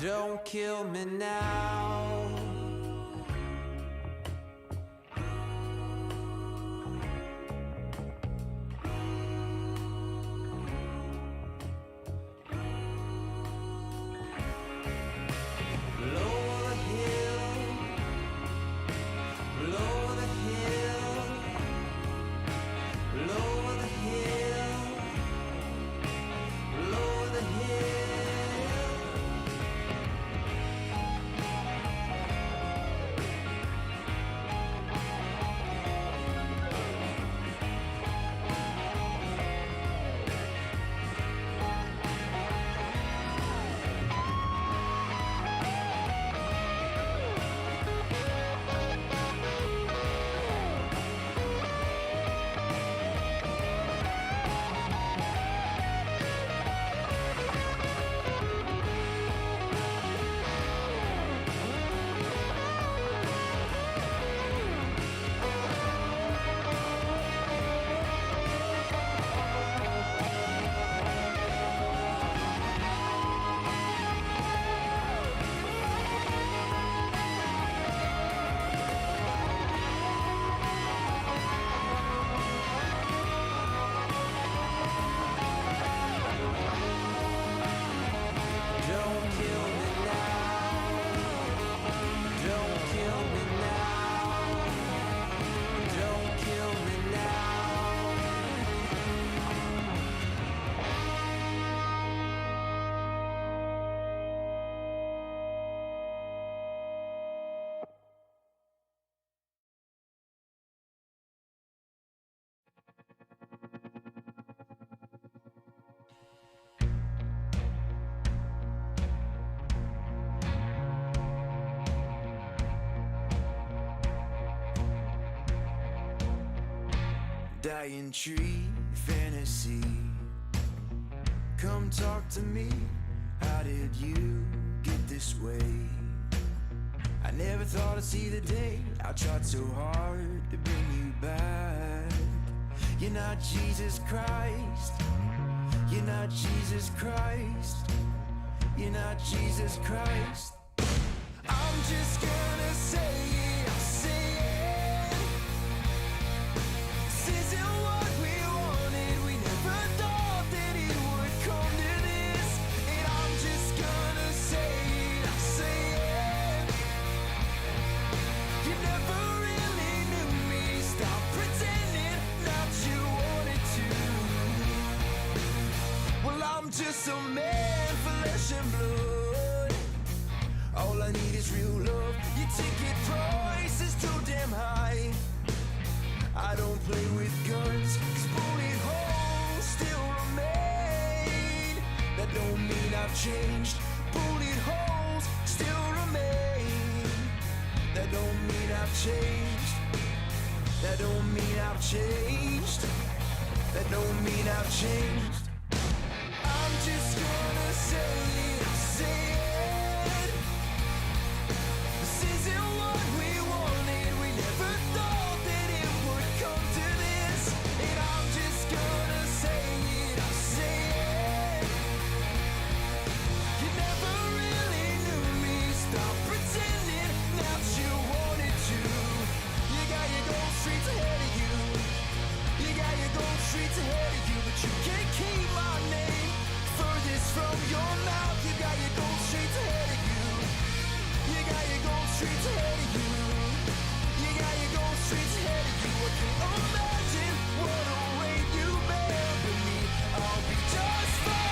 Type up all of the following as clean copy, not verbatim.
Don't kill me now. Lower the hill, lower the hill, lower the hill, lower the hill. Dying tree fantasy, come talk to me. How did you get this way? I never thought I'd see the day. I tried so hard to bring you back. You're not Jesus Christ. You're not Jesus Christ. You're not Jesus Christ. I'm just gonna say it, I'll say it. This isn't what we wanted. We never thought that it would come to this. And I'm just gonna say it, I'll say it. You never really knew me. Stop pretending that you wanted to. Well, I'm just a man, flesh and blood. All I need is real love. Your ticket price is too damn high. I don't play with guns, 'cause bullet holes still remain. That don't mean I've changed. Bullet holes still remain. That don't mean I've changed. That don't mean I've changed. That don't mean I've changed. I'm just gonna say it, say it. This isn't what we wanted. We never thought that it would come to this. And I'm just gonna say it, I'll say it. You never really knew me. Stop pretending that you wanted to. You got your gold streets ahead of you. You got your gold streets ahead of you, but you can't keep my name furthest from your mouth. You got your gold streets ahead of you. You got your gold streets ahead of you. You got your gold streets ahead of you. I can't imagine what a weight you bear, but me, I'll be just fine.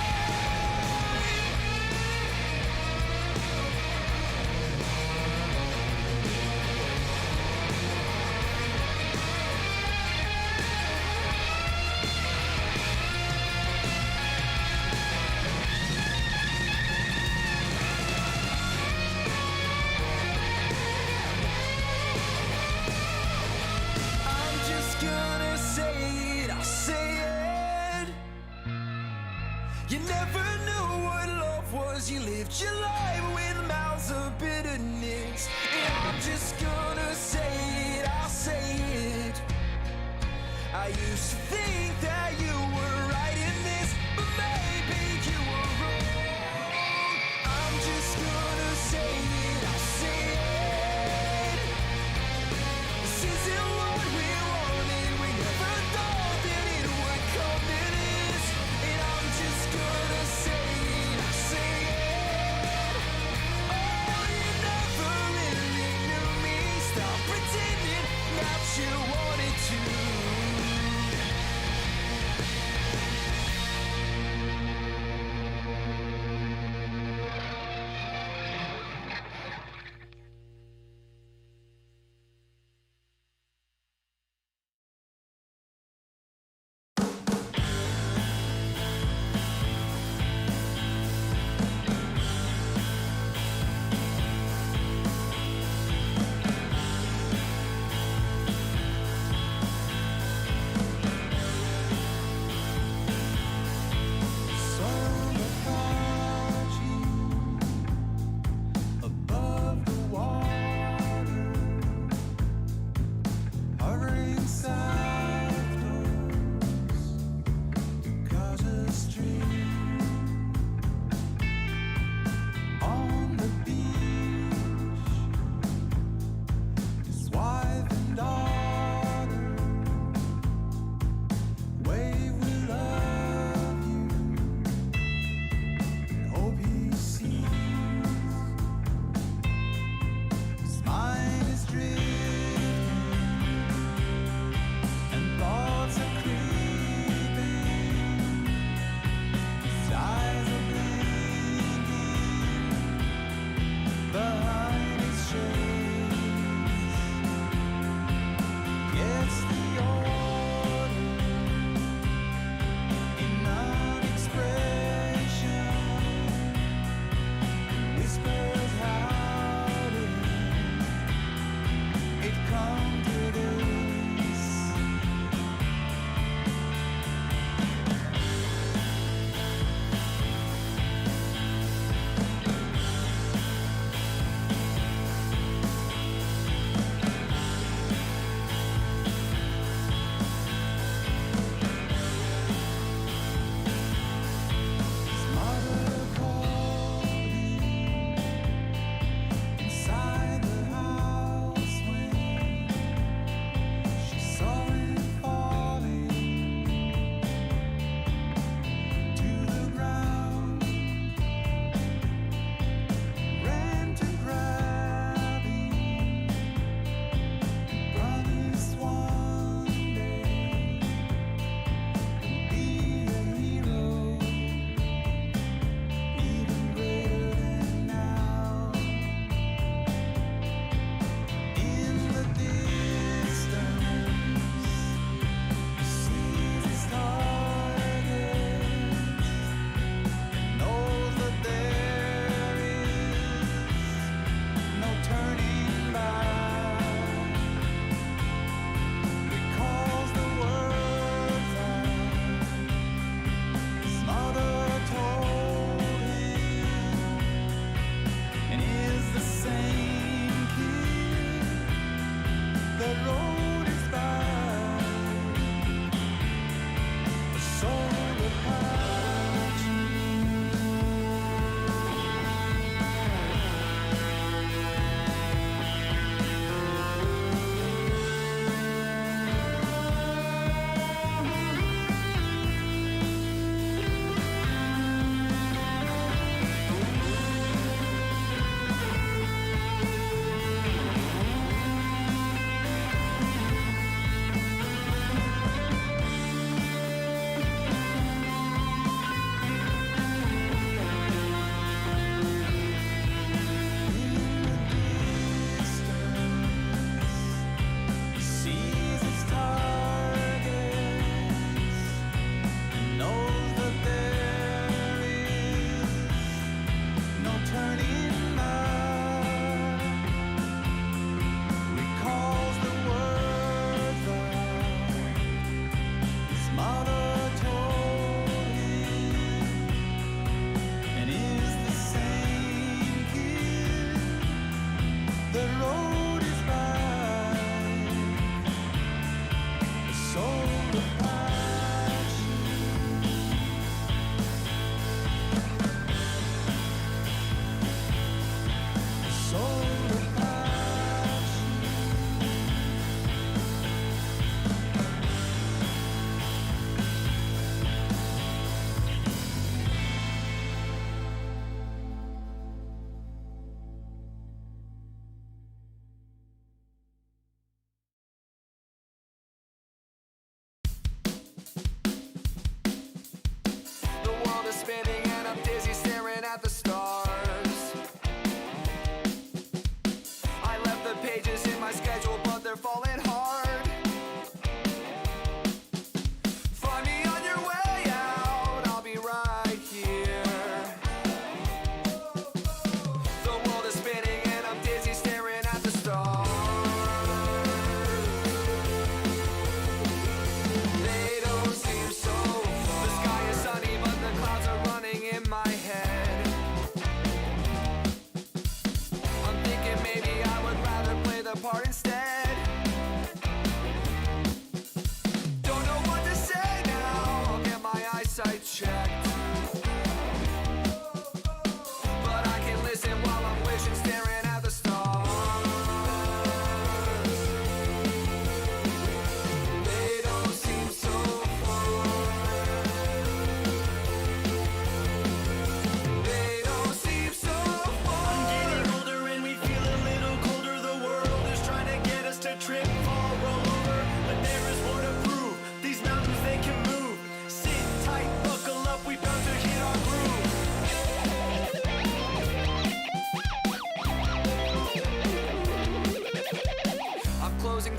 I'm just gonna say it, I'll say it. You never knew what love was. You lived your life with mouths of bitterness. And I'm just gonna say it, I'll say it. I used to think that you were right in this, but maybe you were wrong. I'm just gonna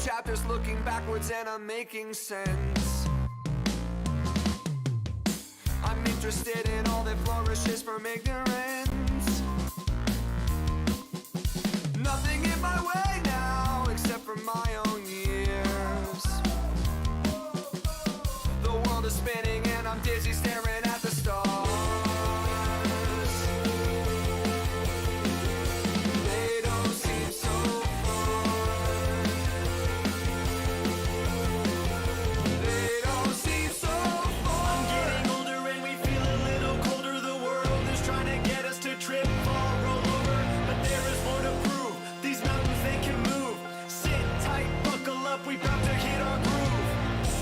chapters, looking backwards and I'm making sense. I'm interested in all that flourishes from ignorance. Nothing in my way now except for my own years. The world is spinning and I'm dizzy staring at the stars. They don't seem so fun. They don't seem so fun. I'm getting older and we feel a little colder. The world is trying to get us to trip, fall, roll over. But there is more to prove. These mountains, they can move. Sit tight, buckle up, we about to hit our groove.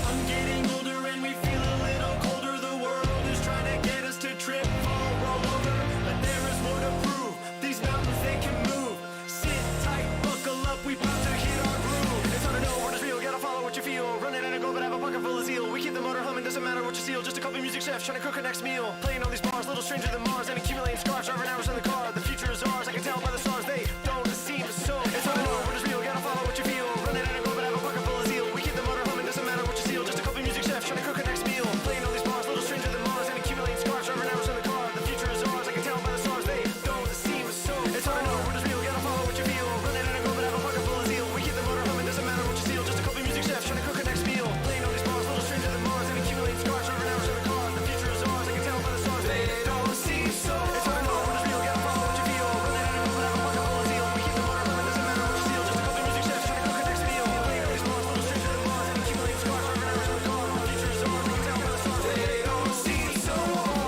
I'm getting older and we feel a little colder. The world is trying to get us to trip, fall, roll over. But there is more to prove. These mountains, they can move. Sit tight, buckle up, we about to hit our groove. It's hard to know what is real, gotta follow what you feel. Running and go, but have a pocket full of zeal. We keep the motor humming, doesn't matter what you steal. Just a couple music chefs trying to cook our next meal. Playing all these bars, little stranger than Mars, and accumulating scars, driving hours in the car. The future is ours, I can tell by the stars, they don't seem so. It's hard to know what is real, gotta follow what you feel. Running and go, but have a pocket full of zeal. We keep the motor humming, doesn't matter what you steal. Just a couple music chefs trying to cook our next meal. Playing all these bars, little stranger than Mars, and accumulating scars, driving hours in the car. The future is ours, I can tell by the stars, they don't seem so. It's hard to know what is real, gotta follow what you feel. Running and go, but have a pocket full of zeal. We keep the motor humming, doesn't matter what you steal. Just a couple music chefs trying to cook our next meal. Playing all these bars, little stranger than Mars, and accumulating scars, driving hours in the car. The future is ours, I can tell by the stars, they don't seem so. It's hard to know what is real, gotta follow what you feel. Running and go, but have a pocket full of zeal. We keep the motor humming, doesn't matter what you steal. Just a couple music chefs trying to cook our next meal. Playing all these bars, little stranger than Mars, and accumulating scars, driving hours in the car. The future is ours, I can tell by the stars, they don't seem so hard.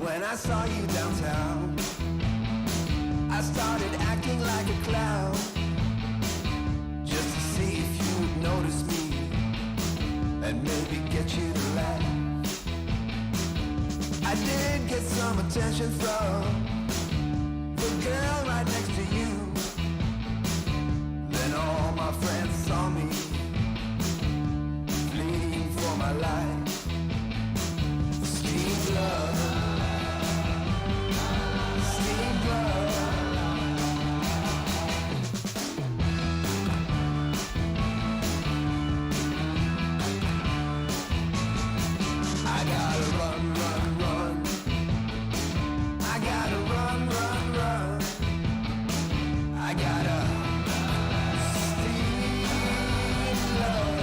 When I saw you downtown, I started acting like a clown, just to see if you would notice me and maybe get you to laugh. I did get some attention from the girl right next to you. Then all my friends saw me fleeing for my life. Schemed love. I gotta run, run, run. I gotta run, run, run. I gotta steal love.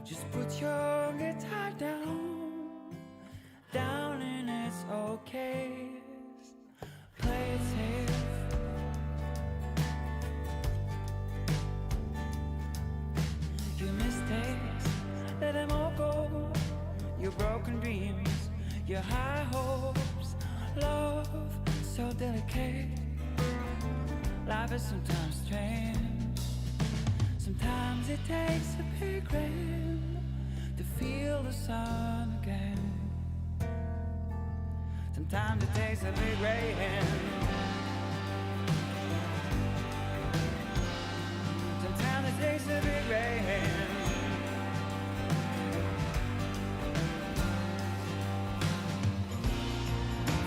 Just put your guitar down, down and it's okay. Play it safe. Your mistakes, let them all go. Your broken dreams, your high hopes, love so delicate. Life is sometimes strange. Sometimes it takes a big rain to feel the sun again. Sometimes it takes a big rain. Sometimes it takes a big rain.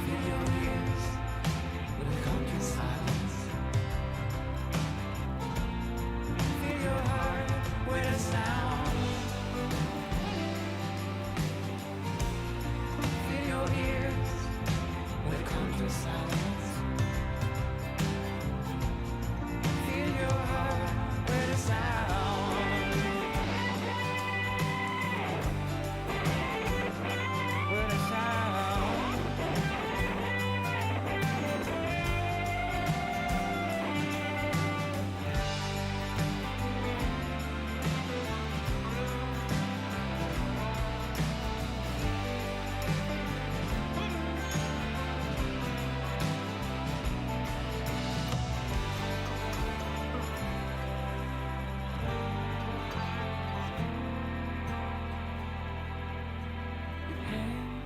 Fill your ears with a country silence. Fill your heart with a sound. Fill your ears with a country silence. Fill your heart with a sound. With a sound. Your pain,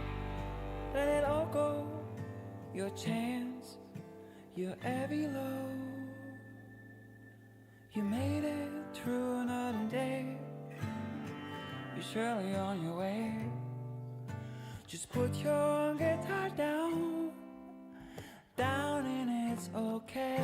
let it all go. Your chance, your every low. You made it through another day. You're surely on your way. Just put your guitar down, down and it's okay.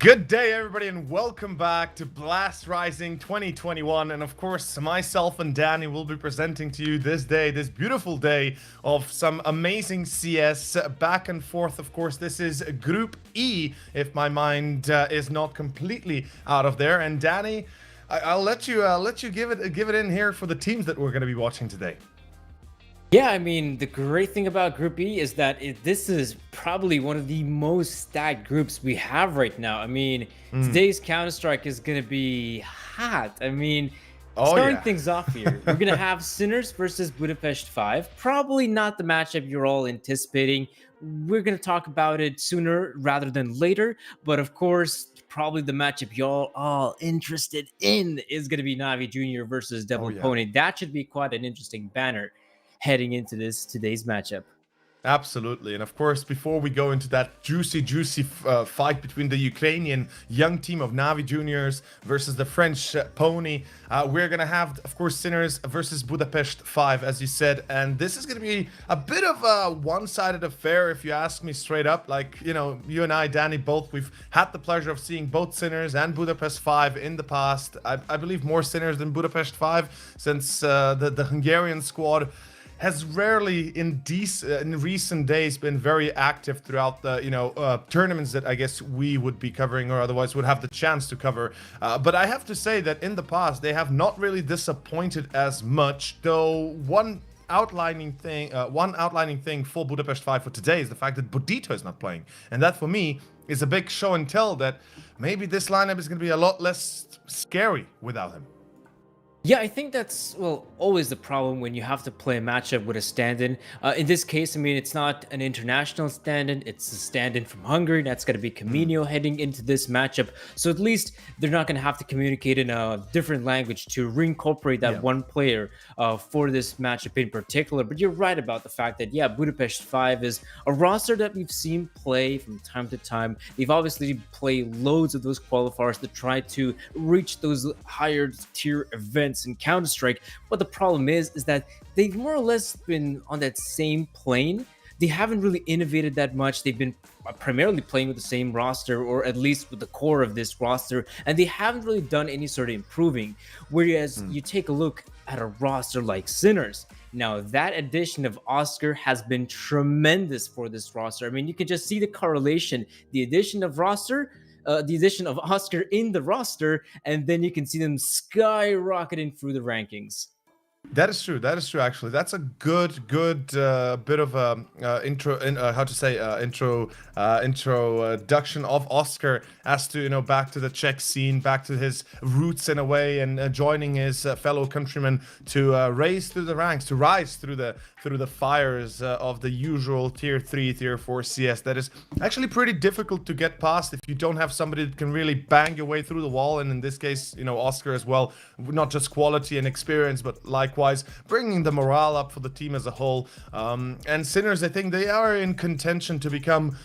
Good day, everybody, and welcome back to Blast Rising 2021. And of course, myself and Danny will be presenting to you this day, this beautiful day of some amazing CS back and forth. Of course, this is Group E, if my mind is not completely out of there. And Danny, I'll let you give it in here for the teams that we're going to be watching today. Yeah, I mean, the great thing about Group E is that this is probably one of the most stacked groups we have right now. I mean, today's Counter-Strike is going to be hot. I mean, starting things off here, we're going to have Sinners versus Budapest 5. Probably not the matchup you're all anticipating. We're going to talk about it sooner rather than later. But of course, probably the matchup y'all all interested in is going to be NAVI Jr. versus DBL PONEY. That should be quite an interesting banner heading into today's matchup. Absolutely. And of course, before we go into that juicy fight between the Ukrainian young team of NAVI Juniors versus the French Pony, we're going to have, of course, Sinners versus Budapest 5, as you said. And this is going to be a bit of a one-sided affair, if you ask me straight up. Like, you know, you and I, Danny, both, we've had the pleasure of seeing both Sinners and Budapest 5 in the past. I believe more Sinners than Budapest 5, since the Hungarian squad has rarely in recent days been very active throughout the tournaments that I guess we would be covering or otherwise would have the chance to cover. But I have to say that in the past they have not really disappointed as much, though one outlining thing for Budapest 5 for today is the fact that Bodito is not playing, and that for me is a big show and tell that maybe this lineup is going to be a lot less scary without him. Yeah, I think that's, well, always the problem when you have to play a matchup with a stand-in. In this case, I mean, it's not an international stand-in, it's a stand-in from Hungary. That's going to be Camino heading into this matchup. So at least they're not going to have to communicate in a different language to reincorporate that one player for this matchup in particular. But you're right about the fact that, yeah, Budapest 5 is a roster that we've seen play from time to time. They've obviously played loads of those qualifiers to try to reach those higher tier events in Counter-Strike, but the problem is that they've more or less been on that same plane. They haven't really innovated that much. They've been primarily playing with the same roster, or at least with the core of this roster, and they haven't really done any sort of improving. Whereas you take a look at a roster like Sinners, now that addition of Oscar has been tremendous for this roster. I mean, you can just see the correlation, the addition of Oscar in the roster, and then you can see them skyrocketing through the rankings. That is true. That is true. Actually, that's a good bit of introduction of Oscar as to back to the Czech scene, back to his roots in a way, and joining his fellow countrymen to raise through the ranks, to rise through the fires of the usual tier 3, tier 4 CS. That is actually pretty difficult to get past if you don't have somebody that can really bang your way through the wall. And in this case, Oscar as well, not just quality and experience, but likewise bringing the morale up for the team as a whole. And Sinners, I think they are in contention to become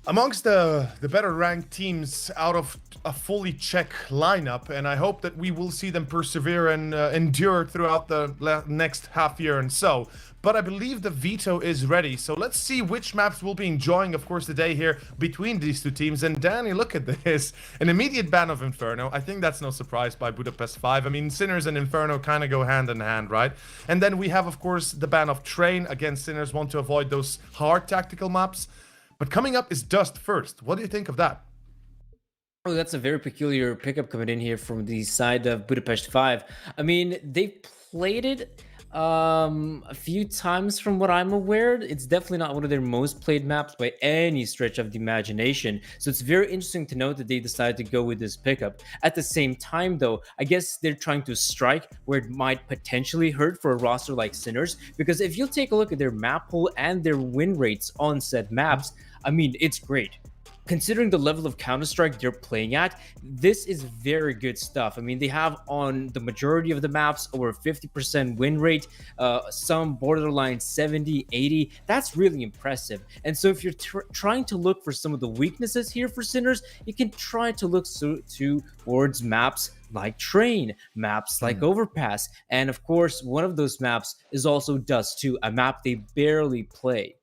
amongst the better ranked teams out of a fully Czech lineup, and I hope that we will see them persevere and endure throughout the next half year and so. But I believe the veto is ready, so let's see which maps we'll be enjoying, of course, today here between these two teams. And Danny, look at this, an immediate ban of Inferno. I think that's no surprise by Budapest 5. I mean, Sinners and Inferno kind of go hand in hand, right? And then we have, of course, the ban of Train. Again, Sinners want to avoid those hard tactical maps. But coming up is Dust first. What do you think of that? Oh, that's a very peculiar pickup coming in here from the side of Budapest 5. I mean, they've played it a few times from what I'm aware. It's definitely not one of their most played maps by any stretch of the imagination. So it's very interesting to note that they decided to go with this pickup. At the same time, though, I guess they're trying to strike where it might potentially hurt for a roster like Sinners. Because if you take a look at their map pool and their win rates on said maps, I mean, it's great. Considering the level of Counter-Strike they're playing at, this is very good stuff. I mean, they have on the majority of the maps over 50% win rate, some borderline 70, 80. That's really impressive. And so if you're trying to look for some of the weaknesses here for Sinners, you can try to look towards maps like Train, maps like Overpass, and of course, one of those maps is also Dust 2, a map they barely play.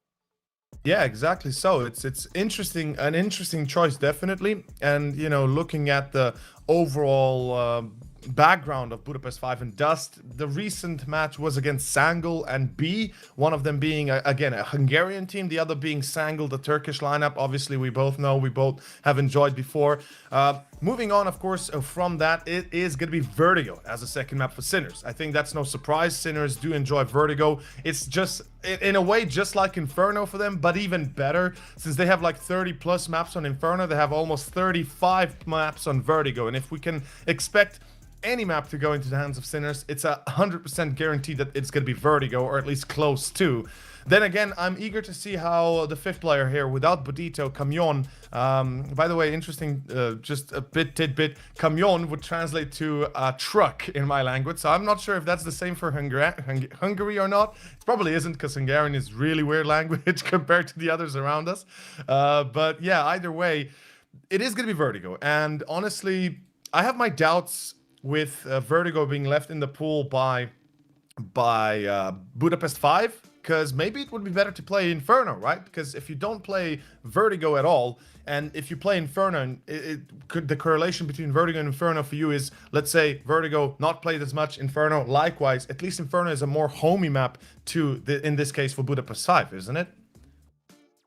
Yeah, exactly. So it's interesting, an interesting choice, definitely. And looking at the overall background of Budapest 5 and Dust, the recent match was against Sangul and B. One of them being again a Hungarian team, the other being Sangul, the Turkish lineup. Obviously, we both know, we both have enjoyed before. Moving on, of course, from that, it is going to be Vertigo as a second map for Sinners. I think that's no surprise. Sinners do enjoy Vertigo. It's just, in a way, just like Inferno for them, but even better. Since they have like 30 plus maps on Inferno, they have almost 35 maps on Vertigo. And if we can expect any map to go into the hands of Sinners, it's 100% guaranteed that it's going to be Vertigo, or at least close to. Then again, I'm eager to see how the fifth player here, without Bodito, Camion, by the way, interesting, just a tidbit, Camion would translate to truck in my language, so I'm not sure if that's the same for Hungary or not. It probably isn't, because Hungarian is really weird language compared to the others around us. But yeah, either way, it is going to be Vertigo, and honestly, I have my doubts with Vertigo being left in the pool by Budapest 5, because maybe it would be better to play Inferno, right? Because if you don't play Vertigo at all, and if you play Inferno, the correlation between Vertigo and Inferno for you is, let's say, Vertigo not played as much, Inferno likewise. At least Inferno is a more homey map to, in this case, for Budapest 5, isn't it?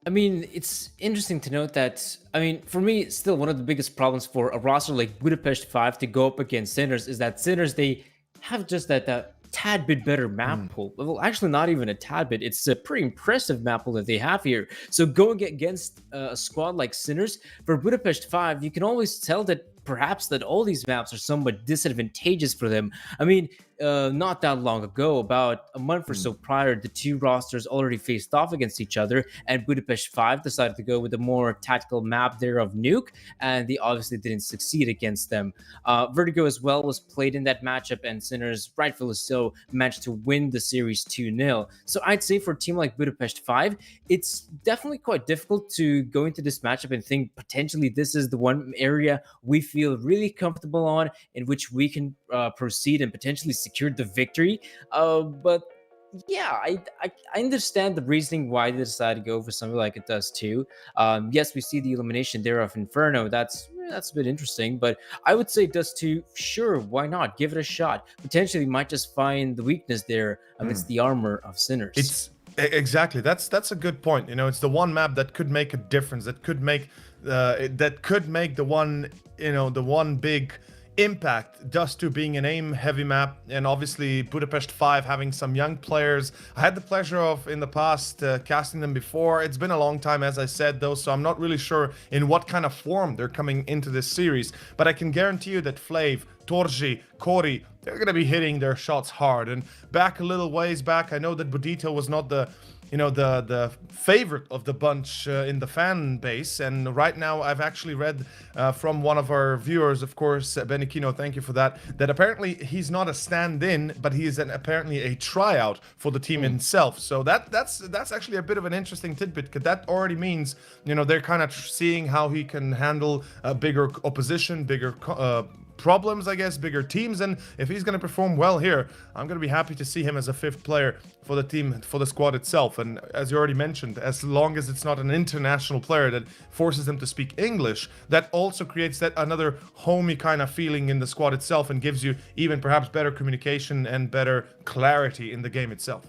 I mean, it's interesting to note that, I mean, for me, still one of the biggest problems for a roster like Budapest 5 to go up against Sinners is that Sinners, they have just that tad bit better map pool. Well, actually, not even a tad bit. It's a pretty impressive map pool that they have here. So going against a squad like Sinners, for Budapest 5, you can always tell that perhaps that all these maps are somewhat disadvantageous for them. I mean, not that long ago, about a month or so prior, the two rosters already faced off against each other, and Budapest 5 decided to go with a more tactical map there of Nuke, and they obviously didn't succeed against them. Vertigo as well was played in that matchup, and Sinners, rightfully so, managed to win the series 2-0. So I'd say for a team like Budapest 5, it's definitely quite difficult to go into this matchup and think potentially this is the one area we feel really comfortable on, in which we can proceed and potentially secure the victory. But yeah, I understand the reasoning why they decided to go for something like it does too. Yes, we see the elimination there of Inferno. That's a bit interesting, but I would say Dust 2, sure, why not? Give it a shot. Potentially might just find the weakness there amidst the armor of Sinners. It's exactly, that's a good point. It's the one map that could make a difference, that could make the one, the one big impact. Dust 2 being an aim heavy map, and obviously Budapest 5 having some young players. I had the pleasure of, in the past, casting them before. It's been a long time, as I said, though, so I'm not really sure in what kind of form they're coming into this series, but I can guarantee you that Flav, Torji, Kori, they're going to be hitting their shots hard. And back a little ways back, I know that Bodito was not the favorite of the bunch in the fan base, and right now I've actually read from one of our viewers, of course, Benikino, thank you for that apparently he's not a stand-in, but he is apparently a tryout for the team itself. So that's actually a bit of an interesting tidbit, because that already means they're kind of seeing how he can handle a bigger opposition, bigger problems, I guess, bigger teams, and if he's going to perform well here, I'm going to be happy to see him as a fifth player for the team, for the squad itself. And as you already mentioned, as long as it's not an international player that forces them to speak English, that also creates that another homey kind of feeling in the squad itself, and gives you even perhaps better communication and better clarity in the game itself.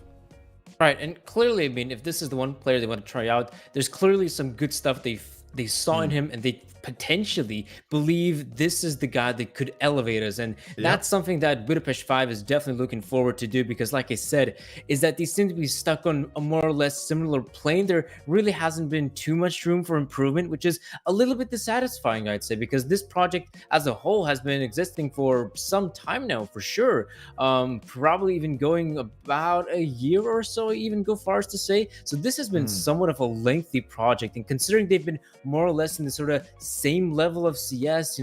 Right, and clearly, I mean, if this is the one player they want to try out, there's clearly some good stuff they saw in him, and they potentially believe this is the guy that could elevate us. And that's something that Budapest 5 is definitely looking forward to do, because like I said, is that they seem to be stuck on a more or less similar plane. There really hasn't been too much room for improvement, which is a little bit dissatisfying, I'd say, because this project as a whole has been existing for some time now, for sure. Probably even going about a year or so, even go far as to say. So this has been somewhat of a lengthy project, and considering they've been more or less in the sort of same level of CS,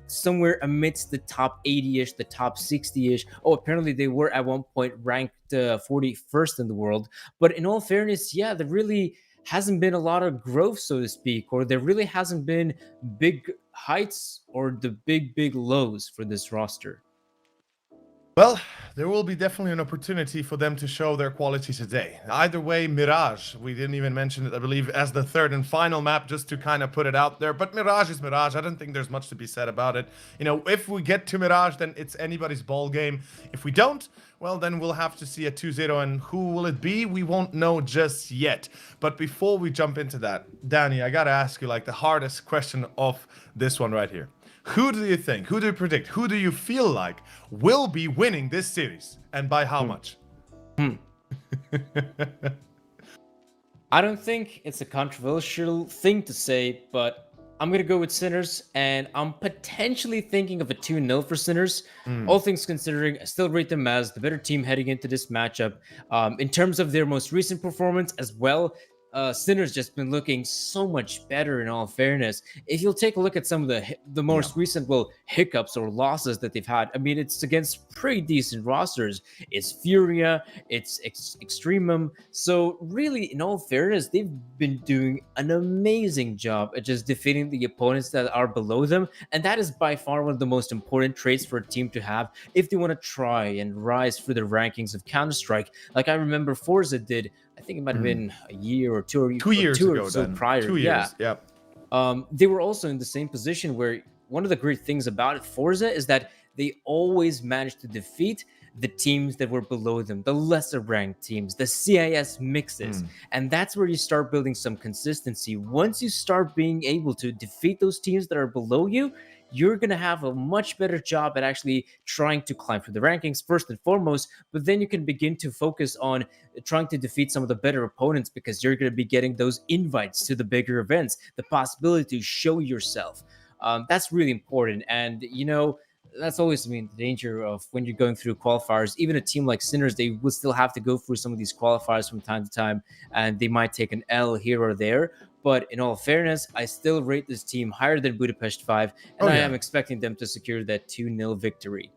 somewhere amidst the top 80-ish, the top 60-ish. Oh, apparently they were at one point ranked 41st in the world. But in all fairness, yeah, there really hasn't been a lot of growth, so to speak, or there really hasn't been big heights or the big lows for this roster. Well, there will be definitely an opportunity for them to show their quality today. Either way, Mirage, we didn't even mention it, I believe, as the third and final map, just to kind of put it out there. But Mirage is Mirage. I don't think there's much to be said about it. You know, if we get to Mirage, then it's anybody's ball game. If we don't, well, then we'll have to see a 2-0, and who will it be? We won't know just yet. But before we jump into that, Danny, I gotta ask you, like, the hardest question of this one right here. Who do you think, who do you predict, who do you feel like will be winning this series, and by how much? I don't think it's a controversial thing to say, but I'm going to go with Sinners, and I'm potentially thinking of a 2-0 for Sinners. All things considering, I still rate them as the better team heading into this matchup. In terms of their most recent performance as well, Sinners just been looking so much better, in all fairness. If you'll take a look at some of the most recent, well, hiccups or losses that they've had, I mean, it's against pretty decent rosters. It's Furia, it's Extremum. So really, in all fairness, they've been doing an amazing job at just defeating the opponents that are below them. And that is by far one of the most important traits for a team to have if they want to try and rise through the rankings of Counter-Strike. Like I remember Forza did, I think it might have been a year or two, or 2 years ago, or so then. prior. 2 years, yeah. They were also in the same position where one of the great things about Forza is that they always managed to defeat the teams that were below them, the lesser ranked teams, the CIS mixes. And that's where you start building some consistency. Once you start being able to defeat those teams that are below you, you're going to have a much better job at actually trying to climb through the rankings first and foremost, but then you can begin to focus on trying to defeat some of the better opponents because you're going to be getting those invites to the bigger events, the possibility to show yourself. That's really important. And, you know, that's always, I mean, the danger of when you're going through qualifiers. Even a team like Sinners, they will still have to go through some of these qualifiers from time to time, and they might take an L here or there. But in all fairness, I still rate this team higher than Budapest 5, and I am expecting them to secure that 2-0 victory.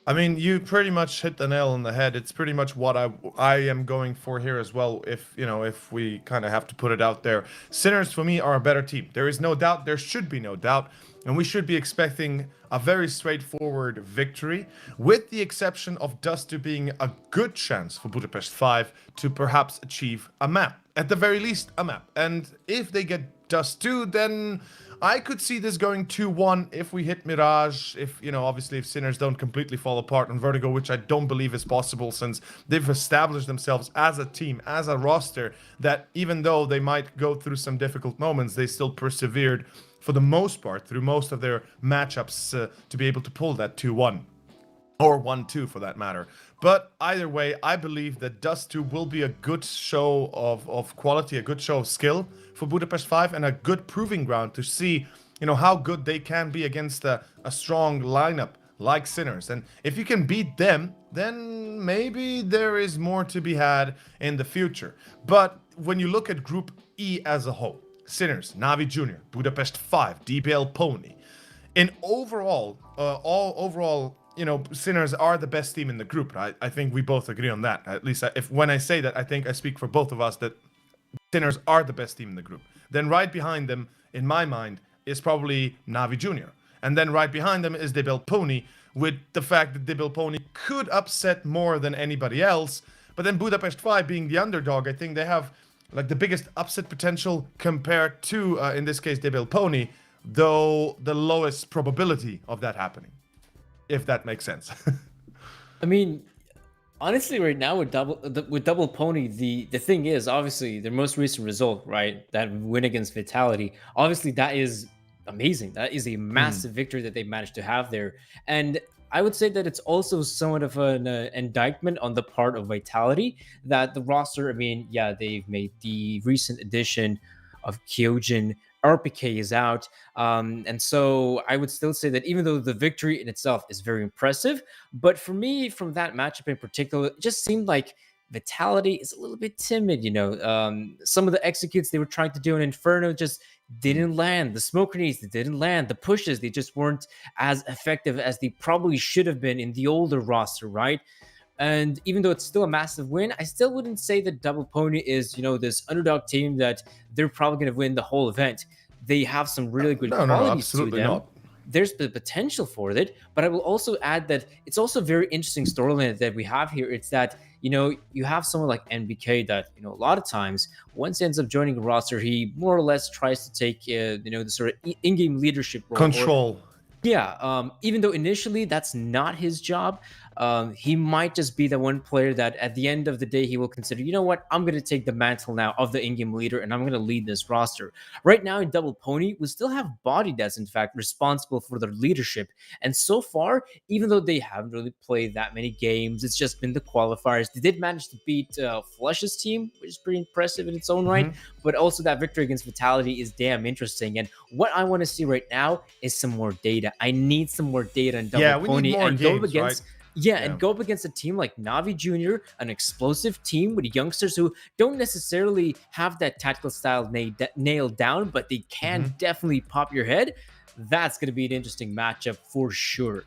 I mean, you pretty much hit the nail on the head. It's pretty much what I am going for here as well. If, you know, if we kind of have to put it out there, Sinners for me are a better team. There is no doubt. There should be no doubt. And we should be expecting a very straightforward victory, with the exception of Dust2 being a good chance for Budapest 5 to perhaps achieve a map. At the very least, a map. And if they get Dust2, then I could see this going 2-1 if we hit Mirage, if, you know, obviously if Sinners don't completely fall apart on Vertigo, which I don't believe is possible since they've established themselves as a team, as a roster, that even though they might go through some difficult moments, they still persevered for the most part through most of their matchups to be able to pull that 2-1. Or 1-2 for that matter. But either way, I believe that Dust2 will be a good show of quality, a good show of skill for Budapest 5, and a good proving ground to see, you know, how good they can be against a strong lineup like Sinners. And if you can beat them, then maybe there is more to be had in the future. But when you look at Group E as a whole, Sinners, NAVI Junior, Budapest 5, DBL Pony, in overall, you know, Sinners are the best team in the group. I think we both agree on that. At least if when I say that, I think I speak for both of us that Sinners are the best team in the group. Then right behind them, in my mind, is probably NAVI Junior. And then right behind them is DBL Pony, with the fact that DBL Pony could upset more than anybody else. But then Budapest 5 being the underdog, I think they have like the biggest upset potential compared to, in this case, DBL Pony, though the lowest probability of that happening. If that makes sense. I mean, honestly, right now with double Pony, the thing is obviously their most recent result, right? That win against Vitality. Obviously, that is amazing. That is a massive victory that they managed to have there. And I would say that it's also somewhat of an indictment on the part of Vitality that the roster. I mean, yeah, they've made the recent addition of Kyojin. RPK is out. And so I would still say that even though the victory in itself is very impressive, but for me, from that matchup in particular, it just seemed like Vitality is a little bit timid, you know. Some of the executes they were trying to do in Inferno just didn't land. The smoke grenades, they didn't land. The pushes, they just weren't as effective as they probably should have been in the older roster, right? And even though it's still a massive win, I still wouldn't say that Double Pony is, you know, this underdog team that they're probably going to win the whole event. They have some really good qualities absolutely to them. not. there's the potential for it. But I will also add that it's also a very interesting storyline that we have here. It's that, you know, you have someone like NBK that, you know, a lot of times once he ends up joining a roster, he more or less tries to take, you know, the sort of in-game leadership role. Control. Yeah, even though initially that's not his job, he might just be the one player that at the end of the day he will consider, you know what, I'm going to take the mantle now of the in-game leader and I'm going to lead this roster. Right now in Double Pony, we still have Body that's in fact responsible for their leadership. And so far, even though they haven't really played that many games, it's just been the qualifiers. They did manage to beat Flush's team, which is pretty impressive in its own right. But also that victory against Vitality is damn interesting. And what I want to see right now is some more data. I need some more data in Double Pony need more and games, go up against, right? and go up against a team like Navi Jr., an explosive team with youngsters who don't necessarily have that tactical style nailed down, but they can definitely pop your head. That's going to be an interesting matchup for sure.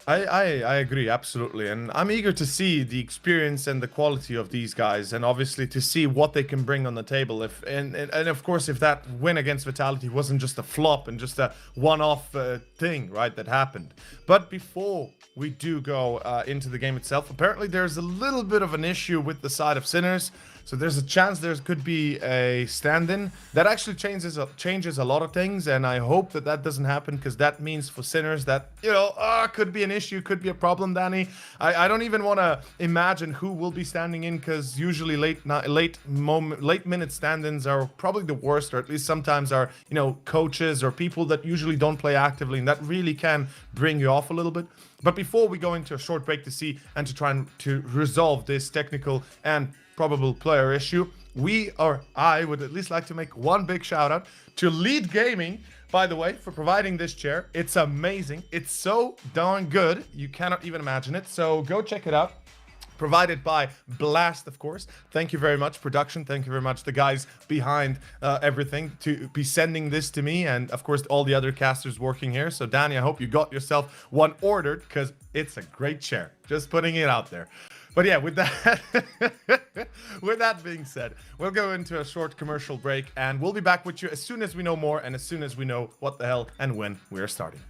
I agree, absolutely. And I'm eager to see the experience and the quality of these guys, and obviously to see what they can bring on the table. And of course, if that win against Vitality wasn't just a flop and just a one-off thing, right, that happened. But before we do go into the game itself, apparently there's a little bit of an issue with the side of Sinners. So there's a chance there could be a stand-in. That actually changes a lot of things, and I hope that that doesn't happen, because that means for Sinners that, you know, could be an issue, could be a problem, Danny. I don't even want to imagine who will be standing in, because usually late minute stand-ins are probably the worst, or at least sometimes are, you know, coaches or people that usually don't play actively, and that really can bring you off a little bit. But before we go into a short break to see and to try and to resolve this technical and probable player issue, I would at least like to make one big shout out to Lead Gaming, by the way, for providing this chair. It's amazing. It's so darn good. You cannot even imagine it. So go check it out. Provided by Blast, of course. Thank you very much, production. Thank you very much, the guys behind everything, to be sending this to me, and of course all the other casters working here. So Danny, I hope you got yourself one ordered, because it's a great chair. Just putting it out there. But yeah, with that with that being said, we'll go into a short commercial break, and we'll be back with you as soon as we know more and as soon as we know what the hell and when we are starting.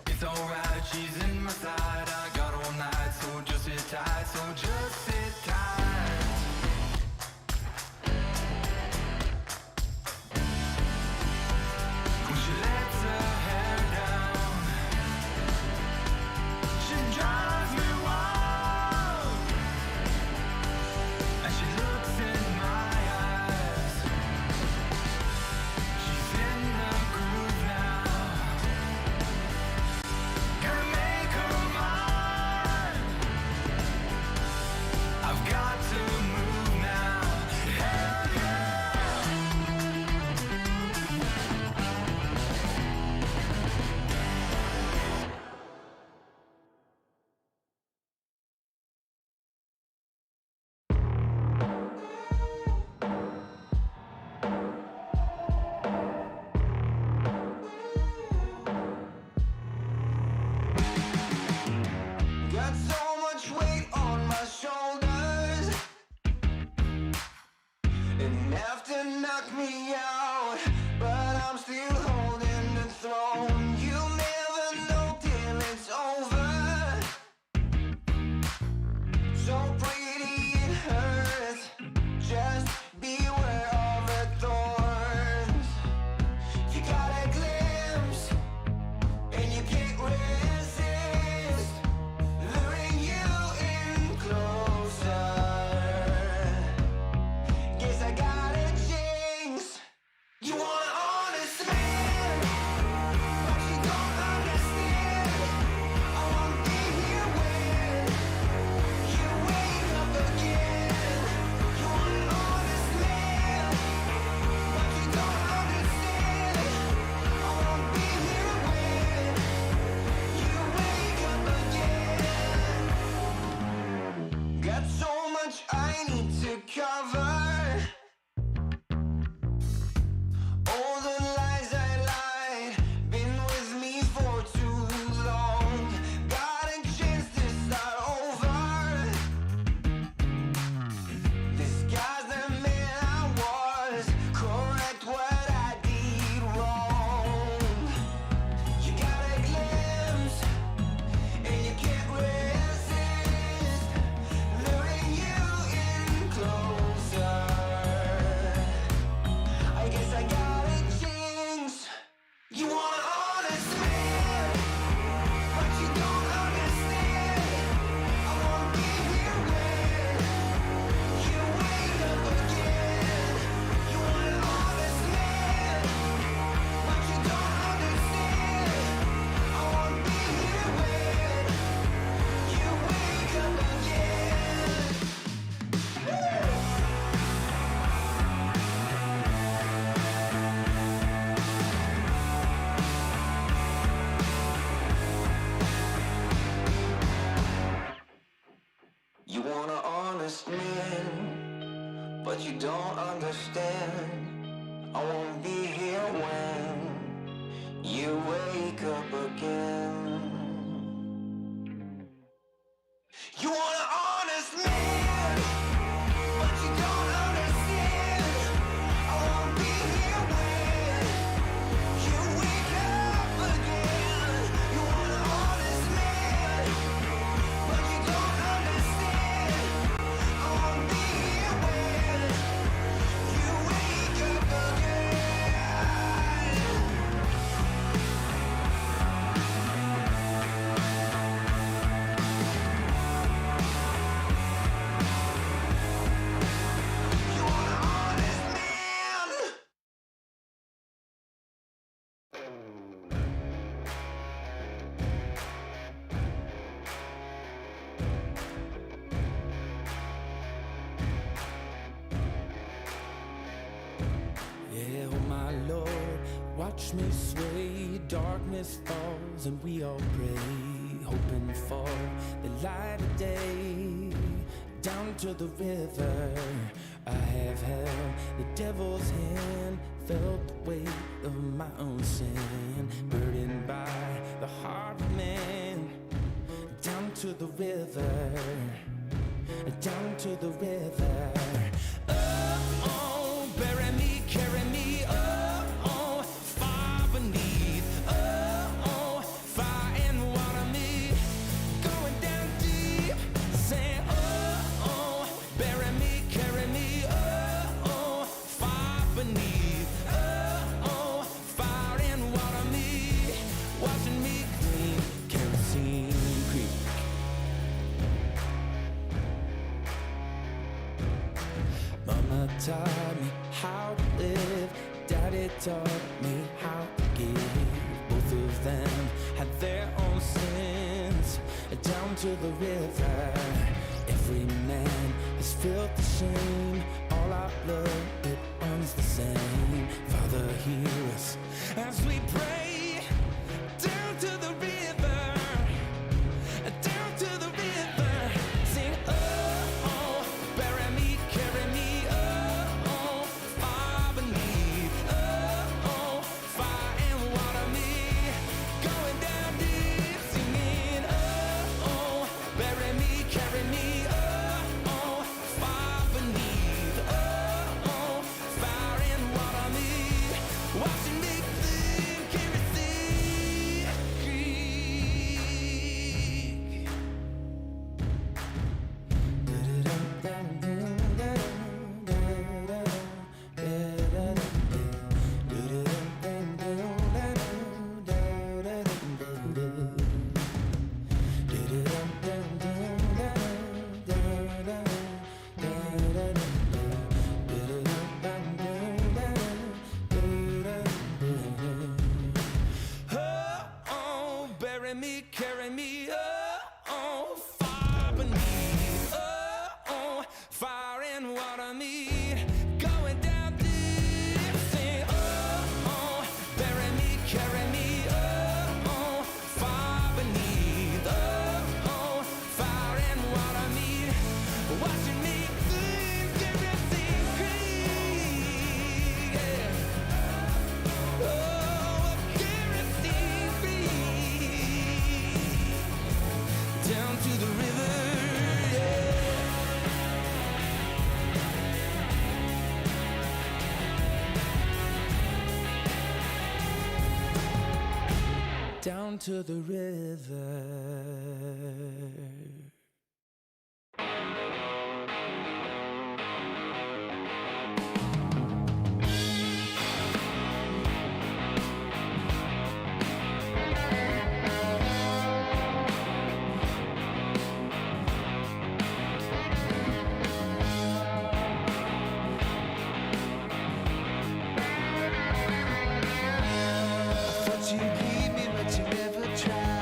It's alright, she's in my side. I got all night, so just sit tight, so just sit tight. When she lets her hair down, she drives me wild. And she looks in my eyes. She's in the groove now. Gonna make her mine. I've got to move now. Hell yeah. Got so much weight on my shoulders, enough to knock me out, but I'm still holding the throne. You'll never know till it's over. So pretty it hurts. Just beware of her thorns. You got a glimpse, and you can't resist. Luring you in closer. Guess I got a jinx. don't understand. I won't be here when you wake up again. You want an honest man, but you don't understand. I won't be here when you wake up again. You want an honest man, but you don't understand. I won't be here when you wake up again. You want an honest man. Yeah, oh my Lord, watch me sway. Darkness falls and we all pray, hoping for the light of day. Down to the river, I have held the devil's hand, felt the weight of my own sin, burdened by the heart of man. Down to the river, down to the river. Oh, bury me, carry me, oh, far beneath, oh, fire and water me, going down deep, saying, oh, bury me, carry me, oh, far beneath, oh, fire and water me, washing me clean, kerosene creek. Mama taught me how to live, Daddy taught me how to give. Both of them had their own sins. Down to the river, every man has felt the shame. All our blood, it runs the same. Father, hear us as we pray. Down to the river, down to the river, sing, oh, bury me, carry me, oh, far beneath, oh, fire and water me, going down deep, singing, oh, bury me, carry me, oh, far beneath, oh, fire and water me, washing me clean, kerosene creek. Oh, bury me, carry me, oh, far beneath, oh, fire and water me, going down deep, sing, oh, bury me, carry me, oh, far beneath, oh, fire and water me, washing me clean, kerosene creek, yeah. Oh, kerosene creek, down to the river, yeah. Down to the river. Thought you'd leave me, but you never tried.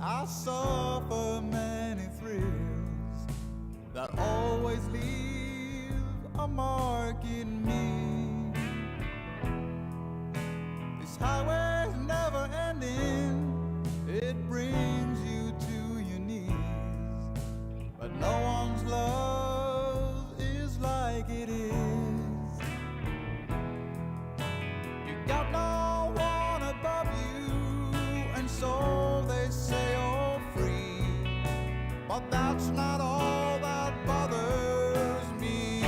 I suffer many thrills that always leave a mark in me. This highway's never ending, it brings you to your knees, but no one's love is like it is. You got no one above you, and so they say you're free, but that's not all that bothers me.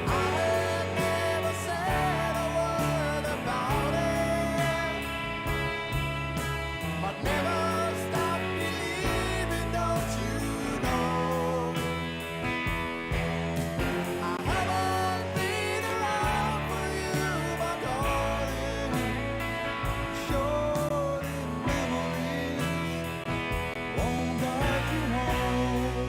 I have never said a word about it, but never stop believing, don't you know? I haven't been around for you, my darling. Short in memories won't guide you home.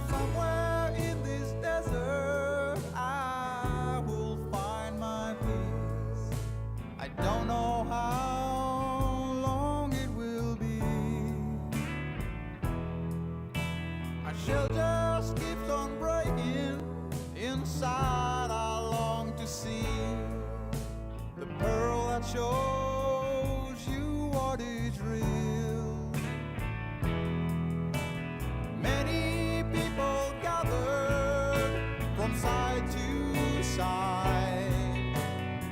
Somewhere in this desert, I will find my peace. I don't know how long it will be. Our shell just keeps on breaking. Inside, I long to see the pearl that shows you what is real. Many people gathered from side to side,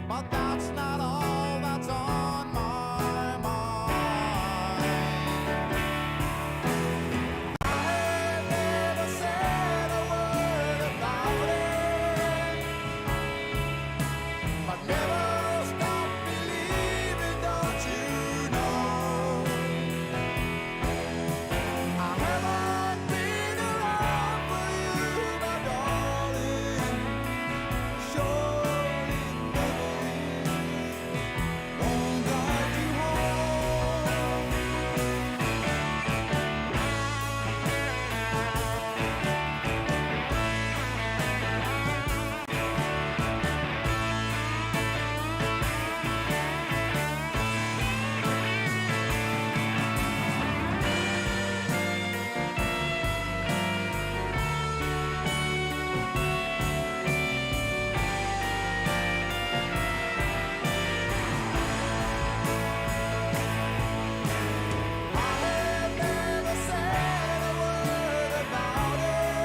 but that's not all that's on my mind. I have never said a word about it, but never stop believing, don't you know? I haven't been around for you, my darling. Short in memories won't guide you home. I have never said a word about it,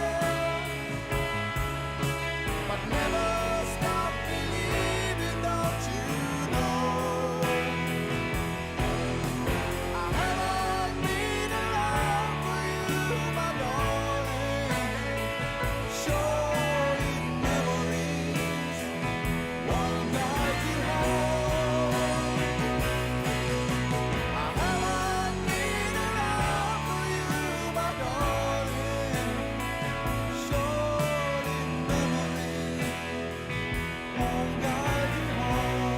but never stop believing, don't you know? I haven't been around for you, my darling. Short in memories won't guide you home. I haven't been around for you, my darling. Short in memories won't guide you home.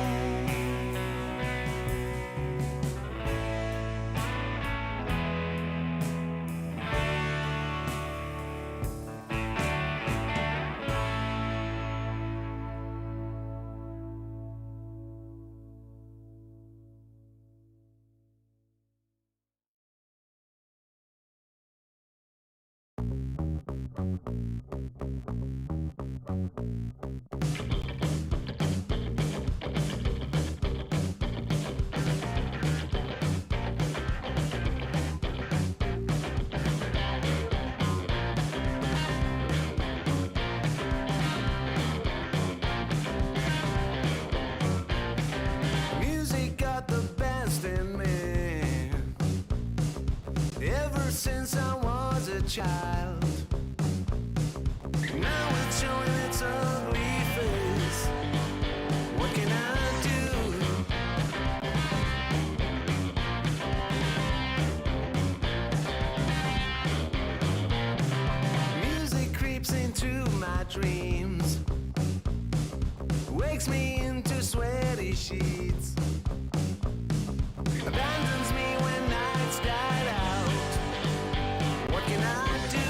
Music got the best in me ever since I was a child. Now it's showing its ugly face. What can I do? Music creeps into my dreams, wakes me into sweaty sheets, abandons me when nights died out. What can I do?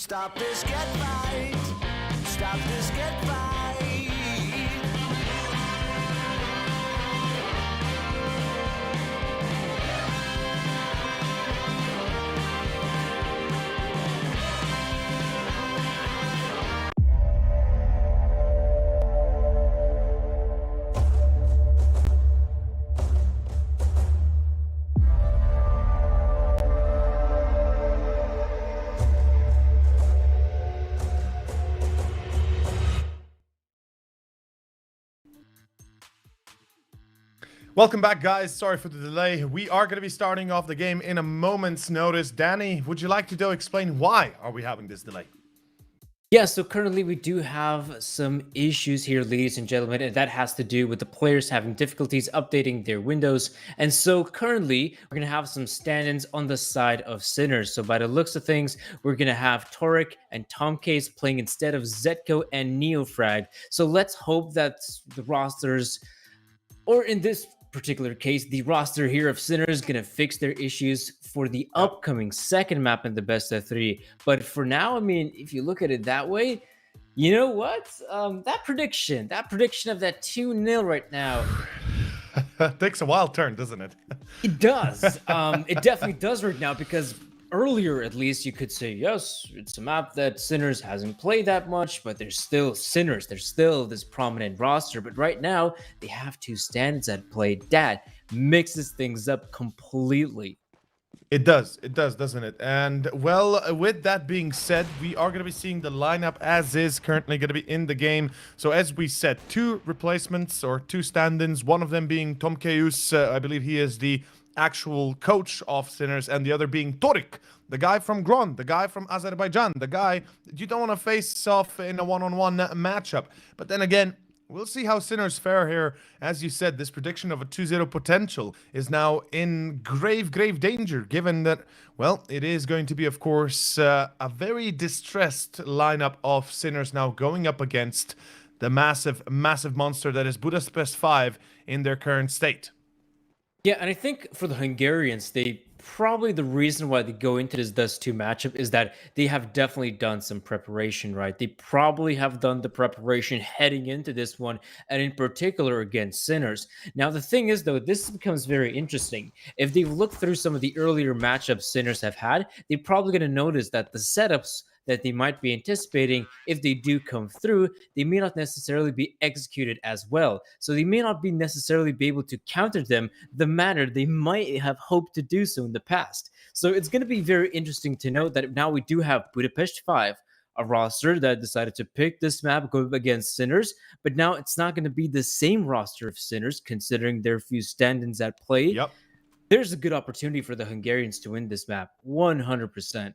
Stop this, get right. Stop this, get right. Welcome back, guys. Sorry for the delay. We are going to be starting off the game in a moment's notice. Danny, would you like to explain why are we having this delay? Yeah, so currently we do have some issues here, ladies and gentlemen, and that has to do with the players having difficulties updating their windows. And so currently we're going to have some stand-ins on the side of Sinners. So by the looks of things, we're going to have Torek and Tom Case playing instead of Zetko and Neofrag. So let's hope that the rosters, or in this particular case, the roster here of Sinners is going to fix their issues for the upcoming second map in the best of 3. But for now, I mean, if you look at it that way, you know what? That prediction of that 2-0 right now, Takes a wild turn, doesn't it? it does. It definitely does right now, because earlier, at least, you could say, yes, it's a map that Sinners hasn't played that much, but there's still Sinners. There's still this prominent roster. But right now, they have 2 stands at play. That mixes things up completely. It does, doesn't it? And, well, with that being said, we are going to be seeing the lineup as is currently going to be in the game. So, as we said, 2 replacements or 2 stand-ins, one of them being Tom Keus. I believe he is the actual coach of Sinners, and the other being Torik, the guy from Gron, the guy from Azerbaijan, the guy that you don't want to face off in a one-on-one matchup. But then again, we'll see how Sinners fare here. As you said, this prediction of a 2-0 potential is now in grave danger, given that, well, it is going to be, of course, a very distressed lineup of Sinners now going up against the massive monster that is Budapest 5 in their current state. Yeah, and I think for the Hungarians, probably the reason why they go into this Dust 2 matchup is that they have definitely done some preparation, right? They probably have done the preparation heading into this one, and in particular against Sinners. Now, the thing is, though, this becomes very interesting. If they look through some of the earlier matchups Sinners have had, they're probably going to notice that the setups that they might be anticipating, if they do come through, they may not necessarily be executed as well. So they may not be necessarily be able to counter them the manner they might have hoped to do so in the past. So it's going to be very interesting to note that now we do have Budapest 5, a roster that decided to pick this map, go against Sinners, but now it's not going to be the same roster of Sinners, considering their few stand-ins at play. Yep. There's a good opportunity for the Hungarians to win this map, 100%.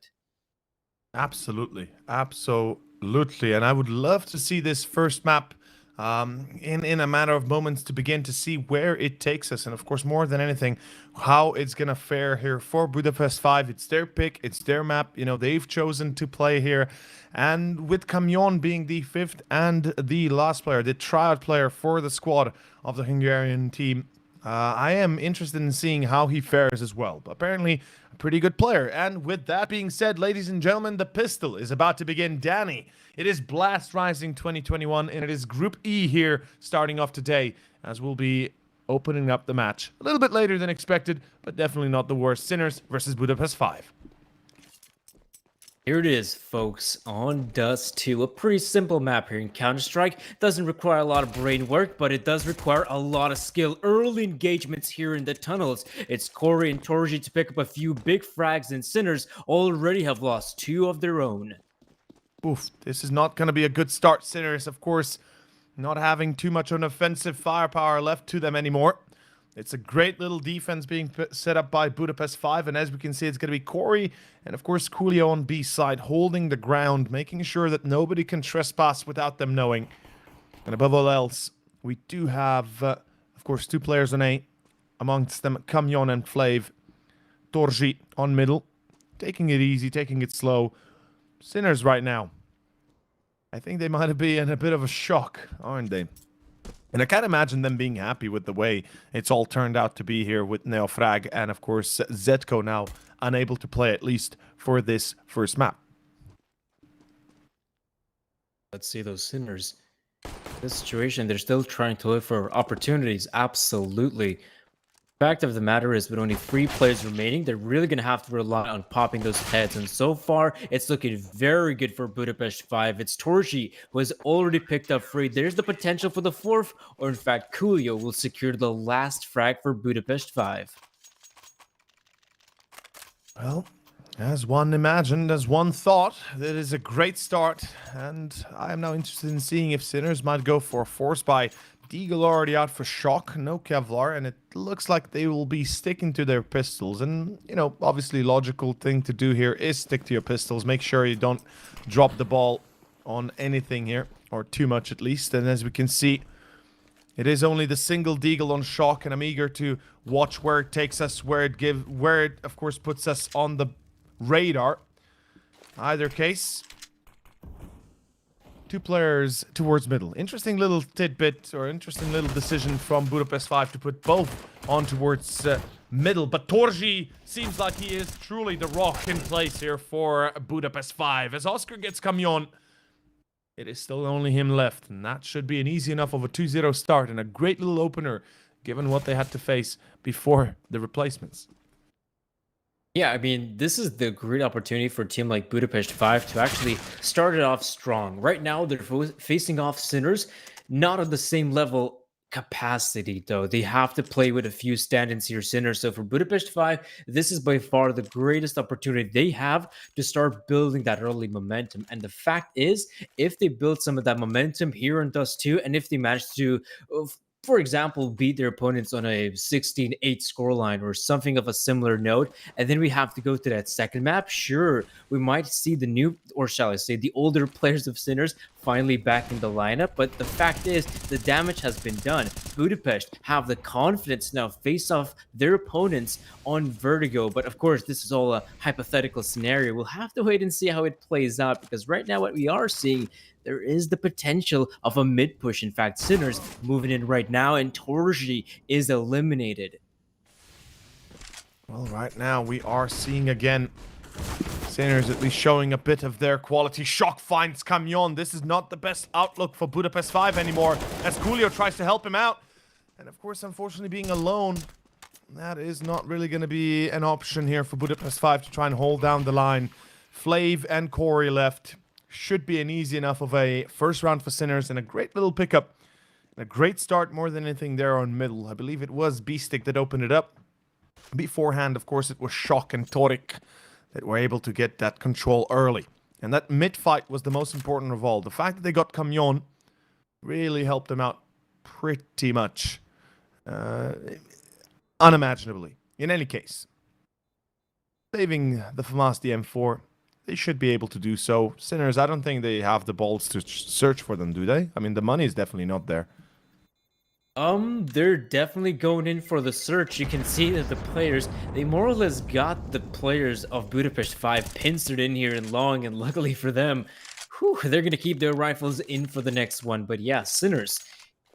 Absolutely. And I would love to see this first map in a matter of moments to begin to see where it takes us. And of course, more than anything, how it's going to fare here for Budapest 5. It's their pick. It's their map. You know, they've chosen to play here. And with Kamyon being the 5th and the last player, the tryout player for the squad of the Hungarian team, I am interested in seeing how he fares as well. But apparently, a pretty good player. And with that being said, ladies and gentlemen, the pistol is about to begin. Danny, it is Blast Rising 2021, and it is Group E here starting off today, as we'll be opening up the match a little bit later than expected, but definitely not the worst. Sinners versus Budapest 5. Here it is, folks, on Dust 2. A pretty simple map here in Counter-Strike. Doesn't require a lot of brain work, but it does require a lot of skill. Early engagements here in the tunnels. It's Corey and Torji to pick up a few big frags, and Sinners already have lost 2 of their own. Oof, this is not going to be a good start. Sinners, of course, not having too much of an offensive firepower left to them anymore. It's a great little defense being set up by Budapest 5, and as we can see, it's going to be Corey and, of course, Coolio on B side, holding the ground, making sure that nobody can trespass without them knowing. And above all else, we do have, of course, 2 players on A, amongst them Kamyon and Flav. Torji on middle, taking it easy, taking it slow. Sinners right now, I think they might be in a bit of a shock, aren't they? And I can't imagine them being happy with the way it's all turned out to be here with Neofrag and, of course, Zetko now unable to play, at least for this first map. Let's see those Sinners. This situation, they're still trying to look for opportunities. Absolutely. Fact of the matter is, with only 3 players remaining, they're really going to have to rely on popping those heads. And so far, it's looking very good for Budapest 5. It's Torji who has already picked up 3. There's the potential for the 4th, or in fact, Coolio will secure the last frag for Budapest 5. Well, as one imagined, as one thought, that is a great start. And I am now interested in seeing if Sinners might go for a force buy. Deagle already out for shock, no Kevlar, and it looks like they will be sticking to their pistols. And, you know, obviously logical thing to do here is stick to your pistols. Make sure you don't drop the ball on anything here, or too much at least. And as we can see, it is only the single Deagle on shock, and I'm eager to watch where it takes us, where it of course puts us on the radar. Either case, 2 players towards middle. Interesting little tidbit, or interesting little decision from Budapest 5 to put both on towards middle. But Torji seems like he is truly the rock in place here for Budapest 5. As Oscar gets Camion, it is still only him left. And that should be an easy enough of a 2-0 start and a great little opener, given what they had to face before the replacements. Yeah, I mean, this is the great opportunity for a team like Budapest 5 to actually start it off strong. Right now, they're facing off Sinners, not on the same level capacity, though. They have to play with a few stand-ins here, Sinners. So for Budapest 5, this is by far the greatest opportunity they have to start building that early momentum. And the fact is, if they build some of that momentum here in Dust 2, and if they manage to for example, beat their opponents on a 16-8 scoreline or something of a similar note, and then we have to go to that second map, sure, we might see the new, or shall I say, the older players of Sinners finally back in the lineup, but the fact is, the damage has been done. Budapest have the confidence now face off their opponents on Vertigo, but of course, this is all a hypothetical scenario. We'll have to wait and see how it plays out, because right now what we are seeing, there is the potential of a mid push. In fact, Sinners moving in right now, and Torji is eliminated. Well, right now we are seeing again Sinners at least showing a bit of their quality. Shock finds Camion. This is not the best outlook for Budapest 5 anymore, as Coolio tries to help him out. And of course, unfortunately, being alone, that is not really going to be an option here for Budapest 5 to try and hold down the line. Flav and Corey left. Should be an easy enough of a first round for Sinners, and a great little pickup. A great start more than anything there on middle. I believe it was Beastic that opened it up. Beforehand, of course, it was Shock and Torik that were able to get that control early. And that mid fight was the most important of all. The fact that they got Camion really helped them out pretty much. Unimaginably. In any case, saving the FAMAS DM4, they should be able to do so. Sinners, I don't think they have the balls to search for them, do they? I mean, the money is definitely not there. They're definitely going in for the search. You can see that the players, they more or less got the players of Budapest 5 pincered in here and long, and luckily for them, they're going to keep their rifles in for the next one. But yeah, Sinners,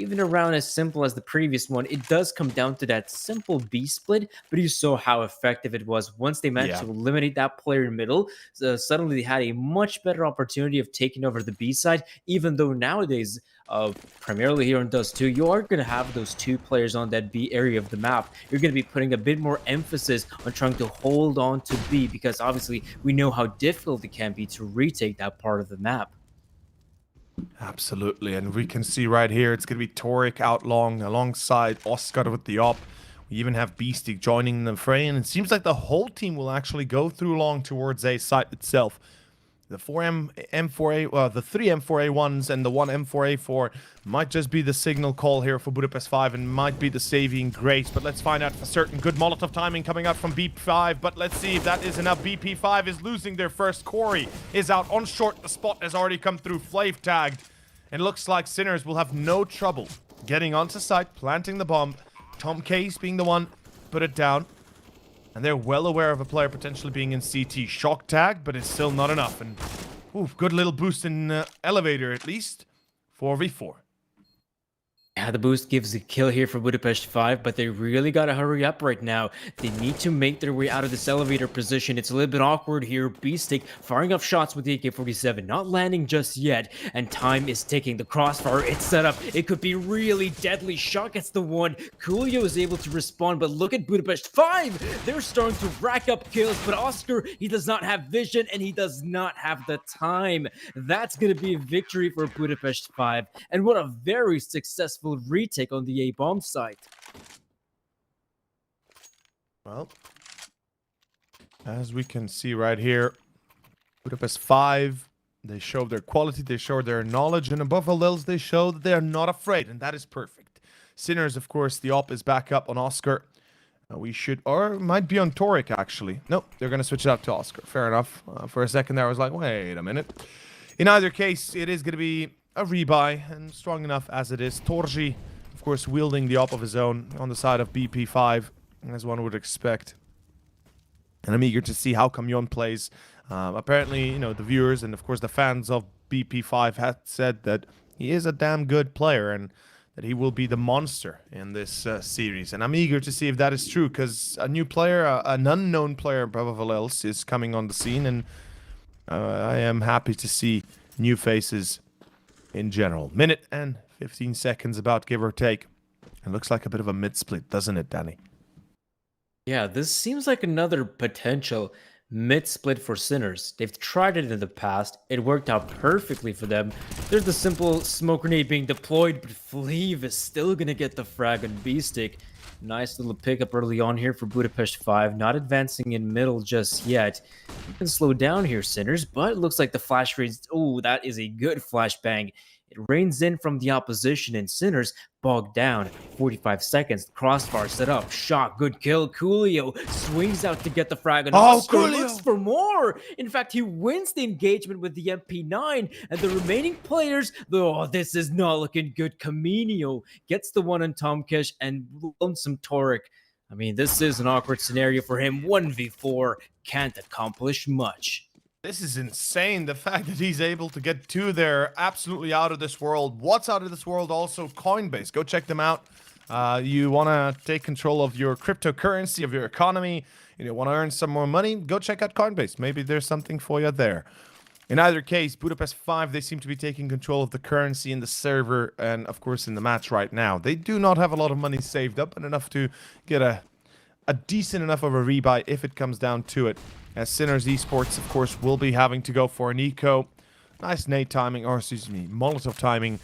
even a round as simple as the previous one, it does come down to that simple B split, but you saw how effective it was. Once they managed to eliminate that player in middle, suddenly they had a much better opportunity of taking over the B side, even though nowadays, primarily here in Dust 2, you are going to have those 2 players on that B area of the map. You're going to be putting a bit more emphasis on trying to hold on to B, because obviously we know how difficult it can be to retake that part of the map. Absolutely, and we can see right here, it's going to be Torik out long alongside Oscar with the op. We even have Beastic joining the fray, and it seems like the whole team will actually go through long towards A site itself. The 4 M4A, well, the 3 M4A1s and the 1 M4A4 might just be the signal call here for Budapest 5 and might be the saving grace, but let's find out for certain. Good Molotov timing coming out from BP5, but let's see if that is enough. BP5 is losing their first. Corey is out on short. The spot has already come through. Flav tagged. It looks like Sinners will have no trouble getting onto site, planting the bomb. Tom Case being the one put it down. And they're well aware of a player potentially being in CT. Shock tag, but it's still not enough. And good little boost in elevator at least. 4v4. Yeah, the boost gives a kill here for Budapest 5, but they really gotta hurry up right now. They need to make their way out of this elevator position. It's a little bit awkward here. Beastic firing off shots with the AK-47, not landing just yet, and time is ticking. The crossfire, it's set up. It could be really deadly. Shot gets the one. Coolio is able to respond, but look at Budapest 5. They're starting to rack up kills, but Oscar, he does not have vision, and he does not have the time. That's gonna be a victory for Budapest 5, and what a very successful retake on the A-bomb site. Well, as we can see right here, Budapest 5, they showed their quality, they showed their knowledge, and above all else, they show that they are not afraid, and that is perfect. Sinners, of course, the op is back up on Oscar. We should, or might be on Toric, actually. Nope, they're going to switch it up to Oscar. Fair enough. For a second there, I was like, wait a minute. In either case, it is going to be a rebuy, and strong enough as it is. Torji, of course, wielding the op of his own on the side of BP5, as one would expect. And I'm eager to see how Kamyon plays. Apparently, you know, the viewers and, of course, the fans of BP5 had said that he is a damn good player and that he will be the monster in this series. And I'm eager to see if that is true, because a new player, an unknown player above all else, is coming on the scene, and I am happy to see new faces in general. Minute and 15 seconds about, give or take. It looks like a bit of a mid-split, doesn't it, Danny? Yeah, this seems like another potential mid-split for Sinners. They've tried it in the past. It worked out perfectly for them. There's the simple smoke grenade being deployed, but Fleeve is still going to get the frag on B-Stick. Nice little pickup early on here for Budapest 5. Not advancing in middle just yet. You can slow down here, Sinners, but it looks like the flash raise... Oh, that is a good flashbang. It rains in from the opposition, and Sinners bogged down. 45 seconds. Crossbar set up. Shot. Good kill. Coolio swings out to get the frag. And Oscar looks for more. In fact, he wins the engagement with the MP9. And the remaining players, oh, this is not looking good. Caminio gets the one on Tomkish and Lonesome Toric. I mean, this is an awkward scenario for him. 1v4 can't accomplish much. This is insane. The fact that he's able to get two there, absolutely out of this world. What's out of this world? Also, Coinbase. Go check them out. You want to take control of your cryptocurrency, of your economy. You want to earn some more money? Go check out Coinbase. Maybe there's something for you there. In either case, Budapest 5, they seem to be taking control of the currency in the server and, of course, in the match right now. They do not have a lot of money saved up and enough to get a decent enough of a rebuy if it comes down to it. As Sinners Esports, of course, will be having to go for an eco. Nice nade timing, or excuse me, Molotov timing.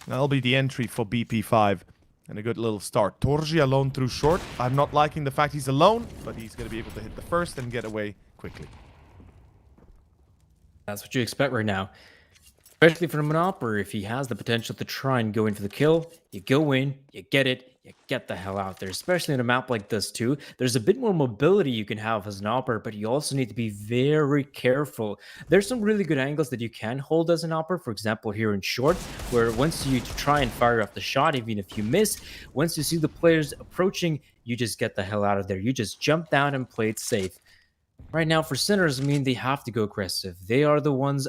That'll be the entry for BP5. And a good little start. Torji alone through short. I'm not liking the fact he's alone, but he's going to be able to hit the first and get away quickly. That's what you expect right now. Especially from an operator, if he has the potential to try and go in for the kill, you go in, you get it, you get the hell out there. Especially in a map like this too, there's a bit more mobility you can have as an operator, but you also need to be very careful. There's some really good angles that you can hold as an operator. For example, here in short, where once you try and fire off the shot, even if you miss, once you see the players approaching, you just get the hell out of there. You just jump down and play it safe. Right now for Sinners, I mean, they have to go aggressive. They are the ones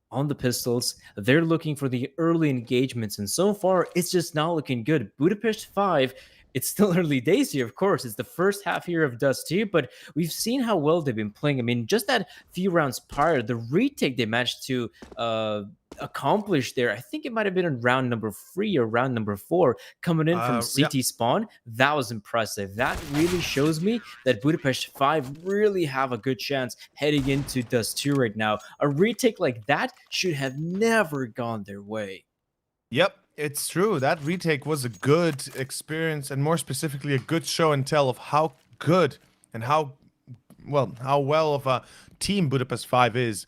on the pistols. They're looking for the early engagements, and so far it's just not looking good. Budapest 5, it's still early days here, of course. It's the first half year of Dust 2, but we've seen how well they've been playing. I mean, just that few rounds prior, the retake they managed to accomplish there, I think it might have been in round number 3 or round number 4, coming in from CT spawn. That was impressive. That really shows me that Budapest 5 really have a good chance heading into Dust 2 right now. A retake like that should have never gone their way. Yep, it's true. That retake was a good experience, and more specifically, a good show and tell of how good and how well of a team Budapest 5 is.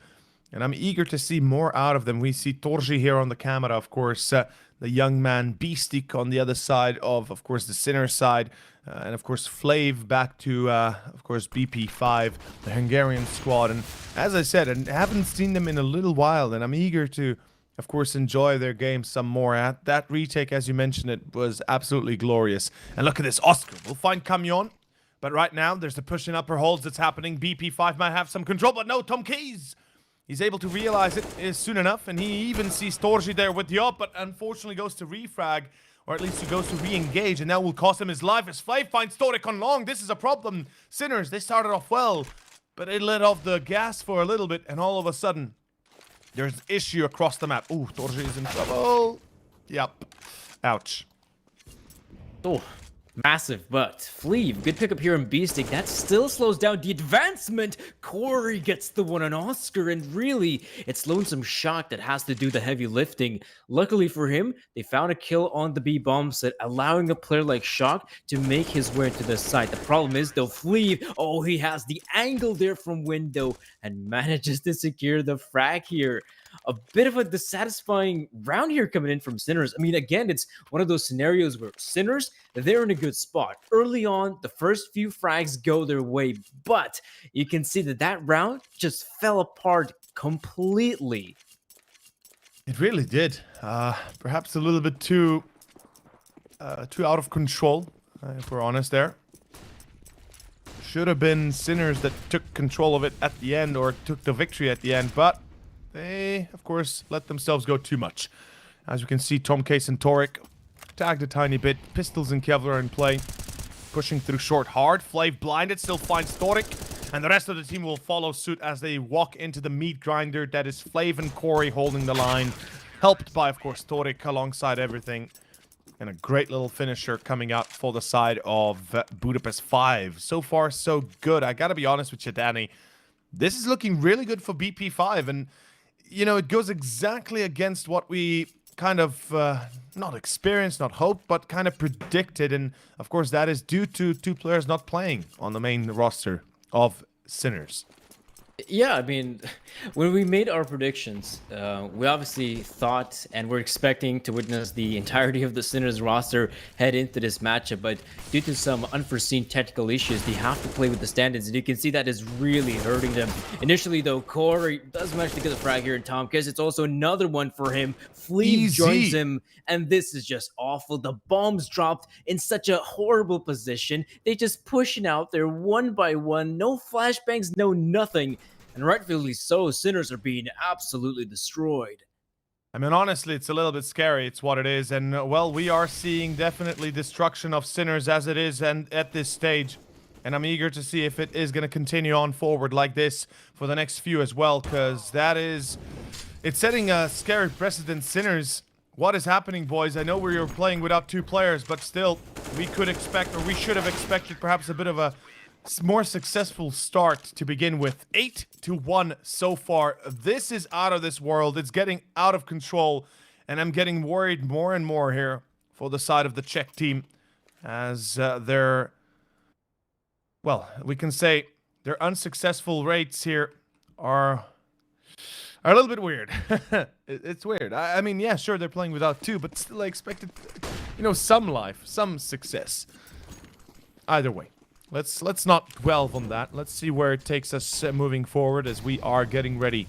And I'm eager to see more out of them. We see Torji here on the camera, of course, the young man Beastic on the other side of course, the Sinner side. And, of course, Flav back to, of course, BP5, the Hungarian squad. And as I said, I haven't seen them in a little while, and I'm eager to, of course, enjoy their game some more. That retake, as you mentioned, it was absolutely glorious. And look at this. Oscar will find Kamyon. But right now, there's the push in upper holds that's happening. BP5 might have some control, but no, Tom Keys. He's able to realize it soon enough, and he even sees Torji there with the up, but unfortunately goes to refrag, or at least he goes to re-engage, and that will cost him his life as Flav finds Torek on long. This is a problem. Sinners, they started off well, but they let off the gas for a little bit, and all of a sudden, there's issue across the map. Ooh, Torji is in trouble. Yep. Ouch. Oh, massive, but Fleeve, good pickup here in B-Stick. That still slows down the advancement. Corey gets the one on Oscar, and really, it's Lonesome Shock that has to do the heavy lifting. Luckily for him, they found a kill on the B bomb set, allowing a player like Shock to make his way into the site. The problem is, though, Fleeve, oh, he has the angle there from window and manages to secure the frag here. A bit of a dissatisfying round here coming in from Sinners. I mean, again, it's one of those scenarios where Sinners, they're in a good spot. Early on, the first few frags go their way, but you can see that that round just fell apart completely. It really did. Perhaps a little bit too out of control, if we're honest there. Should have been Sinners that took control of it at the end, or took the victory at the end, but they, of course, let themselves go too much. As you can see, Tom Case and Torek tagged a tiny bit. Pistols and Kevlar in play. Pushing through short hard. Flav blinded, still finds Torek. And the rest of the team will follow suit as they walk into the meat grinder. That is Flav and Corey holding the line. Helped by, of course, Torek alongside everything. And a great little finisher coming out for the side of Budapest 5. So far, so good. I gotta be honest with you, Danny. This is looking really good for BP5, and you know, it goes exactly against what we kind of not experienced, not hoped, but kind of predicted. And of course, that is due to two players not playing on the main roster of Sinners. Yeah, I mean, when we made our predictions, we obviously thought and were expecting to witness the entirety of the Sinners roster head into this matchup, but due to some unforeseen technical issues, they have to play with the stand-ins, and you can see that is really hurting them. Initially, though, Corey does manage to get the frag here in Tomkins. It's also another one for him. Flea joins him, and this is just awful. The bombs dropped in such a horrible position. They just pushing out there one by one. No flashbangs, no nothing. And rightfully so, Sinners are being absolutely destroyed. I mean, honestly, it's a little bit scary. It's what it is. And, well, we are seeing definitely destruction of Sinners as it is and at this stage. And I'm eager to see if it is going to continue on forward like this for the next few as well. Because that is... It's setting a scary precedent. Sinners, what is happening, boys? I know we were playing without two players, but still, we could expect, or we should have expected perhaps a bit of a more successful start to begin with. 8-1 so far. This is out of this world. It's getting out of control, and I'm getting worried more and more here for the side of the Czech team, as they're, well, we can say their unsuccessful rates here are a little bit weird. It's weird. I mean, yeah, sure, they're playing without two, but still I expected, you know, some life, some success. Either way. Let's not dwell on that. Let's see where it takes us moving forward as we are getting ready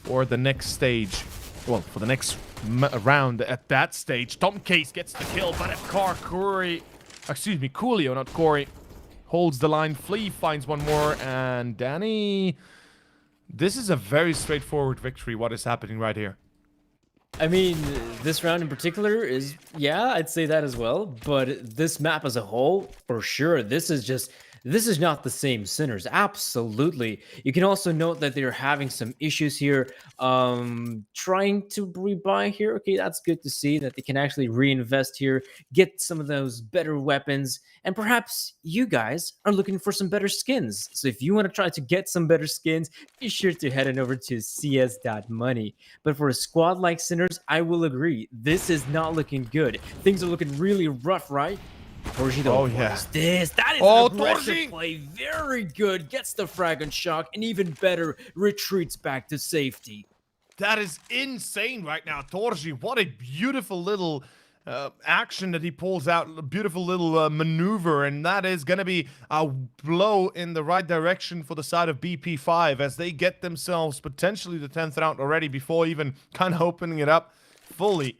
for the next stage. Well, for the next round at that stage. Tom Case gets the kill, but Corey, excuse me, Coolio, not Corey, holds the line. Flea finds one more, and Danny, this is a very straightforward victory. What is happening right here? I mean, this round in particular is, yeah, I'd say that as well. But this map as a whole, for sure, this is not the same Sinners. Absolutely. You can also note that they're having some issues here. Trying to rebuy here. Okay, that's good to see that they can actually reinvest here, get some of those better weapons, and perhaps you guys are looking for some better skins. So if you want to try to get some better skins, be sure to head on over to CS.money. But for a squad like Sinners, I will agree, this is not looking good. Things are looking really rough, right? Torji, though, yeah. That is an aggressive play. Very good. Gets the frag on Shock, and even better, retreats back to safety. That is insane right now, Torji. What a beautiful little action that he pulls out. A beautiful little maneuver, and that is going to be a blow in the right direction for the side of BP5 as they get themselves potentially the 10th round already before even kind of opening it up fully.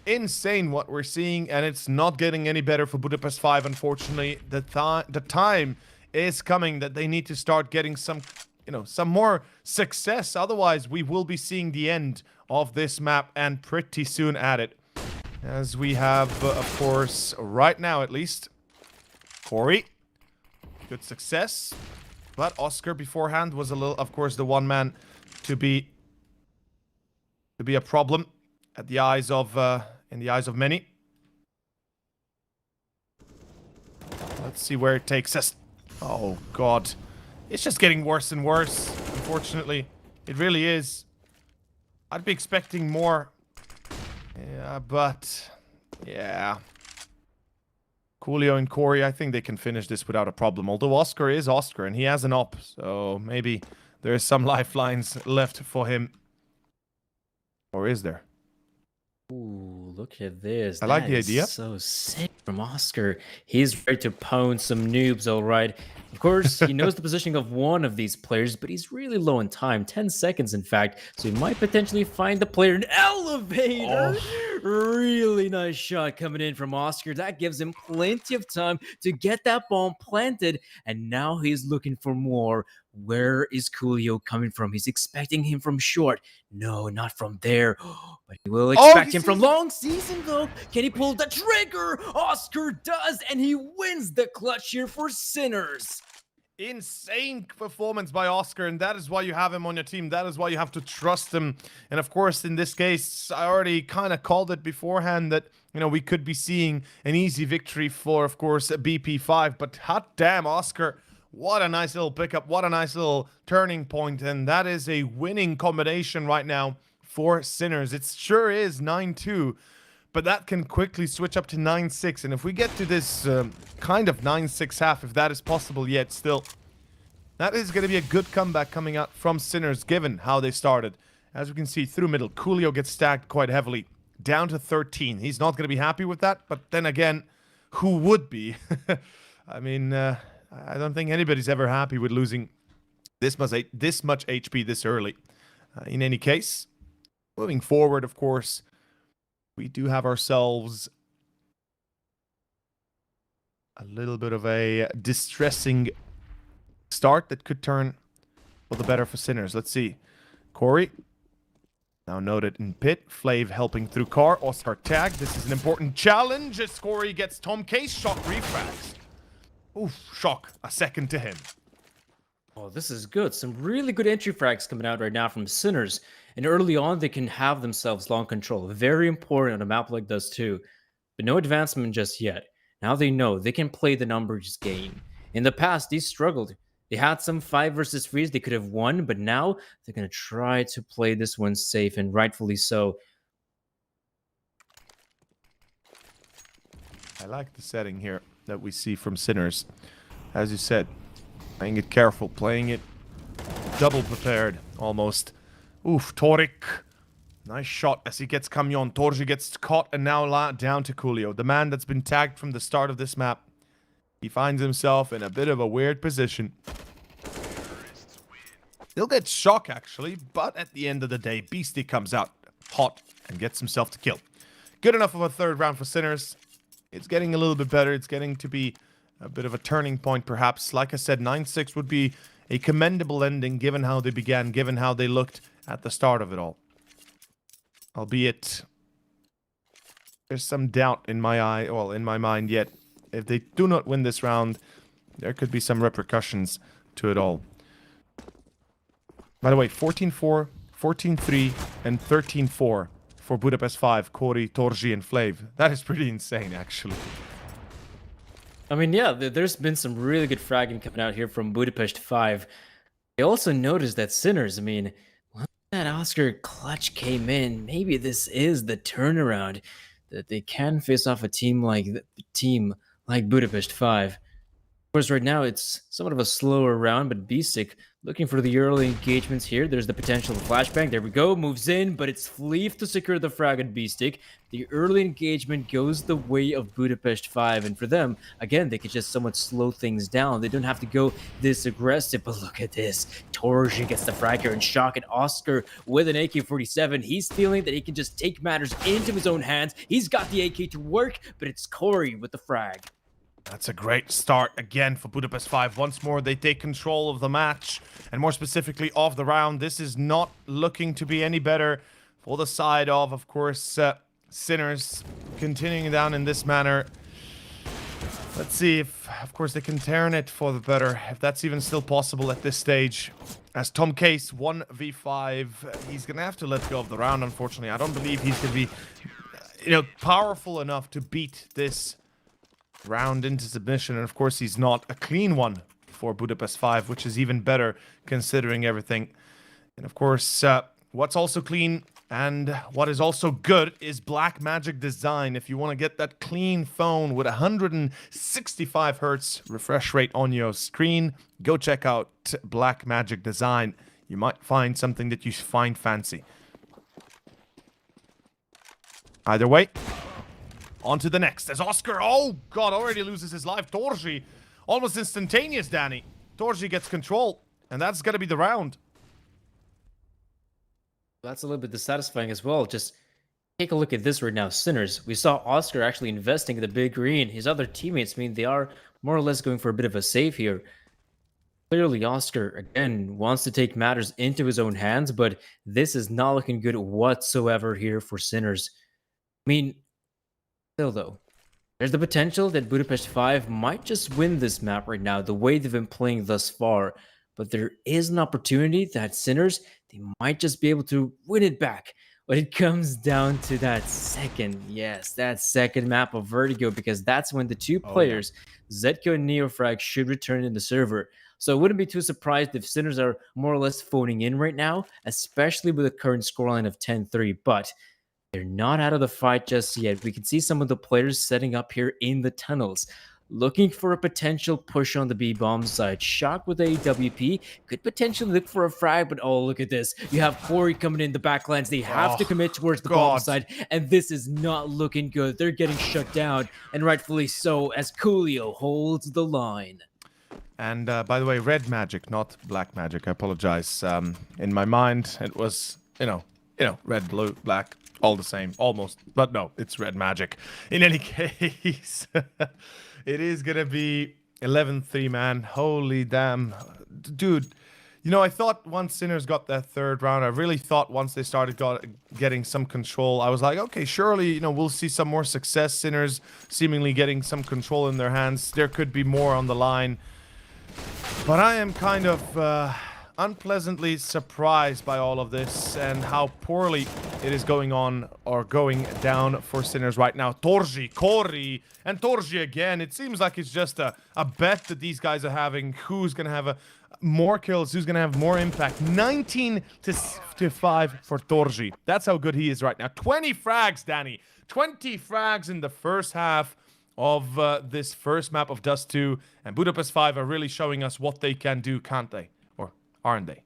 Insane what we're seeing, and it's not getting any better for Budapest 5, unfortunately. The time is coming that they need to start getting some, you know, some more success. Otherwise, we will be seeing the end of this map, and pretty soon at it. As we have, of course, right now at least, Corey. Good success. But Oscar beforehand was a little, of course, the one man to be a problem at the eyes of in the eyes of many. Let's see where it takes us. Oh god. It's just getting worse and worse, unfortunately. It really is. I'd be expecting more. Yeah, but yeah. Coolio and Corey, I think they can finish this without a problem. Although Oscar is Oscar and he has an op, so maybe there's some lifelines left for him. Or is there? Ooh, look at this. I like That the is idea. So sick from Oscar. He's ready to pwn some noobs, all right. Of course, he knows the positioning of one of these players, but he's really low in time, 10 seconds in fact, so he might potentially find the player in elevator. Really nice shot coming in from Oscar. That gives him plenty of time to get that bomb planted, and now he's looking for more. Where is Coolio coming from? He's expecting him from short. No, not from there. But he will expect him from long season, though. Can he pull the trigger? Oscar does, and he wins the clutch here for Sinners. Insane performance by Oscar, and that is why you have him on your team. That is why you have to trust him. And of course, in this case, I already kind of called it beforehand that, you know, we could be seeing an easy victory for, of course, BP5. But hot damn, Oscar, what a nice little pickup. What a nice little turning point. And that is a winning combination right now for Sinners. It sure is 9-2. But that can quickly switch up to 9-6. And if we get to this kind of 9-6 half, if that is possible yet still, that is going to be a good comeback coming out from Sinners, given how they started. As we can see, through middle, Coolio gets stacked quite heavily, down to 13. He's not going to be happy with that, but then again, who would be? I mean, I don't think anybody's ever happy with losing this much HP this early. In any case, moving forward, of course, we do have ourselves a little bit of a distressing start that could turn for the better for Sinners. Let's see. Corey, now noted in pit. Flav helping through car. Oscar tag. This is an important challenge as Corey gets Tom K's shock refrags. Oof, shock. A second to him. Oh, this is good. Some really good entry frags coming out right now from Sinners. And early on, they can have themselves long control. Very important on a map like this too. But no advancement just yet. Now they know they can play the numbers game. In the past, they struggled. They had some 5 versus 3s they could have won, but now they're going to try to play this one safe, and rightfully so. I like the setting here that we see from Sinners. As you said, playing it careful, playing it double prepared, almost. Oof, Torik. Nice shot as he gets Camion. Torji gets caught and now down to Coolio. The man that's been tagged from the start of this map. He finds himself in a bit of a weird position. He'll get shock, actually, but at the end of the day, Beastie comes out hot and gets himself to kill. Good enough of a third round for Sinners. It's getting a little bit better. It's getting to be a bit of a turning point, perhaps. Like I said, 9-6 would be a commendable ending, given how they began, given how they looked at the start of it all. Albeit, there's some doubt in my mind yet. If they do not win this round, there could be some repercussions to it all. By the way, 14-4, 14-3, and 13-4 for Budapest 5, Corey, Torji, and Flav. That is pretty insane, actually. I mean, yeah, there's been some really good fragging coming out here from Budapest 5. I also noticed that Sinners, I mean, when that Oscar clutch came in, maybe this is the turnaround that they can face off a team like Budapest 5. Of course, right now it's somewhat of a slower round, but Bisic looking for the early engagements here. There's the potential of flashbang. There we go. Moves in, but it's Fleef to secure the frag at Bisic. The early engagement goes the way of Budapest 5, and for them, again, they can just somewhat slow things down. They don't have to go this aggressive, but look at this. Torji gets the frag here and shock, and Oscar with an AK-47. He's feeling that he can just take matters into his own hands. He's got the AK to work, but it's Corey with the frag. That's a great start again for Budapest 5. Once more, they take control of the match, and more specifically of the round. This is not looking to be any better for the side of course, Sinners continuing down in this manner. Let's see if, of course, they can turn it for the better, if that's even still possible at this stage. As Tom Case, 1v5, he's going to have to let go of the round, unfortunately. I don't believe he's going to be, powerful enough to beat this round into submission. And, of course, he's not a clean one for Budapest 5, which is even better considering everything. And, of course, what's also clean and what is also good is Black Magic Design. If you want to get that clean phone with 165 hertz refresh rate on your screen, go check out Black Magic Design. You might find something that you find fancy. Either way, on to the next. As Oscar, oh god, already loses his life. Torji, almost instantaneous, Danny. Torji gets control, and that's going to be the round. That's a little bit dissatisfying as well. Just take a look at this right now. Sinners. We saw Oscar actually investing in the big green. His other teammates, they are more or less going for a bit of a save here. Clearly, Oscar, again, wants to take matters into his own hands, but this is not looking good whatsoever here for Sinners. Still though, there's the potential that Budapest 5 might just win this map right now, the way they've been playing thus far. But there is an opportunity that Sinners, they might just be able to win it back when it comes down to that second map of Vertigo, because that's when the two players, Zetko and Neofrag, should return in the server. So I wouldn't be too surprised if Sinners are more or less phoning in right now, especially with the current scoreline of 10-3, but they're not out of the fight just yet. We can see some of the players setting up here in the tunnels, looking for a potential push on the B-bomb side. Shock with AWP could potentially look for a frag, but oh, look at this. You have Corey coming in the backlines. They have to commit towards the bomb side, and this is not looking good. They're getting shut down, and rightfully so, as Coolio holds the line. And by the way, red magic, not black magic. I apologize. In my mind, it was, red, blue, black, all the same, almost. But no, it's red magic. In any case, it is going to be 11-3, man. Holy damn. Dude, I thought once Sinners got that third round, I really thought once they started getting some control, I was like, okay, surely, we'll see some more success. Sinners seemingly getting some control in their hands. There could be more on the line. But I am kind of unpleasantly surprised by all of this and how poorly it is going down for Sinners right now. Torji, Corey, and Torji again. It seems like it's just a bet that these guys are having. Who's going to have more kills? Who's going to have more impact? 19-5 for Torji. That's how good he is right now. 20 frags, Danny. 20 frags in the first half of this first map of Dust 2. And Budapest 5 are really showing us what they can do, can't they? Or aren't they?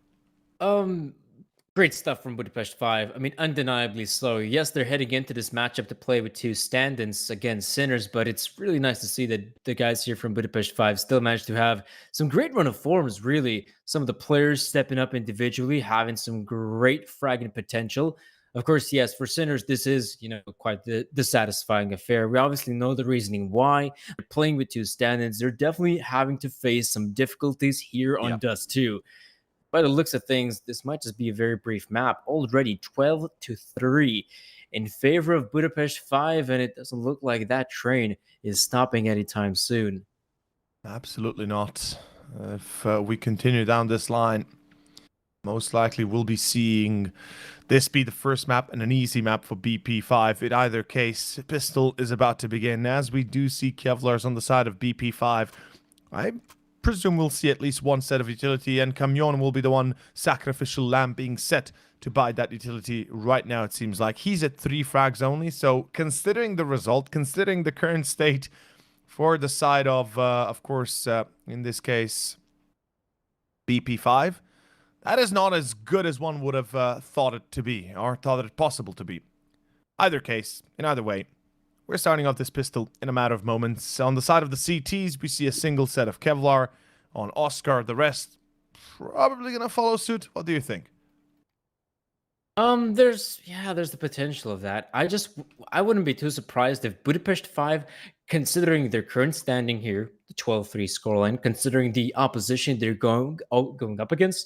Great stuff from Budapest 5. Undeniably so. Yes, they're heading into this matchup to play with two stand-ins against Sinners, but it's really nice to see that the guys here from Budapest 5 still managed to have some great run of forms, really. Some of the players stepping up individually, having some great fragging potential. Of course, yes, for Sinners, this is, quite the satisfying affair. We obviously know the reasoning why. They're playing with two stand-ins. They're definitely having to face some difficulties here on Dust 2. By the looks of things, this might just be a very brief map. Already 12-3 in favor of Budapest 5, and it doesn't look like that train is stopping anytime soon. Absolutely not. If we continue down this line, most likely we'll be seeing this be the first map and an easy map for BP5. In either case, Pistol is about to begin. As we do see Kevlars on the side of BP5, I presume we'll see at least one set of utility, and Camion will be the one sacrificial lamb being set to buy that utility right now. It seems like he's at 3 frags only. So considering the result, considering the current state for the side of course, in this case, BP5, that is not as good as one would have thought it to be, or thought it possible to be. Either case, in either way, we're starting off this pistol in a matter of moments. On the side of the CTs, we see a single set of Kevlar. On Oscar, the rest probably going to follow suit. What do you think? There's the potential of that. I wouldn't be too surprised if Budapest 5, considering their current standing here, the 12-3 scoreline, considering the opposition they're going up against,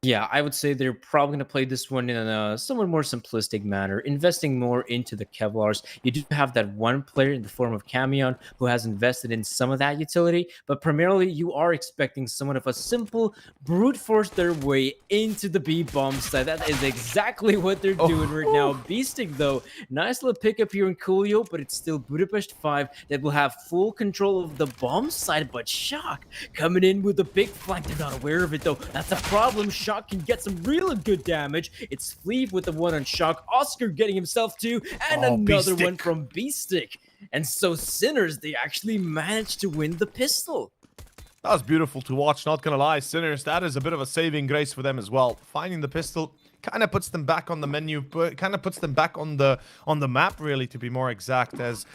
Yeah, I would say they're probably going to play this one in a somewhat more simplistic manner, investing more into the Kevlars. You do have that one player in the form of Camion who has invested in some of that utility, but primarily you are expecting somewhat of a simple brute force their way into the B bomb side. That is exactly what they're doing right now. Beasting, though, nice little pickup here in Coolio, but it's still Budapest 5 that will have full control of the bomb side. But Shock coming in with a big flank. They're not aware of it, though. That's a problem. Shock can get some really good damage. It's Fleeve with the one on Shock. Oscar getting himself two, and another one from Beastick. And so Sinners, they actually managed to win the pistol. That was beautiful to watch, not gonna lie. Sinners, that is a bit of a saving grace for them as well. Finding the pistol kind of puts them back on the menu, but kind of puts them back on the map, really, to be more exact, as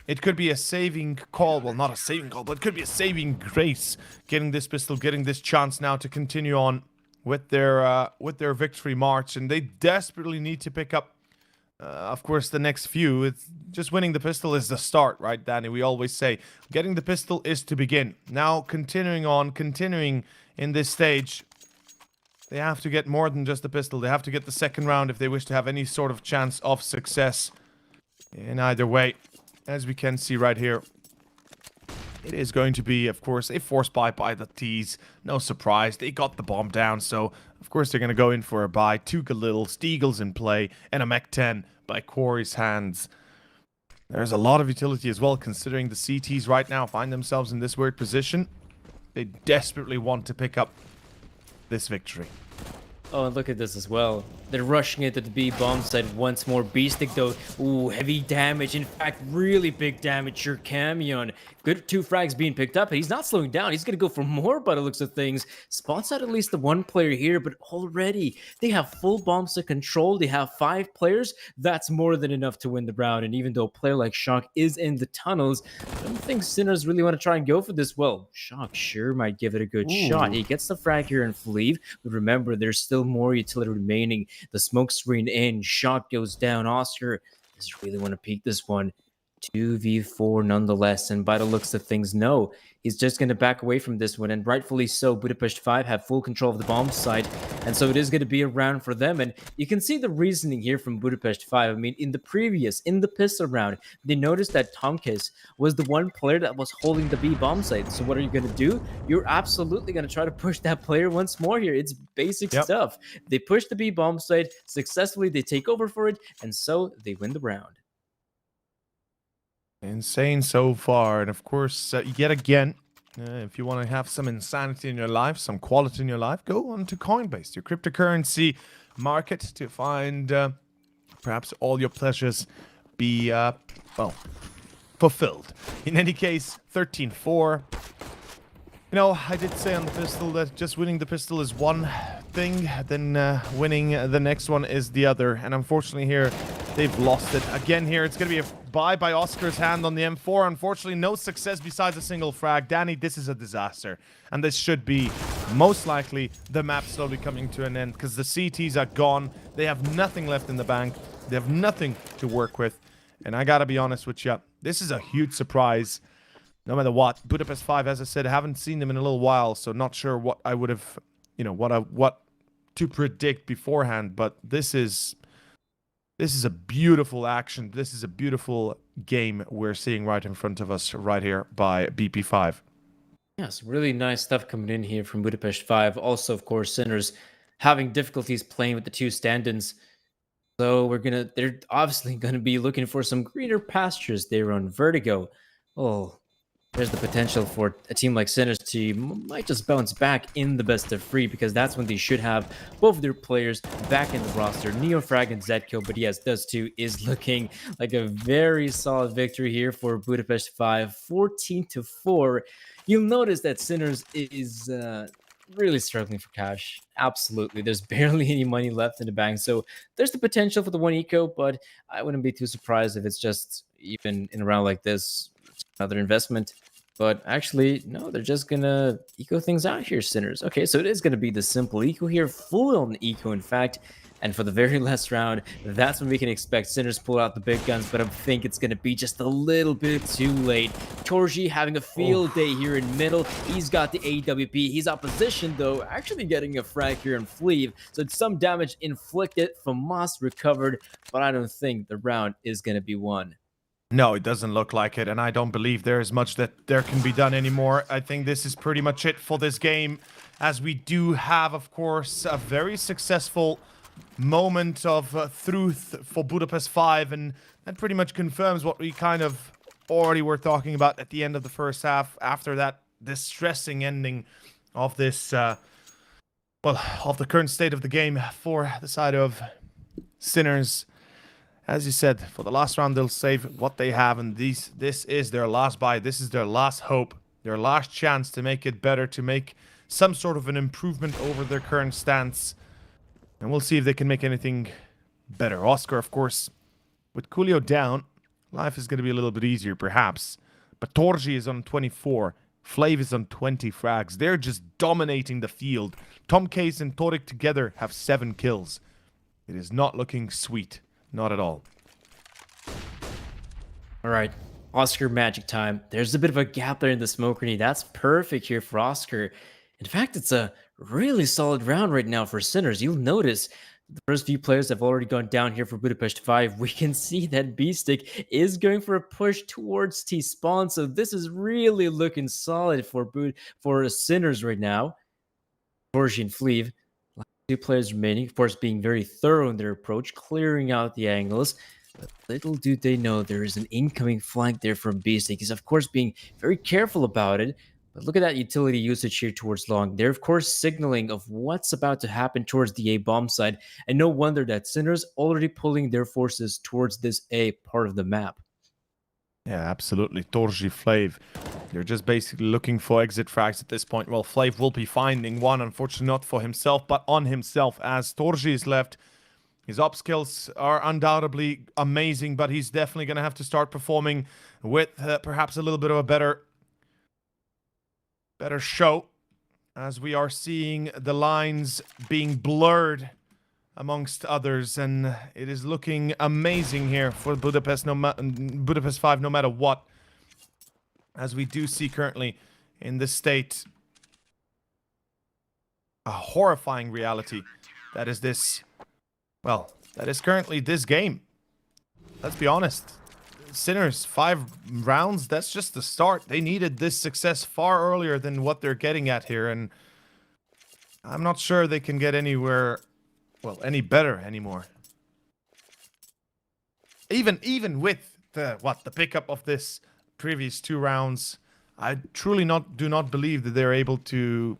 it could be a saving call. Well, not a saving call, but it could be a saving grace. Getting this pistol, getting this chance now to continue on with their victory march, and they desperately need to pick up, of course, the next few. It's just winning the pistol is the start, right, Danny? We always say getting the pistol is to begin. Now, continuing in this stage, they have to get more than just the pistol. They have to get the second round if they wish to have any sort of chance of success in either way. As we can see right here, it is going to be, of course, a force buy by the T's. No surprise, they got the bomb down, so of course they're going to go in for a buy. Two Galils, Steagles in play, and a Mech 10 by Corey's hands. There's a lot of utility as well, considering the CTs right now find themselves in this weird position. They desperately want to pick up this victory. Oh, and look at this as well. They're rushing into the B bomb side once more. Beastick, though, ooh, heavy damage. In fact, really big damage. Your Camion. Good 2 frags being picked up, and he's not slowing down. He's going to go for more by the looks of things. Spots out at least the one player here, but already they have full bombs to control. They have 5 players. That's more than enough to win the round. And even though a player like Shock is in the tunnels, I don't think Sinners really want to try and go for this. Well, Shock sure might give it a good shot. He gets the frag here and Fleeve, but remember, there's still more utility remaining. The smoke screen in, Shock goes down. Oscar does really want to peek this one. 2v4 nonetheless, and by the looks of things, no, he's just going to back away from this one, and rightfully so. Budapest 5 have full control of the bomb site, and so it is going to be a round for them, and you can see the reasoning here from Budapest 5. I mean, in the pistol round, they noticed that Tomkis was the one player that was holding the B bomb site, so what are you going to do? You're absolutely going to try to push that player once more here. It's basic stuff. They push the B bomb site successfully, they take over for it, and so they win the round. Insane so far, and of course, yet again, if you want to have some insanity in your life, some quality in your life, go on to Coinbase, your cryptocurrency market, to find perhaps all your pleasures be, well, fulfilled. In any case, 13-4. You know, I did say on the pistol that just winning the pistol is one thing, then winning the next one is the other. And unfortunately here, they've lost it. Again here, it's going to be a buy by Oscar's hand on the M4. Unfortunately, no success besides a single frag. Danny, this is a disaster. And this should be, most likely, the map slowly coming to an end, because the CTs are gone. They have nothing left in the bank. They have nothing to work with. And I gotta be honest with you, this is a huge surprise. No matter what, Budapest 5, as I said, I haven't seen them in a little while, so not sure what I would have, you know, what to predict beforehand. But this is a beautiful action. This is a beautiful game we're seeing right in front of us right here by BP5. Yes, really nice stuff coming in here from Budapest 5. Also, of course, Sinners having difficulties playing with the 2 stand-ins. So they're obviously gonna be looking for some greener pastures there on Vertigo. Oh, there's the potential for a team like Sinners to might just bounce back in the best of 3, because that's when they should have both of their players back in the roster, Neofrag and Zetko. But yes, those 2 is looking like a very solid victory here for Budapest 5, 14-4. You'll notice that Sinners is really struggling for cash. Absolutely, there's barely any money left in the bank, so there's the potential for the 1 eco, but I wouldn't be too surprised if it's just, even in a round like this, another investment. But actually, no, they're just gonna eco things out here, Sinners. Okay, so it is gonna be the simple eco here, full on eco, in fact. And for the very last round, that's when we can expect Sinners pull out the big guns, but I think it's going to be just a little bit too late. Torji having a field day here in middle. He's got the AWP. He's opposition, though, actually getting a frag here in Fleeve. So it's some damage inflicted. FAMAS recovered, but I don't think the round is going to be won. No, it doesn't look like it, and I don't believe there is much that there can be done anymore. I think this is pretty much it for this game, as we do have, of course, a very successful moment of truth for Budapest 5, and that pretty much confirms what we kind of already were talking about at the end of the first half, after that distressing ending of this, of the current state of the game for the side of Sinners. As you said, for the last round, they'll save what they have, and this is their last buy. This is their last hope, their last chance to make it better, to make some sort of an improvement over their current stance. And we'll see if they can make anything better. Oscar, of course, with Coolio down, life is going to be a little bit easier, perhaps. But Torji is on 24. Flav is on 20 frags. They're just dominating the field. Tom Case and Torik together have 7 kills. It is not looking sweet. Not at all. All right, Oscar magic time. There's a bit of a gap there in the smoke grenade. That's perfect here for Oscar. In fact, it's a really solid round right now for Sinners. You'll notice the first few players have already gone down here for Budapest 5. We can see that B-Stick is going for a push towards T-Spawn. So this is really looking solid for Sinners right now. Torji and Fleeve. 2 players remaining, of course, being very thorough in their approach, clearing out the angles. But little do they know there is an incoming flank there from B-Stick. He's, of course, being very careful about it. But look at that utility usage here towards long. They're, of course, signaling of what's about to happen towards the A bomb side. And no wonder that Sinners already pulling their forces towards this A part of the map. Yeah, absolutely. Torji, Flav. They're just basically looking for exit frags at this point. Well, Flav will be finding one, unfortunately not for himself, but on himself, as Torji is left. His op skills are undoubtedly amazing, but he's definitely going to have to start performing with perhaps a little bit of a better show, as we are seeing the lines being blurred amongst others, and it is looking amazing here for Budapest 5, no matter what, as we do see currently in this state a horrifying reality that is this, well, that is currently this game. Let's be honest. Sinners, 5 rounds, that's just the start. They needed this success far earlier than what they're getting at here, and I'm not sure they can get anywhere, well, any better anymore. Even with the pickup of this previous 2 rounds, I truly do not believe that they're able to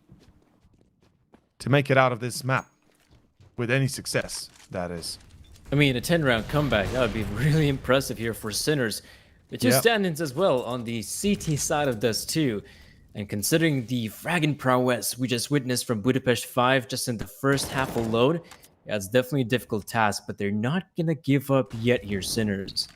make it out of this map with any success, that is. I mean, a 10-round comeback, that would be really impressive here for Sinners. The 2 stand-ins as well on the CT side of this too. And considering the fragging prowess we just witnessed from Budapest 5 just in the first half alone, yeah, it's definitely a difficult task, but they're not going to give up yet here, Sinners.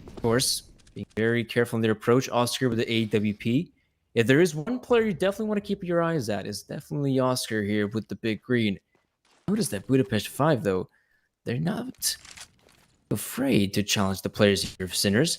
Of course, being very careful in their approach, Oscar with the AWP. If there is one player you definitely want to keep your eyes at, it's definitely Oscar here with the big green. Notice that Budapest 5, though, they're not afraid to challenge the players here of Sinners.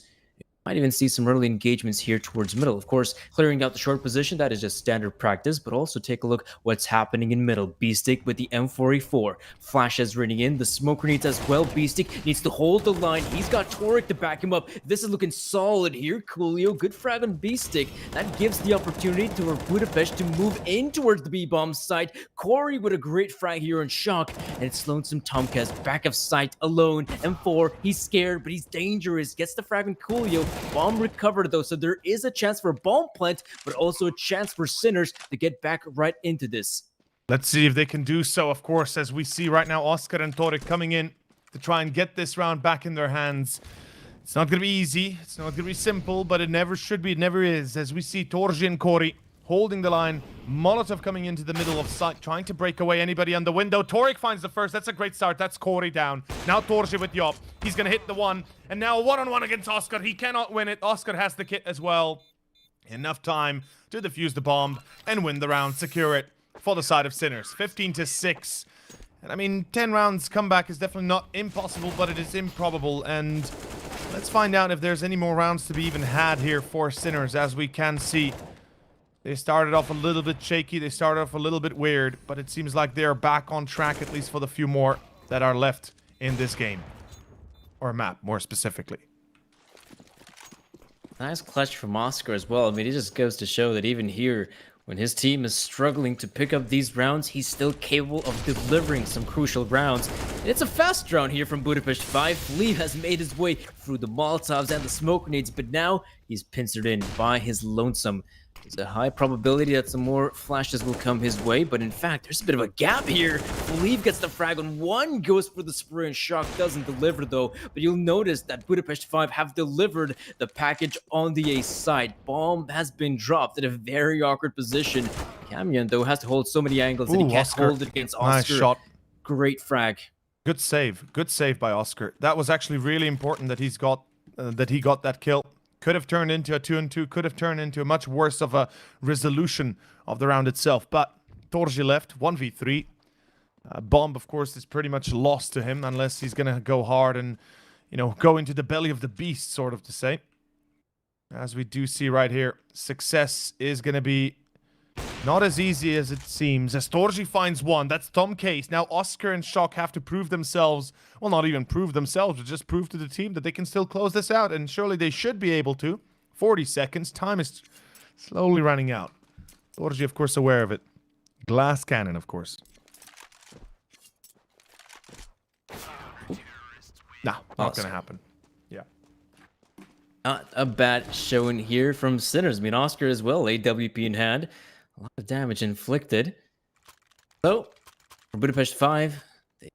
Might even see some early engagements here towards middle. Of course, clearing out the short position, that is just standard practice, but also take a look what's happening in middle. B-Stick with the M4A4. Flashes running in, the smoke grenades as well. B-Stick needs to hold the line. He's got Torik to back him up. This is looking solid here. Coolio, good frag on B-Stick. That gives the opportunity to Budapest to move in towards the B-bomb site. Corey with a great frag here on Shock, and it's slowing some Tomcast back of sight alone. M4, he's scared, but he's dangerous. Gets the frag on Coolio. Bomb recovered though, so there is a chance for bomb plant, but also a chance for Sinners to get back right into this. Let's see if they can do so, of course, as we see right now Oscar and Torik coming in to try and get this round back in their hands. It's not going to be easy, it's not going to be simple, but it never should be, it never is, as we see Torji and Corey holding the line. Molotov coming into the middle of sight, trying to break away anybody on the window. Torik finds the first. That's a great start. That's Corey down. Now Torji with the op. He's going to hit the one. And now a one-on-one against Oscar. He cannot win it. Oscar has the kit as well. Enough time to defuse the bomb and win the round. Secure it for the side of Sinners. 15-6. And I mean, 10 rounds comeback is definitely not impossible, but it is improbable. And let's find out if there's any more rounds to be even had here for Sinners. As we can see, they started off a little bit shaky. They started off a little bit weird, but it seems like they're back on track, at least for the few more that are left in this game. Or map, more specifically. Nice clutch from Oscar as well. I mean, it just goes to show that even here, when his team is struggling to pick up these rounds, he's still capable of delivering some crucial rounds. And it's a fast round here from Budapest 5. Lee has made his way through the Molotovs and the smoke grenades, but now he's pincered in by his lonesome. There's a high probability that some more flashes will come his way, but in fact, there's a bit of a gap here. Leave gets the frag on one, goes for the spray, and Shock doesn't deliver though. But you'll notice that Budapest 5 have delivered the package on the A side. Bomb has been dropped at a very awkward position. Camion though has to hold so many angles that he can't hold it against Oscar. Nice shot. Great frag. Good save by Oscar. That was actually really important that he got that kill. Could have turned into a 2-2, could have turned into a much worse of a resolution of the round itself. But Torji left, 1v3. Bomb, of course, is pretty much lost to him unless he's going to go hard and, you know, go into the belly of the beast, sort of to say. As we do see right here, success is going to be not as easy as it seems. As Torji finds one, that's Tom Case. Now Oscar and Shock have to prove themselves. Well, not even prove themselves, but just prove to the team that they can still close this out. And surely they should be able to. 40 seconds. Time is slowly running out. Torji, of course, aware of it. Glass cannon, of course. Nah, not going to happen. Yeah. Not a bad showing here from Sinners. I mean, Oscar as well, AWP in hand. A lot of damage inflicted. So, for Budapest 5, they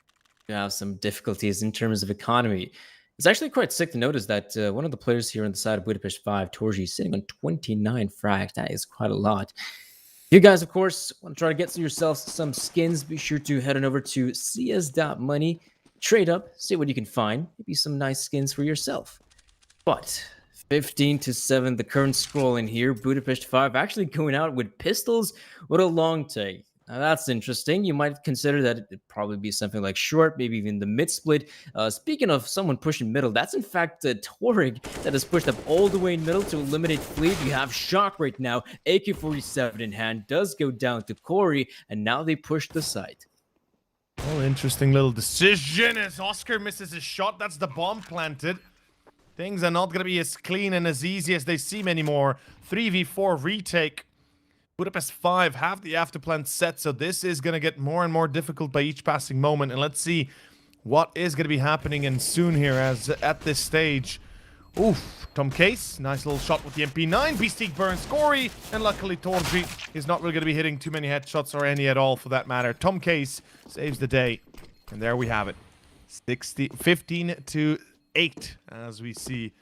have some difficulties in terms of economy. It's actually quite sick to notice that one of the players here on the side of Budapest 5, Torji, is sitting on 29 frags. That is quite a lot. You guys, of course, want to try to get yourselves some skins. Be sure to head on over to CS.money, trade up, see what you can find. Maybe some nice skins for yourself. But 15-7, the current scroll in here. Budapest 5 actually going out with pistols with a long take. Now that's interesting. You might consider that it'd probably be something like short, maybe even the mid split. Speaking of someone pushing middle, that's in fact Torig that has pushed up all the way in middle to eliminate Fleet. You have Shock right now. AK-47 in hand does go down to Corey, and now they push the site. Oh, interesting little decision as Oscar misses his shot. That's the bomb planted. Things are not going to be as clean and as easy as they seem anymore. 3v4 retake. Budapest 5 have the afterplant set, so this is going to get more and more difficult by each passing moment. And let's see what is going to be happening and soon here as at this stage. Oof, Tom Case, nice little shot with the MP9. Beastique burns Corey, and luckily Torji is not really going to be hitting too many headshots or any at all for that matter. Tom Case saves the day, and there we have it. 15-8 as we see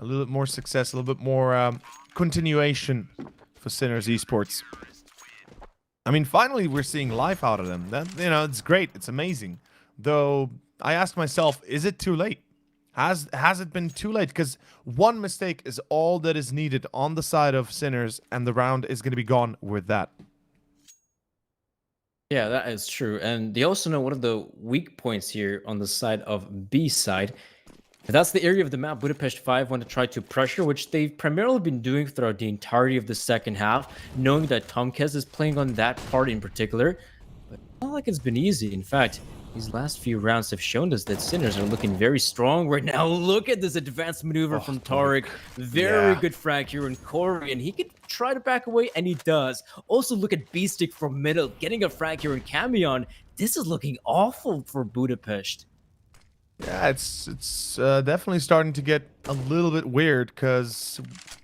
a little bit more success, a little bit more continuation for Sinners Esports. I mean, finally we're seeing life out of them. That, you know, it's great. It's amazing. Though I asked myself, is it too late? Has it been too late? Because one mistake is all that is needed on the side of Sinners, and the round is going to be gone with that. Yeah, that is true. And they also know one of the weak points here on the side of B side. That's the area of the map Budapest 5 want to try to pressure, which they've primarily been doing throughout the entirety of the second half, knowing that Tomkes is playing on that part in particular. But it's not like it's been easy. In fact, these last few rounds have shown us that Sinners are looking very strong right now. Look at this advanced maneuver from Tarek. Very good frag here in Corey, and he could try to back away, and he does. Also, look at Beastic from middle, getting a frag here in Camion. This is looking awful for Budapest. Yeah, it's definitely starting to get a little bit weird because,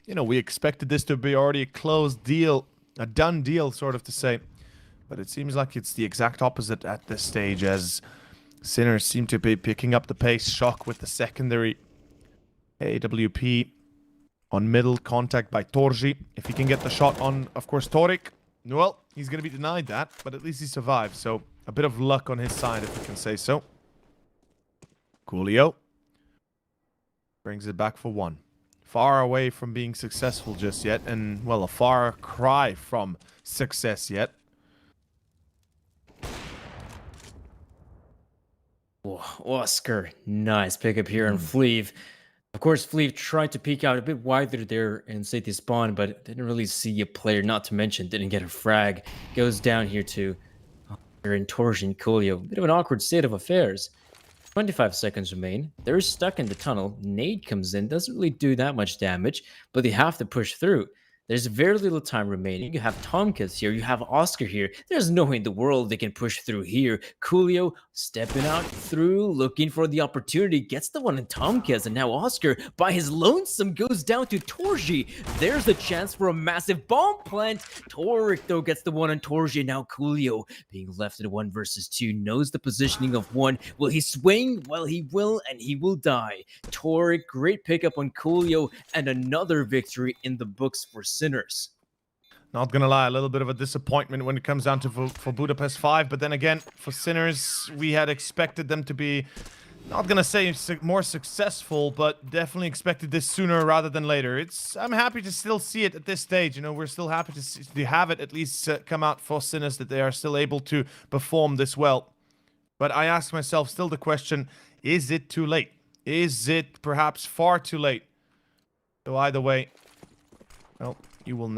you know, we expected this to be already a closed deal, a done deal, sort of to say. But it seems like it's the exact opposite at this stage as Sinners seem to be picking up the pace. Shock with the secondary. AWP on middle, contact by Torji. If he can get the shot on, of course, Torik, well, he's going to be denied that, but at least he survived. So a bit of luck on his side, if we can say so. Coolio brings it back for one. Far away from being successful just yet, and, well, a far cry from success yet. Oh, Oscar, nice pickup here on Fleeve. Of course, Fleeve tried to peek out a bit wider there in safety spawn, but didn't really see a player, not to mention didn't get a frag. Goes down here to Oscar and Torsion Coolio. Bit of an awkward state of affairs. 25 seconds remain. They're stuck in the tunnel. Nade comes in, doesn't really do that much damage, but they have to push through. There's very little time remaining. You have Tomkins here. You have Oscar here. There's no way in the world they can push through here. Coolio stepping out through, looking for the opportunity. Gets the one in Tomkins. And now Oscar, by his lonesome, goes down to Torji. There's the chance for a massive bomb plant. Toric, though, gets the one on Torji. Now Coolio, being left at 1 versus 2, knows the positioning of 1. Will he swing? Well, he will, and he will die. Toric, great pickup on Coolio, and another victory in the books for Sinners. Not gonna lie, a little bit of a disappointment when it comes down to for Budapest 5, but then again, for Sinners, we had expected them to be, not gonna say more successful, but definitely expected this sooner rather than later. I'm happy to still see it at this stage. You know, we're still happy to have it at least come out for Sinners, that they are still able to perform this well. But I ask myself still the question, is it too late? Is it perhaps far too late? So either way, well, we will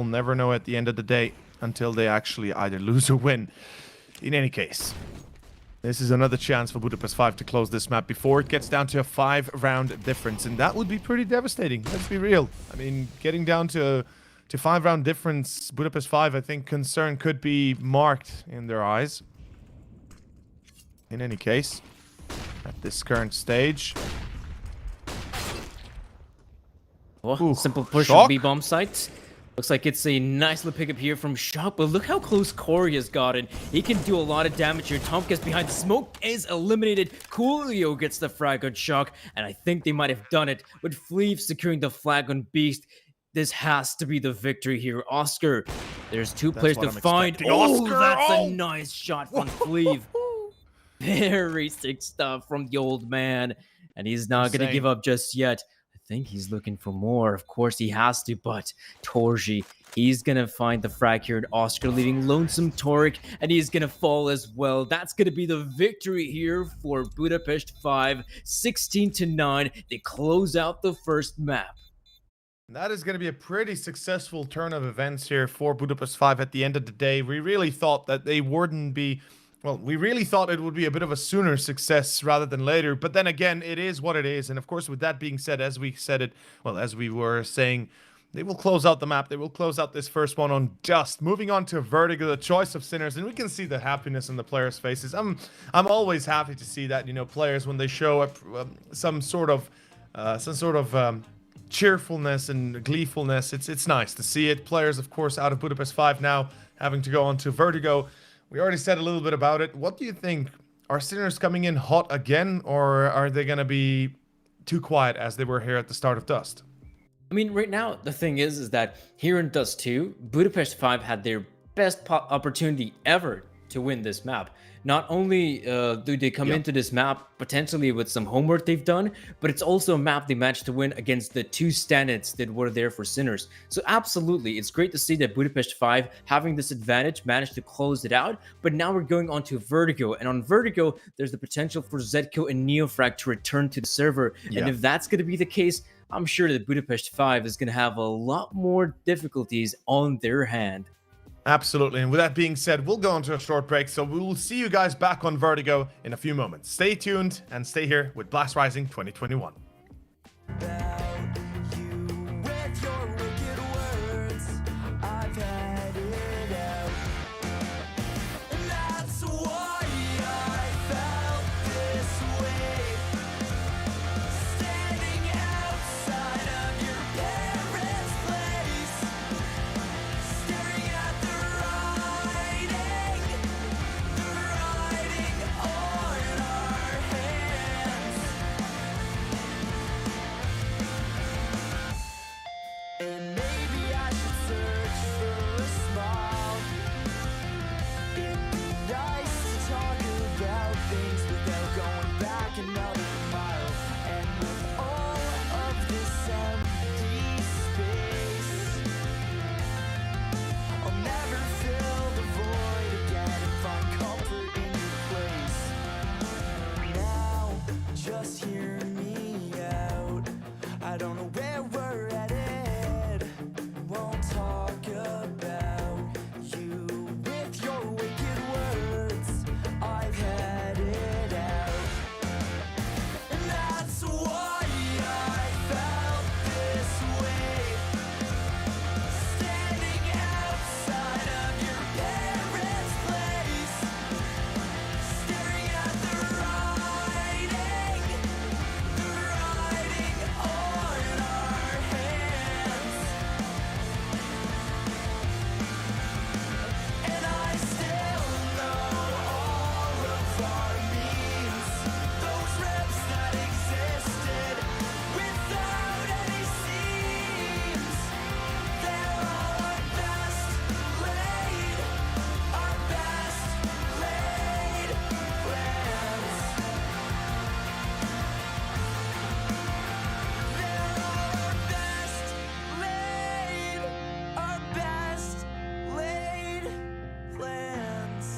never know at the end of the day until they actually either lose or win. In any case, this is another chance for Budapest 5 to close this map before it gets down to a 5-round difference, and that would be pretty devastating. Let's be real. I mean, getting down to 5-round difference, Budapest 5, I think concern could be marked in their eyes. In any case, at this current stage. Oh, Ooh, simple push Shock. on B-bomb site. Looks like it's a nice little pickup here from Shock, but look how close Corey has gotten. He can do a lot of damage here. Tompkins behind the smoke is eliminated. Coolio gets the frag on Shock, and I think they might have done it with Fleeve securing the flag on Beast. This has to be the victory here. Oscar, there's 2 players to find. Oh, Oscar, that's a nice shot from Fleeve. Very sick stuff from the old man, and he's not going to give up just yet. I think he's looking for more. Of course he has to, but Torji, he's going to find the frag here. Oscar leaving lonesome Toric, and he's going to fall as well. That's going to be the victory here for Budapest 5, 16-9. They close out the first map. That is going to be a pretty successful turn of events here for Budapest 5 at the end of the day. We really thought that they wouldn't be... Well, we really thought it would be a bit of a sooner success rather than later, but then again, it is what it is. And of course, with that being said, as we said it, well, as we were saying, they will close out the map. They will close out this first one on Dust. Moving on to Vertigo, the choice of Sinners, and we can see the happiness in the players' faces. I'm always happy to see that, you know, players when they show up some sort of cheerfulness and gleefulness. It's nice to see it. Players, of course, out of Budapest 5 now having to go on to Vertigo. We already said a little bit about it. What do you think? Are Sinners coming in hot again, or are they going to be too quiet as they were here at the start of Dust? I mean, right now, the thing is that here in Dust 2, Budapest 5 had their best opportunity ever to win this map. Not only do they come into this map potentially with some homework they've done, but it's also a map they managed to win against the 2 stand-ins that were there for Sinners. So absolutely, it's great to see that Budapest 5, having this advantage, managed to close it out. But now we're going on to Vertigo, and on Vertigo, there's the potential for Zetko and Neofrag to return to the server. And if that's going to be the case, I'm sure that Budapest 5 is going to have a lot more difficulties on their hand. Absolutely. And with that being said, we'll go on to a short break. So we will see you guys back on Vertigo in a few moments. Stay tuned and stay here with Blast Rising 2021. just hear me out. I don't know where we're headed. Won't talk about you with your wicked words. I've had it out. And that's why I felt this way. Standing outside of your parents' place, staring at the writing on our hands. And I still know all of our memes, those reps that existed without any seams. They're all our best laid plans. Our best laid plans.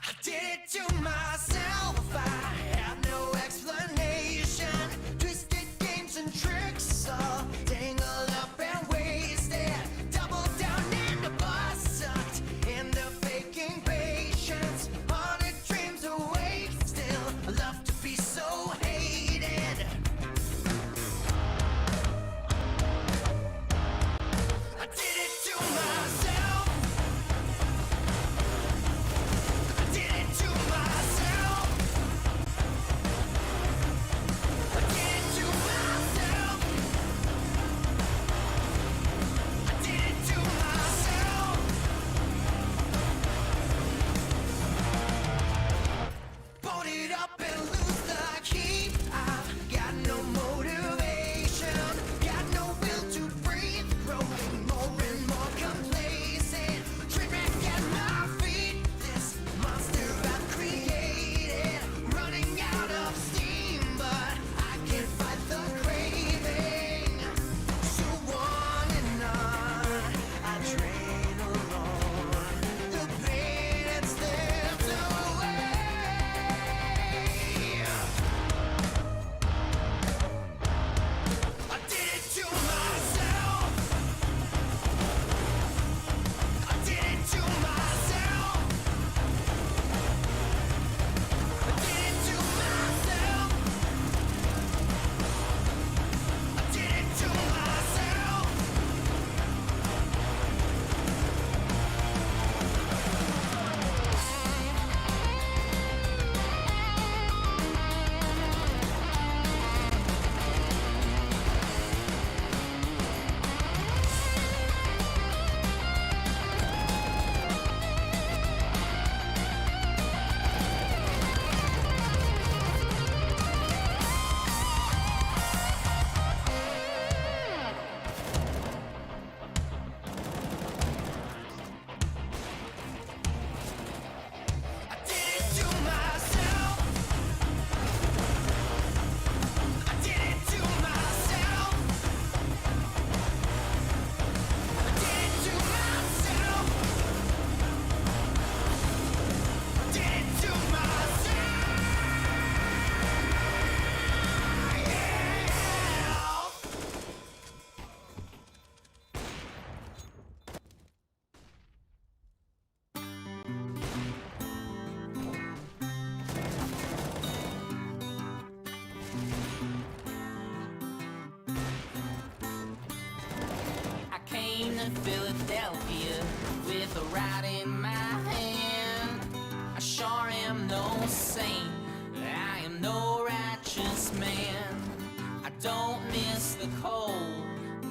I did it to myself. I have no explanation. Twisted games and tricks, all tangled up and wasted. Double down in the bus, sucked into faking patience. Haunted dreams awake still. I love to be so hated. I did it to myself. I did it to myself. I did it to myself. I did it to myself. Bone it up and lose the key. I've got no motivation, got no will to breathe. Growing more and more complacent. Train wreck at my feet. This monster I've created, running out of steam, but I can't fight the craving. So on and on, I train alone. The pain it slips away. I did it to myself. I did it to myself. I did it to myself. I did it to myself. I did it to myself. I did it to myself. I did it to myself. I did it to myself. I came to Philadelphia with a rod in my hand. I sure am no saint, I am no righteous man. I don't miss the cold,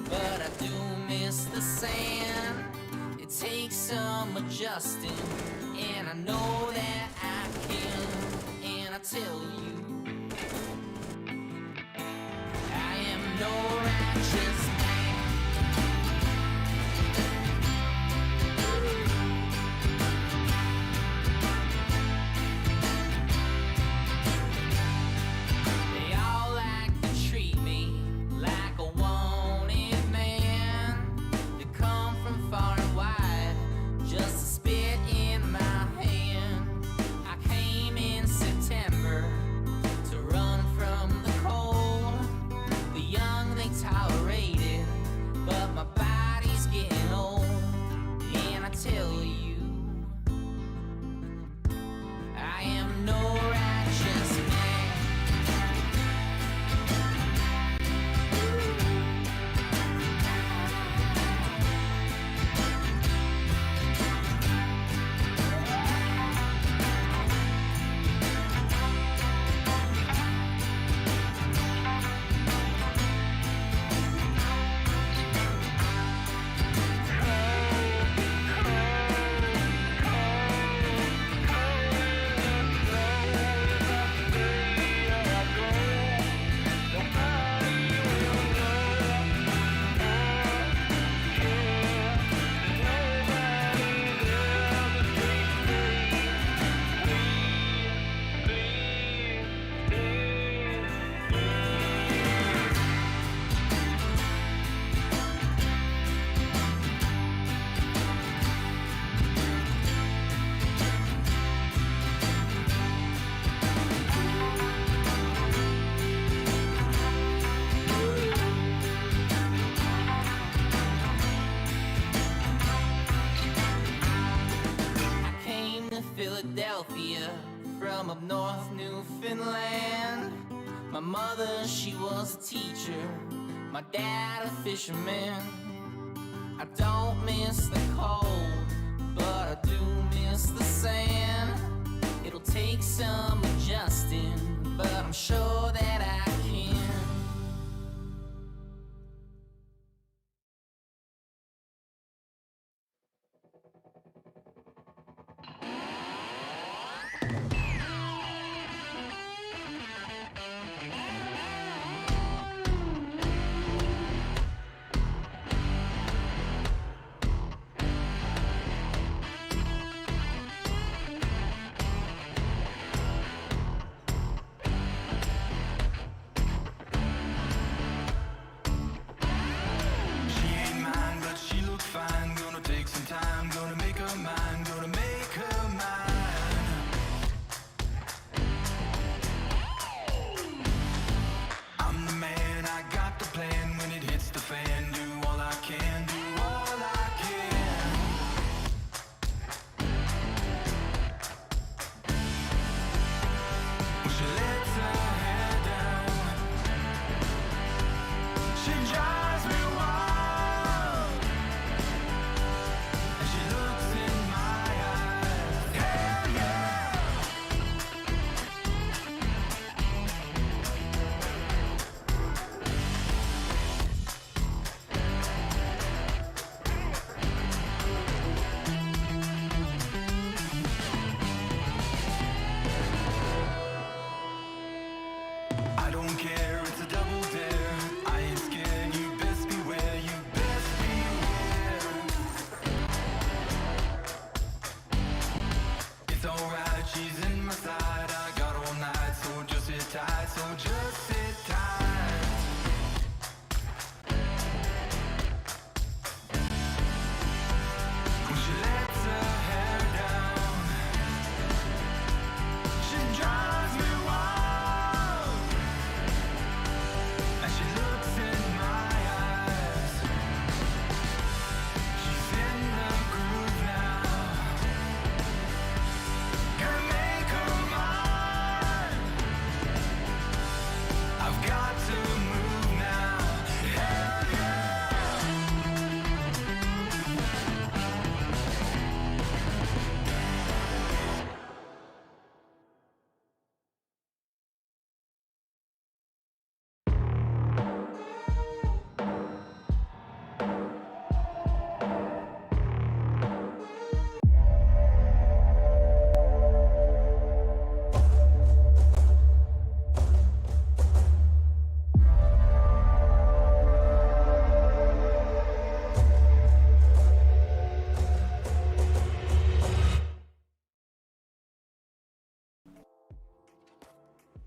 but I do miss the sand. It takes some adjusting, and I know that I can. And I tell you, I am righteous man. They all like to treat me like a wanted man. They come from far and wide just to spit in my hand. I came in September to run from the cold. The young they tolerate it, but my body's getting old. And I tell you, I am no righteous man. I came to Philadelphia from up north Newfoundland. My mother, she was a teacher, my dad a fisherman. I don't miss the cold, but I do miss the sand. It'll take some adjusting, but I'm sure that I can.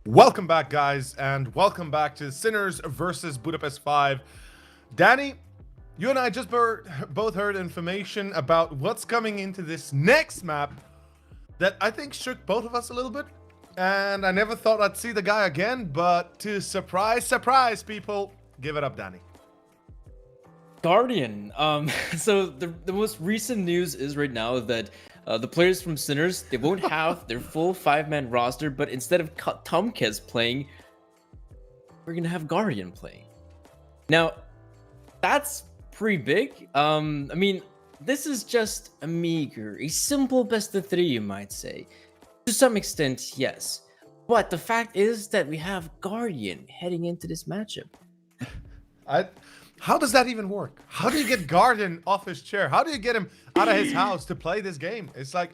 Welcome back, guys, and welcome back to Sinners versus Budapest 5. Danny, you and I just both heard information about what's coming into this next map that I think shook both of us a little bit. And I never thought I'd see the guy again, but to surprise people, give it up, Danny. Guardian. So the most recent news is right now that the players from Sinners, they won't have their full 5-man roster, but instead of Tomkes playing, we're gonna have Guardian playing. Now, that's pretty big. I mean, this is just a meager, a simple best of 3, you might say. To some extent, yes. But the fact is that we have Guardian heading into this matchup. How does that even work? How do you get Guardian off his chair? How do you get him out of his house to play this game? It's like,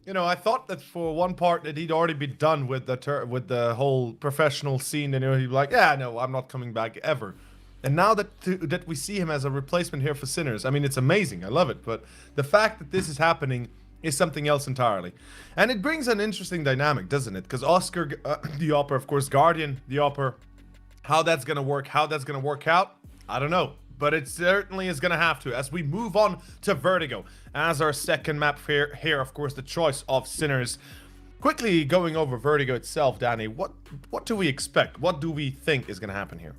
you know, I thought that for one part that he'd already be done with the whole professional scene, and he'd be like, yeah, no, I'm not coming back ever. And now that we see him as a replacement here for Sinners, I mean, it's amazing. I love it. But the fact that this is happening is something else entirely. And it brings an interesting dynamic, doesn't it? Because Oscar, the Opera, of course, Guardian, the Opera, how that's going to work, how that's going to work out, I don't know. But it certainly is going to have to as we move on to Vertigo as our second map here, of course, the choice of Sinners. Quickly going over Vertigo itself, Danny, what do we expect? What do we think is going to happen here?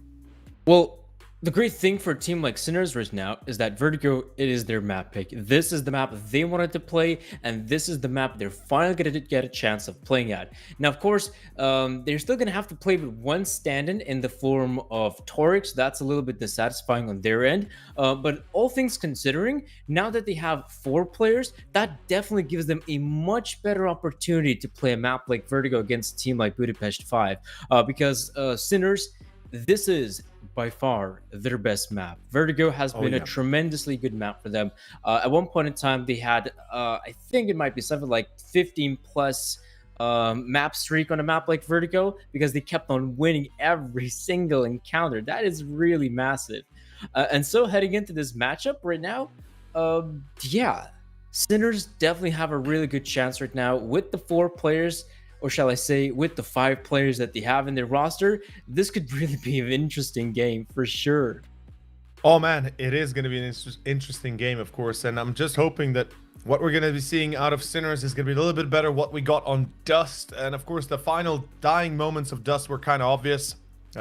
Well, the great thing for a team like Sinners right now is that Vertigo, it is their map pick. This is the map they wanted to play, and this is the map they're finally going to get a chance of playing at. Now, of course, they're still going to have to play with one stand-in in the form of Torix. That's a little bit dissatisfying on their end. But all things considering, now that they have 4 players, that definitely gives them a much better opportunity to play a map like Vertigo against a team like Budapest 5. Because Sinners, this is by far their best map. Vertigo has been a tremendously good map for them. At one point in time, they had, I think it might be something like 15 plus map streak on a map like Vertigo, because they kept on winning every single encounter. That is really massive. And so heading into this matchup right now, yeah, Sinners definitely have a really good chance right now with the 4 players, or shall I say, with the 5 players that they have in their roster. This could really be an interesting game for sure. Oh man, it is going to be an interesting game, of course, and I'm just hoping that what we're going to be seeing out of Sinners is going to be a little bit better what we got on Dust. And of course, the final dying moments of Dust were kind of obvious.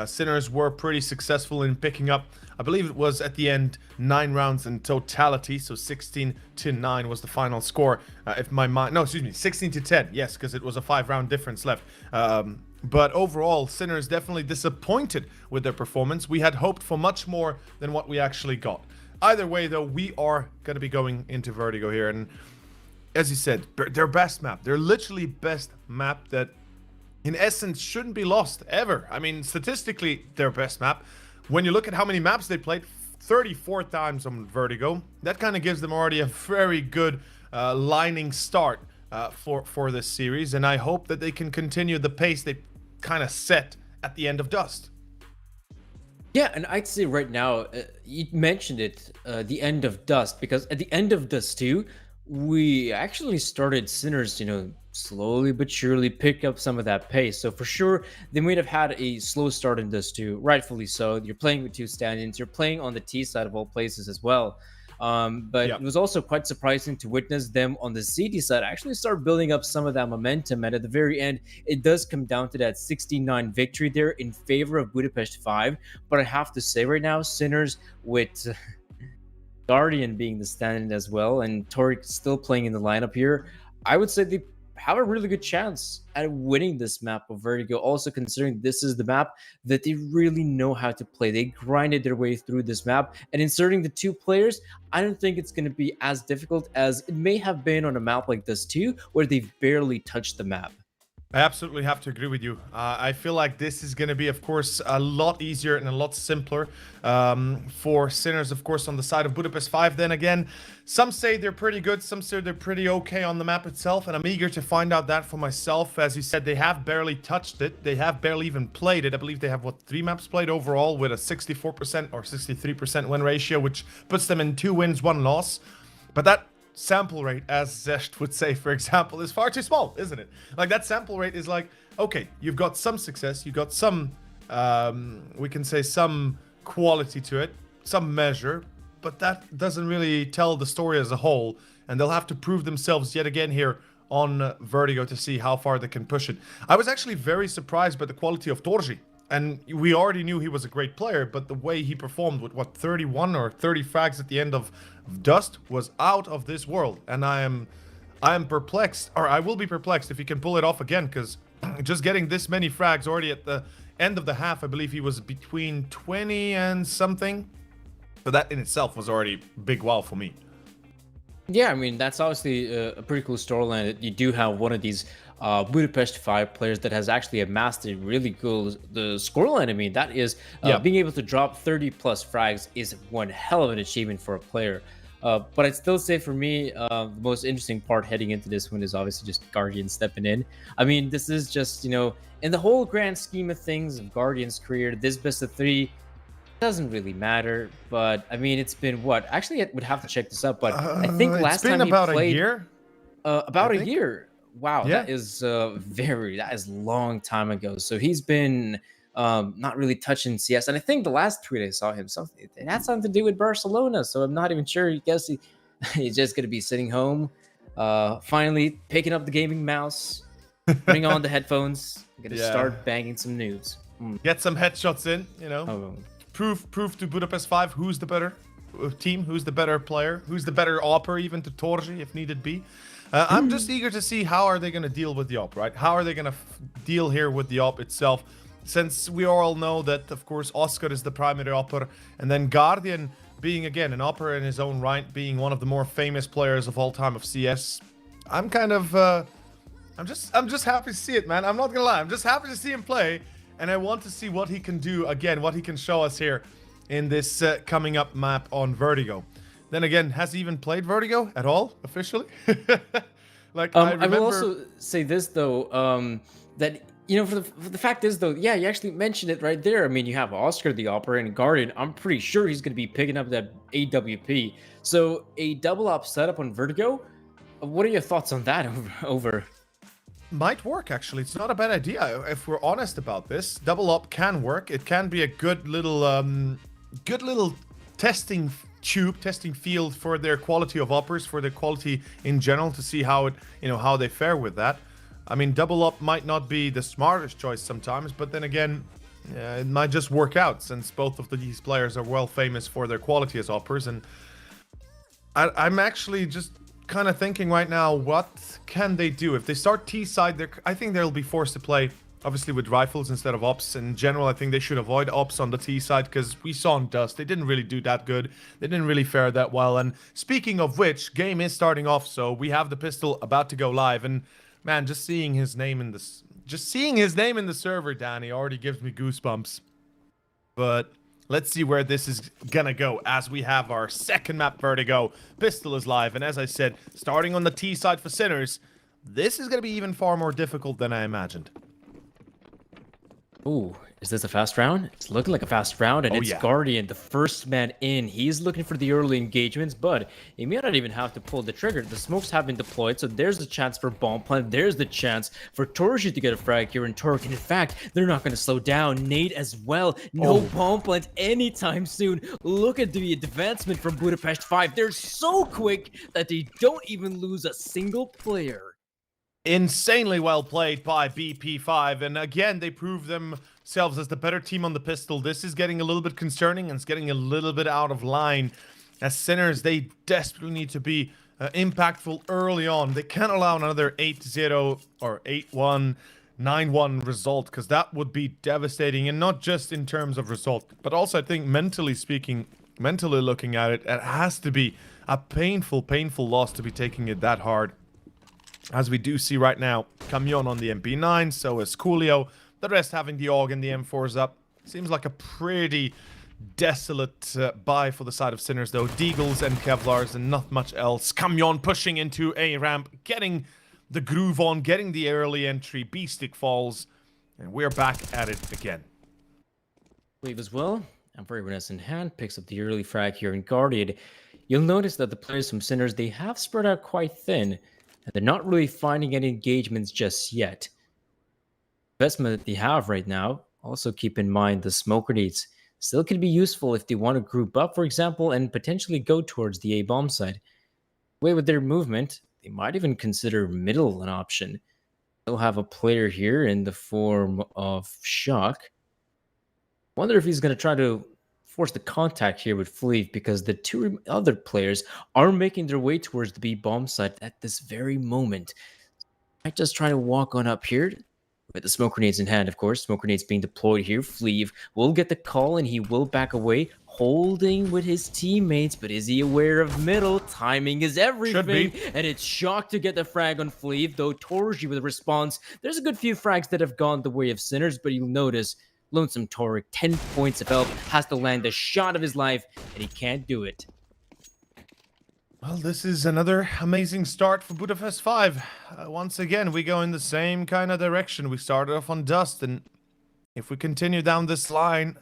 Sinners were pretty successful in picking up, I believe it was at the end, 9 rounds in totality. So 16-9 was the final score. If my mind, no, excuse me, 16-10. Yes, because it was a 5-round difference left. But overall, Sinners definitely disappointed with their performance. We had hoped for much more than what we actually got. Either way, though, we are going to be going into Vertigo here. And as you said, their best map. Their literally best map that in essence shouldn't be lost ever. I mean, statistically, their best map. When you look at how many maps they played, 34 times on Vertigo, that kind of gives them already a very good lining start for this series. And I hope that they can continue the pace they kind of set at the end of Dust. Yeah, and I'd say right now, you mentioned it, the end of Dust, because at the end of Dust 2, we actually started Sinners, you know, slowly but surely pick up some of that pace. So for sure, they might have had a slow start in Dust 2, rightfully so. You're playing with 2 stand-ins, you're playing on the T side of all places as well. But it was also quite surprising to witness them on the CD side actually start building up some of that momentum. And at the very end, it does come down to that 69 victory there in favor of Budapest 5. But I have to say right now, Sinners with Guardian being the stand-in as well, and Toric still playing in the lineup here, I would say they have a really good chance at winning this map of Vertigo, also considering this is the map that they really know how to play. They grinded their way through this map, and inserting the 2 players, I don't think it's going to be as difficult as it may have been on a map like this too, where they've barely touched the map. I absolutely have to agree with you. I feel like this is going to be, of course, a lot easier and a lot simpler for Sinners, of course, on the side of Budapest 5. Then again, some say they're pretty good, some say they're pretty okay on the map itself, and I'm eager to find out that for myself. As you said, they have barely touched it. They have barely even played it. I believe they have, what, 3 maps played overall with a 64% or 63% win ratio, which puts them in 2 wins, 1 loss. But that sample rate, as CEST would say, for example, is far too small, isn't it? Like, that sample rate is like, okay, you've got some success, you've got some, we can say some quality to it, some measure, but that doesn't really tell the story as a whole, and they'll have to prove themselves yet again here on Vertigo to see how far they can push it. I was actually very surprised by the quality of Torji. And we already knew he was a great player, but the way he performed with, what, 31 or 30 frags at the end of Dust was out of this world. And I am perplexed, or I will be perplexed if he can pull it off again, because just getting this many frags already at the end of the half, I believe he was between 20 and something. So that in itself was already big wow for me. Yeah, I mean, that's obviously a pretty cool storyline. You do have one of these Budapest 5 players that has actually amassed a really cool scoreline. I mean, that is being able to drop 30 plus frags is one hell of an achievement for a player. But I'd still say for me, the most interesting part heading into this one is obviously just Guardian stepping in. I mean, this is just, you know, in the whole grand scheme of things of Guardian's career, this best of 3 doesn't really matter. But I mean, it's been what? Actually, I would have to check this up. But I think last time he about played, a year. About a year. Wow, Yeah. that is that is a long time ago. So he's been not really touching CS, and I think the last tweet I saw him, something it had something to do with Barcelona. So I'm not even sure. I guess he's just gonna be sitting home, finally picking up the gaming mouse, putting on the headphones, gonna start banging some news. Get some headshots in, you know. Oh, Prove to Budapest 5 who's the better team, who's the better player, who's the better opper, even to Torji if needed be. I'm just eager to see how are they going to deal with the op, right? How are they going to deal here with the op itself? Since we all know that, of course, Oscar is the primary opper, and then Guardian being, again, an opper in his own right, being one of the more famous players of all time of CS. I'm kind of, I'm just happy to see it, man. I'm not going to lie. I'm just happy to see him play, and I want to see what he can do, again, what he can show us here in this coming up map on Vertigo. Then again, has he even played Vertigo at all, officially? Like, I remember... will also say this, though, that, you know, for the fact is, though, yeah, you actually mentioned it right there. I mean, you have Oscar the Opera and Guardian. I'm pretty sure he's going to be picking up that AWP. So, a double op setup on Vertigo, what are your thoughts on that over? Might work, actually. It's not a bad idea. If we're honest about this, double op can work. It can be a good little testing field for their quality of operas, for their quality in general, to see how it, you know, how they fare with that. I mean, double up might not be the smartest choice sometimes, but then again, it might just work out, since both of these players are well famous for their quality as operas. And I'm actually just kind of thinking right now, what can they do if they start T side? I think they'll be forced to play obviously with rifles instead of ops. In general, I think they should avoid ops on the T side, because we saw in Dust, they didn't really do that good. They didn't really fare that well. And speaking of which, game is starting off, so we have the pistol about to go live. And man, just seeing his name in the server, Danny, already gives me goosebumps. But let's see where this is gonna go as we have our second map, Vertigo. Pistol is live, and as I said, starting on the T side for Sinners, this is gonna be even far more difficult than I imagined. Ooh, is this a fast round? It's looking like a fast round, and it's Guardian, the first man in. He's looking for the early engagements, but he may not even have to pull the trigger. The smokes have been deployed, so there's the chance for bomb plant. There's the chance for Torji to get a frag here in Torque. And in fact, they're not going to slow down. Nade as well. No bomb plant anytime soon. Look at the advancement from Budapest 5. They're so quick that they don't even lose a single player. Insanely well played by BP5, and again, they prove themselves as the better team on the pistol. This is getting a little bit concerning, and it's getting a little bit out of line. As Sinners, they desperately need to be impactful early on. They can't allow another 8-0 or 8-1, 9-1 result, because that would be devastating, and not just in terms of result, but also I think mentally speaking, mentally looking at it, it has to be a painful loss to be taking it that hard. As we do see right now, Camion on the MP9, so is Coolio. The rest having the AUG and the M4s up. Seems like a pretty desolate buy for the side of Sinners, though. Deagles and Kevlars and not much else. Camion pushing into A ramp, getting the groove on, getting the early entry. B-stick falls, and we're back at it again. Leave as well. And for everyone else in hand, picks up the early frag here in Guardian. you'll notice that the players from Sinners, they have spread out quite thin, and they're not really finding any engagements just yet. Investment that they have right now, also keep in mind the smoke grenades still can be useful if they want to group up, for example, and potentially go towards the A bomb side. Way with their movement, they might even consider middle an option. They'll have a player here in the form of Shock. Wonder if he's going to try to force the contact here with Fleet, because the two other players are making their way towards the B bomb site at this very moment. Might just try to walk on up here with the smoke grenades in hand, of course. Smoke grenades being deployed here. Fleeve will get the call and he will back away, holding with his teammates. But is he aware of middle? Timing is everything. And it's Shock to get the frag on Fleeve, though Torji with a response. There's a good few frags that have gone the way of Sinners, but you'll notice Lonesome Toric, 10 points of health, has to land the shot of his life, and he can't do it. Well, this is another amazing start for Budapest 5. Once again, we go in the same kind of direction. We started off on Dust, and if we continue down this line,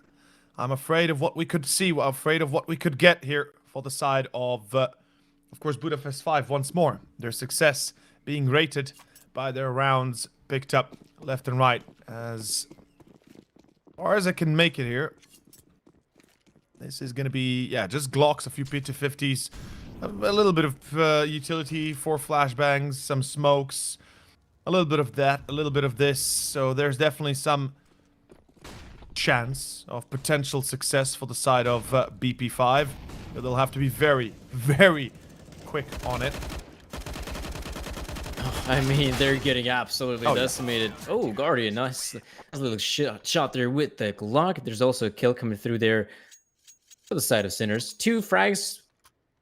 I'm afraid of what we could see. I'm afraid of what we could get here for the side of course, Budapest 5 once more. Their success being rated by their rounds picked up left and right as far as I can make it here. This is going to be, yeah, just Glocks, a few P250s. A little bit of utility, 4 flashbangs, some smokes, a little bit of that, a little bit of this. So there's definitely some chance of potential success for the side of BP5. But they'll have to be very, very quick on it. I mean, they're getting absolutely decimated. Yeah. Oh, Guardian, nice little shot there with the Glock. There's also a kill coming through there for the side of Sinners. 2 frags.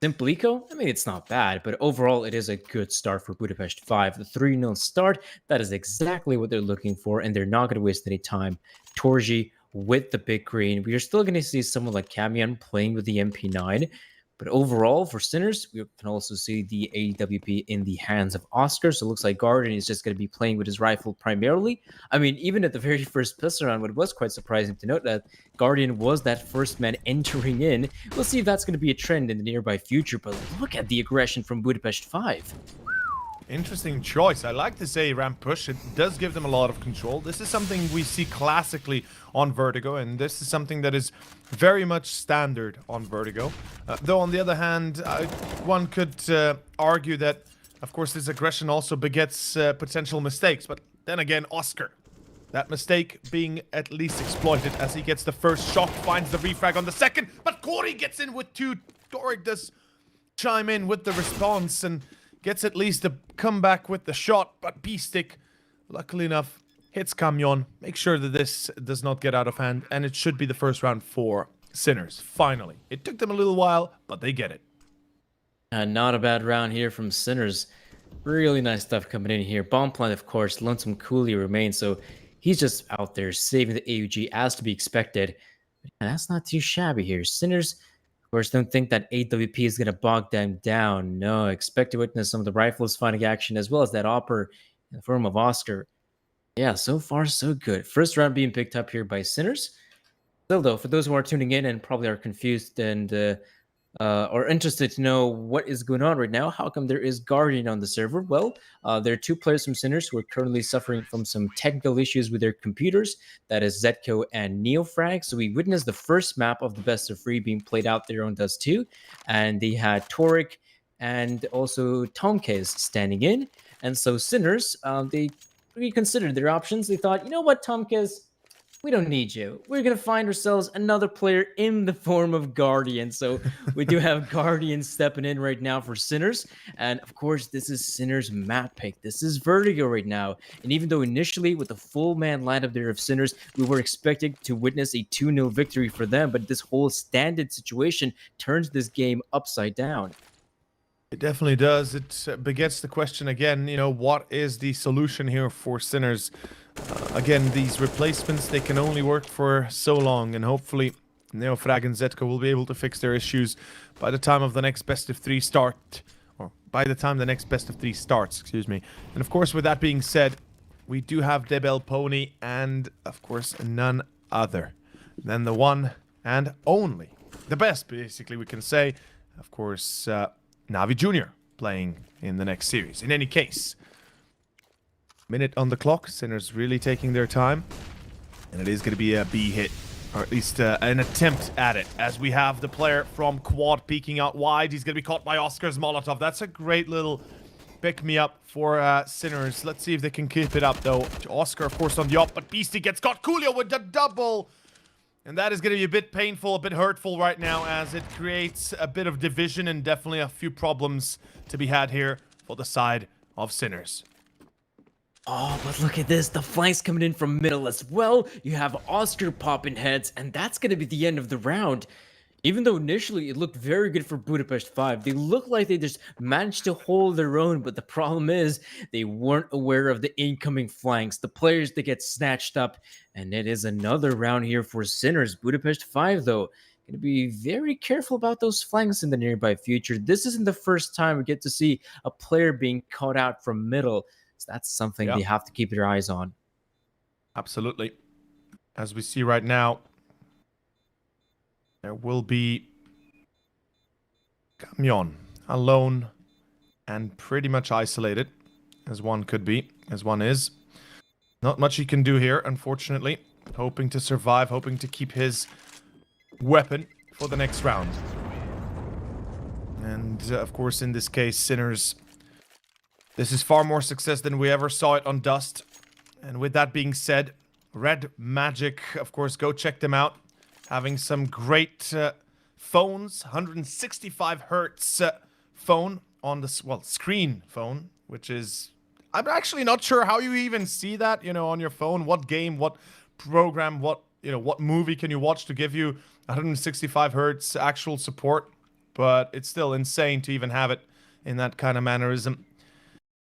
Simplico, I mean, it's not bad, but overall, it is a good start for Budapest 5. The 3-0 start, that is exactly what they're looking for, and they're not going to waste any time. Torji with the big green. We are still going to see someone like Camion playing with the MP9, but overall, for Sinners, we can also see the AWP in the hands of Oscar, so it looks like Guardian is just going to be playing with his rifle primarily. I mean, even at the very first pistol round, it was quite surprising to note that Guardian was that first man entering in. We'll see if that's going to be a trend in the nearby future, but look at the aggression from Budapest 5. Interesting choice. I like this A-ramp push. It does give them a lot of control. This is something we see classically on Vertigo, and this is something that is very much standard on Vertigo. Though, on the other hand, one could argue that, of course, this aggression also begets potential mistakes. But then again, Oscar, that mistake being at least exploited as he gets the first shot, finds the refrag on the second, but Corey gets in with 2. Doric does chime in with the response and gets at least a comeback with the shot, but B-Stick, luckily enough, hits Camion. Make sure that this does not get out of hand, and it should be the first round for Sinners, finally. It took them a little while, but they get it. And not a bad round here from Sinners. Really nice stuff coming in here. Bomb plant, of course, Lonesome Cooley remains, so he's just out there saving the AUG as to be expected. And that's not too shabby here. Sinners, of course, don't think that AWP is going to bog them down. No, expect to witness some of the rifles finding action as well as that Opper in the form of Oscar. Yeah, so far so good. First round being picked up here by Sinners. Still though, for those who are tuning in and probably are confused and or interested to know what is going on right now, how come there is Guardian on the server? Well, there are 2 players from Sinners who are currently suffering from some technical issues with their computers. That is Zetko and Neofrag. So we witnessed the first map of the best of 3 being played out there on Dust 2. And they had Toric and also Tomkes standing in. And so Sinners, they reconsidered their options. They thought, you know what, Tomkes, we don't need you. We're going to find ourselves another player in the form of Guardian. So we do have Guardian stepping in right now for Sinners. And of course, this is Sinners map pick. This is Vertigo right now. And even though initially with the full man lineup there of Sinners, we were expecting to witness a 2-0 victory for them. But this whole standard situation turns this game upside down. It definitely does. It begets the question again, you know, what is the solution here for Sinners? Again, these replacements, they can only work for so long, and hopefully Neofrag and Zetko will be able to fix their issues by the time of the next best of 3 start, or by the time the next best of 3 starts, excuse me. And of course, with that being said, we do have DBL Pony and, of course, none other than the one and only, the best, basically, we can say, of course, Navi Jr. playing in the next series. In any case, minute on the clock. Sinners really taking their time. And it is going to be a B hit, or at least an attempt at it, as we have the player from Quad peeking out wide. He's going to be caught by Oscar's Molotov. That's a great little pick-me-up for Sinners. Let's see if they can keep it up, though. Oscar, of course, on the up, but Beastie gets caught. Coolio with the double. And that is going to be a bit painful, a bit hurtful right now, as it creates a bit of division and definitely a few problems to be had here for the side of Sinners. Oh, but look at this. The flanks coming in from middle as well. You have Oscar popping heads, and that's going to be the end of the round. Even though initially it looked very good for Budapest 5, they look like they just managed to hold their own, but the problem is they weren't aware of the incoming flanks, the players that get snatched up, and it is another round here for Sinners. Budapest 5, though, going to be very careful about those flanks in the nearby future. This isn't the first time we get to see a player being caught out from middle, so that's something they have to keep their eyes on. Absolutely. As we see right now, there will be Camion alone and pretty much isolated, as one could be, as one is. Not much he can do here, unfortunately. Hoping to survive, hoping to keep his weapon for the next round. And, of course, in this case, Sinners, this is far more success than we ever saw it on Dust. And with that being said, Red Magic, of course, go check them out. Having some great phones, 165 hertz phone on the, well, screen phone, which is, I'm actually not sure how you even see that, you know, on your phone. What game, what program, what, you know, what movie can you watch to give you 165 hertz actual support? But it's still insane to even have it in that kind of mannerism.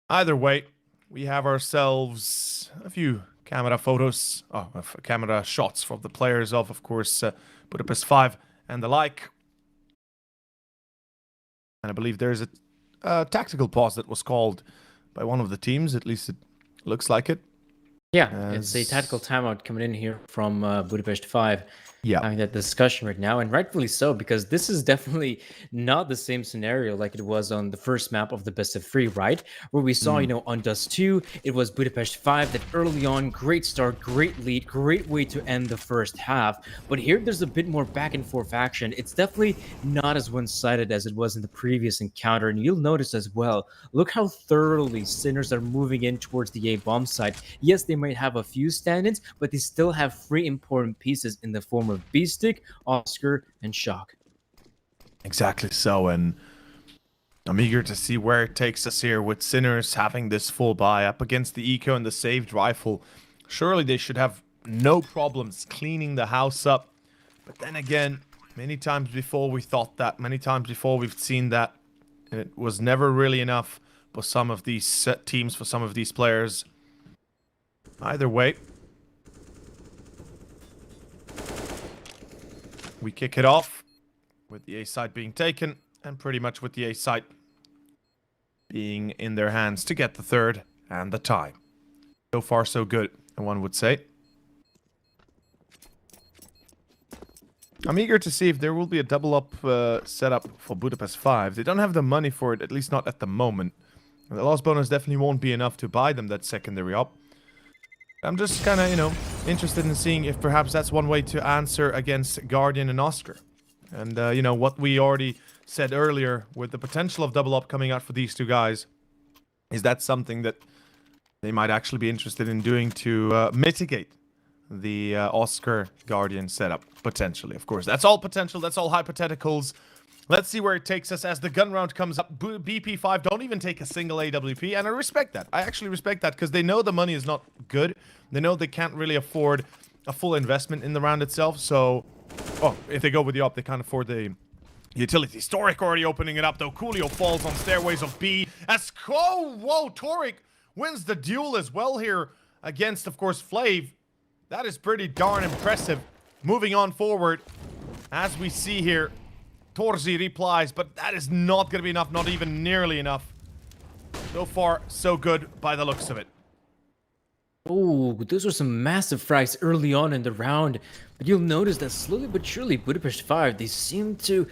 Either way, we have ourselves a few camera photos, camera shots from the players of course, Budapest 5 and the like. And I believe there's a tactical pause that was called by one of the teams, at least it looks like it. Yeah, it's a tactical timeout coming in here from Budapest 5. Yeah. Having that discussion right now, and rightfully so, because this is definitely not the same scenario like it was on the first map of the best of 3, right? Where we saw, you know, on Dust 2, it was Budapest 5 that early on, great start, great lead, great way to end the first half. But here, there's a bit more back and forth action. It's definitely not as one-sided as it was in the previous encounter, and you'll notice as well, look how thoroughly Sinners are moving in towards the A bomb site. Yes, they might have a few stand-ins, but they still have 3 important pieces in the form of Beastic, Oscar, and Shock. Exactly so, and I'm eager to see where it takes us here with Sinners having this full buy up against the Eco and the saved rifle. Surely they should have no problems cleaning the house up. But then again, many times before we thought that, many times before we've seen that, it was never really enough for some of these teams, for some of these players. Either way, we kick it off with the A site being taken, and pretty much with the A site being in their hands to get the third and the tie. So far, so good, one would say. I'm eager to see if there will be a double-up setup for Budapest 5. They don't have the money for it, at least not at the moment. And the loss bonus definitely won't be enough to buy them that secondary up. I'm just kind of, you know, interested in seeing if perhaps that's one way to answer against Guardian and Oscar. And, you know, what we already said earlier with the potential of double up coming out for these two guys, is that something that they might actually be interested in doing to mitigate the Oscar Guardian setup, potentially. Of course, that's all potential, that's all hypotheticals. Let's see where it takes us as the gun round comes up. BP5 don't even take a single AWP, and I respect that. I actually respect that, because they know the money is not good. They know they can't really afford a full investment in the round itself, so... Oh, if they go with the op, they can't afford the utility. Storic already opening it up, though. Coolio falls on stairways of B. As... Oh, whoa, Toric wins the duel as well here against, of course, Flav. That is pretty darn impressive. Moving on forward, as we see here, Torzi replies, but that is not going to be enough, not even nearly enough. So far, so good by the looks of it. Oh, those were some massive frags early on in the round, but you'll notice that slowly but surely Budapest 5, they seem to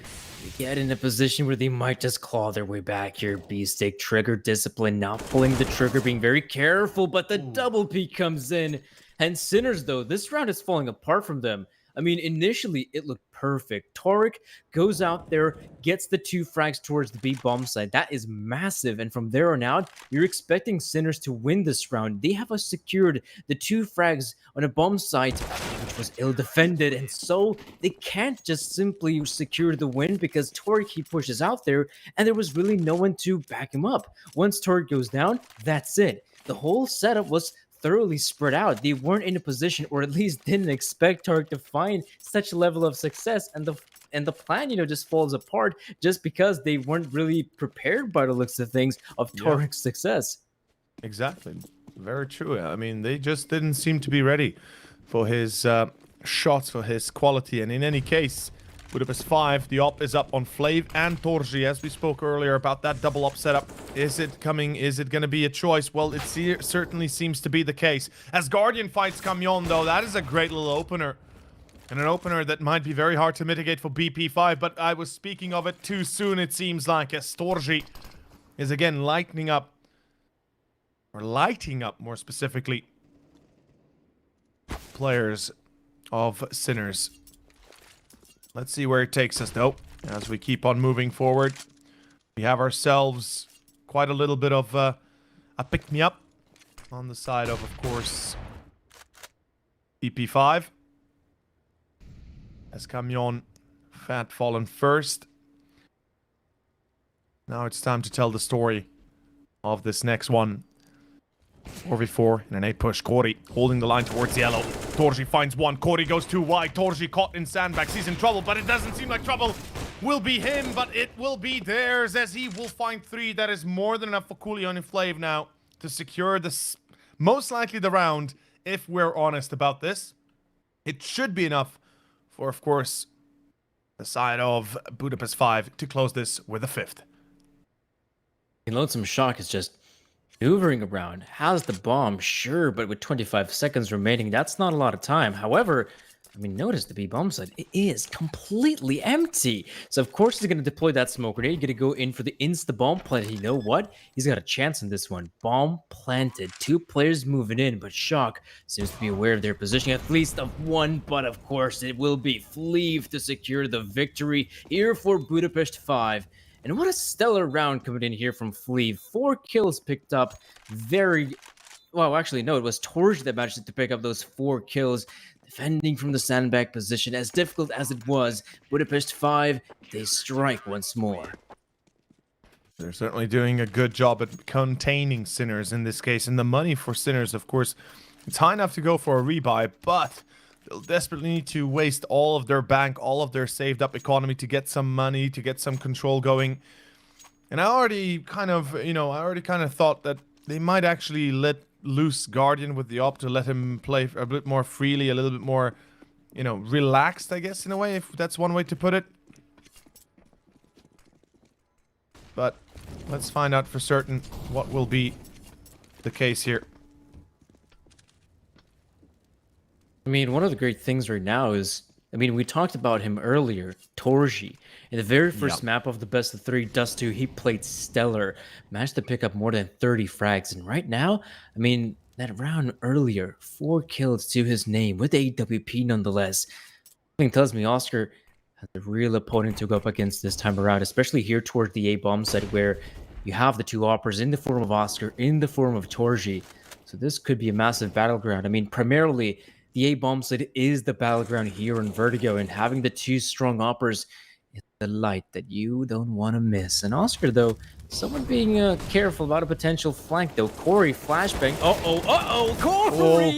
get in a position where they might just claw their way back here. B-Stick, trigger discipline, not pulling the trigger, being very careful, but the double peak comes in. And Sinners, though, this round is falling apart from them. I mean, initially it looked perfect. Torek goes out there, gets the 2 frags towards the B bomb side. That is massive. And from there on out, you're expecting Sinners to win this round. They have secured the 2 frags on a bomb site, which was ill defended. And so they can't just simply secure the win because Torek, he pushes out there and there was really no one to back him up. Once Torek goes down, that's it. The whole setup was thoroughly spread out. They weren't in a position, or at least didn't expect Tarek to find such a level of success, and the plan, just falls apart just because they weren't really prepared by the looks of things of Tarek's success. Exactly. Very true. I mean, they just didn't seem to be ready for his shots, for his quality. And in any case, Budapest 5, the op is up on Flav and Torji, as we spoke earlier about that double op setup. Is it coming? Is it going to be a choice? Well, it certainly seems to be the case. As Guardian fights Camion, though, that is a great little opener. And an opener that might be very hard to mitigate for BP5, but I was speaking of it too soon, it seems like, as Torji is again lighting up more specifically, players of Sinners. Let's see where it takes us, though, as we keep on moving forward. We have ourselves quite a little bit of a pick-me-up on the side of course, BP5. As Camion Fat fallen first. Now it's time to tell the story of this next one. 4v4 in an 8-push. Corey holding the line towards yellow. Torji finds one. Corey goes too wide. Torji caught in sandbags. He's in trouble, but it doesn't seem like trouble will be him, but it will be theirs as he will find 3. That is more than enough for Coolio and Flav now to secure this, most likely the round, if we're honest about this. It should be enough for, of course, the side of Budapest 5 to close this with a 5th. Lonesome Shock is just maneuvering around, has the bomb, sure, but with 25 seconds remaining, that's not a lot of time. However, I mean, notice the B bomb side, it is completely empty. So of course he's going to deploy that smoke grenade, going to go in for the insta bomb plant. You know what? He's got a chance in this one. Bomb planted, 2 players moving in, but Shock seems to be aware of their position, at least of one, but of course it will be Fleeve to secure the victory here for Budapest 5. And what a stellar round coming in here from Fleeve. 4 kills picked up. Well, actually, no, it was Torj that managed to pick up those 4 kills. Defending from the sandbag position, as difficult as it was, Budapest 5, they strike once more. They're certainly doing a good job at containing Sinners in this case. And the money for Sinners, of course, it's high enough to go for a rebuy, but they'll desperately need to waste all of their bank, all of their saved up economy to get some money, to get some control going. And I already kind of thought that they might actually let loose Guardian with the op to let him play a bit more freely, a little bit more, relaxed, I guess, in a way, if that's one way to put it. But let's find out for certain what will be the case here. I mean, one of the great things right now is, we talked about him earlier, Torji. In the very first map of the best of 3, Dust 2, he played stellar. Managed to pick up more than 30 frags. And right now, that round earlier, 4 kills to his name with AWP nonetheless. Something tells me Oscar has a real opponent to go up against this time around, especially here toward the A-bomb side where you have the 2 operas in the form of Oscar, in the form of Torji. So this could be a massive battleground. Primarily, the A-bomb side is the battleground here in Vertigo, and having the 2 strong operas is the light that you don't want to miss. And Oscar, though, someone being careful about a potential flank, though. Corey flashbang.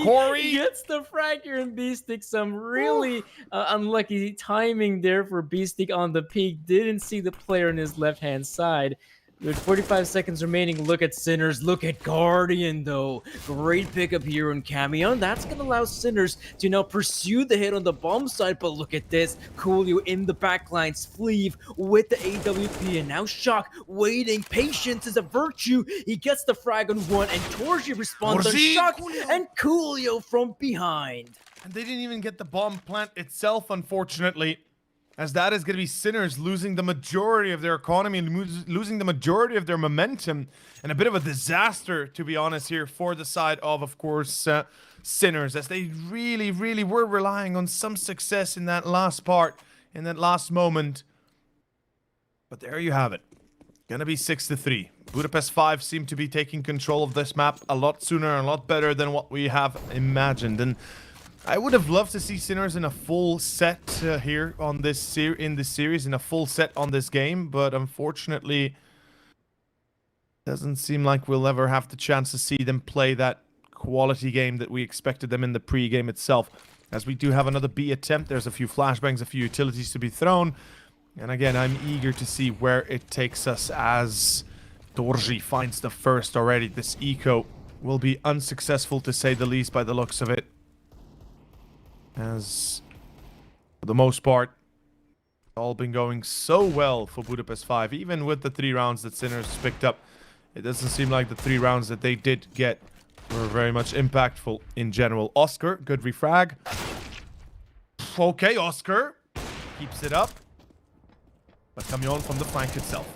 Corey gets the frag here in B-Stick. Some really unlucky timing there for B-Stick on the peak. Didn't see the player on his left-hand side. There's 45 seconds remaining. Look at Sinners. Look at Guardian, though. Great pickup here on Camion. That's going to allow Sinners to now pursue the hit on the bomb side. But look at this. Coolio in the backlines. Sleeve with the AWP. And now Shock waiting. Patience is a virtue. He gets the frag on one. And Torji responds on Torji, Shock. Coolio. And Coolio from behind. And they didn't even get the bomb plant itself, unfortunately. As that is going to be Sinners losing the majority of their economy and losing the majority of their momentum. And a bit of a disaster, to be honest, here for the side of course, Sinners. As they really, really were relying on some success in that last part, in that last moment. But there you have it. Gonna be 6-3. Budapest 5 seem to be taking control of this map a lot sooner and a lot better than what we have imagined. And I would have loved to see Sinners in a full set here on this series, in a full set on this game, but unfortunately, doesn't seem like we'll ever have the chance to see them play that quality game that we expected them in the pre-game itself. As we do have another B attempt, there's a few flashbangs, a few utilities to be thrown, and again, I'm eager to see where it takes us as Torji finds the first already. This eco will be unsuccessful to say the least by the looks of it. As for the most part, it's all been going so well for Budapest 5. Even with the 3 rounds that Sinners picked up, it doesn't seem like the 3 rounds that they did get were very much impactful in general. Oscar, good refrag. Okay, Oscar keeps it up. But Camion from the flank itself.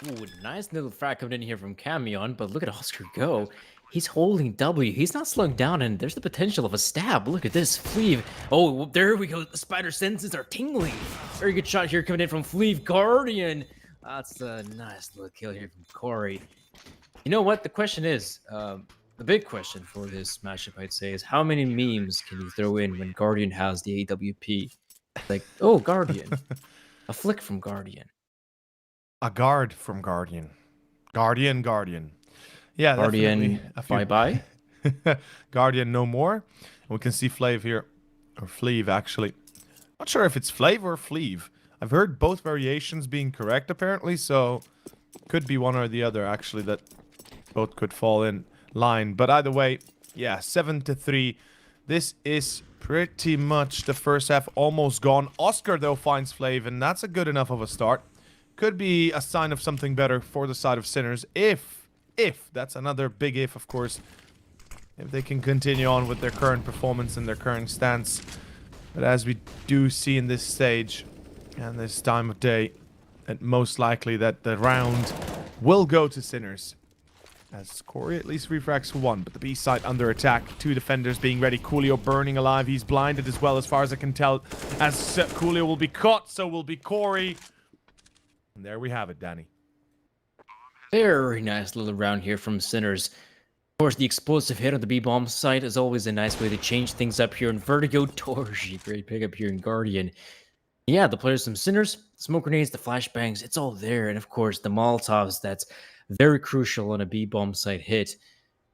Ooh, nice little frag coming in here from Camion, but look at Oscar go. He's holding W. He's not slowing down, and there's the potential of a stab. Look at this. Fleeve. Oh, there we go. The spider senses are tingling. Very good shot here coming in from Fleeve. Guardian. That's a nice little kill here from Corey. You know what? The question is, the big question for this matchup, I'd say, is how many memes can you throw in when Guardian has the AWP? Like, oh, Guardian. A flick from Guardian. A guard from Guardian. Guardian. Yeah, Guardian, bye-bye. Guardian no more. And we can see Flav here. Or Fleeve, actually. Not sure if it's Flav or Fleeve. I've heard both variations being correct, apparently. So, could be one or the other, actually, that both could fall in line. But either way, yeah, 7-3. This is pretty much the first half almost gone. Oscar, though, finds Flav, and that's a good enough of a start. Could be a sign of something better for the side of Sinners if that's another big if, of course, if they can continue on with their current performance and their current stance. But as we do see in this stage and this time of day, that most likely that the round will go to Sinners. As Corey at least refracts one, but the B side under attack. 2 defenders being ready. Coolio burning alive. He's blinded as well, as far as I can tell. As Coolio will be caught, so will be Corey. And there we have it, Danny. Very nice little round here from Sinners. Of course, the explosive hit on the B-bomb site is always a nice way to change things up here in Vertigo. Torji, great pickup here in Guardian. Yeah, the players from Sinners, the smoke grenades, the flashbangs, it's all there. And of course, the Molotovs, that's very crucial on a B-bomb site hit.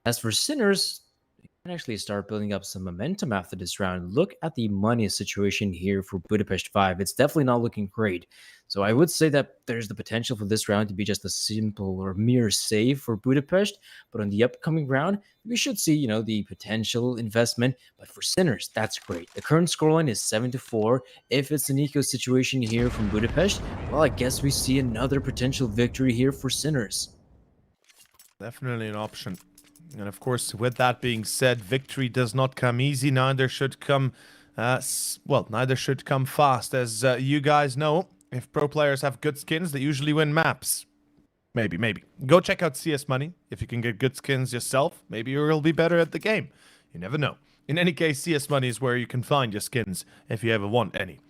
As for Sinners, they can actually start building up some momentum after this round. Look at the money situation here for Budapest 5. It's definitely not looking great. So I would say that there's the potential for this round to be just a simple or mere save for Budapest. But on the upcoming round, we should see, you know, the potential investment. But for Sinners, that's great. The current scoreline is 7-4. If it's an eco situation here from Budapest, well, I guess we see another potential victory here for Sinners. Definitely an option. And of course, with that being said, victory does not come easy. Neither should come, neither should come fast. As you guys know, if pro players have good skins, they usually win maps. Maybe. Go check out CS Money. If you can get good skins yourself, maybe you'll be better at the game. You never know. In any case, CS Money is where you can find your skins if you ever want any.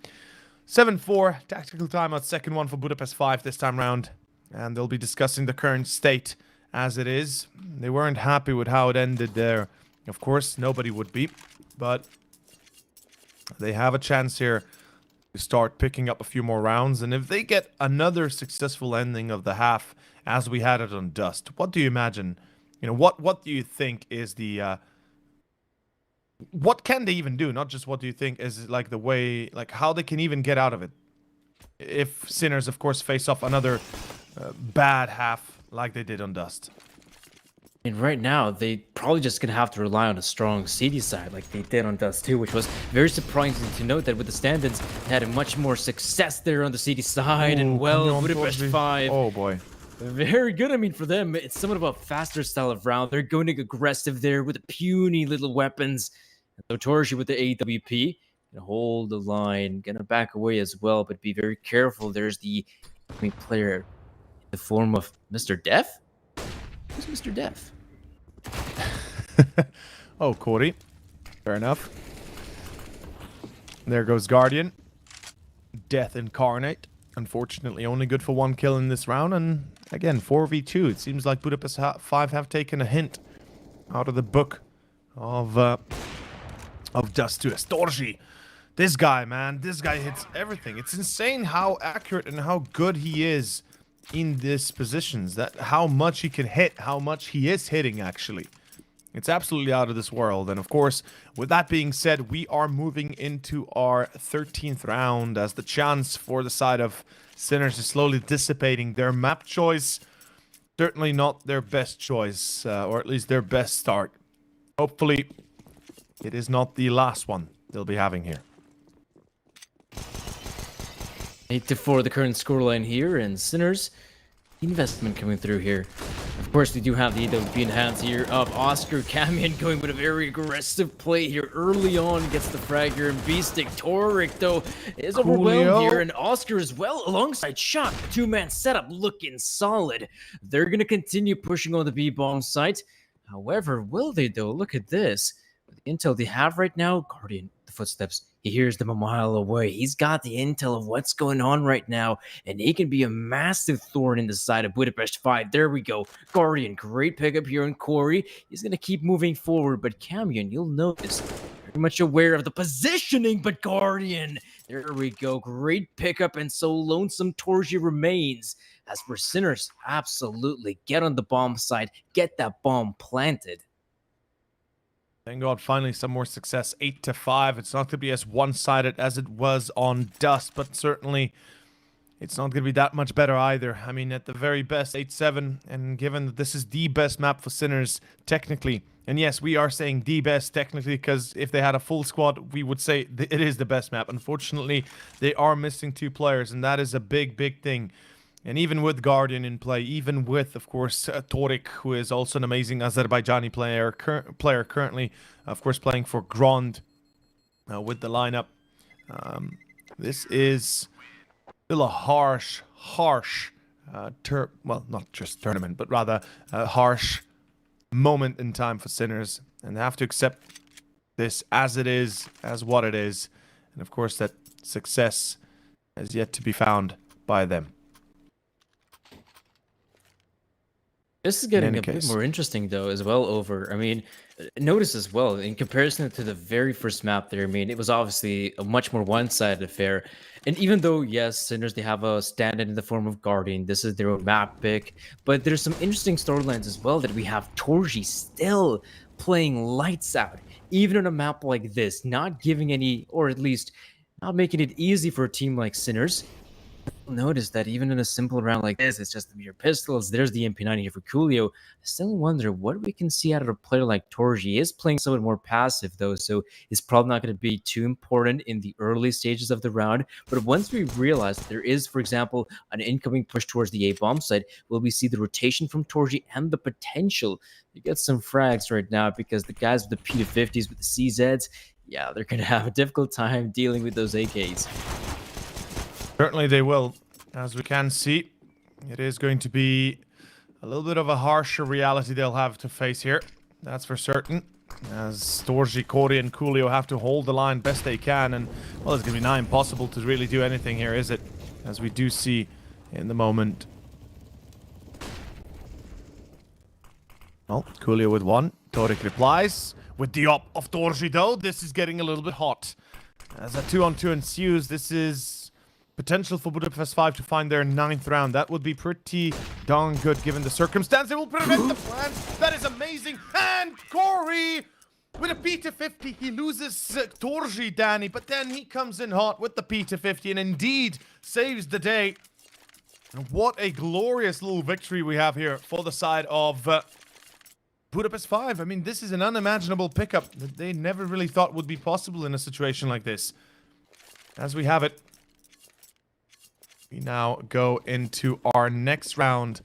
7-4, tactical timeout, second one for Budapest 5 this time round. And they'll be discussing the current state as it is. They weren't happy with how it ended there. Of course, nobody would be. But they have a chance here to start picking up a few more rounds. And if they get another successful ending of the half as we had it on Dust, what do you imagine? You know, what do you think is the... what can they even do? Not just what do you think is like the way... Like how they can even get out of it. If Sinners, of course, face off another bad half like they did on Dust. And right now, they probably just gonna have to rely on a strong CD side like they did on Dust 2, which was very surprising to note that with the stand-ins, they had much more success there on the CD side. And well, Budapest 5. Oh boy. Very good. I mean, for them, it's somewhat of a faster style of round. They're going aggressive there with the puny little weapons. So Torji with the AWP. Gonna hold the line. Gonna back away as well, but be very careful. There's the player in the form of Mr. Def? Who's Mr. Def? Oh, Corey. Fair enough. There goes Guardian. Death incarnate. Unfortunately, only good for 1 kill in this round. And again, 4v2. It seems like Budapest 5 have taken a hint out of the book of Dust 2. Storji. This guy, man. This guy hits everything. It's insane how accurate and how good he is in these positions. That how much he can hit, how much he is hitting, actually. It's absolutely out of this world. And of course, with that being said, we are moving into our 13th round as the chance for the side of Sinners is slowly dissipating. Their map choice, certainly not their best choice, or at least their best start. Hopefully, it is not the last one they'll be having here. 8-4 the current scoreline here, and Sinners investment coming through here. Of course, we do have the AWP in hands here of Oscar Camion going with a very aggressive play here early on. Gets the frag here and B-Stick. Toric, though, is overwhelmed here, and Oscar as well alongside Shock. The two-man setup looking solid. They're going to continue pushing on the B-bomb site. However, will they, though? Look at this. With the intel they have right now, Guardian, the footsteps. He hears them a mile away. He's got the intel of what's going on right now, and he can be a massive thorn in the side of Budapest 5. There we go. Guardian, great pickup here on Corey. He's going to keep moving forward, but Camion, you'll notice, very much aware of the positioning, but Guardian, there we go. Great pickup, and so Lonesome Torji remains. As for Sinners, absolutely. Get on the bomb side. Get that bomb planted. Thank God, finally some more success. 8-5. It's not going to be as one-sided as it was on Dust, but certainly it's not going to be that much better either. I mean, at the very best, 8-7, and given that this is the best map for Sinners, technically, and yes, we are saying the best technically, because if they had a full squad, we would say it is the best map. Unfortunately, they are missing 2 players, and that is a big, big thing. And even with Guardian in play, even with, of course, Toric, who is also an amazing Azerbaijani player currently, of course, playing for Grand with the lineup. This is still a harsh, well, not just tournament, but rather a harsh moment in time for Sinners. And they have to accept this as it is, as what it is. And of course, that success has yet to be found by them. This is getting a bit more interesting, though, as well, over. I mean, notice as well, in comparison to the very first map there, I mean, it was obviously a much more one-sided affair. And even though, yes, Sinners, they have a stand-in in the form of Guardian, this is their own map pick, but there's some interesting storylines as well that we have Torji still playing lights out, even on a map like this, not giving any, or at least not making it easy for a team like Sinners. Notice that even in a simple round like this, it's just your pistols. There's the MP9 here for Coolio. I still wonder what we can see out of a player like Torji. He is playing somewhat more passive, though, so it's probably not going to be too important in the early stages of the round. But once we realize that there is, for example, an incoming push towards the A-bomb side, will we see the rotation from Torji and the potential to get some frags right now, because the guys with the P250s, with the CZs, yeah, they're going to have a difficult time dealing with those AKs. Certainly they will. As we can see, it is going to be a little bit of a harsher reality they'll have to face here. That's for certain. As Storji, Corey, and Coolio have to hold the line best they can. And, well, it's going to be nigh impossible to really do anything here, is it? As we do see in the moment. Well, Coolio with 1. Toric replies. With the op of Storji, though, this is getting a little bit hot. As a 2-on-2 ensues, this is potential for Budapest 5 to find their 9th round. That would be pretty darn good given the circumstance. It will prevent the plans. That is amazing. And Corey with a P250. He loses Torji, Danny, but then he comes in hot with the P250 and indeed saves the day. And what a glorious little victory we have here for the side of Budapest 5. I mean, this is an unimaginable pickup that they never really thought would be possible in a situation like this. As we have it, we now go into our next round.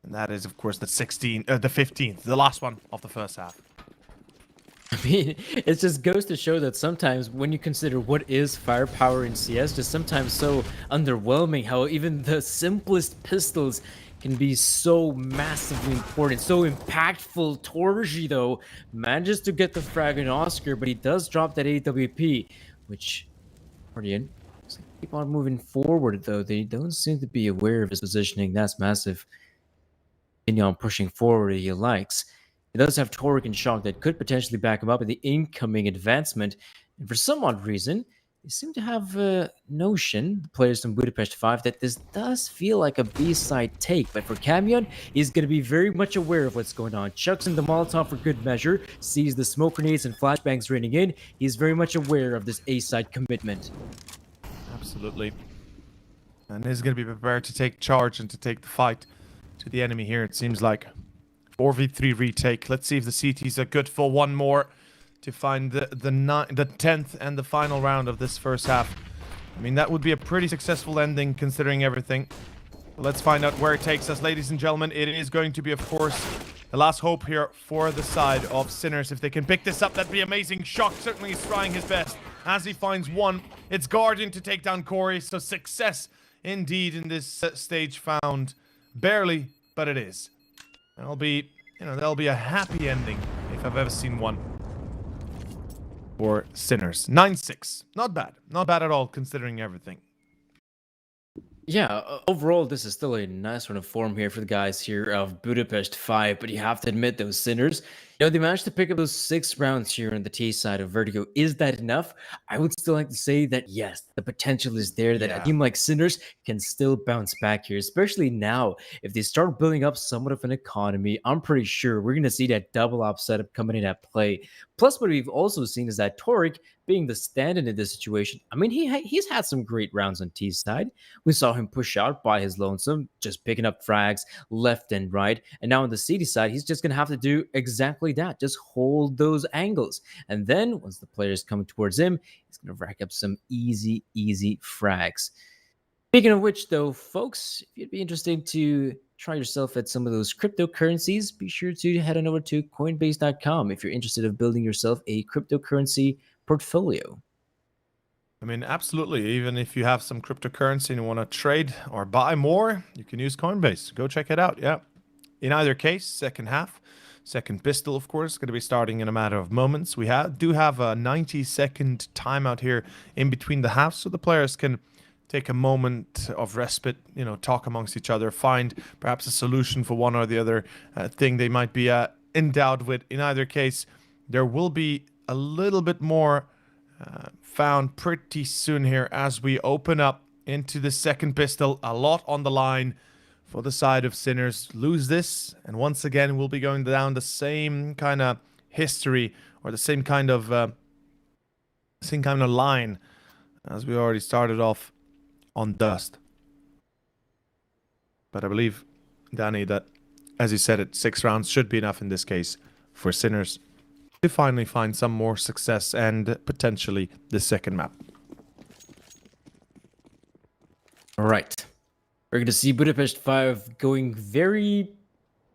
And that is, of course, the 15th, the last one of the first half. I mean, it just goes to show that sometimes when you consider what is firepower in CS, just sometimes so underwhelming how even the simplest pistols can be so massively important, so impactful. Torji, though, manages to get the frag in Oscar, but he does drop that AWP, which, Guardian, keep on moving forward, though. They don't seem to be aware of his positioning. That's massive. On pushing forward, he likes. He does have Torque and Shock that could potentially back him up in the incoming advancement. And for some odd reason, they seem to have a notion, the players from Budapest 5, that this does feel like a B-side take. But for Camion, he's going to be very much aware of what's going on. Chucks in the Molotov for good measure, sees the smoke grenades and flashbangs raining in. He's very much aware of this A-side commitment. Absolutely. And he's going to be prepared to take charge and to take the fight to the enemy here, it seems like. 4v3 retake. Let's see if the CTs are good for one more to find the 10th and the final round of this first half. I mean, that would be a pretty successful ending considering everything. Let's find out where it takes us, ladies and gentlemen. It is going to be, of course, the last hope here for the side of Sinners. If they can pick this up, that'd be amazing. Shock certainly is trying his best as he finds one. It's Guardian to take down Corey, so success indeed in this stage found. Barely, but it is. That'll be, that'll be a happy ending if I've ever seen one. For Sinners. 9-6. Not bad. Not bad at all, considering everything. Yeah, overall, this is still a nice run of form here for the guys here of Budapest 5, but you have to admit, those Sinners, they managed to pick up those 6 rounds here on the T side of Vertigo. Is that enough? I would still like to say that, yes, the potential is there, that a team like Sinners can still bounce back here, especially now. If they start building up somewhat of an economy, I'm pretty sure we're going to see that double op setup coming in at play. Plus, what we've also seen is that Torek, being the stand-in this situation, I mean, he's had some great rounds on T's side. We saw him push out by his lonesome, just picking up frags left and right. And now on the CD side, he's just going to have to do exactly that. Just hold those angles. And then once the players come towards him, he's going to rack up some easy frags. Speaking of which, though, folks, if you'd be interested to try yourself at some of those cryptocurrencies, be sure to head on over to Coinbase.com if you're interested in building yourself a cryptocurrency portfolio. I mean, absolutely. Even if you have some cryptocurrency and you want to trade or buy more, you can use Coinbase. Go check it out. Yeah. In either case, second half, second pistol, of course, going to be starting in a matter of moments. We do have a 90-second timeout here in between the halves, so the players can take a moment of respite, talk amongst each other, find perhaps a solution for one or the other thing they might be endowed with. In either case, there will be a little bit more found pretty soon here as we open up into the second pistol. A lot on the line for the side of Sinners. Lose this, and once again, we'll be going down the same kind of history or the same kind of line as we already started off on Dust. But I believe, Danny, that, as you said, 6 rounds should be enough in this case for Sinners to finally find some more success and potentially the second map. All right. We're going to see Budapest 5 going very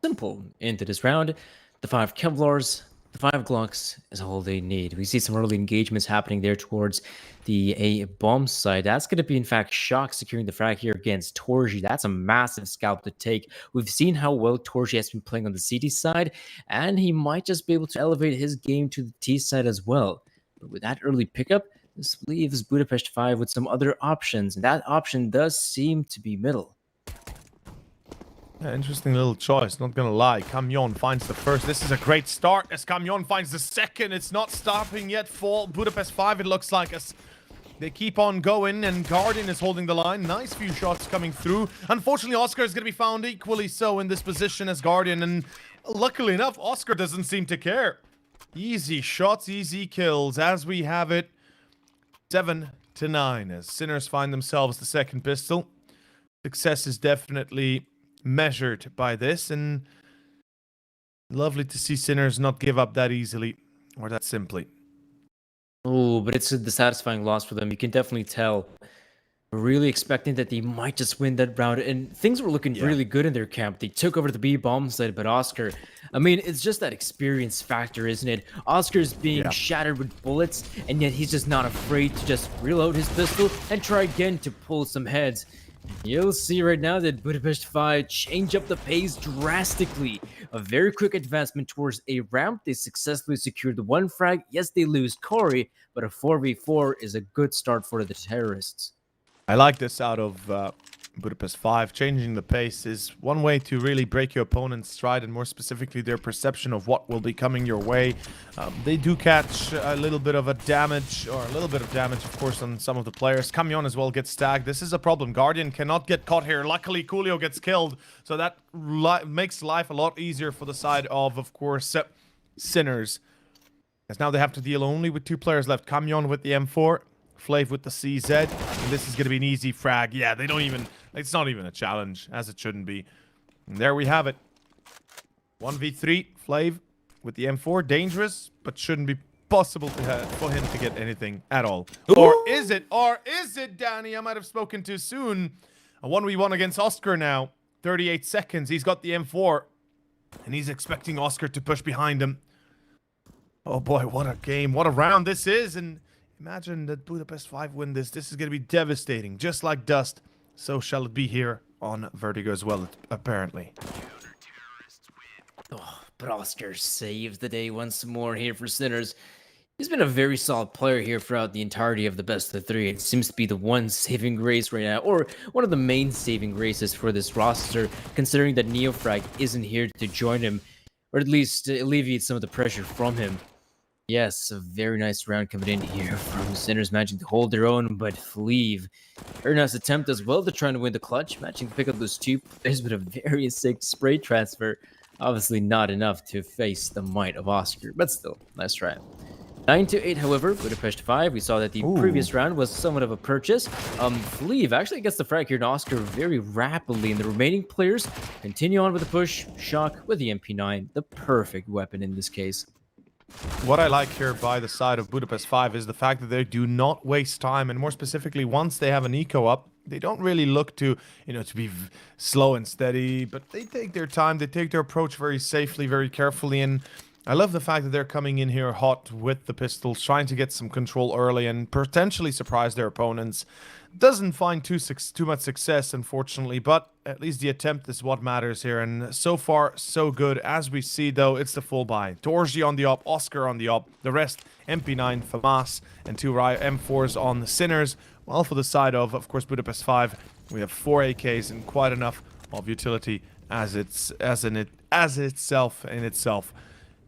simple into this round. The 5 Kevlars, the 5 Glocks is all they need. We see some early engagements happening there towards the A bomb side. That's going to be, in fact, Shock securing the frag here against Torji. That's a massive scalp to take. We've seen how well Torji has been playing on the CT side, and he might just be able to elevate his game to the T side as well. But with that early pickup, this leaves Budapest 5 with some other options, and that option does seem to be middle. Yeah, interesting little choice, not gonna lie. Camion finds the first. This is a great start as Camion finds the second. It's not stopping yet for Budapest 5, it looks like, as they keep on going, and Guardian is holding the line. Nice few shots coming through. Unfortunately, Oscar is gonna be found equally so in this position as Guardian, and luckily enough, Oscar doesn't seem to care. Easy shots, easy kills, as we have it 7-9 as Sinners find themselves the second pistol. success is definitely measured by this, and lovely to see Sinners not give up that easily or that simply. Oh, but it's a dissatisfying loss for them. You can definitely tell. Really expecting that they might just win that round, and things were looking really good in their camp. They took over the B bomb site, but Oscar, I mean, it's just that experience factor, isn't it? Oscar's being shattered with bullets, and yet he's just not afraid to just reload his pistol and try again to pull some heads. You'll see right now that Budapest 5 change up the pace drastically. A very quick advancement towards a ramp. They successfully secured the one frag. Yes, they lose Corey, but a 4v4 is a good start for the terrorists. I like this out of Budapest 5. Changing the pace is one way to really break your opponent's stride, and more specifically their perception of what will be coming your way. They do catch a little bit of a damage, or a little bit of damage, of course, on some of the players. Camion as well gets tagged. This is a problem. Guardian cannot get caught here. Luckily, Coolio gets killed, so that makes life a lot easier for the side of course, Sinners. As now they have to deal only with 2 players left. Camion with the M4. Flav with the CZ, and this is going to be an easy frag. Yeah, they don't even, it's not even a challenge, as it shouldn't be. And there we have it. 1v3, Flav with the M4. Dangerous, but shouldn't be possible for him to get anything at all. Or is it? Or is it, Danny? I might have spoken too soon. A 1v1 against Oscar now. 38 seconds. He's got the M4, and he's expecting Oscar to push behind him. Oh boy, what a game. What a round this is, and imagine that Budapest 5 win this. This is going to be devastating. Just like Dust, so shall it be here on Vertigo as well, apparently. Oh, but Oscar saves the day once more here for Sinners. He's been a very solid player here throughout the entirety of the best of 3. It seems to be the one saving grace right now, or one of the main saving graces for this roster, considering that Neofrag isn't here to join him, or at least alleviate some of the pressure from him. Yes, a very nice round coming in here from Sinners, managing to hold their own, but Fleeve. Very nice attempt as well to try to win the clutch, managing to pick up those 2 players with a very sick spray transfer. Obviously not enough to face the might of Oscar, but still, nice try. 9-8, however, Budapest 5. We saw that the previous round was somewhat of a purchase. Fleeve actually gets the frag here in Oscar very rapidly, and the remaining players continue on with the push. Shock with the MP9, the perfect weapon in this case. What I like here by the side of Budapest 5 is the fact that they do not waste time, and more specifically, once they have an eco up, they don't really look to, to be slow and steady, but they take their time, they take their approach very safely, very carefully, and I love the fact that they're coming in here hot with the pistols, trying to get some control early and potentially surprise their opponents. Doesn't find too much success, unfortunately, but at least the attempt is what matters here, and so far, so good. As we see, though, it's the full buy. Torji on the op, Oscar on the op, the rest, MP9, FAMAS, and 2 M4s on the Sinners. While for the side of course, Budapest 5, we have 4 AKs and quite enough of utility as itself.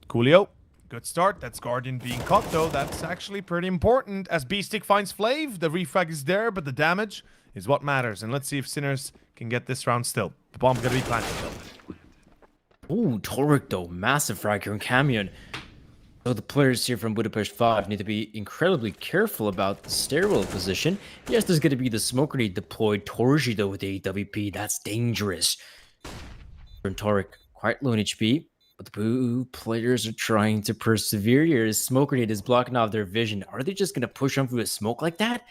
Coolio. Good start. That's Guardian being caught, though. That's actually pretty important. As B-Stick finds Flav, the refrag is there, but the damage is what matters. And let's see if Sinners can get this round still. The bomb's gonna be planted, though. Ooh, Torek, though. Massive frag here in Camion. So the players here from Budapest 5 need to be incredibly careful about the stairwell position. Yes, there's going to be the smoke grenade deployed. Torji, though, with the AWP. That's dangerous. From Torek, quite low in HP. But the blue players are trying to persevere here. His smoke grenade is blocking off their vision. Are they just going to push on through a smoke like that?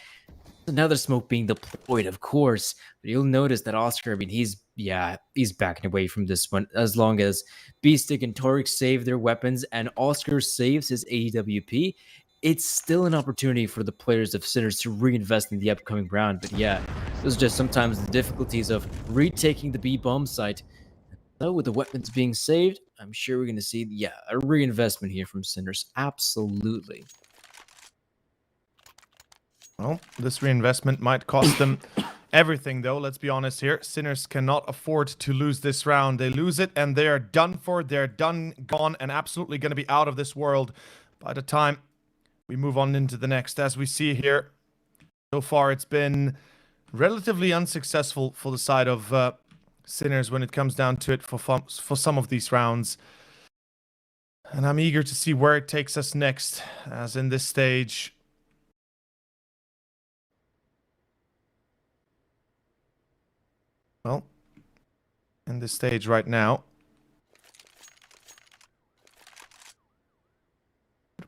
Another smoke being deployed, of course. But you'll notice that Oscar, I mean, he's backing away from this one. As long as B-Stick and Torek save their weapons and Oscar saves his AWP, it's still an opportunity for the players of Sinners to reinvest in the upcoming round. But yeah, those are just sometimes the difficulties of retaking the B-bomb site. Though with the weapons being saved, I'm sure we're going to see, a reinvestment here from Sinners. Absolutely. Well, this reinvestment might cost them everything, though. Let's be honest here. Sinners cannot afford to lose this round. They lose it, and they are done for. They're done, gone, and absolutely going to be out of this world by the time we move on into the next. As we see here, so far it's been relatively unsuccessful for the side of Sinners when it comes down to it for some of these rounds. And I'm eager to see where it takes us next, as in this stage. Well, in this stage right now.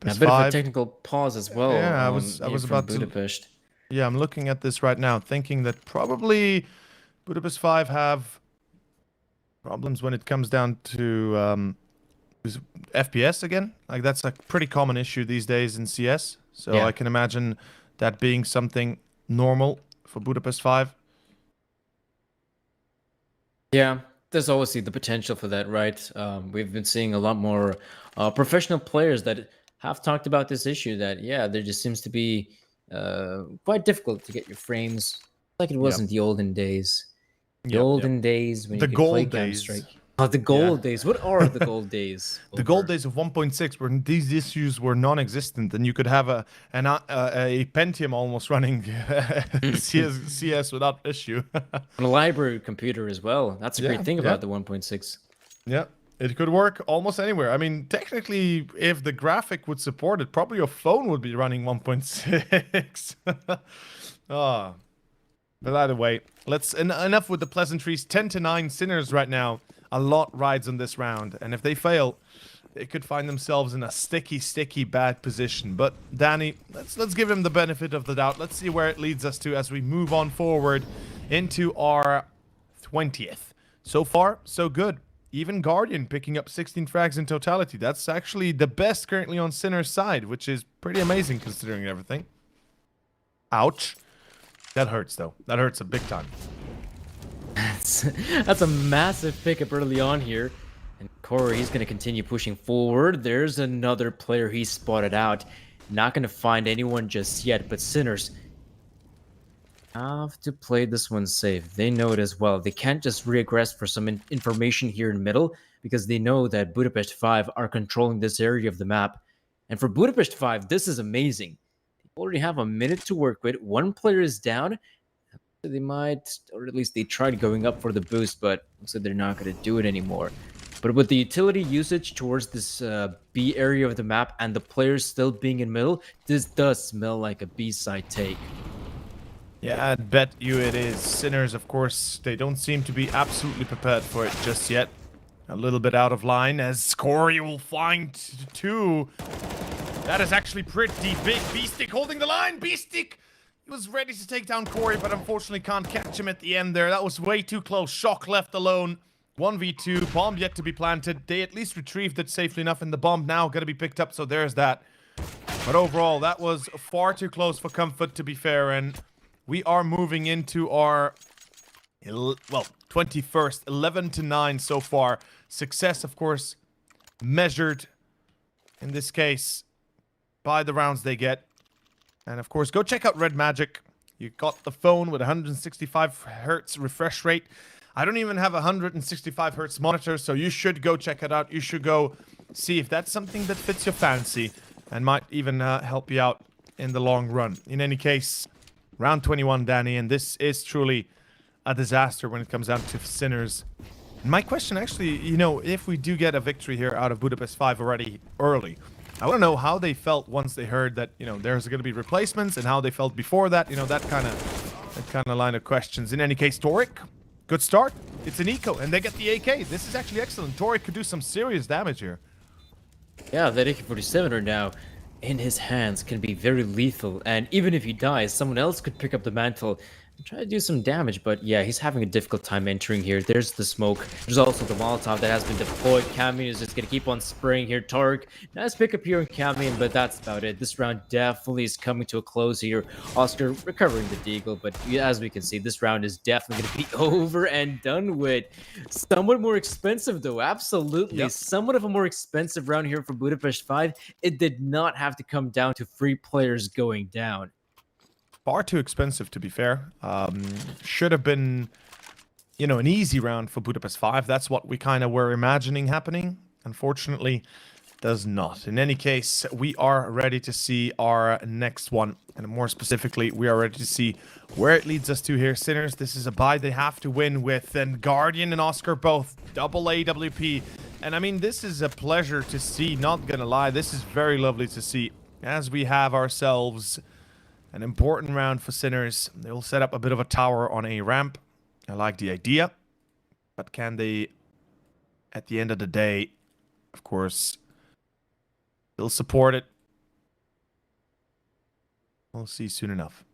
A bit of a technical pause as well. Yeah, I was here from about Budapest. Yeah, I'm looking at this right now, thinking that probably Budapest 5 have problems when it comes down to FPS again. Like, that's a pretty common issue these days in CS. So Yeah. I can imagine that being something normal for Budapest 5. Yeah, there's obviously the potential for that, right? We've been seeing a lot more professional players that have talked about this issue that, yeah, there just seems to be quite difficult to get your frames like it was Yep. in the olden days. The Yep, olden days when The you could play gold days. Counter-Strike. Oh, the gold days. What are the gold days? The gold days of 1.6, where these issues were non-existent, and you could have a Pentium almost running CS without issue. On a library computer as well. That's a Yeah, great thing yeah. about the 1.6. Yeah, it could work almost anywhere. I mean, technically, if the graphic would support it, probably your phone would be running 1.6. Ah. But either way, enough with the pleasantries. 10-9 Sinners right now. A lot rides on this round, and if they fail, they could find themselves in a sticky bad position. But Danny, let's give him the benefit of the doubt. Let's see where it leads us to as we move on forward into our 20th. So far, so good. Even Guardian picking up 16 frags in totality. That's actually the best currently on Sinner's side, which is pretty amazing considering everything. Ouch. That hurts, though. That hurts a big time. That's a massive pickup early on here. And Corey, he's going to continue pushing forward. There's another player he spotted out. Not going to find anyone just yet, but Sinners have to play this one safe. They know it as well. They can't just regress for some information here in middle because they know that Budapest 5 are controlling this area of the map. And for Budapest 5, this is amazing. They already have a minute to work with. One player is down. They might, or at least they tried going up for the boost, but looks like they're not going to do it anymore. But with the utility usage towards this B area of the map and the players still being in middle, this does smell like a B-side take. Yeah, I'd bet you it is. Sinners, of course, they don't seem to be absolutely prepared for it just yet. A little bit out of line as Corey will find two. That is actually pretty big. B-Stick holding the line. B-Stick was ready to take down Corey, but unfortunately can't catch him at the end there. That was way too close. Shock left alone. 1v2. Bomb yet to be planted. They at least retrieved it safely enough, and the bomb now going to be picked up, so there's that. But overall, that was far too close for comfort, to be fair, and we are moving into our 21st. 11-9 so far. Success, of course, measured in this case by the rounds they get. And of course, go check out Red Magic. You got the phone with 165 hertz refresh rate. I don't even have a 165 hertz monitor, so you should go check it out. You should go see if that's something that fits your fancy and might even help you out in the long run. In any case, round 21, Danny, and this is truly a disaster when it comes down to Sinners. And my question actually, you know, if we do get a victory here out of Budapest 5 already early, I want to know how they felt once they heard that, you know, there's going to be replacements, and how they felt before that, you know, that kind of line of questions. In any case, Toric, good start. It's an eco, and they get the AK. This is actually excellent. Toric could do some serious damage here. Yeah, that AK-47 now in his hands can be very lethal, and even if he dies, someone else could pick up the mantle and try to do some damage. But yeah, he's having a difficult time entering here. There's the smoke. There's also the Molotov that has been deployed. Camion is just going to keep on spraying here. Tark, nice pickup here on Camion, but that's about it. This round definitely is coming to a close here. Oscar recovering the deagle, but as we can see, this round is definitely going to be over and done with. Somewhat more expensive, though. Absolutely. Yep. Somewhat of a more expensive round here for Budapest 5. It did not have to come down to 3 players going down. Far too expensive, to be fair. Should have been, you know, an easy round for Budapest 5. That's what we kind of were imagining happening. Unfortunately, does not. In any case, we are ready to see our next one. And more specifically, we are ready to see where it leads us to here. Sinners, this is a bye they have to win with. And Guardian and Oscar both double AWP. And I mean, this is a pleasure to see, not gonna lie. This is very lovely to see as we have ourselves an important round for Sinners. They'll set up a bit of a tower on a ramp. I like the idea, but can they, at the end of the day, of course, still support it? We'll see soon enough.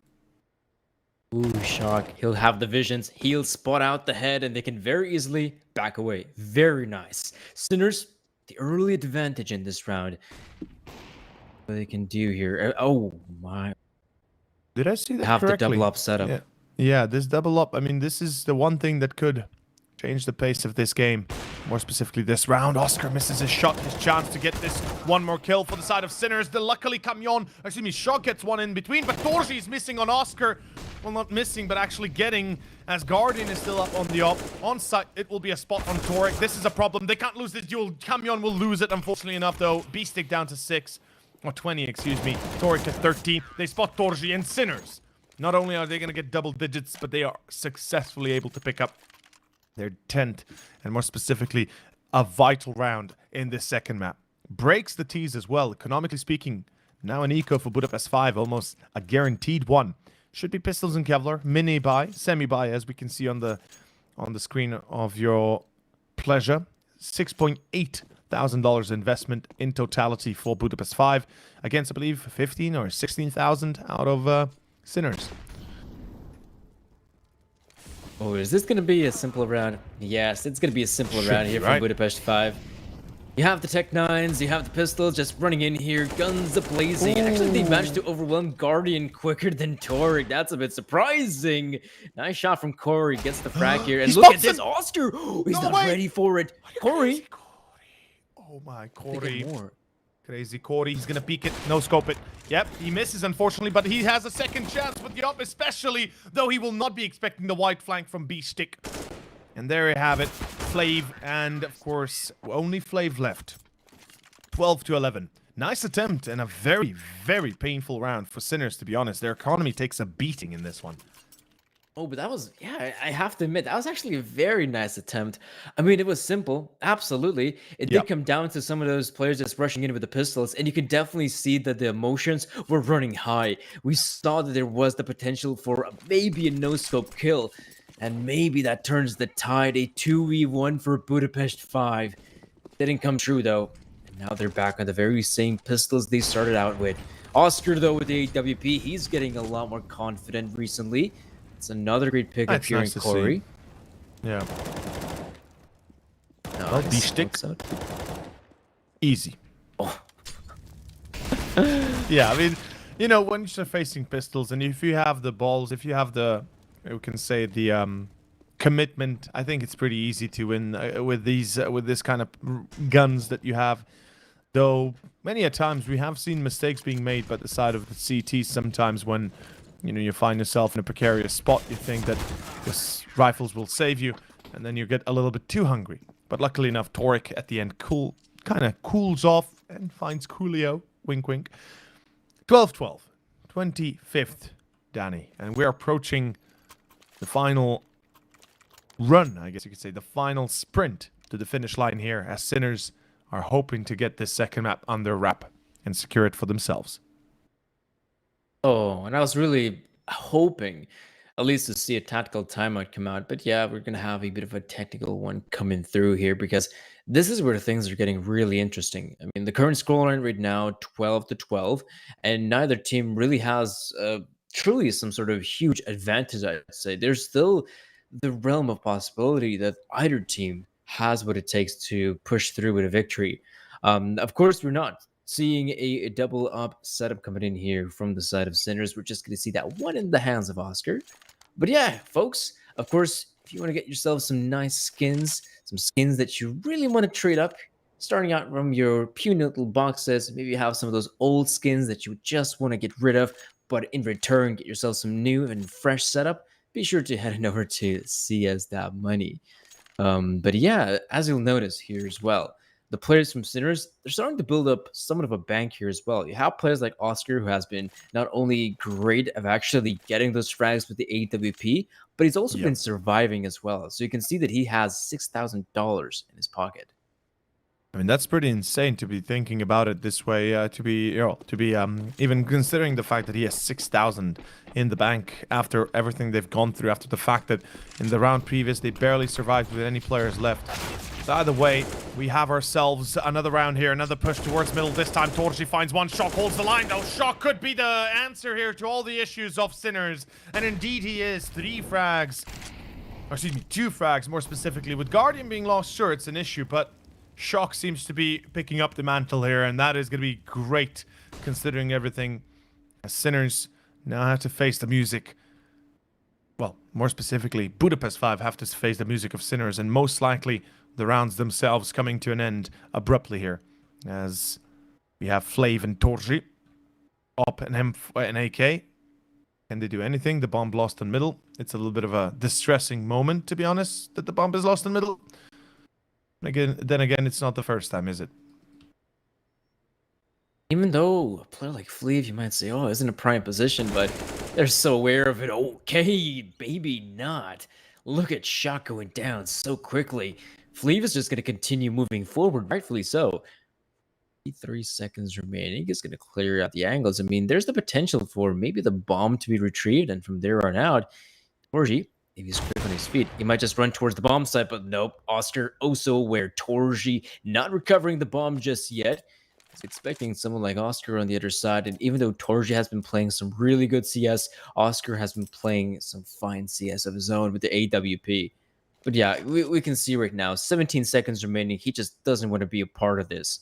Ooh, shock. He'll have the visions. He'll spot out the head, and they can very easily back away. Very nice. Sinners, the early advantage in this round. What they can do here. Oh, my. Did I see that Have the correctly? double up setup. Yeah. Yeah, this double up. I mean, this is the one thing that could change the pace of this game. More specifically, this round. Oscar misses his shot, his chance to get this one more kill for the side of Sinners. Luckily, Shock gets one in between, but Torji is missing on Oscar. Well, not missing, but actually getting, as Guardian is still up on the op. On site, it will be a spot on Torek. This is a problem. They can't lose this duel. Camion will lose it, unfortunately enough, though. B-Stick down to 6. Or 20, excuse me. Torek at 13. They spot Torji and Sinners. Not only are they going to get double digits, but they are successfully able to pick up their 10th, and more specifically, a vital round in this second map. Breaks the tease as well, economically speaking. Now an eco for Budapest 5, almost a guaranteed one. Should be pistols and Kevlar, mini buy, semi buy, as we can see on the screen of your pleasure. $6,800 investment in totality for Budapest 5 against, I believe, 15 or 16,000 out of Sinners. Oh, is this going to be a simple round? Yes, it's going to be a simple round here from Budapest 5. You have the Tech 9s, you have the pistols just running in here, guns a-blazing. Actually, they managed to overwhelm Guardian quicker than Torek. That's a bit surprising. Nice shot from Corey, gets the frag here. And look at this, Oscar! He's not ready for it. Corey! Oh my, Corey. Crazy Corey, he's gonna peek it, no scope it. Yep, he misses unfortunately, but he has a second chance with the up, especially though he will not be expecting the wide flank from B-Stick. And there you have it, Flav, and of course, only Flav left. 12-11. Nice attempt and a very, very painful round for Sinners, to be honest. Their economy takes a beating in this one. Oh, but that was, yeah, I have to admit, that was actually a very nice attempt. I mean, it was simple, absolutely. It did come down to some of those players just rushing in with the pistols, and you could definitely see that the emotions were running high. We saw that there was the potential for maybe a no-scope kill, and maybe that turns the tide, a 2v1 for Budapest 5. Didn't come true, though. And now they're back on the very same pistols they started out with. Oscar, though, with the AWP, he's getting a lot more confident recently. It's another great pickup here in Corey. Yeah. Nice. Well, B-Stick. Easy. Oh. Yeah, I mean, you know, when you're facing pistols, and if you have the balls, if you have the, we can say the commitment, I think it's pretty easy to win with these, with this kind of guns that you have. Though many a times we have seen mistakes being made by the side of the CT sometimes when, you know, you find yourself in a precarious spot. You think that the rifles will save you, and then you get a little bit too hungry. But luckily enough, Torek at the end kind of cools off and finds Coolio. Wink, wink. 12-12. 25th, Danny. And we're approaching the final run, I guess you could say. The final sprint to the finish line here, as Sinners are hoping to get this second map on their wrap and secure it for themselves. Oh, and I was really hoping at least to see a tactical timeout come out. But yeah, we're going to have a bit of a technical one coming through here because this is where things are getting really interesting. I mean, the current scoreline right now, 12-12, and neither team really has truly some sort of huge advantage, I'd say. There's still the realm of possibility that either team has what it takes to push through with a victory. Of course, we're not seeing a double up setup coming in here from the side of Sinners. We're just going to see that one in the hands of Oscar. But yeah, folks, of course, if you want to get yourself some nice skins, some skins that you really want to trade up, starting out from your puny little boxes, maybe you have some of those old skins that you just want to get rid of, but in return, get yourself some new and fresh setup, be sure to head on over to CSGO Money. But yeah, as you'll notice here as well, the players from Sinners, they're starting to build up somewhat of a bank here as well. You have players like Oscar, who has been not only great of actually getting those frags with the AWP, but he's also been surviving as well. So you can see that he has $6,000 in his pocket. I mean, that's pretty insane to be thinking about it this way. Even considering the fact that he has 6,000 in the bank after everything they've gone through, after the fact that in the round previous they barely survived with any players left. So either way, we have ourselves another round here, another push towards middle. This time, Torji finds one. Shock holds the line, though. Shock could be the answer here to all the issues of Sinners, and indeed he is. 3 frags, or excuse me, 2 frags more specifically. With Guardian being lost, sure, it's an issue, but Shock seems to be picking up the mantle here, and that is going to be great considering everything. As Sinners now have to face the music. Well, more specifically, Budapest 5 have to face the music of Sinners, and most likely the rounds themselves coming to an end abruptly here. As we have Flav and Torji up and an AK. Can they do anything? The bomb lost in middle. It's a little bit of a distressing moment, to be honest, that the bomb is lost in middle. Then again, it's not the first time, is it? Even though a player like Fleeve, you might say, oh, isn't a prime position, but they're so aware of it. Okay, baby, not. Look at Shock going down so quickly. Fleeve is just going to continue moving forward, rightfully so. 3 seconds remaining. He's going to clear out the angles. I mean, there's the potential for maybe the bomb to be retrieved, and from there on out, Torji, if he's quick on his feet, he might just run towards the bomb site, but nope. Oscar also aware. Torji not recovering the bomb just yet. He's expecting someone like Oscar on the other side, and even though Torji has been playing some really good CS, Oscar has been playing some fine CS of his own with the AWP. But yeah, we can see right now, 17 seconds remaining. He just doesn't want to be a part of this.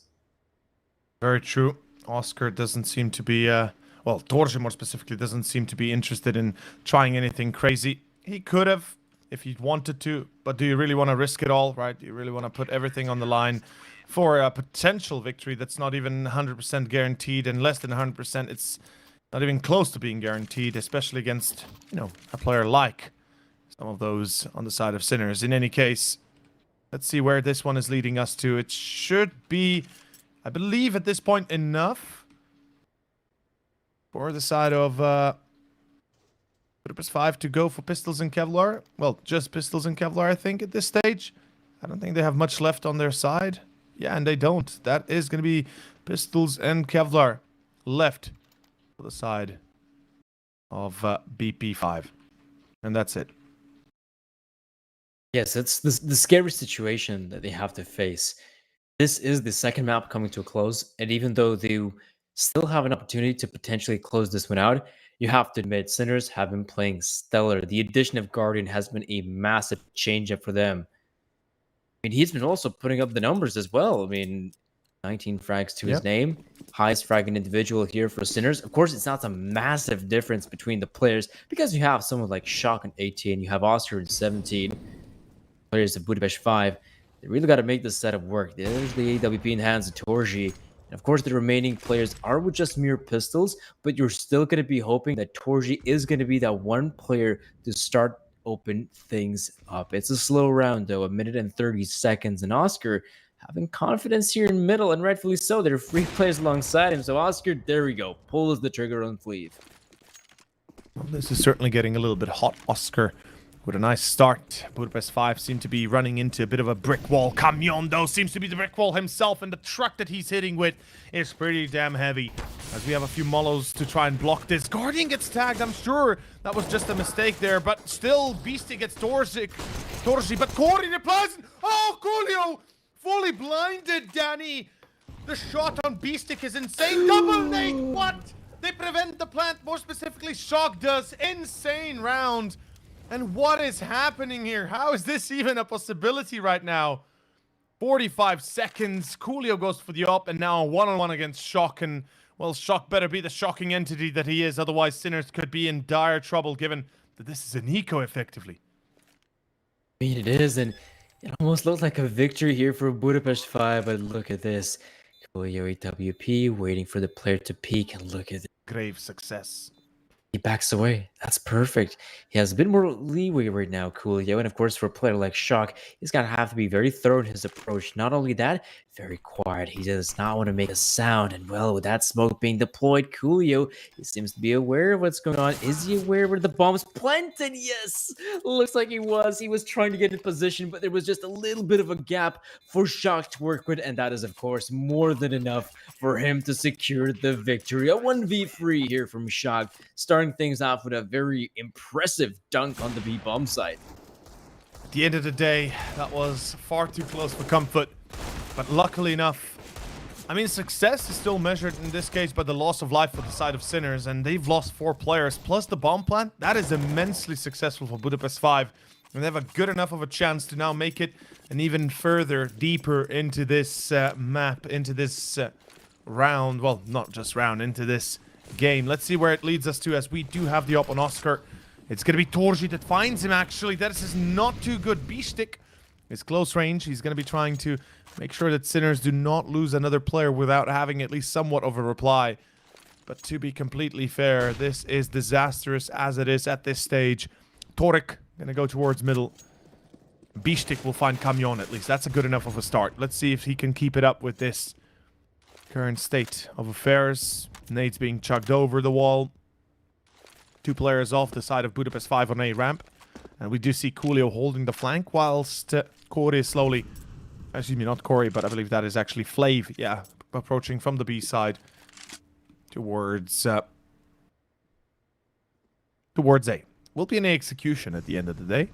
Very true. Oscar doesn't seem to be, well, Torji more specifically doesn't seem to be interested in trying anything crazy. He could have if he wanted to, but do you really want to risk it all, right? Do you really want to put everything on the line for a potential victory that's not even 100% guaranteed, and less than 100%, it's not even close to being guaranteed, especially against, you know, a player like some of those on the side of Sinners. In any case, let's see where this one is leading us to. It should be, I believe at this point, enough for the side of Budapest 5 to go for Pistols and Kevlar. Well, just Pistols and Kevlar, I think, at this stage. I don't think they have much left on their side. Yeah, and they don't. That is going to be Pistols and Kevlar left for the side of BP5. And that's it. Yes, it's the scary situation that they have to face. This is the second map coming to a close, and even though they still have an opportunity to potentially close this one out, you have to admit Sinners have been playing stellar. The addition of Guardian has been a massive change-up for them. I mean, he's been also putting up the numbers as well. I mean, 19 frags to his name. Highest fragging individual here for Sinners. Of course, it's not a massive difference between the players because you have someone like Shock in 18, you have Oscar in 17, players of Budapest 5. They really got to make this setup work. There's the AWP in the hands of Torji. And of course, the remaining players are with just mere pistols, but you're still going to be hoping that Torji is going to be that one player to start open things up. It's a slow round, though, 1 minute and 30 seconds, and Oscar having confidence here in middle, and rightfully so. There are 3 players alongside him, so Oscar, there we go, pulls the trigger on Fleeve. Well, this is certainly getting a little bit hot. Oscar with a nice start. Budapest 5 seem to be running into a bit of a brick wall. Camion, though, seems to be the brick wall himself, and the truck that he's hitting with is pretty damn heavy. As we have a few molos to try and block this. Guardian gets tagged. I'm sure that was just a mistake there, but still, Beastie gets Torji, but Corey replies. Oh, Coolio! Fully blinded, Danny. The shot on Beastie is insane. Double nade, what? They prevent the plant, more specifically, Shock does. Insane round. And what is happening here? How is this even a possibility right now? 45 seconds. Coolio goes for the up, and now a one-on-one against Shock. And, well, Shock better be the shocking entity that he is. Otherwise, Sinners could be in dire trouble, given that this is an eco, effectively. I mean, it is, and it almost looks like a victory here for Budapest 5, but look at this. Coolio AWP waiting for the player to peek, and look at this. Grave success. He backs away. That's perfect. He has a bit more leeway right now, Coolio. And of course, for a player like Shock, he's going to have to be very thorough in his approach. Not only that, very quiet. He does not want to make a sound. And well, with that smoke being deployed, Coolio, he seems to be aware of what's going on. Is he aware where the bomb's planted? Yes! Looks like he was. He was trying to get in position, but there was just a little bit of a gap for Shock to work with. And that is, of course, more than enough for him to secure the victory. A 1v3 here from Shock, starting things off with a very impressive dunk on the B bomb site. At the end of the day, that was far too close for comfort. But luckily enough, I mean, success is still measured in this case by the loss of life for the side of Sinners, and they've lost 4 players plus the bomb plant. That is immensely successful for Budapest 5, and they have a good enough of a chance to now make it an even further deeper into this map, into this round. Well, not just round, into this game. Let's see where it leads us to, as we do have the up on Oscar. It's going to be Torji that finds him, actually. That is not too good. Bishtik is close range. He's going to be trying to make sure that Sinners do not lose another player without having at least somewhat of a reply. But to be completely fair, this is disastrous as it is at this stage. Torek going to go towards middle. Bishtik will find Kamyon at least. That's a good enough of a start. Let's see if he can keep it up with this current state of affairs. Nade's being chugged over the wall. 2 players off the side of Budapest 5 on A ramp. And we do see Coolio holding the flank whilst Corey is slowly... Excuse me, not Corey, but I believe that is actually Flav. Yeah, approaching from the B side towards A. Will be an A execution at the end of the day.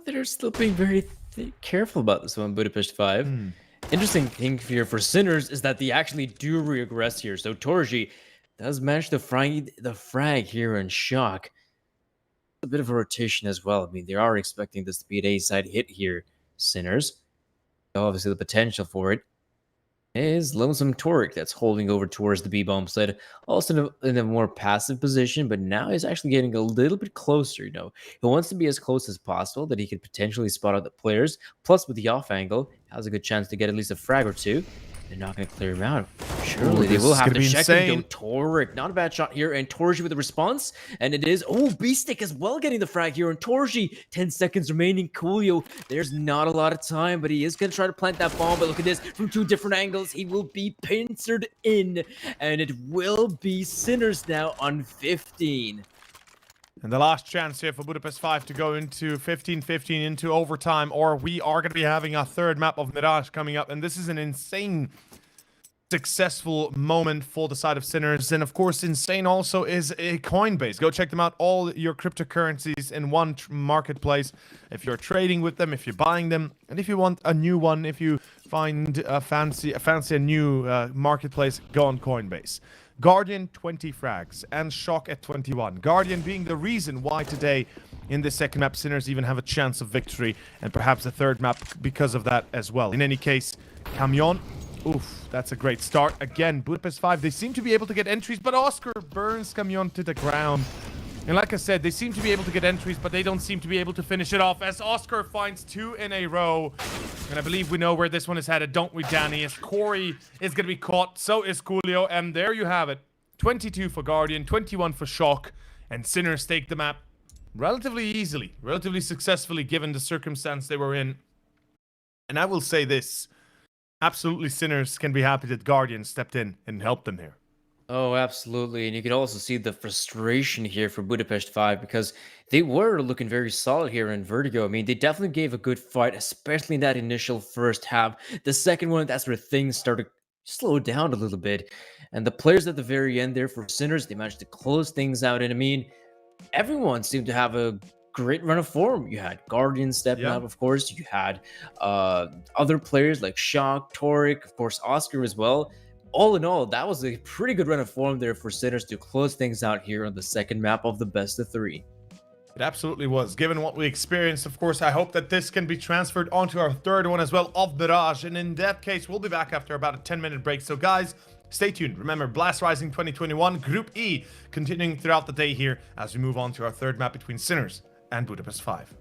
They're still being very careful about this one, Budapest 5. Interesting thing here for Sinners is that they actually do regress here. So Torji does manage to find the frag here in Shock. A bit of a rotation as well. I mean, they are expecting this to be an A-side hit here, Sinners. So obviously, the potential for it is Lonesome Torek that's holding over towards the B-bomb side. Also in a more passive position, but now he's actually getting a little bit closer, you know. He wants to be as close as possible that he could potentially spot out the players. Plus, with the off angle, has a good chance to get at least a frag or two. They're not going to clear him out. Surely they will have to check him, though. Torek, not a bad shot here. And Torji with the response. And it is, oh, Beastic as well getting the frag here. And Torji, 10 seconds remaining. Coolio, there's not a lot of time, but he is going to try to plant that bomb. But look at this, from 2 different angles. He will be pincered in. And it will be Sinners now on 15. And the last chance here for Budapest 5 to go into 15-15 into overtime, or we are going to be having a 3rd map of Mirage coming up. And this is an insane successful moment for the side of Sinners. And of course, insane also is a Coinbase. Go check them out. All your cryptocurrencies in one marketplace. If you're trading with them, if you're buying them, and if you want a new one, if you find a fancy new marketplace, go on Coinbase. Guardian 20 frags and Shock at 21. Guardian being the reason why today in the second map Sinners even have a chance of victory, and perhaps the 3rd map because of that as well. In any case, Kamyon, oof, that's a great start. Again, Budapest 5, they seem to be able to get entries, but Oscar burns Kamyon to the ground. And like I said, they seem to be able to get entries, but they don't seem to be able to finish it off, as Oscar finds 2 in a row. And I believe we know where this one is headed, don't we, Danny? As Corey is going to be caught, so is Coolio. And there you have it. 22 for Guardian, 21 for Shock. And Sinners take the map relatively easily, relatively successfully, given the circumstance they were in. And I will say this. Absolutely, Sinners can be happy that Guardian stepped in and helped them here. Oh, absolutely. And you can also see the frustration here for Budapest 5 because they were looking very solid here in Vertigo. I mean, they definitely gave a good fight, especially in that initial first half. The second one, that's where things started to slow down a little bit. And the players at the very end there for Sinners, they managed to close things out. And I mean, everyone seemed to have a great run of form. You had Guardian stepping up, of course. You had other players like Shock, Torek, of course, Oscar as well. All in all, that was a pretty good run of form there for Sinners to close things out here on the second map of the best of 3. It absolutely was. Given what we experienced, of course, I hope that this can be transferred onto our 3rd one as well of Mirage. And in that case, we'll be back after about a 10-minute break. So guys, stay tuned. Remember, Blast Rising 2021, Group E, continuing throughout the day here as we move on to our 3rd map between Sinners and Budapest 5.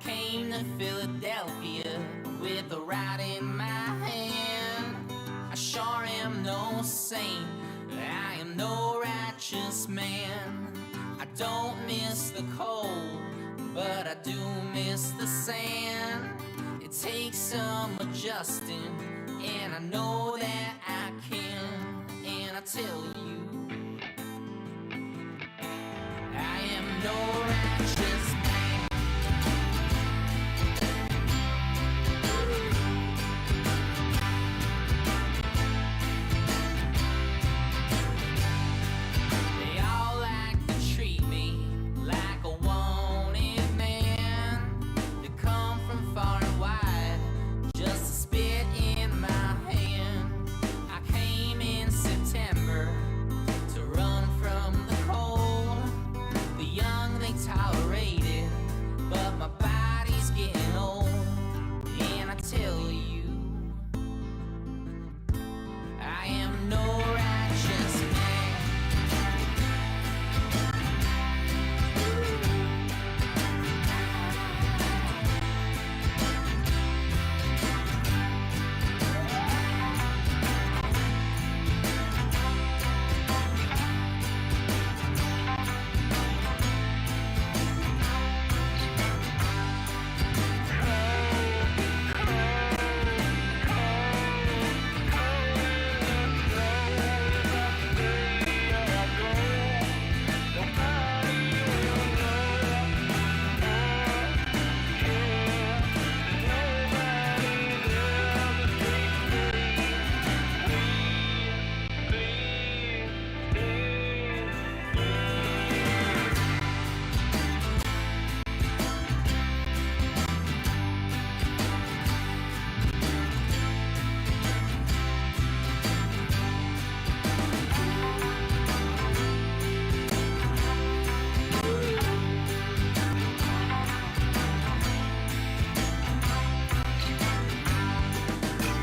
came to Philadelphia with a rod in my hand. I sure am no saint, I am no righteous man. I don't miss the cold, but I do miss the sand. It takes some adjusting, and I know that I can. And I tell you, I am no righteous man. They all like to treat me like a wanted man. They come from far and wide just to spit in my hand. I came in September to run from the cold. The young they tolerate it, but my body's getting old. And I tell you, I am no righteous man.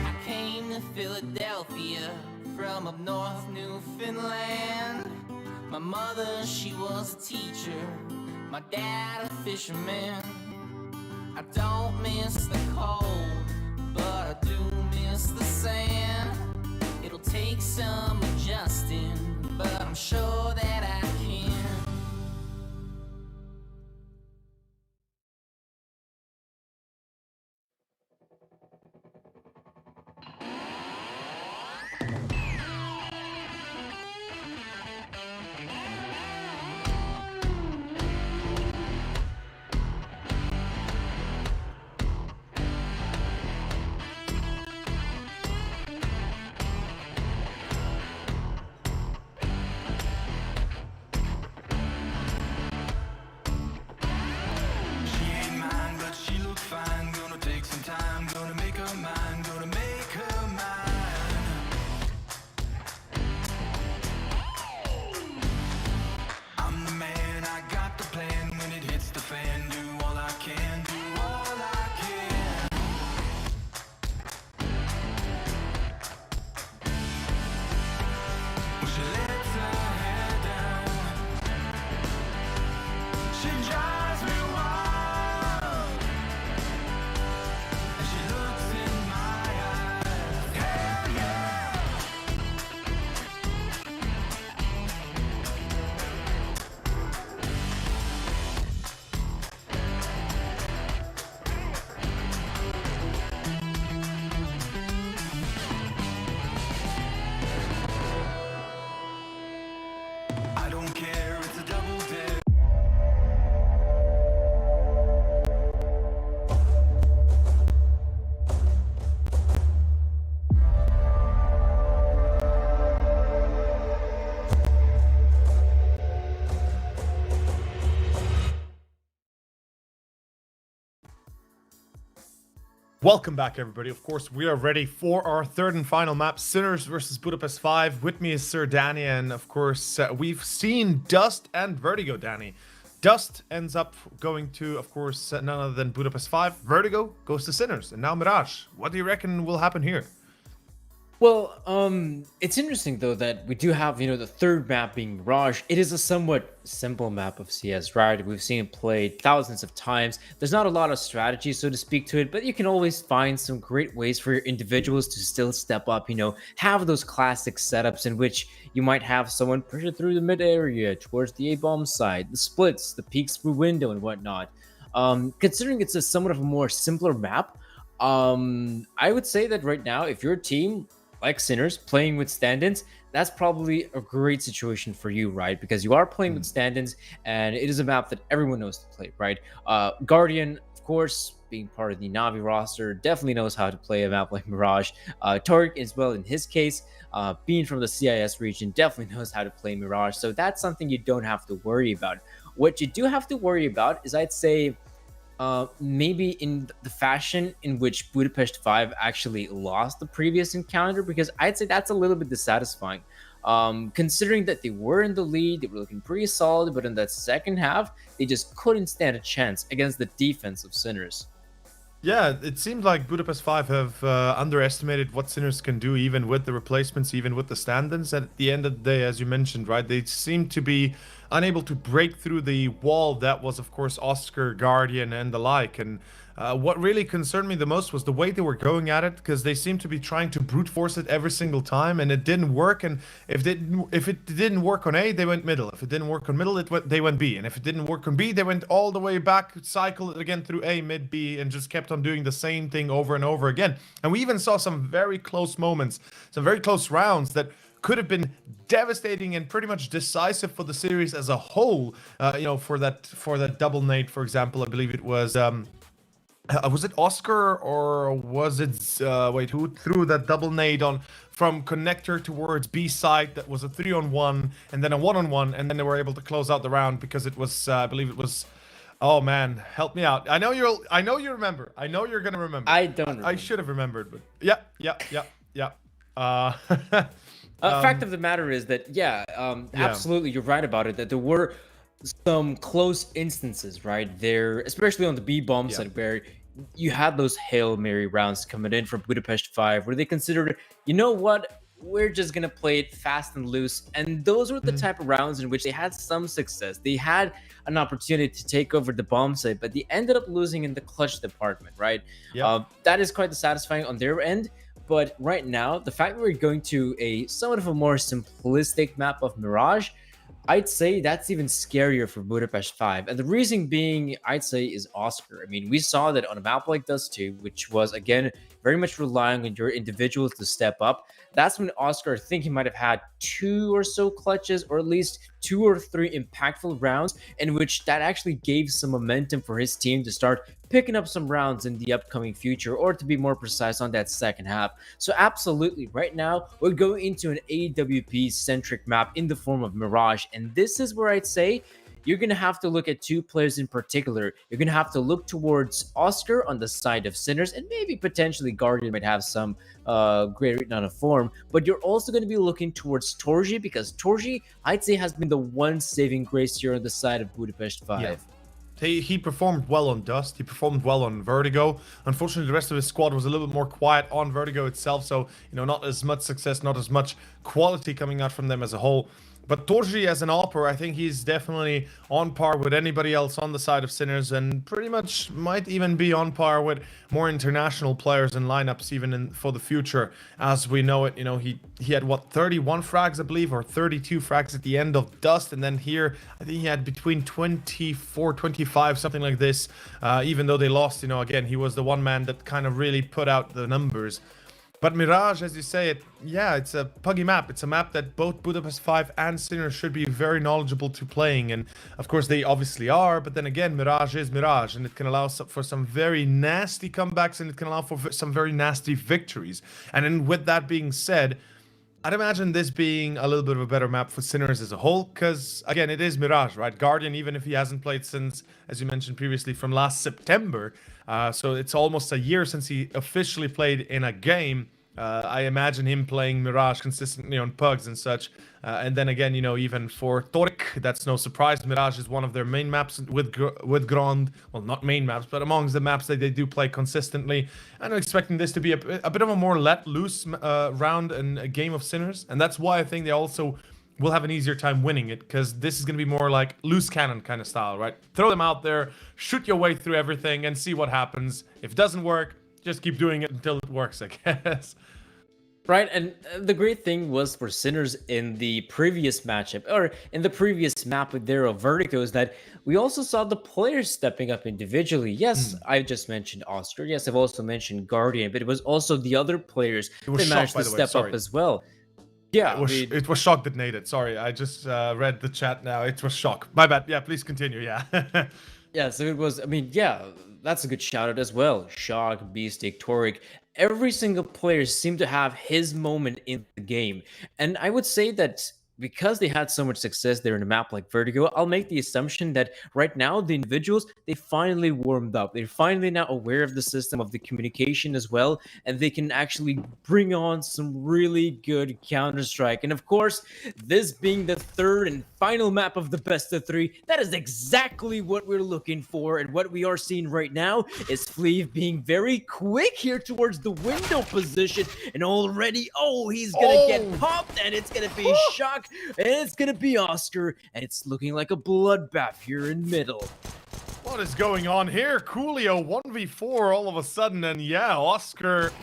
I came to Philadelphia from up north Newfoundland. My mother, she was a teacher, my dad a fisherman. I don't miss the cold, but I do miss the sand. It'll take some adjusting, but I'm sure that I can. She ain't mine, but she look fine. Gonna take some time, gonna make her mine, gonna make her mine. I'm the man, I got the plan. When it hits the fan, do all I can, do all I can. When she lets her hair down, she drives me wild. And she looks in my eyes. Hell yeah! I don't care, it's a double dare. Welcome back, everybody. Of course, we are ready for our third and final map, Sinners versus Budapest 5. With me is Sir Danny, and of course, we've seen Dust and Vertigo, Danny. Dust ends up going to, of course, none other than Budapest 5. Vertigo goes to Sinners. And now, Mirage, what do you reckon will happen here? Well, it's interesting though that we do have, the third map being Mirage. It is a somewhat simple map of CS, right? We've seen it played thousands of times. There's not a lot of strategy, so to speak, to it, but you can always find some great ways for your individuals to still step up, have those classic setups in which you might have someone push it through the mid area towards the A-bomb side, the splits, the peeks through window and whatnot. Considering it's a somewhat of a more simpler map, I would say that right now, if your team like Sinners playing with stand-ins, that's probably a great situation for you, right? Because you are playing with stand-ins, and it is a map that everyone knows to play, right? Guardian, of course, being part of the Navi roster, definitely knows how to play a map like Mirage. Tarek as well, in his case, being from the CIS region, definitely knows how to play Mirage. So that's something you don't have to worry about. What you do have to worry about is, I'd say, maybe in the fashion in which Budapest 5 actually lost the previous encounter, because I'd say that's a little bit dissatisfying. Considering that they were in the lead, they were looking pretty solid, but in that second half, they just couldn't stand a chance against the defense of Sinners. Yeah, it seems like Budapest 5 have underestimated what Sinners can do, even with the replacements, even with the stand-ins. At the end of the day, as you mentioned, right, they seem to be unable to break through the wall that was, of course, Oscar, Guardian, and the like. And what really concerned me the most was the way they were going at it, because they seemed to be trying to brute force it every single time, and it didn't work. And if it didn't work on A, they went middle. If it didn't work on middle, they went B. And if it didn't work on B, they went all the way back, cycled it again through A, mid, B, and just kept on doing the same thing over and over again. And we even saw some very close moments, some very close rounds that could have been devastating and pretty much decisive for the series as a whole. For that double nade, for example, I believe it was it Oscar, or was it who threw that double nade on from connector towards B side? That was a 3-on-1 and then a 1-on-1, and then they were able to close out the round because it was I believe it was, oh man, help me out. I know you remember. I know you're gonna remember. I don't remember. I should have remembered, but yeah. Fact of the matter is that, absolutely, you're right about it, that there were some close instances, right there, especially on the B bomb side, where you had those Hail Mary rounds coming in from Budapest 5, where they considered, you know what, we're just going to play it fast and loose. And those were the type of rounds in which they had some success. They had an opportunity to take over the bomb site, but they ended up losing in the clutch department, right? That is quite satisfying on their end. But right now, the fact that we're going to a somewhat of a more simplistic map of Mirage, I'd say that's even scarier for Budapest 5. And the reason being, I'd say, is Oscar. I mean, we saw that on a map like Dust 2, which was, again, very much relying on your individuals to step up. That's when Oscar, I think he might have had 2 or so clutches, or at least 2 or 3 impactful rounds, in which that actually gave some momentum for his team to start picking up some rounds in the upcoming future, or to be more precise, on that second half. So absolutely, right now, we're going into an AWP-centric map in the form of Mirage, and this is where I'd say you're going to have to look at 2 players in particular. You're going to have to look towards Oscar on the side of Sinners, and maybe potentially Guardian might have some great amount of form, but you're also going to be looking towards Torji, because Torji, I'd say, has been the one saving grace here on the side of Budapest 5. Yeah. He performed well on Dust. He performed well on Vertigo. Unfortunately, the rest of his squad was a little bit more quiet on Vertigo itself, so not as much success, not as much quality coming out from them as a whole. But Torji as an AWPer, I think he's definitely on par with anybody else on the side of Sinners, and pretty much might even be on par with more international players and lineups even for the future. As we know it, he had, 31 frags, I believe, or 32 frags at the end of Dust, and then here, I think he had between 24, 25, something like this. Even though they lost, again, he was the one man that kind of really put out the numbers. But Mirage, as you say it, it's a puggy map. It's a map that both Budapest 5 and Sinners should be very knowledgeable to playing. And of course, they obviously are. But then again, Mirage is Mirage. And it can allow for some very nasty comebacks. And it can allow for some very nasty victories. And then with that being said, I'd imagine this being a little bit of a better map for Sinners as a whole. Because, again, it is Mirage, right? Guardian, even if he hasn't played since, as you mentioned previously, from last September. So it's almost a year since he officially played in a game. I imagine him playing Mirage consistently on pugs and such. And then again, you know, even for Torek, that's no surprise. Mirage is one of their main maps with Grand. Well, not main maps, but amongst the maps that they do play consistently. And I'm expecting this to be a bit of a more let loose round and a game of Sinners. And that's why I think they also will have an easier time winning it, because this is going to be more like loose cannon kind of style, right? Throw them out there, shoot your way through everything, and see what happens. If it doesn't work, just keep doing it until it works, I guess. Right, and the great thing was for Sinners in the previous matchup, or in the previous map with their Vertigo, is that we also saw the players stepping up individually. Yes, I just mentioned Oscar. Yes, I've also mentioned Guardian, but it was also the other players that managed to step up as well. Yeah, it was Shock that made it. Sorry, I just read the chat now. It was Shock. My bad. Yeah, please continue. Yeah. Yeah, so it was, I mean, yeah, that's a good shout out as well. Shock, Beastic, Toric, every single player seemed to have his moment in the game. And I would say that because they had so much success there in a map like Vertigo, I'll make the assumption that right now the individuals, they finally warmed up. They're finally now aware of the system, of the communication as well, and they can actually bring on some really good Counter-Strike. And of course, this being the third and final map of the best of three, that is exactly what we're looking for. And what we are seeing right now is Fleeve being very quick here towards the window position, and already, oh, he's gonna get popped, and it's gonna be Shock, and it's gonna be Oscar, and it's looking like a bloodbath here in middle. What is going on here? Coolio 1v4 all of a sudden, and yeah, Oscar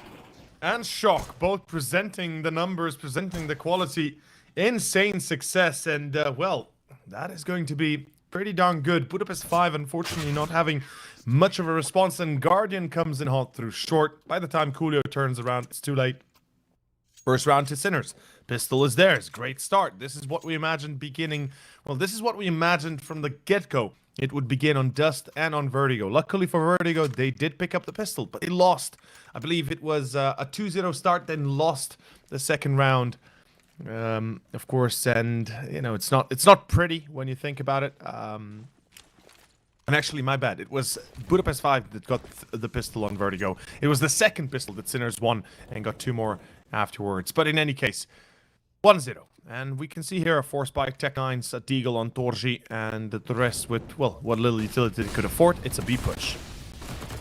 and Shock both presenting the numbers, presenting the quality. Insane success, and well, that is going to be pretty darn good. Budapest 5 unfortunately not having much of a response, and Guardian comes in hot through short. By the time Coolio turns around, it's too late. First round to Sinners. Pistol is theirs. Great start. This is what we imagined beginning. Well, this is what we imagined from the get-go. It would begin on Dust and on Vertigo. Luckily for Vertigo, they did pick up the pistol, but they lost. I believe it was a 2-0 start, then lost the second round. Of course, and you know, it's not pretty when you think about it. And actually, my bad. It was Budapest 5 that got the pistol on Vertigo. It was the second pistol that Sinners won and got 2 more afterwards. But in any case, 1-0. And we can see here a Force by Tech9's a Deagle on Torji, and the rest with, well, what little utility they could afford. It's a B push.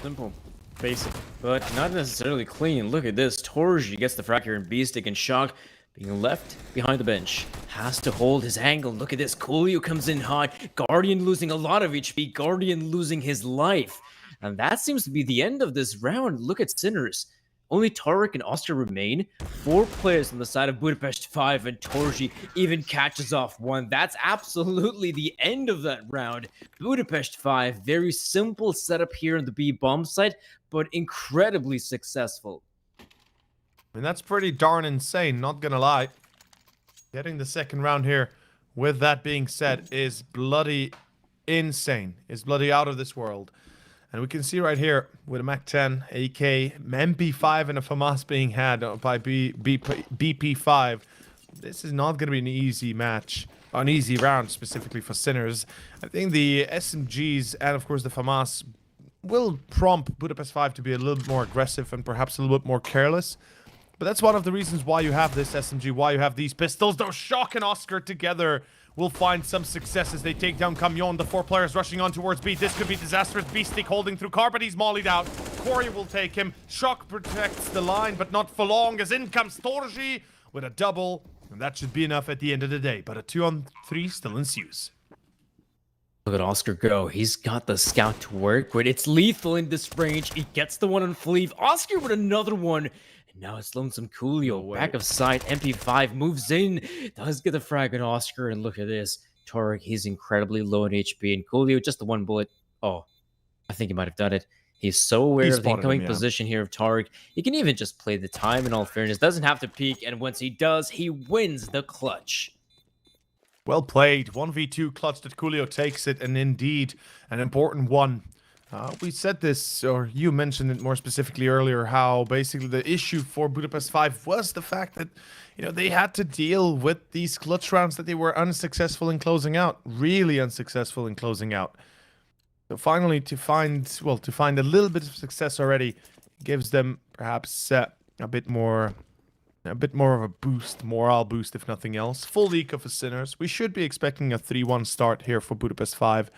Simple. Basic. But not necessarily clean. Look at this. Torji gets the frag here, and Beastic and Shock being left behind the bench. Has to hold his angle. Look at this. Coolio comes in hot. Guardian losing a lot of HP. Guardian losing his life. And that seems to be the end of this round. Look at Sinners. Only Tarek and Oscar remain. 4 players on the side of Budapest 5, and Torji even catches off 1. That's absolutely the end of that round. Budapest 5, very simple setup here on the B bomb site, but incredibly successful. I mean, that's pretty darn insane, not gonna lie. Getting the second round here, with that being said, is bloody insane. Is bloody out of this world. And we can see right here, with a MAC-10, AK, MP5, and a FAMAS being had by BP5. This is not going to be an easy match, an easy round, specifically for Sinners. I think the SMGs and, of course, the FAMAS will prompt Budapest 5 to be a little bit more aggressive and perhaps a little bit more careless. But that's one of the reasons why you have this SMG, why you have these pistols. Though Shock and Oscar together will find some success as they take down Camion. The 4 players rushing on towards B. This could be disastrous. Beastic holding through car, but he's mollied out. Corey will take him. Shock protects the line, but not for long, as in comes Torji with a double. And that should be enough at the end of the day. But a 2-on-3 still ensues. Look at Oscar go. He's got the scout to work with. It's lethal in this range. He gets the one on Fleeve. Oscar with another one. Now it's Lonesome Coolio, back of sight, MP5 moves in, does get the frag on Oscar, and look at this. Torek, he's incredibly low in HP, and Coolio, just the one bullet. Oh, I think he might have done it. He's so aware of the incoming position here of Tarek. He can even just play the time, in all fairness. Doesn't have to peek, and once he does, he wins the clutch. Well played. 1v2 clutch that Coolio takes it, and indeed an important one. We said this, or you mentioned it more specifically earlier, how basically the issue for Budapest 5 was the fact that, you know, they had to deal with these clutch rounds that they were unsuccessful in closing out, really unsuccessful in closing out. So finally, to find a little bit of success already gives them perhaps a bit more of a boost, morale boost, if nothing else. Full eco for Sinners. We should be expecting a 3-1 start here for Budapest 5.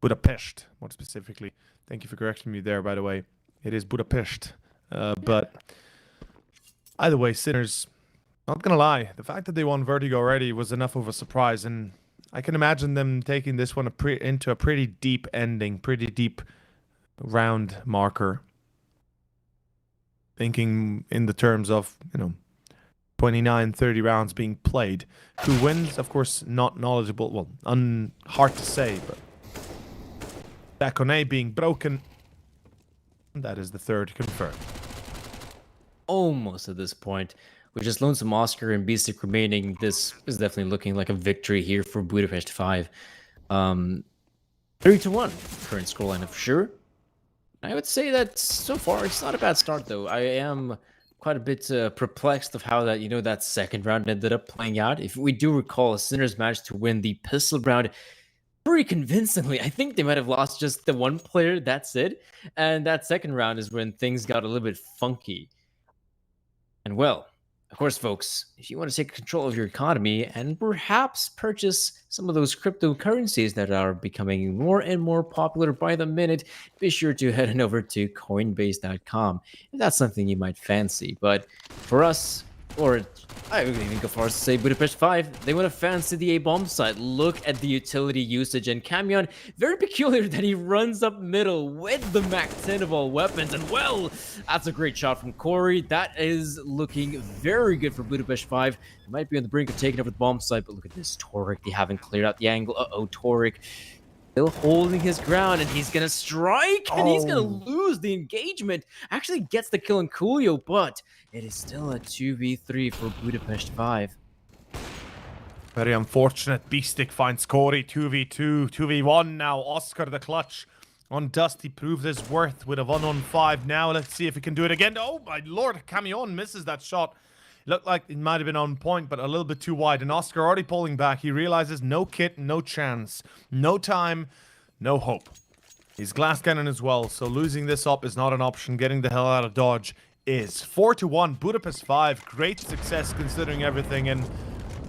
Budapest, more specifically. Thank you for correcting me there, by the way. It is Budapest. But either way, Sinners, not gonna lie, the fact that they won Vertigo already was enough of a surprise, and I can imagine them taking this one into a pretty deep ending, pretty deep round marker. Thinking in the terms of, 29, 30 rounds being played. Who wins? Of course, not knowledgeable. Well, hard to say, but Dakone being broken. That is the third confirmed. Almost at this point. With just Lonesome Oscar and Beastic remaining, this is definitely looking like a victory here for Budapest 5. 3-1 current scoreline for sure. I would say that so far it's not a bad start, though. I am quite a bit perplexed of how that that second round ended up playing out. If we do recall, Sinners managed to win the pistol round pretty convincingly. I think they might have lost just the one player, that's it. And that second round is when things got a little bit funky. And well, of course, folks, if you want to take control of your economy and perhaps purchase some of those cryptocurrencies that are becoming more and more popular by the minute, be sure to head on over to Coinbase.com if that's something you might fancy. But for us, or I would even go far as to say Budapest 5, they want to fancy the A-bomb site. Look at the utility usage, and Camion, very peculiar that he runs up middle with the Mac 10 of all weapons, and well, that's a great shot from Corey. That is looking very good for Budapest 5. They might be on the brink of taking over the bomb site, but look at this Torek. They haven't cleared out the angle. Uh-oh, Torek still holding his ground, and he's gonna strike, and he's gonna lose the engagement. Actually gets the kill on Coolio, but it is still a 2v3 for Budapest 5. Very unfortunate. Beastic finds Corey 2v2, 2v1 now. Oscar the clutch on Dust. He proved his worth with a 1-on-5. Now let's see if he can do it again. Oh my lord, Camion misses that shot. Looked like it might have been on point, but a little bit too wide. And Oscar already pulling back. He realizes no kit, no chance, no time, no hope. He's glass cannon as well, so losing this up is not an option. Getting the hell out of Dodge is. 4-1, Budapest 5. Great success considering everything. And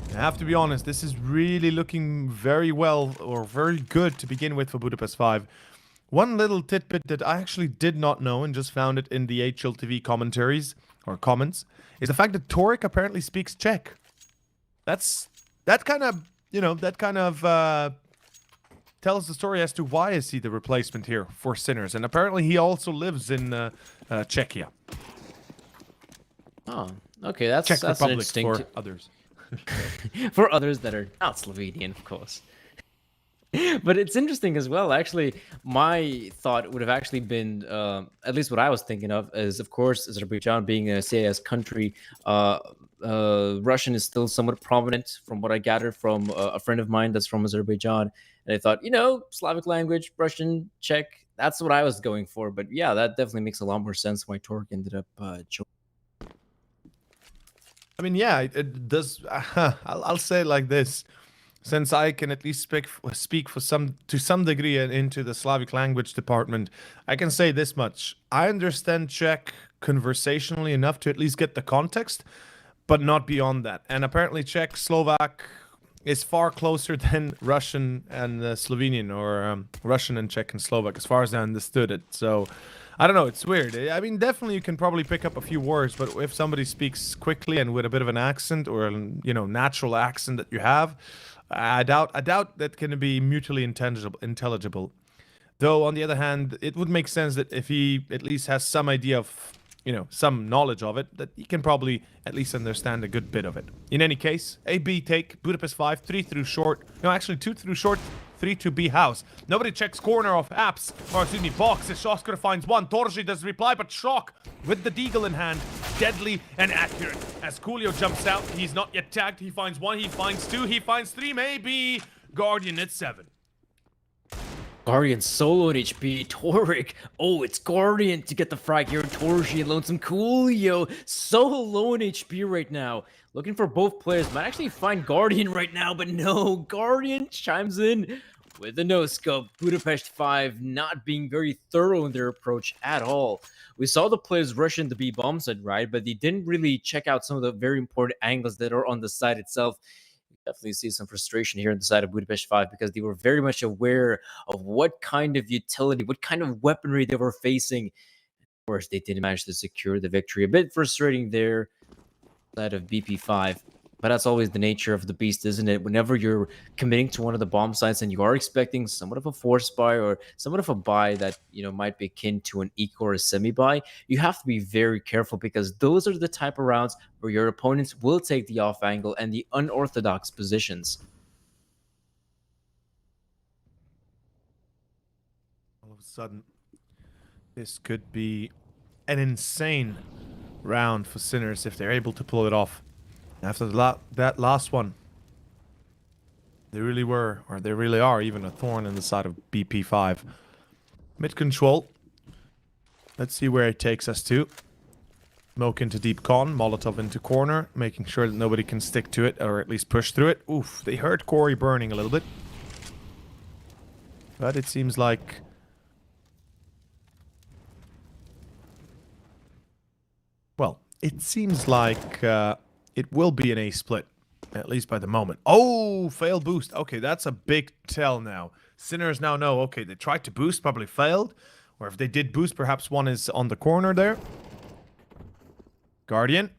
I have to be honest, this is really looking very well, or very good to begin with for Budapest 5. One little tidbit that I actually did not know and just found it in the HLTV commentaries, or comments, is the fact that Torek apparently speaks Czech. That kind of tells the story as to why is he the replacement here for Sinners, and apparently he also lives in Czechia. Oh, okay, that's Republic an interesting for others. for others that are not Slovenian, of course. But it's interesting as well. Actually, my thought would have actually been, at least what I was thinking of, is of course Azerbaijan being a CIS country. Russian is still somewhat prominent, from what I gathered from a friend of mine that's from Azerbaijan. And I thought, Slavic language, Russian, Czech. That's what I was going for. But yeah, that definitely makes a lot more sense why Torek ended up joining. I mean, yeah, it does. I'll say it like this. Since I can at least speak to some degree into the Slavic language department, I can say this much. I understand Czech conversationally enough to at least get the context, but not beyond that. And apparently Czech, Slovak is far closer than Russian and Slovenian, or Russian and Czech and Slovak, as far as I understood it. So I don't know, it's weird. I mean, definitely you can probably pick up a few words, but if somebody speaks quickly and with a bit of an accent, or natural accent that you have, I doubt that can be mutually intelligible. Though, on the other hand, it would make sense that if he at least has some idea of, some knowledge of it, that he can probably at least understand a good bit of it. In any case, A, B take, Budapest 5, 3 through short. No, actually 2 through short, 3 to B house. Nobody checks corner of apps, or excuse me, box. As Oscar finds one, Torji does reply, but Shock with the deagle in hand, deadly and accurate. As Coolio jumps out, he's not yet tagged. He finds one, he finds two, he finds three, maybe. Guardian at 7. Guardian solo at HP. Torek. Oh, it's Guardian to get the frag here. Torji and Lonesome Coolio. So low in HP right now. Looking for both players. Might actually find Guardian right now, but no. Guardian chimes in. with the no-scope. Budapest 5 not being very thorough in their approach at all. We saw the players rush in the B bomb side, right? But they didn't really check out some of the very important angles that are on the side itself. You definitely see some frustration here on the side of Budapest 5 because they were very much aware of what kind of utility, what kind of weaponry they were facing. Of course, they didn't manage to secure the victory. A bit frustrating there, side of BP5. But that's always the nature of the beast, isn't it? Whenever you're committing to one of the bomb sites and you are expecting somewhat of a force buy or somewhat of a buy that, you know, might be akin to an eco or a semi-buy, you have to be very careful because those are the type of rounds where your opponents will take the off angle and the unorthodox positions. All of a sudden, this could be an insane round for Sinners if they're able to pull it off. After that last one, they really were, or they really are, even a thorn in the side of BP5. Mid control. Let's see where it takes us to. Smoke into deep con, Molotov into corner, making sure that nobody can stick to it, or at least push through it. Oof, they hurt Corey burning a little bit. But it seems like... well, it seems like... it will be an A split, at least by the moment. Oh, failed boost. Okay, that's a big tell now. Sinners now know, okay, they tried to boost, probably failed. Or if they did boost, perhaps one is on the corner there. Guardian.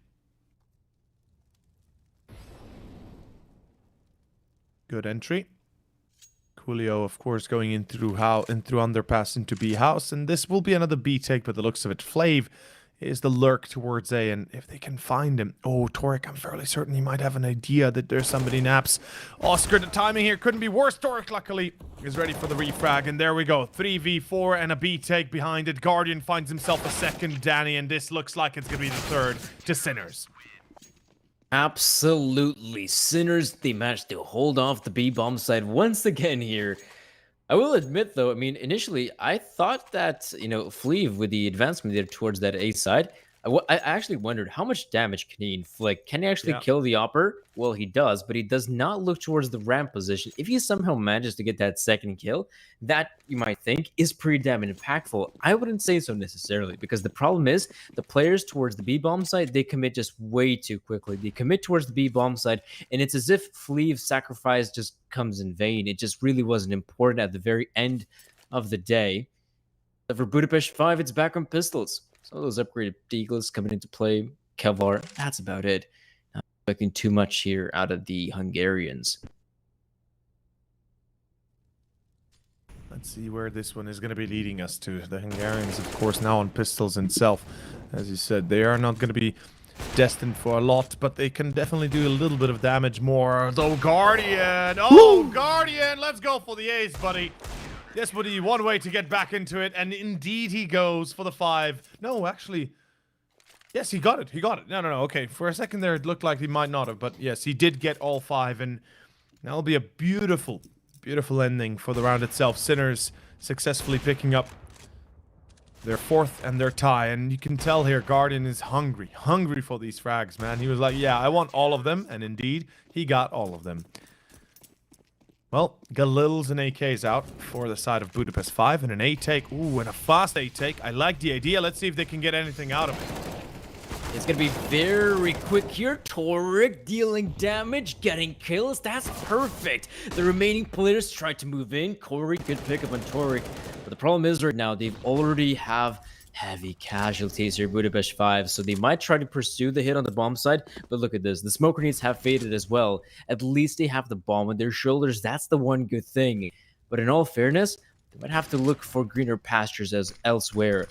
Good entry. Coolio, of course, going in through underpass into B house. And this will be another B take by the looks of it. Flav is the lurk towards A, and if they can find him... oh, Torek, I'm fairly certain he might have an idea that there's somebody naps. Oscar, the timing here couldn't be worse. Torek, luckily, is ready for the refrag, and there we go. 3v4 and a B take behind it. Guardian finds himself a second, Danny, and this looks like it's going to be the third to Sinners. Absolutely. Sinners, they managed to hold off the B bomb side once again here. I will admit, though, I mean, initially, I thought that, you know, Fleeve, with the advancement there towards that A side, I actually wondered how much damage can he inflict. Can he actually kill the Opper? Well, he does, but he does not look towards the ramp position. If he somehow manages to get that second kill, that, you might think, is pretty damn impactful. I wouldn't say so necessarily, because the problem is the players towards the B-bomb side, they commit just way too quickly. They commit towards the B-bomb side, and it's as if Fleeve's sacrifice just comes in vain. It just really wasn't important at the very end of the day. But for Budapest 5, it's back on pistols. Some of those upgraded Deagles coming into play. Kevlar, that's about it. Not expecting too much here out of the Hungarians. Let's see where this one is going to be leading us to. The Hungarians, of course, now on pistols himself. As you said, they are not going to be destined for a lot, but they can definitely do a little bit of damage more. Though Guardian! Oh, woo! Guardian! Let's go for the ace, buddy. This would be one way to get back into it, and indeed he goes for the 5. No, actually, yes, he got it. He got it. No, okay. For a second there, it looked like he might not have, but yes, he did get all 5, and that'll be a beautiful, beautiful ending for the round itself. Sinners successfully picking up their 4th and their tie, and you can tell here Guardian is hungry for these frags, man. He was like, yeah, I want all of them, and indeed, he got all of them. Well, Galils and AKs out for the side of Budapest 5, and an A take. Ooh, and a fast A take. I like the idea. Let's see if they can get anything out of it. It's going to be very quick here. Torek dealing damage, getting kills. That's perfect. The remaining players try to move in. Corey, good pickup on Torek. But the problem is right now, they've already have heavy casualties here, Budapest 5, so they might try to pursue the hit on the bomb side, but look at this. The smoke grenades have faded as well. At least they have the bomb on their shoulders. That's the one good thing. But in all fairness, they might have to look for greener pastures as elsewhere.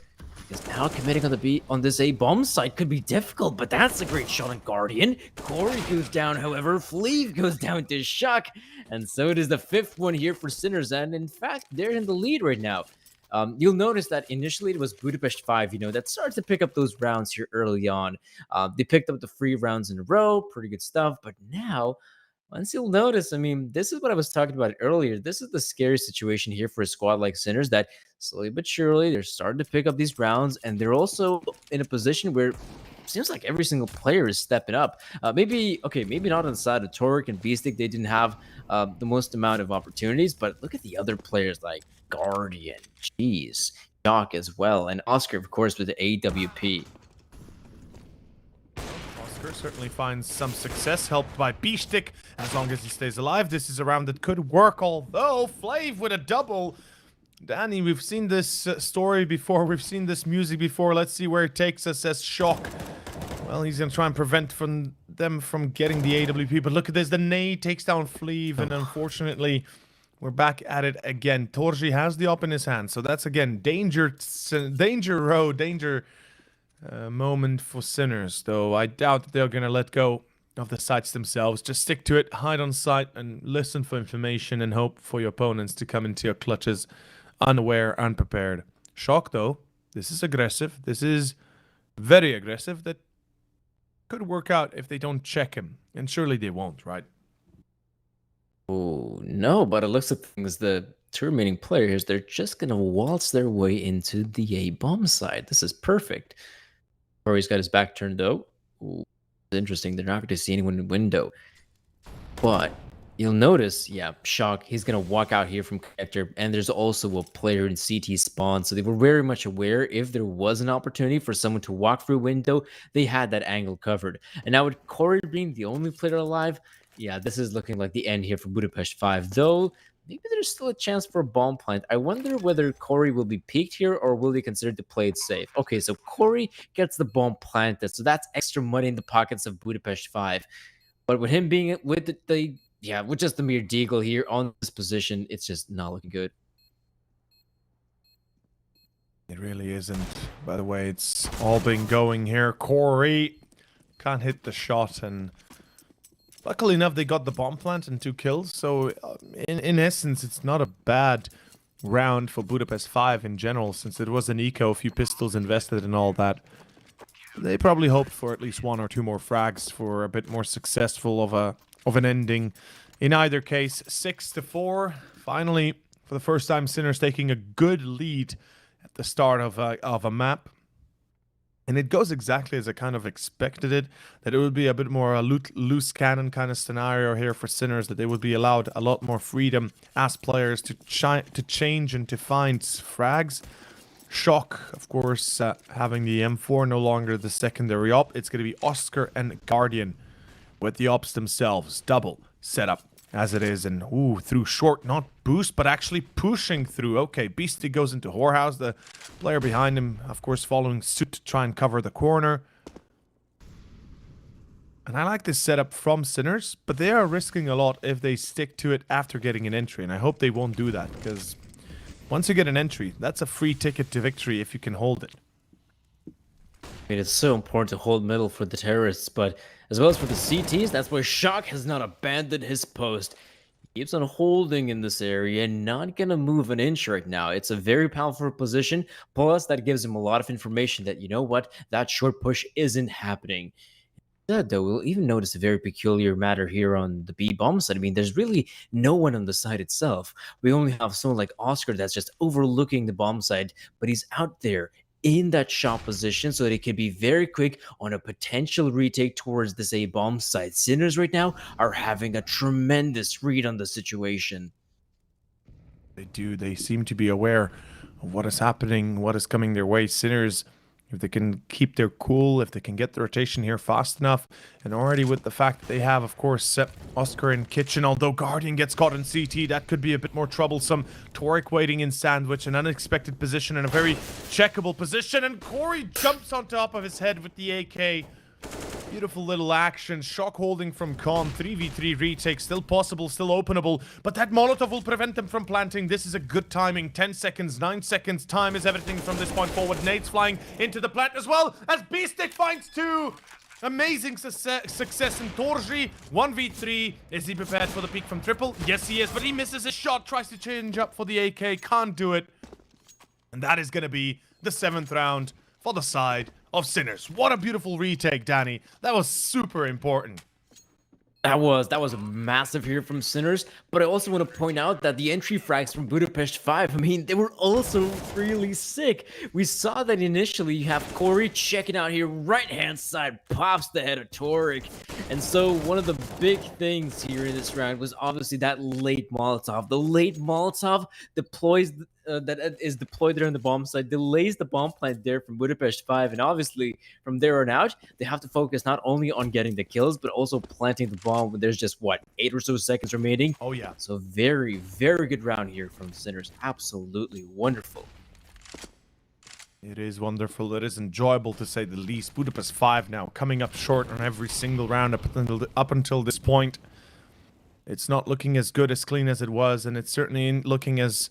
Because now committing on this A bomb site could be difficult, but that's a great shot on Guardian. Corey goes down, however. Fleeve goes down to Shock, and so does the 5th one here for Sinners, and in fact, they're in the lead right now. You'll notice that initially it was Budapest 5, you know, that started to pick up those rounds here early on. They picked up the 3 rounds in a row, pretty good stuff. But now, once you'll notice, I mean, this is what I was talking about earlier. This is the scary situation here for a squad like Sinners, that slowly but surely they're starting to pick up these rounds, and they're also in a position where seems like every single player is stepping up. Maybe not on the side of Torek and Beastic. They didn't have the most amount of opportunities, but look at the other players like Guardian, Jeez, Doc as well, and Oscar, of course, with the AWP. Oscar certainly finds some success, helped by Beastic. As long as he stays alive, this is a round that could work, although Flav with a double. Danny, we've seen this story before. We've seen this music before. Let's see where it takes us, says Shock. Well, he's going to try and prevent them from getting the AWP. But look at this. The nade takes down Fleeve. And unfortunately, we're back at it again. Torji has the op in his hand. So that's, again, danger moment for Sinners. Though I doubt that they're going to let go of the sites themselves. Just stick to it, hide on site, and listen for information and hope for your opponents to come into your clutches unaware, unprepared. Shock, though, this is aggressive. This is very aggressive. That could work out if they don't check him. And surely they won't, right? Oh, no, but it looks like things the two remaining players, they're just going to waltz their way into the A-bomb side. This is perfect. Corey's got his back turned, though. Ooh, interesting. They're not going to see anyone in the window. But you'll notice, yeah, Shock, he's going to walk out here from Connector, and there's also a player in CT spawn, so they were very much aware if there was an opportunity for someone to walk through a window, they had that angle covered. And now with Corey being the only player alive, yeah, this is looking like the end here for Budapest 5, though maybe there's still a chance for a bomb plant. I wonder whether Corey will be peaked here or will they consider to play it safe? Okay, so Corey gets the bomb planted, so that's extra money in the pockets of Budapest 5. But with him being with with just the mere deagle here on this position, it's just not looking good. It really isn't. By the way, it's all been going here. Corey can't hit the shot, and luckily enough, they got the bomb plant and 2 kills. So, in essence, it's not a bad round for Budapest 5 in general, since it was an eco, a few pistols invested and all that. They probably hoped for at least 1 or 2 more frags for a bit more successful of an ending. In either case, 6-4. Finally, for the first time, Sinners taking a good lead at the start of a map. And it goes exactly as I kind of expected it, that it would be a bit more a loose cannon kind of scenario here for Sinners, that they would be allowed a lot more freedom as players to change and to find frags. Shock, of course, having the M4, no longer the secondary op. It's going to be Oscar and Guardian with the ops themselves. Double setup as it is, and through short, not boost, but actually pushing through. Okay, Beastie goes into Whorehouse, the player behind him, of course, following suit to try and cover the corner. And I like this setup from Sinners, but they are risking a lot if they stick to it after getting an entry, and I hope they won't do that, because once you get an entry, that's a free ticket to victory if you can hold it. I mean, it's so important to hold middle for the terrorists, but as well as for the CTs, that's why Shock has not abandoned his post. He keeps on holding in this area and not going to move an inch right now. It's a very powerful position, plus that gives him a lot of information that, you know what, that short push isn't happening. Instead, though, we'll even notice a very peculiar matter here on the B bomb side. I mean, there's really no one on the side itself. We only have someone like Oscar that's just overlooking the bomb side, but he's out there in that shot position so that it can be very quick on a potential retake towards this A bomb site. Sinners right now are having a tremendous read on the situation. They do. They seem to be aware of what is happening, what is coming their way. Sinners, if they can keep their cool, if they can get the rotation here fast enough, and already with the fact that they have, of course, Oscar in kitchen, although Guardian gets caught in CT, that could be a bit more troublesome. Torek waiting in sandwich, an unexpected position and a very checkable position, and Corey jumps on top of his head with the AK. Beautiful little action. Shock holding from Con. 3v3 retake. Still possible, still openable. But that Molotov will prevent them from planting. This is a good timing. 10 seconds, 9 seconds. Time is everything from this point forward. Nades flying into the plant as well as Beastic finds 2. Amazing success in Torji. 1v3. Is he prepared for the peek from Triple? Yes, he is. But he misses his shot. Tries to change up for the AK. Can't do it. And that is going to be the 7th round for the side of Sinners. What a beautiful retake, Danny. That was super important. That was a massive here from Sinners, but I also want to point out that the entry frags from Budapest 5, I mean, they were also really sick. We saw that initially. You have Corey checking out here, right-hand side, pops the head of Torik. And so one of the big things here in this round was obviously that late Molotov. The late Molotov deploys that is deployed there on the bomb site, delays the bomb plant there from Budapest 5, and obviously from there on out, they have to focus not only on getting the kills, but also planting the bomb when there's just, what, 8 or so seconds remaining? Oh, yeah. So very, very good round here from Sinners. Absolutely wonderful. It is wonderful. It is enjoyable, to say the least. Budapest 5 now coming up short on every single round up until this point. It's not looking as good, as clean as it was, and it's certainly looking as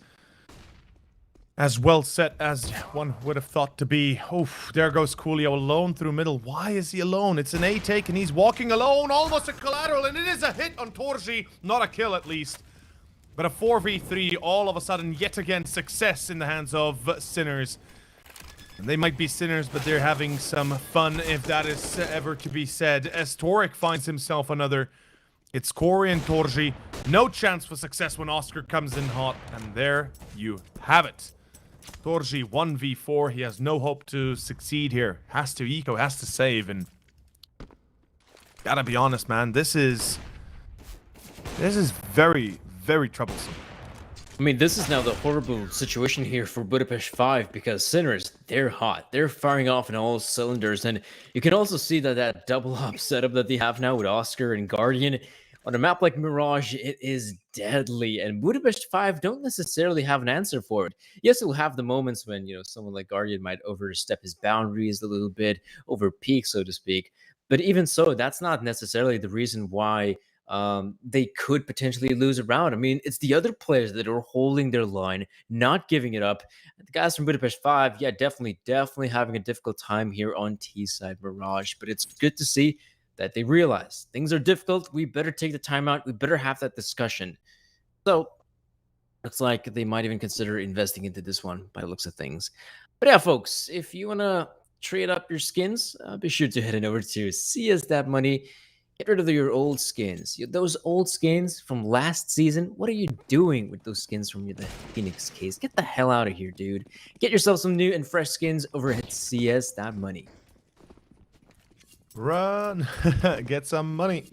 well set as one would have thought to be. Oh, there goes Coolio alone through middle. Why is he alone? It's an A take and he's walking alone, almost a collateral, and it is a hit on Torji. Not a kill, at least. But a 4v3, all of a sudden, yet again, success in the hands of Sinners. And they might be Sinners, but they're having some fun, if that is ever to be said. As Torik finds himself another. It's Corey and Torji. No chance for success when Oscar comes in hot. And there you have it. Torji 1v4. He has no hope to succeed here. Has to eco, has to save, and gotta be honest, man. This is very, very troublesome. I mean, this is now the horrible situation here for Budapest 5 because Sinners, they're hot. They're firing off in all cylinders, and you can also see that double up setup that they have now with Oscar and Guardian. On a map like Mirage, it is deadly, and Budapest 5 don't necessarily have an answer for it. Yes, it will have the moments when, someone like Guardian might overstep his boundaries a little bit, over peak, so to speak. But even so, that's not necessarily the reason why they could potentially lose a round. I mean, it's the other players that are holding their line, not giving it up. The guys from Budapest 5, yeah, definitely having a difficult time here on T-side Mirage, but it's good to see that they realize things are difficult. We better take the time out. We better have that discussion. So looks like they might even consider investing into this one by the looks of things. But yeah, folks, if you want to trade up your skins, be sure to head on over to CSGO Money. Get rid of your old skins. Those old skins from last season, what are you doing with those skins from the Phoenix case? Get the hell out of here, dude. Get yourself some new and fresh skins over at CSGO Money. Run. Get some money.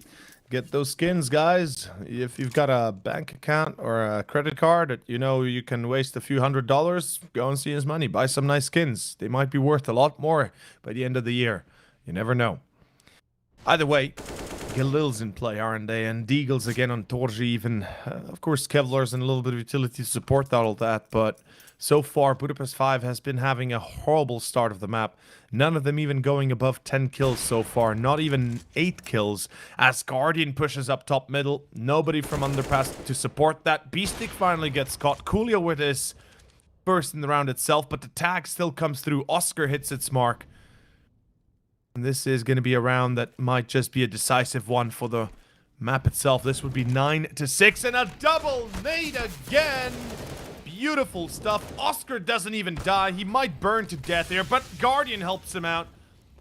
Get those skins, guys. If you've got a bank account or a credit card that you can waste a few $100s, go and see his money. Buy some nice skins. They might be worth a lot more by the end of the year. You never know. Either way, Galil's in play, aren't they? And Deagle's again on Torji even. Of course, Kevlar's and a little bit of utility to support all that, but so far, Budapest 5 has been having a horrible start of the map. None of them even going above 10 kills so far. Not even 8 kills. As Guardian pushes up top middle. Nobody from Underpass to support that. Beastic finally gets caught. Coolio with his first in the round itself, but the tag still comes through. Oscar hits its mark. And this is going to be a round that might just be a decisive one for the map itself. This would be 9-6 and a double nade again. Beautiful stuff. Oscar doesn't even die. He might burn to death here, but Guardian helps him out.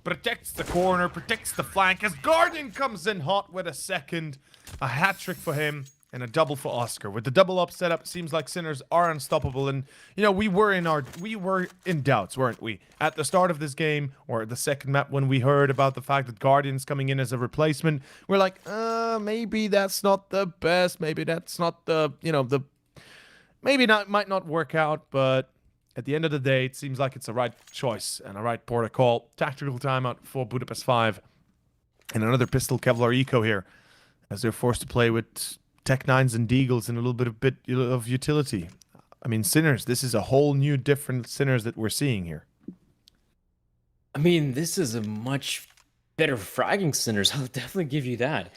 Protects the corner, protects the flank as Guardian comes in hot with a second. A hat trick for him and a double for Oscar. With the double up setup, it seems like Sinners are unstoppable. And, we were in doubts, weren't we? At the start of this game, or the second map, when we heard about the fact that Guardian's coming in as a replacement, we're like, maybe that's not the best. Maybe that's not might not work out, but at the end of the day, it seems like it's a right choice and a right protocol. Tactical timeout for Budapest 5. And another pistol Kevlar eco here, as they're forced to play with Tech 9s and Deagles and a little bit of utility. I mean, Sinners, this is a whole new different Sinners that we're seeing here. I mean, this is a much better fragging Sinners. I'll definitely give you that.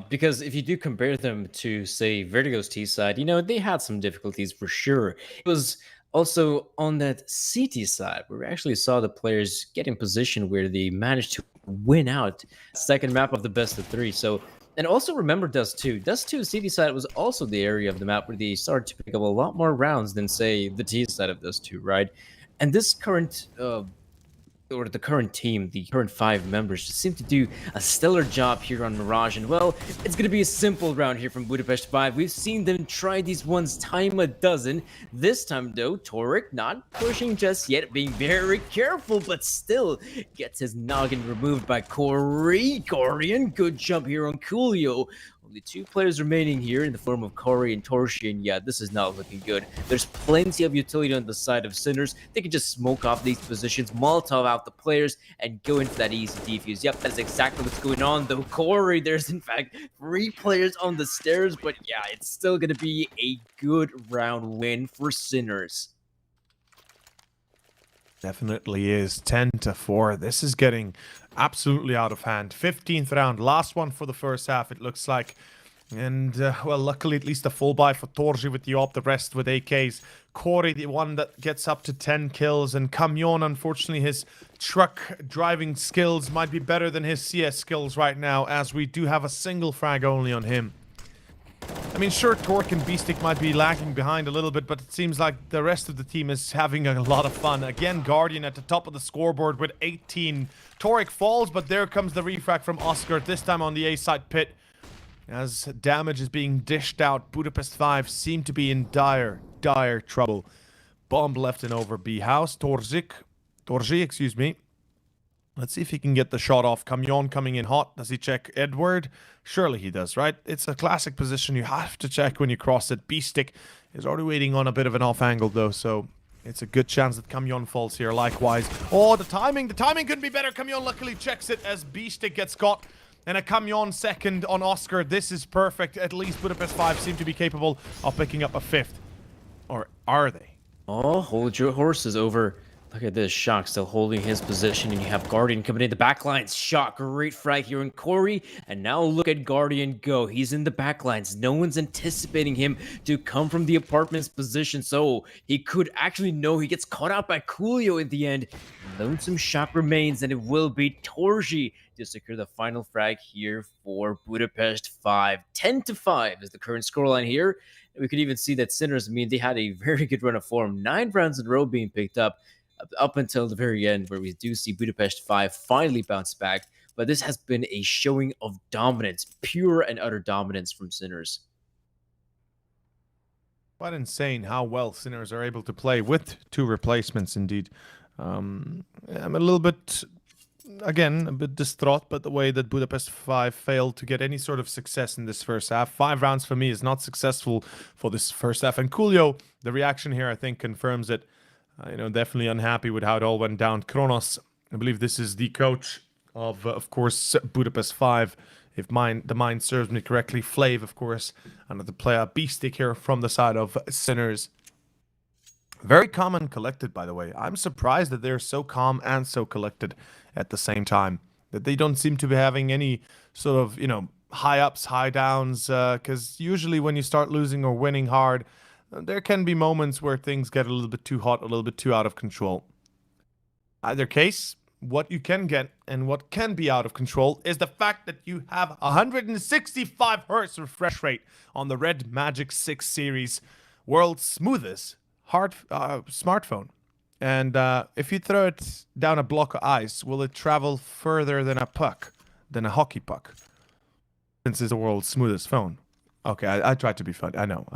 Because if you do compare them to, say, Vertigo's T-side, they had some difficulties for sure. It was also on that CT side where we actually saw the players get in position where they managed to win out second map of the best of 3. So, and also remember Dust 2. Dust 2 CT side was also the area of the map where they started to pick up a lot more rounds than, say, the T side of Dust 2, right? And this current or the current team, the current 5 members, just seem to do a stellar job here on Mirage. And well, it's going to be a simple round here from Budapest 5. We've seen them try these ones time a dozen. This time, though, Torek not pushing just yet, being very careful, but still gets his noggin removed by Corey. Guardian, good jump here on Coolio. Only 2 players remaining here in the form of Corey and Torshi, and yeah, this is not looking good. There's plenty of utility on the side of Sinners. They can just smoke off these positions, Molotov out the players, and go into that easy defuse. Yep, that's exactly what's going on, though. Corey, there's in fact 3 players on the stairs, but yeah, it's still going to be a good round win for Sinners. Definitely is. 10-4. This is getting absolutely out of hand. 15th round, last one for the first half, it looks like. And, well, luckily at least a full buy for Torji with the op, the rest with AKs. Corey, the one that gets up to 10 kills. And Camion, unfortunately, his truck driving skills might be better than his CS skills right now, as we do have a single frag only on him. I mean, sure, Torque and Beastick might be lagging behind a little bit, but it seems like the rest of the team is having a lot of fun. Again, Guardian at the top of the scoreboard with 18. Torek falls, but there comes the refrag from Oscar, this time on the A-side pit. As damage is being dished out, Budapest 5 seem to be in dire trouble. Bomb left in over B house. Torji, excuse me. Let's see if he can get the shot off. Camion coming in hot. Does he check Edward? Surely he does, right? It's a classic position you have to check when you cross it. B-Stick is already waiting on a bit of an off angle, though, so it's a good chance that Camion falls here likewise. Oh, the timing couldn't be better. Camion luckily checks it as B-Stick gets caught. And a Camion second on Oscar. This is perfect. At least Budapest 5 seem to be capable of picking up a 5th. Or are they? Oh, hold your horses over. Look at this, Shock still holding his position, and you have Guardian coming in the backlines. Shock, great frag here in Corey, and now look at Guardian go. He's in the backlines. No one's anticipating him to come from the apartment's position, so he could actually know he gets caught out by Coolio in the end. Lonesome Shock remains, and it will be Torji to secure the final frag here for Budapest 5. 10-5 is the current scoreline here. We could even see that Sinners, I mean, they had a very good run of form. 9 rounds in a row being picked up until the very end, where we do see Budapest 5 finally bounce back. But this has been a showing of dominance, pure and utter dominance from Sinners. Quite insane how well Sinners are able to play with 2 replacements, indeed. I'm a little bit, again, a bit distraught by the way that Budapest 5 failed to get any sort of success in this first half. 5 rounds for me is not successful for this first half. And Coolio, the reaction here, I think, confirms it. Definitely unhappy with how it all went down. Kronos, I believe this is the coach of course, Budapest 5, if the mind serves me correctly. Flav, of course, another player. B-Stick here from the side of Sinners. Very calm and collected, by the way. I'm surprised that they're so calm and so collected at the same time. That they don't seem to be having any sort of, high ups, high downs. Because usually when you start losing or winning hard, there can be moments where things get a little bit too hot, a little bit too out of control. Either case, what you can get and what can be out of control is the fact that you have 165 Hz refresh rate on the Red Magic 6 series, world's smoothest smartphone. And if you throw it down a block of ice, will it travel further than a hockey puck? Since it's the world's smoothest phone. Okay, I tried to be funny. I know.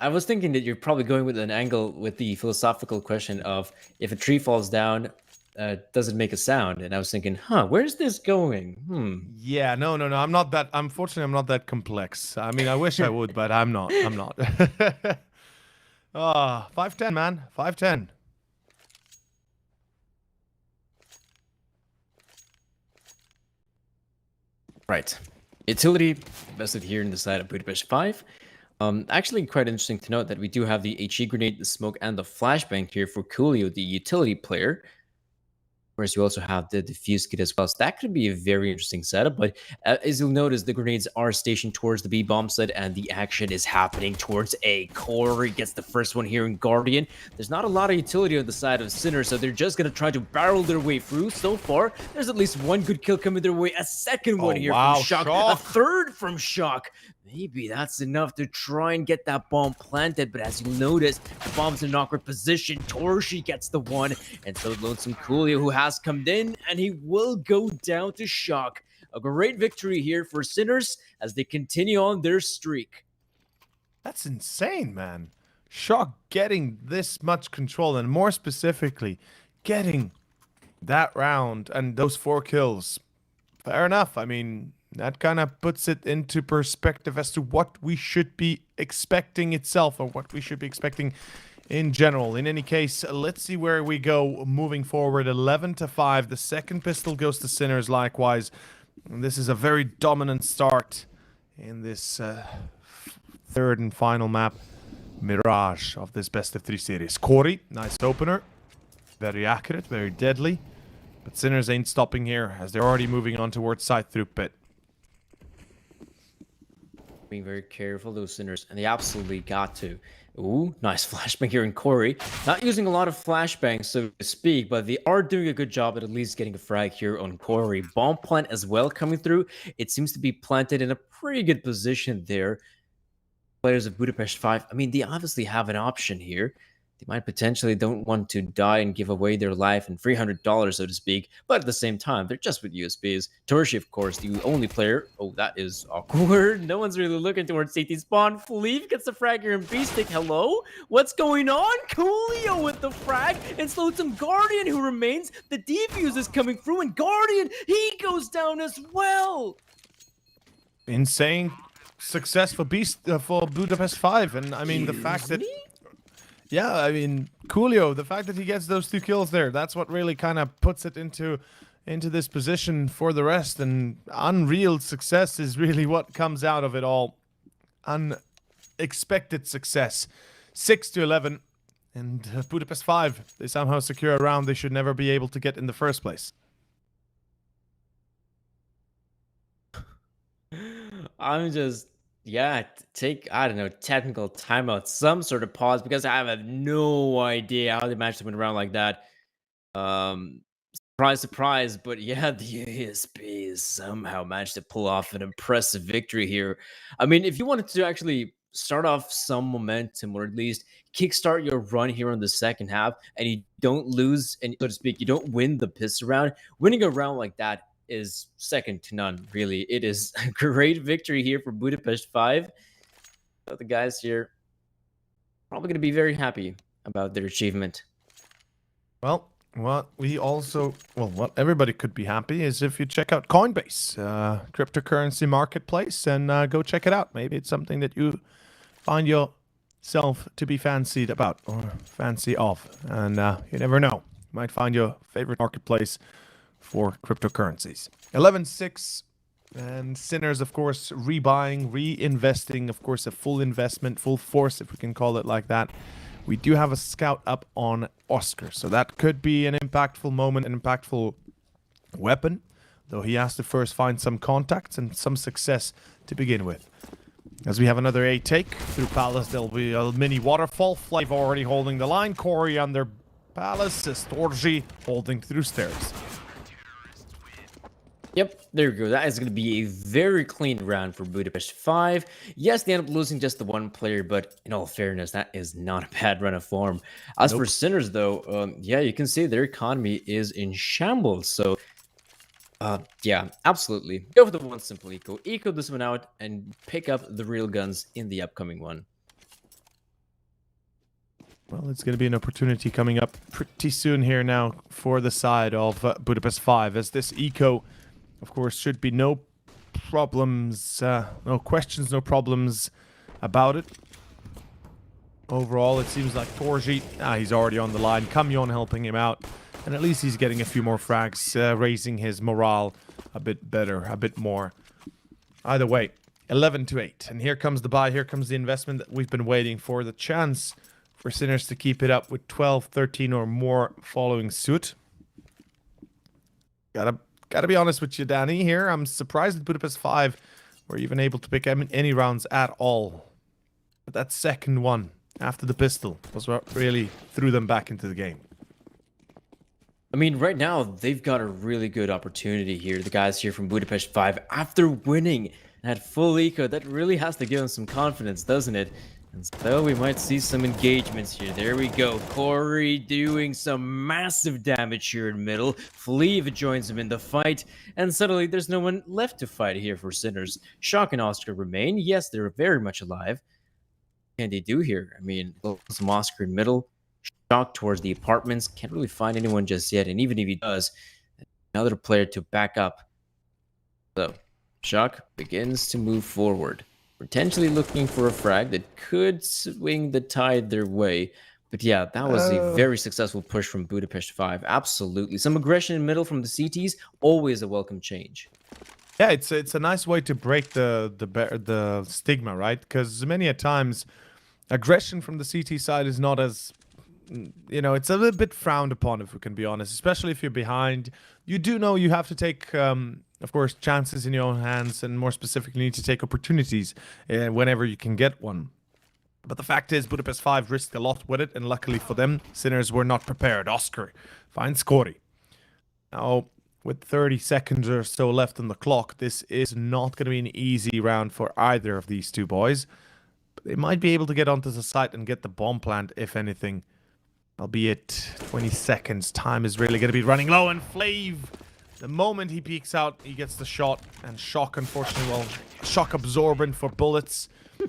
I was thinking that you're probably going with an angle with the philosophical question of if a tree falls down, does it make a sound? And I was thinking, where's this going? Yeah, no. I'm not that. Unfortunately, I'm not that complex. I mean, I wish I would, but I'm not. 5'10", man. 5'10". Right. Utility invested here in the side of Budapest 5. Actually, quite interesting to note that we do have the HE grenade, the smoke, and the flashbang here for Coolio, the utility player. course, you also have the defuse kit as well. So that could be a very interesting setup. But as you'll notice, the grenades are stationed towards the B bomb site, and the action is happening towards A. Corey gets the first one here in Guardian. There's not a lot of utility on the side of Sinner, so they're just going to try to barrel their way through. So far, there's at least one good kill coming their way. A second one here from Shock. A third from Shock. Maybe that's enough to try and get that bomb planted, but as you notice, the bomb's in an awkward position. Torshi gets the one, and so Lonesome Coolio, who has come in, and he will go down to Shock. A great victory here for Sinners as they continue on their streak. That's insane, man. Shock getting this much control, and more specifically, getting that round and those 4 kills. Fair enough. I mean, that kind of puts it into perspective as to what we should be expecting itself, or what we should be expecting in general. In any case, let's see where we go moving forward. 11-5. The second pistol goes to Sinners likewise. And this is a very dominant start in this third and final map, Mirage, of this best of 3 series. Corey, nice opener. Very accurate, very deadly. But Sinners ain't stopping here, as they're already moving on towards side through pit. Being very careful, those Sinners, and they absolutely got to. Ooh, nice flashbang here in Corey. Not using a lot of flashbangs, so to speak, but they are doing a good job at least getting a frag here on Corey. Bomb plant as well coming through. It seems to be planted in a pretty good position there. Players of Budapest 5, I mean, they obviously have an option here. They might potentially don't want to die and give away their life and $300, so to speak. But at the same time, they're just with USBs. Torshi, of course, the only player. Oh, that is awkward. No one's really looking towards CT spawn. Fleeve gets the frag here in B-stick. Hello? What's going on? Coolio with the frag. And Slotsome Guardian who remains. The defuse is coming through. And Guardian, he goes down as well. Insane success for for Budapest 5. And I mean, the fact that... Yeah, I mean, Coolio, the fact that he gets those 2 kills there, that's what really kind of puts it into this position for the rest. And unreal success is really what comes out of it all. Unexpected success. 6-11. And Budapest 5, they somehow secure a round they should never be able to get in the first place. I'm just... Yeah, take, I don't know, technical timeout, some sort of pause, because I have no idea how they managed to win around like that. Surprise, surprise, but yeah, the ASBs somehow managed to pull off an impressive victory here. I mean, if you wanted to actually start off some momentum, or at least kickstart your run here in the second half, and you don't lose, and so to speak, you don't win the piss round, winning a round like that is second to none, really. It is a great victory here for Budapest 5. So the guys here probably going to be very happy about their achievement. Well, what everybody could be happy is if you check out Coinbase, cryptocurrency marketplace, and go check it out. Maybe it's something that you find yourself to be fancied about or fancy of, and you never know. You might find your favorite marketplace for cryptocurrencies. 11-6, and Sinners, of course, rebuying, reinvesting, of course, a full investment, full force, if we can call it like that. We do have a scout up on Oscar, so that could be an impactful moment, an impactful weapon, though he has to first find some contacts and some success to begin with. As we have another A take through Palace, there'll be a mini waterfall. Flive already holding the line, Corey under Palace, Storgy holding through stairs. Yep, there we go. That is going to be a very clean round for Budapest 5. Yes, they end up losing just the one player, but in all fairness, that is not a bad run of form. As for Sinners, though, yeah, you can see their economy is in shambles. So, yeah, absolutely. Go for the one simple eco. Eco this one out and pick up the real guns in the upcoming one. Well, it's going to be an opportunity coming up pretty soon here now for the side of Budapest 5, as this eco, of course, should be no problems, no questions, no problems about it. Overall, it seems like Torji, he's already on the line. Kamyon helping him out. And at least he's getting a few more frags, raising his morale a bit better, a bit more. Either way, 11-8. And here comes the buy, here comes the investment that we've been waiting for. The chance for Sinners to keep it up with 12, 13 or more following suit. Gotta be honest with you, Danny. Here, I'm surprised that Budapest 5 were even able to pick any rounds at all. But that second one after the pistol was what really threw them back into the game. I mean, right now, they've got a really good opportunity here. The guys here from Budapest 5, after winning that full eco, that really has to give them some confidence, doesn't it? And so we might see some engagements here. There we go. Corey doing some massive damage here in middle. Fleeve joins him in the fight. And suddenly, there's no one left to fight here for Sinners. Shock and Oscar remain. Yes, they're very much alive. What can they do here? I mean, some Oscar in middle. Shock towards the apartments. Can't really find anyone just yet. And even if he does, another player to back up. So, Shock begins to move forward. Potentially looking for a frag that could swing the tide their way. But yeah, that was a very successful push from Budapest 5. Absolutely. Some aggression in middle from the CTs. Always a welcome change. Yeah, it's a nice way to break the stigma, right? Because many a times, aggression from the CT side is not as... it's a little bit frowned upon, if we can be honest, especially if you're behind. You do know you have to take, of course, chances in your own hands, and more specifically, need to take opportunities whenever you can get one. But the fact is, Budapest 5 risked a lot with it, and luckily for them, Sinners were not prepared. Oscar finds Corey. Now, with 30 seconds or so left on the clock, this is not going to be an easy round for either of these two boys. But they might be able to get onto the site and get the bomb plant, if anything. Albeit 20 seconds. Time is really going to be running low, and Fleeve, the moment he peeks out, he gets the shot. And Shock, unfortunately, well, shock absorbent for bullets.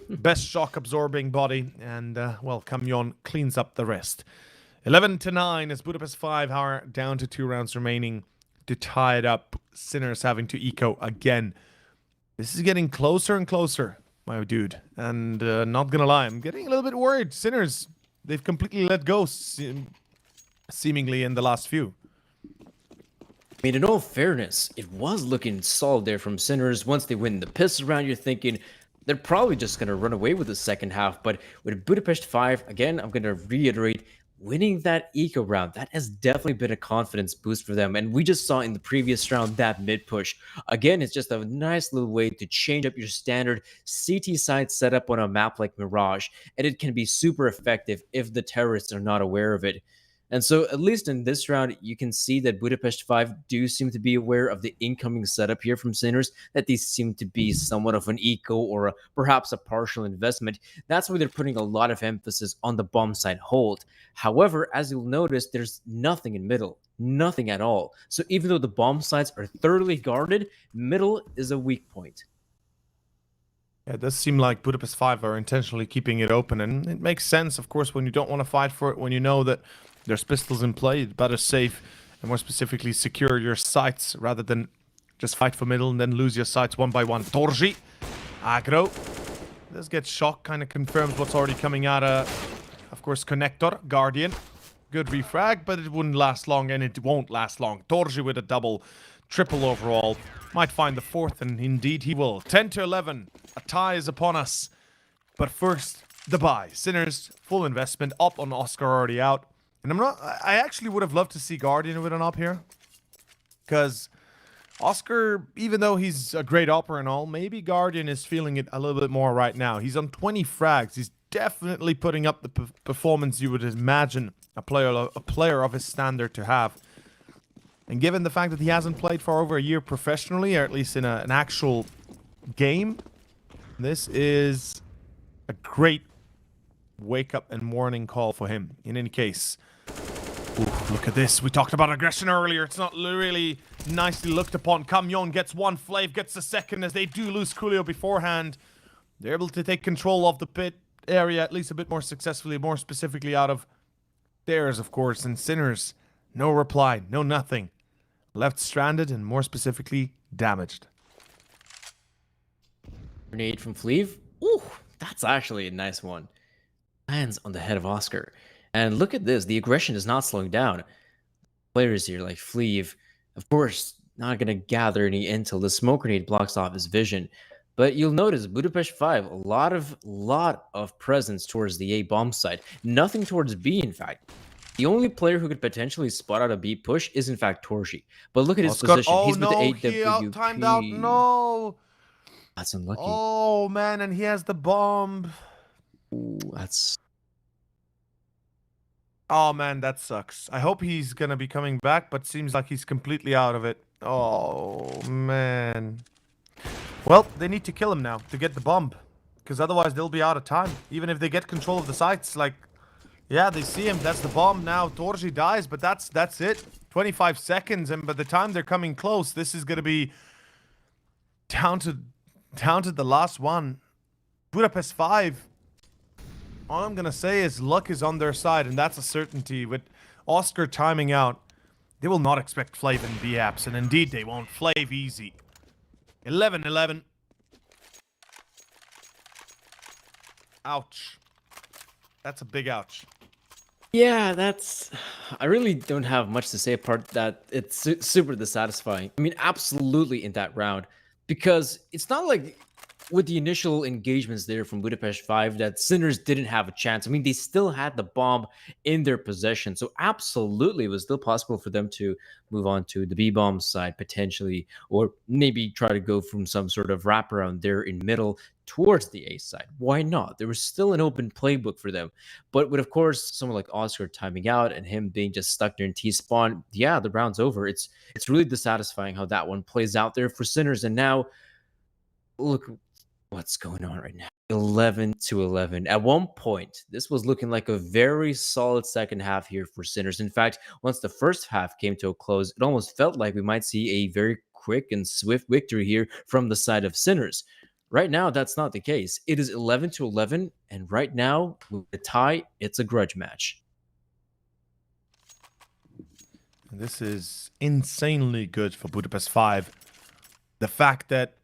Best shock absorbing body. And, well, Kamyon cleans up the rest. 11-9 as Budapest 5 are down to 2 rounds remaining to tie it up. Sinners having to eco again. This is getting closer and closer, my dude. And not going to lie, I'm getting a little bit worried. Sinners... they've completely let go, seemingly, in the last few. I mean, in all fairness, it was looking solid there from Sinners. Once they win the pistol round, you're thinking they're probably just going to run away with the second half. But with Budapest 5, again, I'm going to reiterate, winning that eco round, that has definitely been a confidence boost for them. And we just saw in the previous round that mid push. Again, it's just a nice little way to change up your standard CT side setup on a map like Mirage. And it can be super effective if the terrorists are not aware of it. And so, at least in this round, you can see that Budapest 5 do seem to be aware of the incoming setup here from Sinners, that these seem to be somewhat of an eco or perhaps a partial investment. That's why they're putting a lot of emphasis on the bomb site hold. However, as you'll notice, there's nothing in middle. Nothing at all. So even though the bomb sites are thoroughly guarded, middle is a weak point. Yeah, it does seem like Budapest 5 are intentionally keeping it open, and it makes sense, of course, when you don't want to fight for it, when you know that there's pistols in play. It's better save and more specifically secure your sights rather than just fight for middle and then lose your sights one by one. Torji, aggro. This gets Shock, kind of confirms what's already coming out of course, Connector, Guardian. Good refrag, but it wouldn't last long, and it won't last long. Torji with a double, triple overall. Might find the fourth, and indeed he will. 10-11. A tie is upon us. But first, the buy. Sinners, full investment. Up on Oscar, already out. And I actually would have loved to see Guardian with an up here. Because Oscar, even though he's a great upper and all, maybe Guardian is feeling it a little bit more right now. He's on 20 frags. He's definitely putting up the performance you would imagine a player of his standard to have. And given the fact that he hasn't played for over a year professionally, or at least in an actual game, this is a great wake-up and warning call for him. In any case, ooh, look at this. We talked about aggression earlier. It's not really nicely looked upon. Kamyon gets one, Flav gets the second, as they do lose Coolio beforehand. They're able to take control of the pit area, at least a bit more successfully, more specifically out of theirs, of course. And Sinners, no reply, no nothing. Left stranded and more specifically damaged. Grenade from Fleeve. Ooh, that's actually a nice one. Lands on the head of Oscar. And look at this. The aggression is not slowing down. Players here like Fleeve, of course, not going to gather any intel. The smoke grenade blocks off his vision. But you'll notice Budapest 5, a lot of presence towards the A bomb site. Nothing towards B, in fact. The only player who could potentially spot out a B push is in fact Torji. But look at his Scott, position. oh He's with no, the he out timed out. AWP. No. That's unlucky. Oh man, and he has the bomb. Ooh, that's Oh man, that sucks. I hope he's gonna be coming back, but seems like he's completely out of it. Oh man. Well, they need to kill him now to get the bomb, because otherwise they'll be out of time. Even if they get control of the sites, like, yeah, they see him. That's the bomb now. Torji dies, but that's it. 25 seconds, and by the time they're coming close, this is gonna be down to the last one. Budapest 5. All I'm gonna say is luck is on their side, and that's a certainty. With Oscar timing out, they will not expect Flav and B-Apps, and indeed they won't. Flav easy. 11-11. Ouch. That's a big ouch. yeah, that's. I really don't have much to say apart that it's super dissatisfying. I mean, absolutely in that round, because it's not like with the initial engagements there from Budapest 5 that Sinners didn't have a chance. I mean, they still had the bomb in their possession. So absolutely it was still possible for them to move on to the B-bomb side potentially, or maybe try to go from some sort of wraparound there in middle towards the A side. Why not? There was still an open playbook for them. But with, of course, someone like Oscar timing out and him being just stuck there in T-spawn, yeah, the round's over. It's really dissatisfying how that one plays out there for Sinners. And now, look what's going on right now. 11-11. At one point, this was looking like a very solid second half here for Sinners. In fact, once the first half came to a close, it almost felt like we might see a very quick and swift victory here from the side of Sinners. Right now, that's not the case. It is 11-11, and right now, with the tie, it's a grudge match. This is insanely good for Budapest 5. The fact that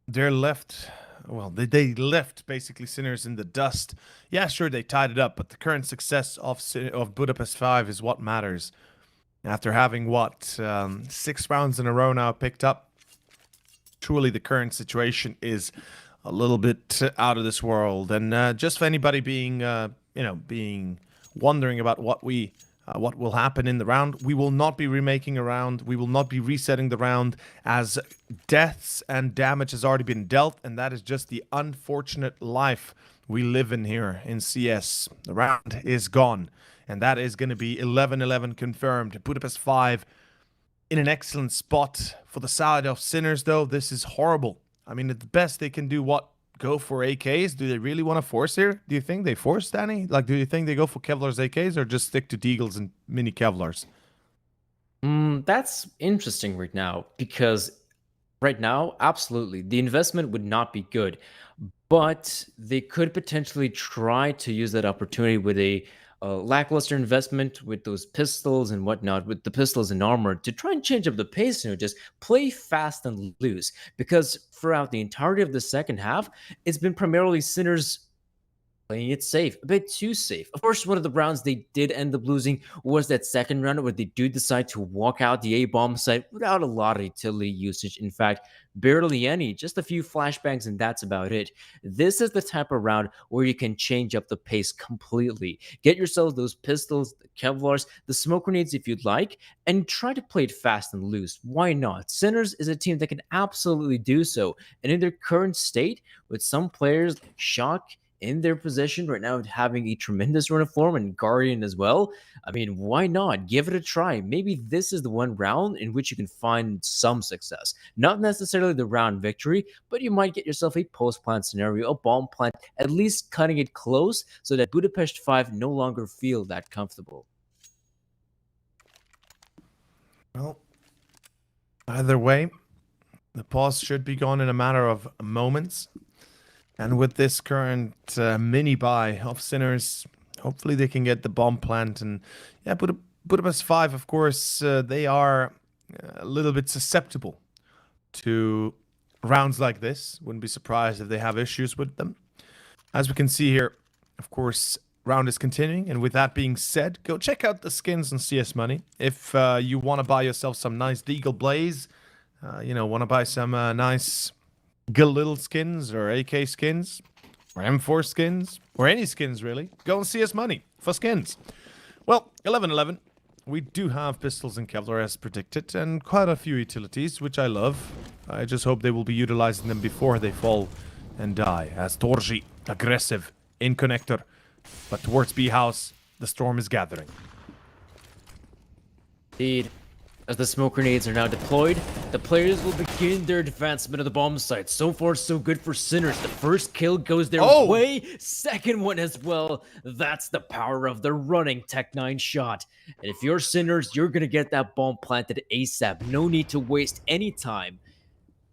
they're left... Well, they left basically Sinners in the dust. Yeah, sure, they tied it up, but the current success of Budapest 5 is what matters. After having, what, 6 rounds in a row now picked up, truly the current situation is a little bit out of this world. And just for anybody being, being wondering about what will happen in the round, we will not be remaking a round. We will not be resetting the round, as deaths and damage has already been dealt, and that is just the unfortunate life we live in here in CS. The round is gone, and that is going to be 11-11 confirmed. Budapest 5 in an excellent spot. For the side of Sinners, though, this is horrible. I mean, at the best, they can do what? Go for AKs? Do they really want to force here? Do you think they force, Danny? Like, do you think they go for Kevlar's AKs or just stick to Deagles and mini Kevlars? That's interesting right now, because right now, absolutely, the investment would not be good, but they could potentially try to use that opportunity with a lackluster investment with those pistols and whatnot, with the pistols and armor, to try and change up the pace, just play fast and loose. Because throughout the entirety of the second half, it's been primarily Sinners playing it safe, a bit too safe. Of course, one of the rounds they did end up losing was that second round where they do decide to walk out the A-bomb site without a lot of utility usage. In fact, barely any, just a few flashbangs, and that's about it. This is the type of round where you can change up the pace completely. Get yourselves those pistols, the Kevlars, the smoke grenades if you'd like, and try to play it fast and loose. Why not? Sinners is a team that can absolutely do so, and in their current state, with some players like Shock in their possession right now, having a tremendous run of form, and Guardian as well, I mean, why not? Give it a try. Maybe this is the one round in which you can find some success. Not necessarily the round victory, but you might get yourself a post-plant scenario, a bomb plant, at least cutting it close so that Budapest 5 no longer feel that comfortable. Well, either way, the pause should be gone in a matter of moments. And with this current mini buy of Sinners, hopefully they can get the bomb plant. And yeah, Budapest 5, of course, they are a little bit susceptible to rounds like this. Wouldn't be surprised if they have issues with them. As we can see here, of course, round is continuing. And with that being said, go check out the skins on CS Money. If you want to buy yourself some nice Deagle Blaze, want to buy some nice Galil skins or AK skins or M4 skins or any skins really, go and CS Money for skins. Well, 11-11. We do have pistols and Kevlar as predicted, and quite a few utilities, which I love. I just hope they will be utilizing them before they fall and die. As Torji, aggressive, in connector. But towards B house, the storm is gathering. Indeed. As the smoke grenades are now deployed, the players will begin their advancement of the bomb site. So far, so good for Sinners. The first kill goes their way. Second one as well. That's the power of the running Tech-9 shot. And if you're Sinners, you're going to get that bomb planted ASAP. No need to waste any time.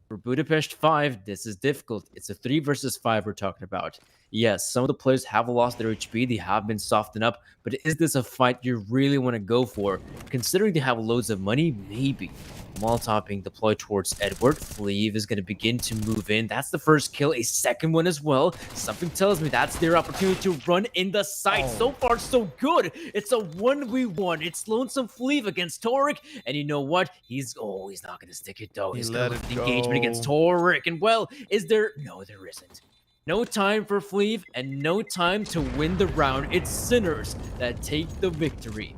For Budapest 5, this is difficult. It's a 3 versus 5 we're talking about. Yes, some of the players have lost their HP, they have been softened up, but is this a fight you really want to go for? Considering they have loads of money, maybe. Molotov being deployed towards Edward. Fleeve is going to begin to move in. That's the first kill, a second one as well. Something tells me that's their opportunity to run in the site. So far, so good. It's a 1v1. It's Lonesome Fleeve against Torek, and you know what? He's not going to stick it though. He's going to the engagement against Torek, and well, is there? No, there isn't. No time for Fleeve and no time to win the round. It's Sinners that take the victory.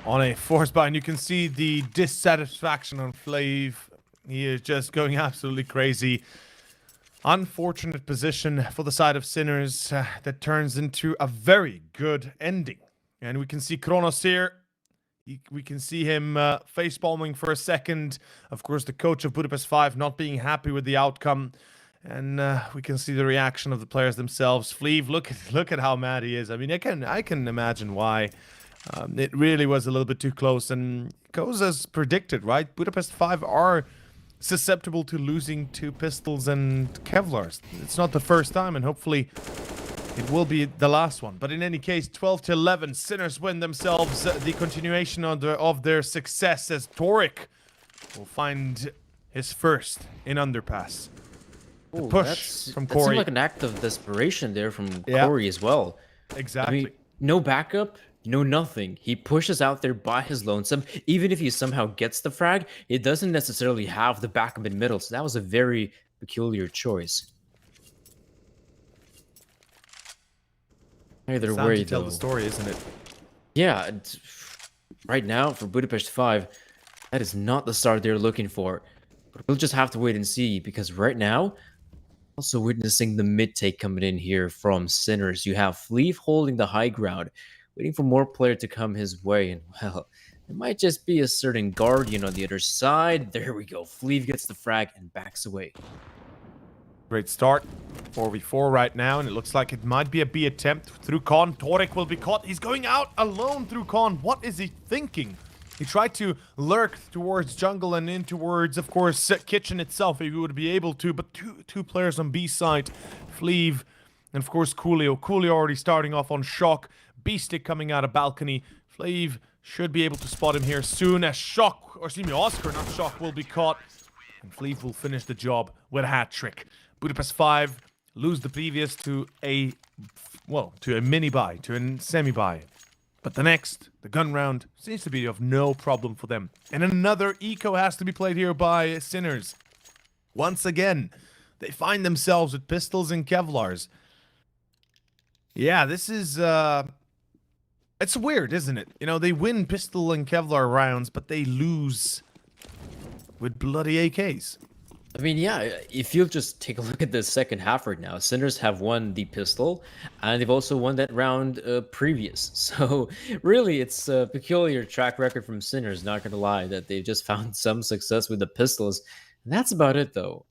On a force bind, you can see the dissatisfaction on Fleeve. He is just going absolutely crazy. Unfortunate position for the side of Sinners that turns into a very good ending. And we can see Kronos here. We can see him facepalming for a second. Of course, the coach of Budapest 5 not being happy with the outcome. And we can see the reaction of the players themselves. Fleeve, look at how mad he is. I mean, I can imagine why. It really was a little bit too close, and it goes as predicted, right? Budapest 5 are susceptible to losing to pistols and Kevlars. It's not the first time, and hopefully it will be the last one. But in any case, 12-11, Sinners win themselves the continuation of their success, as Torek will find his first in Underpass. The push from Corey. That seemed like an act of desperation there from Corey as well. Exactly. I mean, no backup, no nothing. He pushes out there by his lonesome. Even if he somehow gets the frag, it doesn't necessarily have the backup in middle. So that was a very peculiar choice. Either way, to tell the story, isn't it? Yeah. Right now, for Budapest 5, that is not the start they're looking for. But we'll just have to wait and see, because right now, also witnessing the mid take coming in here from Sinners. You have Fleeve holding the high ground, waiting for more player to come his way. And well, it might just be a certain Guardian on the other side. There we go. Fleeve gets the frag and backs away. Great start. 4v4 right now, and it looks like it might be a B attempt through Con. Torek will be caught. He's going out alone through Con. What is he thinking? He tried to lurk towards jungle and in towards, of course, kitchen itself if he would be able to, but two players on B side, Fleeve, and of course Coolio. Coolio already starting off on Shock. B-stick coming out of balcony. Fleeve should be able to spot him here soon as Shock, or excuse me, Oscar, not Shock, will be caught. And Fleeve will finish the job with a hat trick. Budapest 5 lose the previous to a mini buy, to a semi buy. But the next, the gun round, seems to be of no problem for them. And another eco has to be played here by Sinners. Once again, they find themselves with pistols and Kevlars. Yeah, this is, it's weird, isn't it? You know, they win pistol and Kevlar rounds, but they lose with bloody AKs. I mean, yeah, if you just take a look at the second half right now, Sinners have won the pistol, and they've also won that round previous. So, really, it's a peculiar track record from Sinners, not gonna lie, that they've just found some success with the pistols. That's about it, though.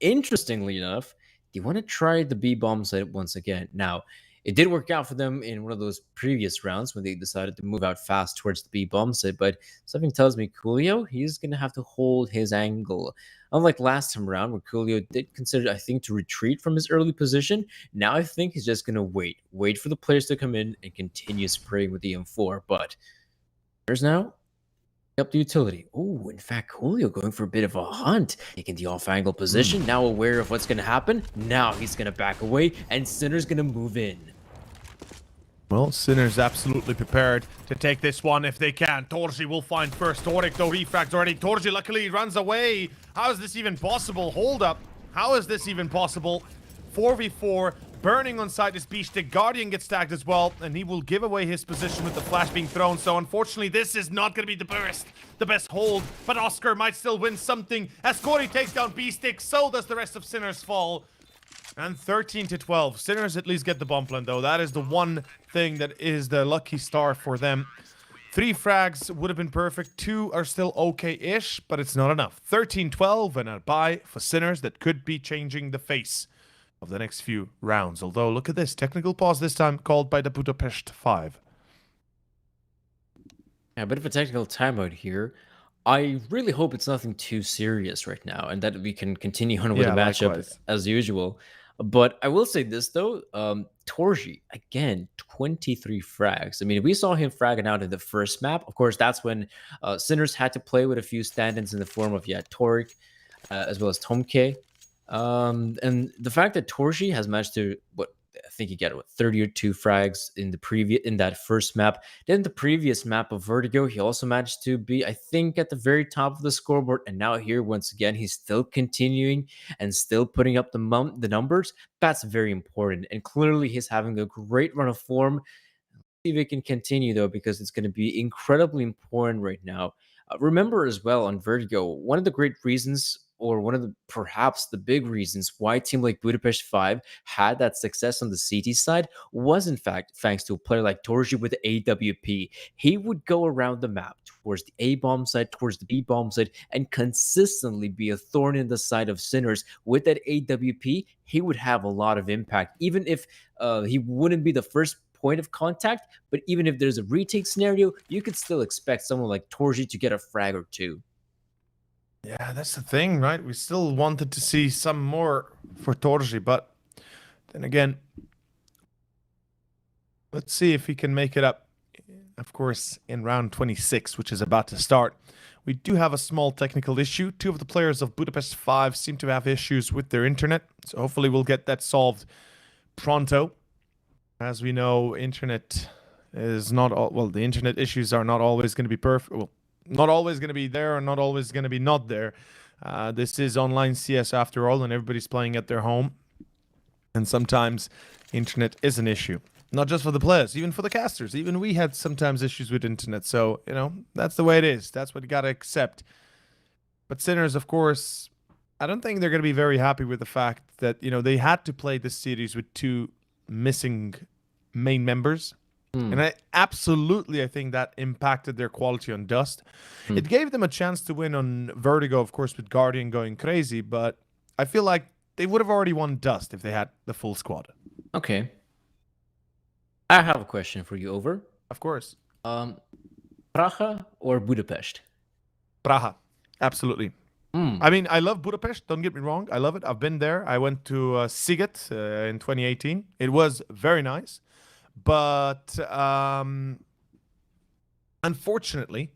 Interestingly enough, they want to try the B-bomb site once again. Now, it did work out for them in one of those previous rounds when they decided to move out fast towards the B-bomb site, but something tells me Coolio, he's going to have to hold his angle. Unlike last time around, where Coolio did consider, I think, to retreat from his early position, now I think he's just going to wait for the players to come in and continue spraying with the M4, but there's now up the utility. Oh, in fact, Coolio going for a bit of a hunt, taking the off-angle position, now aware of what's going to happen. Now he's going to back away, and Sinner's going to move in. Well, Sinner's absolutely prepared to take this one if they can. Torji will find first. Torek, though, refrags already. Torji, luckily, runs away. How is this even possible? Hold up. How is this even possible? 4v4. burning on side is Beast. The Guardian gets tagged as well, and he will give away his position with the flash being thrown. So unfortunately, this is not going to be the best hold, but Oscar might still win something as Corey takes down Beastic. So does the rest of Sinners fall. And 13-12. Sinners at least get the bomb plant, though. That is the one thing that is the lucky star for them. 3 frags would have been perfect. 2 are still okay-ish, but it's not enough. 13-12 and a bye for Sinners that could be changing the face of the next few rounds. Although, look at this. Technical pause this time called by the Budapest 5. Yeah, a bit of a technical timeout here. I really hope it's nothing too serious right now and that we can continue on with Yeah, the matchup likewise. as usual. But I will say this, though. Torji, again, 23 frags. I mean, we saw him fragging out in the first map. Of course, that's when Sinners had to play with a few stand-ins in the form of, Torg, as well as Tomke. And the fact that Torji has managed to, I think he got 32 frags in that first map. Then the previous map of Vertigo, he also managed to be, I think, at the very top of the scoreboard. And now here, once again, he's still continuing and still putting up the numbers. That's very important. And clearly, he's having a great run of form. See if it can continue, though, because it's going to be incredibly important right now. Remember as well on Vertigo, one of the great reasons, or one of the perhaps the big reasons why a team like Budapest 5 had that success on the CT side was in fact thanks to a player like Torji with AWP. He would go around the map towards the A bomb side, towards the B bomb side, and consistently be a thorn in the side of Sinners. With that AWP, he would have a lot of impact, even if he wouldn't be the first point of contact. But even if there's a retake scenario, you could still expect someone like Torji to get a frag or two. Yeah, that's the thing, right? We still wanted to see some more for Torji, but then again, let's see if he can make it up, of course, in round 26, which is about to start. We do have a small technical issue. 2 of the players of Budapest 5 seem to have issues with their internet, so hopefully we'll get that solved pronto. As we know, internet is not all, well, the internet issues are not always going to be perfect. Well, not always going to be there, or not always going to be not there. This is online CS after all, and everybody's playing at their home. And sometimes internet is an issue. Not just for the players, even for the casters. Even we had sometimes issues with internet. So, that's the way it is. That's what you got to accept. But Sinners, of course, I don't think they're going to be very happy with the fact that, they had to play this series with 2 missing main members. And I think that impacted their quality on Dust. It gave them a chance to win on Vertigo, of course, with Guardian going crazy, but I feel like they would have already won Dust if they had the full squad. Okay. I have a question for you, Over. Of course. Praha or Budapest? Praha. Absolutely. I mean, I love Budapest. Don't get me wrong. I love it. I've been there. I went to Siget in 2018. It was very nice. But unfortunately,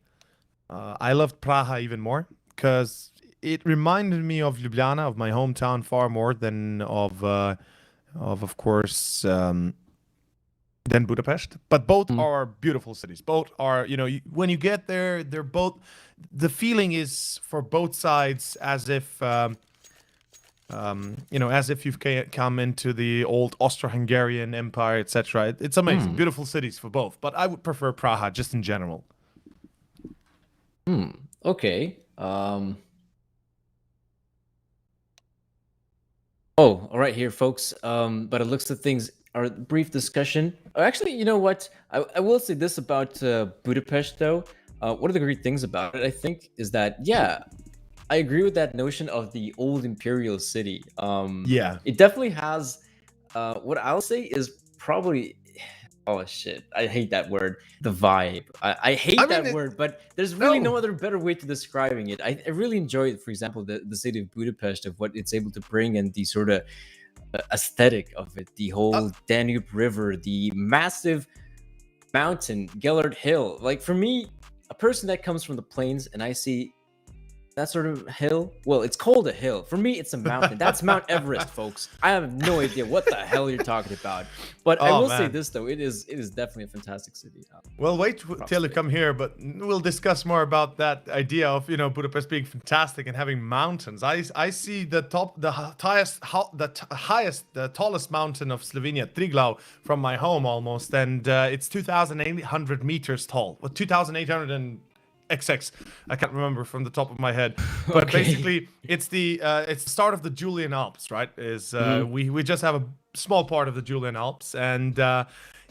I loved Praha even more because it reminded me of Ljubljana, of my hometown, far more than of course, than Budapest. But both are beautiful cities. Both are, when you get there, they're both. The feeling is for both sides as if. As if you've come into the old Austro-Hungarian Empire, etc. It's amazing. Beautiful cities for both. But I would prefer Praha just in general. Okay. Oh, all right here, folks. But it looks like things are a brief discussion. Actually, you know what? I will say this about Budapest, though. One of the great things about it, I think, is that, I agree with that notion of the old imperial city. It definitely has what I'll say is probably, oh shit, I hate that word, the vibe. I hate that word, but there's really no other better way to describing it. I really enjoy, for example, the city of Budapest, of what it's able to bring, and the sort of aesthetic of it, the whole Danube River, the massive mountain, Gellert Hill. Like, for me, a person that comes from the plains and I see that sort of hill. Well, it's called a hill. For me, it's a mountain. That's Mount Everest, folks. I have no idea what the hell you're talking about. But I Oh, will say man. this though, it is definitely a fantastic city. Well, wait till you Props. come here, but we'll discuss more about that idea of Budapest being fantastic and having mountains. I see the tallest mountain of Slovenia, Triglav, from my home almost, and it's 2,800 meters tall. Well, 2,800 and XX. I can't remember from the top of my head, but Okay. basically it's the start of the Julian Alps, right? We just have a small part of the Julian Alps, and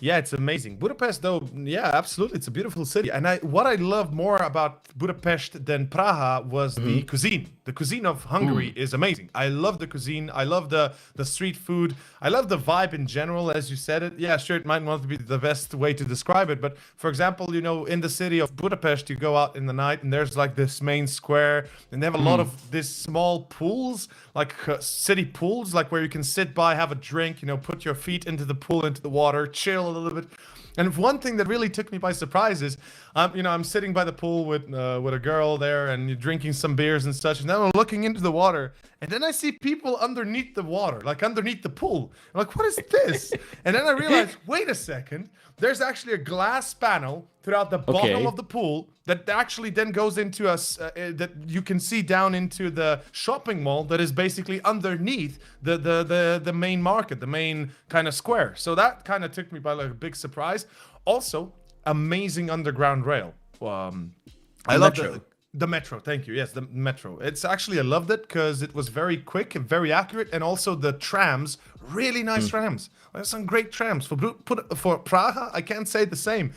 yeah, it's amazing. Budapest, though, yeah, absolutely, it's a beautiful city. And what I love more about Budapest than Praha was the cuisine. The cuisine of Hungary is amazing. I love the cuisine. I love the street food. I love the vibe in general, as you said it. Yeah, sure, it might not be the best way to describe it, but for example, in the city of Budapest, you go out in the night and there's like this main square, and they have a lot of these small pools, like city pools, like where you can sit by, have a drink, put your feet into the pool, into the water, chill a little bit. And one thing that really took me by surprise is, I'm sitting by the pool with a girl there, and you're drinking some beers and such, and then I'm looking into the water, and then I see people underneath the water, like underneath the pool. I'm like, what is this? And then I realized, wait a second, there's actually a glass panel throughout the bottom Okay. of the pool that actually then goes into that you can see down into the shopping mall that is basically underneath the main market, the main kind of square. So that kind of took me by like a big surprise. Also, amazing underground rail. I love metro. the metro. Thank you. Yes, the metro. It's actually, I loved it because it was very quick and very accurate, and also the trams, really nice trams. There's some great trams for Praha. I can't say the same.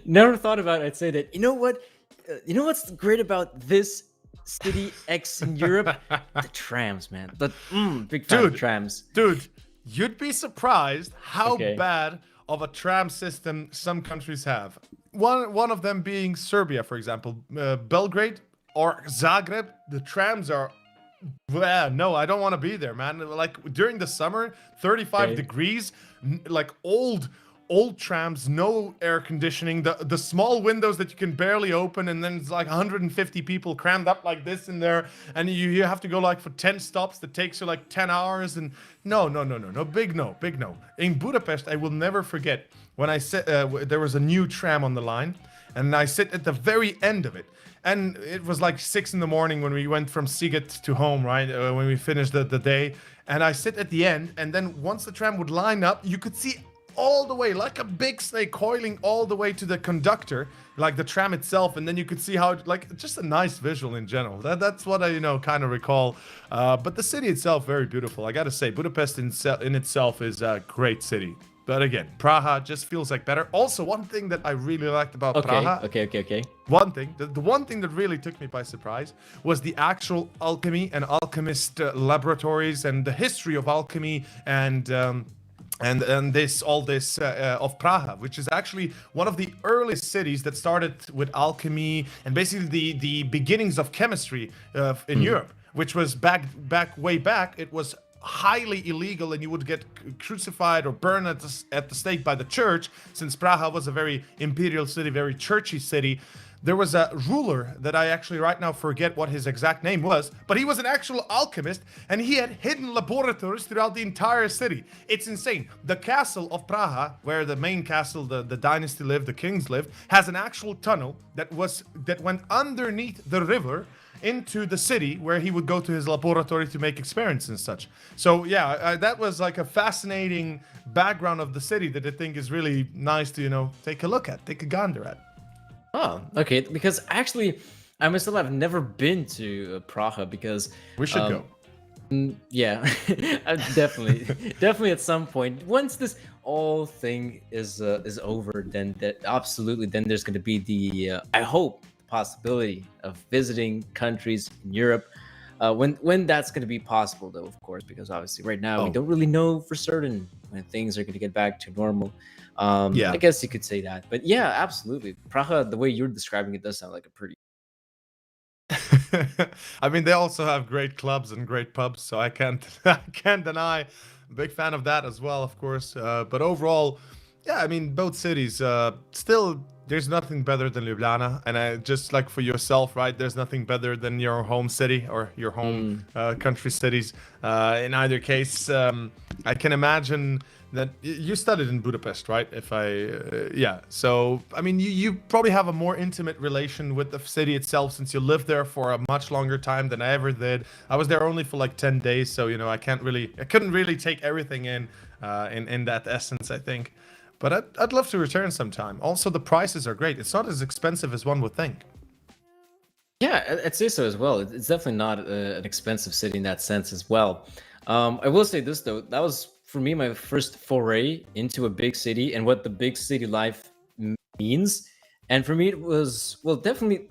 Never thought about it. I'd say that. You know what? You know what's great about this city X in Europe? The trams, man. Big fan of Dude. trams. Dude, you'd be surprised how Okay. bad of a tram system some countries have. One of them being Serbia, for example, Belgrade or Zagreb. The trams are. Well, no, I don't want to be there, man. Like during the summer, 35 Okay. degrees, like old trams, no air conditioning, the small windows that you can barely open, and then it's like 150 people crammed up like this in there, and you have to go like for 10 stops that takes you like 10 hours, and no, big no. In Budapest, I will never forget when I said there was a new tram on the line, and I sit at the very end of it. And it was like 6 in the morning when we went from Siget to home, right? When we finished the day. And I sit at the end, and then once the tram would line up, you could see all the way, like a big snake coiling all the way to the conductor, like the tram itself. And then you could see how, like, just a nice visual in general. That's what I, kind of recall. But the city itself, very beautiful. I gotta say, Budapest in itself is a great city. But again, Praha just feels like better. Also, one thing that I really liked about Praha. Okay. One thing, the one thing that really took me by surprise was the actual alchemy and alchemist laboratories and the history of alchemy and this of Praha, which is actually one of the earliest cities that started with alchemy and basically the beginnings of chemistry in Europe, which was way back. It was highly illegal, and you would get crucified or burned at the stake by the church, since Praha was a very imperial city, very churchy city. There was a ruler that I actually right now forget what his exact name was, but he was an actual alchemist, and he had hidden laboratories throughout the entire city. It's insane. The castle of Praha, where the main castle, the dynasty lived, the kings lived, has an actual tunnel that went underneath the river into the city, where he would go to his laboratory to make experiments and such. So yeah, that was like a fascinating background of the city that I think is really nice to take a look at, take a gander at. Oh, okay. Because actually, I myself have never been to Praha because We should go. Yeah, definitely at some point. Once this all thing is over, then absolutely, then there's going to be the I hope the possibility of visiting countries in Europe. When that's going to be possible, though, of course, because obviously right now we don't really know for certain when things are going to get back to normal. Yeah. I guess you could say that, but yeah, absolutely. Praha, the way you're describing it, does sound like a pretty. I mean, they also have great clubs and great pubs, so I can't deny. I'm a big fan of that as well, of course. But overall, yeah, I mean, both cities still there's nothing better than Ljubljana, and just like for yourself, right? There's nothing better than your home city or your home country cities. In either case, I can imagine that you studied in Budapest, right? Yeah. So, I mean, you probably have a more intimate relation with the city itself since you lived there for a much longer time than I ever did. I was there only for like 10 days, so, you know, I couldn't really take everything in that essence, I think. But I'd love to return sometime. Also, the prices are great. It's not as expensive as one would think. Yeah, I'd say so as well. It's definitely not an expensive city in that sense as well. I will say this though, that was for me my first foray into a big city and what the big city life means. And for me, it was, well, definitely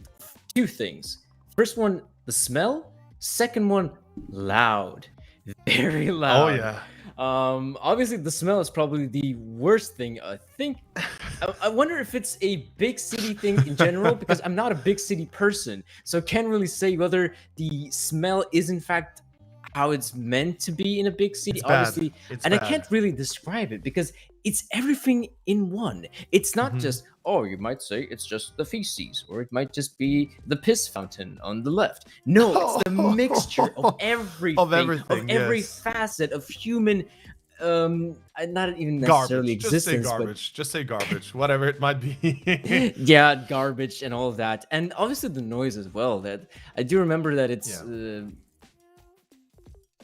two things. First one, the smell. Second one, loud, very loud. Oh yeah. Obviously the smell is probably the worst thing. I think I wonder if it's a big city thing in general because I'm not a big city person, so I can't really say whether the smell is in fact how it's meant to be in a big city. It's bad. Obviously, It's and I bad. can't really describe it because it's everything in one. It's not just, oh, you might say it's just the feces, or it might just be the piss fountain on the left. No, it's the mixture of everything, of every yes. facet of human, not even necessarily Garbage. existence, Just say garbage, whatever it might be. but yeah, garbage and all of that, and obviously the noise as well. That I do remember that it's.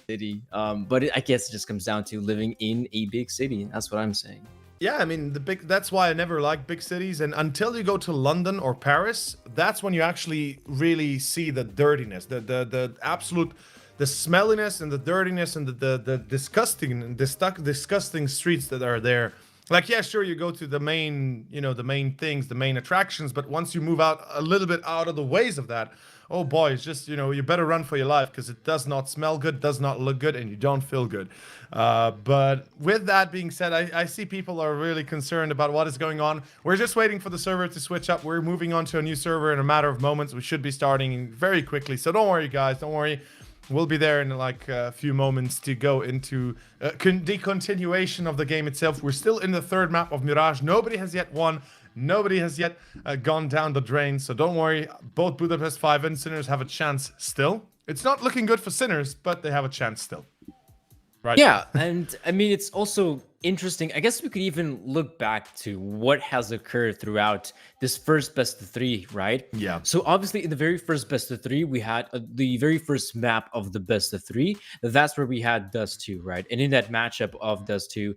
City, but I guess it just comes down to living in a big city. That's what I'm saying. Yeah, I mean, that's why I never liked big cities. And until you go to London or Paris, that's when you actually really see the dirtiness, the absolute, the smelliness and the dirtiness and the disgusting streets that are there. Like, yeah, sure, you go to the main, the main things, the main attractions, but once you move out a little bit out of the ways of that, oh boy, it's just, you better run for your life because it does not smell good, does not look good, and you don't feel good. But with that being said, I see people are really concerned about what is going on. We're just waiting for the server to switch up. We're moving on to a new server in a matter of moments. We should be starting very quickly. So don't worry, guys. Don't worry. We'll be there in like a few moments to go into the continuation of the game itself. We're still in the third map of Mirage. Nobody has yet won. Nobody has yet gone down the drain. So don't worry. Both Budapest 5 and Sinners have a chance still. It's not looking good for Sinners, but they have a chance still. Right? Yeah, and I mean, it's also interesting. I guess we could even look back to what has occurred throughout this first best of three, right? Yeah. So obviously in the very first best of three, we had the very first map of the best of three. That's where we had Dust 2, right? And in that matchup of Dust 2,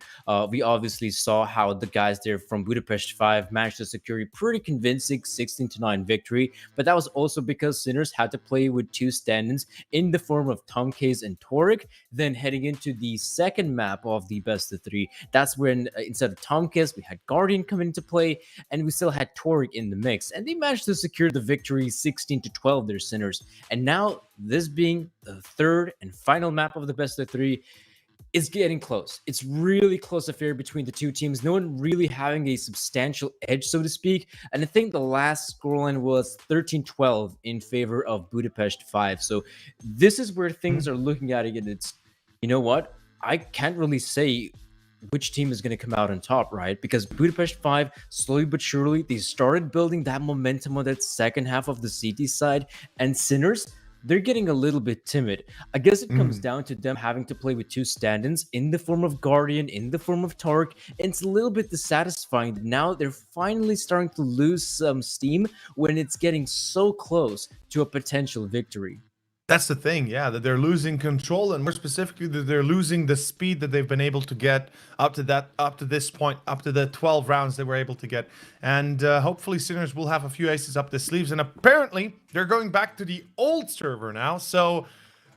we obviously saw how the guys there from Budapest 5 managed to secure a pretty convincing 16-9 victory. But that was also because Sinners had to play with two stand-ins in the form of Tom Case and Toric. Then heading into the second map of the best of three, that's when instead of Tom Case, we had Guardian come into play, and we still had Toric in the mix, and they managed to secure the victory 16-12, their Sinners. And now this being the third and final map of the best of three, it's getting close. It's really close affair between the two teams. No one really having a substantial edge, so to speak. And I think the last scoreline was 13-12 in favor of Budapest 5. So this is where things are looking at it. It's, you know what? I can't really say which team is going to come out on top, right? Because Budapest 5, slowly but surely, they started building that momentum on that second half of the CT side. And Sinners, they're getting a little bit timid. I guess it comes down to them having to play with two stand-ins in the form of Guardian, in the form of Tark. And it's a little bit dissatisfying that now they're finally starting to lose some steam when it's getting so close to a potential victory. That's the thing, yeah, that they're losing control, and more specifically, that they're losing the speed that they've been able to get up to this point, up to the 12 rounds they were able to get. And hopefully Sinners will have a few aces up their sleeves, and apparently they're going back to the old server now. So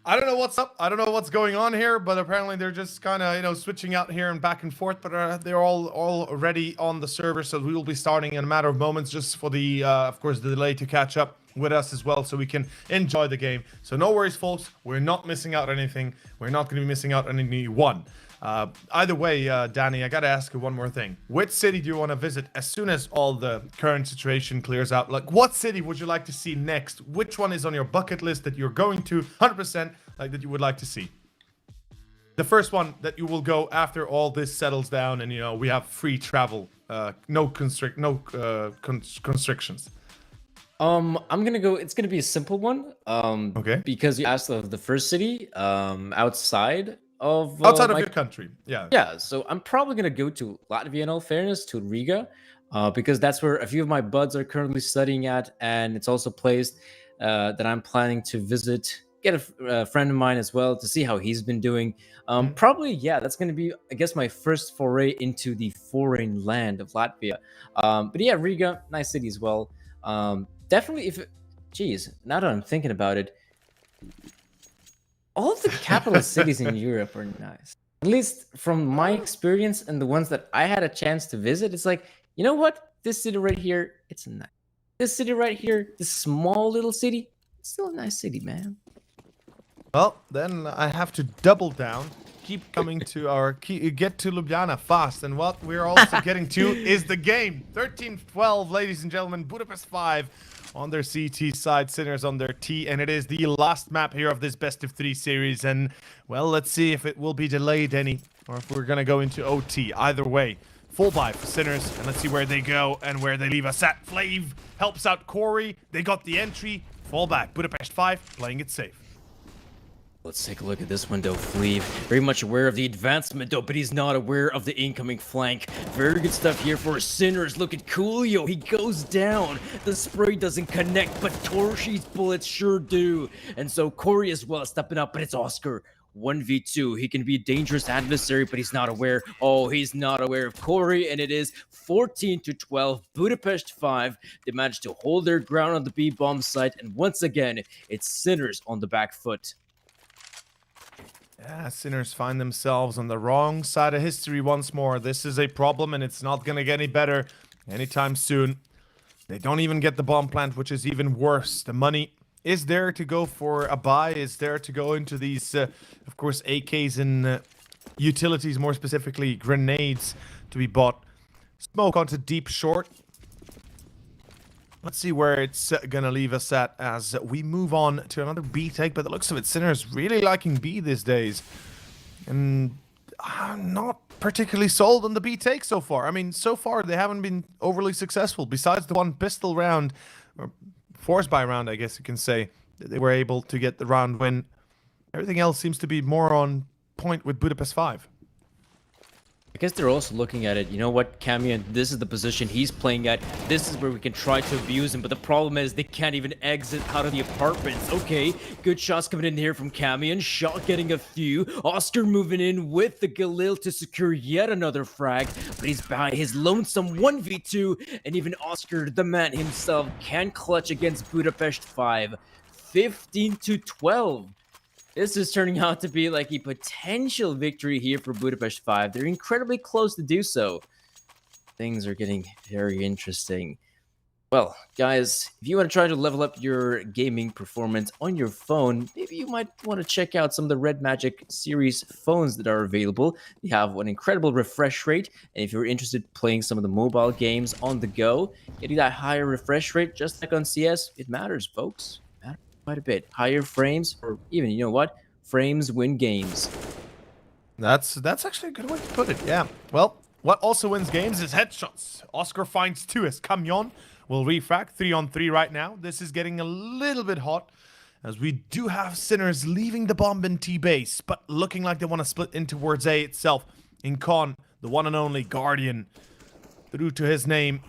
I don't know what's up. I don't know what's going on here, but apparently they're just kind of, switching out here and back and forth. But they're all already on the server, so we will be starting in a matter of moments, just for the, of course, the delay to catch up with us as well, so we can enjoy the game. So no worries, folks. We're not missing out on anything. We're not going to be missing out on anyone. Either way, Danny, I got to ask you one more thing. Which city do you want to visit as soon as all the current situation clears out? Like, what city would you like to see next? Which one is on your bucket list that you're going to 100%, like, that you would like to see? The first one that you will go after all this settles down and, you know, we have free travel. No constrictions. I'm gonna go. It's gonna be a simple one. Okay. Because you asked of the first city, outside of Outside of my your country. Yeah. Yeah, so I'm probably gonna go to Latvia in all fairness, to Riga, because that's where a few of my buds are currently studying at, and it's also a place that I'm planning to visit. Get a friend of mine as well to see how he's been doing. Probably, yeah, that's gonna be, I guess, my first foray into the foreign land of Latvia. But yeah, Riga, nice city as well. Definitely, geez, now that I'm thinking about it, all of the capital cities in Europe are nice. At least from my experience and the ones that I had a chance to visit, it's like, you know what? This city right here, it's nice. This city right here, this small little city, it's still a nice city, man. Well, then I have to double down. Keep coming to get to Ljubljana fast. And what we're also getting to is the game. 13-12, ladies and gentlemen. Budapest 5 on their CT side, Sinners on their T. And it is the last map here of this best of 3 series. And, well, let's see if it will be delayed any or if we're going to go into OT. Either way, full buy for Sinners. And let's see where they go and where they leave us at. Flav helps out Corey. They got the entry. Fall back. Budapest 5 playing it safe. Let's take a look at this one, though. Fleeve, very much aware of the advancement, though, but he's not aware of the incoming flank. Very good stuff here for Sinners. Look at Coolio. He goes down. The spray doesn't connect, but Torshi's bullets sure do. And so Corey as well stepping up, but it's Oscar. 1v2. He can be a dangerous adversary, but he's not aware. Oh, he's not aware of Corey, and it is 14-12. Budapest 5. They managed to hold their ground on the B-bomb site, and once again, it's Sinners on the back foot. Yeah, Sinners find themselves on the wrong side of history once more. This is a problem, and it's not going to get any better anytime soon. They don't even get the bomb plant, which is even worse. The money is there to go for a buy, is there to go into these, of course, AKs and utilities, more specifically grenades to be bought. Smoke onto deep short. Let's see where it's going to leave us at as we move on to another B take. But the looks of it, Sinners really liking B these days. And I'm not particularly sold on the B take so far. I mean, so far they haven't been overly successful. Besides the one pistol round, or force buy round, I guess you can say, that they were able to get the round win. Everything else seems to be more on point with Budapest 5. I guess they're also looking at it, you know what, Camion, this is the position he's playing at. This is where we can try to abuse him, but the problem is they can't even exit out of the apartments. Okay, good shots coming in here from Camion. Shot getting a few. Oscar moving in with the Galil to secure yet another frag, but he's by his lonesome 1v2, and even Oscar, the man himself, can clutch against Budapest 5. 15-12. This is turning out to be like a potential victory here for Budapest 5. They're incredibly close to do so. Things are getting very interesting. Well, guys, if you want to try to level up your gaming performance on your phone, maybe you might want to check out some of the Red Magic series phones that are available. They have an incredible refresh rate, and if you're interested in playing some of the mobile games on the go, getting that higher refresh rate, just like on CS, it matters, folks. Quite a bit. Higher frames, or even, you know what? Frames win games. That's actually a good way to put it, yeah. Well, what also wins games is headshots. Oscar finds 2 as Camion will refrag 3-on-3 right now. This is getting a little bit hot as we do have Sinners leaving the bomb in T-base, but looking like they want to split in towards A itself. In Con, the one and only Guardian, through to his name.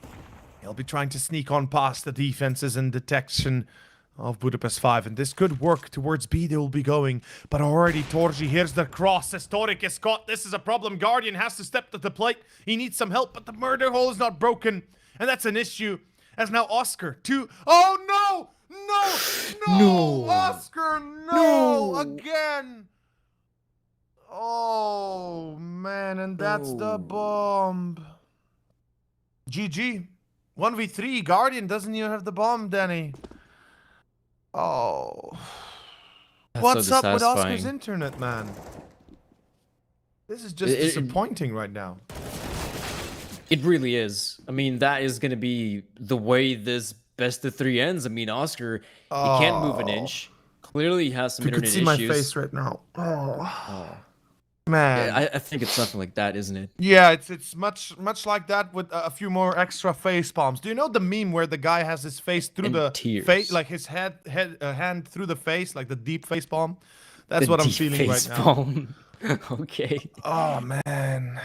He'll be trying to sneak on past the defenses and detection of Budapest 5, and this could work towards B. They will be going, but already Torji here's the cross. Historic is caught. This is a problem. Guardian has to step to the plate. He needs some help, but the murder hole is not broken, and that's an issue. As now Oscar to oh no Oscar, no again. Oh man, and that's the bomb. GG 1v3. Guardian doesn't even have the bomb, Danny. Oh. That's What's so up with Oscar's dissatisfying. internet, man? This is just disappointing right now. It really is. I mean, that is going to be the way this best of 3 ends. I mean, Oscar, he can't move an inch. Clearly, he has some You could internet see my issues. face right now. Oh. Man. Yeah, I think it's something like that, isn't it? Yeah, it's much like that with a few more extra face palms. Do you know the meme where the guy has his face through And the tears. face, like his hand through the face, like the deep face palm? That's The what I'm deep feeling right face now. palm. Okay. Oh man,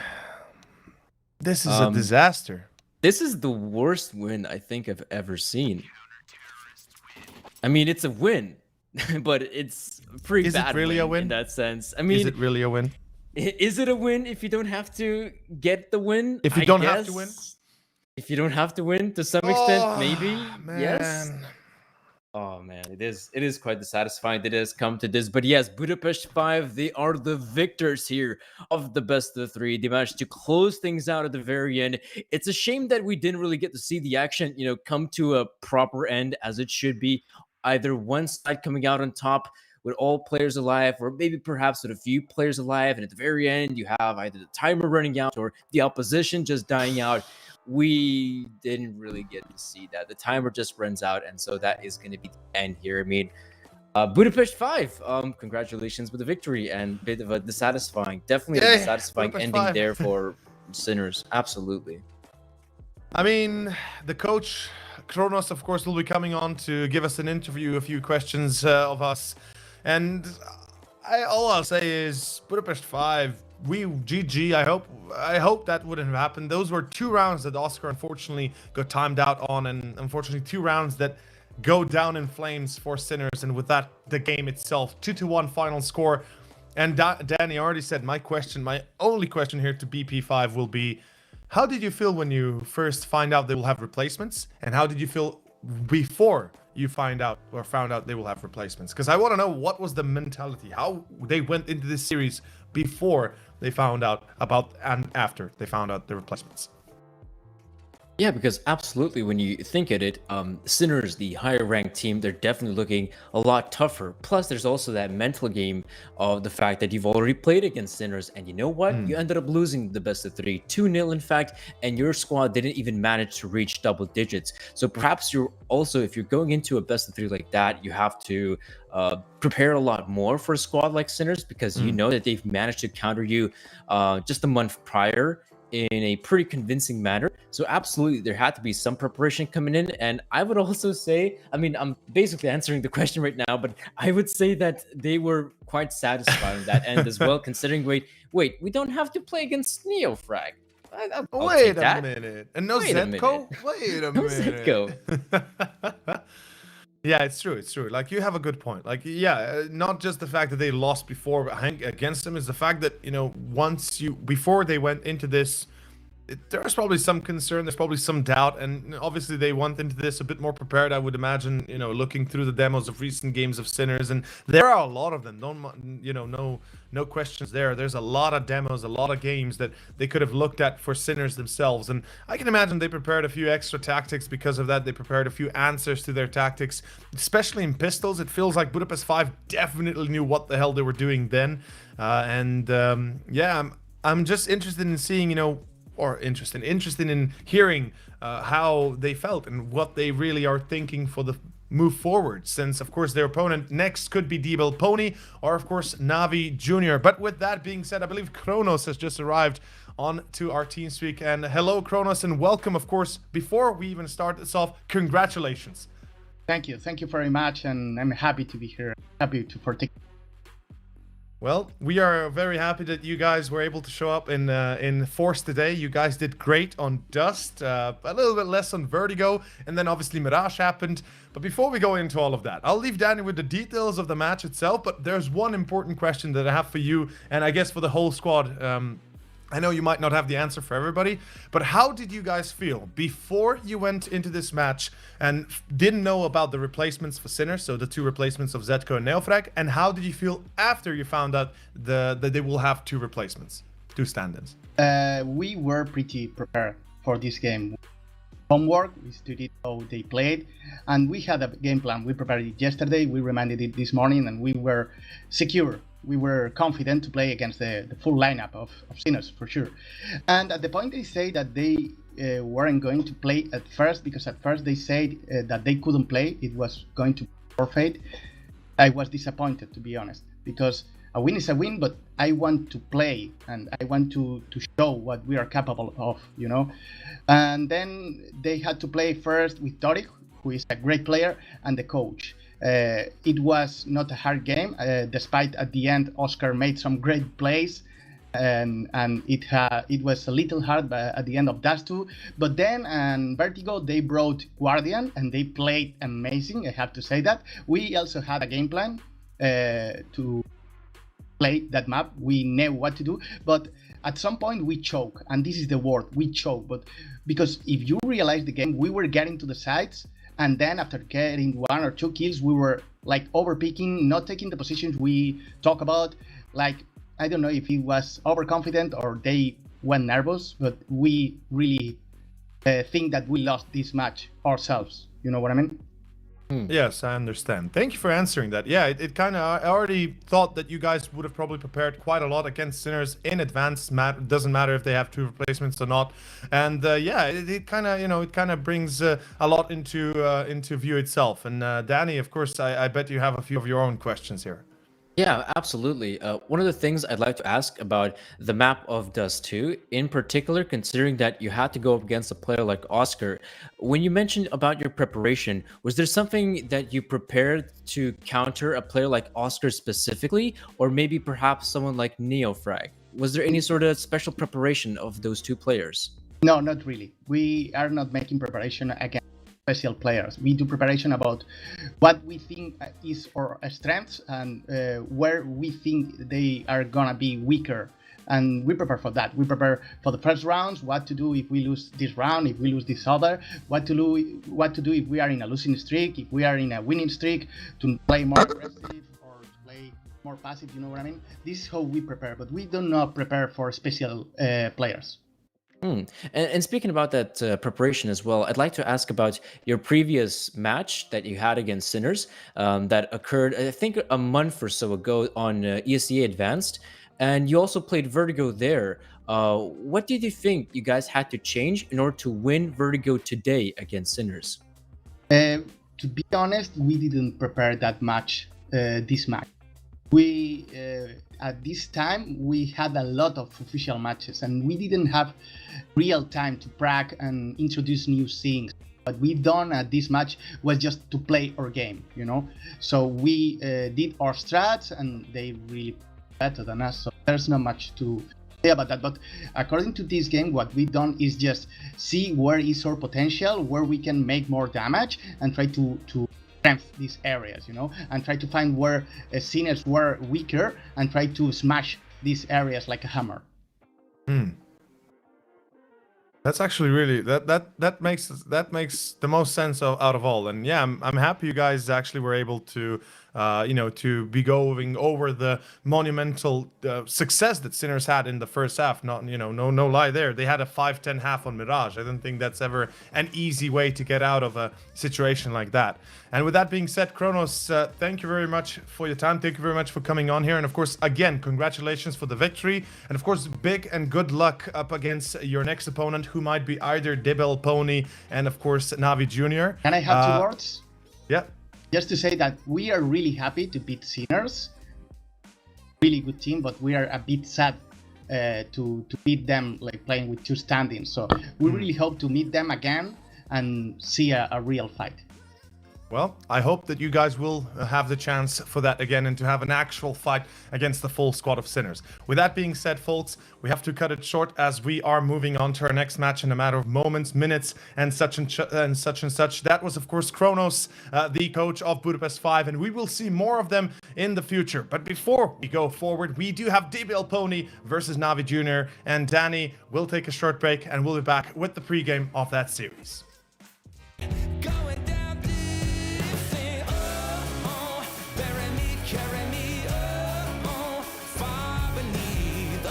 this is a Um, disaster. This is the worst win I think I've ever seen. I mean, it's a win, but it's a pretty Is it bad really a in win? that sense. I Is mean, it really a win? is it a win if you don't have to get the win? If you I don't have to win? guess. If you don't have to win to some extent, Oh, maybe. Yes. man. Oh man, it is quite dissatisfying that it has come to this. But yes, Budapest 5, they are the victors here of the best of three. They managed to close things out at the very end. It's a shame that we didn't really get to see the action, come to a proper end as it should be. Either one side coming out on top with all players alive, or maybe perhaps with a few players alive, and at the very end you have either the timer running out or the opposition just dying out. We didn't really get to see that. The timer just runs out, and so that is going to be the end here. I mean, Budapest 5, congratulations with the victory, and bit of a definitely a Yay, dissatisfying Budapest ending 5. there for Sinners. Absolutely. I mean, the coach Kronos, of course, will be coming on to give us an interview, a few questions of us, and all I'll say is Budapest 5. We GG. I hope that wouldn't have happened. Those were 2 rounds that Oscar unfortunately got timed out on, and unfortunately 2 rounds that go down in flames for Sinners. And with that, the game itself 2-1 final score. And Danny already said my only question here to BP5 will be, how did you feel when you first find out they will have replacements, and how did you feel before you found out they will have replacements? Because I want to know what was the mentality, how they went into this series before they found out about and after they found out the replacements. Yeah, because absolutely, when you think at it, Sinners, the higher ranked team, they're definitely looking a lot tougher. Plus, there's also that mental game of the fact that you've already played against Sinners, and you know what? You ended up losing the best of 3, 2-0 in fact, and your squad didn't even manage to reach double digits. So perhaps you're also, if you're going into a best of 3 like that, you have to prepare a lot more for a squad like Sinners, because you know that they've managed to counter you just a month prior in a pretty convincing manner. So absolutely, there had to be some preparation coming in. And I would also say, I mean, I'm basically answering the question right now, but I would say that they were quite satisfied on that end as well, considering, wait, we don't have to play against Neofrag. I'll Wait take a that. minute. And no Wait a Zetko? minute. Wait a No minute. Zetko. Yeah, it's true. Like, you have a good point. Like, yeah, not just the fact that they lost before against them, is the fact that, before they went into this, there's probably some concern, there's probably some doubt, and obviously they went into this a bit more prepared, I would imagine, looking through the demos of recent games of Sinners, and there are a lot of them. No questions there. There's a lot of demos, a lot of games that they could have looked at for Sinners themselves, and I can imagine they prepared a few extra tactics because of that. They prepared a few answers to their tactics, especially in pistols. It feels like Budapest 5 definitely knew what the hell they were doing then, yeah, I'm just interested in seeing, interested in hearing how they felt and what they really are thinking for the move forward, since of course their opponent next could be DBL PONEY or of course NAVI Jr. But with that being said, I believe Kronos has just arrived on to our TeamSpeak, and hello Kronos, and welcome. Of course, before we even start this off, congratulations. Thank you very much, and I'm happy to be here, happy to partake. Well, we are very happy that you guys were able to show up in Force today. You guys did great on Dust, a little bit less on Vertigo, and then obviously Mirage happened. But before we go into all of that, I'll leave Danny with the details of the match itself, but there's one important question that I have for you, and I guess for the whole squad. I know you might not have the answer for everybody, but how did you guys feel before you went into this match and didn't know about the replacements for Sinners, so the 2 replacements of Zetko and Neofrag, and how did you feel after you found out that they will have 2 replacements, 2 stand-ins? We were pretty prepared for this game. Homework, we studied how they played, and we had a game plan. We prepared it yesterday, we reminded it this morning, and we were secure. We were confident to play against the full lineup of Sinners, for sure. And at the point they say that they weren't going to play at first, because at first they said that they couldn't play, it was going to forfeit, I was disappointed, to be honest, because a win is a win, but I want to play and I want to show what we are capable of, you know. And then they had to play first with Torik, who is a great player, and the coach. It was not a hard game, despite at the end Oscar made some great plays, and it was a little hard at the end of Dust 2. But then Vertigo, they brought Guardian and they played amazing. I have to say that. We also had a game plan to play that map. We knew what to do, but at some point we choke, and this is the word, we choke. But because if you realize the game, we were getting to the sides, and then after getting 1 or 2 kills, we were like overpicking, not taking the positions we talk about. Like, I don't know if he was overconfident or they went nervous, but we really think that we lost this match ourselves. You know what I mean? Yes, I understand. Thank you for answering that. Yeah, it kind of, I already thought that you guys would have probably prepared quite a lot against Sinners in advance. Doesn't matter if they have 2 replacements or not. And yeah, it kind of, you know, it kind of brings a lot into view itself. And Danny, of course, I bet you have a few of your own questions here. Yeah, absolutely. One of the things I'd like to ask about the map of Dust 2, in particular, considering that you had to go up against a player like Oscar, when you mentioned about your preparation, was there something that you prepared to counter a player like Oscar specifically, or maybe perhaps someone like Neofrag? Was there any sort of special preparation of those 2 players? No, not really. We are not making preparation against special players. We do preparation about what we think is our strengths and where we think they are gonna be weaker, and we prepare for that. We prepare for the first rounds, what to do if we lose this round, if we lose this other, what to do if we are in a losing streak, if we are in a winning streak, to play more aggressive or to play more passive. You know what I mean? This is how we prepare, but we do not prepare for special players. And speaking about that preparation as well, I'd like to ask about your previous match that you had against Sinners that occurred, I think, a month or so ago on ESEA Advanced, and you also played Vertigo there. What did you think you guys had to change in order to win Vertigo today against Sinners? To be honest, we didn't prepare that much this match. We at this time we had a lot of official matches and we didn't have real time to practice and introduce new things. What we done at this match was just to play our game, you know. So we did our strats and they really better than us. So there's not much to say about that. But according to this game, what we done is just see where is our potential, where we can make more damage, and try to strengthen these areas, you know, and try to find where Sinners were weaker and try to smash these areas like a hammer. That's actually really that makes the most sense out of all. And yeah, I'm happy you guys actually were able to to be going over the monumental success that Sinners had in the first half. Not no lie there. They had a 5-10 half on Mirage. I don't think that's ever an easy way to get out of a situation like that. And with that being said, Kronos, thank you very much for your time. Thank you very much for coming on here. And of course, again, congratulations for the victory. And of course, big and good luck up against your next opponent, who might be either DBL Pony and of course Navi Jr. Can I have 2 words? Yeah. Just to say that we are really happy to beat Sinners. Really good team, but we are a bit sad to beat them like playing with 2 standings. So we really hope to meet them again and see a real fight. Well, I hope that you guys will have the chance for that again and to have an actual fight against the full squad of Sinners. With that being said, folks, we have to cut it short as we are moving on to our next match in a matter of moments, minutes, and such and such. That was, of course, Kronos, the coach of Budapest 5, and we will see more of them in the future. But before we go forward, we do have DBL Pony versus Navi Jr. and Danny. We'll take a short break and we'll be back with the pregame of that series. Going down this thing, bury me, carry me, far beneath,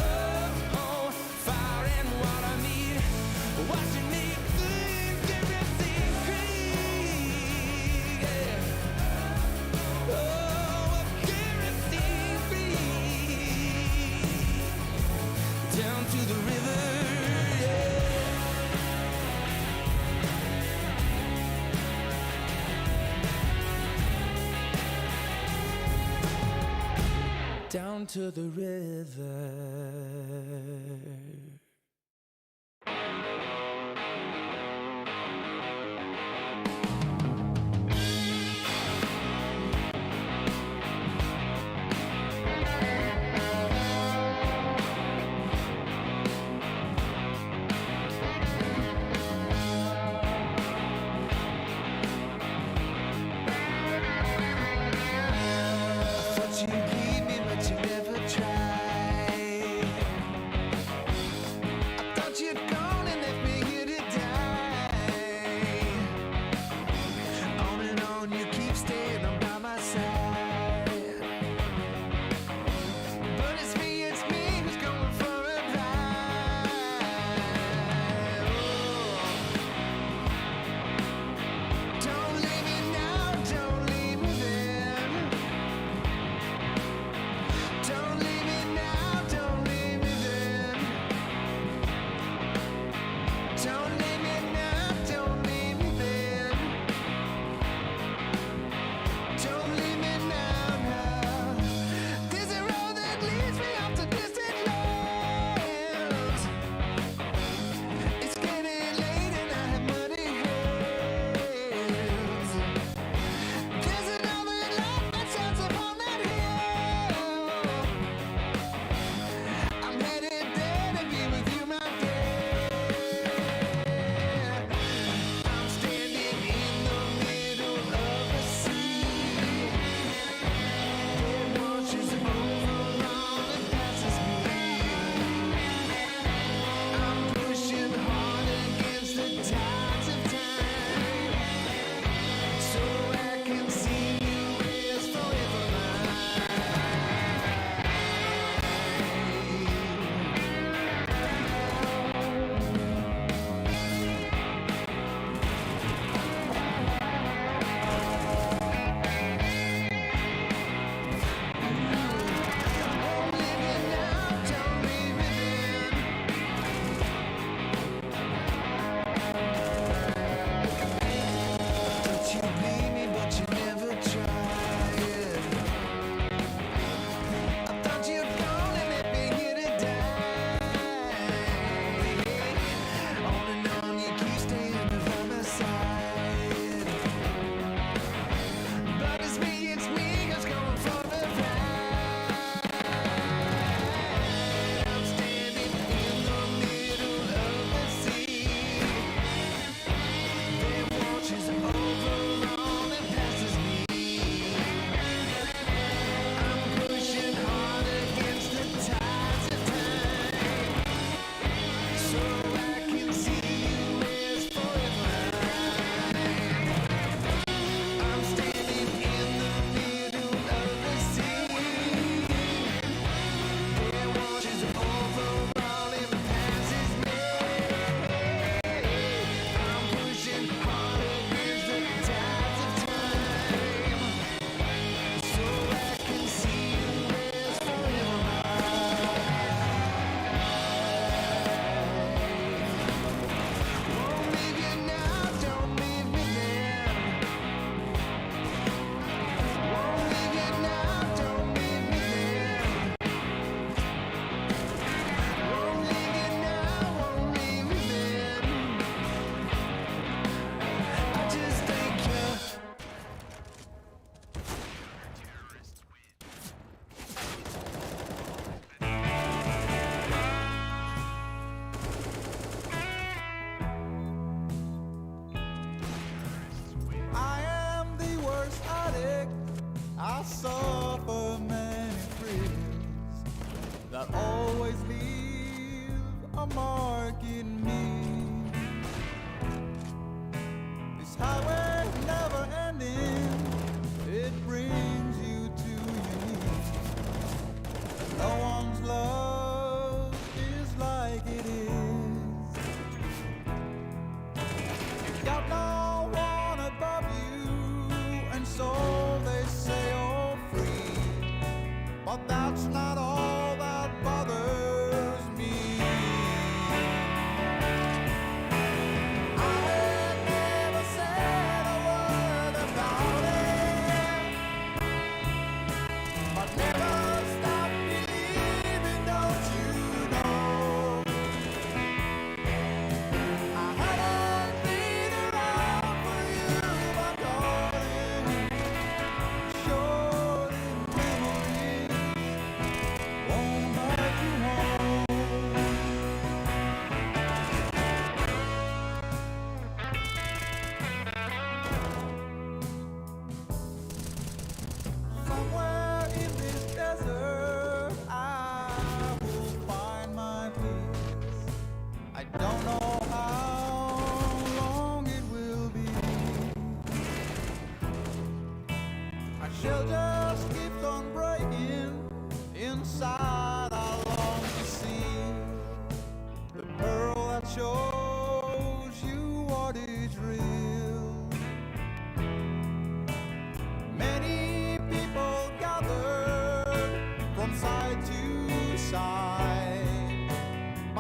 fire and water meet, watching me think everything free, yeah. Everything free, down to the river, yeah. to the river. Thought you'd leave me, but you never tried. I thought you'd gone and left me here to die. On and on, you keep staying on by my side. But it's me who's going for a ride. Oh. Don't leave me now, don't leave me then. Don't leave me now, don't leave me then.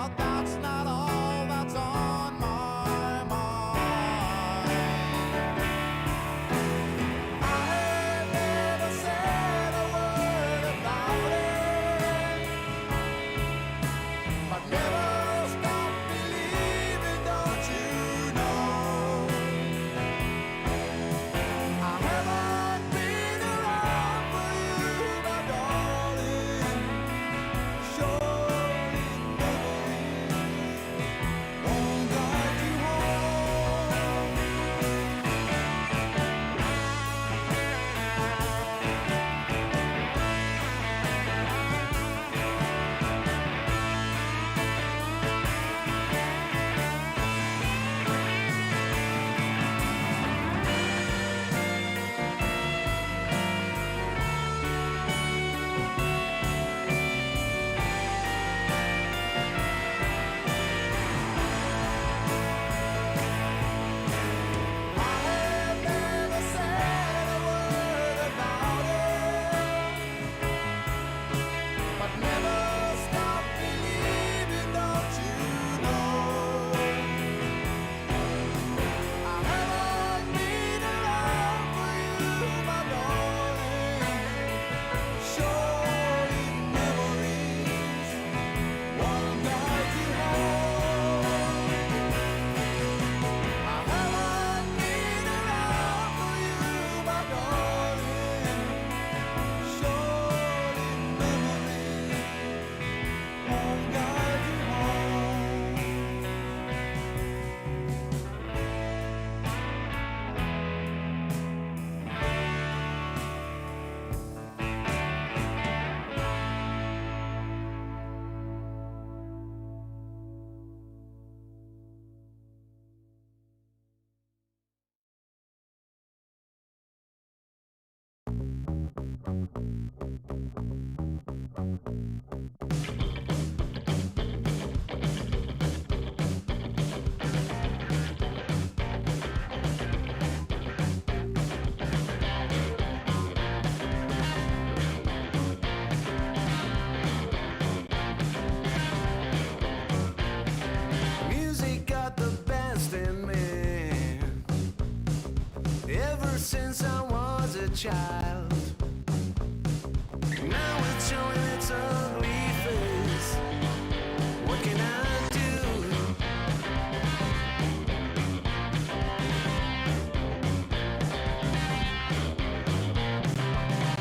but that's not all that's on my mind. I have never said a word about it, but never stop believing, don't you know? I haven't been around for you, my darling. Surely memories won't guide you home. I have never said a word about it, but never stop believing, don't you know? I haven't been around for you, my darling. Surely memories won't guide you home. I haven't been around for you, my darling. Surely memories won't guide you Music got the best in me ever since I was a child. Now it's showing its ugly face. What can I do?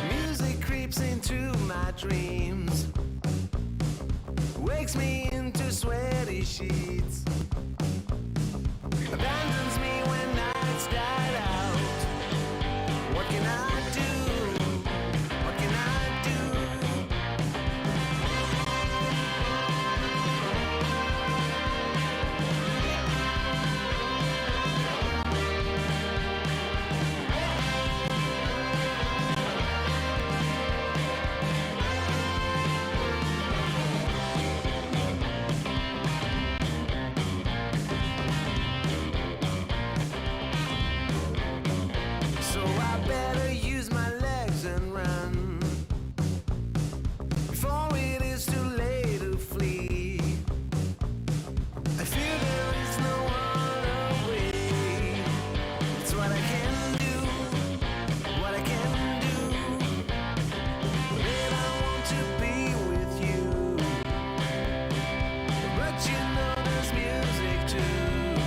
Music creeps into my dreams, wakes me into sweaty sheets, abandons me when nights died out. What can I do? What can I do? So I better use my legs and run before it is too late to flee. I fear there is no other way. It's what I can do, what I can do. Then I want to be with you, but you know there's music too.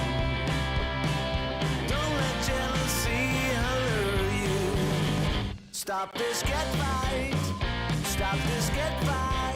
Don't let jealousy alert you. Stop this, get right. Stop this, get right.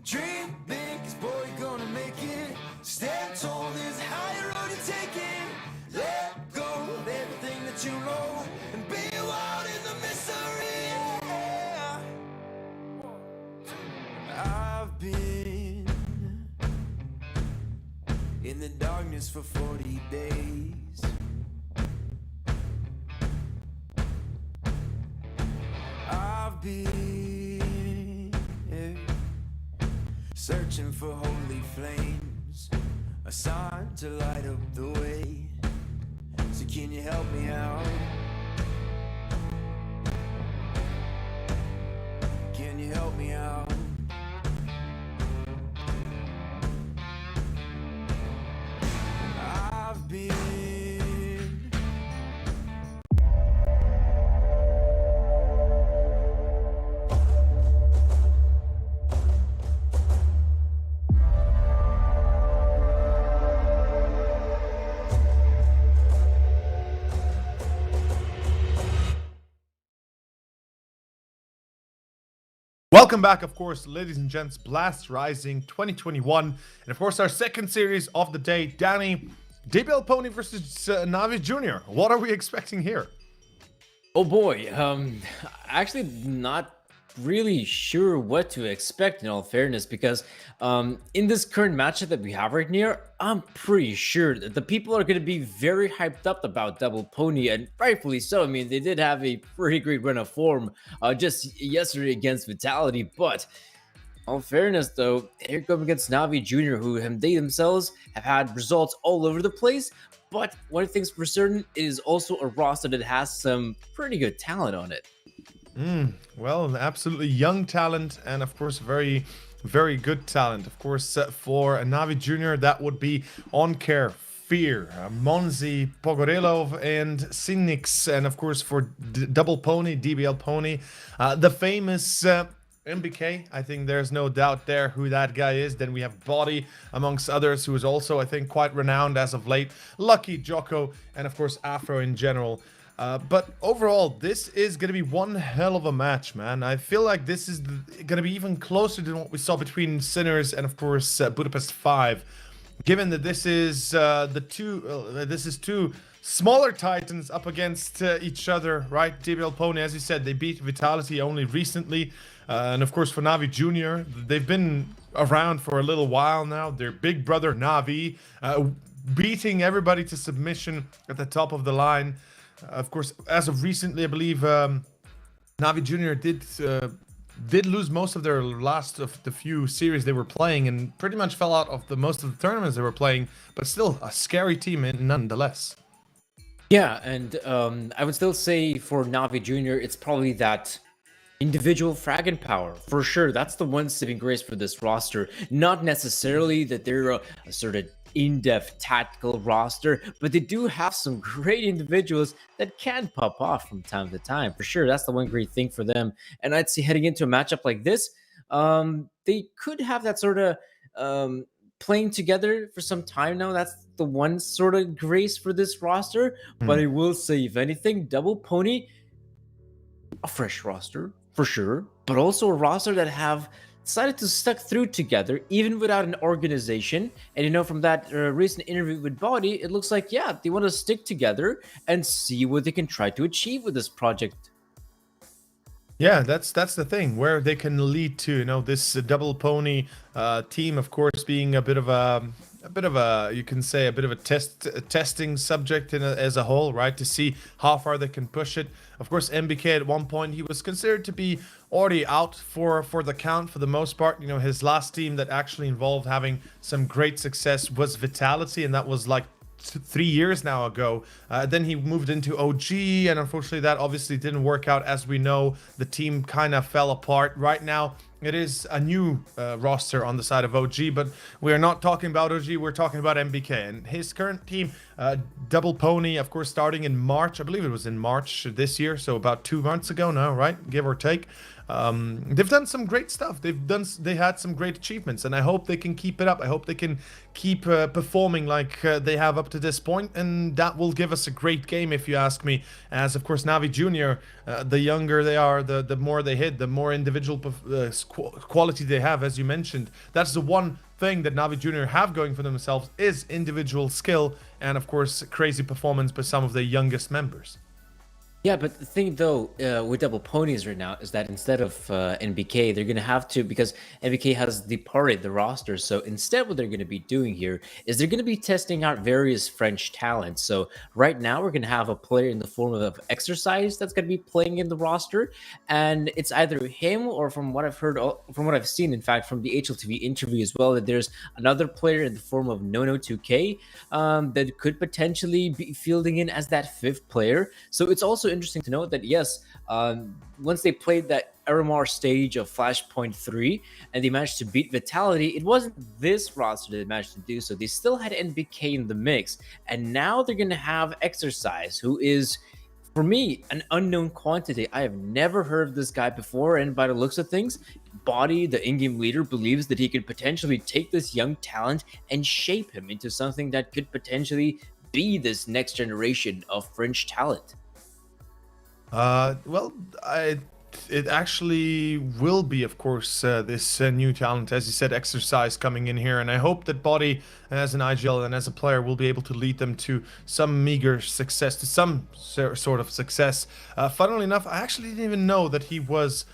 Dream big, 'cause boy, you're gonna make it. Stand tall, there's a higher road you're taking. Let go of everything that you know and be wild in the mystery. Yeah. I've been in the darkness for 40 days. I've been searching for holy flames, a sign to light up the way. So can you help me out? Can you help me out? I've been Welcome back, of course, ladies and gents. Blast Rising 2021, and of course our second series of the day. Danny, DBL Pony versus NAVI Jr. What are we expecting here? Oh boy, actually not really sure what to expect in all fairness, because in this current matchup that we have right here, I'm pretty sure that the people are going to be very hyped up about Double Pony, and rightfully so. I mean, they did have a pretty great run of form just yesterday against Vitality, but all fairness though, here come against NAVI Jr., who they themselves have had results all over the place. But one thing's for certain, it is also a roster that has some pretty good talent on it. Well, absolutely young talent, and of course very, very good talent. Of course, for NAVI Jr., that would be OnCare, Fear, Monzi, Pogorelov, and Sinix, and of course for Double Pony, DBL Pony, the famous MBK. I think there's no doubt there who that guy is. Then we have Body, amongst others, who is also, I think, quite renowned as of late. Lucky, Jocko, and of course Afro in general. But overall, this is going to be one hell of a match, man. I feel like this is going to be even closer than what we saw between Sinners and, of course, Budapest 5. Given that this is two smaller titans up against each other, right? DBL Pony, as you said, they beat Vitality only recently. And of course, for NAVI Jr., they've been around for a little while now. Their big brother, NAVI, beating everybody to submission at the top of the line. Of course, as of recently, I believe NAVI Jr. did lose most of their last of the few series they were playing, and pretty much fell out of most of the tournaments they were playing. But still, a scary team nonetheless. Yeah, and I would still say for NAVI Jr., it's probably that individual fragging power. For sure, that's the one saving grace for this roster. Not necessarily that they're a sort of in-depth tactical roster, but they do have some great individuals that can pop off from time to time. For sure, that's the one great thing for them. And I'd say heading into a matchup like this, they could have that sort of playing together for some time now. That's the one sort of grace for this roster. But I will say, if anything, Double Pony, a fresh roster for sure, but also a roster that have decided to stuck through together even without an organization. And you know, from that recent interview with Body, it looks like, yeah, they want to stick together and see what they can try to achieve with this project. Yeah, that's the thing, where they can lead to, you know, this Double Pony team, of course, being a bit of a you can say a bit of a testing subject as a whole, right? To see how far they can push it. Of course, MBK at one point, he was considered to be already out for the count for the most part. You know, his last team that actually involved having some great success was Vitality, and that was like 3 years now ago. Then he moved into OG, and unfortunately that obviously didn't work out. As we know, the team kind of fell apart. Right now it is a new roster on the side of OG, but we are not talking about OG, we're talking about MBK and his current team. Double Pony, of course, starting in March. I believe it was in March this year, so about 2 months ago now, right, give or take. they've done some great stuff. They had some great achievements, and I hope they can keep it up. I hope they can keep performing like they have up to this point, and that will give us a great game, if you ask me. As of course, Navi Junior, the younger they are, the more they hit, the more individual quality they have, as you mentioned. That's the one thing that Navi Junior have going for themselves, is individual skill, and of course crazy performance by some of their youngest members. Yeah, but the thing though with Double Ponies right now is that instead of NBK, they're gonna have to, because NBK has departed the roster. So instead, what they're gonna be doing here is they're gonna be testing out various French talents. So right now, we're gonna have a player in the form of Exercise that's gonna be playing in the roster, and it's either him or, from what I've heard, from what I've seen, in fact, from the HLTV interview as well, that there's another player in the form of Nono2K that could potentially be fielding in as that fifth player. So it's also interesting to note that yes, once they played that RMR stage of Flashpoint 3 and they managed to beat Vitality, it wasn't this roster that managed to do so. They still had NBK in the mix, and now they're going to have Exercise, who is, for me, an unknown quantity. I have never heard of this guy before, and by the looks of things, Body, the in-game leader, believes that he could potentially take this young talent and shape him into something that could potentially be this next generation of French talent. Well, it actually will be, of course, this new talent, as you said, Exercise coming in here, and I hope that Body, as an IGL and as a player, will be able to lead them to some meager success, to some sort of success. Funnily enough, I actually didn't even know that he was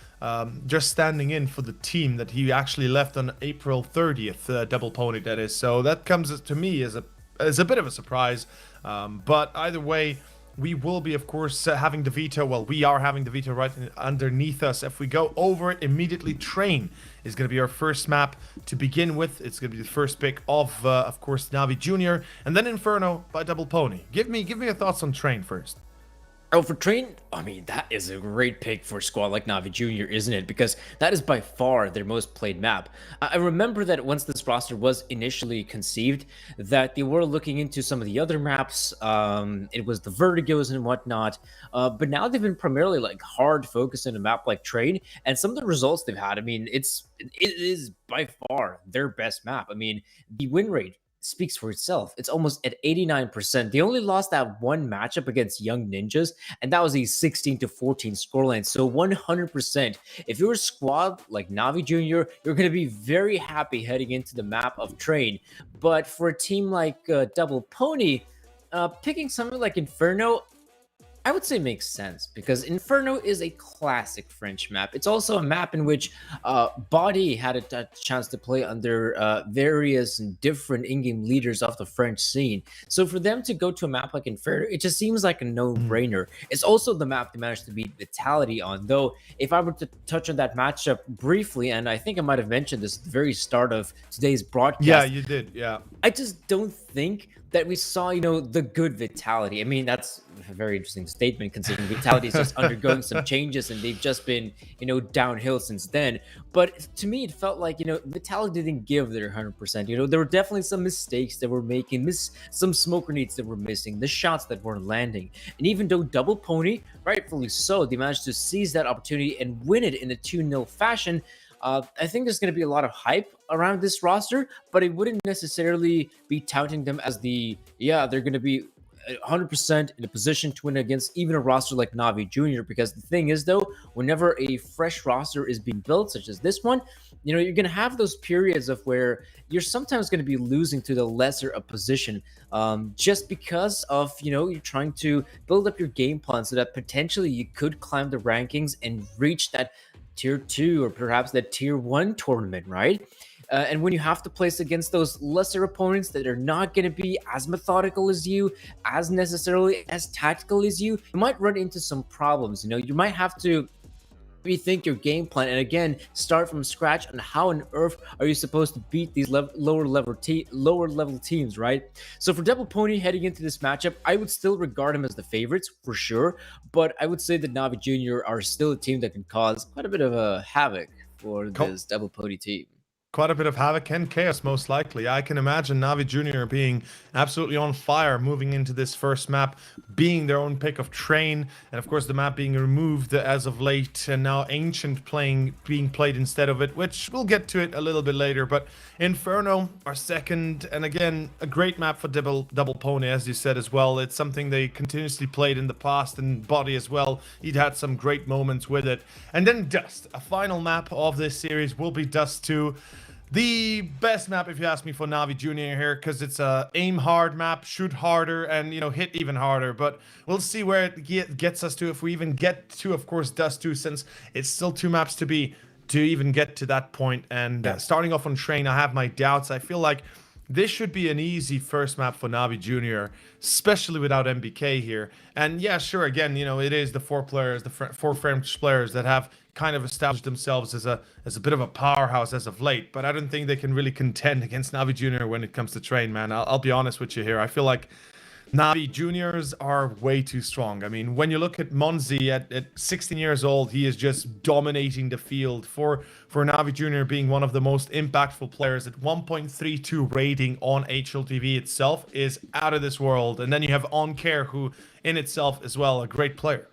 just standing in for the team, that he actually left on April 30th, Double Pony, that is. So that comes to me as a bit of a surprise, but either way, we will be, of course, having the veto. Well, we are having the veto right underneath us. If we go over it immediately, Train is going to be our first map to begin with. It's going to be the first pick of course, Navi Junior, and then Inferno by Double Pony. Give me your thoughts on Train first. Oh, for Train, I mean, that is a great pick for a squad like Navi Junior, isn't it? Because that is by far their most played map. I remember that once this roster was initially conceived, that they were looking into some of the other maps. It was the Vertigos and whatnot. But now they've been primarily like hard focused on a map like Train, and some of the results they've had, I mean, it is by far their best map. I mean, the win rate speaks for itself. It's almost at 89%. They only lost that one matchup against Young Ninjas, and that was a 16-14 scoreline. So 100%, if you're a squad like Navi Junior, you're going to be very happy heading into the map of Train. But for a team like Double Pony, picking something like Inferno, I would say makes sense, because Inferno is a classic French map. It's also a map in which Body had a chance to play under various and different in-game leaders of the French scene. So for them to go to a map like Inferno, it just seems like a no-brainer. It's also the map they managed to beat Vitality on, though if I were to touch on that matchup briefly, and I think I might have mentioned this at the very start of today's broadcast. Yeah, you did, yeah. I just don't think that we saw, the good Vitality. I mean, that's a very interesting statement, considering Vitality is just undergoing some changes and they've just been, downhill since then. But to me, it felt like, Vitality didn't give their 100%. There were definitely some mistakes that were making, some smoke grenades that were missing, the shots that weren't landing. And even though Double Pony, rightfully so, they managed to seize that opportunity and win it in a 2-0 fashion. I think there's going to be a lot of hype around this roster, but it wouldn't necessarily be touting them as they're going to be 100% in a position to win against even a roster like Navi Junior, because the thing is, though, whenever a fresh roster is being built, such as this one, you're going to have those periods of where you're sometimes going to be losing to the lesser opposition, just because of, you're trying to build up your game plan so that potentially you could climb the rankings and reach that tier 2 or perhaps that tier 1 tournament, right? And when you have to place against those lesser opponents that are not going to be as methodical as you, as necessarily as tactical as you might run into some problems. You might have to rethink your game plan and again start from scratch on how on earth are you supposed to beat these lower level teams, right? So for Double Pony heading into this matchup, I would still regard them as the favorites for sure, but I would say that Navi Junior are still a team that can cause quite a bit of a havoc for this Double Pony team. quite a bit of havoc and chaos, most likely. I can imagine Navi Junior being absolutely on fire moving into this first map, being their own pick of Train, and of course the map being removed as of late, and now Ancient being played instead of it, which we'll get to it a little bit later. But Inferno are second, and again, a great map for Double Pony, as you said as well. It's something they continuously played in the past, and Body as well. He'd had some great moments with it. And then Dust, a final map of this series will be Dust 2. The best map, if you ask me, for Navi Junior here, because it's a aim hard map, shoot harder, and, you know, hit even harder. But we'll see where it gets us to, if we even get to, of course, Dust 2, since it's still 2 maps to even get to that point. And starting off on Train, I have my doubts. I feel like this should be an easy first map for Navi Junior, especially without MBK here. And yeah, sure, again, you know, it is the 4 players, the 4 French players that have kind of established themselves as a bit of a powerhouse as of late, but I don't think they can really contend against Navi Junior when it comes to Train, man. I'll be honest with you here. I feel like Navi Juniors are way too strong. I mean, when you look at Monzi at 16 years old, he is just dominating the field. For Navi Junior being one of the most impactful players at 1.32 rating on HLTV itself is out of this world. And then you have OnCare, who in itself as well, a great player.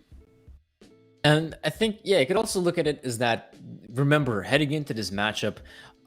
And I think, yeah, you could also look at it as that, remember, heading into this matchup,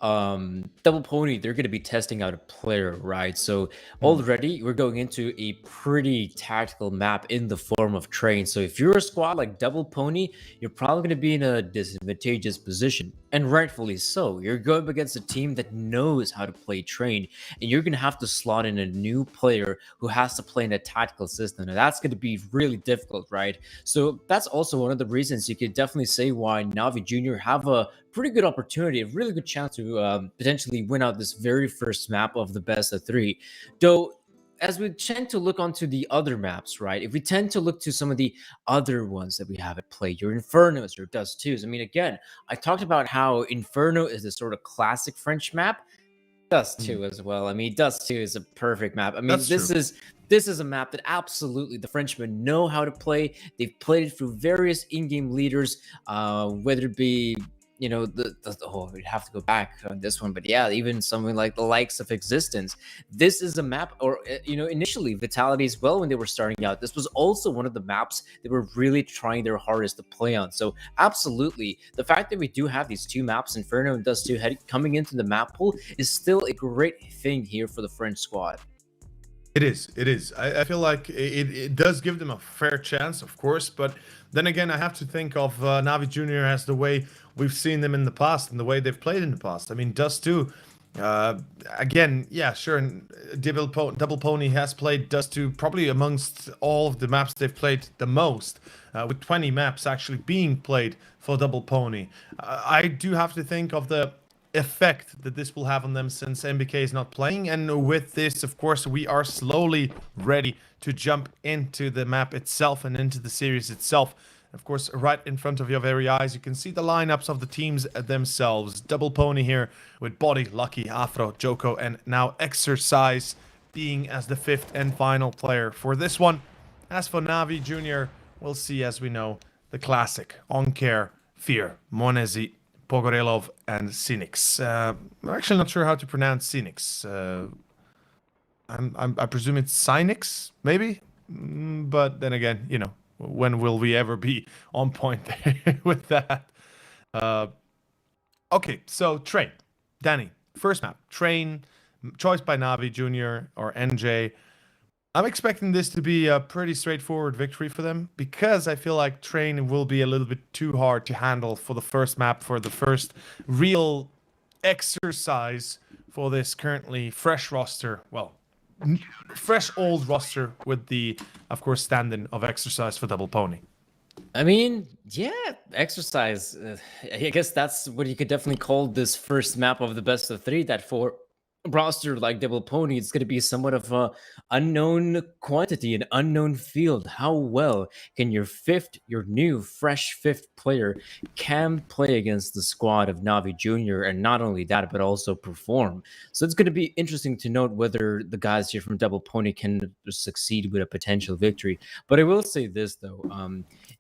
Double Pony, they're going to be testing out a player, right? So already we're going into a pretty tactical map in the form of Train. So if you're a squad like Double Pony, you're probably going to be in a disadvantageous position, and rightfully so. You're going up against a team that knows how to play Train, and you're going to have to slot in a new player who has to play in a tactical system, and that's going to be really difficult, right? So that's also one of the reasons you could definitely say why Navi Junior have a pretty good opportunity, a really good chance to potentially win out this very first map of the best of 3. Though, as we tend to look onto the other maps, right? If we tend to look to some of the other ones that we haven't played, your Infernos, your Dust 2s. I mean, again, I talked about how Inferno is a sort of classic French map. Dust 2 as well. I mean, Dust 2 is a perfect map. I mean, this is a map that absolutely the Frenchmen know how to play. They've played it through various in-game leaders, whether it be, you know, we'd have to go back on this one, but yeah, even something like the likes of Existence. This is a map, or, you know, initially Vitality as well, when they were starting out, this was also one of the maps they were really trying their hardest to play on. So absolutely, the fact that we do have these 2 maps, Inferno and Dust 2, coming into the map pool is still a great thing here for the French squad. It is. I feel like it does give them a fair chance, of course, but then again, I have to think of Navi Junior as the way we've seen them in the past and the way they've played in the past. I mean, Dust 2, again, yeah, sure, Double Pony has played Dust 2 probably amongst all of the maps they've played the most, with 20 maps actually being played for Double Pony. I do have to think of the effect that this will have on them since MBK is not playing, and with this, of course, we are slowly ready to jump into the map itself and into the series itself. Of course, right in front of your very eyes, you can see the lineups of the teams themselves. Double Pony here with Body, Lucky, Afro, Joko, and now Exercise being as the 5th and final player for this one. As for Navi Junior, we'll see, as we know, the classic OnCare, Fear, Monezi, Pogorelov, and Cynics. I'm actually not sure how to pronounce Cynics. I presume it's Cynics, maybe? But then again, you know, when will we ever be on point there with that? Okay, so Train. Danny, first map. Train, choice by Navi Junior or NJ. I'm expecting this to be a pretty straightforward victory for them, because I feel like Train will be a little bit too hard to handle for the first map, for the first real exercise for this currently fresh roster. Well, fresh old roster with the, of course, stand-in of Exercise for Double Pony. I mean, yeah, Exercise. I guess that's what you could definitely call this first map of the best of 3. That for roster like Double Pony, it's going to be somewhat of a unknown quantity, an unknown field. How well can your new fresh 5th player can play against the squad of Navi Junior, and not only that, but also perform? So it's going to be interesting to note whether the guys here from Double Pony can succeed with a potential victory. But I will say this though,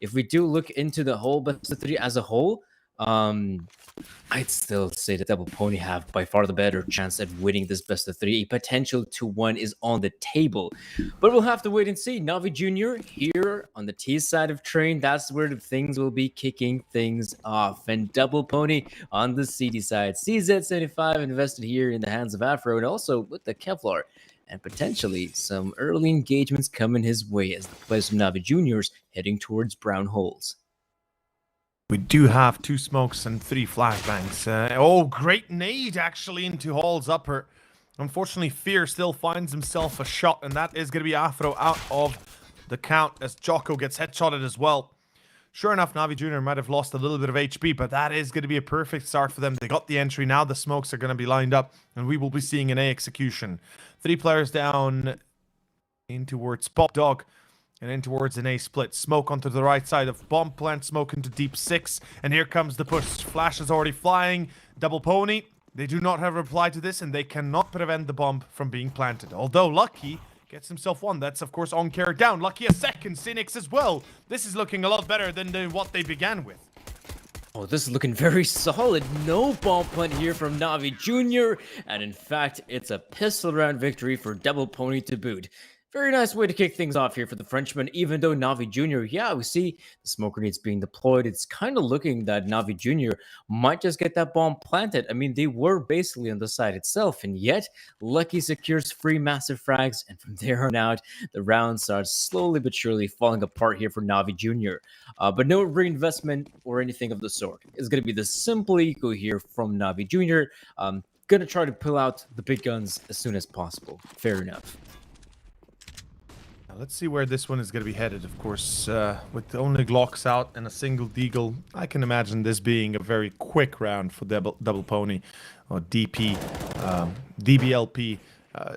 if we do look into the whole best of 3 as a whole, I'd still say that Double Pony have by far the better chance at winning this best of three. A potential 2-1 is on the table, but we'll have to wait and see. Navi Jr. here on the T side of train. That's where the things will be kicking things off. And Double Pony on the CD side. CZ75 invested here in the hands of Afro, and also with the Kevlar. And potentially some early engagements coming his way as the players from Navi Juniors heading towards brown holes. We do have 2 smokes and 3 flashbangs. Oh, great nade actually into Hall's upper. Unfortunately, Fear still finds himself a shot, and that is going to be Afro out of the count as Jocko gets headshotted as well. Sure enough, Navi Jr. might have lost a little bit of HP, but that is going to be a perfect start for them. They got the entry. Now the smokes are going to be lined up, and we will be seeing an A execution. 3 players down in towards Pop Dog. And in towards an A split. Smoke onto the right side of bomb plant. Smoke into deep 6. And here comes the push. Flash is already flying. Double Pony. They do not have a reply to this, and they cannot prevent the bomb from being planted. Although Lucky gets himself one. That's, of course, on carry down. Lucky a second. Cynics as well. This is looking a lot better than what they began with. Oh, this is looking very solid. No bomb plant here from Navi Jr. And in fact, it's a pistol round victory for Double Pony to boot. Very nice way to kick things off here for the Frenchman, even though Navi Jr., yeah, we see the smoke grenades being deployed. It's kind of looking that Navi Jr. might just get that bomb planted. I mean, they were basically on the side itself, and yet Lucky secures 3 massive frags, and from there on out, the round starts slowly but surely falling apart here for Navi Jr. But no reinvestment or anything of the sort. It's going to be the simple eco here from Navi Jr. Going to try to pull out the big guns as soon as possible. Fair enough. Let's see where this one is going to be headed. Of course, with only Glocks out and a single Deagle, I can imagine this being a very quick round for Double Pony or DP, DBLP.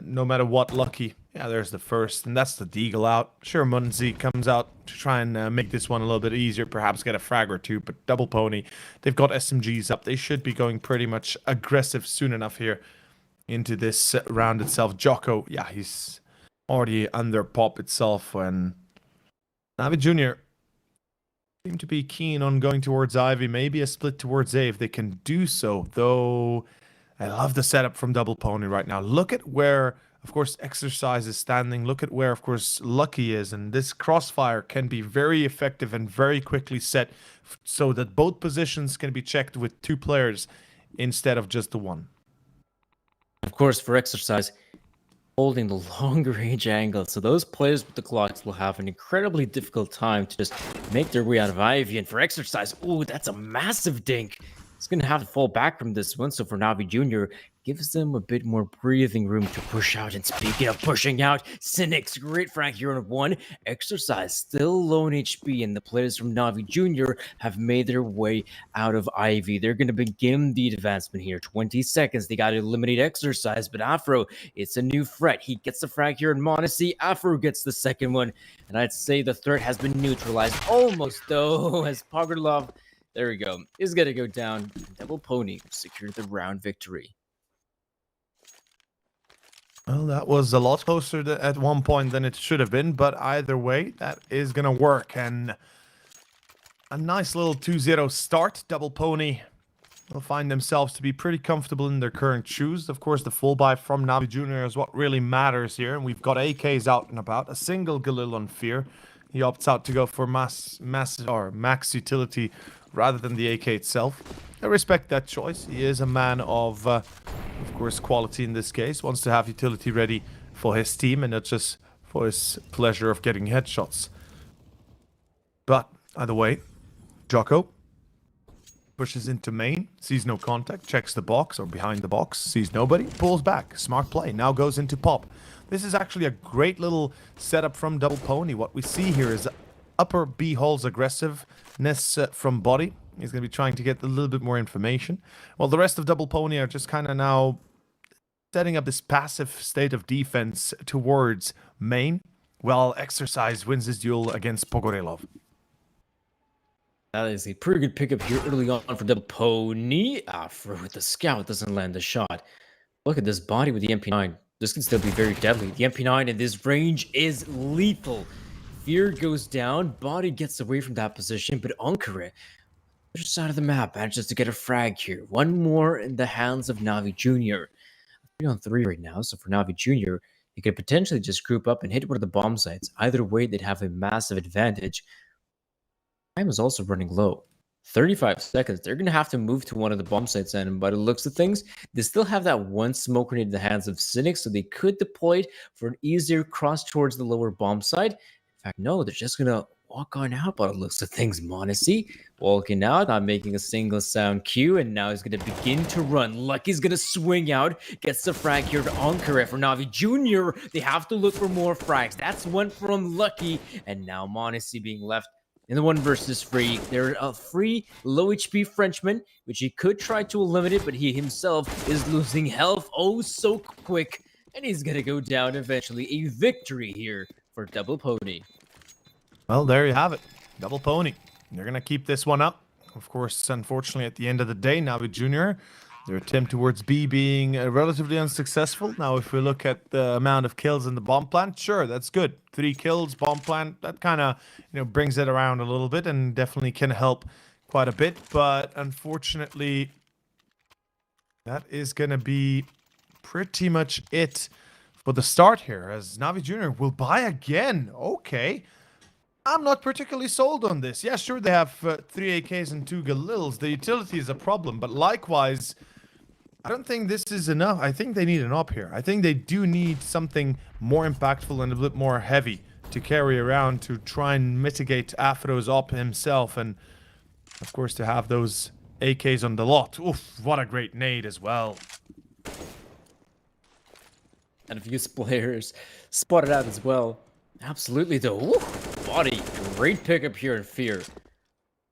No matter what, Lucky. Yeah, there's the first, and that's the Deagle out. Sure, Munzi comes out to try and make this one a little bit easier, perhaps get a frag or 2, but Double Pony, they've got SMGs up. They should be going pretty much aggressive soon enough here into this round itself. Jocko, yeah, he's already under Pop itself, when Navi Jr. seem to be keen on going towards Ivy, maybe a split towards A if they can do so, though I love the setup from Double Pony right now. Look at where, of course, Exercise is standing. Look at where, of course, Lucky is, and this crossfire can be very effective and very quickly set so that both positions can be checked with 2 players instead of just the one. Of course, for Exercise, holding the longer range angle, so those players with the Glocks will have an incredibly difficult time to just make their way out of Ivy. And for Exercise, ooh, that's a massive dink. It's going to have to fall back from this one, so for Navi Jr., gives them a bit more breathing room to push out. And speaking of pushing out, Cynics, great frag here on 1. Exercise still low on HP, and the players from Navi Jr. have made their way out of Ivy. They're going to begin the advancement here. 20 seconds, they got to eliminate Exercise, but Afro, it's a new threat. He gets the frag here in Monacy. Afro gets the second one, and I'd say the third has been neutralized. Almost, though, as Pogorlov, there we go, is going to go down. Double Pony secured the round victory. Well, that was a lot closer at one point than it should have been, but either way, that is going to work. And a nice little 2-0 start. Double Pony will find themselves to be pretty comfortable in their current shoes. Of course, the full buy from Navi Jr. is what really matters here. And we've got AKs out and about. A single Galil on Fear. He opts out to go for max utility rather than the AK itself. I respect that choice. He is a man of course, quality in this case. Wants to have utility ready for his team and not just for his pleasure of getting headshots. But, either way, Jocko pushes into main, sees no contact, checks the box or behind the box, sees nobody, pulls back. Smart play. Now goes into Pop. This is actually a great little setup from Double Pony. What we see here is upper B hole's aggressiveness from body. He's going to be trying to get a little bit more information. While the rest of Double Pony are just kind of now setting up this passive state of defense towards main, while Exercise wins his duel against Pogorelov. That is a pretty good pickup here early on for Double Pony. Afro with the scout doesn't land the shot. Look at this body with the MP9. This can still be very deadly. The MP9 in this range is lethal. Fear goes down. Body gets away from that position, but Ankara, Other side of the map manages to get a frag here. One more in the hands of Navi Jr. 3-on-3 right now, so for Navi Jr., he could potentially just group up and hit one of the bomb sites. Either way, they'd have a massive advantage. Time is also running low. 35 seconds. They're going to have to move to one of the bomb sites, and by the looks of things, they still have that one smoke grenade in the hands of Cynic, so they could deploy it for an easier cross towards the lower bomb site. In fact, no, they're just going to walk on out by the looks of things. Monacy walking out, not making a single sound cue, and now he's going to begin to run. Lucky's going to swing out, gets the frag here to Ankara for Navi Jr. They have to look for more frags. That's one from Lucky, and now Monacy being left in the 1 versus 3. They're a free low HP Frenchman, which he could try to eliminate, but he himself is losing health oh so quick, and he's going to go down eventually. A victory here for Double Pony. Well, there you have it. Double Pony. They're going to keep this one up. Of course, unfortunately, at the end of the day, Navi Jr., their attempt towards B being relatively unsuccessful. Now, if we look at the amount of kills in the bomb plant, sure, that's good. 3 kills, bomb plant, that kind of, brings it around a little bit and definitely can help quite a bit. But unfortunately, that is going to be pretty much it for the start here, as Navi Jr. will buy again. Okay. I'm not particularly sold on this. Yeah, sure, they have 3 AKs and 2 Galils. The utility is a problem, but likewise, I don't think this is enough. I think they need an op here. I think they do need something more impactful and a bit more heavy to carry around to try and mitigate Afro's op himself, and of course to have those AKs on the lot. Oof, what a great nade as well. And a few players spotted out as well. Absolutely, though. Ooh, body, great pickup here in Fear.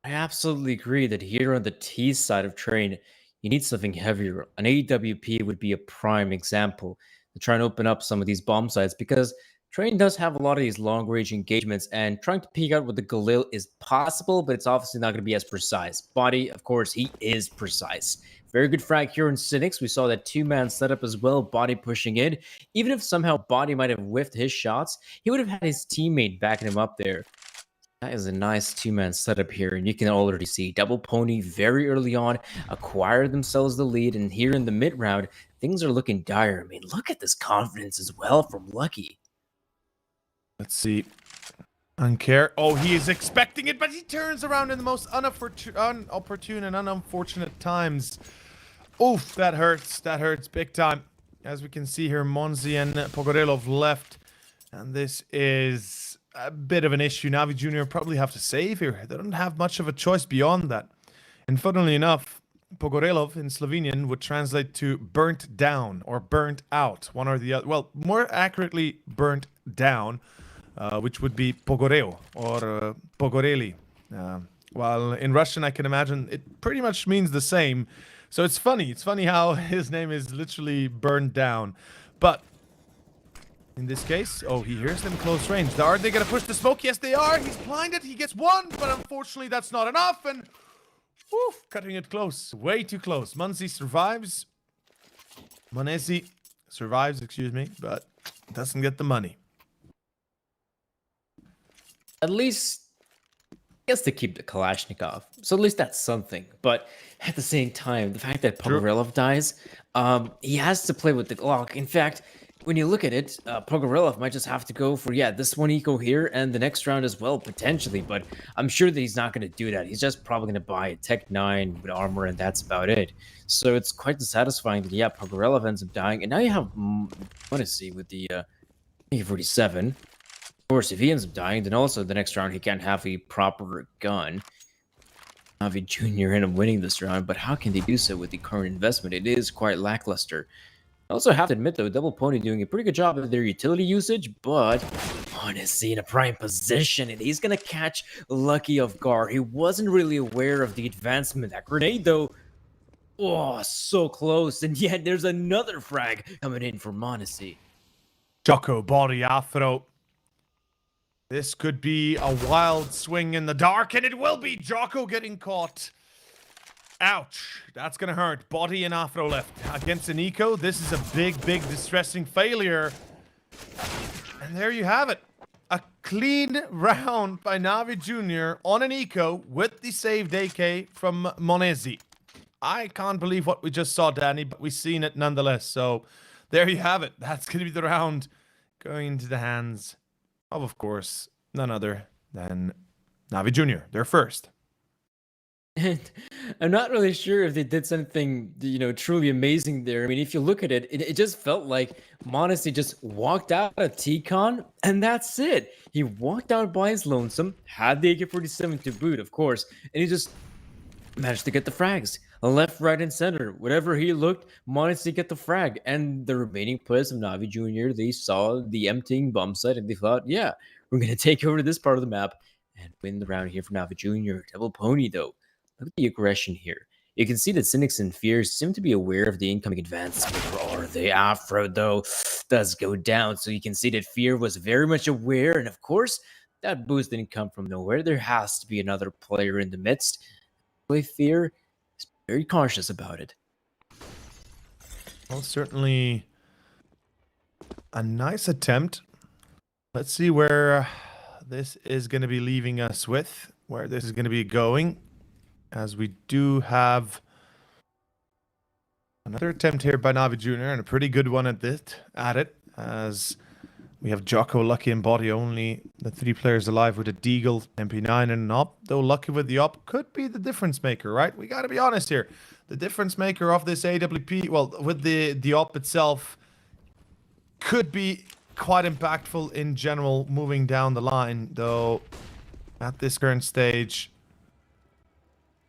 I absolutely agree that here on the T side of Train, you need something heavier. An AWP would be a prime example to try and open up some of these bomb sites, because Train does have a lot of these long-range engagements, and trying to peek out with the Galil is possible, but it's obviously not going to be as precise. Body, of course, he is precise. Very good frag here in Cynics. We saw that 2-man setup as well, Body pushing in. Even if somehow Body might have whiffed his shots, he would have had his teammate backing him up there. That is a nice 2-man setup here, and you can already see Double Pony very early on acquire themselves the lead, and here in the mid-round, things are looking dire. I mean, look at this confidence as well from Lucky. Let's see. Uncare. Oh, he is expecting it, but he turns around in the most unopportune and unfortunate times. Oof, that hurts. That hurts big time. As we can see here, Monzi and Pogorelov left. And this is a bit of an issue. Navi Jr. probably have to save here. They don't have much of a choice beyond that. And funnily enough, Pogorelov in Slovenian would translate to burnt down or burnt out. One or the other. Well, more accurately, burnt down. Which would be Pogoreo or Pogoreli. While in Russian, I can imagine it pretty much means the same. So it's funny. It's funny how his name is literally burned down. But in this case, oh, he hears them close range. Are they going to push the smoke? Yes, they are. He's blinded. He gets one, but unfortunately, that's not enough. And woof, cutting it close. Way too close. Munzi survives. Monesi survives, excuse me, but doesn't get the money. At least, I guess they keep the Kalashnikov. So at least that's something. But at the same time, the fact that Pogorelov dies, he has to play with the Glock. In fact, when you look at it, Pogorelov might just have to go for, this one eco here and the next round as well, potentially. But I'm sure that he's not going to do that. He's just probably going to buy a Tech 9 with armor, and that's about it. So it's quite dissatisfying that, Pogorelov ends up dying. And now you have, what is he with the AK-47. Of course, if he ends up dying, then also the next round he can't have a proper gun. Navi Jr. end up winning this round, but how can they do so with the current investment? It is quite lackluster. I also have to admit, though, Double Pony doing a pretty good job of their utility usage, but honestly, in a prime position, and he's going to catch Lucky off guard. He wasn't really aware of the advancement. That grenade, though, oh, so close, and yet there's another frag coming in for Monacy. Jocko body Afro. This could be a wild swing in the dark, and it will be. Jocko getting caught. Ouch. That's going to hurt. Body and Afro left. Against an eco, this is a big, big distressing failure. And there you have it. A clean round by Navi Jr. on an eco with the saved AK from Monesi. I can't believe what we just saw, Danny, but we've seen it nonetheless. So there you have it. That's going to be the round going into the hands of course, none other than Navi Jr., their first. And I'm not really sure if they did something, truly amazing there. I mean, if you look at it, it just felt like Modesty just walked out of TCon, and that's it. He walked out by his lonesome, had the AK-47 to boot, of course, and he just managed to get the frags. Left, right, and center. Whatever he looked, Modesty get the frag. And the remaining players of Navi Jr., they saw the emptying bomb site, and they thought, yeah, we're going to take over this part of the map and win the round here for Navi Jr. Double Pony, though. Look at the aggression here. You can see that Cynics and Fears seem to be aware of the incoming advance. Or the Afro, though, does go down. So you can see that Fear was very much aware. And of course, that boost didn't come from nowhere. There has to be another player in the midst. Fear is very cautious about it. Well, certainly a nice attempt. Let's see where this is going to be leaving us with, where this is going to be going. As we do have another attempt here by Navi Jr. and a pretty good one at it, as we have Jocko, Lucky, and Body only, the three players alive with a Deagle, MP9, and an op. Though Lucky with the op could be the difference maker, right? We got to be honest here. The difference maker of this AWP, well, with the op itself, could be quite impactful in general moving down the line, though at this current stage,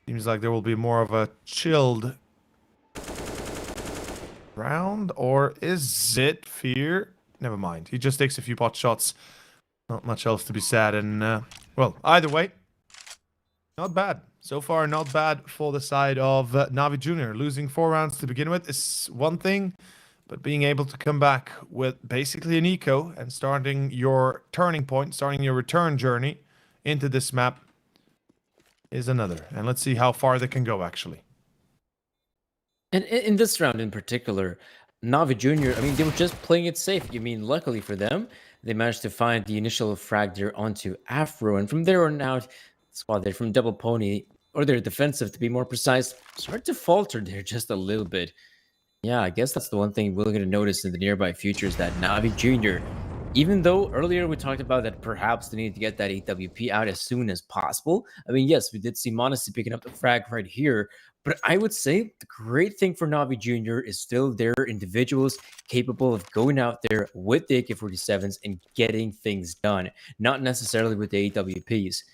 seems like there will be more of a chilled round. Or is it Fear? Never mind. He just takes a few pot shots. Not much else to be said. And, well, either way, not bad. So far, not bad for the side of Navi Jr. Losing 4 rounds to begin with is one thing, but being able to come back with basically an eco and starting your turning point, starting your return journey into this map is another. And let's see how far they can go, actually. And in this round in particular, Navi Jr., I mean, they were just playing it safe. You mean, luckily for them, they managed to find the initial frag there onto Afro. And from there on out, squad there from Double Pony, or their defensive to be more precise, start to falter there just a little bit. Yeah, I guess that's the one thing we're going to notice in the nearby future is that Navi Jr., even though earlier we talked about that perhaps they need to get that AWP out as soon as possible. I mean, yes, we did see Modesty picking up the frag right here, but I would say the great thing for Navi Jr. is still their individuals capable of going out there with the AK-47s and getting things done, not necessarily with the AWPs.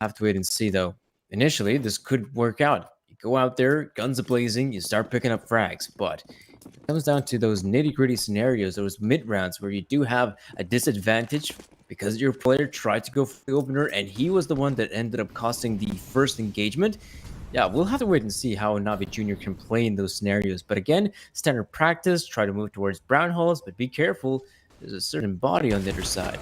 Have to wait and see, though. Initially, this could work out. You go out there, guns a-blazing, you start picking up frags, but it comes down to those nitty-gritty scenarios, those mid-rounds where you do have a disadvantage because your player tried to go for the opener and he was the one that ended up costing the first engagement. Yeah, we'll have to wait and see how Navi Jr. can play in those scenarios. But again, standard practice, try to move towards brown holes, but be careful. There's a certain body on the other side.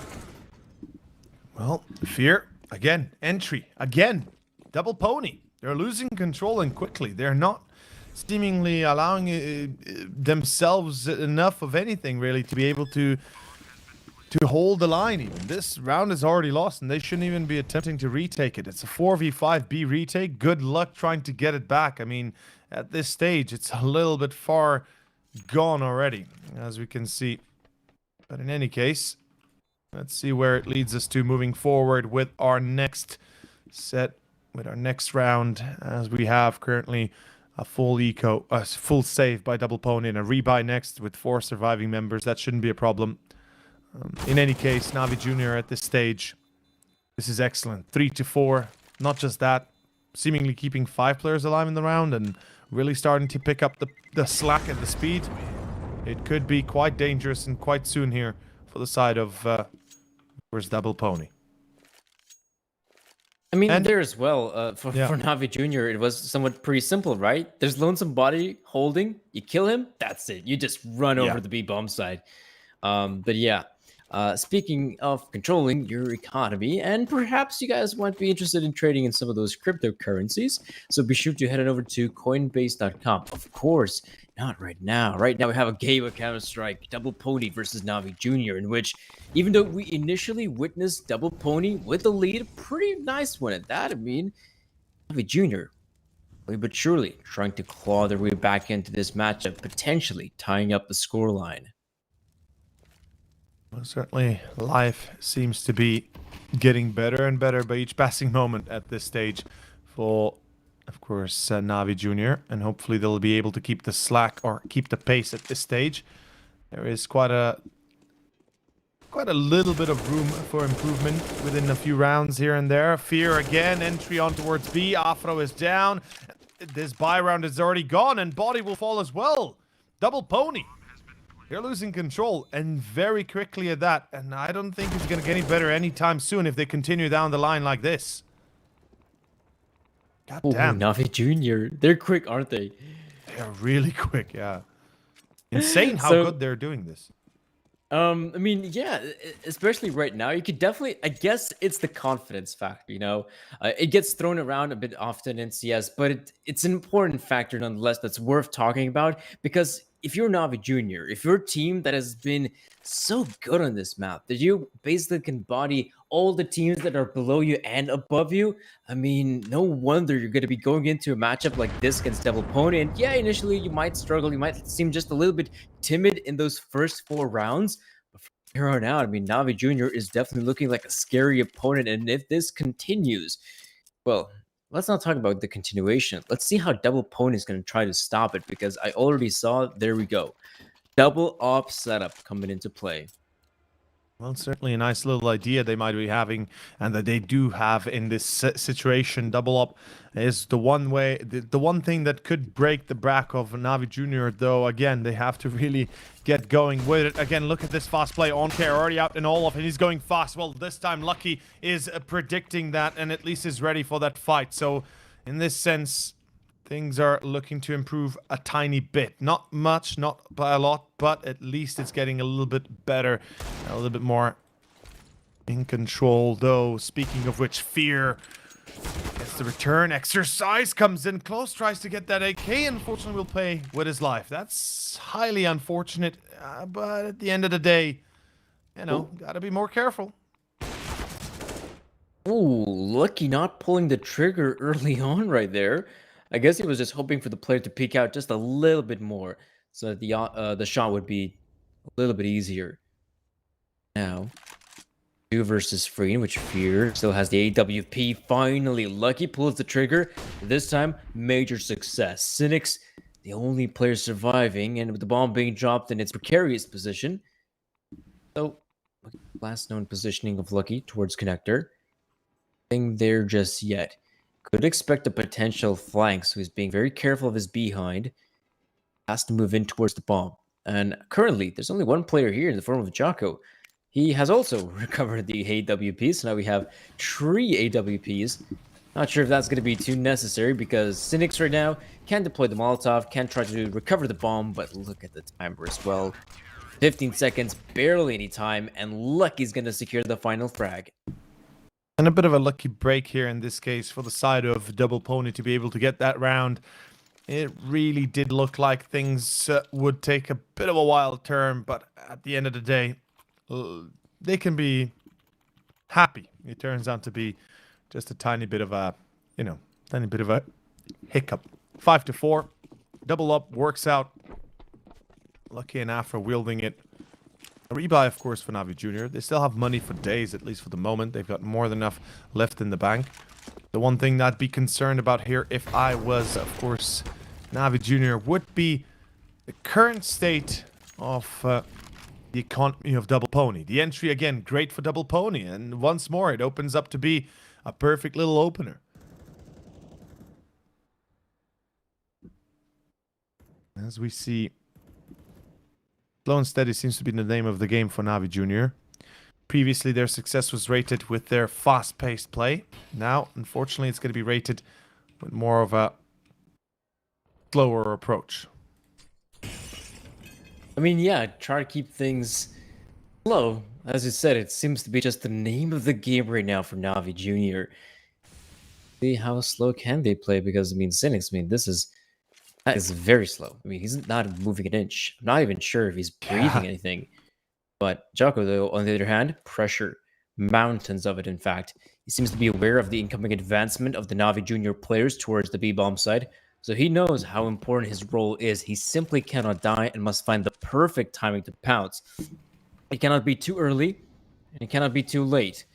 Well, Fear, again, entry, again, Double Pony. They're losing control and quickly. They're not seemingly allowing themselves enough of anything really to be able to hold the line. Even this round is already lost and they shouldn't even be attempting to retake it. It's a 4v5 B retake. Good luck trying to get it back. I mean, at this stage it's a little bit far gone already, as we can see. But in any case, let's see where it leads us to moving forward with our next set, with our next round, as we have currently a full eco, full save by Double Pony and a rebuy next with 4 surviving members. That shouldn't be a problem. In any case, Navi Jr. at this stage, this is excellent. 3-4. Not just that, seemingly keeping 5 players alive in the round and really starting to pick up the slack and the speed. It could be quite dangerous and quite soon here for the side of where's Double Pony. I mean, and there as well, for Navi Jr., it was somewhat pretty simple, right? There's Lonesome Body holding, you kill him, that's it. You just run over the B-bomb side. But yeah, speaking of controlling your economy, and perhaps you guys might be interested in trading in some of those cryptocurrencies, so be sure to head on over to Coinbase.com. Of course, Not right now. Right now we have a game of Counter-Strike, Double Pony versus Navi Jr., in which, even though we initially witnessed Double Pony with the lead, pretty nice one at that. I mean, Navi Jr., slowly but surely trying to claw their way back into this matchup, potentially tying up the scoreline. Well, certainly, life seems to be getting better and better by each passing moment at this stage for, of course, Navi Jr. And hopefully they'll be able to keep the slack or keep the pace at this stage. There is quite a little bit of room for improvement within a few rounds here and there. Fear again, entry on towards B. Afro is down. This buy round is already gone, and Body will fall as well. Double Pony. They're losing control, and very quickly at that. And I don't think it's going to get any better anytime soon if they continue down the line like this. God damn. Navi Jr., they're quick, aren't they? They're really quick, yeah. Insane how good they're doing this. I mean, yeah, especially right now, you could definitely, I guess it's the confidence factor, you know? It gets thrown around a bit often in CS, but it's an important factor nonetheless that's worth talking about, because if you're Navi Jr., if you're a team that has been so good on this map, that you basically can body all the teams that are below you and above you, I mean, no wonder you're going to be going into a matchup like this against Double Pony. And yeah, initially you might struggle, you might seem just a little bit timid in those first 4 rounds. But from here on out, I mean, Navi Jr. is definitely looking like a scary opponent. And if this continues, well, let's not talk about the continuation. Let's see how Double Pony is going to try to stop it, because I already saw, there we go. Double op setup coming into play. Well, certainly a nice little idea they might be having, and that they do have in this situation. Double up is the one way, the one thing that could break the back of Navi Jr. Though, again, they have to really get going with it. Again, look at this fast play. On care already out in Olaf, and he's going fast. Well, this time Lucky is predicting that, and at least is ready for that fight. So, in this sense, things are looking to improve a tiny bit. Not much, not by a lot, but at least it's getting a little bit better. A little bit more in control, though. Speaking of which, Fear gets the return. Exercise comes in close, tries to get that AK. Unfortunately, will pay with his life. That's highly unfortunate, but at the end of the day, you know, gotta be more careful. Ooh, Lucky not pulling the trigger early on right there. I guess he was just hoping for the player to peek out just a little bit more, so that the shot would be a little bit easier. Now, 2 versus 3, in which Fear still has the AWP. Finally, Lucky pulls the trigger. This time, major success. Cynics, the only player surviving, and with the bomb being dropped in its precarious position. So, last known positioning of Lucky towards connector. Nothing there just yet. Could expect a potential flank, so he's being very careful of his behind. Has to move in towards the bomb. And currently, there's only one player here in the form of Jocko. He has also recovered the AWP, so now we have 3 AWPs. Not sure if that's going to be too necessary, because Cynics right now can deploy the Molotov, can try to recover the bomb, but look at the timer as well. 15 seconds, barely any time, and Lucky's going to secure the final frag. And a bit of a lucky break here in this case for the side of Double Pony to be able to get that round. It really did look like things would take a bit of a wild turn, but at the end of the day, they can be happy. It turns out to be just a tiny bit of a, you know, tiny bit of a hiccup. 5-4, double up, works out. Lucky and Afro wielding it. A rebuy, of course, for Navi Jr. They still have money for days, at least for the moment. They've got more than enough left in the bank. The one thing that I'd be concerned about here, if I was, of course, Navi Jr., would be the current state of the economy of Double Pony. The entry, again, great for Double Pony. And once more, it opens up to be a perfect little opener. As we see, slow and steady seems to be the name of the game for Navi Jr. Previously, their success was rated with their fast-paced play. Now, unfortunately, it's going to be rated with more of a slower approach. I mean, yeah, try to keep things slow. As you said, it seems to be just the name of the game right now for Navi Jr. See how slow can they play? Because, I mean, Cynics, I mean, this is That is very slow. I mean, he's not moving an inch. I'm not even sure if he's breathing anything. But Jocko, though, on the other hand, pressure. Mountains of it, in fact. He seems to be aware of the incoming advancement of the Navi junior players towards the B-bomb side. So he knows how important his role is. He simply cannot die and must find the perfect timing to pounce. It cannot be too early, and it cannot be too late.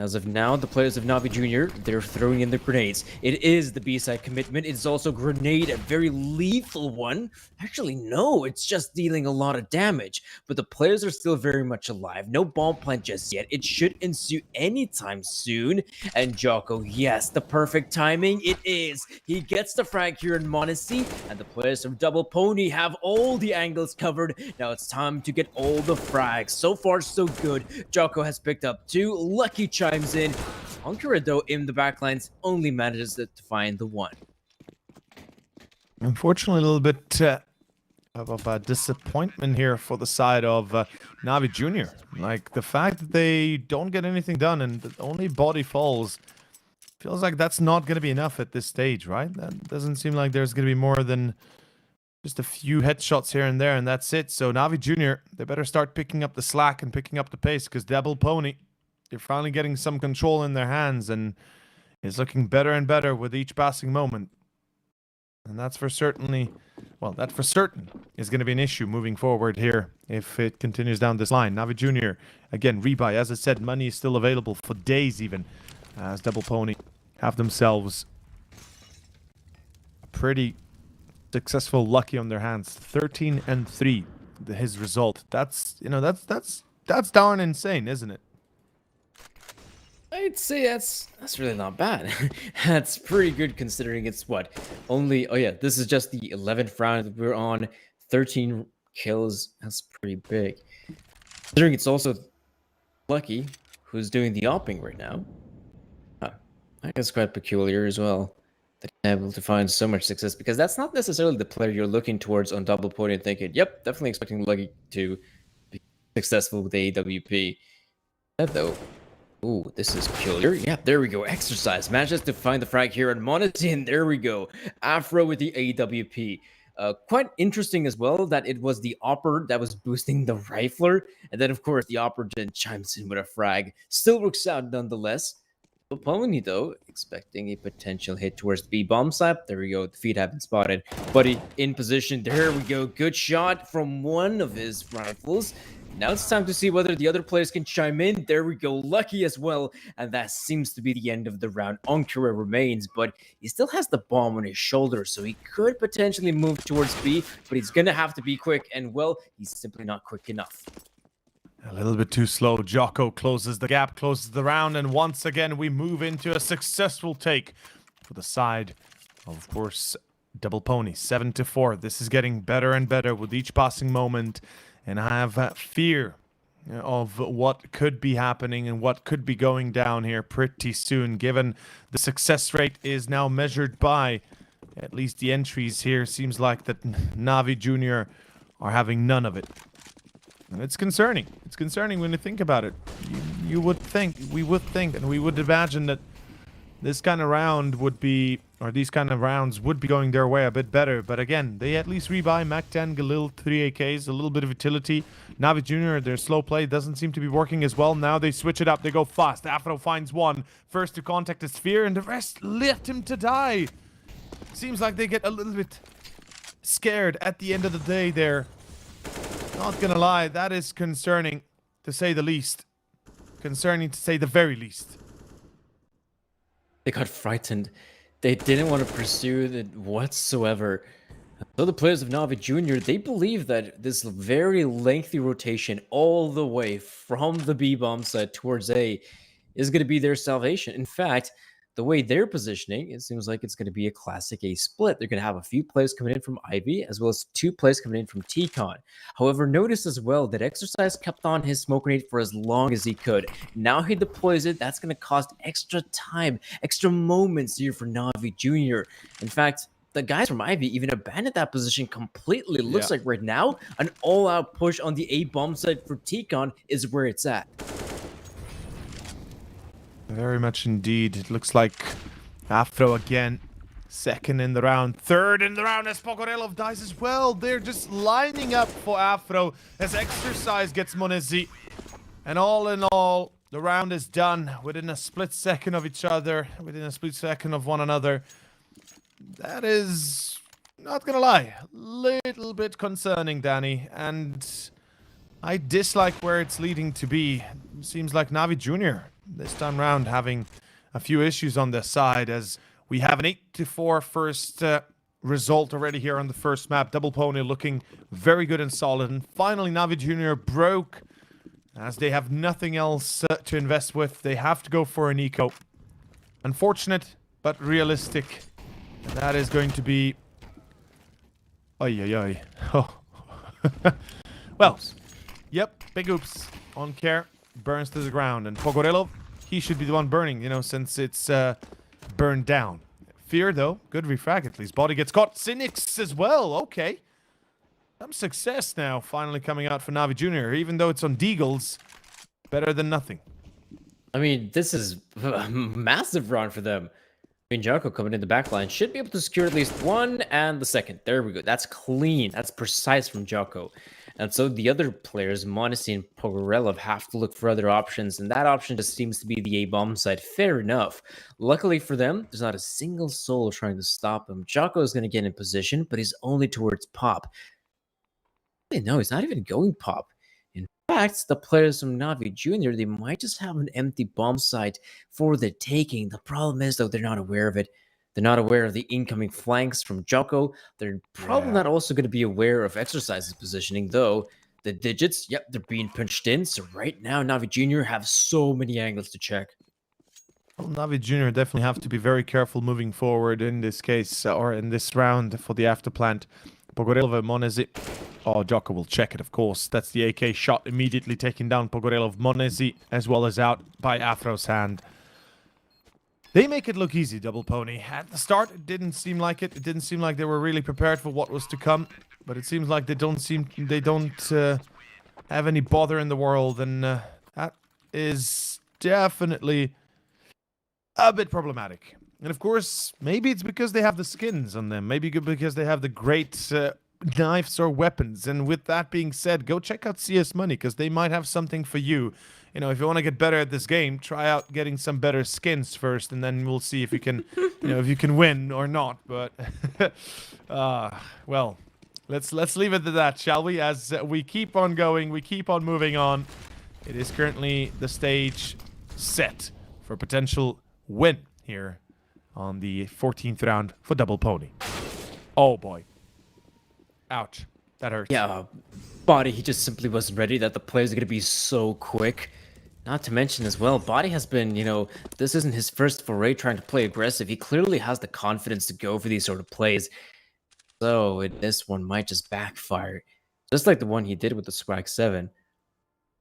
As of now, the players of Navi Jr., they're throwing in the grenades. It is the B-side commitment. It is also grenade, a very lethal one. Actually, no, it's just dealing a lot of damage. But the players are still very much alive. No bomb plant just yet. It should ensue anytime soon. And Jocko, yes, the perfect timing. It is. He gets the frag here in Monacy, and the players of Double Pony have all the angles covered. Now it's time to get all the frags. So far, so good. Jocko has picked up 2. Lucky chimes in. Ankara, though, in the backlines only manages to find the 1. Unfortunately, a little bit of a disappointment here for the side of Navi Junior. Like, the fact that they don't get anything done and the only body falls feels like that's not going to be enough at this stage, right? That doesn't seem like there's going to be more than just a few headshots here and there, and that's it. So Navi Junior, they better start picking up the slack and picking up the pace, because Double Pony, they're finally getting some control in their hands, and it's looking better and better with each passing moment. And that's for certainly, well, that for certain is going to be an issue moving forward here if it continues down this line. Navi Junior, again, rebuy. As I said, money is still available for days even, as Double Pony have themselves a pretty successful lucky on their hands. 13-3, his result. That's, you know, that's darn insane, isn't it? I'd say that's really not bad. That's pretty good considering it's what? Only, oh yeah, this is just the 11th round that we're on. 13 kills, that's pretty big. Considering it's also Lucky who's doing the opping right now. Huh. I guess quite peculiar as well. That he's able to find so much success, because that's not necessarily the player you're looking towards on Double Pony and thinking, yep, definitely expecting Lucky to be successful with the AWP. That though, ooh, this is peculiar. Yeah, there we go. Exercise manages to find the frag here on Monacy, and there we go. Afro with the AWP. Quite interesting as well that it was the Opper that was boosting the Rifler, and then of course the Opper then chimes in with a frag. Still works out nonetheless. But Pony, though, expecting a potential hit towards the B-bomb side. There we go. The feet have been spotted. Buddy in position. There we go. Good shot from one of his rifles. Now it's time to see whether the other players can chime in. There we go. Lucky as well. And that seems to be the end of the round. Ankara remains, but he still has the bomb on his shoulder, so he could potentially move towards B, but he's going to have to be quick. And, well, he's simply not quick enough. A little bit too slow. Jocko closes the gap, closes the round, and once again we move into a successful take for the side of course, Double Pony. 7-4. This is getting better and better with each passing moment, and I have fear of what could be happening and what could be going down here pretty soon, given the success rate is now measured by at least the entries here. Seems like that Navi Junior are having none of it. And it's concerning. It's concerning when you think about it. You would think, we would think, and we would imagine that this kind of round would be, or these kind of rounds would be going their way a bit better. But again, they at least rebuy Mac-10, Galil, 3 AKs, a little bit of utility. Navi Jr., their slow play doesn't seem to be working as well. Now they switch it up. They go fast. Afro finds one. First to contact the sphere, and the rest left him to die. Seems like they get a little bit scared at the end of the day there. Not gonna lie, that is concerning, to say the least. Concerning, to say the very least. They got frightened. They didn't want to pursue it whatsoever. So the players of Navi Jr., they believe that this very lengthy rotation all the way from the B-bomb side towards A is going to be their salvation. In fact, the way they're positioning, it seems like it's going to be a classic A split. They're going to have a few players coming in from Ivy, as well as 2 players coming in from T-Con. However, notice as well that Exercise kept on his smoke grenade for as long as he could. Now he deploys it. That's going to cost extra time, extra moments here for Navi Jr. In fact, the guys from Ivy even abandoned that position completely. Looks like right now, an all-out push on the A-bomb side for T-Con is where it's at. Very much indeed. It looks like Afro again Second in the round, third in the round as Pogorelov dies as well. They're just lining up for Afro as Exercise gets Monesi. And all in all, the round is done within a split second of each other, within a split second of one another. That is, not gonna lie, a little bit concerning, Danny. And I dislike where it's leading to be. Seems like Navi Jr. this time round having a few issues on their side, as we have an 8-4 first result already here on the first map. Double Pony looking very good and solid. And finally, Navi Jr. broke, as they have nothing else to invest with. They have to go for an eco. Unfortunate, but realistic. And that is going to be... Oy, oy, oy. Oh. Well, yep, big oops. On care, burns to the ground. And Pogorelov, he should be the one burning, you know, since it's... burned down. Fear, though. Good refrag at least. Body gets caught. Cynics as well. Okay. Some success now finally coming out for Navi Jr. Even though it's on Deagles, better than nothing. I mean, this is a massive round for them. I mean, Jocko coming in the backline should be able to secure at least one and the second. There we go. That's clean. That's precise from Jocko. And so the other players, Monesi and Pogorelov, have to look for other options, and that option just seems to be the A-bomb side. Fair enough. Luckily for them, there's not a single soul trying to stop him. Jocko is going to get in position, but he's only towards Pop. No, he's not even going Pop. In fact, the players from Navi Jr., they might just have an empty bomb site for the taking. The problem is, though, they're not aware of it. They're not aware of the incoming flanks from Jocko. They're probably not also going to be aware of Exercise's positioning, though. The digits, yep, they're being punched in. So right now, Navi Jr. have so many angles to check. Well, Navi Jr. definitely have to be very careful moving forward in this case, or in this round for the afterplant. Pogorelov, Monesi. Oh, Jocko will check it, of course. That's the AK shot immediately taking down Pogorelov, Monesi, as well as out by Afro's hand. They make it look easy, Double Pony. At the start, it didn't seem like it. It didn't seem like they were really prepared for what was to come. But it seems like they don't have any bother in the world, and that is definitely a bit problematic. And of course, maybe it's because they have the skins on them. Maybe because they have the great knives or weapons. And with that being said, go check out CS Money, because they might have something for you. You know, if you want to get better at this game, try out getting some better skins first, and then we'll see if you can, you know, if you can win or not. But, well, let's leave it at that, shall we? As we keep on going, we keep on moving on. It is currently the stage set for potential win here on the 14th round for Double Pony. Oh boy, ouch, that hurts. Yeah, Body, he just simply wasn't ready. That the players are going to be so quick. Not to mention as well, Body has been, you know, this isn't his first foray trying to play aggressive. He clearly has the confidence to go for these sort of plays. So this one might just backfire. Just like the one he did with the Swag 7.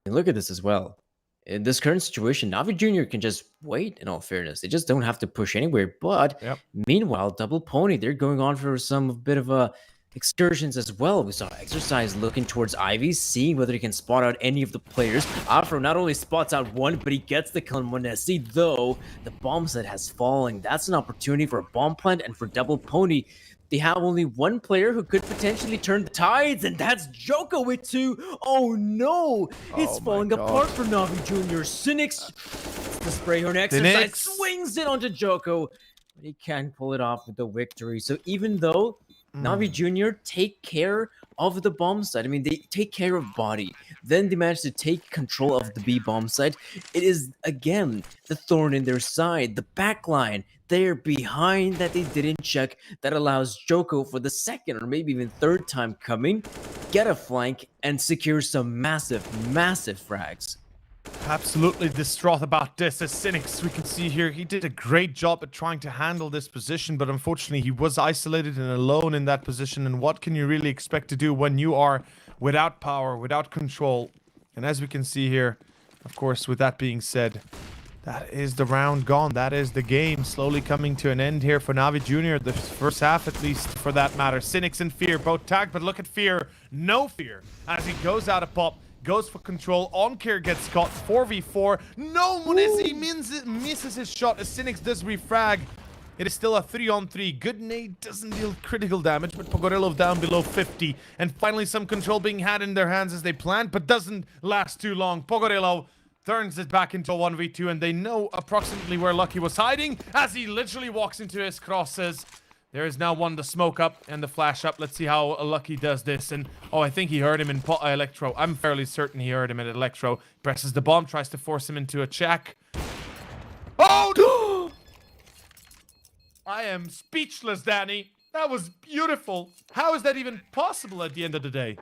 And look at this as well. In this current situation, Navi Jr. can just wait, in all fairness. They just don't have to push anywhere. But meanwhile, Double Pony, they're going on for some bit of a excursions as well. We saw Exercise looking towards Ivy, seeing whether he can spot out any of the players. Afro not only spots out one, but he gets the kill on Monesi, though the bomb set has fallen. That's an opportunity for a bomb plant, and for Double Pony, they have only one player who could potentially turn the tides, and that's Joko with 2. Oh no! It's falling apart for Navi Jr. Cynics, the spray horn Exercise swings it onto Joko, but he can't pull it off with the victory. So even though Navi Jr. take care of the bomb site, I mean, they take care of Body, then they manage to take control of the B bomb site. It is, again, the thorn in their side, the backline, they're behind that they didn't check, that allows Joko for the second or maybe even third time coming, get a flank, and secure some massive, massive frags. Absolutely distraught about this. As Cynics, we can see here, he did a great job at trying to handle this position, but unfortunately he was isolated and alone in that position. And what can you really expect to do when you are without power, without control? And as we can see here, of course, with that being said, that is the round gone. That is the game slowly coming to an end here for Navi Jr. The first half, at least, for that matter. Cynics and Fear both tagged, but look at Fear. No Fear as he goes out of Pop. Goes for control. On-Care gets caught. 4v4. No, Monesi misses his shot as Cynics does refrag. It is still a 3-on-3. Good nade doesn't deal critical damage, but Pogorilov down below 50. And finally some control being had in their hands as they plant, but doesn't last too long. Pogorilov turns it back into a 1v2, and they know approximately where Lucky was hiding as he literally walks into his crosses. There is now one to smoke up and the flash up. Let's see how Lucky does this. And oh, I think he heard him in Electro. I'm fairly certain he heard him at Electro. Presses the bomb, tries to force him into a check. Oh! I am speechless, Danny. That was beautiful. How is that even possible at the end of the day?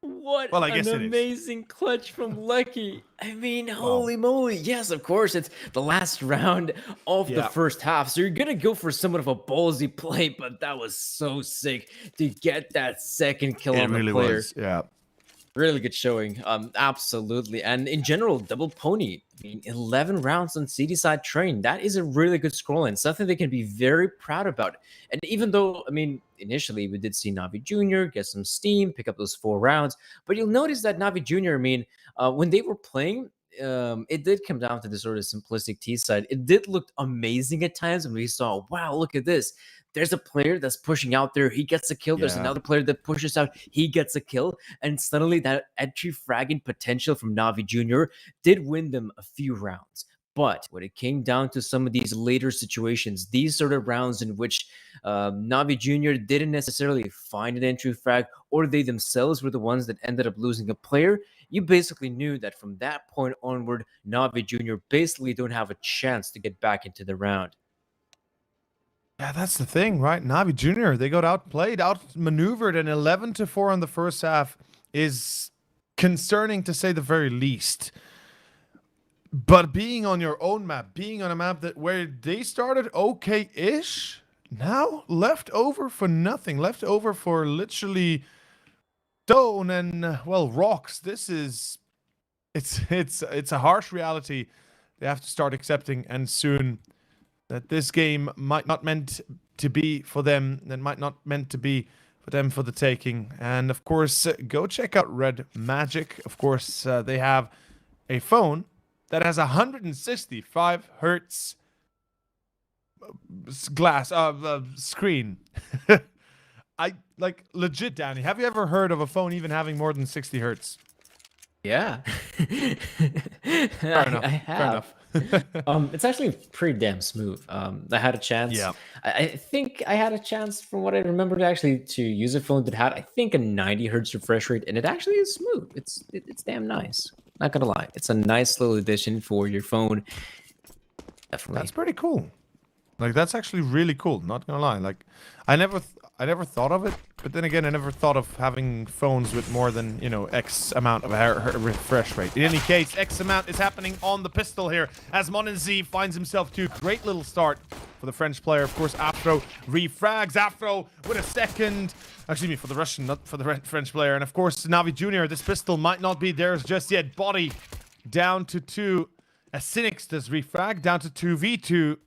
What Well, I guess an it is. amazing clutch from Lucky. I mean, holy moly. Yes, of course, it's the last round of the Yeah. first half. So you're going to go for somewhat of a ballsy play, but that was so sick to get that second kill on the player. Yeah. Really good showing. Absolutely. And in general, double pony. I mean, 11 rounds on CD side train. That is a really good scroll and something they can be very proud about. And even though, I mean, initially we did see Navi Jr. get some steam, pick up those 4 rounds, but you'll notice that Navi Jr., I mean, when they were playing, it did come down to the sort of simplistic T side. It did look amazing at times when we saw, wow, look at this. There's a player that's pushing out there. He gets a kill. There's Yeah. another player that pushes out. He gets a kill. And suddenly that entry fragging potential from Navi Jr. did win them a few rounds. But when it came down to some of these later situations, these sort of rounds in which Navi Jr. didn't necessarily find an entry frag, or they themselves were the ones that ended up losing a player, you basically knew that from that point onward, Navi Jr. basically don't have a chance to get back into the round. Yeah, that's the thing, right? Navi Jr., they got outplayed, outmaneuvered, and 11-4 in the first half is concerning to say the very least. But being on your own map, being on a map that where they started okay-ish, now left over for nothing, left over for literally stone and well, rocks. This is it's a harsh reality they have to start accepting, and soon. That this game might not meant to be for them, that might not meant to be for them for the taking. And of course, go check out Red Magic. Of course, they have a phone that has 165 hertz glass screen. I like legit, Danny. Have you ever heard of a phone even having more than 60 hertz? Yeah. Fair enough. I have. Fair enough. It's actually pretty damn smooth. I had a chance. Yeah. I think I had a chance, from what I remember, to use a phone that had, I think, a 90 hertz refresh rate, and it actually is smooth. It's damn nice. Not gonna lie, it's a nice little addition for your phone. Definitely. That's pretty cool. Like, that's actually really cool. Not gonna lie. Like, I never thought of it, but then again, I never thought of having phones with more than, you know, X amount of refresh rate. In any case, X amount is happening on the pistol here as Monenzi finds himself to. Great little start for the French player. Of course, Afro refrags. Afro with a second. Excuse me, for the Russian, not for the French player. And of course, Navi Jr., this pistol might not be theirs just yet. Body down to 2. As Cynics does refrag, down to 2v2.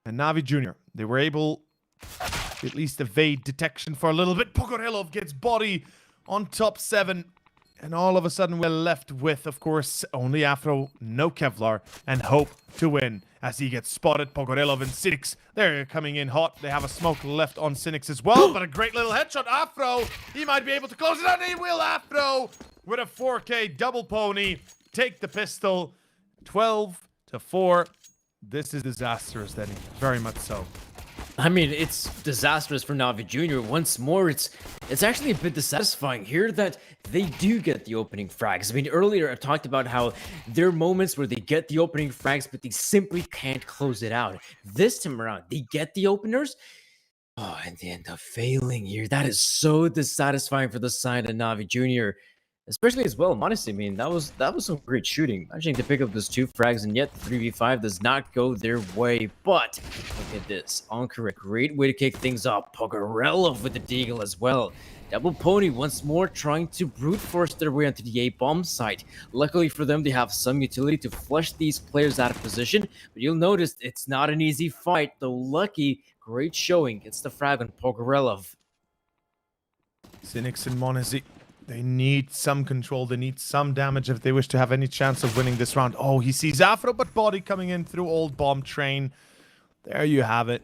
And Navi Jr., they were able to at least evade detection for a little bit. Pogorilov gets body on top 7. And all of a sudden, we're left with, of course, only Afro, no Kevlar, and hope to win as he gets spotted. Pogorilov and Cynics, they're coming in hot. They have a smoke left on Cynics as well, but a great little headshot. Afro, he might be able to close it out. He will. Afro with a 4K double pony. Take the pistol. 12-4. This is disastrous, Denny. Very much so. I mean, it's disastrous for Navi Jr. Once more, it's actually a bit dissatisfying here that they do get the opening frags. I mean, earlier I talked about how there are moments where they get the opening frags, but they simply can't close it out. This time around, they get the openers, and they end up failing here. That is so dissatisfying for the side of Navi Jr. Especially as well, honestly, I mean, that was some great shooting. Managing to pick up those 2 frags, and yet the 3v5 does not go their way. But look at this. Encore, a great way to kick things off. Pogorilov with the deagle as well. Double Pony once more trying to brute force their way onto the A-bomb site. Luckily for them, they have some utility to flush these players out of position. But you'll notice it's not an easy fight, though. Lucky, great showing. It's the frag on Pogorilov. Cynics and Monenzi They need some control. They need some damage if they wish to have any chance of winning this round. Oh, he sees Afro, but body coming in through old bomb train. There you have it.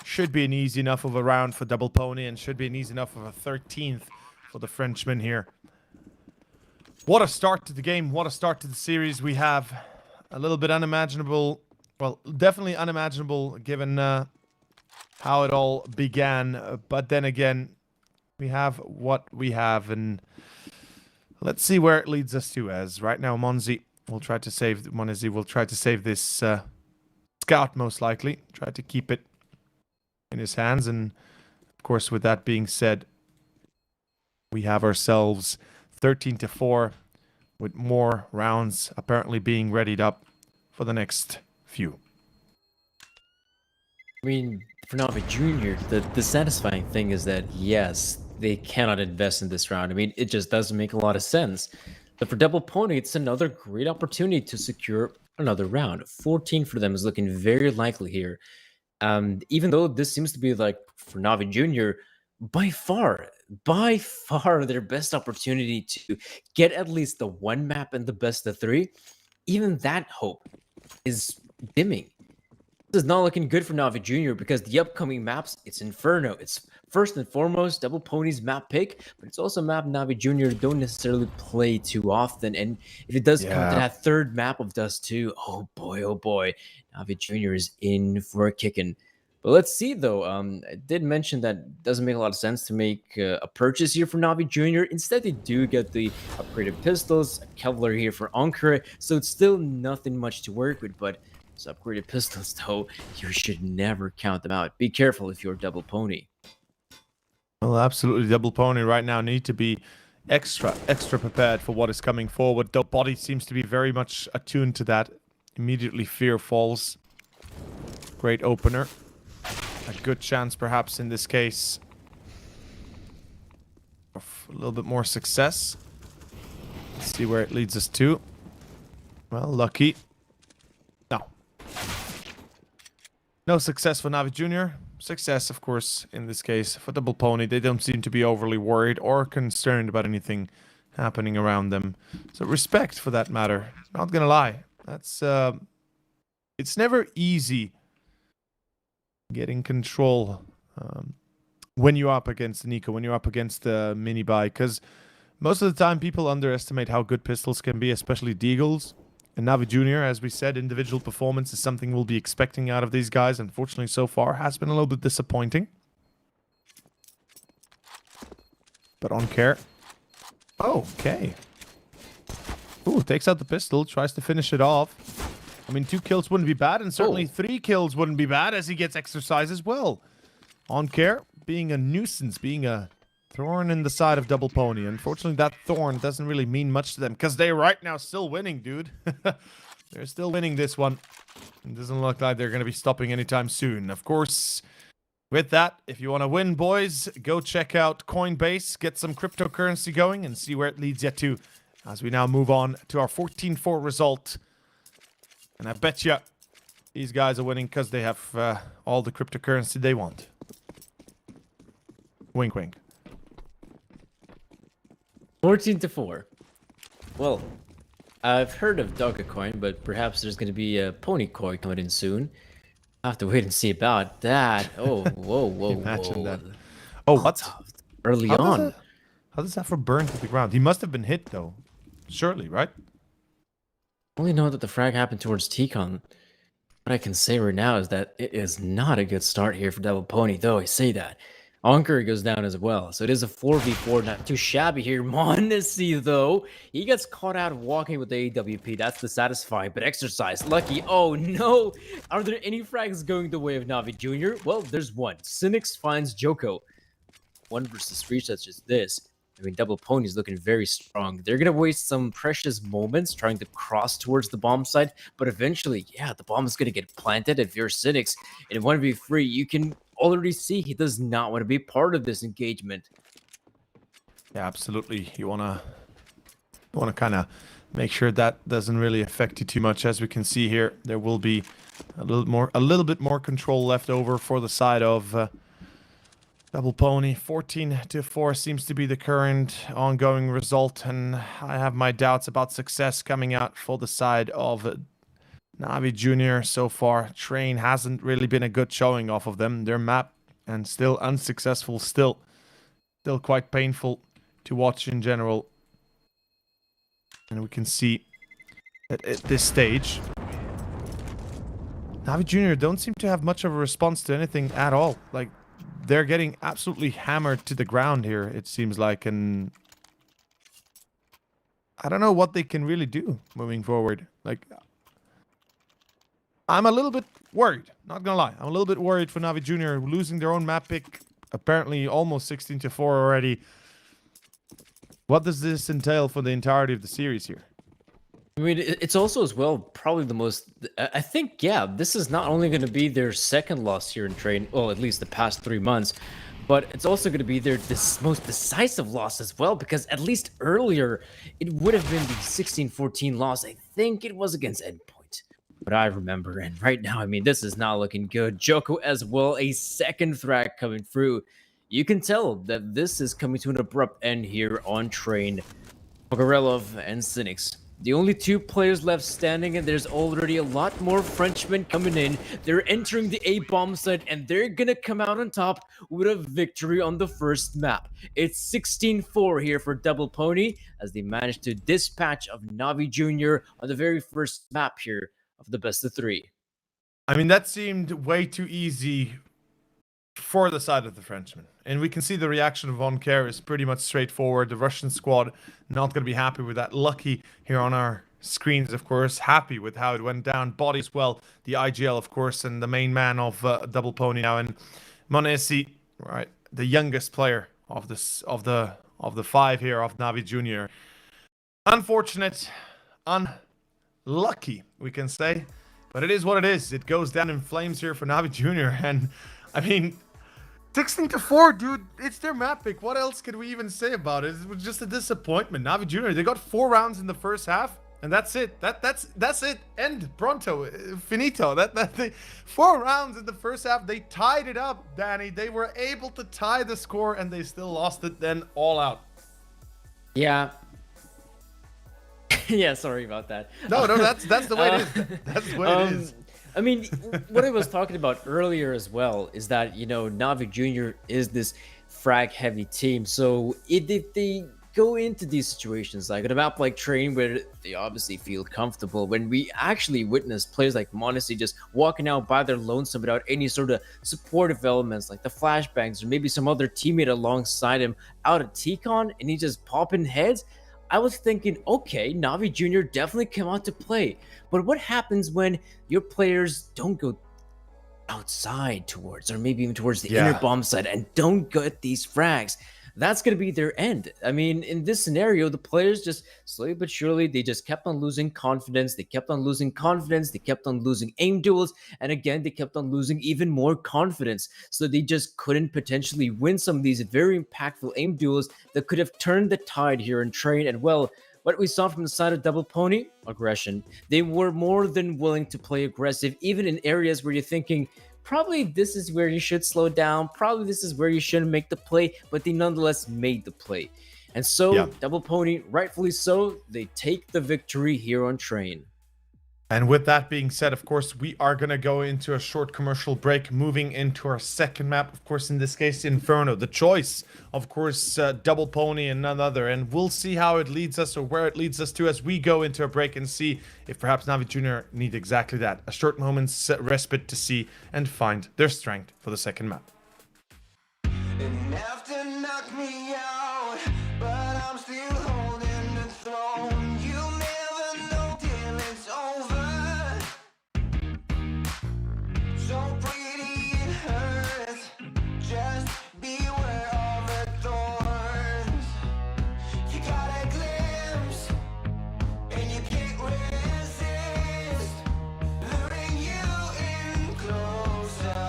Should be an easy enough of a round for Double Pony, and should be an easy enough of a 13th for the Frenchman here. What a start to the game. What a start to the series. We have a little bit unimaginable. Well, definitely unimaginable given how it all began. But then again, we have what we have, and let's see where it leads us to. As right now, Monzi will try to save this scout, most likely. Try to keep it in his hands, and of course, with that being said, we have ourselves 13-4, with more rounds apparently being readied up for the next few. I mean, for Navi Jr., the satisfying thing is that, yes, they cannot invest in this round. I mean, it just doesn't make a lot of sense. But for Double Pony, it's another great opportunity to secure another round. 14 for them is looking very likely here. Even though this seems to be, like, for Navi Jr., by far their best opportunity to get at least the one map in the best of three, even that hope is dimming. This is not looking good for Navi Jr. because the upcoming maps, it's Inferno. It's first and foremost Double Pony's map pick, but it's also a map Navi Jr. don't necessarily play too often. And if it does come to that third map of Dust 2, oh boy, Navi Jr. is in for a kicking. But let's see, though. I did mention that it doesn't make a lot of sense to make a purchase here for Navi Jr. Instead, they do get the upgraded pistols, a Kevlar here for Ankara, so it's still nothing much to work with, but those upgraded pistols, though, you should never count them out. Be careful if you're Double Pony. Well, absolutely. Double Pony right now need to be extra prepared for what is coming forward. The body seems to be very much attuned to that. Immediately fear falls. Great opener. A good chance, perhaps, in this case, of a little bit more success. Let's see where it leads us to. Well, lucky. No success for Navi Jr. Success, of course, in this case, for Double Pony. They don't seem to be overly worried or concerned about anything happening around them. So respect for that matter. Not gonna lie. That's, it's never easy getting control when you're up against Nico, when you're up against the mini bike, because most of the time people underestimate how good pistols can be, especially Deagles. And Navi Jr., as we said, individual performance is something we'll be expecting out of these guys. Unfortunately, so far, has been a little bit disappointing. But on care. Oh, okay. Ooh, takes out the pistol, tries to finish it off. I mean, 2 kills wouldn't be bad, and certainly 3 kills wouldn't be bad as he gets exercise as well. On care, being a nuisance, being a thorn in the side of Double Pony. Unfortunately, that thorn doesn't really mean much to them, because they're right now still winning, dude. They're still winning this one. It doesn't look like they're going to be stopping anytime soon. Of course, with that, if you want to win, boys, go check out Coinbase, get some cryptocurrency going, and see where it leads you to, as we now move on to our 14-4 result. And I bet you these guys are winning because they have all the cryptocurrency they want. Wink, wink. 14-4. Well, I've heard of Dogecoin, but perhaps there's going to be a Pony coin coming in soon. I'll have to wait and see about that. Oh, whoa. Imagine that. Oh, what? Early on. How does Afro burn to the ground? He must have been hit, though. Surely, right? I only know that the frag happened towards T-Con. What I can say right now is that it is not a good start here for Double Pony, though I say that. Ankara goes down as well, so it is a 4v4, not too shabby here. Monacy, though, he gets caught out walking with the AWP. That's the satisfying, but exercise. Lucky. Oh, no. Are there any frags going the way of Navi Jr.? Well, there's one. Cynics finds Joko. 1 versus 3 such as this. I mean, Double Pony's looking very strong. They're going to waste some precious moments trying to cross towards the bomb site, but eventually, yeah, the bomb is going to get planted if you're Cynics. And in 1v3, you can already see he does not want to be part of this engagement. Yeah, absolutely. You want to kind of make sure that doesn't really affect you too much. As we can see here, there will be a little bit more control left over for the side of Double Pony, 14-4 seems to be the current ongoing result, and I have my doubts about success coming out for the side of Navi Junior so far. Train hasn't really been a good showing off of them. Their map, and still unsuccessful, still quite painful to watch in general. And we can see that at this stage, Navi Junior don't seem to have much of a response to anything at all. Like, they're getting absolutely hammered to the ground here, it seems like, and I don't know what they can really do moving forward. Like, I'm a little bit worried, not gonna lie. I'm a little bit worried for Navi Junior losing their own map pick, apparently almost 16-4 already. What does this entail for the entirety of the series here? I mean, it's also as well probably the most. I think, yeah, this is not only going to be their second loss here in train, well, at least the past 3 months, but it's also going to be their most decisive loss as well, because at least earlier it would have been the 16-14 loss. I think it was against Endpoint, but I remember. And right now, I mean, this is not looking good. Joko as well, a second threat coming through. You can tell that this is coming to an abrupt end here on train. Pogorelov and Cynics, the only 2 players left standing, and there's already a lot more Frenchmen coming in. They're entering the A bomb site, and they're gonna come out on top with a victory on the first map. It's 16-4 here for Double Pony, as they managed to dispatch of Navi Junior on the very first map here of the best of 3. I mean, that seemed way too easy for the side of the Frenchman. And we can see the reaction of Von Kerr is pretty much straightforward. The Russian squad not going to be happy with that. Lucky here on our screens, of course. Happy with how it went down. Body as well. The IGL, of course, and the main man of Double Pony now. And Monesi, right, the youngest player of this of the 5 here of Navi Junior. Unfortunate, unlucky, we can say. But it is what it is. It goes down in flames here for Navi Junior. And I mean, 16-4, dude. It's their map pick. What else could we even say about it? It was just a disappointment. Navi Junior, they got 4 rounds in the first half, and that's it. That's it. End. Pronto. Finito. They 4 rounds in the first half. They tied it up, Danny. They were able to tie the score, and they still lost it then all out. Yeah. Yeah, sorry about that. No, that's the way it is. That's the way it is. I mean, what I was talking about earlier as well is that, you know, Navi Junior is this frag-heavy team. So if they go into these situations, like on a map like Train, where they obviously feel comfortable, when we actually witness players like Monesi just walking out by their lonesome without any sort of supportive elements, like the flashbangs or maybe some other teammate alongside him out of T-Con, and he just popping heads, I was thinking, okay, Navi Junior definitely came out to play. But what happens when your players don't go outside towards, or maybe even towards the inner bomb side, and don't get these frags? That's going to be their end. I mean, in this scenario, the players just slowly but surely, they just kept on losing confidence. They kept on losing confidence. They kept on losing aim duels. And again, they kept on losing even more confidence. So they just couldn't potentially win some of these very impactful aim duels that could have turned the tide here in Train. And well, what we saw from the side of Double Pony, aggression. They were more than willing to play aggressive, even in areas where you're thinking, probably this is where you should slow down. Probably this is where you shouldn't make the play, but they nonetheless made the play. And so, Double Pony, rightfully so, they take the victory here on Train. And with that being said, of course, we are going to go into a short commercial break, moving into our second map. Of course, in this case, Inferno. The choice, of course, Double Pony and none other. And we'll see how it leads us, or where it leads us to, as we go into a break and see if perhaps Navi Junior need exactly that. A short moment's respite to see and find their strength for the second map. Enough to knock me out, but I'm still holding the throne. You'll never know till it's over. So pretty it hurts. Just beware of the thorns. You got a glimpse, and you can't resist. Luring you in closer.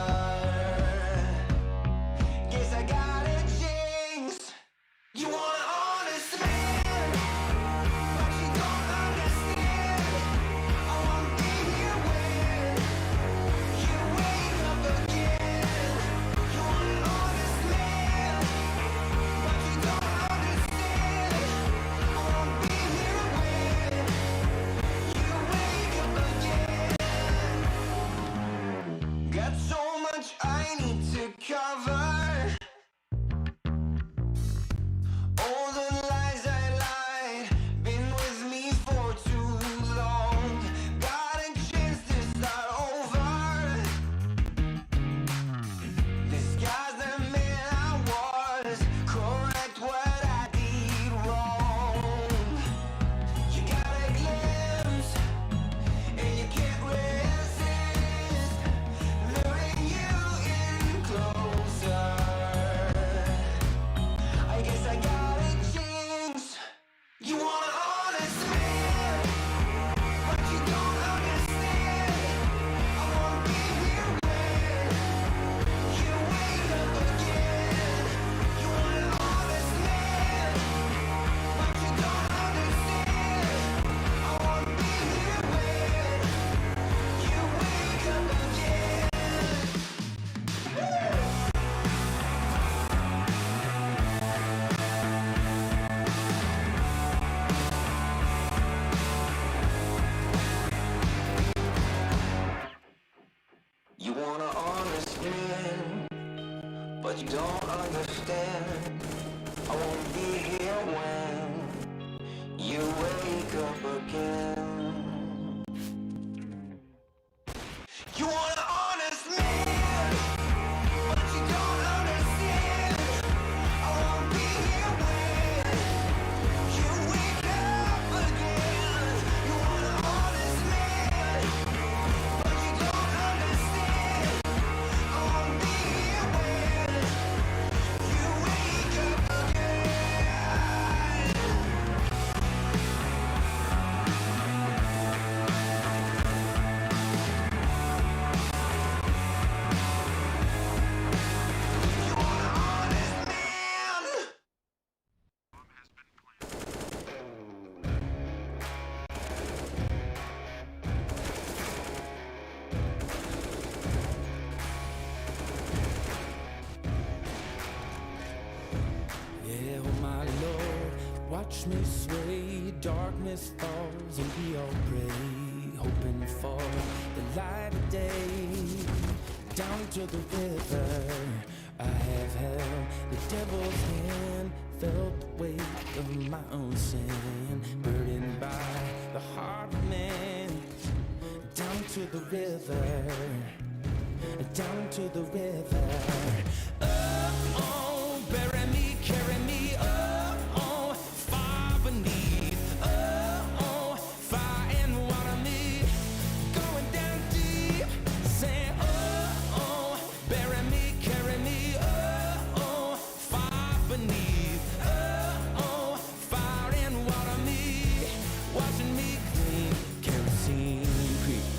Guess I gotta you don't understand. I won't be here when you wake up again. You want an honest man, but you don't understand. I won't be here when you wake up again. You want an honest man, but you don't understand. I won't be here when you wake up again. You want an honest man. Yeah, oh my Lord, watch me sway. Darkness falls and we all pray, hoping for the light of day. Down to the river, I have held the devil's hand, felt the weight of my own sin, burdened by the heart of man. Down to the river, down to the river. Oh, bury me, carry me, oh, far beneath, oh, fire and water me, going down deep, saying, oh, bury me, carry me, oh, far beneath, oh, fire and water me, washing me clean, kerosene creek.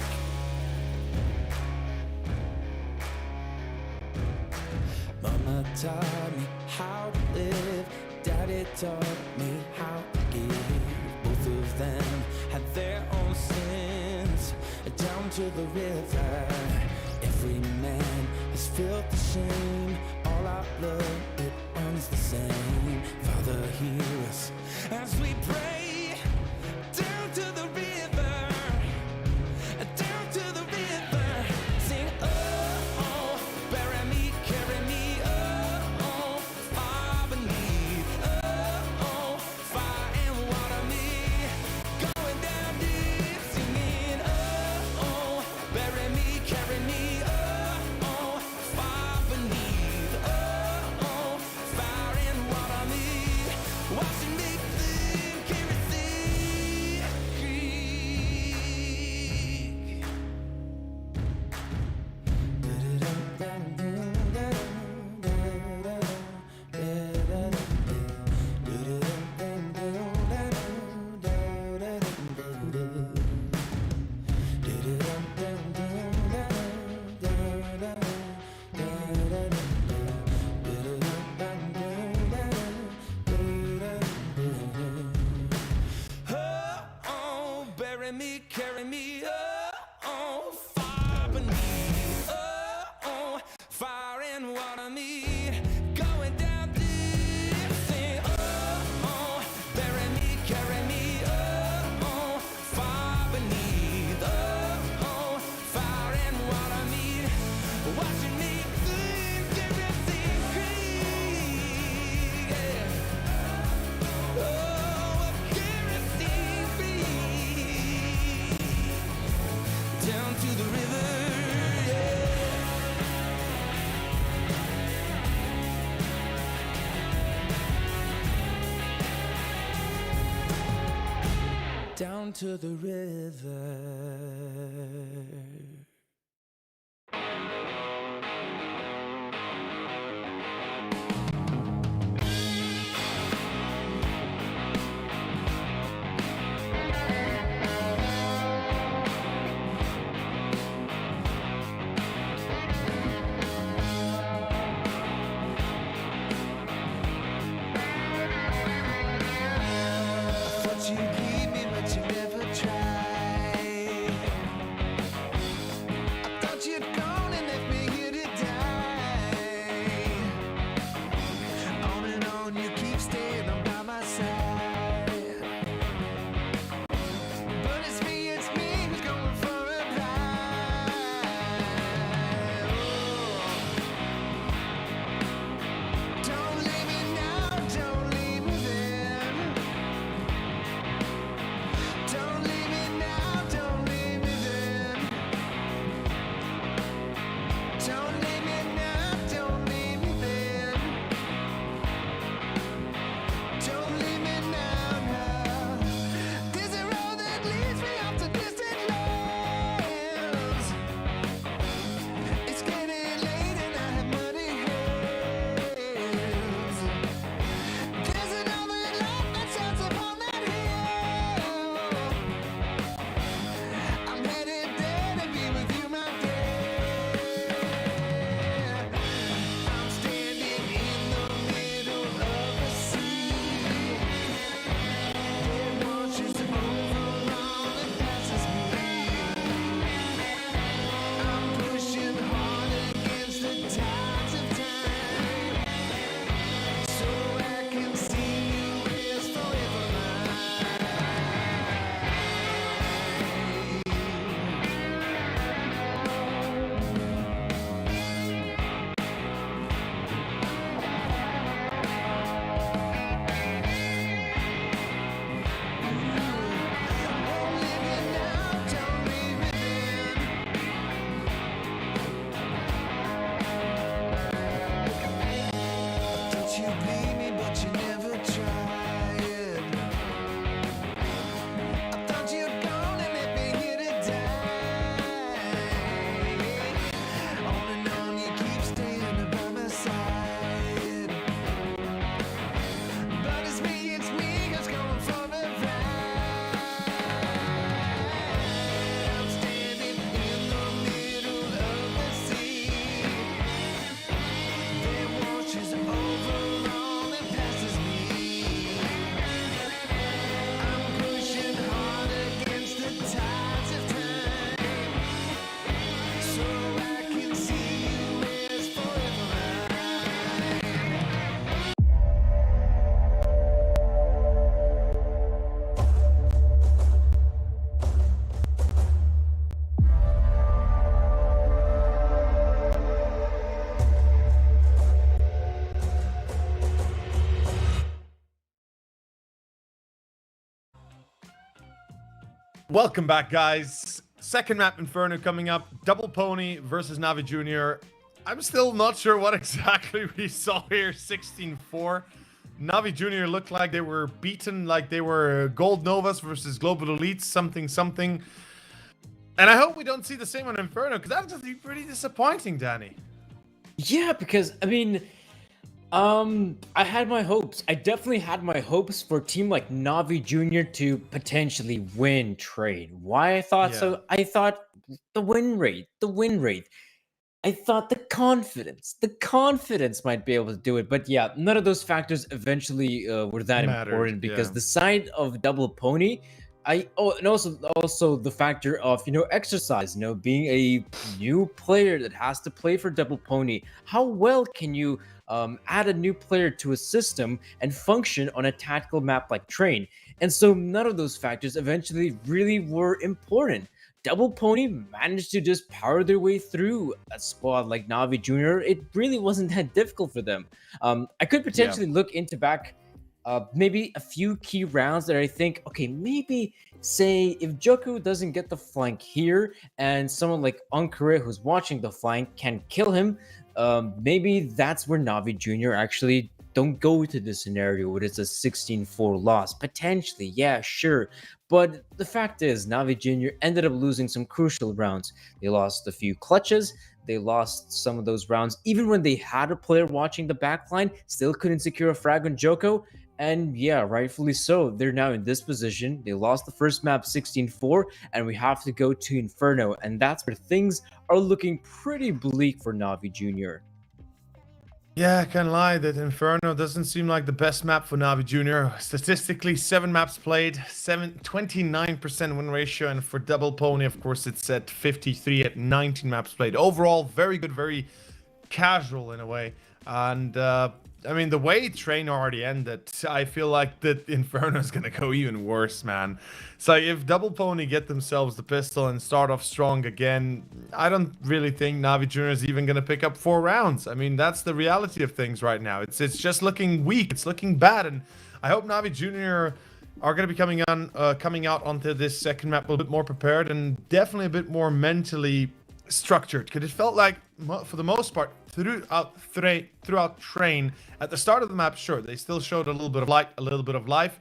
Mama taught me how to live, Daddy taught me how to give. Both of them had their own sins. Down to the river, every man has felt the shame. All our blood, it runs the same. Father, hear us as we pray. Down to the river, down to the river, sing, oh, bury me, carry me, oh, far beneath, oh, fire and water me, going down deep, singing, oh, bury me, carry me, oh, far beneath, oh, fire and water me, washing me clean, kerosene creek. Oh, bury me, carry me, oh, far beneath, oh, fire and water me, going down deep, sing, oh, bury me, carry me, oh, far beneath, oh, fire and water me, washing me clean, kerosene creek, yeah. Oh, kerosene creek, down to the river, yeah. Down to the river. I thought you'd leave me, but you never tried. Welcome back, guys. Second map Inferno coming up. Double Pony versus Navi Junior. I'm still not sure what exactly we saw here. 16-4. Navi Junior looked like they were beaten, like they were Gold Novas versus Global Elites, something. And I hope we don't see the same on Inferno, because that's going to be pretty disappointing, Danny. Yeah, because I mean, I had my hopes. I definitely had my hopes for a team like Navi Junior to potentially win trade. Why I thought so? I thought the win rate. I thought the confidence might be able to do it. But yeah, none of those factors eventually were that important because the side of Double Pony, and also the factor of exercise, being a new player that has to play for Double Pony. How well can you add a new player to a system and function on a tactical map like Train? And so none of those factors eventually really were important. Double Pony managed to just power their way through a squad like Navi Junior. It really wasn't that difficult for them. I could potentially look into back maybe a few key rounds that I think, okay, maybe say if Joku doesn't get the flank here and someone like Ankare who's watching the flank can kill him, maybe that's where Navi Junior actually don't go to this scenario where it's a 16-4 loss. Potentially, yeah, sure. But the fact is, Navi Junior ended up losing some crucial rounds. They lost a few clutches. They lost some of those rounds. Even when they had a player watching the backline, still couldn't secure a frag on Joko. And yeah, rightfully so. They're now in this position. They lost the first map 16-4, and we have to go to Inferno. And that's where things are looking pretty bleak for Navi Junior. Yeah, I can't lie that Inferno doesn't seem like the best map for Navi Junior. Statistically, 7 maps played, 29% win ratio, and for Double Pony, of course, it's at 53 at 19 maps played. Overall, very good, very casual in a way. And I mean, the way Train already ended, I feel like that Inferno is going to go even worse, man. So if Double Pony get themselves the pistol and start off strong again, I don't really think Navi Junior is even going to pick up 4 rounds. I mean, that's the reality of things right now. It's just looking weak. It's looking bad. And I hope Navi Junior are going to be coming out onto this second map a little bit more prepared and definitely a bit more mentally structured, because it felt like for the most part throughout Train at the start of the map, sure, they still showed a little bit of light, a little bit of life,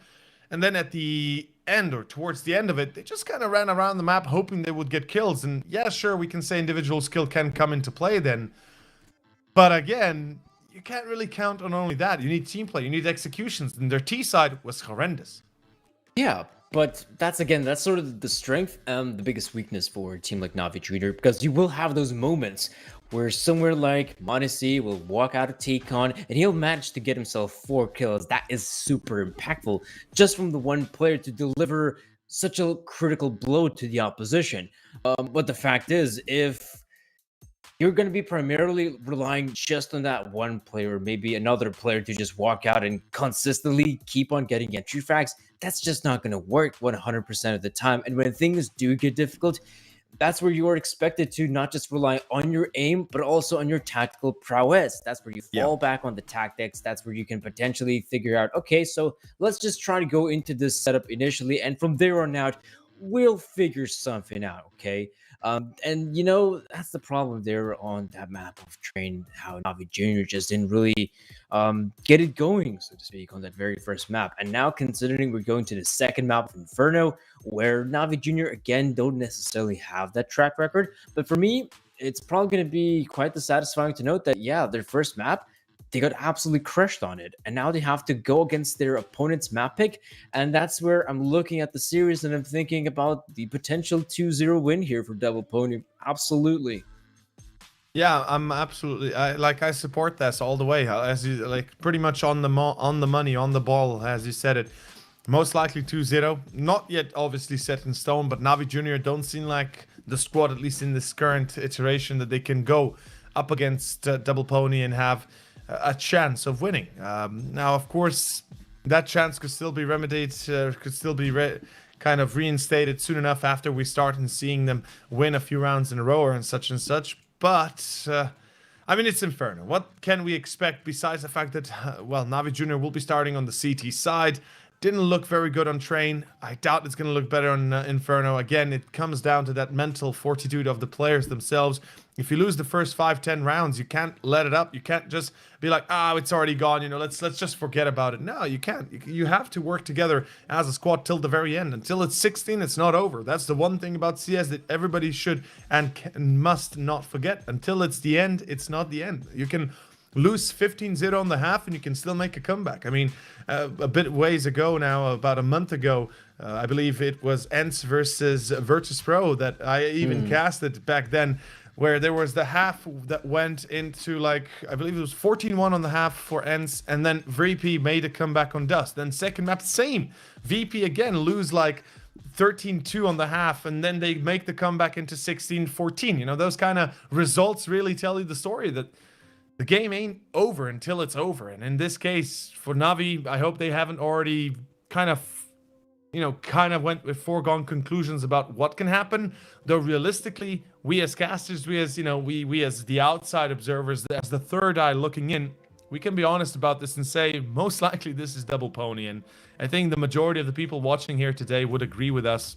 and then at the end or towards the end of it, they just kind of ran around the map hoping they would get kills. And yeah, sure, we can say individual skill can come into play then, but again, you can't really count on only that. You need team play, you need executions, and their T side was horrendous. Yeah, but that's sort of the strength and the biggest weakness for a team like Navi Junior, because you will have those moments where somewhere like Monesi will walk out of T-Con and he'll manage to get himself 4 kills. That is super impactful just from the one player to deliver such a critical blow to the opposition. But the fact is, if you're going to be primarily relying just on that one player, or maybe another player to just walk out and consistently keep on getting entry frags, that's just not going to work 100% of the time. And when things do get difficult, that's where you are expected to not just rely on your aim, but also on your tactical prowess. That's where you fall back on the tactics. That's where you can potentially figure out, okay, so let's just try to go into this setup initially, and from there on out, we'll figure something out, okay? And that's the problem there on that map of Train, how Navi Junior just didn't really get it going, so to speak, on that very first map. And now, considering we're going to the second map of Inferno, where Navi Junior again don't necessarily have that track record, but for me, it's probably going to be quite satisfying to note that, yeah, their first map, they got absolutely crushed on it, and now they have to go against their opponent's map pick. And that's where I'm looking at the series and I'm thinking about the potential 2-0 win here for Double Pony. Absolutely. Yeah, I'm absolutely. I support this all the way. As you pretty much on the money, on the ball, as you said it. Most likely 2-0. Not yet obviously set in stone, but Navi Junior don't seem like the squad, at least in this current iteration, that they can go up against Double Pony and have a chance of winning. Now, of course, that chance could still be remedied, could still be kind of reinstated soon enough after we start and seeing them win a few rounds in a row and such. But I mean, it's Inferno. What can we expect besides the fact that, well, Navi Junior will be starting on the CT side. Didn't look very good on Train. I doubt it's going to look better on Inferno. Again, it comes down to that mental fortitude of the players themselves. If you lose the first 5-10 rounds, you can't let it up. You can't just be like, it's already gone. You know, let's just forget about it. No, you can't. You have to work together as a squad till the very end. Until it's 16, it's not over. That's the one thing about CS that everybody should and must not forget. Until it's the end, it's not the end. You can lose 15-0 on the half and you can still make a comeback. I mean, a bit ways ago now, about a month ago, I believe it was ENCE versus Virtus Pro that I even casted back then, where there was the half that went into, like, I believe it was 14-1 on the half for ENCE, and then VP made a comeback on Dust. Then second map, same. VP again lose like 13-2 on the half, and then they make the comeback into 16-14. You know, those kind of results really tell you the story that the game ain't over until it's over. And in this case, for Navi, I hope they haven't already kind of went with foregone conclusions about what can happen. Though realistically, we as casters, we as the outside observers, as the third eye looking in, we can be honest about this and say most likely this is Double Pony. And I think the majority of the people watching here today would agree with us.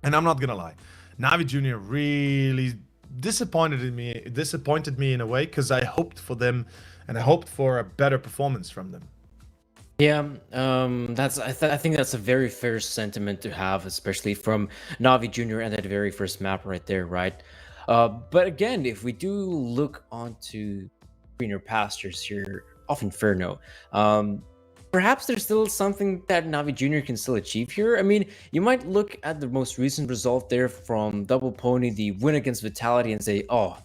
And I'm not gonna lie, Navi Junior really disappointed me in a way, because I hoped for them and I hoped for a better performance from them. Yeah, I think that's a very fair sentiment to have, especially from Navi Junior and that very first map right there, right? But again, if we do look onto greener pastures here of Inferno, perhaps there's still something that Navi Junior can still achieve here. I mean, you might look at the most recent result there from Double Pony, the win against Vitality, and say, oh,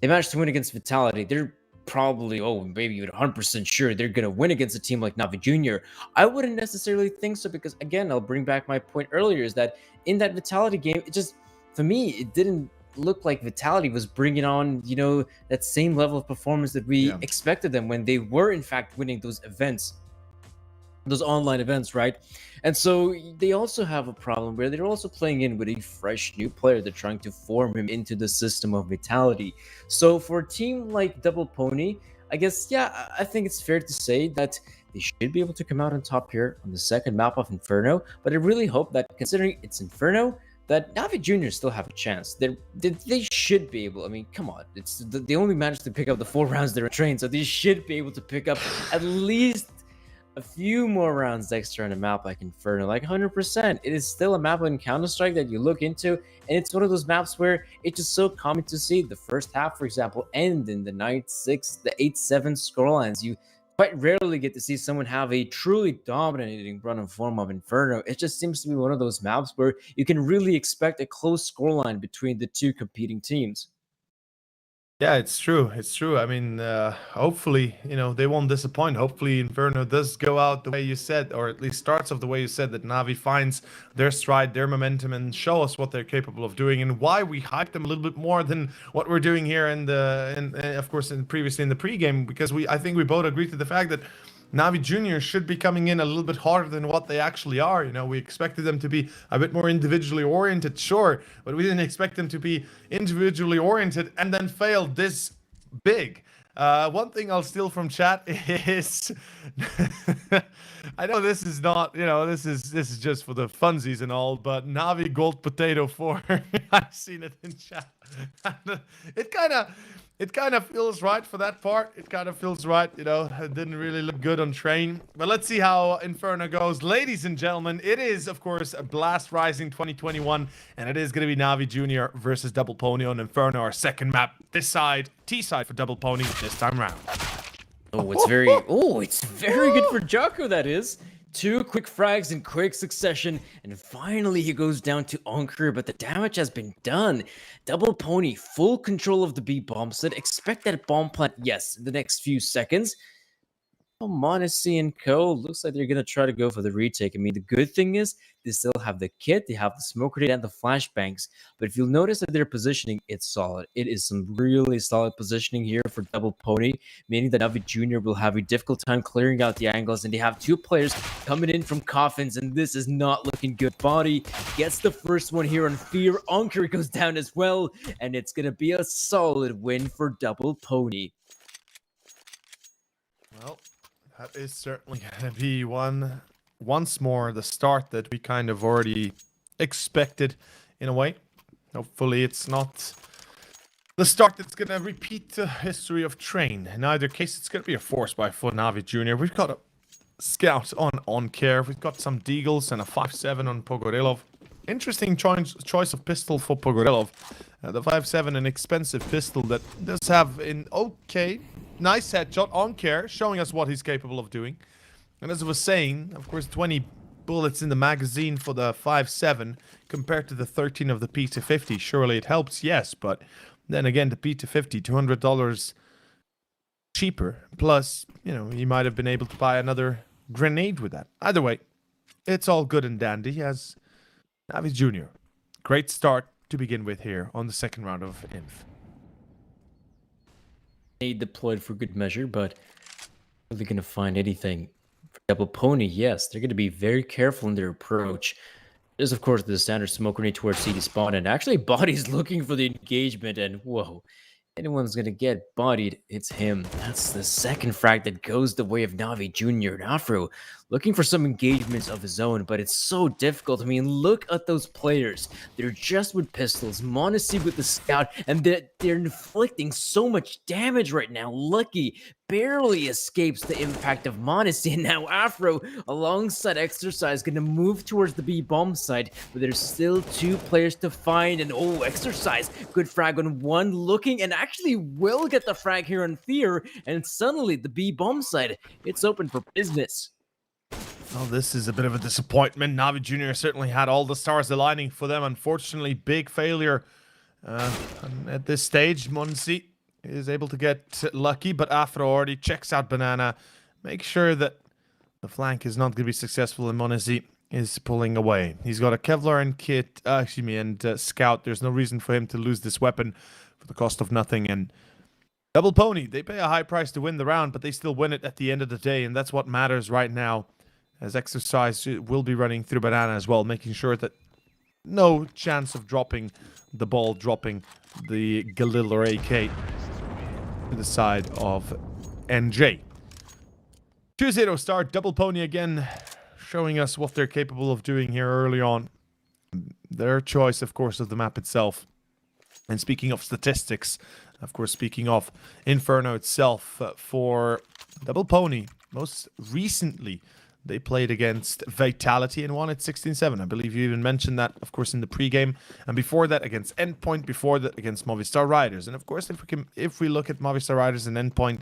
they managed to win against Vitality. They're probably, maybe even 100% sure they're going to win against a team like Navi Junior. I wouldn't necessarily think so, because, again, I'll bring back my point earlier, is that in that Vitality game, it just, for me, it didn't look like Vitality was bringing on, that same level of performance that we expected them when they were, in fact, winning those events. Those online events, right? And so they also have a problem where they're also playing in with a fresh new player. They're trying to form him into the system of Vitality. So for a team like Double Pony, I guess, I think it's fair to say that they should be able to come out on top here on the second map of Inferno. But I really hope that, considering it's Inferno, that Navi Junior still have a chance. They should be able. I mean, come on, they only managed to pick up the 4 rounds they're trained, so they should be able to pick up at least a few more rounds extra on a map like Inferno, like 100%. It is still a map in Counter-Strike that you look into, and it's one of those maps where it's just so common to see the first half, for example, end in the 9-6, the 8-7 scorelines. You quite rarely get to see someone have a truly dominating run and form of Inferno. It just seems to be one of those maps where you can really expect a close scoreline between the two competing teams. Yeah, it's true. It's true. I mean, hopefully, they won't disappoint. Hopefully, Inferno does go out the way you said, or at least starts off the way you said, that Navi finds their stride, their momentum, and show us what they're capable of doing, and why we hype them a little bit more than what we're doing here of course, previously in the pregame, because I think we both agree to the fact that Navi Junior should be coming in a little bit harder than what they actually are. We expected them to be a bit more individually oriented, sure, but we didn't expect them to be individually oriented and then fail this big. One thing I'll steal from chat is I know this is not, this is just for the funsies and all, but Navi Gold Potato 4, I've seen it in chat. It kind of feels right for that part. It kind of feels right, it didn't really look good on Train. But let's see how Inferno goes. Ladies and gentlemen, it is, of course, a Blast Rising 2021, and it is going to be Navi Junior versus Double Pony on Inferno, our second map. This side, T side for Double Pony this time round. It's very good for Jocko, that is. 2 quick frags in quick succession, and finally he goes down to Anchor, but the damage has been done. Double Pony, full control of the B bomb set. Expect that bomb plant, yes, in the next few seconds. Monacy and Co. Looks like they're going to try to go for the retake. I mean, the good thing is they still have the kit, they have the smoke grenade and the flashbangs. But if you'll notice that their positioning, it's solid. It is some really solid positioning here for Double Pony, meaning that Navi Junior will have a difficult time clearing out the angles. And they have 2 players coming in from coffins, and this is not looking good. Body gets the first one here on Fear. Anchor goes down as well, and it's going to be a solid win for Double Pony. Well, that is certainly going to be one once more the start that we kind of already expected in a way. Hopefully it's not the start that's going to repeat the history of Train. In either case, it's going to be a force by NAVI Jr. We've got a scout on care. We've got some deagles and a 5.7 on Pogorilov. Interesting choice of pistol for Pogorilov. The 5.7, an expensive pistol that does have an okay, nice headshot on care, showing us what he's capable of doing. And as I was saying, of course, 20 bullets in the magazine for the 5.7 compared to the 13 of the P250. Surely it helps, yes, but then again, the P250, $200 cheaper. Plus, you know, you might have been able to buy another grenade with that. Either way, it's all good and dandy as NAVI Jr. Great start to begin with here on the second round of Inf. They deployed for good measure, but are they going to find anything? For Double Pony, yes, they're going to be very careful in their approach. There's, of course, the standard smoke grenade towards CD spawn, and actually Body's looking for the engagement, and whoa. Anyone's going to get bodied, it's him. That's the second frag that goes the way of NAVI Jr. and Afro. Looking for some engagements of his own, but it's so difficult. I mean, look at those players. They're just with pistols, Monacy with the scout, and they're inflicting so much damage right now. Lucky barely escapes the impact of Monacy, and now Afro, alongside Exercise, going to move towards the B bomb site, but there's still 2 players to find, and oh, Exercise, good frag on one, looking, and actually will get the frag here on Fear, and suddenly the B bomb site, it's open for business. Well, this is a bit of a disappointment. NAVI Jr. certainly had all the stars aligning for them. Unfortunately, big failure at this stage. Monsi is able to get lucky, but Afro already checks out Banana. Make sure that the flank is not going to be successful, and Monesi is pulling away. He's got a Kevlar and kit, and Scout. There's no reason for him to lose this weapon for the cost of nothing. And Double Pony, they pay a high price to win the round, but they still win it at the end of the day, and that's what matters right now. As Exercise will be running through Banana as well, making sure that no chance of dropping the ball, dropping the Galil or AK to the side of NJ. 2-0 start, Double Pony again, showing us what they're capable of doing here early on. Their choice, of course, of the map itself. And speaking of statistics, of course, speaking of Inferno itself, for Double Pony, most recently, they played against Vitality and won at 16-7. I believe you even mentioned that, of course, in the pregame. And before that, against Endpoint. Before that, against Movistar Riders. And of course, if we look at Movistar Riders and Endpoint,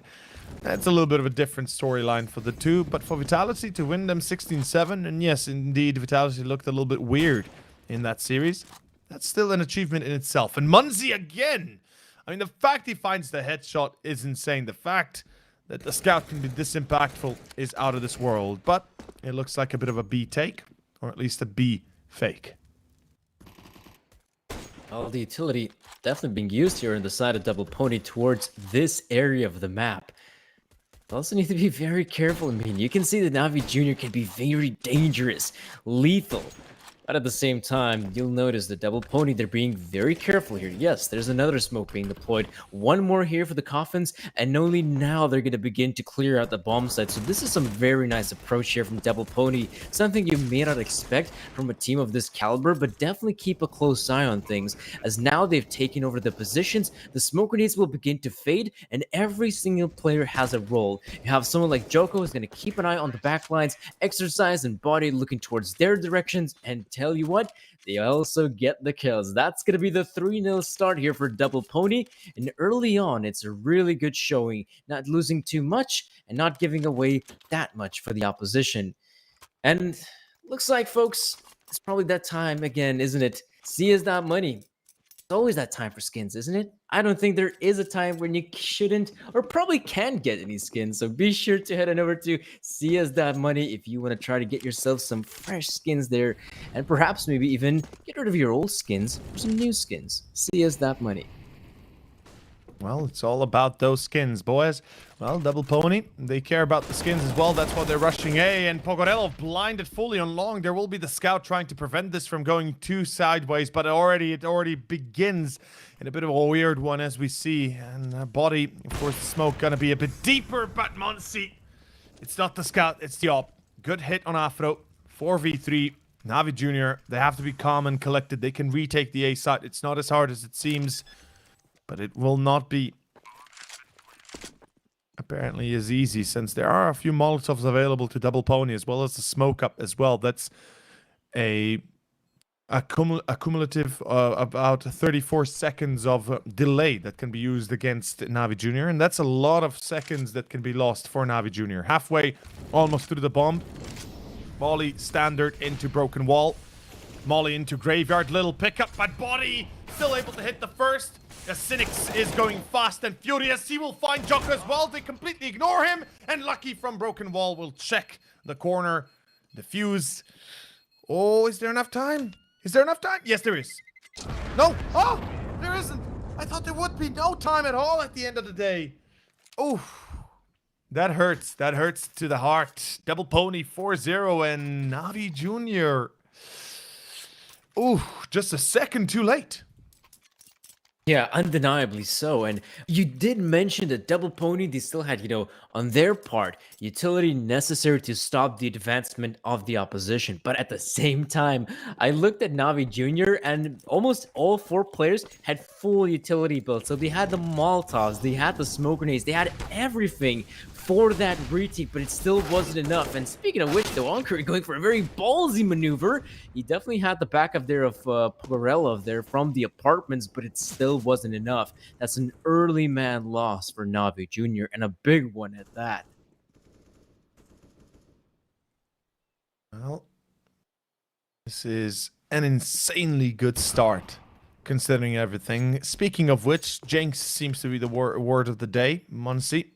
that's a little bit of a different storyline for the two. But for Vitality to win them 16-7, and yes, indeed, Vitality looked a little bit weird in that series. That's still an achievement in itself. And Munzi again! I mean, the fact he finds the headshot is insane. The fact that the scout can be this impactful is out of this world. But it looks like a bit of a B take, or at least a B fake. Well, the utility definitely being used here on the side of Double Pony towards this area of the map. You also need to be very careful. I mean, you can see that NAVI Jr. can be very dangerous, lethal. But at the same time, you'll notice the Double Pony, they're being very careful here. Yes, there's another smoke being deployed. One more here for the coffins, and only now they're going to begin to clear out the bomb site. So this is some very nice approach here from Double Pony. Something you may not expect from a team of this caliber, but definitely keep a close eye on things. As now they've taken over the positions, the smoke grenades will begin to fade, and every single player has a role. You have someone like Joko who's going to keep an eye on the backlines, Exercise and Body looking towards their directions, and tell you what, they also get the kills. That's going to be the 3-0 start here for Double Pony. And early on, it's a really good showing, not losing too much and not giving away that much for the opposition. And looks like, folks, it's probably that time again, isn't it? CSGO money. It's always that time for skins, isn't it? I don't think there is a time when you shouldn't or probably can get any skins. So be sure to head on over to CS.money if you want to try to get yourself some fresh skins there. And perhaps maybe even get rid of your old skins for some new skins. CS.money. Well, it's all about those skins, boys. Well, Double Pony, they care about the skins as well. That's why they're rushing A. And Pogorelov blinded fully on long. There will be the scout trying to prevent this from going too sideways, but it already begins in a bit of a weird one, as we see. And Body, of course, the smoke gonna be a bit deeper, but Monsi, it's not the scout, it's the op. Good hit on Afro. 4v3. Navi Junior, they have to be calm and collected. They can retake the A site. It's not as hard as it seems, but it will not be apparently as easy, since there are a few Molotovs available to Double Pony, as well as the smoke up as well. That's a cumulative about 34 seconds of delay that can be used against Navi Junior, and that's a lot of seconds that can be lost for Navi Junior. Halfway, almost through the bomb. Molly standard into broken wall. Molly into graveyard. Little pickup, but body still able to hit the first. As Cynics is going fast and furious. He will find Jocko as well. They completely ignore him. And Lucky from broken wall will check the corner. Defuse. Oh, is there enough time? Is there enough time? Yes, there is. No. Oh, there isn't. I thought there would be no time at all at the end of the day. Oh. That hurts. That hurts to the heart. Double Pony 4-0 and Navi Junior. Ooh, just a second too late. Yeah, undeniably so. And you did mention that Double Pony, they still had, on their part, utility necessary to stop the advancement of the opposition. But at the same time, I looked at Navi Junior and almost all 4 players had full utility builds. So they had the Molotovs, they had the smoke grenades, they had everything for that retake, but it still wasn't enough. And speaking of which, though, Ankuri going for a very ballsy maneuver. He definitely had the backup there of Pogarello there from the apartments, but it still wasn't enough. That's an early man loss for Navi Junior, and a big one at that. Well, this is an insanely good start, considering everything. Speaking of which, Jinx seems to be the word of the day. Muncie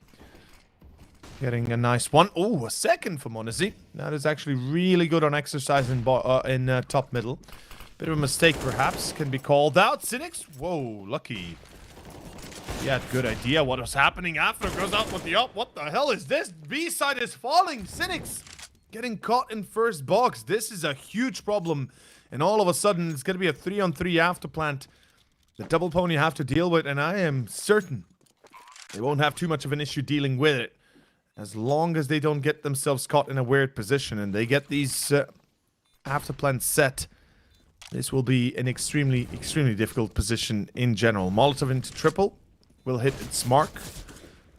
getting a nice one. Oh, a second for Monesi. That is actually really good on exercise in top middle. Bit of a mistake, perhaps. Can be called out. Cynics. Whoa, Lucky. He had good idea what was happening after. Goes out with the up. What the hell is this? B side is falling. Cynics getting caught in first box. This is a huge problem. And all of a sudden, it's going to be a 3-on-3 after plant. The Double Pony have to deal with. And I am certain they won't have too much of an issue dealing with it, as long as they don't get themselves caught in a weird position and they get these after plans set. This will be an extremely difficult position in general. Molotov into triple will hit its mark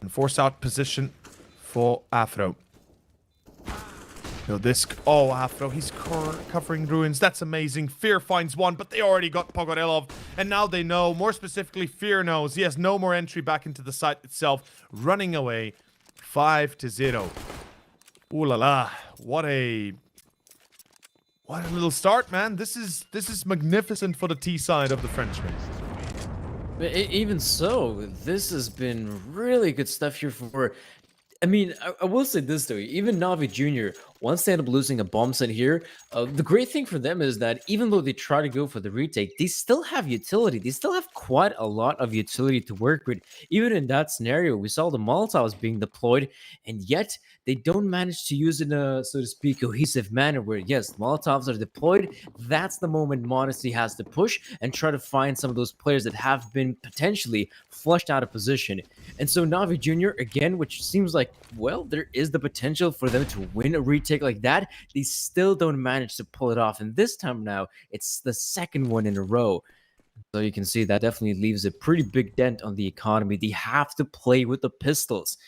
and force out position for Afro. No disc. Oh, Afro, he's covering ruins. That's amazing. Fear finds one, but they already got Pogorelov, and now they know. More specifically, Fear knows he has no more entry back into the site itself. Running away. 5-0. Ooh la la. What a little start, man. This is magnificent for the T side of the Frenchman. Even so, this has been really good stuff here for... I mean, I will say this, though. Even Navi Junior, once they end up losing a bomb set here, the great thing for them is that even though they try to go for the retake, they still have utility. They still have quite a lot of utility to work with. Even in that scenario, we saw the Molotovs being deployed, and yet they don't manage to use it in a, so to speak, cohesive manner where, yes, Molotovs are deployed. That's the moment Modesty has to push and try to find some of those players that have been potentially flushed out of position. And so Navi Junior, again, which seems like, well, there is the potential for them to win a retake like that, they still don't manage to pull it off. And this time now, it's the second one in a row. So you can see that definitely leaves a pretty big dent on the economy. They have to play with the pistols.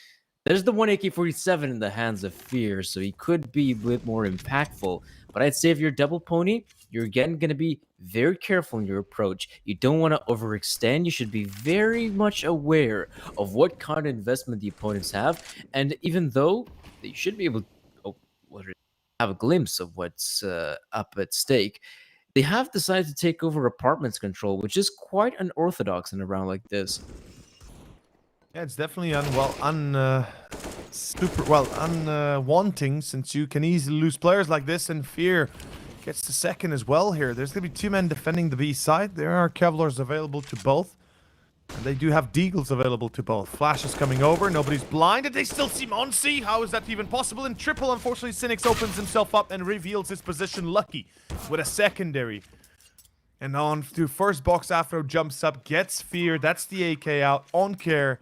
There's the one AK-47 in the hands of Fear, so he could be a bit more impactful. But I'd say if you're Double Pony, you're again going to be very careful in your approach. You don't want to overextend. You should be very much aware of what kind of investment the opponents have. And even though they should be able to have a glimpse of what's up at stake, they have decided to take over apartments control, which is quite unorthodox in a round like this. Yeah, it's definitely unwanting, since you can easily lose players like this, and Fear gets the second as well here. There's going to be 2 men defending the B side. There are Kevlars available to both. And they do have Deagles available to both. Flash is coming over. Nobody's blinded. They still see Monsi. How is that even possible? In triple, unfortunately, Cynics opens himself up and reveals his position. Lucky with a secondary. And on to first box, Afro jumps up, gets Fear. That's the AK out. On care.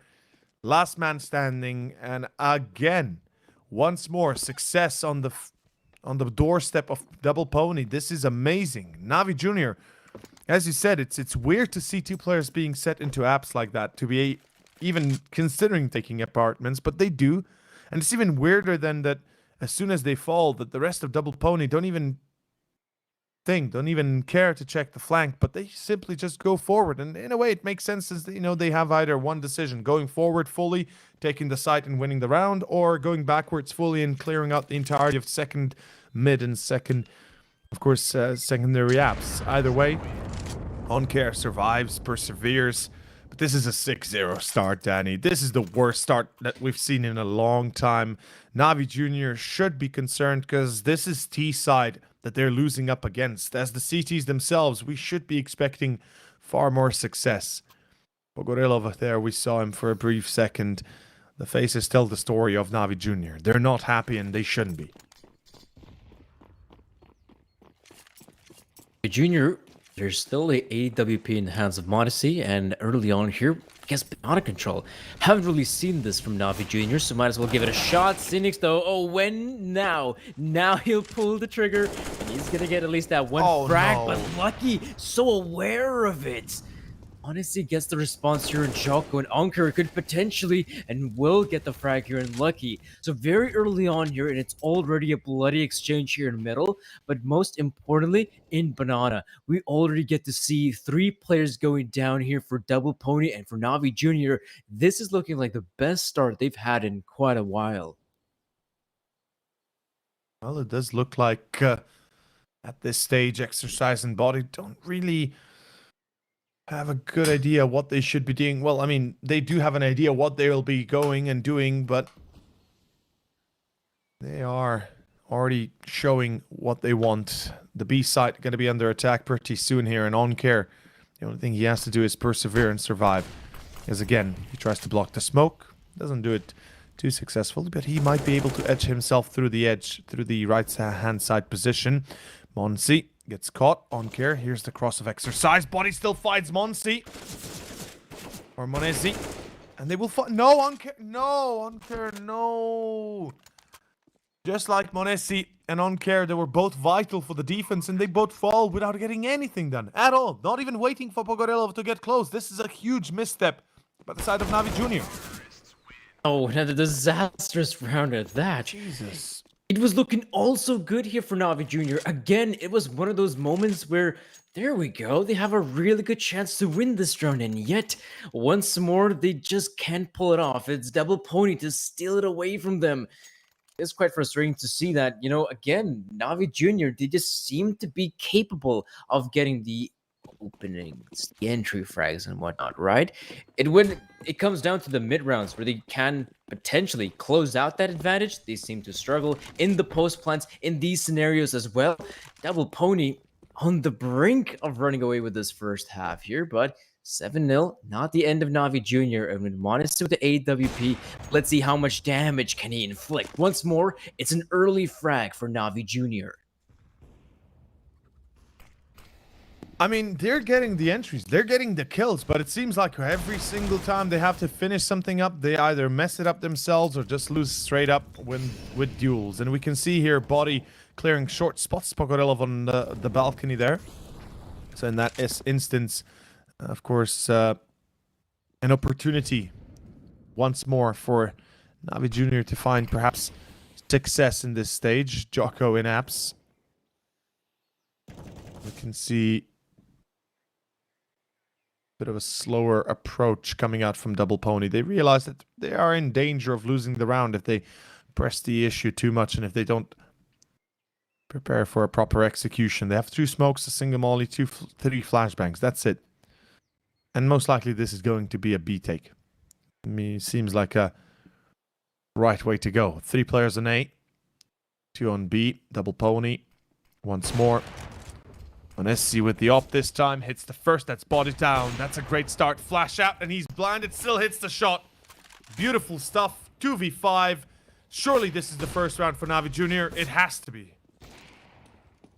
Last man standing, and again, once more, success on the on the doorstep of Double Pony. This is amazing. Navi Junior, as you said, it's weird to see two players being set into apps like that, to be even considering taking apartments, but they do. And it's even weirder than that as soon as they fall, that the rest of Double Pony don't even care to check the flank, but they simply just go forward. And in a way, it makes sense, as they have either one decision: going forward fully, taking the site and winning the round, or going backwards fully and clearing out the entirety of second mid and second, of course, secondary apps. Either way, OnCare survives, perseveres. But this is a 6-0 start, Danny. This is the worst start that we've seen in a long time. Navi Junior should be concerned, because this is T side that they're losing up against. As the CTs themselves, we should be expecting far more success. Pogorilov there, we saw him for a brief second. The faces tell the story of Navi Junior. They're not happy, and they shouldn't be. The Junior, there's still a AWP in the hands of Modesty, and early on here, I guess, out of control. Haven't really seen this from Navi Junior, so might as well give it a shot. Cynics, though, oh, when? Now he'll pull the trigger. He's gonna get at least that one frag, no. but Lucky, so aware of it. Honestly, gets the response here in Jocko, and Anker could potentially and will get the frag here in Lucky. So very early on here, and it's already a bloody exchange here in the middle. But most importantly, in Banana, we already get to see 3 players going down here for Double Pony and for Navi Junior. This is looking like the best start they've had in quite a while. Well, it does look like at this stage, Exercise and Body don't really have a good idea what they should be doing. Well, I mean, they do have an idea what they will be going and doing, but they are already showing what they want. The B site going to be under attack pretty soon here, and OnCare, the only thing he has to do is persevere and survive. As again, he tries to block the smoke, doesn't do it too successfully, but he might be able to edge himself through the edge, through the right hand side position. Monsi gets caught. OnCare, here's the cross of Exercise. Body still finds Monsi. Or Monesi. And they will fight. No, OnCare. No, OnCare, no. Just like Monesi and OnCare, they were both vital for the defense, and they both fall without getting anything done at all. Not even waiting for Pogorilov to get close. This is a huge misstep by the side of Navi Junior. Oh, another disastrous round at that. Jesus. It was looking also good here for Navi Junior. Again, it was one of those moments where, there we go, they have a really good chance to win this round, and yet, once more, they just can't pull it off. It's Double Pony to steal it away from them. It's quite frustrating to see that, again, Navi Junior, they just seem to be capable of getting the openings, the entry frags and whatnot, right? When it comes down to the mid rounds where they can potentially close out that advantage, they seem to struggle in the post plants in these scenarios as well. Double Pony on the brink of running away with this first half here, but 7-0, not the end of Navi Junior. And with Monesi with the AWP, let's see how much damage can he inflict. Once more, it's an early frag for Navi Junior. I mean, they're getting the entries, they're getting the kills, but it seems like every single time they have to finish something up, they either mess it up themselves or just lose straight up with duels. And we can see here Body clearing short spots, Pogorilov on the balcony there. So in that instance, of course, an opportunity once more for Navi Junior to find perhaps success in this stage. Jocko in apps. We can see bit of a slower approach coming out from Double Pony. They realize that they are in danger of losing the round if they press the issue too much and if they don't prepare for a proper execution. They have 2 smokes, a single molly, 3 flashbangs. That's it. And most likely this is going to be a B take. I mean, it seems like a right way to go. 3 players on A, 2 on B. Double Pony once more. Monesi with the op this time, hits the first, that's Body down. That's a great start. Flash out, and he's blinded, still hits the shot. Beautiful stuff. 2v5. Surely this is the first round for Navi Junior. It has to be.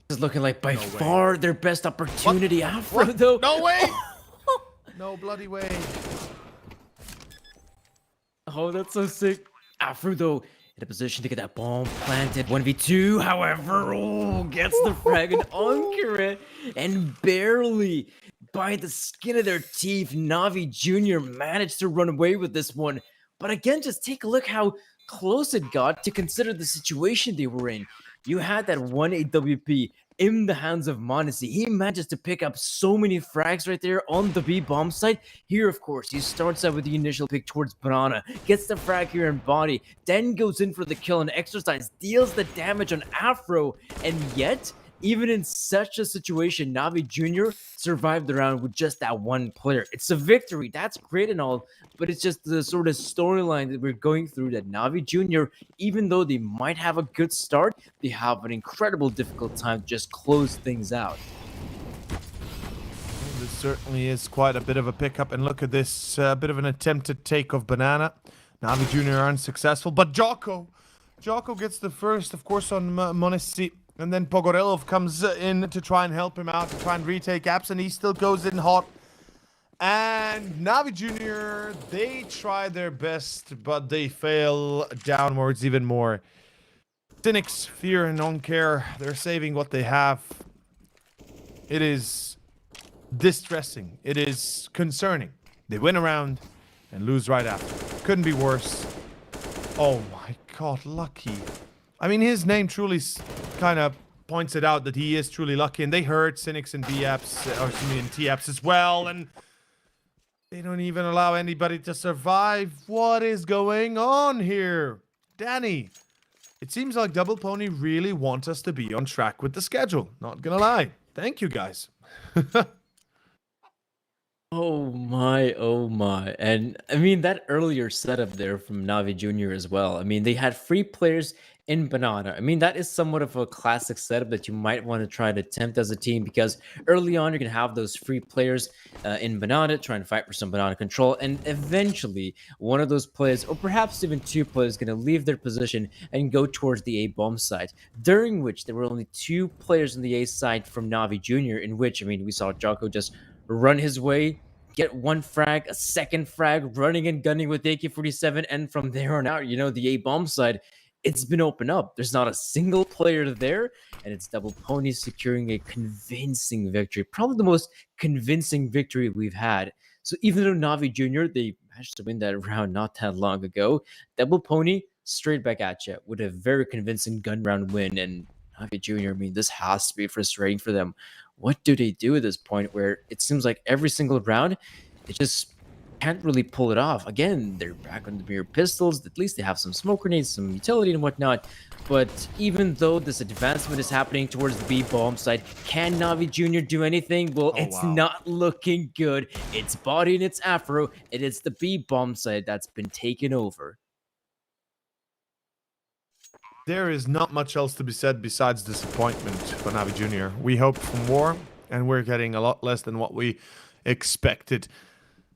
This is looking like by far their best opportunity. What? Afro, What? though. No way! No bloody way. Oh, that's so sick. Afro, though, in a position to get that bomb planted. 1v2, however, gets the frag and anchor it, and barely by the skin of their teeth, Navi Jr. managed to run away with this one. But again, just take a look how close it got to consider the situation they were in. You had that 1 AWP in the hands of Monacy. He manages to pick up so many frags right there on the B bomb site. Here, of course, he starts out with the initial pick towards Banana, gets the frag here in body, then goes in for the kill and exercise, deals the damage on Afro, and yet, even in such a situation, Navi Jr. survived the round with just that one player. It's a victory, that's great and all, but it's just the sort of storyline that we're going through that Navi Jr., even though they might have a good start, they have an incredible difficult time to just close things out. Well, this certainly is quite a bit of a pickup, and look at this bit of an attempted take of Banana. Navi Jr. unsuccessful, but Jocko gets the first, of course, on Monacy. And then Pogorelov comes in to try and help him out, to try and retake apps, and he still goes in hot. And Navi Jr., they try their best, but they fail downwards even more. Cynics, Fear, and Non-Care, they're saving what they have. It is distressing. It is concerning. They win a round and lose right after. Couldn't be worse. Oh my god, lucky. I mean, his name truly kind of points it out that he is truly lucky, and they hurt Cynics and B apps, or excuse me, in T apps as well, and they don't even allow anybody to survive. What is going on here? Danny, it seems like Double Pony really want us to be on track with the schedule. Not gonna lie. Thank you, guys. Oh my. And I mean, that earlier setup there from Navi Jr. as well. I mean, they had free players in Banana. I mean, that is somewhat of a classic setup that you might want to try to attempt as a team, because early on, you're going to have those free players in Banana trying to fight for some Banana control. And eventually, one of those players, or perhaps even two players, going to leave their position and go towards the A bomb side, during which there were only 2 players on the A side from Navi Jr., in which, I mean, we saw Jocko just run his way, get 1 frag, a second frag, running and gunning with AK-47, and from there on out, you know, the A bomb side, it's been opened up. There's not a single player there, and it's Double Pony securing a convincing victory, probably the most convincing victory we've had. So even though Navi Jr., they managed to win that round not that long ago, Double Pony straight back at you with a very convincing gun round win. And Navi Jr., I mean, this has to be frustrating for them. What do they do at this point where it seems like every single round, they just can't really pull it off? Again, they're back on the mere pistols. At least they have some smoke grenades, some utility and whatnot. But even though this advancement is happening towards the B bomb side, can Navi Jr. do anything? Well, it's not looking good. It's body and it's Afro, and it's the B bomb side that's been taken over. There is not much else to be said besides disappointment for Navi Jr. We hoped for more, and we're getting a lot less than what we expected.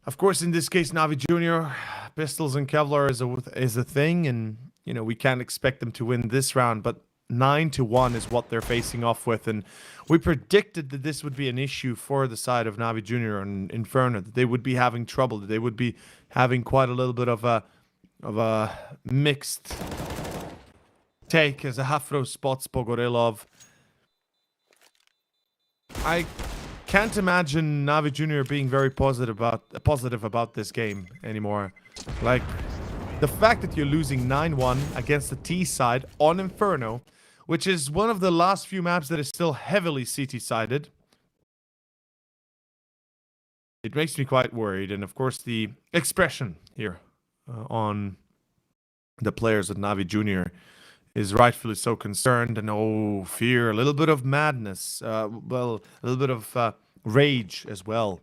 Of course, in this case, Navi Jr., pistols and Kevlar is a thing, and you know we can't expect them to win this round. But 9-1 is what they're facing off with, and we predicted that this would be an issue for the side of Navi Jr. and Inferno. That they would be having trouble. That they would be having quite a little bit of a mixed take as a Afro spots Pogorelov. I can't imagine Navi Jr. being very positive about this game anymore. Like, the fact that you're losing 9-1 against the T side on Inferno, which is one of the last few maps that is still heavily CT-sided, it makes me quite worried. And of course, the expression here on the players at Navi Jr. is rightfully so concerned, and fear, a little bit of madness, well, a little bit of rage as well.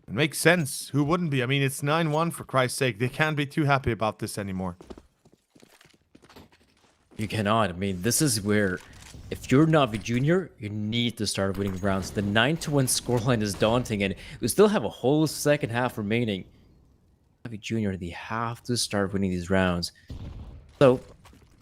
It makes sense. Who wouldn't be? I mean, it's 9-1 for Christ's sake. They can't be too happy about this anymore. You cannot. I mean, this is where, if you're Navi Jr., you need to start winning rounds. The 9-1 scoreline is daunting, and we still have a whole second half remaining. Navi Jr., they have to start winning these rounds. So,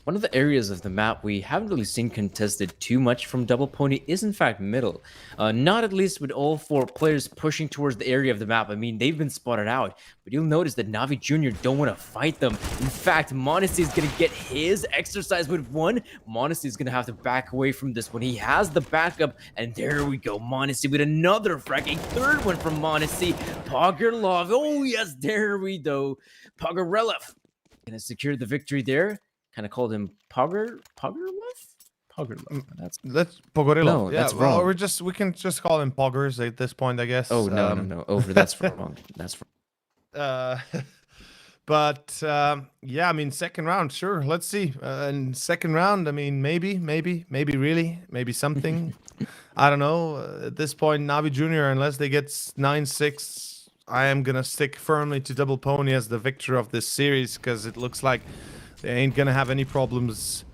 One of the areas of the map we haven't really seen contested too much from Double Pony is in fact middle. Not at least with all 4 players pushing towards the area of the map. I mean, they've been spotted out, but you'll notice that Navi Jr. don't want to fight them. In fact, Modesty is going to get his exercise with 1. Modesty is going to have to back away from this one. He has the backup, and there we go. Modesty with another frag, a 3rd one from Modesty. Pogerlov, oh yes, there we go. Pogerelov going to secure the victory there. Kind of called him Pogerlov? Pogerlov. That's Pogorilo. No, yeah, that's well, wrong. we can just call him Poggers at this point, I guess. Oh no. Over. That's wrong. That's wrong. But yeah, I mean, second round, sure. Let's see. And second round, I mean, maybe, really, maybe something. I don't know. At this point, Navi Junior, unless they get 9-6, I am gonna stick firmly to Double Pony as the victor of this series, because it looks like they ain't gonna have any problems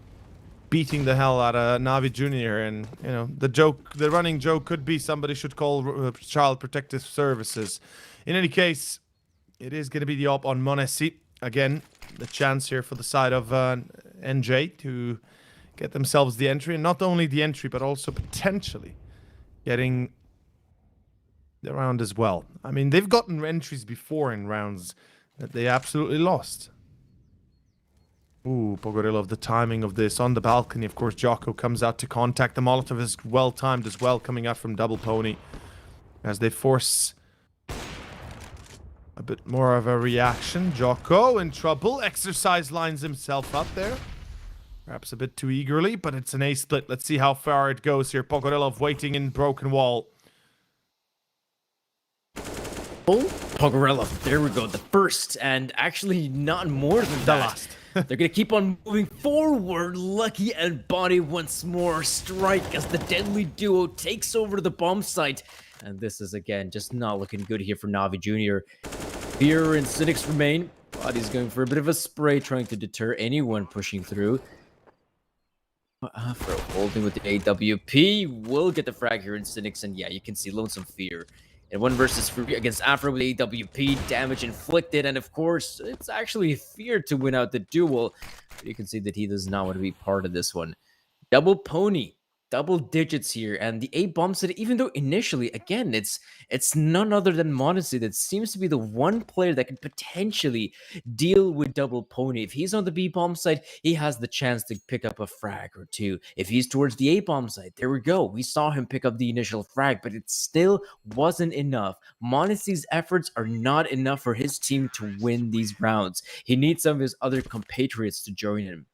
beating the hell out of Navi Junior. And you know, the running joke could be somebody should call Child Protective Services. In any case, it is going to be the op on Monesi. Again, the chance here for the side of NJ to get themselves the entry. And not only the entry, but also potentially getting the round as well. I mean, they've gotten entries before in rounds that they absolutely lost. Ooh, Pogorilov, the timing of this on the balcony. Of course, Jocko comes out to contact. The Molotov is well timed as well, coming out from Double Pony as they force a bit more of a reaction. Jocko in trouble. Exercise lines himself up there. Perhaps a bit too eagerly, but it's an A split. Let's see how far it goes here. Pogorilov waiting in broken wall. Oh, Pogerelov, there we go. The first, and actually not more than The that. last. They're going to keep on moving forward. Lucky and Bonnie once more strike as the deadly duo takes over the bomb site. And this is, again, just not looking good here for Navi Jr. Fear and Cynics remain. Body's going for a bit of a spray, trying to deter anyone pushing through. For holding with the AWP, will get the frag here in Cynics, and yeah, you can see Lonesome Fear. And 1 versus 3 against Afro with AWP, damage inflicted, and of course, it's actually Fear to win out the duel. But you can see that he does not want to be part of this one. Double Pony, double digits here, and the A bomb set, even though initially, again, it's none other than Modesty that seems to be the one player that could potentially deal with Double Pony. If he's on the B bomb side, he has the chance to pick up a frag or 2. If he's towards the A bomb side, there we go. We saw him pick up the initial frag, but it still wasn't enough. Modesty's efforts are not enough for his team to win these rounds. He needs some of his other compatriots to join him.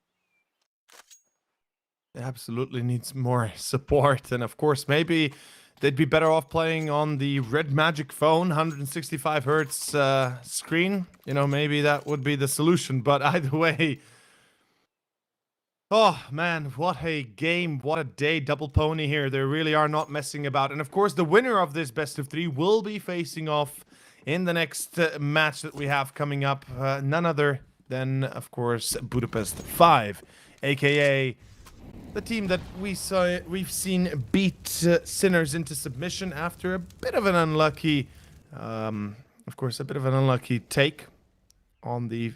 Absolutely needs more support. And of course, maybe they'd be better off playing on the Red Magic phone, 165 hertz screen. You know, maybe that would be the solution. But either way, oh man, what a game, what a day. Double Pony here. They really are not messing about. And of course, the winner of this best of 3 will be facing off in the next match that we have coming up. None other than, of course, Budapest 5, aka the team that we've seen beat Sinners into submission after a bit of an unlucky, of course, a bit of an unlucky take on the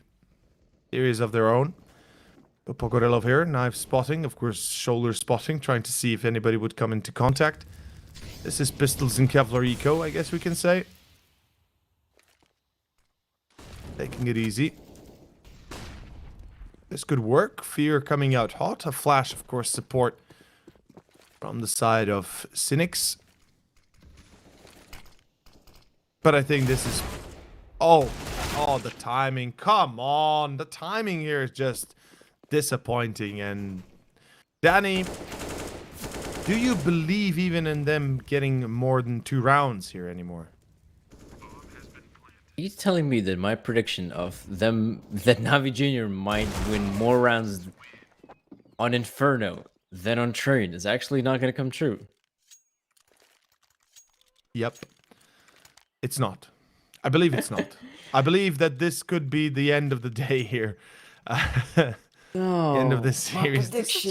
series of their own. But Pogorilov here, knife spotting, of course, shoulder spotting, trying to see if anybody would come into contact. This is Pistols and Kevlar Eco, I guess we can say. Taking it easy. This could work. Fear coming out hot. A flash, of course, support from the side of Cynics. But I think this is... Oh, the timing. Come on. The timing here is just disappointing. And Danny, do you believe even in them getting more than 2 rounds here anymore? Are you telling me that my prediction of them, that Navi Jr. might win more rounds on Inferno than on Train is actually not going to come true? Yep. It's not. I believe it's not. I believe that this could be the end of the day here. End of this series. This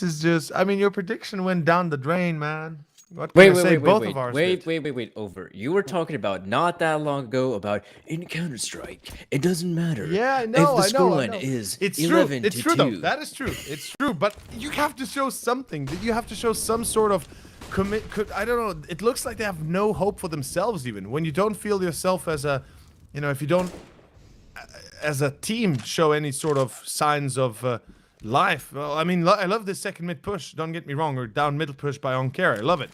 is just... I mean, your prediction went down the drain, man. What can I say? Wait, Both of ours did. wait, over. You were talking about not that long ago about in Counter-Strike, it doesn't matter. Yeah, I if know, the I know, I scoreline know. is It's 11 true. It's to true, 2. though. That is true. It's true. But you have to show something. You have to show some sort of I don't know. It looks like they have no hope for themselves, even when you don't feel yourself as a, if you don't, as a team, show any sort of signs of life. Well, I mean, I love this second mid push. Don't get me wrong, or down middle push by Onkera. I love it.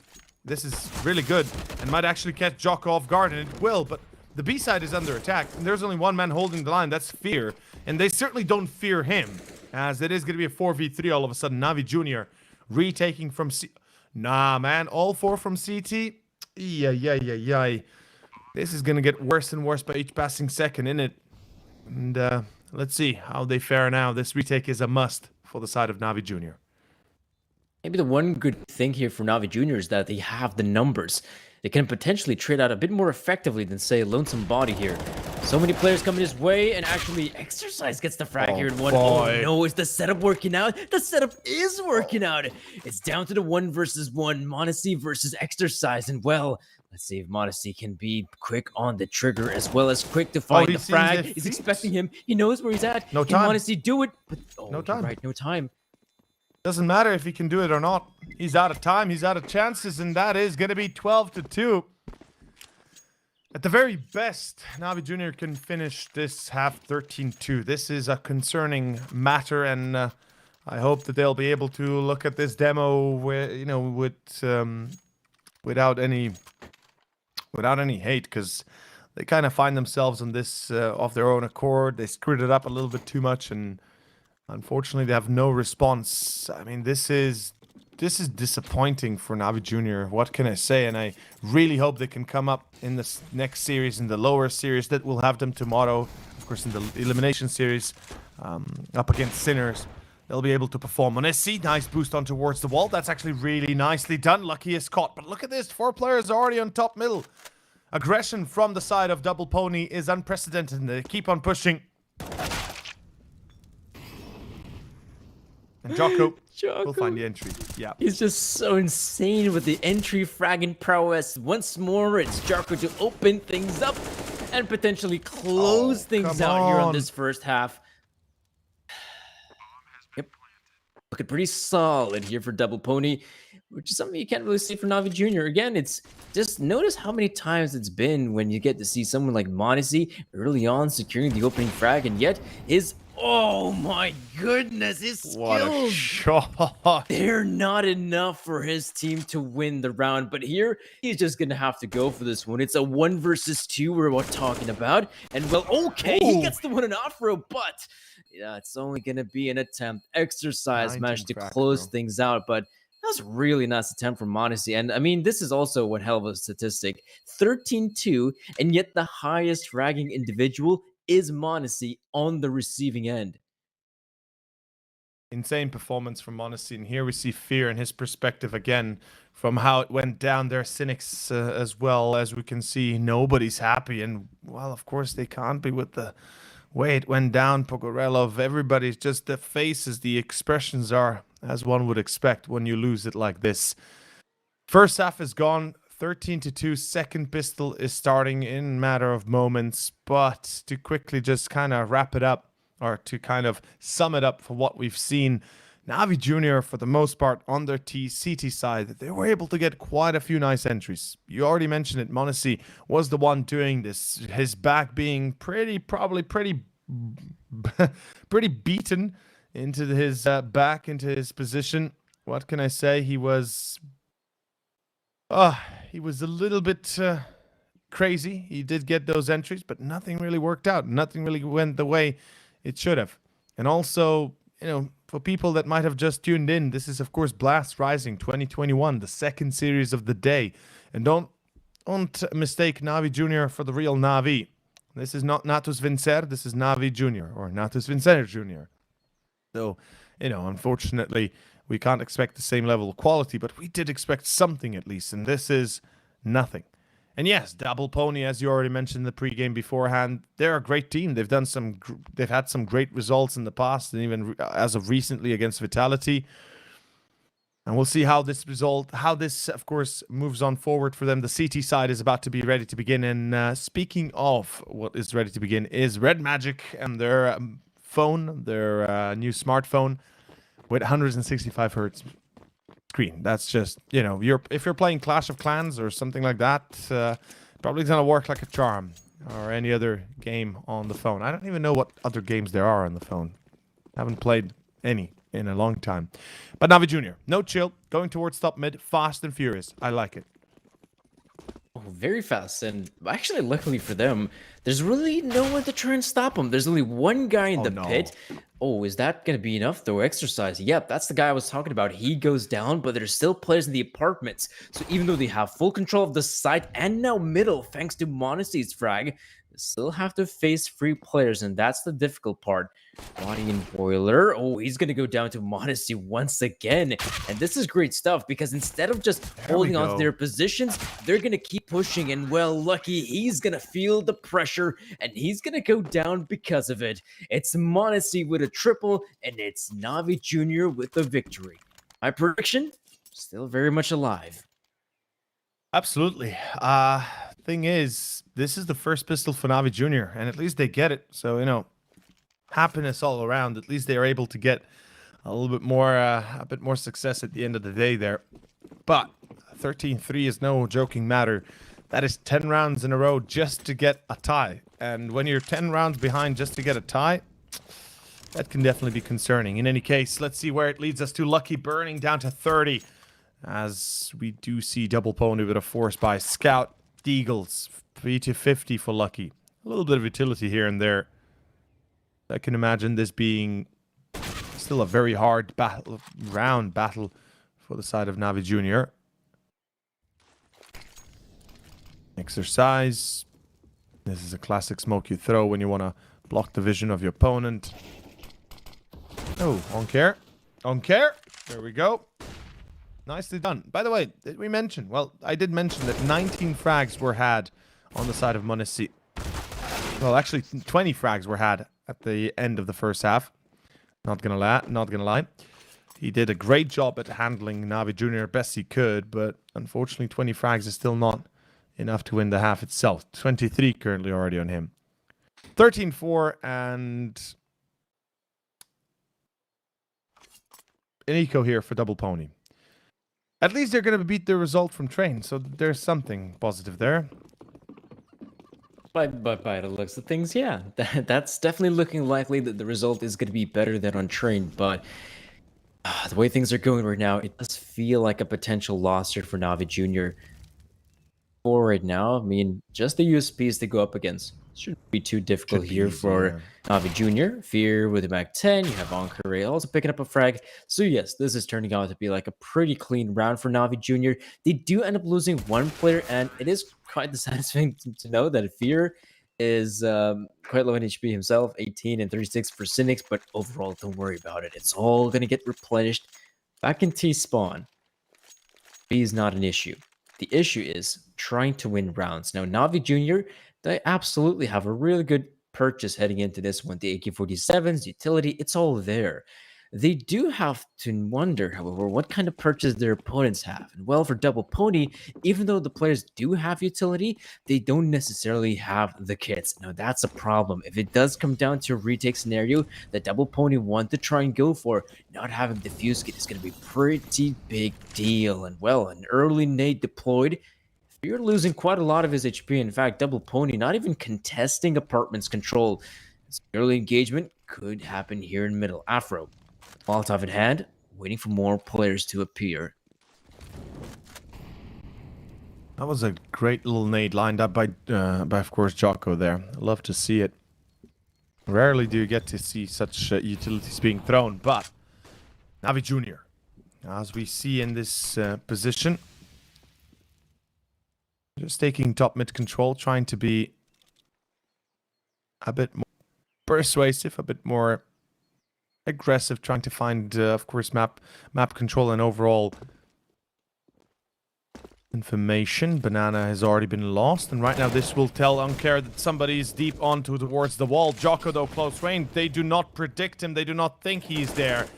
This is really good and might actually catch Jocko off guard, and it will, but the B side is under attack, and there's only one man holding the line. That's Fear, and they certainly don't fear him, as it is going to be a 4v3 all of a sudden. Navi Jr. retaking from Nah, man, all 4 from CT? Yeah. This is going to get worse and worse by each passing second, innit? And let's see how they fare now. This retake is a must for the side of Navi Jr. Maybe the one good thing here for Navi Jr. is that they have the numbers. They can potentially trade out a bit more effectively than, say, Lonesome Body here. So many players coming his way, and actually Exercise gets the frag here in one. Boy. Oh no, is the setup working out? The setup is working out. It's down to the 1 versus 1, Modesty versus Exercise, and well, let's see if Modesty can be quick on the trigger as well as quick to find the frag. He's expecting him. He knows where he's at. No Can time. Modesty do it? But, No time. Right, no time. Doesn't matter if he can do it or not. He's out of time. He's out of chances, and that is going to be 12-2. At the very best, Navi Jr. can finish this half 13-2. This is a concerning matter, and I hope that they'll be able to look at this demo without any hate, because they kind of find themselves on this of their own accord. They screwed it up a little bit too much, and unfortunately, they have no response. I mean, this is disappointing for Navi Jr. What can I say? And I really hope they can come up in this next series, in the lower series that will have them tomorrow. Of course, in the elimination series, up against Sinners, they'll be able to perform. Onesi, nice boost on towards the wall. That's actually really nicely done. Lucky is caught. But look at this, 4 players already on top middle. Aggression from the side of Double Pony is unprecedented, and they keep on pushing. And Jocko will find the entry. Yeah. He's just so insane with the entry fragging prowess. Once more, it's Jocko to open things up and potentially close things out here on this first half. Yep. Looking pretty solid here for Double Pony, which is something you can't really see for Navi Jr. Again, it's just notice how many times it's been when you get to see someone like Modesty early on securing the opening frag, and yet oh my goodness, his skills! What a shot! They're not enough for his team to win the round, but here he's just gonna have to go for this one. It's a 1 versus 2 we're talking about, and well, okay, he gets the one in off-row, but yeah, it's only gonna be an attempt. Exercise managed to close things out, but that was a really nice attempt from Modesty. And I mean, this is also one hell of a statistic. 13-2, and yet the highest fragging individual is Modesty on the receiving end. Insane performance from Modesty, and here we see Fear in his perspective again from how it went down there. Cynics as well, as we can see, nobody's happy, and well, of course they can't be with the way it went down. Pogorelov, everybody's just, the faces, the expressions are as one would expect when you lose it like this. First half is gone. 13-2, second pistol is starting in a matter of moments, but to quickly just kind of wrap it up, or to kind of sum it up for what we've seen, Navi Jr., for the most part, on their CT side, they were able to get quite a few nice entries. You already mentioned it, Monesi was the one doing this, his back being probably pretty beaten into his back, into his position. What can I say? He was a little bit crazy. He did get those entries, but nothing really worked out. Nothing really went the way it should have. And also, for people that might have just tuned in, this is, of course, Blast Rising 2021, the second series of the day. And don't mistake Navi Jr. for the real Navi. This is not Natus Vincer. This is Navi Jr. or Natus Vincer Jr. So, unfortunately, we can't expect the same level of quality, but we did expect something at least, and this is nothing. And yes, Double Pony, as you already mentioned in the pregame beforehand, they're a great team. They've had some great results in the past, and even as of recently against Vitality. And we'll see how this of course, moves on forward for them. The CT side is about to be ready to begin. And speaking of what is ready to begin is Red Magic and their phone, their new smartphone with 165 hertz screen. That's just, you know, if you're playing Clash of Clans or something like that, probably going to work like a charm, or any other game on the phone. I don't even know what other games there are on the phone. I haven't played any in a long time. But Navi Jr., no chill, going towards top mid, fast and furious. I like it. Oh, very fast, and actually, luckily for them, there's really no one to try and stop him. There's only one guy in the pit. Oh, is that going to be enough, though? Exercise. Yep, that's the guy I was talking about. He goes down, but there's still players in the apartments. So even though they have full control of the site and now middle, thanks to Monasty's frag, they still have to face free players, and that's the difficult part. Body and Boiler. Oh, he's going to go down to Modesty once again. And this is great stuff, because instead of just holding on to their positions, they're going to keep pushing. And, well, lucky, he's going to feel the pressure, and he's going to go down because of it. It's Modesty with a triple, and it's Navi Jr. with the victory. My prediction? Still very much alive. Absolutely. Thing is, this is the first pistol for Navi Jr., and at least they get it. So, you know, happiness all around. At least they are able to get a little bit more success at the end of the day there. But 13-3 is no joking matter. That is 10 rounds in a row just to get a tie. And when you're 10 rounds behind just to get a tie, that can definitely be concerning. In any case, let's see where it leads us to. Lucky burning down to 30, as we do see Double Pony with a force by Scout. Deagles 3-50 for Lucky. A little bit of utility here and there. I can imagine this being still a very hard round battle for the side of Navi Jr. Exercise. This is a classic smoke you throw when you want to block the vision of your opponent. Oh, on care. On care. There we go. Nicely done. By the way, did we mention? Well, I did mention that 19 frags were had on the side of Monacy. Well, actually, 20 frags were had at the end of the first half. Not gonna lie. He did a great job at handling Navi Jr. best he could, but unfortunately 20 frags is still not enough to win the half itself. 23 currently already on him. 13-4 and an eco here for Double Pony. At least they're going to beat the result from Train, so there's something positive there. By the looks of things, yeah. That's definitely looking likely that the result is going to be better than on Train, but the way things are going right now, it does feel like a potential loss here for Navi Jr. For right now, I mean, just the USPs they go up against shouldn't be too difficult here for Navi Jr. Fear with the Mac 10, you have Ankare also picking up a frag. So yes, this is turning out to be like a pretty clean round for Navi Jr. They do end up losing one player, and it is quite dissatisfying to know that Fear is quite low in HP himself, 18 and 36 for Cynics, but overall, don't worry about it. It's all going to get replenished back in T-spawn. B is not an issue. The issue is trying to win rounds. Now, Navi Jr., they absolutely have a really good purchase heading into this one. The AK-47s, utility, it's all there. They do have to wonder, however, what kind of purchase their opponents have. And well, for Double Pony, even though the players do have utility, they don't necessarily have the kits. Now, that's a problem. If it does come down to a retake scenario that Double Pony want to try and go for, not having the fuse kit is going to be a pretty big deal. And well, an early nade deployed, you're losing quite a lot of his HP. In fact, Double Pony not even contesting apartments control. This early engagement could happen here in middle. Afro, Molotov in hand, waiting for more players to appear. That was a great little nade lined up by of course, Jocko there. I love to see it. Rarely do you get to see such utilities being thrown, but Navi Jr., as we see in this position, just taking top mid control, trying to be a bit more persuasive, a bit more aggressive, trying to find, of course, map control and overall information. Banana has already been lost, and right now this will tell Uncare that somebody is deep onto towards the wall. Jocko, though, close range. They do not predict him. They do not think he's there.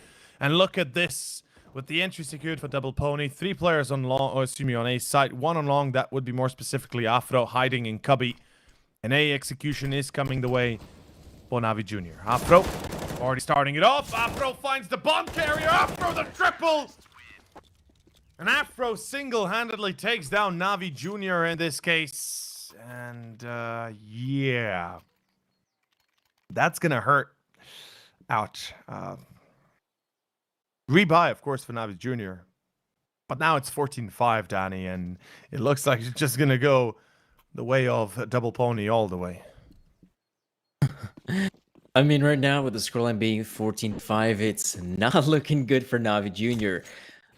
And look at this. with the entry secured for Double Pony. 3 players on long, or excuse me, on A site. 1 on long, that would be more specifically Afro hiding in Cubby. An A execution is coming the way for NAVI Jr. Afro already starting it off. Afro finds the bomb carrier. Afro the triple. And Afro single-handedly takes down NAVI Jr. in this case. And yeah. That's going to hurt. Ouch. Rebuy, of course, for NAVI Jr. But now it's 14-5, Danny, and it looks like it's just going to go the way of Double Pony all the way. I mean, right now with the scoreline being 14-5, it's not looking good for NAVI Jr.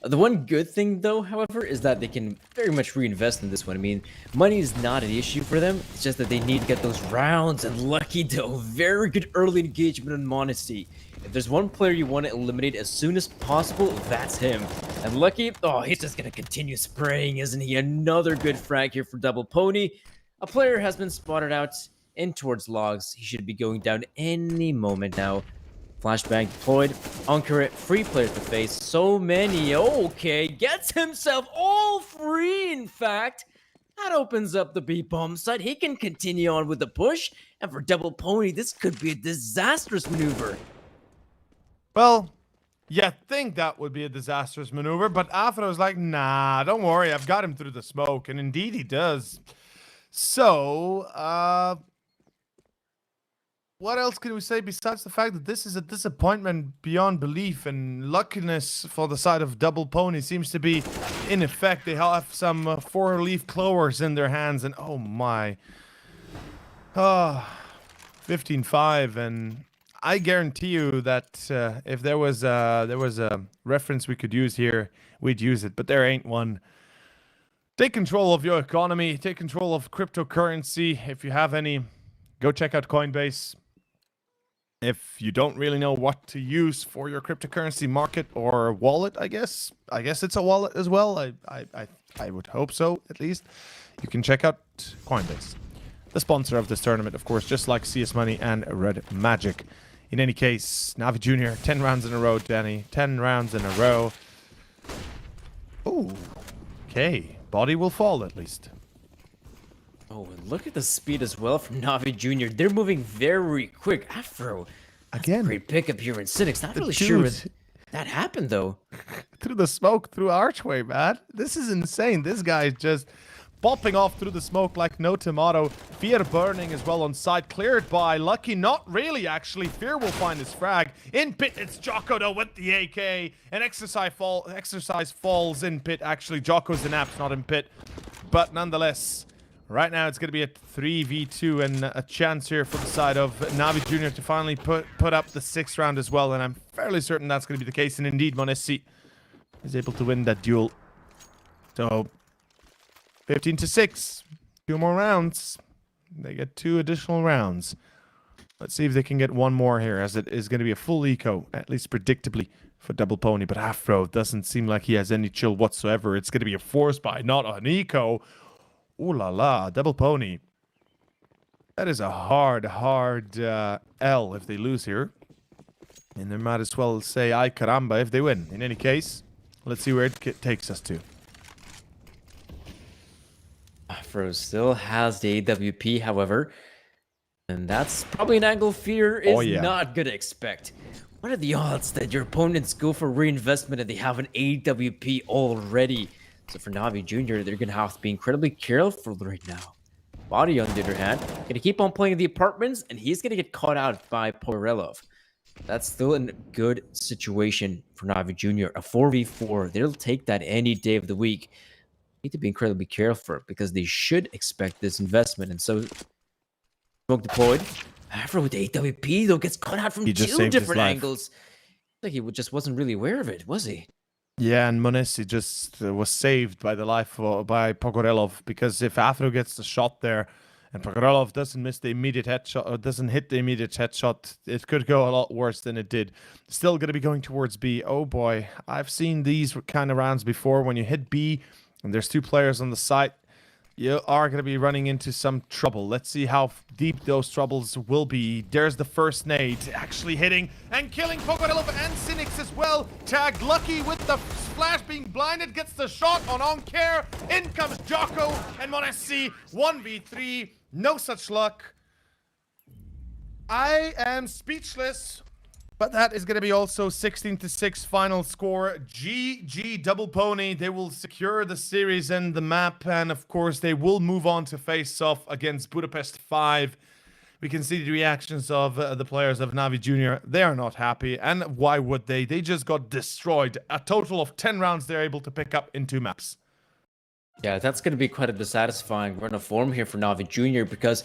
The one good thing, though, however, is that they can very much reinvest in this one. I mean, money is not an issue for them. It's just that they need to get those rounds, and Lucky, though, very good early engagement on Modesty. If there's one player you want to eliminate as soon as possible, that's him. And Lucky, oh, he's just going to continue spraying, isn't he? Another good frag here for Double Pony. A player has been spotted out in towards logs. He should be going down any moment now. Flashbang deployed. Uncurate, free players to face. So many. Okay, gets himself all free, in fact. That opens up the B-bomb site. He can continue on with the push. And for Double Pony, this could be a disastrous maneuver. Well, you think that would be a disastrous maneuver, but Afro's like, nah, don't worry, I've got him through the smoke. And indeed he does. So, what else can we say besides the fact that this is a disappointment beyond belief, and luckiness for the side of Double Pony seems to be in effect. They have some 4-leaf clovers in their hands, and oh my. 15-5, and I guarantee you that if there was a reference we could use here, we'd use it, but there ain't one. Take control of your economy, take control of cryptocurrency. If you have any, go check out Coinbase. If you don't really know what to use for your cryptocurrency market or wallet, I guess it's a wallet as well. I would hope so, at least. You can check out Coinbase, the sponsor of this tournament, of course, just like CS Money and Red Magic. In any case, NAVI Jr., 10 rounds in a row, Danny. 10 rounds in a row. Ooh, okay. Body will fall, at least. Oh, and look at the speed as well from NAVI Jr. They're moving very quick. Afro. Again. Great pickup here in Cynics. Not really sure what that happened, though. Through the smoke, through Archway, man. This is insane. This guy is just popping off through the smoke like no tomato. Fear burning as well on site. Cleared by Lucky. Not really, actually. Fear will find his frag. In pit, it's Jocko, though, with the AK. And Exercise falls in pit. Actually, Jocko's in apps, not in pit. But nonetheless, right now it's going to be a 3v2 and a chance here for the side of NAVI Jr. to finally put up the 6th round as well. And I'm fairly certain that's going to be the case. And indeed, Monesi is able to win that duel. So 15-6. 2 more rounds. They get 2 additional rounds. Let's see if they can get 1 more here, as it is going to be a full eco, at least predictably, for Double Pony. But Afro doesn't seem like he has any chill whatsoever. It's going to be a force buy, not an eco. Ooh la la, Double Pony. That is a hard L if they lose here. And they might as well say ay caramba if they win. In any case, let's see where it takes us to. Afro still has the AWP, however. And that's probably an angle Fear is not going to expect. What are the odds that your opponents go for reinvestment and they have an AWP already? So for NAVI Jr., they're going to have to be incredibly careful right now. Body, on the other hand, going to keep on playing the apartments, and he's going to get caught out by Porelov. That's still a good situation for NAVI Jr. A 4v4. They'll take that any day of the week. Need to be incredibly careful because they should expect this investment. And so, smoke deployed. Afro with the AWP, though, gets caught out from 2 different angles. Like he just wasn't really aware of it, was he? Yeah, and Monesi just was saved by the life by Pogorelov, because if Afro gets the shot there and Pogorelov doesn't miss the immediate headshot, or doesn't hit the immediate headshot, it could go a lot worse than it did. Still going to be going towards B. Oh boy, I've seen these kind of rounds before when you hit B and there's 2 players on the site. you are going to be running into some trouble. Let's see how deep those troubles will be. There's the first nade, actually hitting and killing Pogodilov and Cynics as well. Tagged Lucky with the splash, being blinded, gets the shot on care. In comes Jocko and Monesi, 1v3. No such luck. I am speechless. But that is going to be also 16-6 final score. GG Double Pony. They will secure the series and the map. And of course, they will move on to face off against Budapest 5. We can see the reactions of the players of NAVI Junior. They are not happy. And why would they? They just got destroyed. A total of 10 rounds they're able to pick up in 2 maps. Yeah, that's going to be quite a dissatisfying run of form here for NAVI Junior, because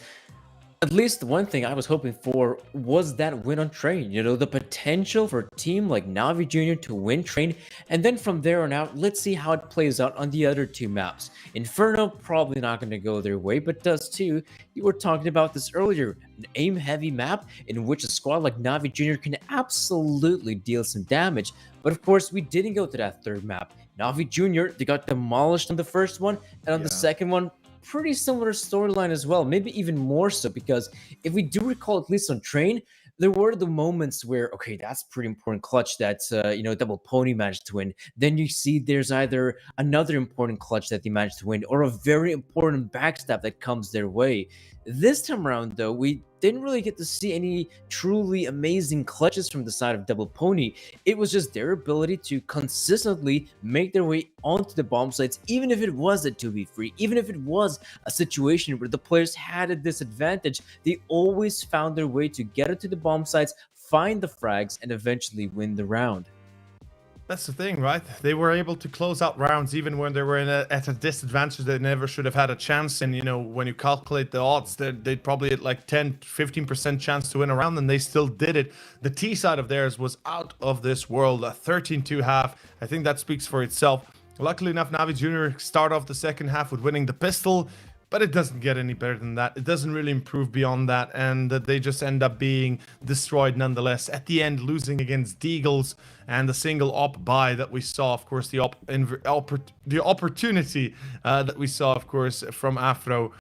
at least one thing I was hoping for was that win on Train. You know, the potential for a team like NAVI Junior to win Train, and then from there on out, let's see how it plays out on the other 2 maps. Inferno, probably not going to go their way, but does too. You were talking about this earlier, an aim-heavy map in which a squad like NAVI Junior can absolutely deal some damage. But of course, we didn't go to that 3rd map. NAVI Junior, they got demolished on the first one, and on the second one, pretty similar storyline as well, maybe even more so, because if we do recall, at least on Train, there were the moments where, okay, that's pretty important clutch that, you know, Double Pony managed to win. Then you see there's either another important clutch that they managed to win or a very important backstab that comes their way. This time around, though, we didn't really get to see any truly amazing clutches from the side of Double Pony. It was just their ability to consistently make their way onto the bomb sites, even if it was a 2v3, even if it was a situation where the players had a disadvantage, they always found their way to get into the bomb sites, find the frags, and eventually win the round. That's the thing, right? They were able to close out rounds even when they were at a disadvantage. They never should have had a chance. And, you know, when you calculate the odds, they'd probably had like 10-15% chance to win a round, and they still did it. The T side of theirs was out of this world, a 13-2 half. I think that speaks for itself. Luckily enough, NAVI Junior start off the second half with winning the pistol, but it doesn't get any better than that. It doesn't really improve beyond that, and they just end up being destroyed nonetheless. At the end, losing against Deagles and the single op buy that we saw, of course, the opportunity that we saw, of course, from Afro.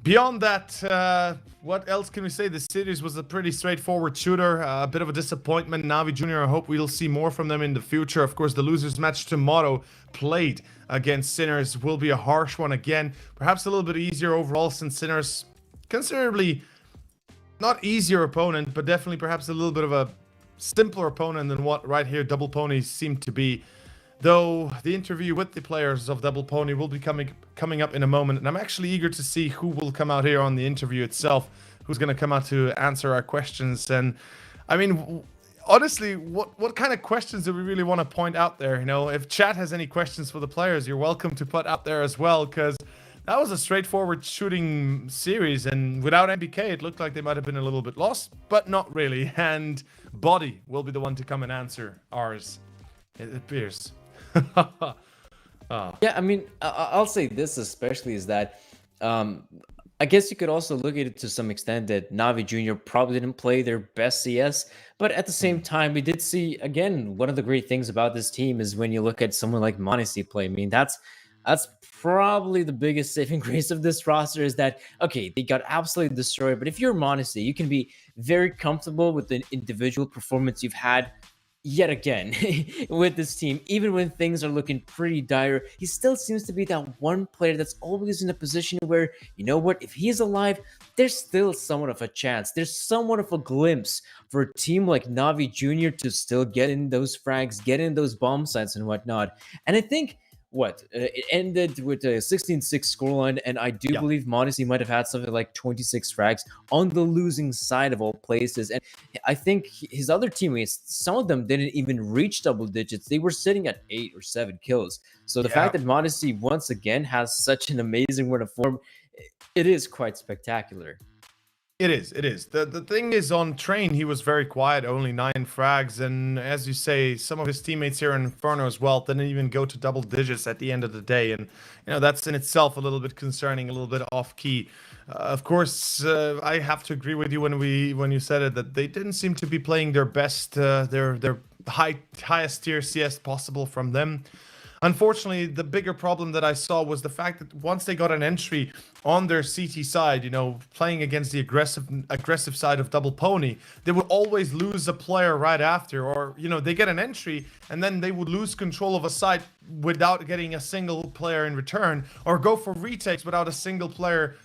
Beyond that, what else can we say? The series was a pretty straightforward shooter, a bit of a disappointment. NAVI Junior, I hope we'll see more from them in the future. Of course, the losers match tomorrow, played against Sinners, will be a harsh one again. Perhaps a little bit easier overall, since Sinners, considerably not easier opponent, but definitely perhaps a little bit of a simpler opponent than what right here Double Pony seemed to be. Though the interview with the players of Double Pony will be coming up in a moment, and I'm actually eager to see who will come out here on the interview itself, who's going to come out to answer our questions. And I mean, honestly, what kind of questions do we really want to point out there? You know, if chat has any questions for the players, you're welcome to put out there as well, because that was a straightforward shooting series, and without MBK, it looked like they might have been a little bit lost, but not really. And Body will be the one to come and answer ours, it appears. Yeah, I mean, I'll say this especially is that I guess you could also look at it to some extent that NAVI Junior probably didn't play their best CS, but at the same time, we did see, again, one of the great things about this team is when you look at someone like Monesi play. I mean, that's probably the biggest saving grace of this roster, is that, okay, they got absolutely destroyed, but if you're Monesi, you can be very comfortable with the individual performance you've had yet again with this team. Even when things are looking pretty dire, he still seems to be that one player that's always in a position where, you know what, if he's alive, there's still somewhat of a chance. There's somewhat of a glimpse for a team like NAVI Junior to still get in those frags, get in those bomb sites and whatnot. And I think it ended with a 16-6 scoreline, and I do believe Monesi might have had something like 26 frags on the losing side of all places. And I think his other teammates, some of them didn't even reach double digits. They were sitting at 8 or 7 kills. So the fact that Monesi once again has such an amazing run of form, it is quite spectacular. It is. The thing is, on Train, he was very quiet, only 9 frags. And as you say, some of his teammates here in Inferno as well didn't even go to double digits at the end of the day. And, you know, that's in itself a little bit concerning, a little bit off key. Of course, I have to agree with you when you said it, that they didn't seem to be playing their best, their highest tier CS possible from them. unfortunately, the bigger problem that I saw was the fact that once they got an entry on their CT side, playing against the aggressive side of Double Pony, they would always lose a player right after, or they get an entry and then they would lose control of a site without getting a single player in return, or go for retakes without a single player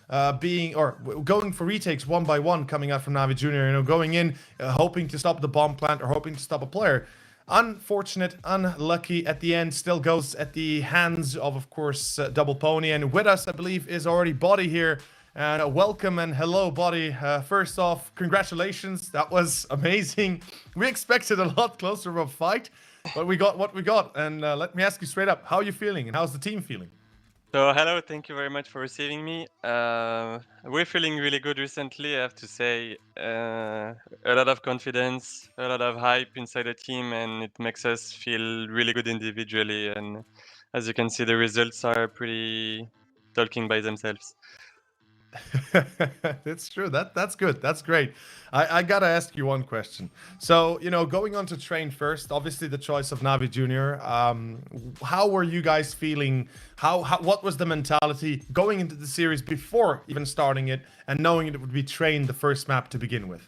going for retakes one by one coming out from Navi Junior, going in hoping to stop the bomb plant or hoping to stop a player. Unfortunate, unlucky at the end, still goes at the hands of course, Double Pony. And with us, I believe, is already Body here. And welcome and hello, Body. First off, congratulations. That was amazing. We expected a lot closer of a fight, but we got what we got. And let me ask you straight up, how are you feeling and how's the team feeling? So hello, thank you very much for receiving me. We're feeling really good recently, I have to say. A lot of confidence, a lot of hype inside the team, and it makes us feel really good individually. And as you can see, the results are pretty talking by themselves. That's true. That's good. That's great. I gotta ask you one question. So, going on to train first, obviously the choice of Navi Junior. How were you guys feeling? What was the mentality going into the series before even starting it and knowing it would be train the first map to begin with?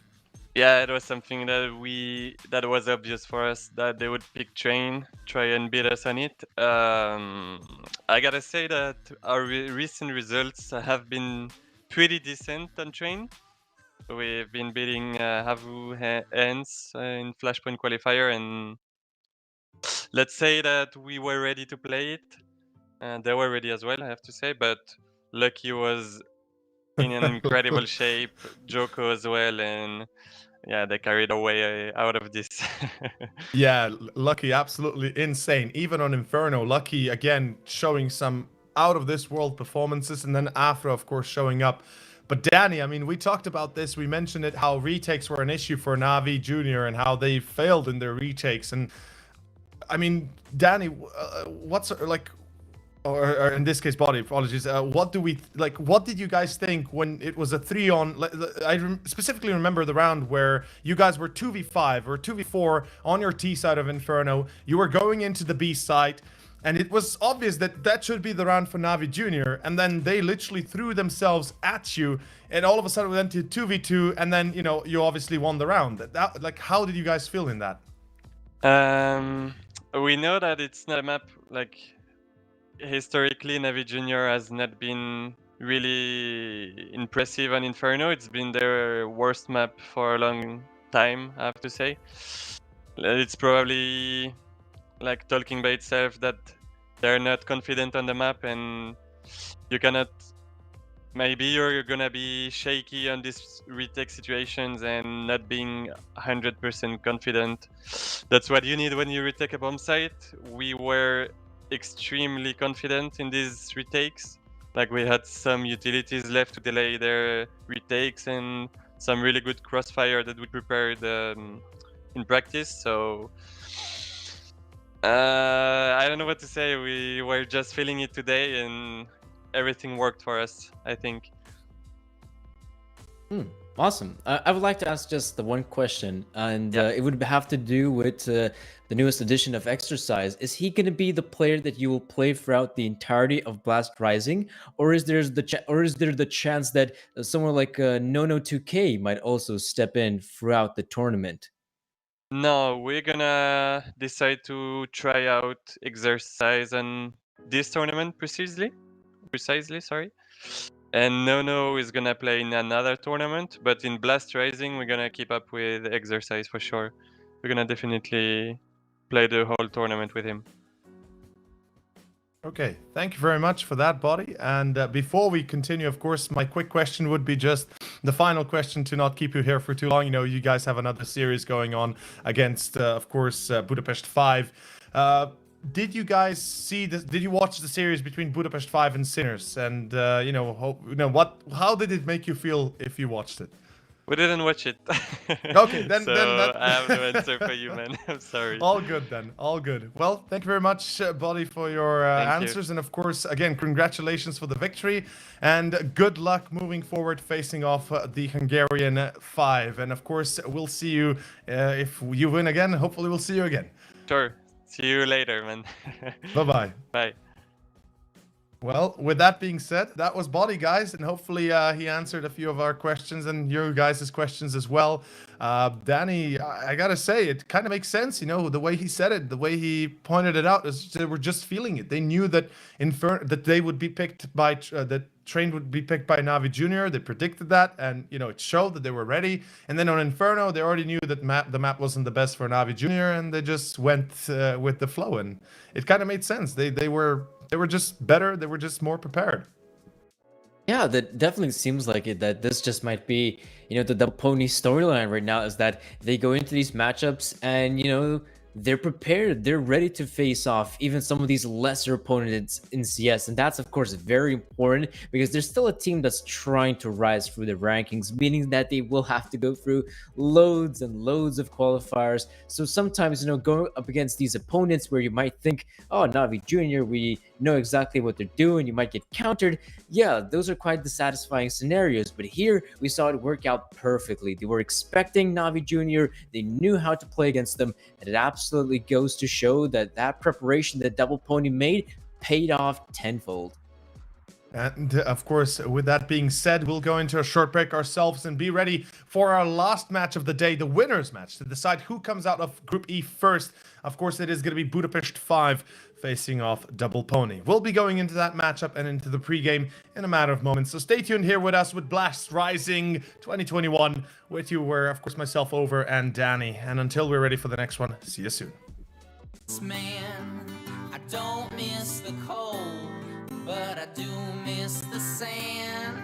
Yeah, it was something that was obvious for us, that they would pick train, try and beat us on it. I gotta say that our recent results have been pretty decent on train. We've been beating Havu Hens in Flashpoint qualifier, and let's say that we were ready to play it. And they were ready as well, I have to say, but Lucky was in an incredible shape, Joko as well, and yeah, they carried away out of this. Yeah, Lucky, absolutely insane. Even on Inferno, Lucky, again, showing some out of this world performances, and then after, of course, showing up. But Danny, I mean, we talked about this, we mentioned it, how retakes were an issue for Navi Junior and how they failed in their retakes. And I mean, Danny, what's like, or in this case, Body, apologies, what did you guys think when it was a 3-on? I specifically remember the round where you guys were 2v5 or 2v4 on your T side of Inferno. You were going into the B site, and it was obvious that should be the round for Navi Junior, and then they literally threw themselves at you, and all of a sudden we went to 2v2, and then, you obviously won the round. Like, how did you guys feel in that? We know that it's not a map, like, historically Navi Junior has not been really impressive on Inferno. It's been their worst map for a long time, I have to say. It's probably like talking by itself that they're not confident on the map, and you cannot, maybe you're gonna be shaky on these retake situations and not being 100% confident. That's what you need when you retake a bomb site. We were extremely confident in these retakes. Like, we had some utilities left to delay their retakes and some really good crossfire that we prepared in practice. So I don't know what to say. We were just feeling it today, and everything worked for us, I think. Awesome. I would like to ask just the one question, and it would have to do with the newest edition of Exercise. Is he going to be the player that you will play throughout the entirety of Blast Rising, or is there the chance that someone like Nono2K might also step in throughout the tournament? No, we're gonna decide to try out Exercise on this tournament precisely, sorry. And Nono is gonna play in another tournament, but in Blast Rising we're gonna keep up with Exercise for sure. We're gonna definitely play the whole tournament with him. Okay, thank you very much for that, Body. And before we continue, of course, my quick question would be just the final question to not keep you here for too long. You guys have another series going on against, of course, Budapest 5. Did you guys see this? Did you watch the series between Budapest 5 and Sinners? And how did it make you feel if you watched it? We didn't watch it. Okay, then I have no answer for you, man. I'm sorry. All good then. All good. Well, thank you very much, Body, for your answers. And of course, again, congratulations for the victory. And good luck moving forward, facing off the Hungarian 5. And of course, we'll see you if you win again. Hopefully, we'll see you again. Sure. See you later, man. Bye-bye. Bye. Well, with that being said, that was Body, guys, and hopefully he answered a few of our questions and your guys' questions as well. Danny, I gotta say, it kind of makes sense, you know, the way he said it, the way he pointed it out, is they were just feeling it. They knew that that they would be picked by that Train would be picked by Navi Junior. They predicted that, and you know, it showed that they were ready. And then on Inferno, they already knew that the map wasn't the best for Navi Junior, and they just went with the flow, and it kind of made sense. They were just better. They were just more prepared. Yeah, that definitely seems like it. That this just might be, you know, the Pony storyline right now is that they go into these matchups and, you know, they're prepared. They're ready to face off even some of these lesser opponents in CS. And that's, of course, very important because there's still a team that's trying to rise through the rankings, meaning that they will have to go through loads and loads of qualifiers. So sometimes, you know, going up against these opponents where you might think, oh, Navi Junior, we know exactly what they're doing, you might get countered. Yeah, those are quite dissatisfying scenarios. But here we saw it work out perfectly. They were expecting Navi Junior. They knew how to play against them. And it absolutely goes to show that that preparation that Double Pony made paid off tenfold. And of course, with that being said, we'll go into a short break ourselves and be ready for our last match of the day, the winners match, to decide who comes out of Group E first. Of course, it is going to be Budapest 5 facing off Double Pony. We'll be going into that matchup and into the pregame in a matter of moments. So stay tuned here with us with Blast Rising 2021. With you were, of course, myself, Over, and Danny. And until we're ready for the next one, see you soon. Man, I don't miss the cold, but I do miss the sand.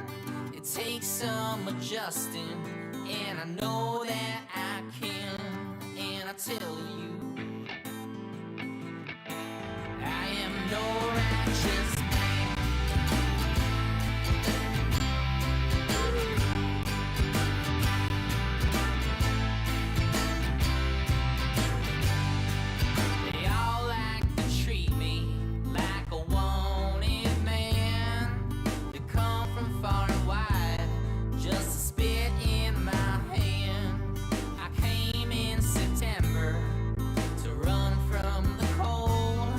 It takes some adjusting, and I know that I can. And I tell you, I am no righteous man. They all like to treat me like a wanted man. They come from far and wide just to spit in my hand. I came in September to run from the cold.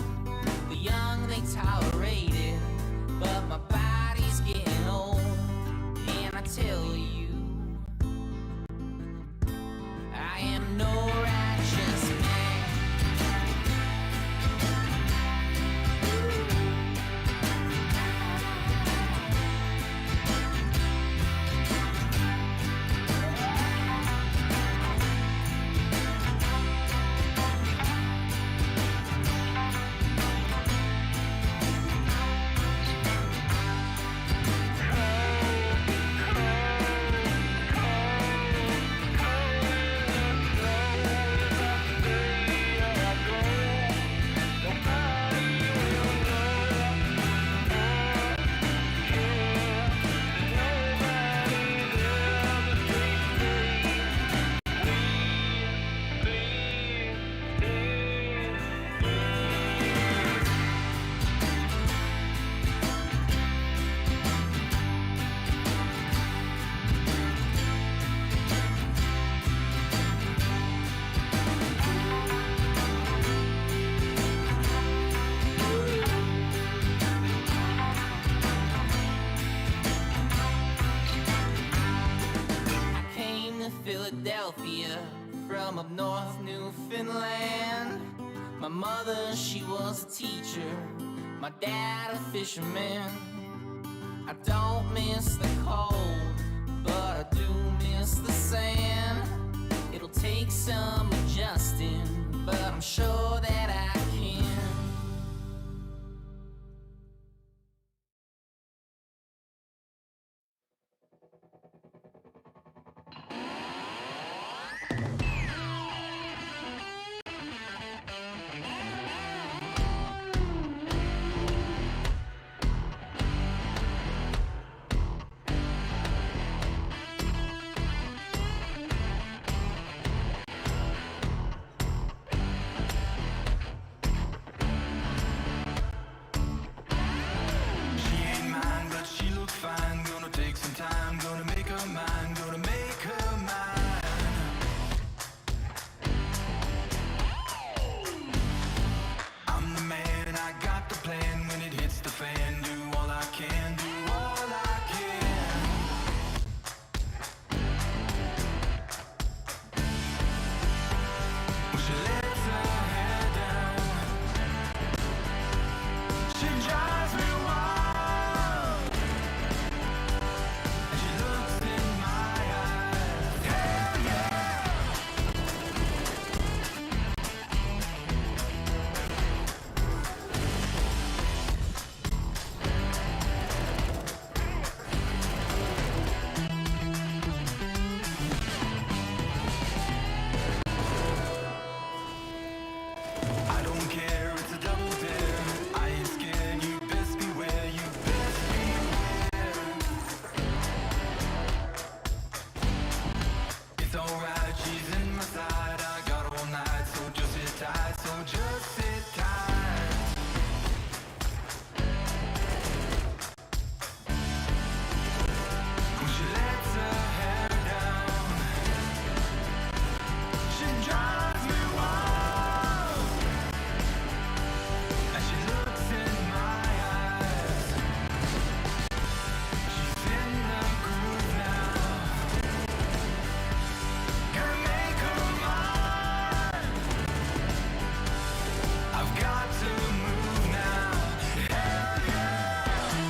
The young they tolerate it, but my body's getting old. And I tell you, I am no righteous man. I came to Philadelphia from up north Newfoundland. My mother, she was a teacher, my dad a fisherman. I don't miss the cold, but I do miss the sand. It'll take some adjusting, but I'm sure that I can. when she lets her hair down. She drives me wild, and she looks in my eyes. Hell yeah! I don't care, it's a double dare. I ain't scared, you best beware, you best beware. It's alright, she's in my side. I got all night, so just sit tight, so just sit tight. When she lets her hair down, she drives me wild, and she looks in my eyes. She's in the groove now. Gonna make her mine. I've got to move now. Hell yeah!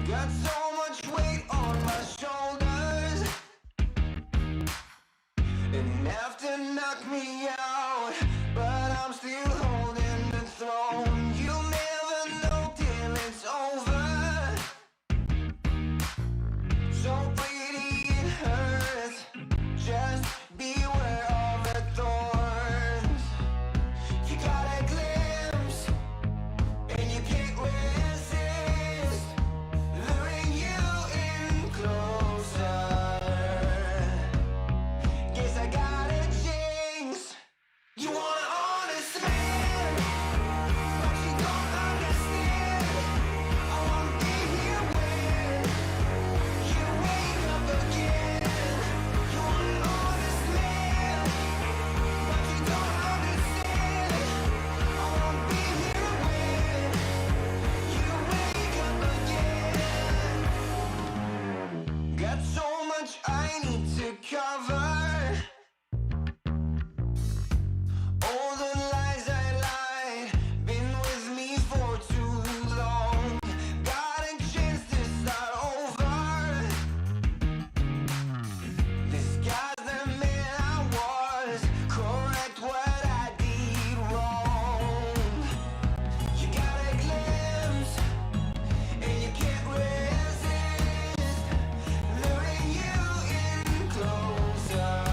Got so much weight on my shoulders, enough to knock me out, but I'm still holding the throne. You'll never know till it's over. So pretty it hurts, just beware of the thorns. You got a glimpse, and you can't resist, luring you in closer. Guess I got a jinx. You want an honest man, but you don't understand. I won't be here when you wake up again. You want an honest man, but you don't understand. I won't be here when you wake up again. Got so much I need to cover. All the lies I lied, been with me for too long. Got a chance to start over. Disguise the man I was, correct what I did wrong. You got a glimpse, and you can't resist, luring you in closer.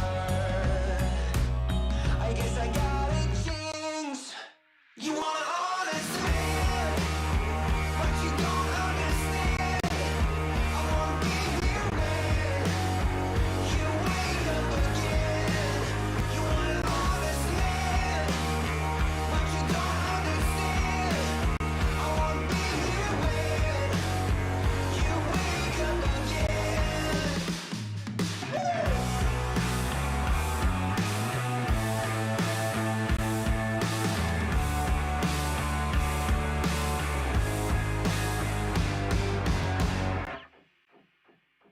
I guess I got a jinx. You want an honest man, but you don't understand. I won't be here when you wake up again. You want an honest man, but you don't understand. I won't be here when you wake up again.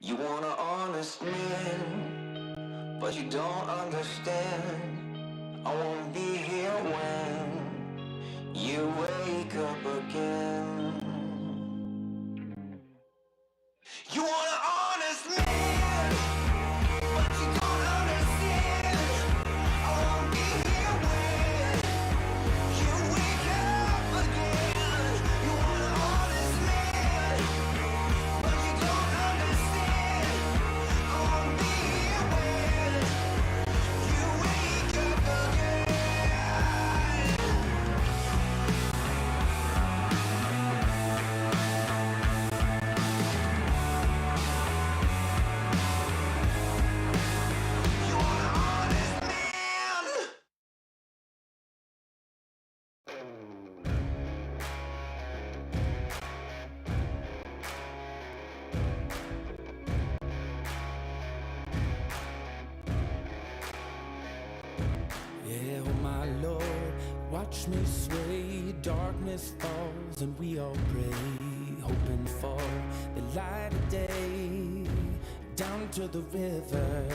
You want an honest man, but you don't understand. I won't be here when you wake up again. You want an honest man, but you don't understand. I won't be here when you wake up again. You want an honest man, but you don't understand. I won't be here when you me sway, darkness falls, and we all pray, hoping for the light of day. Down to the river,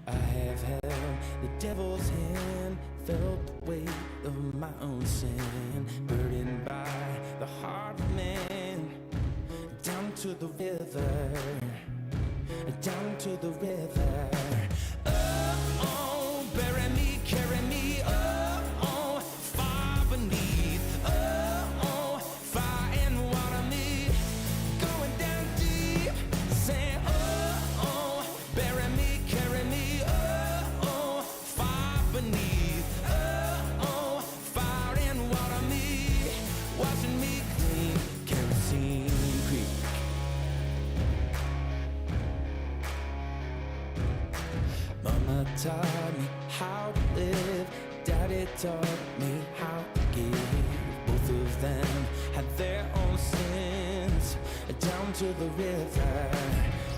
I have held the devil's hand, felt the weight of my own sin, burdened by the heart of man. Down to the river, down to the river. Oh, oh, bury me, carry me, oh, oh, far beneath, oh, oh, fire and water me, going down deep, saying, oh, oh, bury me, carry me, oh, oh, far beneath, oh, oh, fire and water me, watching me clean, kerosene creek. Mama taught me how to live, Daddy taught me how to give. Both of them had their own sins. Down to the river,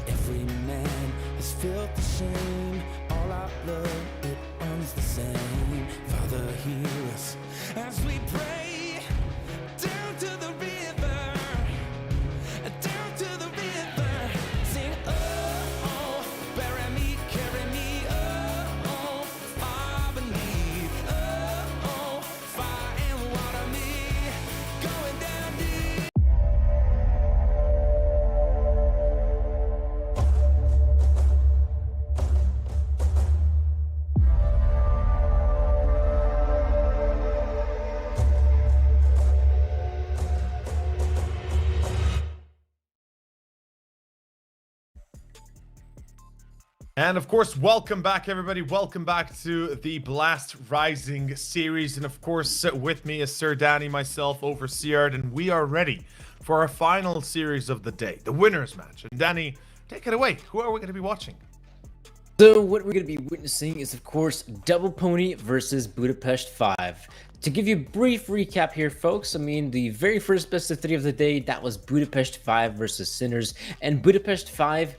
every man has felt the shame. All our blood, it runs the same. Father, hear us as we pray. Down to the river, down to the river, sing, oh, oh, bury me, carry me, oh, oh, far beneath, oh, oh, fire and water me, going down deep. And of course, welcome back, everybody. Welcome back to the Blast Rising series. And of course, with me is Sir Danny, myself, Overseer, and we are ready for our final series of the day, the winners match. And Danny, take it away. Who are we going to be watching? So what we're going to be witnessing is, of course, Double Pony versus Budapest 5. To give you a brief recap here, folks, I mean, the very first best of 3 of the day, that was Budapest 5 versus Sinners. And Budapest 5,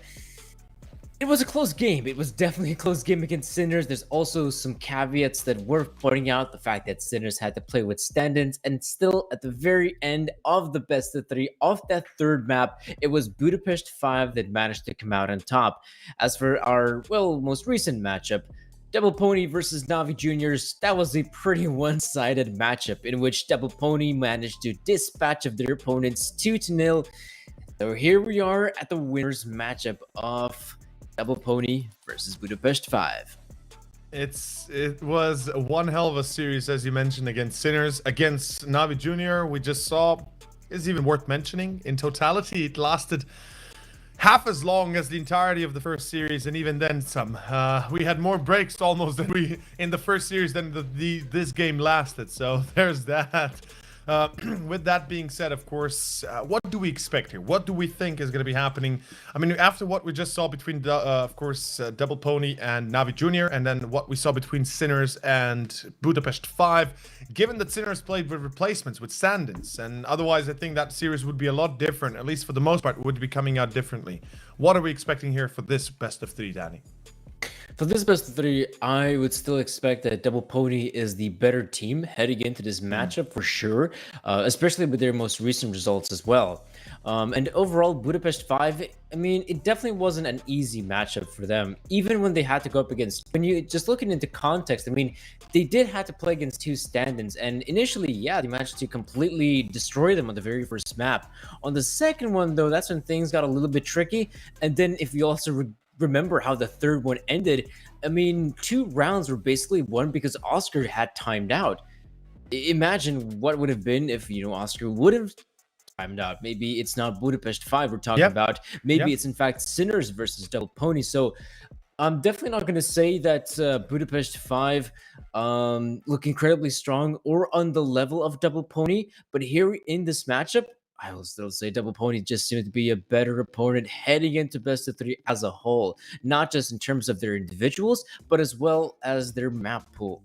it was a close game. It was definitely a close game against Sinners. There's also some caveats that worth pointing out. The fact that Sinners had to play with stand-ins, and still at the very end of the best of 3 of that third map, it was Budapest 5 that managed to come out on top. As for our, well, most recent matchup, Double Pony versus NAVI Juniors, that was a pretty one-sided matchup in which Double Pony managed to dispatch of their opponents 2-0. So here we are at the winners matchup of Double Pony versus Budapest 5. It was one hell of a series, as you mentioned, against Sinners. Against Navi Junior, we just saw, is even worth mentioning. In totality, it lasted half as long as the entirety of the first series, and even then some. We had more breaks almost than we in the first series than this game lasted. So there's that. With that being said, of course, what do we expect here? What do we think is going to be happening? I mean, after what we just saw between, of course, Double Pony and Navi Junior, and then what we saw between Sinners and Budapest 5, given that Sinners played with replacements, with stand-ins, and otherwise I think that series would be a lot different, at least for the most part, would be coming out differently. What are we expecting here for this best of 3, Danny? For this best of 3, I would still expect that Double Pony is the better team heading into this matchup for sure, especially with their most recent results as well. And overall, Budapest 5, I mean, it definitely wasn't an easy matchup for them, even when they had to go up against, when you just looking into context, I mean, they did have to play against 2 stand-ins, and initially, yeah, they managed to completely destroy them on the very first map. On the second one, though, that's when things got a little bit tricky, and then if you also remember how the third one ended, I mean, 2 rounds were basically won because Oscar had timed out. Imagine what would have been if, you know, Oscar would have timed out. Maybe it's not Budapest 5 we're talking about. Maybe it's in fact Sinners versus Double Pony. So I'm definitely not going to say that Budapest 5 look incredibly strong or on the level of Double Pony, but here in this matchup, I will still say Double Pony just seemed to be a better opponent heading into best of 3 as a whole, not just in terms of their individuals, but as well as their map pool.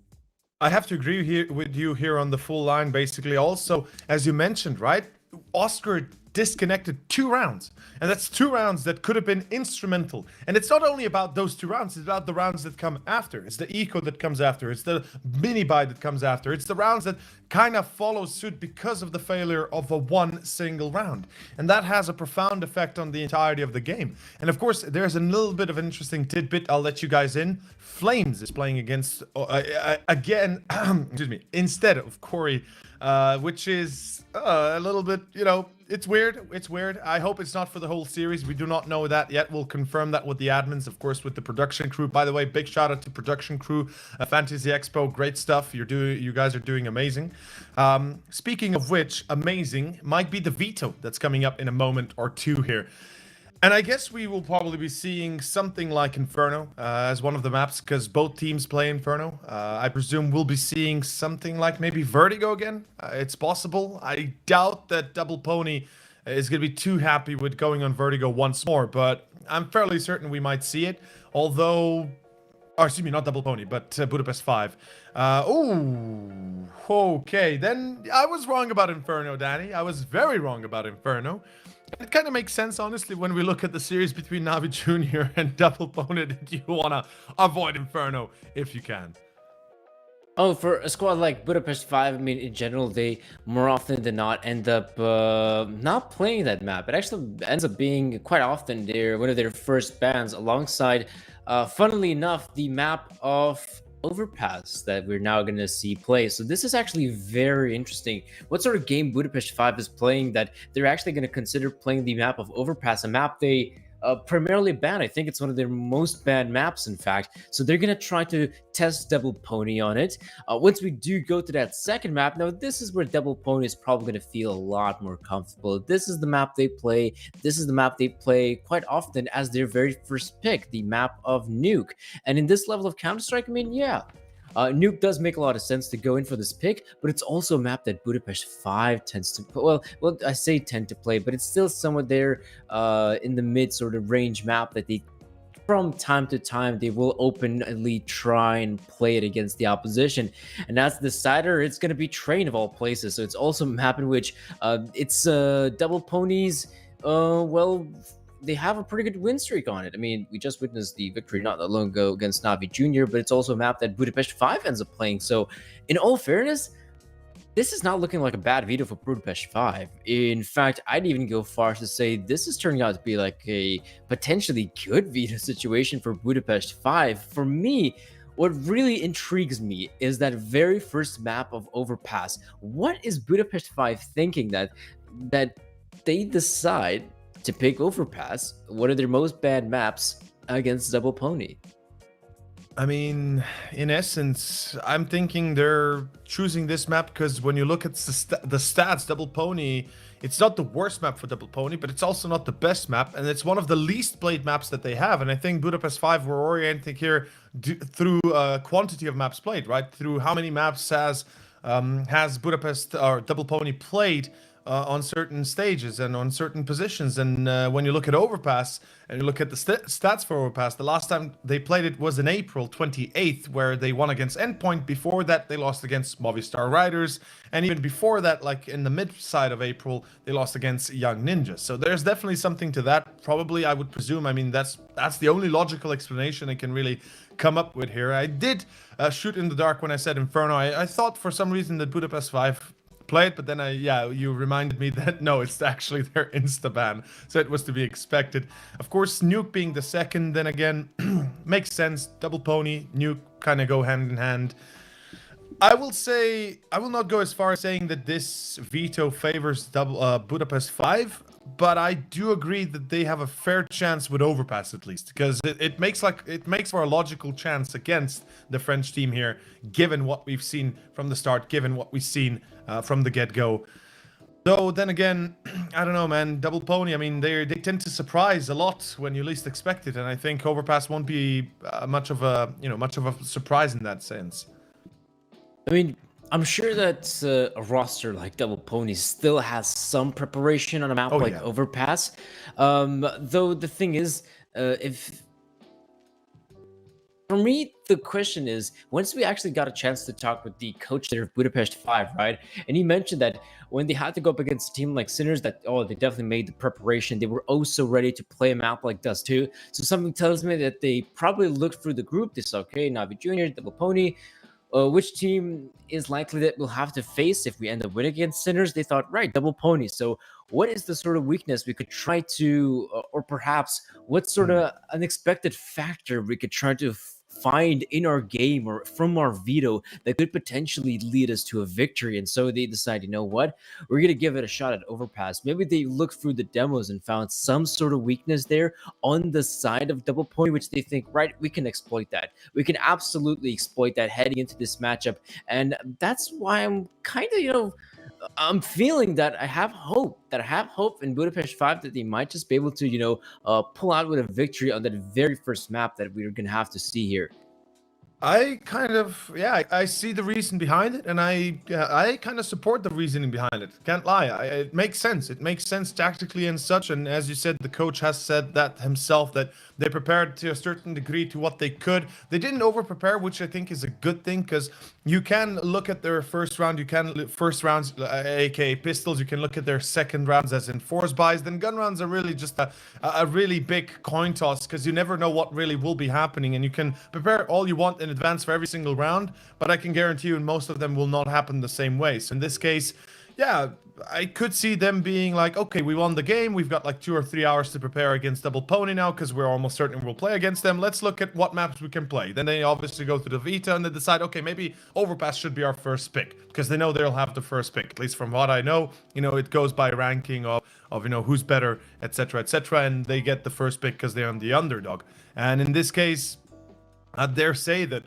I have to agree with you here on the full line, basically. Also, as you mentioned, right? Oscar disconnected 2 rounds. And that's 2 rounds that could have been instrumental. And it's not only about those 2 rounds, it's about the rounds that come after. It's the eco that comes after. It's the mini buy that comes after. It's the rounds that kind of follow suit because of the failure of a one single round. And that has a profound effect on the entirety of the game. And of course, there's a little bit of an interesting tidbit I'll let you guys in. Flames is playing against, again, excuse me, instead of Corey, which is a little bit, you know, it's weird. It's weird. I hope it's not for the whole series. We do not know that yet. We'll confirm that with the admins, of course, with the production crew. By the way, big shout out to production crew, Fantasy Expo. Great stuff. You guys are doing amazing. Speaking of which, amazing might be the veto that's coming up in a moment or two here. And I guess we will probably be seeing something like Inferno as one of the maps, because both teams play Inferno. I presume we'll be seeing something like maybe Vertigo again. It's possible. I doubt that Double Pony is going to be too happy with going on Vertigo once more, but I'm fairly certain we might see it. Although, or excuse me, not Double Pony, but Budapest 5. Ooh, okay. Then I was wrong about Inferno, Danny. I was very wrong about Inferno. It kind of makes sense, honestly, when we look at the series between Navi Jr. and Double Pony, that you want to avoid Inferno if you can. Oh, for a squad like Budapest 5, I mean, in general, they more often than not end up not playing that map. It actually ends up being quite often one of their first bans alongside, funnily enough, the map of Overpass that we're now going to see play. So this is actually very interesting. What sort of game Budapest 5 is playing that they're actually going to consider playing the map of Overpass, a map they primarily ban. I think it's one of their most banned maps, in fact. So they're going to try to test Double Pony on it. Once we do go to that second map, now this is where Double Pony is probably going to feel a lot more comfortable. This is the map they play. This is the map they play quite often as their very first pick, the map of Nuke. And in this level of Counter-Strike, I mean, yeah, Nuke does make a lot of sense to go in for this pick, but it's also a map that Budapest 5 tends to well, I say tend to play, but it's still somewhat there in the mid sort of range map that they, from time to time, they will openly try and play it against the opposition. And as the decider, it's going to be Train of all places. So it's also a map in which it's Double Ponies, well, they have a pretty good win streak on it. I mean, we just witnessed the victory not that long ago against Navi Jr., but it's also a map that Budapest 5 ends up playing. So, in all fairness, this is not looking like a bad veto for Budapest 5. In fact, I'd even go far as to say this is turning out to be like a potentially good veto situation for Budapest 5. For me, what really intrigues me is that very first map of Overpass. What is Budapest 5 thinking that they decide to pick Overpass, one of their most bad maps, against Double Pony? I mean, in essence, I'm thinking they're choosing this map because when you look at the stats, Double Pony, it's not the worst map for Double Pony, but it's also not the best map, and it's one of the least played maps that they have. And I think Budapest 5, we're orienting here through quantity of maps played, right? Through how many maps has Budapest or Double Pony played on certain stages and on certain positions. And when you look at Overpass and you look at the stats for Overpass, the last time they played it was in April 28th, where they won against Endpoint. Before that, they lost against Movistar Riders. And even before that, like in the mid side of April, they lost against Young Ninjas. So there's definitely something to that. Probably, I would presume. I mean, that's the only logical explanation I can really come up with here. I did shoot in the dark when I said Inferno. I thought for some reason that Budapest 5 played, but then you reminded me that no, it's actually their insta ban, so it was to be expected. Of course, Nuke being the second, then again, makes sense. Double Pony, Nuke kind of go hand in hand. I will not go as far as saying that this veto favors Budapest 5, but I do agree that they have a fair chance with Overpass at least, because it makes for a logical chance against the French team here, given what we've seen from the start, given what we've seen from the get-go. Though then again, I don't know, man. Double Pony, I mean, they tend to surprise a lot when you least expect it, and I think Overpass won't be much of a surprise in that sense. I mean, I'm sure that a roster like Double Pony still has some preparation on a map like Overpass. Though the thing is, if for me, the question is, once we actually got a chance to talk with the coach there of Budapest 5, right? And he mentioned that when they had to go up against a team like Sinners, that, oh, they definitely made the preparation. They were oh so ready to play a map like Dust 2. So something tells me that they probably looked through the group. They saw, okay, Navi Junior, Double Pony. Which team is likely that we'll have to face if we end up winning against Sinners? They thought, right, Double Pony. So what is the sort of weakness we could try to, or perhaps what sort of unexpected factor we could try to find in our game or from our veto that could potentially lead us to a victory? And so they decide, you know what, we're going to give it a shot at Overpass. Maybe they looked through the demos and found some sort of weakness there on the side of Double Pony, which they think, right, we can exploit that. We can absolutely exploit that heading into this matchup. And that's why I'm kind of, I'm feeling that I have hope in Budapest 5 that they might just be able to, pull out with a victory on that very first map that we're going to have to see here. I kind of, I see the reason behind it, and I kind of support the reasoning behind it. Can't lie, it makes sense. It makes sense tactically and such. And as you said, the coach has said that himself, that they prepared to a certain degree to what they could. They didn't over prepare, which I think is a good thing, because you can look at their first round, first rounds, aka pistols. You can look at their second rounds as in force buys. Then gun rounds are really just a really big coin toss, because you never know what really will be happening, and you can prepare all you want in advance for every single round, but I can guarantee you most of them will not happen the same way. So in this case, yeah, I could see them being like, okay, we won the game, we've got like 2 or 3 hours to prepare against Double Pony now, because we're almost certain we'll play against them. Let's look at what maps we can play. Then they obviously go to the Vita and they decide, okay, maybe Overpass should be our first pick, because they know they'll have the first pick. At least from what I know, it goes by ranking of who's better, etc., and they get the first pick because they're on the underdog. And in this case, I dare say that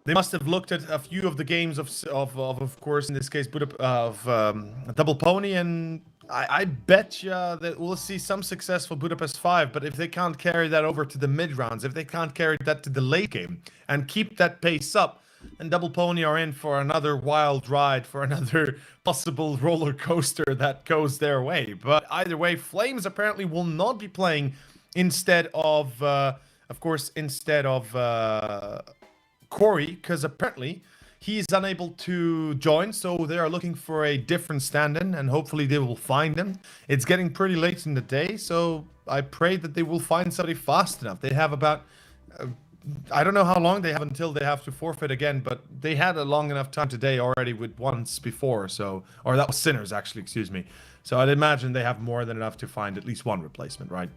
they must have looked at a few of the games of course, in this case, Double Pony, and I bet you that we'll see some success for Budapest 5. But if they can't carry that over to the mid rounds, if they can't carry that to the late game and keep that pace up, then Double Pony are in for another wild ride, for another possible roller coaster that goes their way. But either way, Flames apparently will not be playing instead of Corey, because apparently he's unable to join, so they are looking for a different stand-in, and hopefully they will find him. It's getting pretty late in the day, so I pray that they will find somebody fast enough. They have about I don't know how long they have until they have to forfeit again, but they had a long enough time today already with once before, or that was Sinners, actually, excuse me. So I'd imagine they have more than enough to find at least one replacement, right?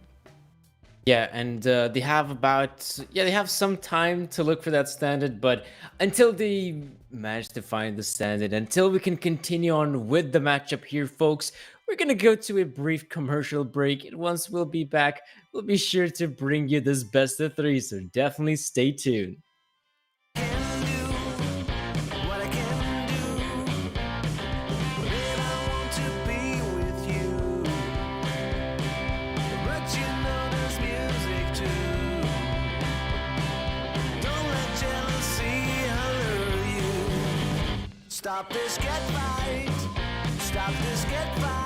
Yeah, and they have some time to look for that standard, but until they manage to find the standard, until we can continue on with the matchup here, folks, we're gonna go to a brief commercial break, and once we'll be back, we'll be sure to bring you this best of 3, so definitely stay tuned. Stop this, get right. Stop this, get right.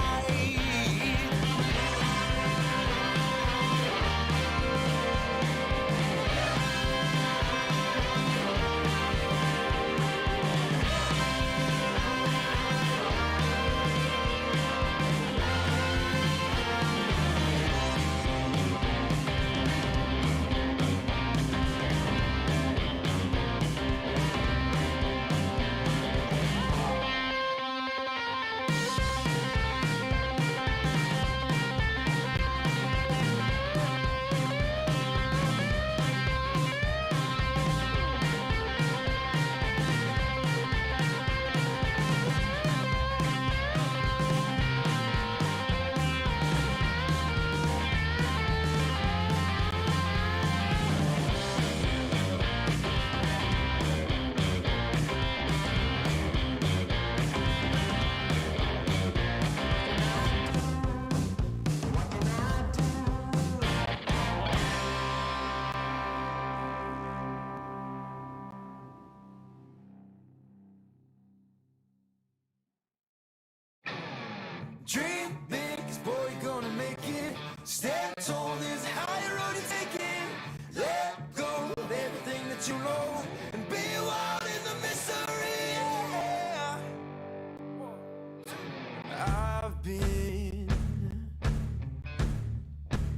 Dream big, 'cause boy, you're gonna make it. Stand tall, there's a higher road you're taking. Let go of everything that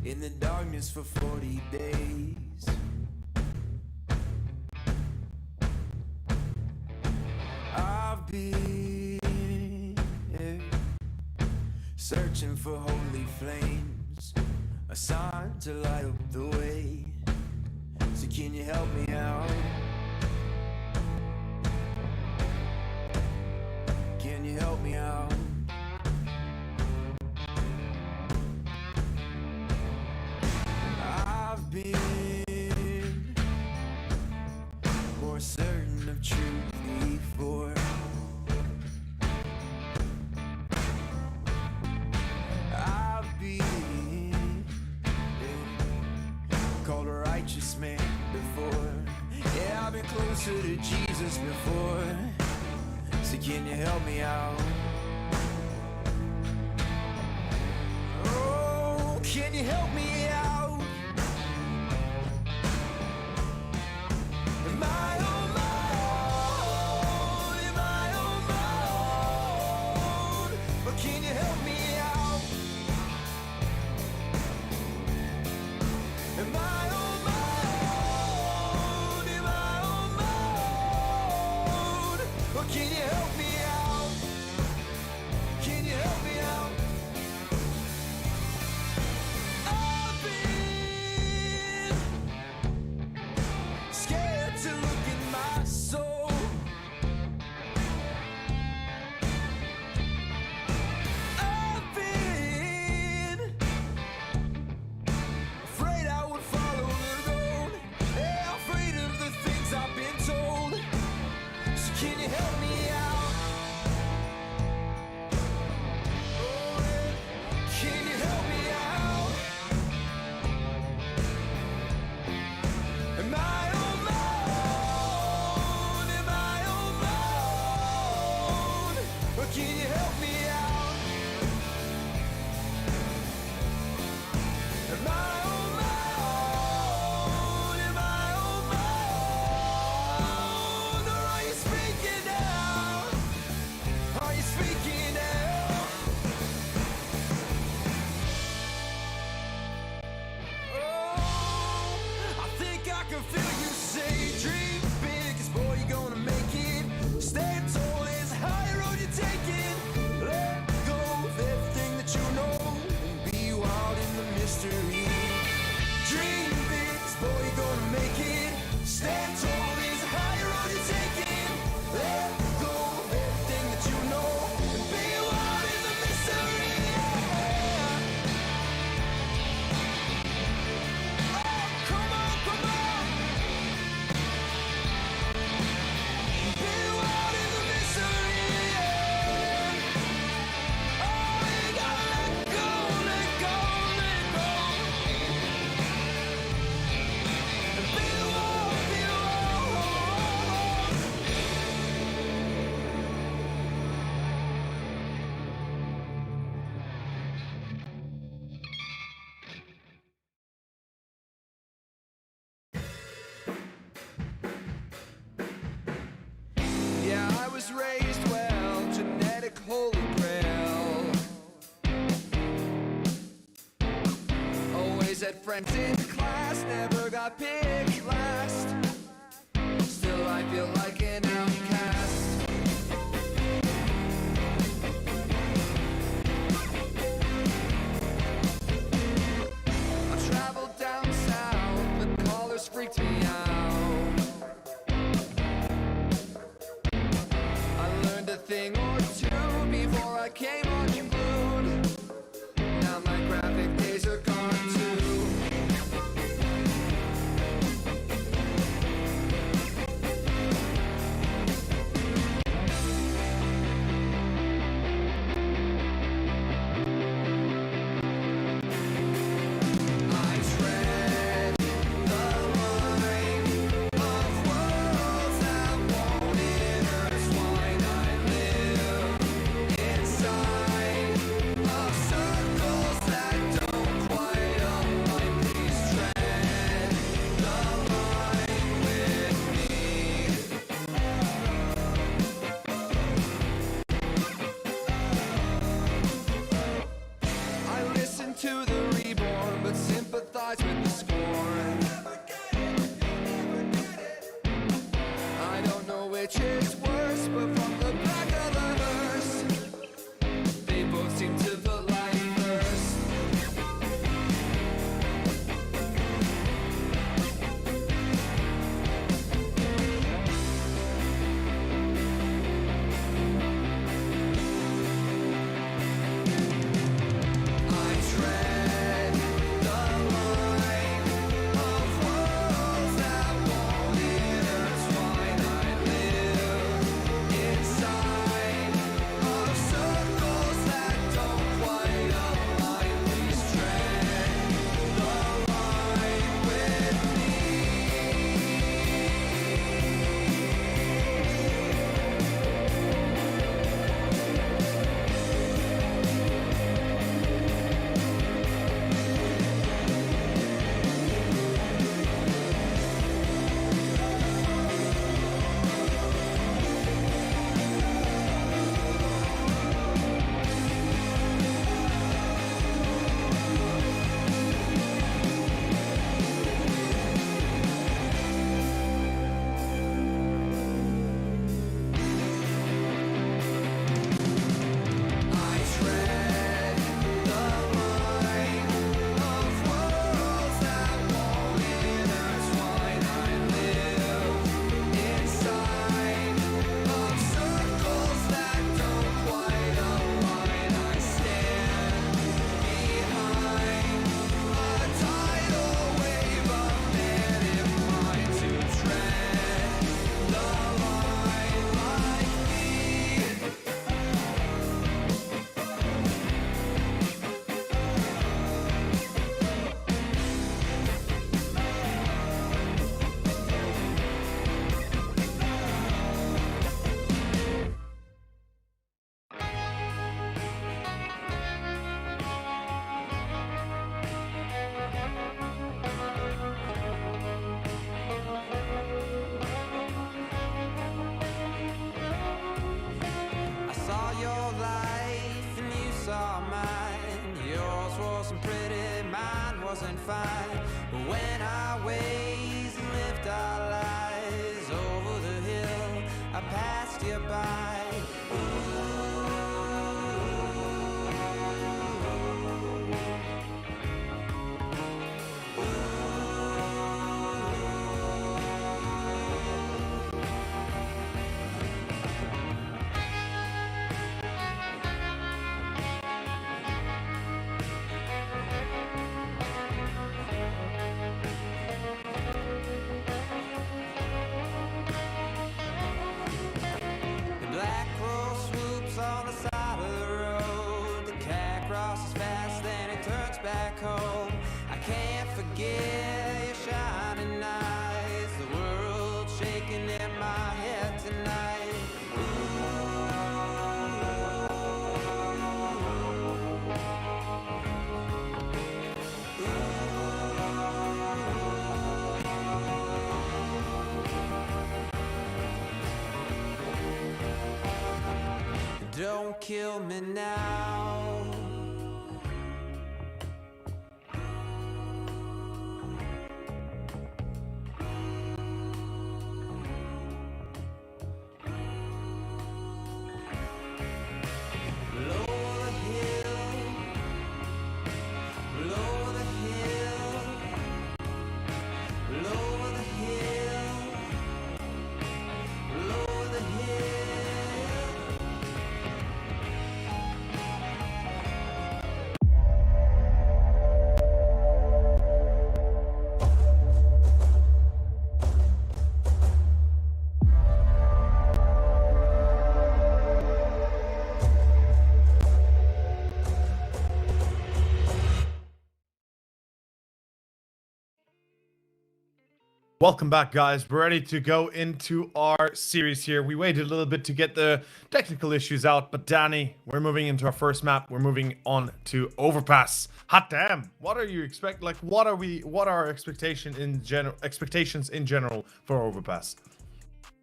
in the darkness for 40 days. I've been searching for holy flames, a sign to light up the way. So can you help me out? Can you help me out? I've been more certain of truth before. I've been called a righteous man before. Yeah, I've been closer to Jesus before. So can you help me out? Oh, can you help me out? Am I on my own? Am I on my own? Or can you help me out? Am I on my own? Am I on my own? Or can you help me out? Can you help me out? I've been scared to look in my soul. I've been afraid I would follow the road. Yeah, afraid of the things I've been told. So can you help me out? Oh, yeah. Can you help me out? Am I on my own? Am I on my own? Or can you help me out? Am I on my own? Am I on my own? Or are you speaking now? Are you speaking now? Oh, I think I can feel you say, dream big, 'cause boy, you're gonna make it. Stand tall is the higher road you're taking. Let go of everything that you know and be wild in the mystery. Dream big, 'cause boy, you're gonna make it. Stand tall is the higher road you're taking. Let go of everything that you know and be wild in the mystery. Oh, come on, come on. Be wild in the mystery. Oh, we gotta let go, let go, let go. And be wild, be wild. Yeah, I was raised well, genetic holy grail. Always had friends in class, never got picked last. Still, I feel like an outcast. I traveled down south, but callers freaked me out. I learned a thing or two before I came unglued. Now my graphic days are gone too. I tread the line of worlds that won't intertwine. I live inside of circles that don't quite align. Please tread the line with me. I listen to the reborn, but simply wasn't pretty, mine wasn't fine. But when our ways lift our lives over the hill, I passed you by. The black crow swoops on the side of the road. The cat crosses fast, then it turns back home. I can't forget your shining eyes. The world shaking in my head tonight. Don't kill me now. Below the hill, below the hill, below the hill, below the hill. Welcome back, guys. We're ready to go into our series here. We waited a little bit to get the technical issues out, but Danny, we're moving into our first map. We're moving on to Overpass. Hot damn! What are you expect? Like, what are our expectations in general for Overpass?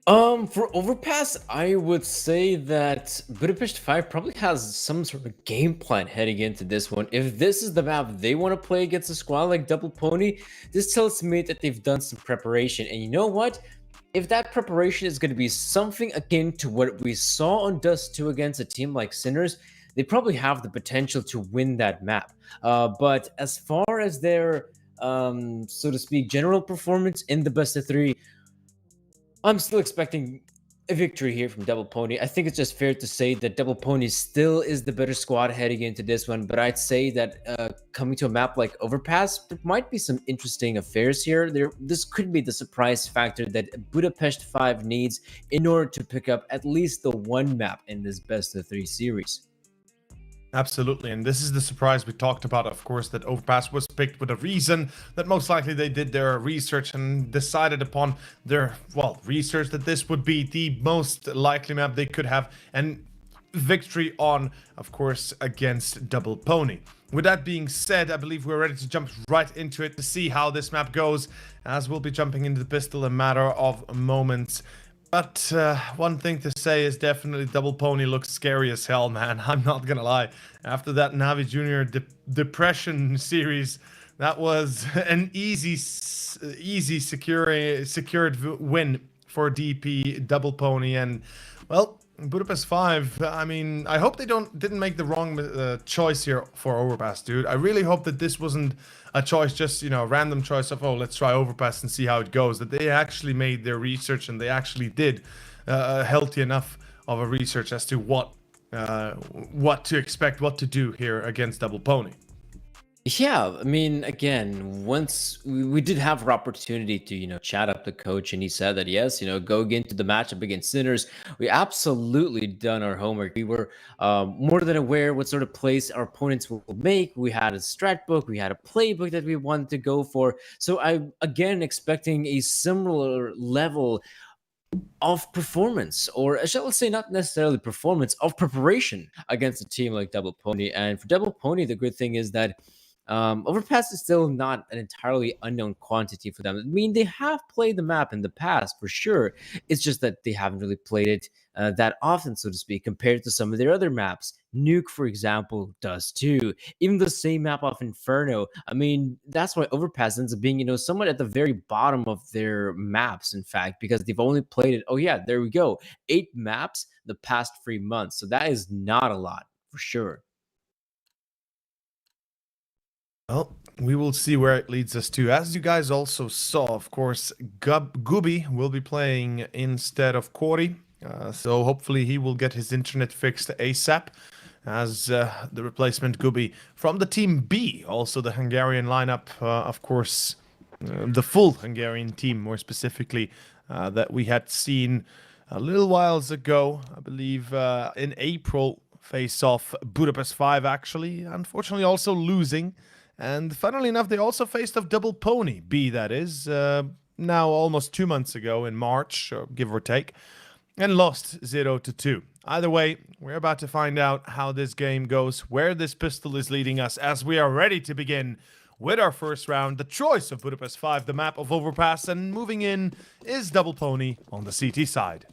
For Overpass, I would say that Budapest 5 probably has some sort of game plan heading into this one. If this is the map they want to play against a squad like Double Pony, this tells me that they've done some preparation. And you know what? If that preparation is going to be something akin to what we saw on Dust 2 against a team like Sinners, they probably have the potential to win that map. But as far as their, so to speak, general performance in the best of 3, I'm still expecting a victory here from Double Pony. I think it's just fair to say that Double Pony still is the better squad heading into this one, but I'd say that coming to a map like Overpass, there might be some interesting affairs here. This could be the surprise factor that Budapest 5 needs in order to pick up at least the one map in this best of 3 series. Absolutely, and this is the surprise we talked about, of course, that Overpass was picked with a reason, that most likely they did their research and decided upon their, well, research that this would be the most likely map they could have, and victory on, of course, against Double Pony. With that being said, I believe we're ready to jump right into it to see how this map goes, as we'll be jumping into the pistol a matter of moments. But one thing to say is definitely Double Pony looks scary as hell, man. I'm not gonna lie. After that Navi Junior Depression series, that was an easy secured win for DP Double Pony. And, well, Budapest 5, I mean, I hope they didn't make the wrong choice here for Overpass, dude. I really hope that this wasn't a choice, just, you know, a random choice of, oh, let's try Overpass and see how it goes. That they actually made their research and they actually did healthy enough of a research as to what to expect, what to do here against Double Pony. Yeah, I mean, again, once we did have an opportunity to, you know, chat up the coach, and he said that, yes, you know, going into the matchup against Sinners, we absolutely done our homework. We were more than aware what sort of plays our opponents will make. We had a strat book, we had a playbook that we wanted to go for. So I'm, again, expecting a similar level of performance, or shall I say not necessarily performance, of preparation against a team like Double Pony. And for Double Pony, the good thing is that Overpass is still not an entirely unknown quantity for them. I mean, they have played the map in the past for sure. It's just that they haven't really played it that often, so to speak, compared to some of their other maps. Nuke, for example, does too. Even the same map of Inferno. I mean, that's why Overpass ends up being, somewhat at the very bottom of their maps, in fact, because they've only played it. Oh, yeah, there we go. 8 maps the past 3 months. So that is not a lot for sure. Well, we will see where it leads us to. As you guys also saw, of course, Gubi will be playing instead of Corey. So hopefully he will get his internet fixed ASAP as the replacement Gubi from the team B. Also the Hungarian lineup, of course, the full Hungarian team, more specifically, that we had seen a little whiles ago, I believe in April, face off Budapest 5 actually, unfortunately also losing. And funnily enough, they also faced off Double Pony, B that is, now almost 2 months ago in March, give or take, and lost 0-2. Either way, we're about to find out how this game goes, where this pistol is leading us, as we are ready to begin with our first round. The choice of Budapest 5, the map of Overpass, and moving in is Double Pony on the CT side.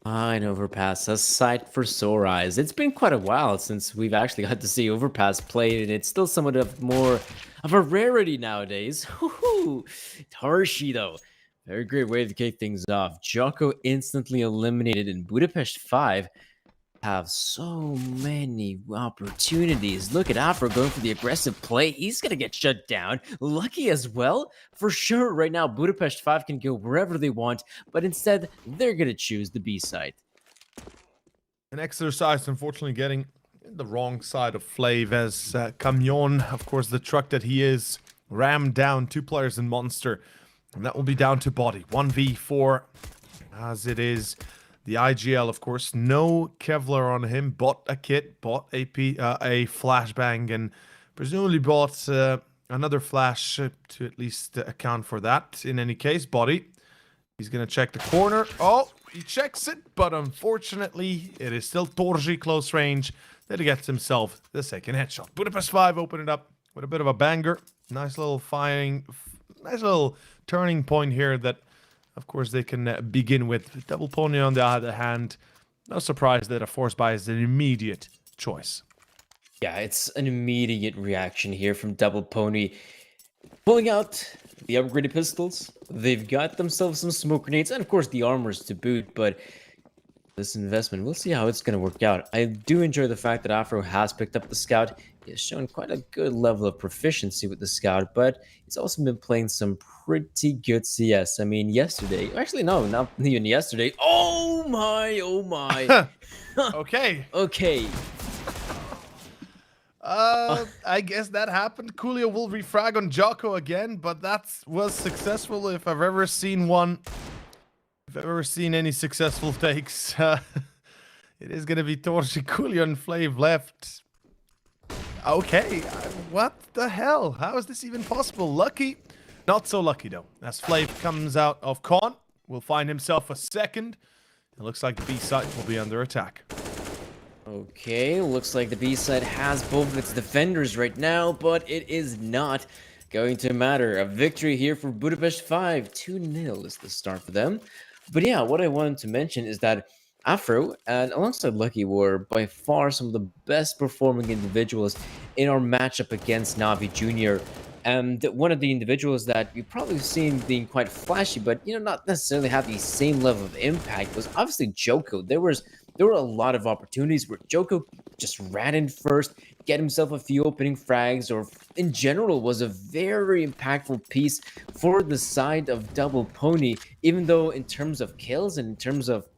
Fine, Overpass, a sight for sore eyes. It's been quite a while since we've actually got to see Overpass play, and it's still somewhat of more of a rarity nowadays. Woohoo! Tarshi, though. Very great way to kick things off. Jocko instantly eliminated in Budapest 5. Have so many opportunities. Look at Afro going for the aggressive play. He's going to get shut down. Lucky as well. For sure, right now, Budapest 5 can go wherever they want, but instead, they're going to choose the B side. An exercise, unfortunately, getting the wrong side of Flav as Camion, of course, the truck that he is, rammed down 2 players in Monster. And that will be down to body. 1v4 as it is. The IGL, of course, no Kevlar on him. Bought a kit, bought a flashbang, and presumably bought another flash to at least account for that. In any case, body. He's going to check the corner. Oh, he checks it, but unfortunately, it is still Torji close range that he gets himself the second headshot. Budapest 5 open it up with a bit of a banger. Nice little nice little turning point here that, of course, they can begin with. Double Pony on the other hand, no surprise that a force buy is an immediate choice. Yeah, it's an immediate reaction here from Double Pony. Pulling out the upgraded pistols. They've got themselves some smoke grenades, and of course the armors to boot, but this investment, we'll see how it's going to work out. I do enjoy the fact that Afro has picked up the Scout. He has shown quite a good level of proficiency with the Scout, but he's also been playing some pretty good CS. I mean, yesterday, actually no, not even yesterday. Oh my, oh my. Okay. Okay. I guess that happened. Coolio will refrag on Jocko again, but that was successful if I've ever seen one. If I've ever seen any successful takes, it is going to be Torchi, Coolio, and Flav left. Okay, what the hell? How is this even possible? Lucky? Not so lucky, though. As Flav comes out of con, will find himself a second. It looks like the B side will be under attack. Okay, looks like the B side has both of its defenders right now, but it is not going to matter. A victory here for Budapest 5. 2-0 is the start for them. But yeah, what I wanted to mention is that Afro and alongside Lucky were by far some of the best performing individuals in our matchup against Navi Jr. And one of the individuals that you've probably seen being quite flashy, but not necessarily have the same level of impact was obviously Joko. There were a lot of opportunities where Joko just ran in first, get himself a few opening frags, or in general was a very impactful piece for the side of Double Pony, even though in terms of kills and in terms of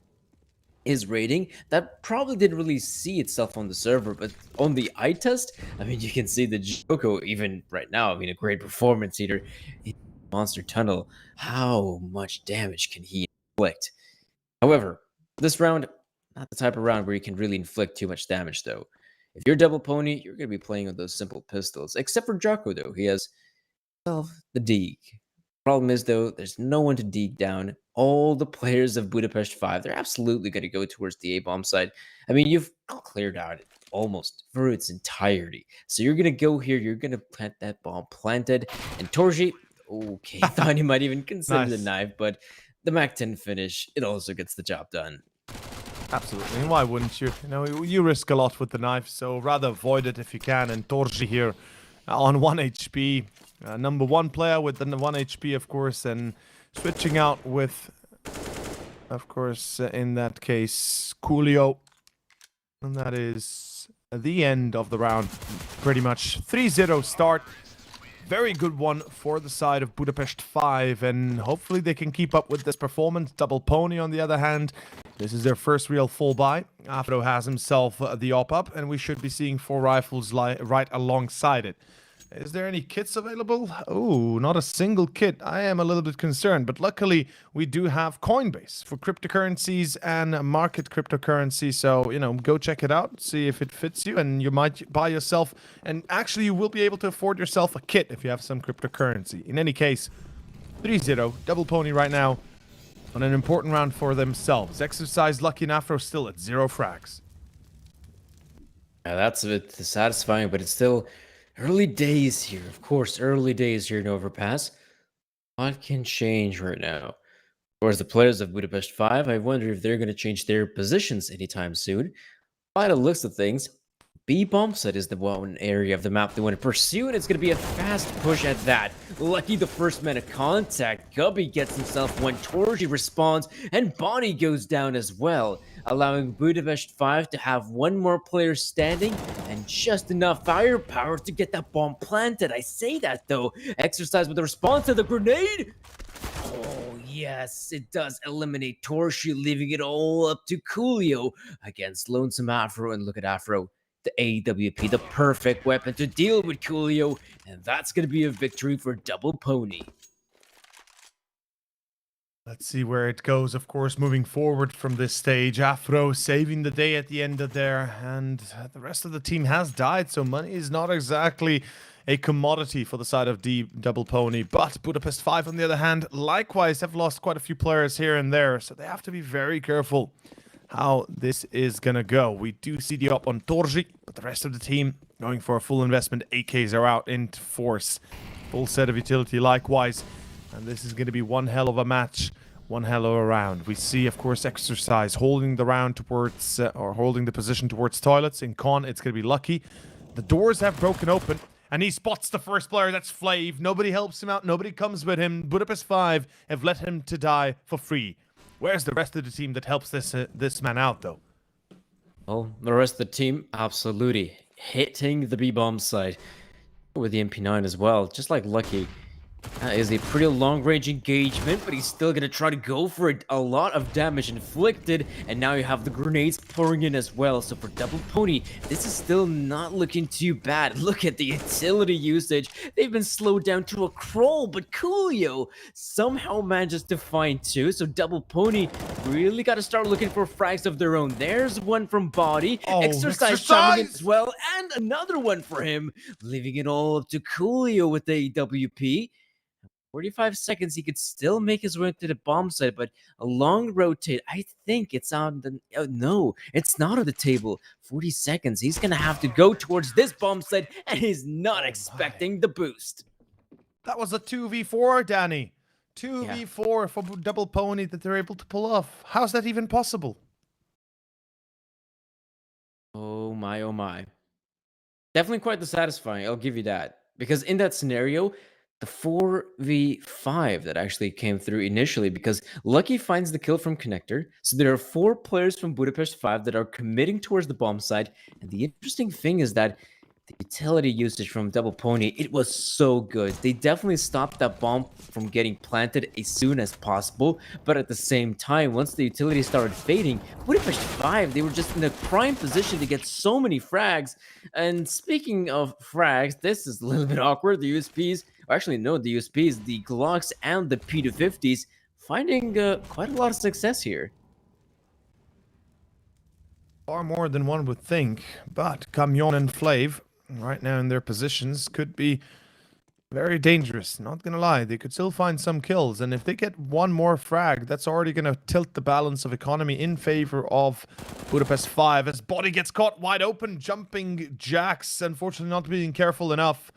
his rating, that probably didn't really see itself on the server, but on the eye test, I mean, you can see the Joko even right now, I mean, a great performance here in Monster Tunnel. How much damage can he inflict? However, this round, not the type of round where you can really inflict too much damage, though. If you're Double Pony, you're going to be playing with those simple pistols, except for Jocko, though. He has himself the Deke. Problem is, though, there's no one to deke down. All the players of Budapest 5, they're absolutely going to go towards the A-bomb side. I mean, you've cleared out almost for its entirety. So you're gonna go here, you're gonna plant that bomb planted, and Torji, okay, thought he might even consider the Nice. knife, but the Mac 10 finish, it also gets the job done. Absolutely, and why wouldn't you? You know, you risk a lot with the knife, so rather avoid it if you can. And Torji here on 1 HP, number 1 player with the 1 HP, of course, and switching out with, of course, in that case, Coolio. And that is the end of the round, pretty much. 3-0 start. Very good one for the side of Budapest 5, and hopefully they can keep up with this performance. Double Pony, on the other hand, this is their first real full buy. Afro has himself the op-up, and we should be seeing 4 rifles right alongside it. Is there any kits available? Oh, not a single kit. I am a little bit concerned, but luckily we do have Coinbase for cryptocurrencies and market cryptocurrency. So, you know, go check it out, see if it fits you, and you might buy yourself. And actually, you will be able to afford yourself a kit if you have some cryptocurrency. In any case, 3-0, Double Pony right now on an important round for themselves. Exercise, Lucky, and Afro still at 0 frags. Yeah, that's a bit satisfying, but it's still early days here. Of course, early days here in Overpass. What can change right now? Whereas the players of Budapest 5, I wonder if they're going to change their positions anytime soon. By the looks of things, B bomb set is the one area of the map they want to pursue, and it's going to be a fast push at that. Lucky the first man of contact. Gubby gets himself one, Torji responds, and Bonnie goes down as well, allowing Budapest 5 to have one more player standing and just enough firepower to get that bomb planted. I say that though. Exercise with the response to the grenade. Oh, yes, it does eliminate Torshi, leaving it all up to Coolio against Lonesome Afro. And look at Afro, the AWP, the perfect weapon to deal with Coolio. And that's going to be a victory for Double Pony. Let's see where it goes, of course, moving forward from this stage. Afro saving the day at the end of there, and the rest of the team has died, so money is not exactly a commodity for the side of Double Pony. But Budapest 5, on the other hand, likewise have lost quite a few players here and there, so they have to be very careful how this is gonna go. We do see the up on Torji, but the rest of the team going for a full investment. AKs are out in force. Full set of utility likewise. And this is going to be one hell of a match, one hell of a round. We see, of course, Exercise holding the round towards, or holding the position towards toilets. In Con, it's going to be Lucky. The doors have broken open, and he spots the first player. That's Flav. Nobody helps him out. Nobody comes with him. Budapest 5 have let him to die for free. Where's the rest of the team that helps this man out, though? Well, the rest of the team, absolutely hitting the B-bomb side with the MP9 as well, just like Lucky. That is a pretty long-range engagement, but he's still going to try to go for it. A lot of damage inflicted, and now you have the grenades pouring in as well. So for Double Pony, this is still not looking too bad. Look at the utility usage. They've been slowed down to a crawl, but Coolio somehow manages to find 2. So Double Pony really got to start looking for frags of their own. There's one from Body. Oh, Exercise coming in as well, and another one for him, leaving it all up to Coolio with the AWP. 45 seconds, he could still make his way to the bomb site, but a long rotate, I think it's on the... no, it's not on the table. 40 seconds, he's going to have to go towards this bomb site, and he's not expecting the boost. That was a 2v4, Danny. 2v4 for Double Pony that they're able to pull off. How's that even possible? Oh my, oh my. Definitely quite satisfying, I'll give you that. Because in that scenario, the 4v5 that actually came through initially, because Lucky finds the kill from Connector. So there are 4 players from Budapest 5 that are committing towards the bomb side. And the interesting thing is that the utility usage from Double Pony, it was so good. They definitely stopped that bomb from getting planted as soon as possible. But at the same time, once the utility started fading, Budapest 5, they were just in a prime position to get so many frags. And speaking of frags, this is a little bit awkward. The USPs, actually no, the USPs, the Glocks and the P250s, finding quite a lot of success here. Far more than one would think, but Camion and Flav, right now in their positions, could be Very dangerous, not gonna lie. They could still find some kills, and if they get one more frag, that's already gonna tilt the balance of economy in favor of Budapest 5 as Body gets caught wide open, jumping Jax, unfortunately not being careful enough.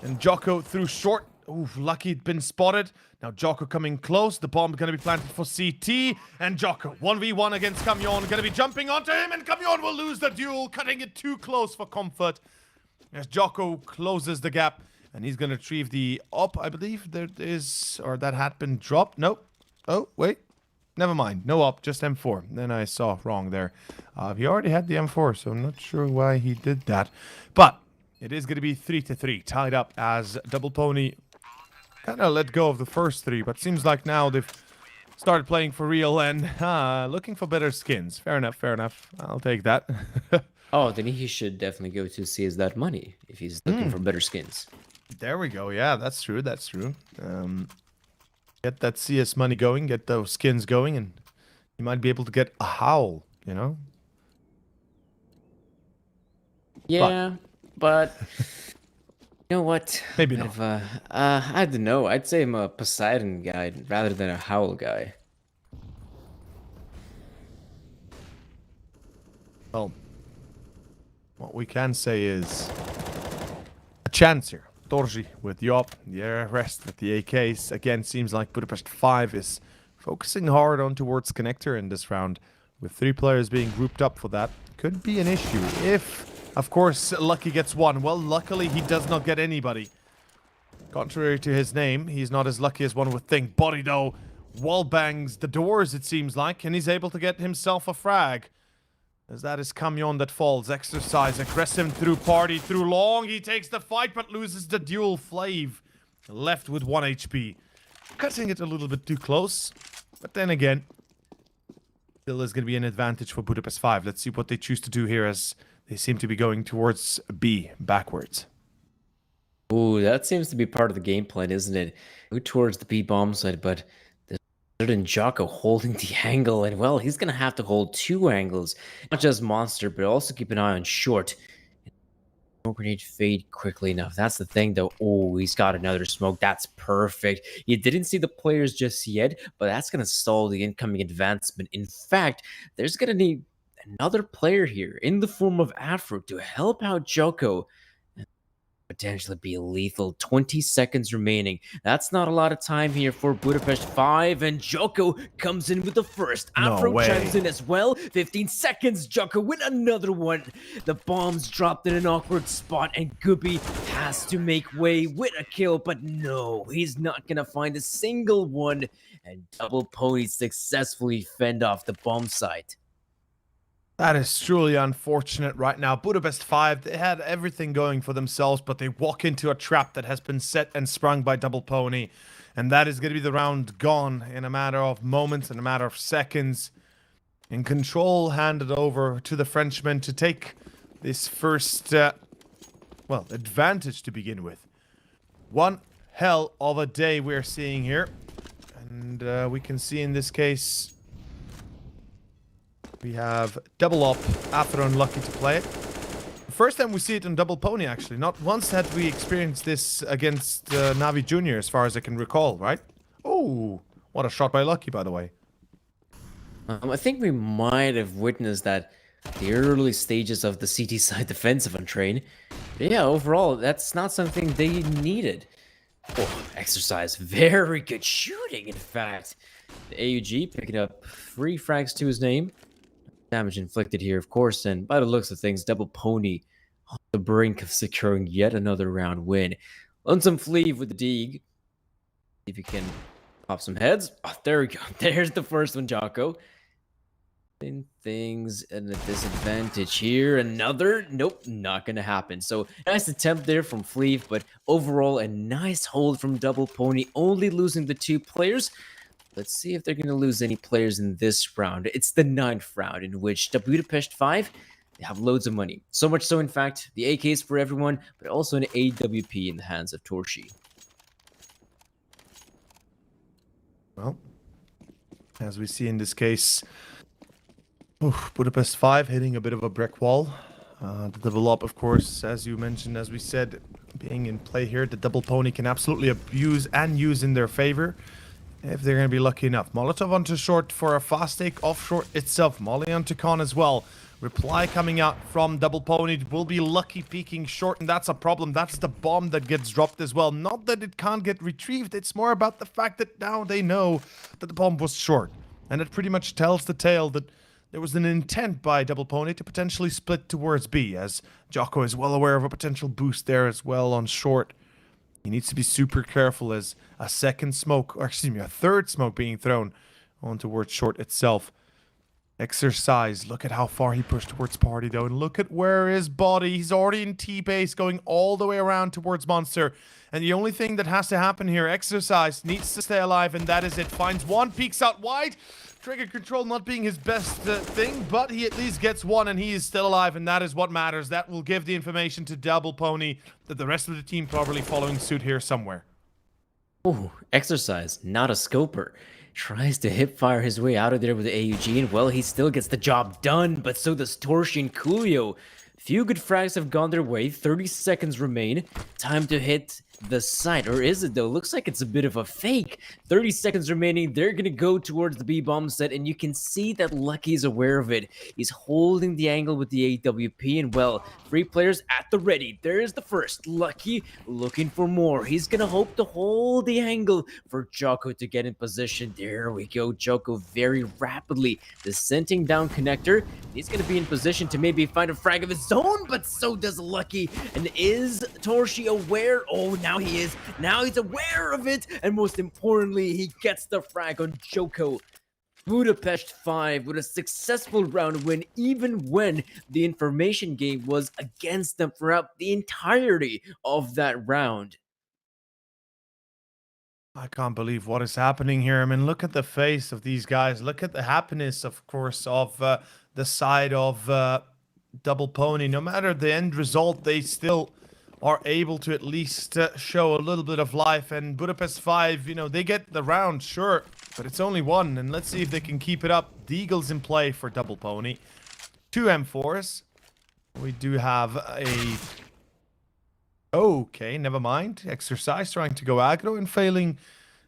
And Jocko through short. Ooh, lucky he'd been spotted. Now Jocko coming close. The bomb gonna be planted for CT. And Jocko, 1v1 against Camion, gonna be jumping onto him, and Camion will lose the duel, cutting it too close for comfort. As Jocko closes the gap. And he's going to retrieve the up, I believe. There is, or that had been dropped. Nope. Oh, wait. Never mind. No up, just M4. Then I saw wrong there. He already had the M4, so I'm not sure why he did that. But it is going to be 3-3, tied up as Double Pony kind of let go of the first three. But seems like now they've started playing for real and looking for better skins. Fair enough, fair enough. I'll take that. Oh, then he should definitely go to CS that money if he's looking for better skins. There we go. Yeah, that's true. That's true. Get that CS money going, get those skins going, and you might be able to get a howl, you know? Yeah, but you know what? Maybe not. I don't know. I'd say I'm a Poseidon guy rather than a howl guy. Well, what we can say is a chance here. Torji with Yop, the rest with the AKs. Again, seems like Budapest 5 is focusing hard on towards Connector in this round. With 3 players being grouped up for that, could be an issue. If, of course, Lucky gets one. Well, luckily he does not get anybody. Contrary to his name, he's not as lucky as one would think. Body, though, wall bangs the doors, it seems like, and he's able to get himself a frag. As that is Camion that falls. Exercise, aggressive through party, through long. He takes the fight, but loses the duel. Flav left with 1 HP. Cutting it a little bit too close. But then again, still is going to be an advantage for Budapest 5. Let's see what they choose to do here as they seem to be going towards B, backwards. Ooh, that seems to be part of the game plan, isn't it? Go towards the B bomb side, but certain Jocko holding the angle, and well, he's gonna have to hold 2 angles, not just monster, but also keep an eye on short. Smoke grenade fade quickly enough. That's the thing, though. Oh, he's got another smoke. That's perfect. You didn't see the players just yet, but that's gonna stall the incoming advancement. In fact, there's gonna need another player here in the form of Afro to help out Jocko. Potentially be lethal. 20 seconds remaining. That's not a lot of time here for Budapest 5, and Jocko comes in with the first. Afro chimes in as well. 15 seconds. Jocko with another one. The bomb's dropped in an awkward spot, and Guppy has to make way with a kill, but no, he's not gonna find a single one, and Double Pony successfully fend off the bomb site. That is truly unfortunate right now. Budapest 5, they had everything going for themselves, but they walk into a trap that has been set and sprung by Double Pony. And that is going to be the round gone in a matter of moments, in a matter of seconds. And control handed over to the Frenchman to take this first, advantage to begin with. One hell of a day we're seeing here. And we can see in this case, we have double up after unlucky to play it. First time we see it on Double Pony, actually. Not once had we experienced this against NAVI Junior, as far as I can recall, right? Oh, what a shot by Lucky, by the way. I think we might have witnessed that the early stages of the CT side defensive on Train. But yeah, overall, that's not something they needed. Oh, exercise. Very good shooting, in fact. The AUG picking up 3 frags to his name. Damage inflicted here, of course, and by the looks of things, Double Pony on the brink of securing yet another round win. Lonesome Fleeve with the dig. See if you can pop some heads. Oh, there we go. There's the first one, Jocko. Things at a disadvantage here. Another. Nope, not going to happen. So, nice attempt there from Fleeve, but overall, a nice hold from Double Pony, only losing the 2 players. Let's see if they're going to lose any players in this round. It's the 9th round in which the Budapest 5, they have loads of money. So much so, in fact, the AKs for everyone, but also an AWP in the hands of Torshi. Well, as we see in this case, Budapest 5 hitting a bit of a brick wall. The double up, of course, as you mentioned, as we said, being in play here, the double pony can absolutely abuse and use in their favor if they're going to be lucky enough. Molotov onto short for a fast take off short itself. Molly onto con as well. Reply coming out from double pony will be lucky peeking short, and that's a problem. That's the bomb that gets dropped as well. Not that it can't get retrieved, it's more about the fact that now they know that the bomb was short. And it pretty much tells the tale that there was an intent by double pony to potentially split towards B, as Jocko is well aware of a potential boost there as well on short. He needs to be super careful as a second smoke, or excuse me, a third smoke being thrown on towards short itself. Exercise. Look at how far he pushed towards party though, and look at where his body. He's already in T-base, going all the way around towards monster. And the only thing that has to happen here, exercise needs to stay alive, and that is it. Finds one, peeks out wide. Trigger control not being his best thing, but he at least gets one, and he is still alive, and that is what matters. That will give the information to double pony that the rest of the team probably following suit here somewhere. Ooh, exercise, not a scoper. Tries to hip fire his way out of there with the AUG, and well, he still gets the job done, but so does Torshi and Coolio. Few good frags have gone their way, 30 seconds remain. Time to hit the site, or is it though? Looks like it's a bit of a fake. 30 seconds remaining, they're gonna go towards the B-bomb set, and you can see that Lucky's aware of it. He's holding the angle with the AWP, and well, 3 players at the ready. There's the first. Lucky looking for more. He's gonna hope to hold the angle for Jocko to get in position. There we go. Jocko very rapidly descending down connector. He's gonna be in position to maybe find a frag of his own, but so does Lucky. And is Torshi aware? Oh, now he is. Now he's aware of it, and most importantly, he gets the frag on Jocko. Budapest 5 with a successful round win, even when the information game was against them throughout the entirety of that round. I can't believe what is happening here. I mean, look at the face of these guys. Look at the happiness, of course, of the side of double pony. No matter the end result, they still are able to at least show a little bit of life. And Budapest 5, you know, they get the round, sure, but it's only one. And let's see if they can keep it up. The Eagle's in play for double pony. 2 M4s. We do have a... Okay, never mind. Exercise trying to go aggro and failing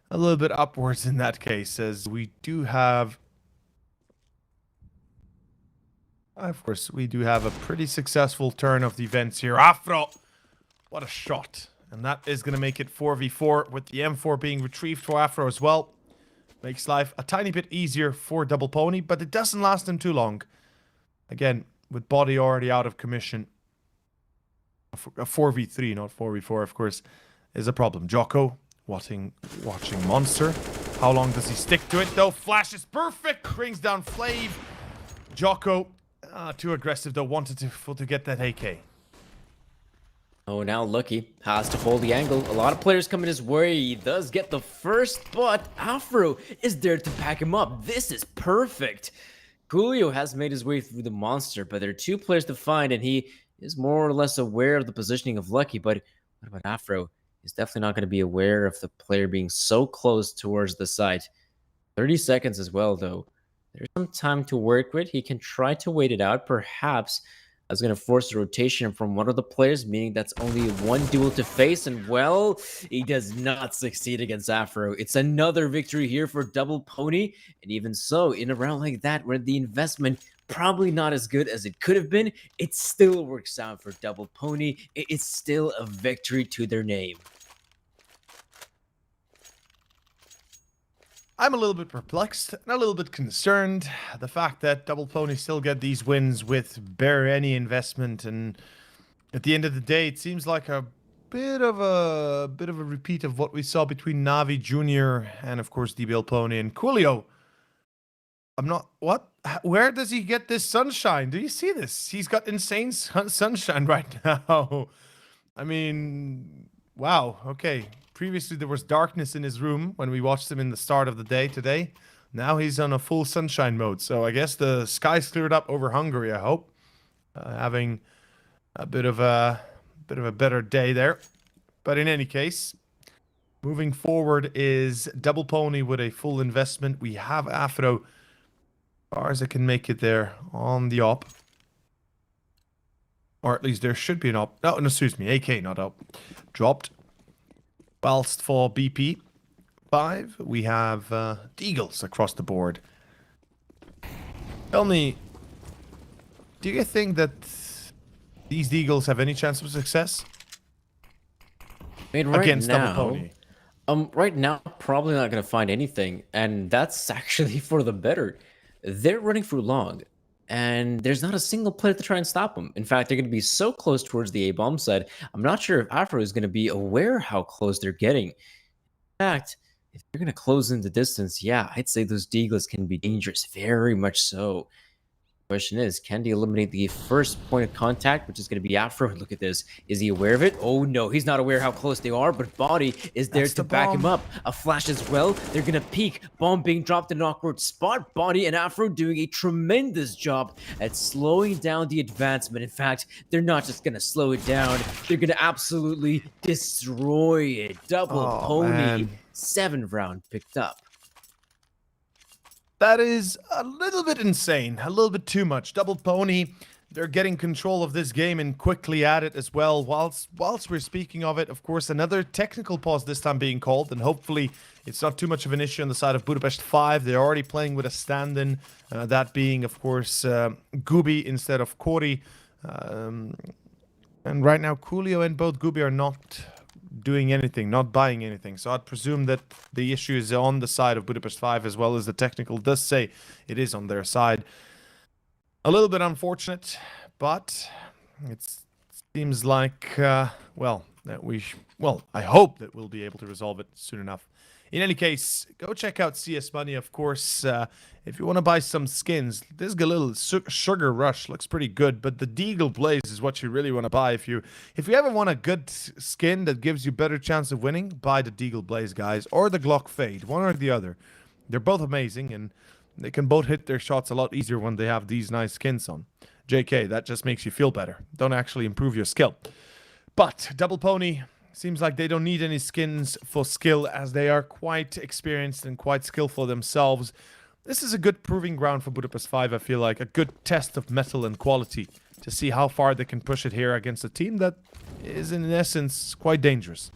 a little bit upwards in that case, as we do have... Of course, we do have a pretty successful turn of the events here. Afro! What a shot. And that is going to make it 4v4 with the M4 being retrieved for Afro as well. Makes life a tiny bit easier for double pony, but it doesn't last them too long. Again, with body already out of commission. A 4v3, not 4v4, of course, is a problem. Jocko watching Monster. How long does he stick to it, though? Flash is perfect. Brings down Flav. Jocko, too aggressive, though. Wanted to get that AK. Oh, now Lucky has to hold the angle. A lot of players coming his way. He does get the first, but Afro is there to back him up. This is perfect. Coolio has made his way through the monster, but there are 2 players to find, and he is more or less aware of the positioning of Lucky. But what about Afro? He's definitely not going to be aware of the player being so close towards the site. 30 seconds as well, though. There's some time to work with. He can try to wait it out. Perhaps I was going to force a rotation from one of the players, meaning that's only 1 duel to face. And, well, he does not succeed against Afro. It's another victory here for double pony. And even so, in a round like that, where the investment probably not as good as it could have been, it still works out for double pony. It's still a victory to their name. I'm a little bit perplexed and a little bit concerned. The fact that double pony still get these wins with bare any investment, and at the end of the day, it seems like a bit of a repeat of what we saw between NAVI Jr. and of course DBL Pony and Coolio. I'm not... What? Where does he get this sunshine? Do you see this? He's got insane sunshine right now. I mean, wow. Okay. Previously, there was darkness in his room when we watched him in the start of the day today. Now he's on a full sunshine mode. So I guess the sky's cleared up over Hungary, I hope. Having a bit of a better day there. But in any case, moving forward is double pony with a full investment. We have Afro. As far as I can make it there on the op. Or at least there should be an op. No, excuse me. AK not up. Dropped. Whilst for BP5, we have Deagles across the board. Tell me, do you think that these Deagles have any chance of success? I mean, right Against now, Double Pony. right now, probably not gonna find anything, and that's actually for the better. They're running through long, and there's not a single player to try and stop them. In fact, they're gonna be so close towards the A bomb side. I'm not sure if Afro is gonna be aware how close they're getting. In fact, if they're gonna close in the distance, yeah, I'd say those Deagles can be dangerous, very much so. Question is, can they eliminate the first point of contact, which is going to be Afro? Look at this. Is he aware of it? Oh no, he's not aware how close they are, but Body is there That's to the back him bomb. up. A flash as well. They're going to peek. Bomb being dropped in an awkward spot. Body and Afro doing a tremendous job at slowing down the advancement. In fact, they're not just going to slow it down. They're going to absolutely destroy it. Double Oh, Pony. man. 7th round picked up. That is a little bit insane, a little bit too much. Double Pony, they're getting control of this game and quickly at it as well. Whilst we're speaking of it, of course, another technical pause this time being called, and hopefully it's not too much of an issue on the side of Budapest 5. They're already playing with a stand-in, that being, of course, Gubi instead of Kori. And right now, Coolio and both Gubi are not doing anything, not buying anything. So I'd presume that the issue is on the side of Budapest 5, as well as the technical does say it is on their side. A little bit unfortunate, but it seems like, well, I hope that we'll be able to resolve it soon enough. In any case, go check out CS Money, of course. If you want to buy some skins, this little Sugar Rush looks pretty good, but the Deagle Blaze is what you really want to buy. If you ever want a good skin that gives you better chance of winning, buy the Deagle Blaze, guys, or the Glock Fade, one or the other. They're both amazing, and they can both hit their shots a lot easier when they have these nice skins on. JK, that just makes you feel better. Don't actually improve your skill. But Double Pony, seems like they don't need any skins for skill, as they are quite experienced and quite skillful themselves. This is a good proving ground for Budapest 5, I feel like. A good test of metal and quality to see how far they can push it here against a team that is, in essence, quite dangerous.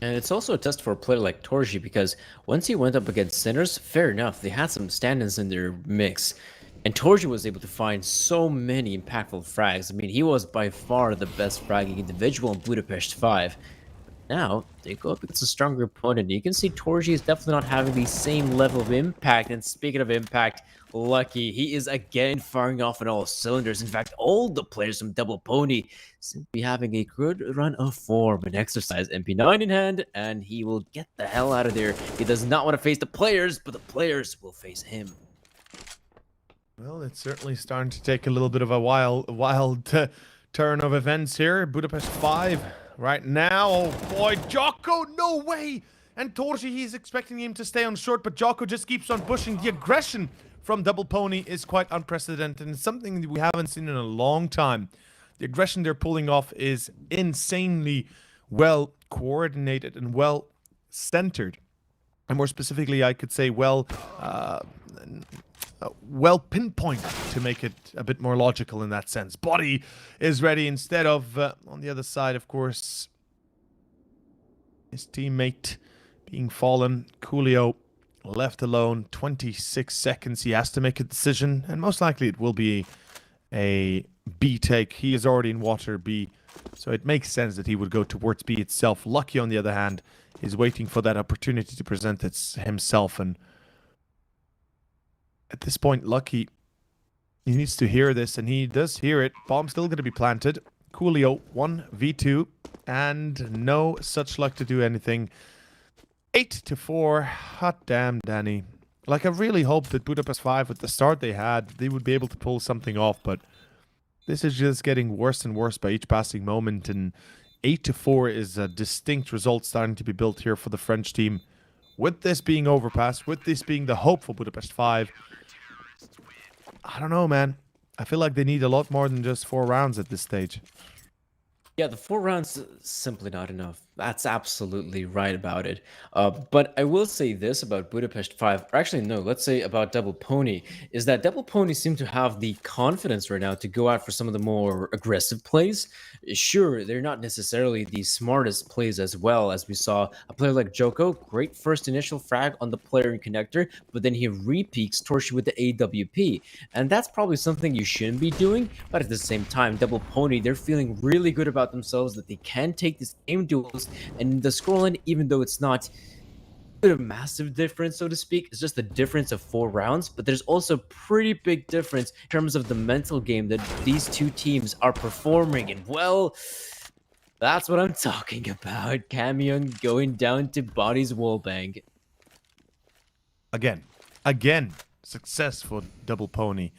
And it's also a test for a player like Torji, because once he went up against Sinners, fair enough, they had some stand-ins in their mix. And Torji was able to find so many impactful frags. I mean, he was by far the best fragging individual in Budapest 5. Now, they go up against a stronger opponent. You can see Torji is definitely not having the same level of impact. And speaking of impact, Lucky, he is again firing off on all cylinders. In fact, all the players from Double Pony seem to be having a good run of form and exercise. MP9 in hand, and he will get the hell out of there. He does not want to face the players, but the players will face him. Well, it's certainly starting to take a little bit of a wild turn of events here. Budapest 5 right now. Oh boy, Jocko, no way! And Torji, he's expecting him to stay on short, but Jocko just keeps on pushing. The aggression from Double Pony is quite unprecedented, and something that we haven't seen in a long time. The aggression they're pulling off is insanely well coordinated and well centered. And more specifically, I could say well pinpointed, to make it a bit more logical in that sense. Body is ready instead of, on the other side, of course, his teammate being fallen. Coolio left alone, 26 seconds. He has to make a decision, and most likely it will be a B take. He is already in water B, so it makes sense that he would go towards B itself. Lucky, on the other hand, is waiting for that opportunity to present himself, and at this point, Lucky, he needs to hear this, and he does hear it. Bomb still going to be planted. Coolio, 1v2, and no such luck to do anything. 8-4. Hot damn, Danny. Like, I really hope that Budapest 5, with the start they had, they would be able to pull something off, but this is just getting worse and worse by each passing moment, and 8-4 is a distinct result starting to be built here for the French team. With this being overpass, with this being the hope for Budapest 5, I don't know, man. I feel like they need a lot more than just 4 rounds at this stage. Yeah, the 4 rounds simply not enough. That's absolutely right about it. But I will say this about Budapest 5, or actually, no, let's say about Double Pony, is that Double Pony seem to have the confidence right now to go out for some of the more aggressive plays. Sure, they're not necessarily the smartest plays as well, as we saw a player like Joko, great first initial frag on the player in connector, but then he re-peaks Torshi with the AWP. And that's probably something you shouldn't be doing, but at the same time, Double Pony, they're feeling really good about themselves that they can take these aim duels, and the scoreline, even though it's not a massive difference, so to speak, it's just a difference of 4 rounds, but there's also pretty big difference in terms of the mental game that these two teams are performing, and well, that's what I'm talking about. Camion going down to Body's wallbang. Again, successful Double Pony.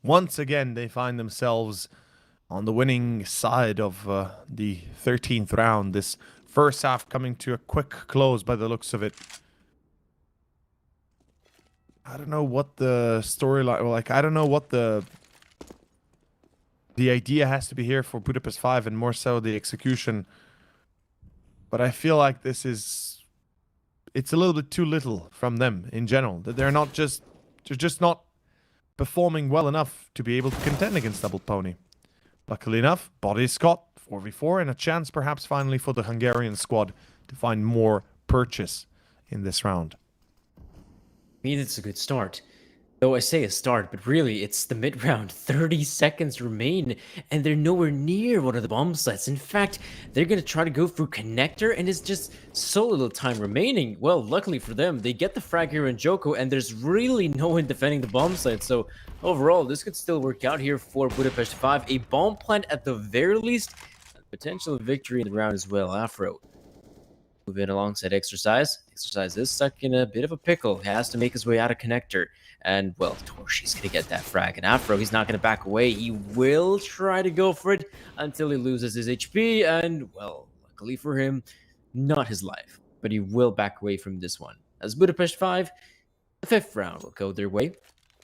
Once again, they find themselves on the winning side of the 13th round. This first half coming to a quick close by the looks of it. I don't know what the storyline, like, I don't know what the idea has to be here for Budapest 5, and more so the execution. But I feel like it's a little bit too little from them in general. That they're just not performing well enough to be able to contend against Double Pony. Luckily enough, Body's got 4v4 and a chance perhaps finally for the Hungarian squad to find more purchase in this round. I mean, it's a good start. Though I say a start, but really, it's the mid-round. 30 seconds remain, and they're nowhere near one of the bomb sites. In fact, they're going to try to go through connector, and it's just so little time remaining. Well, luckily for them, they get the frag here in Joko, and there's really no one defending the bomb site. So, overall, this could still work out here for Budapest 5. A bomb plant at the very least, and potential victory in the round as well. Afro. Move in alongside Exercise. Exercise is stuck in a bit of a pickle. He has to make his way out of connector. And, well, Torshi's going to get that frag. And Afro, he's not going to back away. He will try to go for it until he loses his HP. And, well, luckily for him, not his life. But he will back away from this one. As Budapest 5, the 5th round will go their way.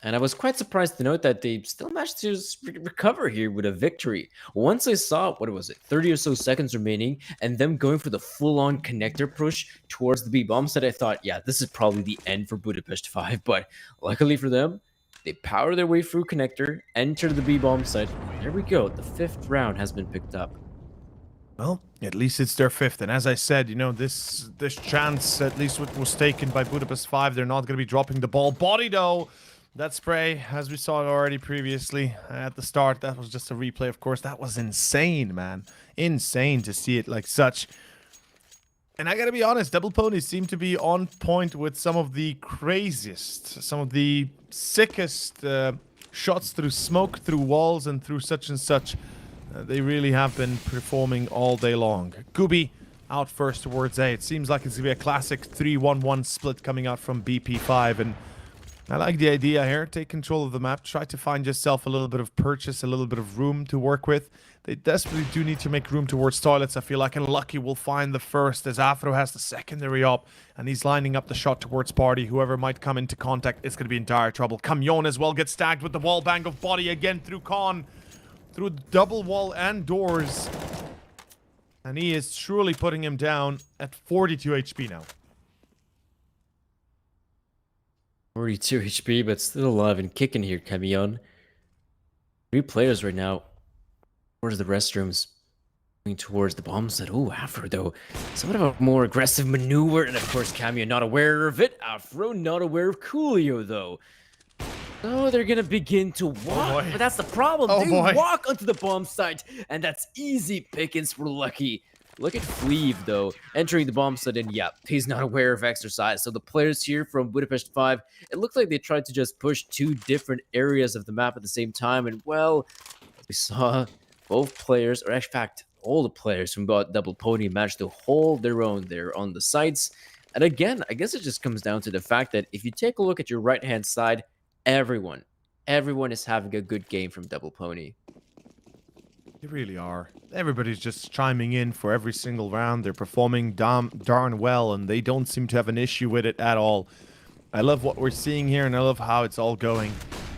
And I was quite surprised to note that they still managed to recover here with a victory. Once I saw, what was it, 30 or so seconds remaining, and them going for the full-on connector push towards the B-bomb set, I thought, yeah, this is probably the end for Budapest 5. But luckily for them, they power their way through connector, enter the B-bomb site, and there we go. The 5th round has been picked up. Well, at least it's their 5th. And as I said, you know, this chance, at least what was taken by Budapest 5, they're not going to be dropping the ball. Body, though. That spray, as we saw it already previously at the start, that was just a replay, of course. That was insane, man. Insane to see it like such. And I gotta be honest, Double Pony seem to be on point with some of the craziest, some of the sickest shots through smoke, through walls, and through such and such. They really have been performing all day long. Gubi out first towards A. It seems like it's gonna be a classic 3-1-1 split coming out from BP5, and I like the idea here. Take control of the map. Try to find yourself a little bit of purchase, a little bit of room to work with. They desperately do need to make room towards toilets, I feel like. And Lucky will find the first as Afro has the secondary up. And he's lining up the shot towards Party. Whoever might come into contact is going to be in dire trouble. Camion as well gets tagged with the wall bang of Body again through Con. Through double wall and doors. And he is truly putting him down at 42 HP now. 42 HP, but still alive and kicking here, Camion. 3 players right now. Towards the restrooms. Going towards the bomb set. Oh, Afro, though. Somewhat of a more aggressive maneuver. And, of course, Camion not aware of it. Afro not aware of Coolio, though. Oh, they're going to begin to walk. But that's the problem. They walk onto the bomb site. And that's easy pickings for Lucky. Look at Fleeve, though, entering the bomb site, and yeah, he's not aware of Exercise. So the players here from Budapest 5, it looked like they tried to just push 2 different areas of the map at the same time, and well, we saw both players, or in fact, all the players from Double Pony managed to hold their own there on the sites. And again, I guess it just comes down to the fact that if you take a look at your right-hand side, everyone is having a good game from Double Pony. They really are. Everybody's just chiming in for every single round. They're performing darn well, and they don't seem to have an issue with it at all. I love what we're seeing here, and I love how it's all going.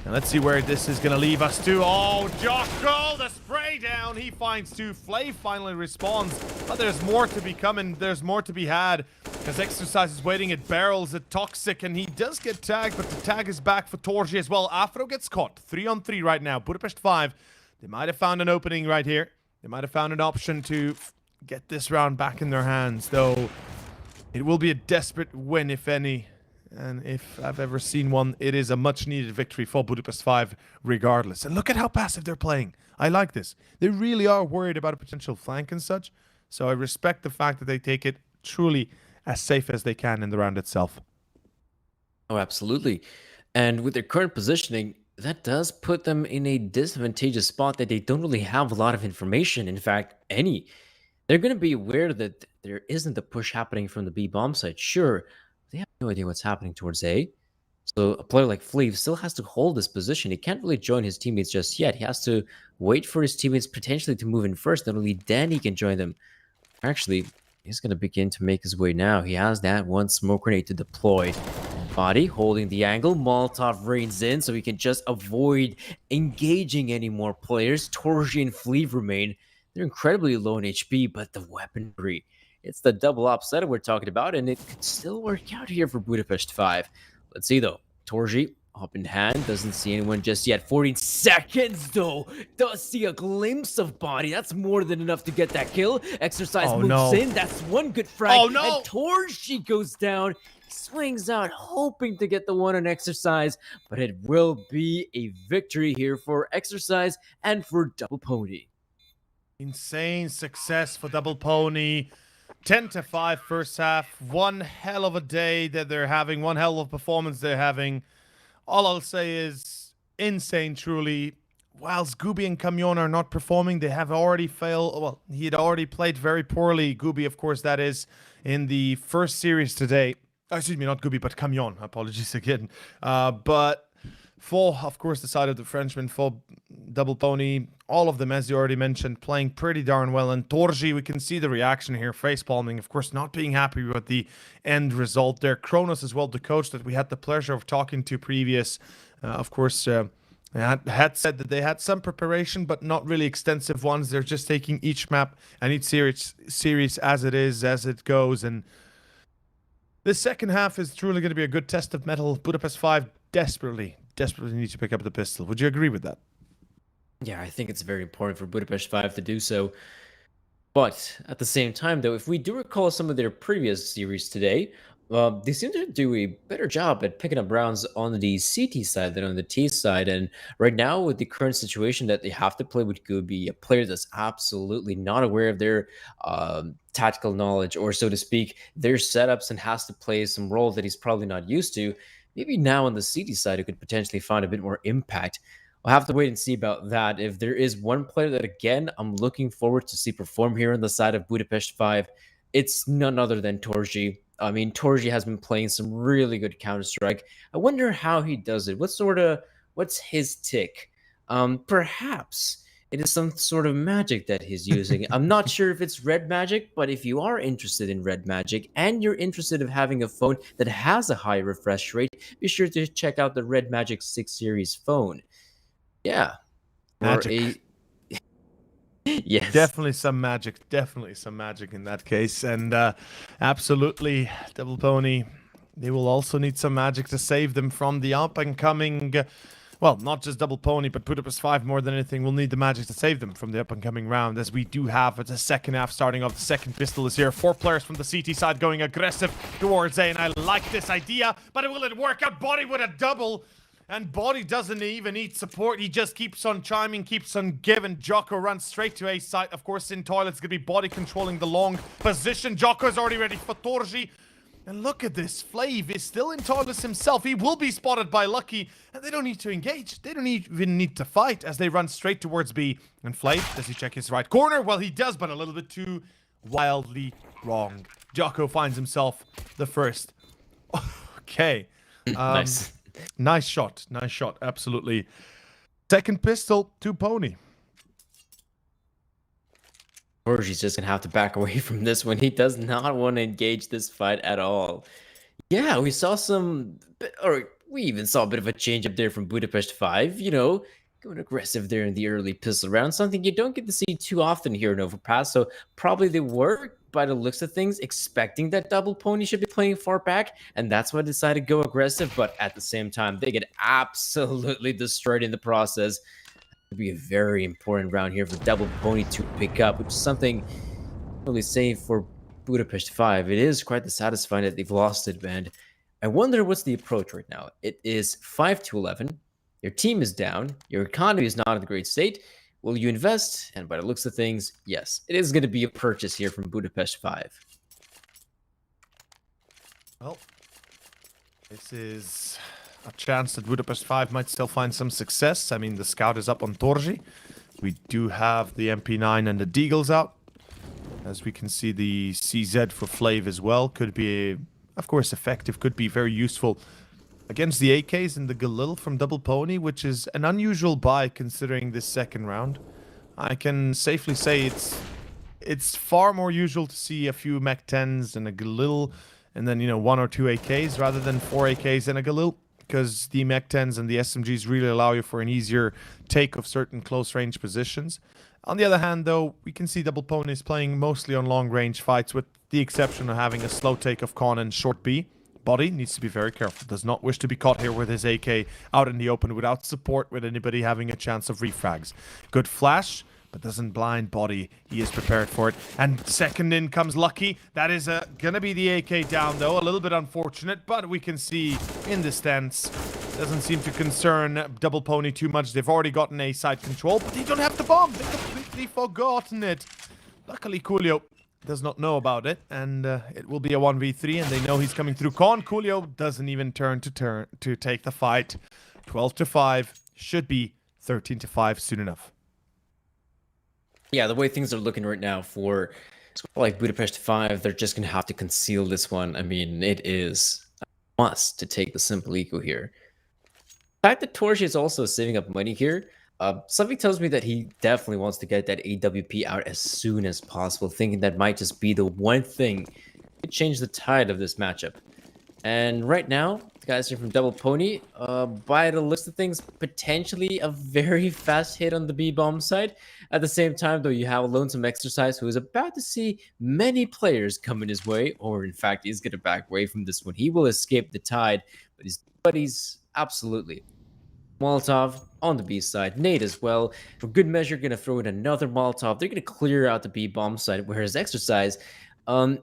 And let's see where this is going to leave us to. Oh, Jocko, the spray down. He finds two. Flay finally responds. But there's more to be coming. There's more to be had. Because Exercise is waiting at barrels at Toxic. And he does get tagged, but the tag is back for Torji as well. Afro gets caught. 3-on-3 right now. Budapest 5. They might have found an opening right here. They might have found an option to get this round back in their hands. Though it will be a desperate win, if any. And if I've ever seen one, it is a much-needed victory for Budapest 5 regardless. And look at how passive they're playing. I like this. They really are worried about a potential flank and such. So I respect the fact that they take it truly as safe as they can in the round itself. Oh, absolutely. And with their current positioning, that does put them in a disadvantageous spot that they don't really have a lot of information. In fact, any. They're going to be aware that there isn't a push happening from the B bomb side. Sure, they have no idea what's happening towards A. So a player like Fleeve still has to hold this position. He can't really join his teammates just yet. He has to wait for his teammates potentially to move in first. Not only then he can join them. Actually, he's going to begin to make his way now. He has that one smoke grenade to deploy. Body holding the angle. Molotov reigns in so he can just avoid engaging any more players. Torji and Fleeve remain. They're incredibly low in HP, but the weaponry. It's the double upset we're talking about, and it could still work out here for Budapest 5. Let's see, though. Torji, up in hand, doesn't see anyone just yet. 14 seconds, though. Does see a glimpse of Body. That's more than enough to get that kill. Exercise moves in. That's one good frag. Oh, no. And Torji goes down. He swings out, hoping to get the one on Exercise, but it will be a victory here for Exercise and for Double Pony. Insane success for Double Pony. 10-5 first half. One hell of a day that they're having. One hell of a performance they're having. All I'll say is insane, truly. Whilst Gooby and Camion are not performing, they have already failed. Well, he had already played very poorly. Gooby, of course, that is, in the first series today. Excuse me, not Gooby, but Camion. Apologies again. But for, of course, the side of the Frenchman, for Double Pony, all of them, as you already mentioned, playing pretty darn well. And Torji, we can see the reaction here, facepalming, of course, not being happy with the end result there. Kronos as well, the coach that we had the pleasure of talking to previous, of course, had said that they had some preparation, but not really extensive ones. They're just taking each map and each series as it is, as it goes. And this second half is truly going to be a good test of metal. Budapest 5 desperately need to pick up the pistol. Would you agree with that? Yeah, I think it's very important for Budapest 5 to do so. But at the same time, though, if we do recall some of their previous series today, they seem to do a better job at picking up rounds on the CT side than on the T side. And right now, with the current situation that they have to play with Gooby, a player that's absolutely not aware of their tactical knowledge, or so to speak, their setups, and has to play some role that he's probably not used to, maybe now on the CT side, it could potentially find a bit more impact. We'll have to wait and see about that. If there is one player that, again, I'm looking forward to see perform here on the side of Budapest 5, it's none other than Torji. I mean, Torji has been playing some really good Counter-Strike. I wonder how he does it. What's his tick? Perhaps it is some sort of magic that he's using. I'm not sure if it's red magic, but if you are interested in red magic and you're interested in having a phone that has a high refresh rate, be sure to check out the Red Magic 6 series phone. Yeah. Magic. Yes. Definitely some magic in that case. And absolutely, Double Pony, they will also need some magic to save them from the up and coming, well, not just Double Pony, but Budapest 5 more than anything will need the magic to save them from the up and coming round, as we do have the second half starting off. The second pistol is here. 4 players from the CT side going aggressive towards A, and I like this idea, but will it work out? Body with a double. And Body doesn't even need support. He just keeps on chiming, keeps on giving. Jocko runs straight to A site. Of course, in toilet, it's going to be Body controlling the long position. Jocko's already ready for Torji. And look at this. Flav is still in toilets himself. He will be spotted by Lucky. And they don't need to engage. They don't even need to fight as they run straight towards B. And Flav, does he check his right corner? Well, he does, but a little bit too wildly wrong. Jocko finds himself the first. Okay. Nice. Nice shot, absolutely. Second pistol to Pony. Torji's just gonna have to back away from this one. He does not want to engage this fight at all. Yeah, we saw some, or We even saw a bit of a change up there from Budapest 5, you know, going aggressive there in the early pistol round, something you don't get to see too often here in Overpass. So probably they were, by the looks of things, expecting that double pony should be playing far back, and that's why they decided to go aggressive. But at the same time, they get absolutely destroyed in the process. It'll be a very important round here for double pony to pick up, which is something really saying for Budapest 5. It is quite dissatisfying that they've lost it, and I wonder what's the approach right now. It is 5-11. Your team is down. Your economy is not in a great state. Will you invest? And by the looks of things, yes, it is going to be a purchase here from Budapest 5. Well, this is a chance that Budapest 5 might still find some success. I mean, the scout is up on Torji. We do have the MP9 and the Deagles out. As we can see, the CZ for Flav as well could be, of course, effective, could be very useful against the AKs and the Galil from Double Pony, which is an unusual buy considering this second round. I can safely say it's far more usual to see a few Mech 10s and a Galil, and then, you know, 1 or 2 AKs rather than 4 AKs and a Galil, because the Mech 10s and the SMGs really allow you for an easier take of certain close range positions. On the other hand, though, we can see Double Ponies playing mostly on long range fights, with the exception of having a slow take of Con and short B. Body needs to be very careful. Does not wish to be caught here with his AK out in the open without support, with anybody having a chance of refrags. Good flash, but doesn't blind Body. He is prepared for it. And second in comes Lucky. That is gonna be the AK down, though. A little bit unfortunate, but we can see in the stance. Doesn't seem to concern Double Pony too much. They've already gotten A side control, but they don't have the bomb. They've completely forgotten it. Luckily, Coolio does not know about it, and it will be a 1v3, and they know he's coming through Con. Coolio doesn't even turn to take the fight. 12-5, should be 13-5 soon enough. Yeah, the way things are looking right now for like Budapest 5, they're just going to have to conceal this one. I mean, it is a must to take the simple eco here. The fact that Torji is also saving up money here, something tells me that he definitely wants to get that AWP out as soon as possible, thinking that might just be the one thing to change the tide of this matchup. And right now, the guys here from Double Pony, by the looks of things, potentially a very fast hit on the B-bomb side. At the same time, though, you have a Lonesome Exercise who is about to see many players coming his way, or in fact, he's going to back away from this one. He will escape the tide, but he's absolutely. Molotov on the B side, Nade as well. For good measure, going to throw in another Molotov. They're going to clear out the B bomb side, whereas Exercise,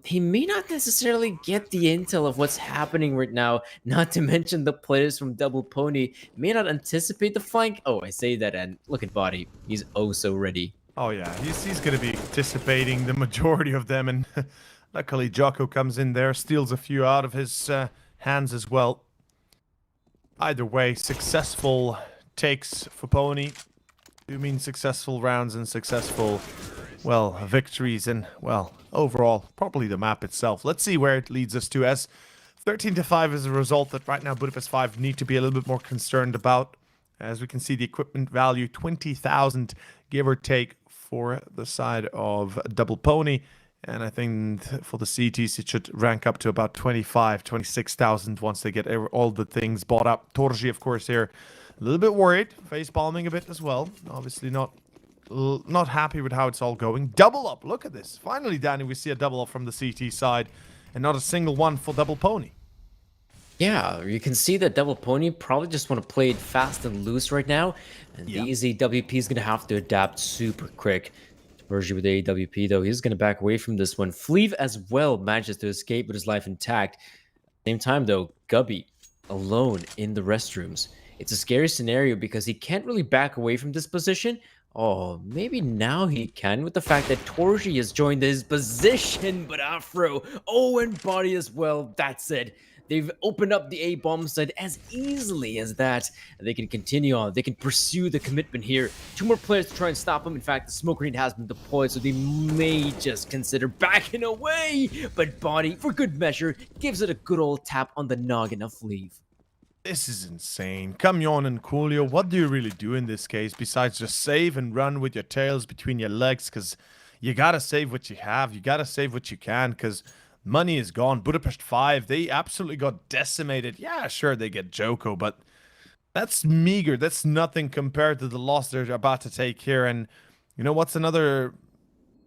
he may not necessarily get the intel of what's happening right now, not to mention the players from Double Pony may not anticipate the flank. Oh, I say that, and look at Body. He's oh so ready. Oh yeah, he's going to be anticipating the majority of them, and luckily Jocko comes in there, steals a few out of his hands as well. Either way, successful takes for Pony. Do mean successful rounds and successful, well, victories, and, well, overall, probably the map itself. Let's see where it leads us to, as 13-5 is a result that right now Budapest 5 need to be a little bit more concerned about. As we can see, the equipment value, 20,000, give or take, for the side of Double Pony. And I think for the CTs, it should rank up to about 26,000 once they get all the things bought up. Torji, of course, here a little bit worried, face palming a bit as well. Obviously not happy with how it's all going. Double up, look at this. Finally, Danny, we see a double up from the CT side, and not a single one for Double Pony. Yeah, you can see that Double Pony probably just want to play it fast and loose right now, and the easy WP is going to have to adapt super quick. Version with the AWP, though, he's going to back away from this one. Fleeve as well manages to escape with his life intact. At the same time, though, Gubby alone in the restrooms. It's a scary scenario because he can't really back away from this position. Oh, maybe now he can with the fact that Torji has joined his position, but Afro, oh, and Body as well. That's it. They've opened up the A-bomb side as easily as that. And they can continue on. They can pursue the commitment here. 2 more players to try and stop them. In fact, the smoke grenade has been deployed, so they may just consider backing away. But Body, for good measure, gives it a good old tap on the noggin of Fleeve. This is insane. Camion and Coolio, what do you really do in this case besides just save and run with your tails between your legs? Because you gotta save what you have. You gotta save what you can, because Money is gone. Budapest 5, they absolutely got decimated. Yeah, sure, they get Joko, but that's meager. That's nothing compared to the loss they're about to take here. And you know what's another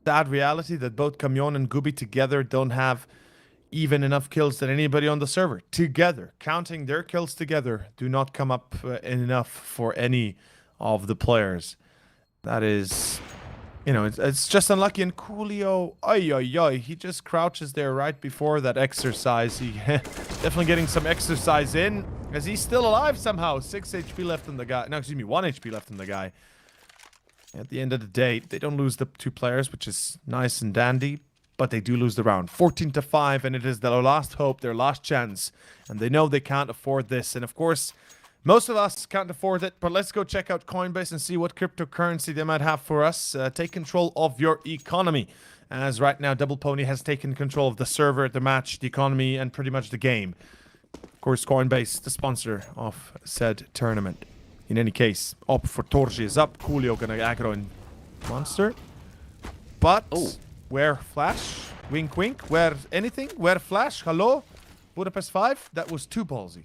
sad reality? That both Camion and Gubi together don't have even enough kills than anybody on the server. Together, counting their kills together, do not come up enough for any of the players. That is... You know, it's just unlucky. And Coolio, he just crouches there right before that exercise. He definitely getting some exercise in, as he's still alive somehow. 6 HP left on the guy. No, excuse me, 1 HP left on the guy. At the end of the day, they don't lose the 2 players, which is nice and dandy, but they do lose the round. 14-5, and it is their last hope, their last chance. And they know they can't afford this. And of course, most of us can't afford it, but let's go check out Coinbase and see what cryptocurrency they might have for us. Take control of your economy, as right now Double Pony has taken control of the server, the match, the economy, and pretty much the game. Of course, Coinbase, the sponsor of said tournament. In any case, Op for Torji is up. Coolio gonna aggro in Monster. But, where Flash? Wink wink. Where anything? Where Flash? Hello? Budapest 5? That was too ballsy.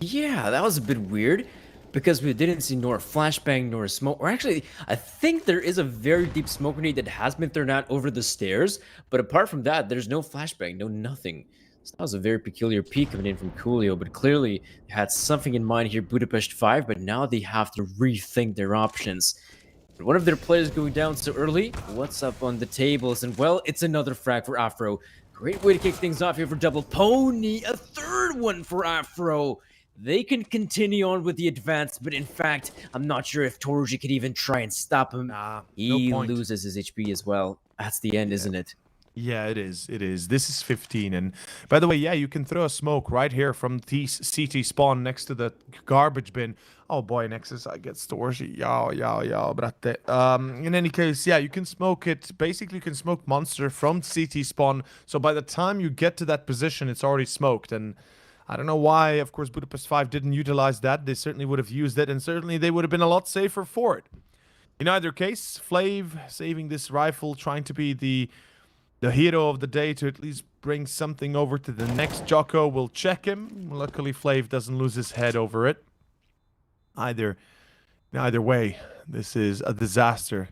Yeah, that was a bit weird, because we didn't see nor a flashbang nor a smoke. Or actually, I think there is a very deep smoke grenade that has been thrown out over the stairs, but apart from that, there's no flashbang, no nothing. So that was a very peculiar peek coming in from Coolio, but clearly they had something in mind here, Budapest 5, but now they have to rethink their options. But one of their players going down so early, what's up on the tables? And well, it's another frag for Afro. Great way to kick things off here for Double Pony, a third one for Afro. They can continue on with the advance, but in fact, I'm not sure if Torji could even try and stop him. He loses his HP as well. That's the end, isn't it? Yeah, it is. It is. This is 15. And by the way, yeah, you can throw a smoke right here from the CT spawn next to the garbage bin. Oh boy, Nexus, I get Torji. Yeah, brate. In any case, yeah, you can smoke it. Basically, you can smoke Monster from CT spawn. So by the time you get to that position, it's already smoked. And I don't know why, of course, Budapest 5 didn't utilize that. They certainly would have used it, and certainly they would have been a lot safer for it. In either case, Flav saving this rifle, trying to be the hero of the day to at least bring something over to the next Jocko. Will check him. Luckily, Flav doesn't lose his head over it. Either way, this is a disaster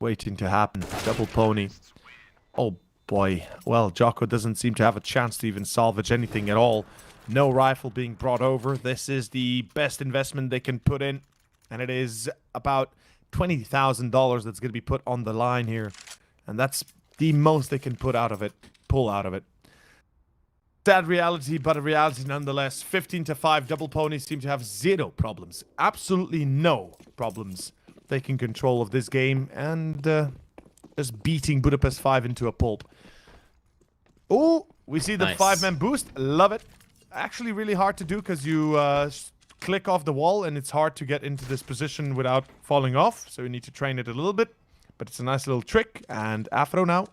waiting to happen. Double Pony. Oh boy. Well, Jocko doesn't seem to have a chance to even salvage anything at all. No rifle being brought over. This is the best investment they can put in. And it is about $20,000 that's going to be put on the line here. And that's the most they can pull out of it. Sad reality, but a reality nonetheless. 15-5, Double Pony seem to have zero problems. Absolutely no problems taking control of this game and just beating Budapest 5 into a pulp. Oh, we see the 5-man boost. Love it. Actually really hard to do because you click off the wall and it's hard to get into this position without falling off. So you need to train it a little bit. But it's a nice little trick. And Afro now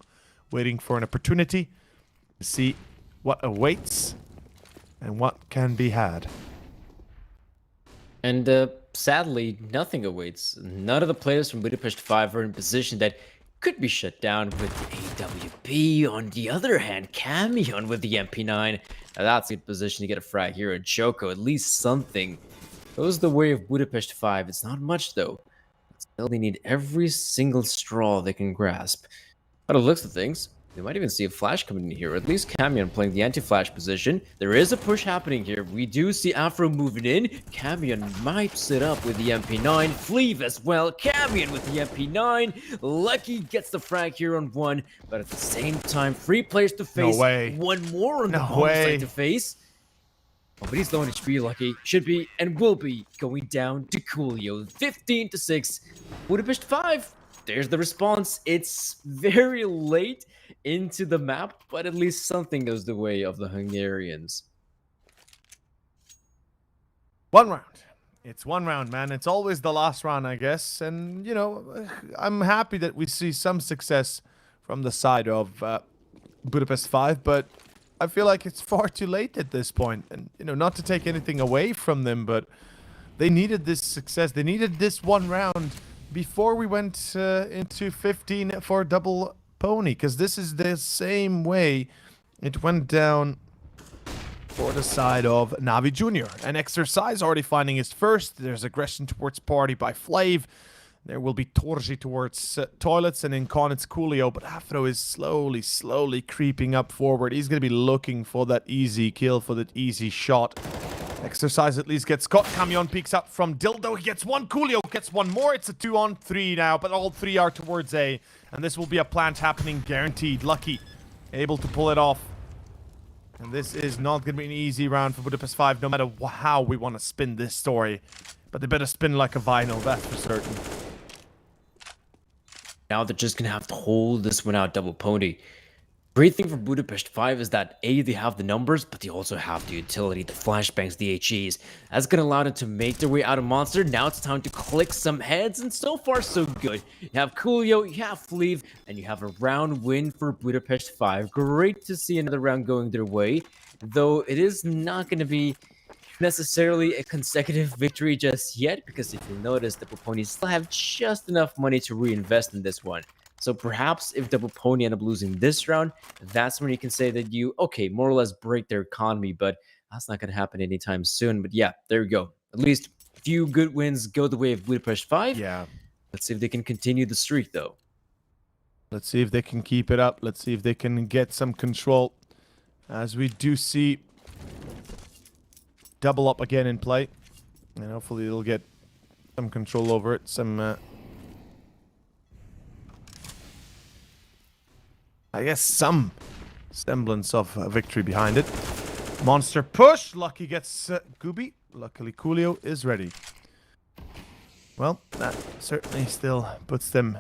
waiting for an opportunity to see what awaits and what can be had. And sadly, nothing awaits. None of the players from Budapest 5 are in position that could be shut down with AWP. On the other hand, Camion with the MP9. Now that's a good position to get a frag here at Joko. At least something. Goes the way of Budapest 5. It's not much though. Still, they need every single straw they can grasp. By the looks of things, they might even see a flash coming in here, or at least Camion playing the anti-flash position. There is a push happening here. We do see Afro moving in. Camion might sit up with the MP9. Fleeve as well. Camion with the MP9. Lucky gets the frag here on one, but at the same time, 3 players to face. No way. One more on the home side to face. Oh, but he's low on HP, Lucky. Should be and will be going down to Coolio. 15-6. Budapest 5. There's the response. It's very late into the map, but at least something goes the way of the Hungarians. One round. It's one round, man. It's always the last round, I guess. And, you know, I'm happy that we see some success from the side of Budapest 5, but I feel like it's far too late at this point. And, you know, not to take anything away from them, but they needed this success. They needed this one round before we went into 15 for Double Pony, because this is the same way it went down for the side of Navi Jr. And Exercise already finding his first. There's aggression towards Party by Flav. There will be Torji towards Toilets, and in Con it's Coolio, but Afro is slowly creeping up forward. He's going to be looking for that easy kill, for that easy shot. Exercise at least gets caught. Camion peeks up from Dildo. He gets one. Coolio gets one more. It's a 2-on-3 now, but all three are towards A. And this will be a plant happening, guaranteed. Lucky, able to pull it off. And this is not going to be an easy round for Budapest 5, no matter how we want to spin this story. But they better spin like a vinyl, that's for certain. Now they're just going to have to hold this one out, Double Pony. Great thing for Budapest 5 is that A, they have the numbers, but they also have the utility, the flashbangs, the HEs. That's going to allow them to make their way out of Monster. Now it's time to click some heads, and so far so good. You have Coolio, you have Fleeve, and you have a round win for Budapest 5. Great to see another round going their way, though it is not going to be necessarily a consecutive victory just yet, because if you notice, the Ponies still have just enough money to reinvest in this one. So perhaps if Double Pony end up losing this round, that's when you can say that you, okay, more or less break their economy, but that's not going to happen anytime soon. But yeah, there you go. At least a few good wins go the way of Budapest 5. Yeah. Let's see if they can continue the streak, though. Let's see if they can keep it up. Let's see if they can get some control. As we do see double up again in play. And hopefully they'll get some control over it. Some... I guess some semblance of a victory behind it. Monster push. Lucky gets Gooby. Luckily, Coolio is ready. Well, that certainly still puts them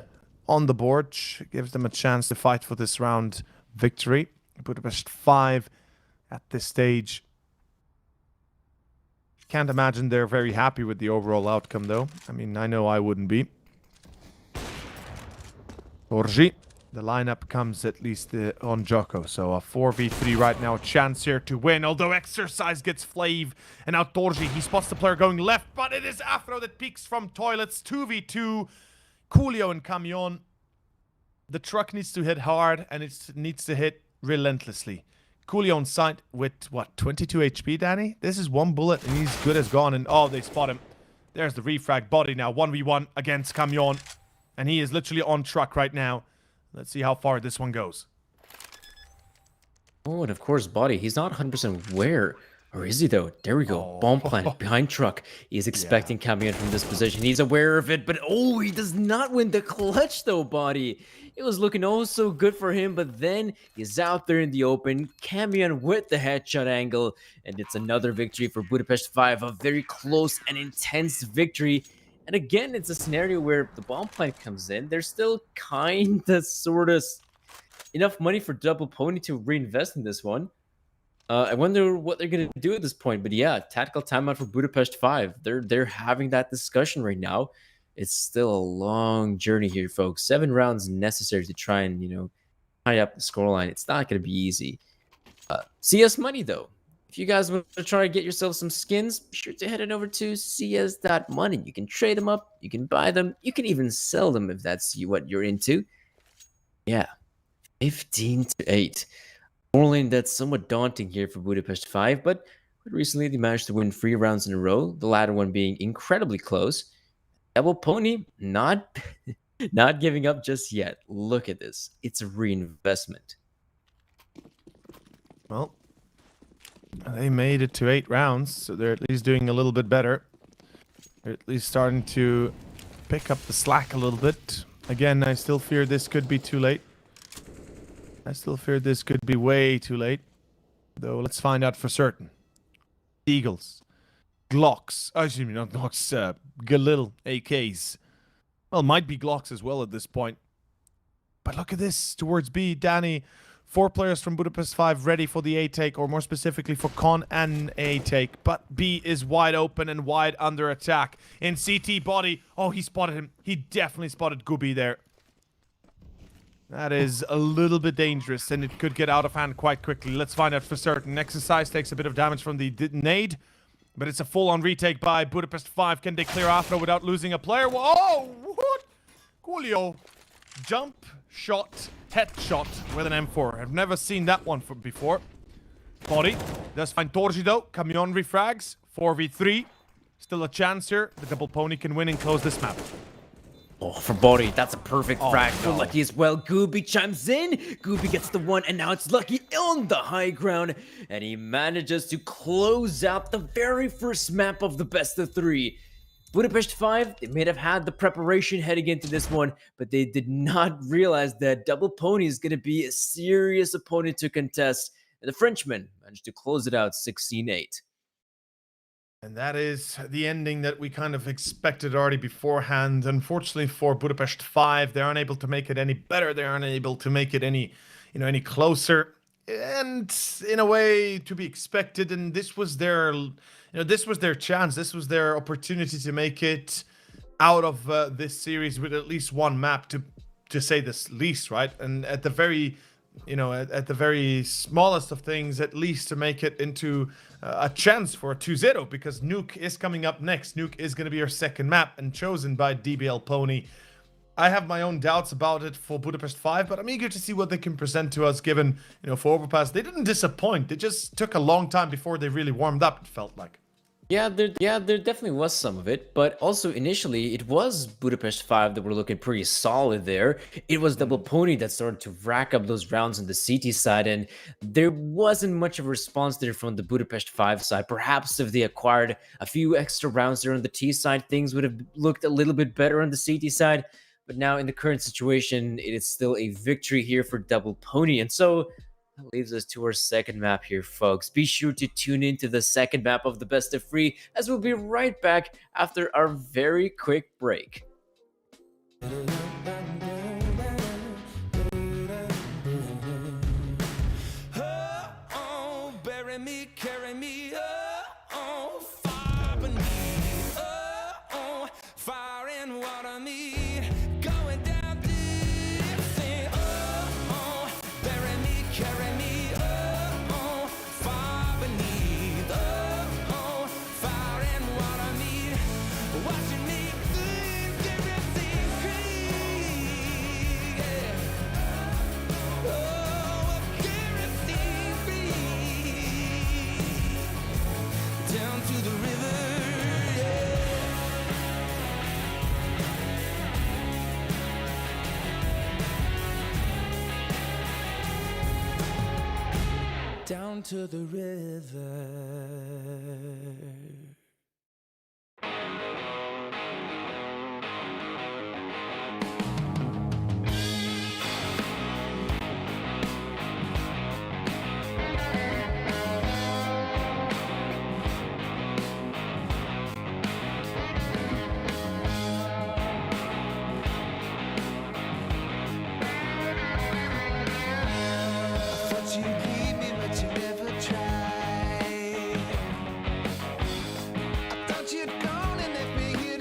on the board. Gives them a chance to fight for this round victory. Budapest 5 at this stage. Can't imagine they're very happy with the overall outcome, though. I mean, I know I wouldn't be. Orji. The lineup comes at least on Joko, so a 4v3 right now, a chance here to win, although Exercise gets Flav, and now Torji, he spots the player going left, but it is Afro that peeks from Toilets, 2v2, Coolio and Camion. The truck needs to hit hard, and it needs to hit relentlessly. Coolio on site with, what, 22 HP, Danny? This is one bullet, and he's good as gone, and oh, they spot him. There's the refrag body now, 1v1 against Camion, and he is literally on truck right now. Let's see how far this one goes. Oh, and of course, Body. He's not 100% where. Or is he, though? There we go. Bomb plant behind truck. He's expecting Camion from this position. He's aware of it, but oh, he does not win the clutch, though, Body. It was looking oh so good for him, but then he's out there in the open. Camion with the headshot angle, and it's another victory for Budapest 5. A very close and intense victory. And again, it's a scenario where the bomb plant comes in. There's still kind of sort of enough money for Double Pony to reinvest in this one. I wonder what they're going to do at this point. But yeah, tactical timeout for Budapest 5. They're having that discussion right now. It's still a long journey here, folks. 7 rounds necessary to try and, you know, tie up the scoreline. It's not going to be easy. CS money, though. If you guys want to try to get yourself some skins, be sure to head on over to cs.money. You can trade them up, you can buy them, you can even sell them if that's what you're into. Yeah, 15-8. Normally, that's somewhat daunting here for Budapest 5, but recently they managed to win 3 rounds in a row, the latter one being incredibly close. Double Pony, not giving up just yet. Look at this. It's a reinvestment. Well, they made it to 8 rounds, so they're at least doing a little bit better. They're at least starting to pick up the slack a little bit. Again, I still fear this could be too late. I still fear this could be way too late. Though, let's find out for certain. Eagles. Glocks. Oh, excuse me, not Glocks. Galil AKs. Well, might be Glocks as well at this point. But look at this. Towards B, Danny. 4 players from Budapest 5 ready for the A take, or more specifically for Con and A take. But B is wide open and wide under attack. In CT body. Oh, he spotted him. He definitely spotted Gooby there. That is a little bit dangerous, and it could get out of hand quite quickly. Let's find out for certain. Exercise takes a bit of damage from the nade, but it's a full-on retake by Budapest 5. Can they clear Afro without losing a player? Oh, what? Coolio. Jump shot headshot with an M4. I've never seen that one before. Body does find Torji though. Camion refrags. 4v3. Still a chance here. The double pony can win and close this map. Oh, for Body, that's a perfect frag for no. Lucky as well. Gooby chimes in. Gooby gets the one, and now it's Lucky on the high ground. And he manages to close out the very first map of the best of 3. Budapest 5, they may have had the preparation heading into this one, but they did not realize that Double Pony is going to be a serious opponent to contest. And the Frenchman managed to close it out 16-8. And that is the ending that we kind of expected already beforehand. Unfortunately for Budapest 5, they aren't able to make it any better. They aren't able to make it any closer. And in a way to be expected. And this was their, this was their chance. This was their opportunity to make it out of this series with at least one map, to say this least, right? And at the very, at the very smallest of things, at least to make it into a chance for a 2-0, because Nuke is coming up next. Nuke is going to be our second map and chosen by DBL Pony. I have my own doubts about it for Budapest 5, but I'm eager to see what they can present to us, given, for Overpass, they didn't disappoint. They just took a long time before they really warmed up, it felt like. Yeah, there definitely was some of it, but also initially it was Budapest 5 that were looking pretty solid there. It was Double Pony that started to rack up those rounds on the CT side, and there wasn't much of a response there from the Budapest 5 side. Perhaps if they acquired a few extra rounds there on the T side, things would have looked a little bit better on the CT side. But now in the current situation, it is still a victory here for Double Pony, and so that leaves us to our second map here, folks. Be sure to tune into the second map of the best of 3, as we'll be right back after our very quick break. Oh, bury me, carry me, far beneath, fire and water me, going down deep, say, bury me, carry me, far beneath, fire and water me, watching me sink, give it secret, yeah. Oh, kerosene free, down to the river, yeah. Down to the river. I thought you'd leave me, but you never tried. I thought you'd gone and left me here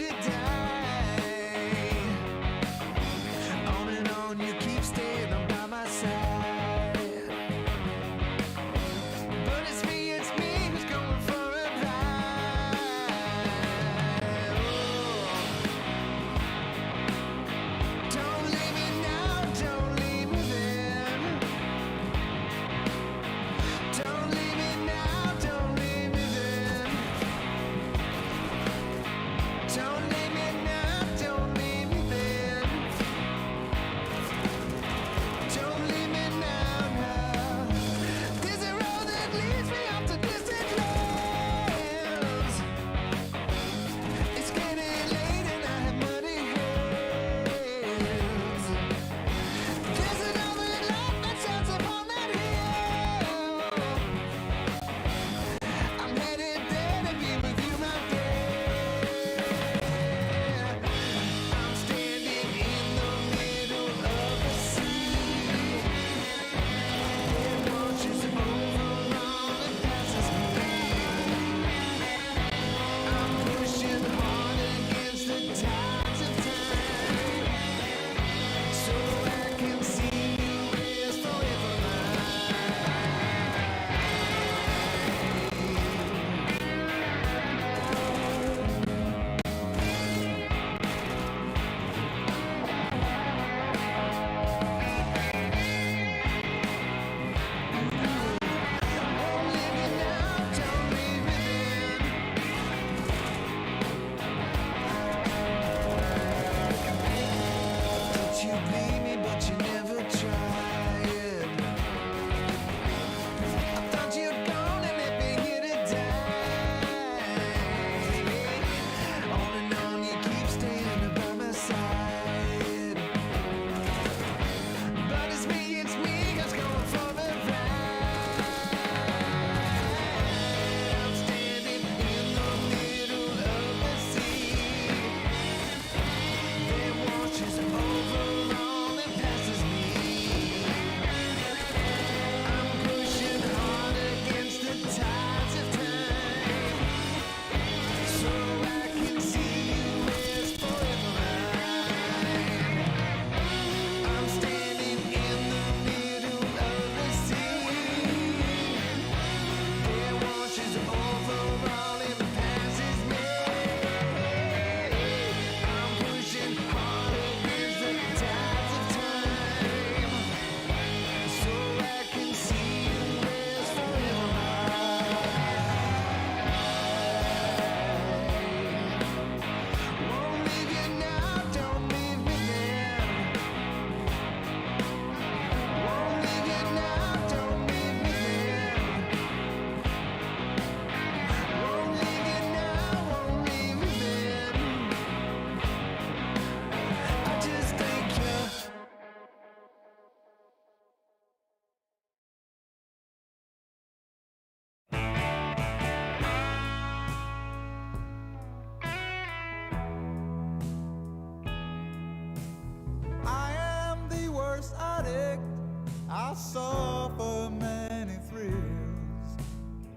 I suffer many thrills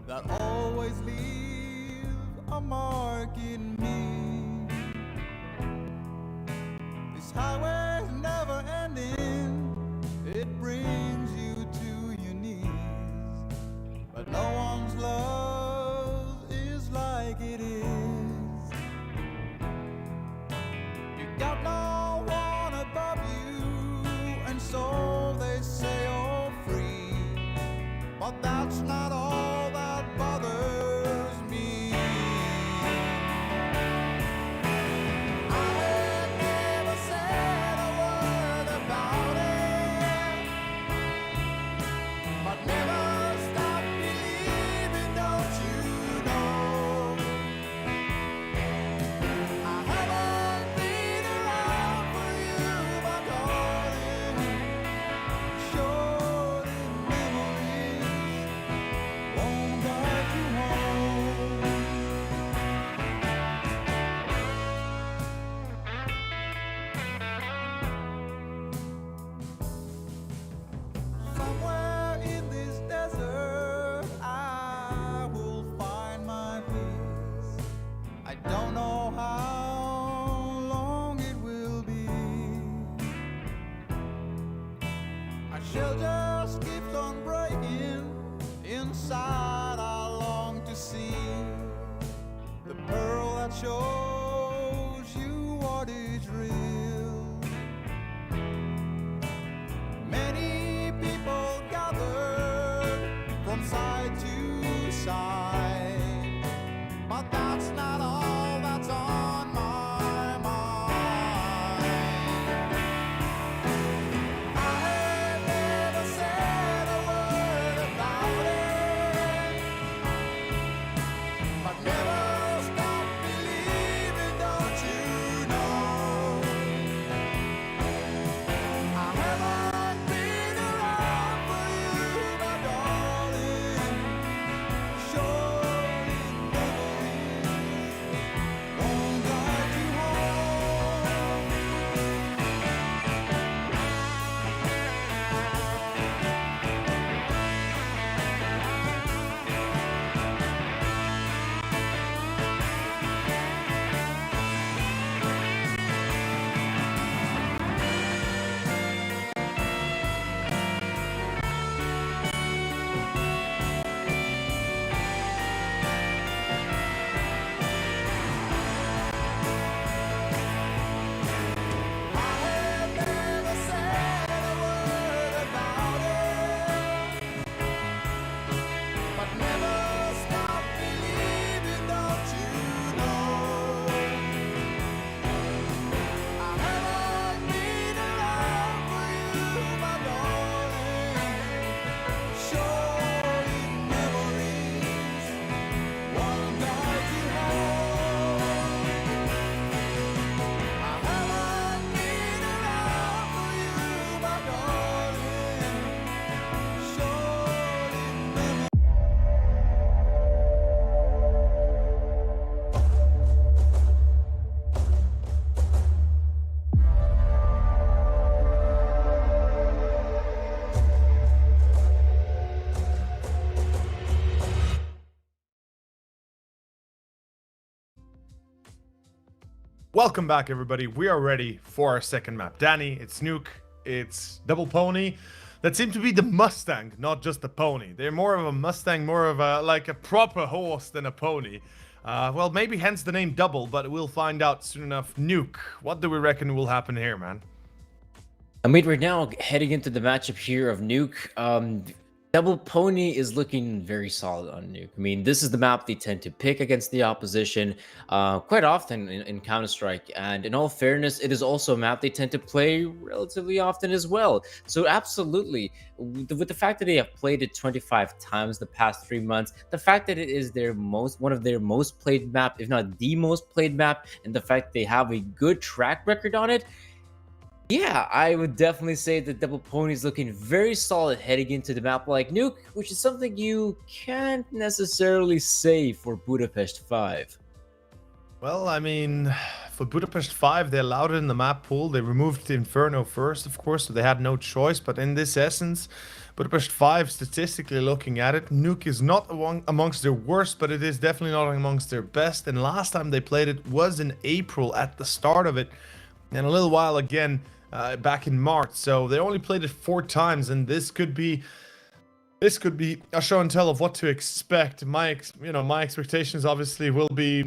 that always leave a mark in me. This highway's never ending, it brings you to your knees, but no one's love is like it is. You got no one above you, and so they say you're free, but that's not all that bothers me. I had never said a word about it, but never stop believing, don't you know? I haven't been around for you, my darling. Short in memories won't guide you home. Somewhere in this desert, I will find my peace. I don't know how long it will be. My shell just keeps on breaking. Inside, I long to see the pearl that shows you what is real. Many people gathered from side to side, but that's not all that's on my mind. I have never said a word about it, but never stop believing, don't you know? I haven't been around for you, my darling. Short in memories won't guide you home. I have never said a word about it, but never stop believing, don't you know? I haven't been around for you, my darling. Short in memories won't guide you home. I haven't been around for you, my darling. Short in memories. Welcome back, everybody. We are ready for our second map. Danny, it's Nuke, it's Double Pony. That seem to be the Mustang, not just the pony. They're more of a Mustang, more of a like a proper horse than a pony. Well, maybe hence the name Double, but we'll find out soon enough. Nuke, what do we reckon will happen here, man? I mean, we're now heading into the matchup here of Nuke. Double Pony is looking very solid on Nuke. I mean, this is the map they tend to pick against the opposition quite often in Counter-Strike. And in all fairness, it is also a map they tend to play relatively often as well. So absolutely, with the fact that they have played it 25 times the past 3 months, the fact that it is one of their most played map, if not the most played map, and the fact they have a good track record on it, yeah, I would definitely say that Double Pony is looking very solid heading into the map like Nuke, which is something you can't necessarily say for Budapest 5. Well, I mean, For Budapest 5, they allowed it in the map pool. They removed the Inferno first, of course, so they had no choice. But in this essence, Budapest 5, statistically looking at it, Nuke is not amongst their worst, but it is definitely not amongst their best. And last time they played it was in April at the start of it, and a little while again back in March. So they only played it 4 times, and this could be a show and tell of what to expect. My expectations obviously will be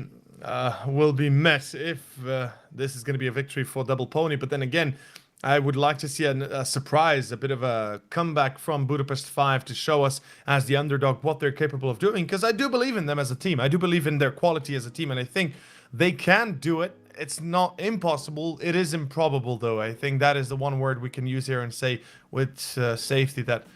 met if this is going to be a victory for Double Pony. But then again, I would like to see a surprise, a bit of a comeback from Budapest 5 to show us as the underdog what they're capable of doing, because I do believe in them as a team. I do believe in their quality as a team, and I think they can do it. It's not impossible. It is improbable, though. I think that is the one word we can use here and say with safety that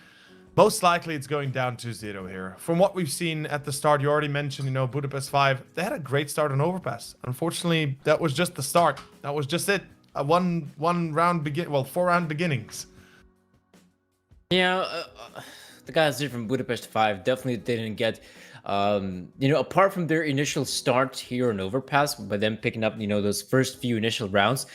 most likely it's going down 2-0 here. From what we've seen at the start, you already mentioned, Budapest 5, they had a great start on Overpass. Unfortunately, that was just the start. That was just it. A 4 round beginnings. Yeah, the guys here from Budapest 5 definitely didn't get, apart from their initial start here in Overpass, by them picking up, those first few initial rounds,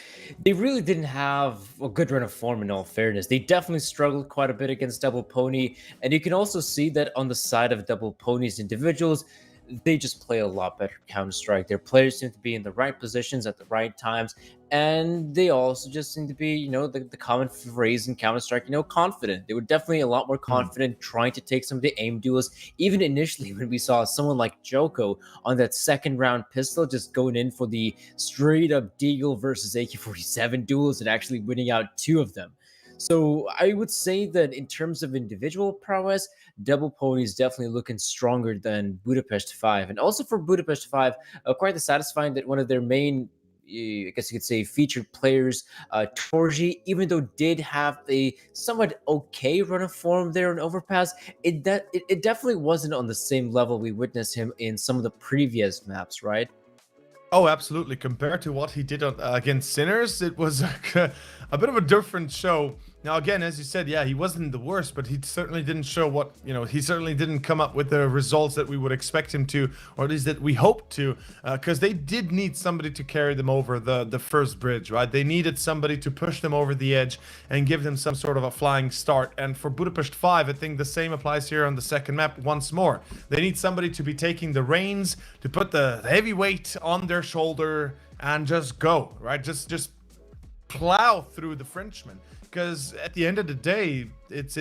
they really didn't have a good run of form in all fairness. They definitely struggled quite a bit against Double Pony, and you can also see that on the side of Double Pony's individuals, they just play a lot better Counter-Strike. Their players seem to be in the right positions at the right times, and they also just seem to be, the common phrase in Counter-Strike, confident. They were definitely a lot more confident trying to take some of the aim duels. Even initially, when we saw someone like Joko on that second round pistol, just going in for the straight up Deagle versus AK-47 duels and actually winning out 2 of them. So I would say that in terms of individual prowess, Double Pony is definitely looking stronger than Budapest 5. And also for Budapest 5, quite satisfying that one of their main, I guess you could say, featured players, Torji, even though did have a somewhat okay run of form there in Overpass, it definitely wasn't on the same level we witnessed him in some of the previous maps, right? Oh, absolutely. Compared to what he did against Sinners, it was a bit of a different show. Now, again, as you said, yeah, he wasn't the worst, but he certainly didn't show what, he certainly didn't come up with the results that we would expect him to, or at least that we hoped to, because they did need somebody to carry them over the first bridge, right? They needed somebody to push them over the edge and give them some sort of a flying start. And for Budapest 5, I think the same applies here on the second map once more. They need somebody to be taking the reins, to put the heavy weight on their shoulder and just go, right? Just plow through the Frenchmen. Because at the end of the day, it's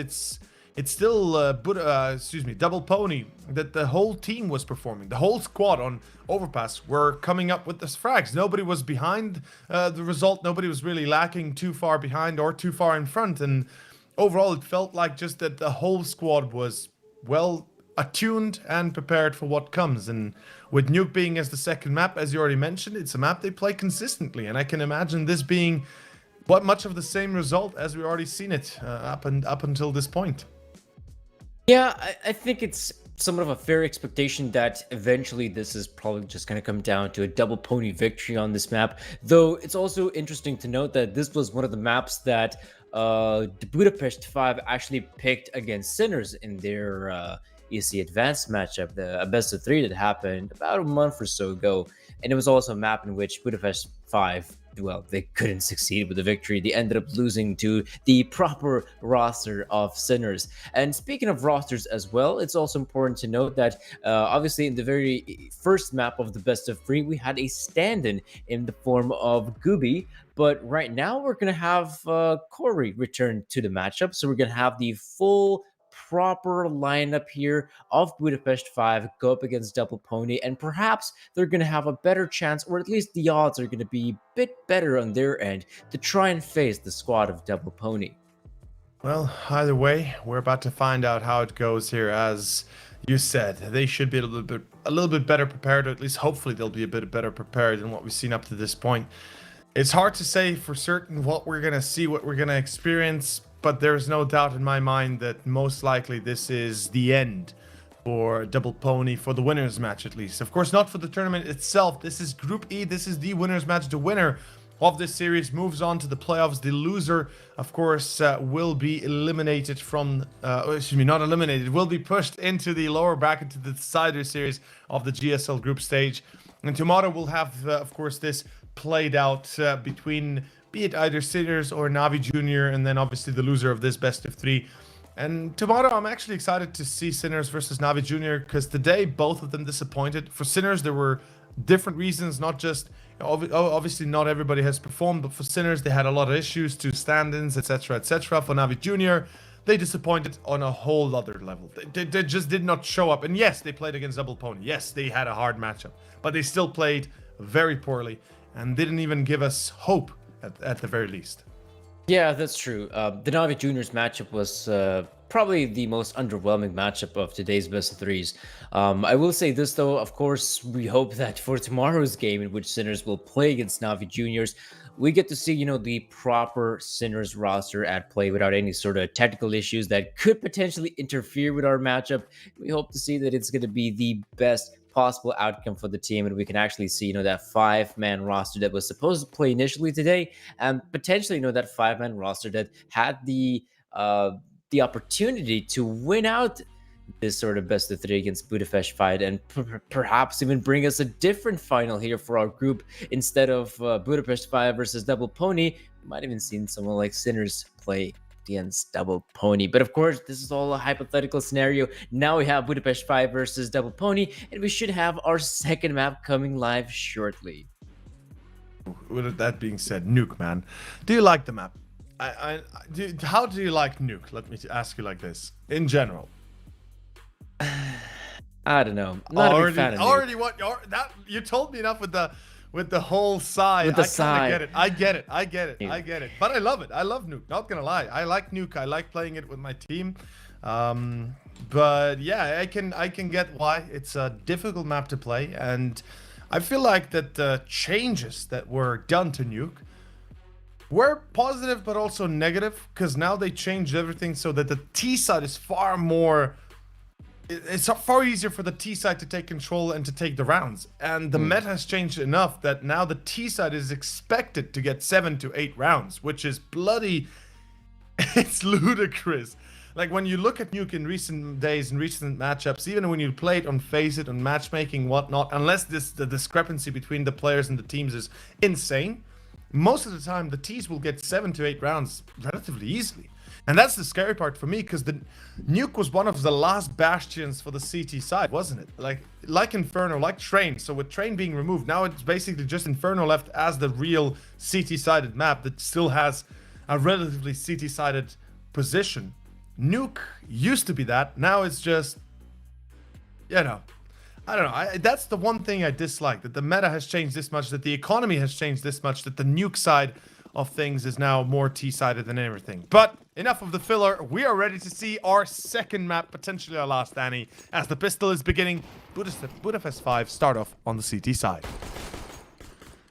still Double Pony that the whole team was performing. The whole squad on Overpass were coming up with the frags. Nobody was behind the result. Nobody was really lacking too far behind or too far in front. And overall, it felt like just that the whole squad was well attuned and prepared for what comes. And with Nuke being as the second map, as you already mentioned, it's a map they play consistently. And I can imagine this being much of the same result as we already seen it up until this point. Yeah, I think it's somewhat of a fair expectation that eventually this is probably just going to come down to a Double Pony victory on this map. Though it's also interesting to note that this was one of the maps that the Budapest 5 actually picked against Sinners in their ESC Advanced matchup, the best of 3 that happened about a month or so ago. And it was also a map in which Budapest 5, well, they couldn't succeed with the victory. They ended up losing to the proper roster of Sinners. And speaking of rosters as well, it's also important to note that obviously in the very first map of the best of 3, we had a stand-in in the form of Gooby. But right now we're going to have Corey return to the matchup. So we're going to have the full proper lineup here of Budapest 5 go up against Double Pony, and perhaps they're going to have a better chance, or at least the odds are going to be a bit better on their end to try and face the squad of Double Pony. Well, either way, we're about to find out how it goes here. As you said, they should be a little bit better prepared, or at least hopefully they'll be a bit better prepared than what we've seen up to this point. It's hard to say for certain what we're going to see, what we're going to experience, but there's no doubt in my mind that most likely this is the end for Double Pony, for the winners match at least. Of course, not for the tournament itself. This is Group E. This is the winners match. The winner of this series moves on to the playoffs. The loser, of course, will be eliminated from, not eliminated, will be pushed into the lower bracket to the decider series of the GSL group stage. And tomorrow we'll have, of course, this played out between, be it either Sinners or Navi Junior, and then obviously the loser of this best of 3. And tomorrow, I'm actually excited to see Sinners versus Navi Junior, because today both of them disappointed. For Sinners, there were different reasons, not just, obviously not everybody has performed, but for Sinners, they had a lot of issues to stand-ins, etc., etc. For Navi Junior, they disappointed on a whole other level. They just did not show up. And yes, they played against Double Pony. Yes, they had a hard matchup, but they still played very poorly and didn't even give us hope at the very least. Yeah, that's true. The Navi Juniors matchup was probably the most underwhelming matchup of today's best of 3s. I will say this though, of course, we hope that for tomorrow's game in which Sinners will play against Navi Juniors, we get to see, you know, the proper Sinners roster at play without any sort of technical issues that could potentially interfere with our matchup. We hope to see that it's going to be the best possible outcome for the team, and we can actually see, you know, that 5-man roster that was supposed to play initially today, and potentially, you know, that 5-man roster that had the opportunity to win out this sort of best of 3 against Budapest 5, and perhaps even bring us a different final here for our group. Instead of Budapest 5 versus Double Pony, we might even seen someone like Sinners play against Double Pony. But of course, this is all a hypothetical scenario. Now we have Budapest 5 versus Double Pony, and we should have our second map coming live shortly. With that being said, Nuke, man, do you like the map? How do you like Nuke? Let me ask you like this, in general. I don't know. I'm not a big fan of Nuke. You told me enough with the whole side. With the I side. get it. I get it. But I love it. I love Nuke. Not gonna lie. I like Nuke. I like playing it with my team. But yeah, I can get why it's a difficult map to play, and I feel like that the changes that were done to Nuke were positive but also negative, because now they changed everything so that the T side is far more. It's far easier for the T side to take control and to take the rounds. And the meta has changed enough that now the T side is expected to get 7 to 8 rounds, which is bloody... It's ludicrous. Like, when you look at Nuke in recent days, in recent matchups, even when you play it on Face It, on matchmaking, whatnot, unless the discrepancy between the players and the teams is insane, most of the time the Ts will get 7 to 8 rounds relatively easily. And that's the scary part for me, because the Nuke was one of the last bastions for the CT side, wasn't it? Like Inferno, like Train. So with Train being removed, now it's basically just Inferno left as the real CT-sided map that still has a relatively CT-sided position. Nuke used to be that. Now it's just, you know, I don't know. That's the one thing I dislike, that the meta has changed this much, that the economy has changed this much, that the Nuke side of things is now more T-sided than everything. But enough of the filler. We are ready to see our second map, potentially our last, Danny, as the pistol is beginning. Budapest 5 start off on the CT side.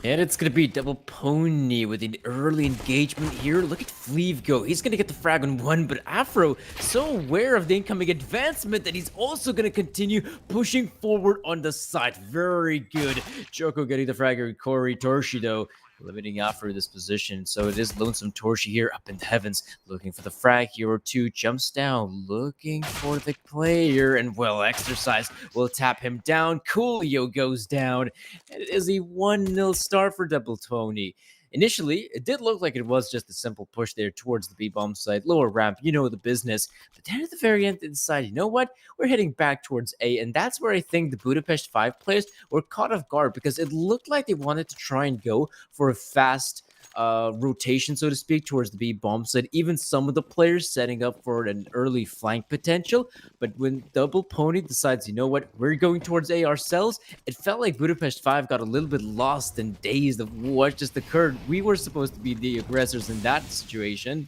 And it's going to be Double Pony with an early engagement here. Look at Fleeve go. He's going to get the frag on 1, but Afro so aware of the incoming advancement that he's also going to continue pushing forward on the side. Very good. Choco getting the frag on Corey Torshi, though, limiting Afro this position. So it is Lonesome Torshi here up in the heavens, looking for the frag. Hero 2 jumps down, looking for the player, and well exercised will tap him down. Coolio goes down, and it is a 1-0 start for Double Pony. Initially, it did look like it was just a simple push there towards the B-bomb side, lower ramp, you know the business. But then at the very end, they decided, you know what? We're heading back towards A, and that's where I think the Budapest 5 players were caught off guard, because it looked like they wanted to try and go for a fast rotation, so to speak, towards the B-bomb side. Even some of the players setting up for an early flank potential. But when Double Pony decides, you know what, we're going towards A ourselves, it felt like Budapest 5 got a little bit lost and dazed of what just occurred. We were supposed to be the aggressors in that situation.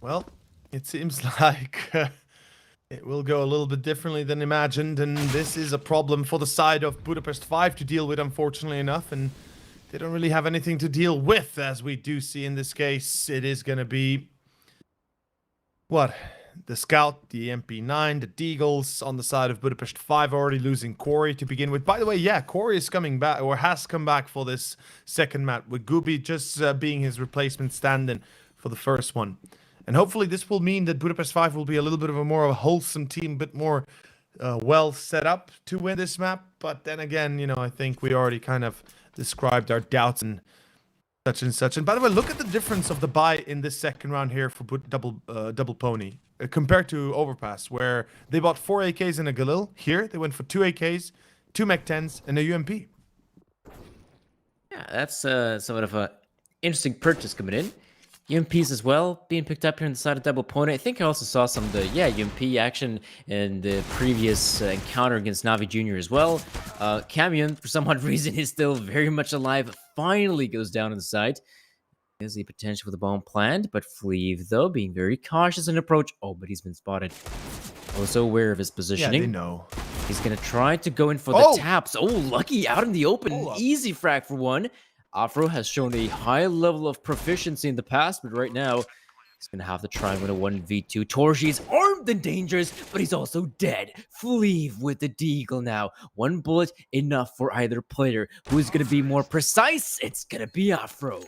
Well, it seems like it will go a little bit differently than imagined, and this is a problem for the side of Budapest 5 to deal with, unfortunately enough, and they don't really have anything to deal with, as we do see in this case. It is going to be, what, the Scout, the MP9, the Deagles on the side of Budapest 5, already losing Corey to begin with. By the way, yeah, Corey is coming back, or has come back for this second map, with Gooby just being his replacement stand-in for the first one. And hopefully this will mean that Budapest 5 will be a little bit of a more of a wholesome team, a bit more well set up to win this map. But then again, you know, I think we already kind of described our doubts and such and such. And by the way, look at the difference of the buy in this second round here for double pony compared to Overpass, where they bought 4 AKs and a Galil. Here they went for 2 AKs, 2 Mech 10s, and a UMP. Yeah, that's somewhat of a interesting purchase coming in. UMPs as well being picked up here on the side of double pony. I think I also saw some of the UMP action in the previous encounter against Navi Jr. as well. Camion, for some odd reason, is still very much alive. Finally goes down on the side. There's the potential for the bomb planned, but Fleeve, though, being very cautious in approach. Oh, but he's been spotted. Also aware of his positioning. Yeah, they know. He's going to try to go in for the taps. Oh, Lucky out in the open. Easy frag for one. Afro has shown a high level of proficiency in the past, but right now, he's going to have to try and win a 1v2. Torchi's armed and dangerous, but he's also dead. Fleeve with the deagle now. One bullet enough for either player. Who's going to be more precise? It's going to be Afro.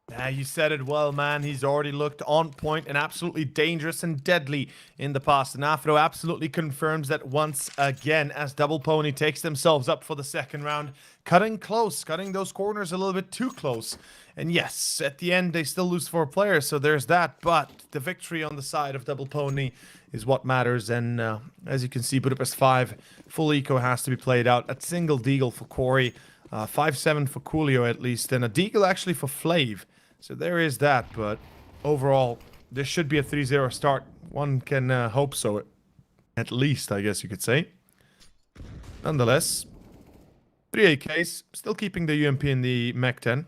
Yeah, you said it well, man. He's already looked on point and absolutely dangerous and deadly in the past. And Afro absolutely confirms that once again as Double Pony takes themselves up for the second round. Cutting close, cutting those corners a little bit too close. And yes, at the end, they still lose 4 players, so there's that. But the victory on the side of Double Pony is what matters. And as you can see, Budapest 5, full eco has to be played out. A single deagle for Corey, 5-7 for Coolio at least, and a deagle actually for Flav. So there is that, but overall, this should be a 3-0 start. One can hope so, at least, I guess you could say. Nonetheless, 3 AKs, still keeping the UMP in the Mech 10.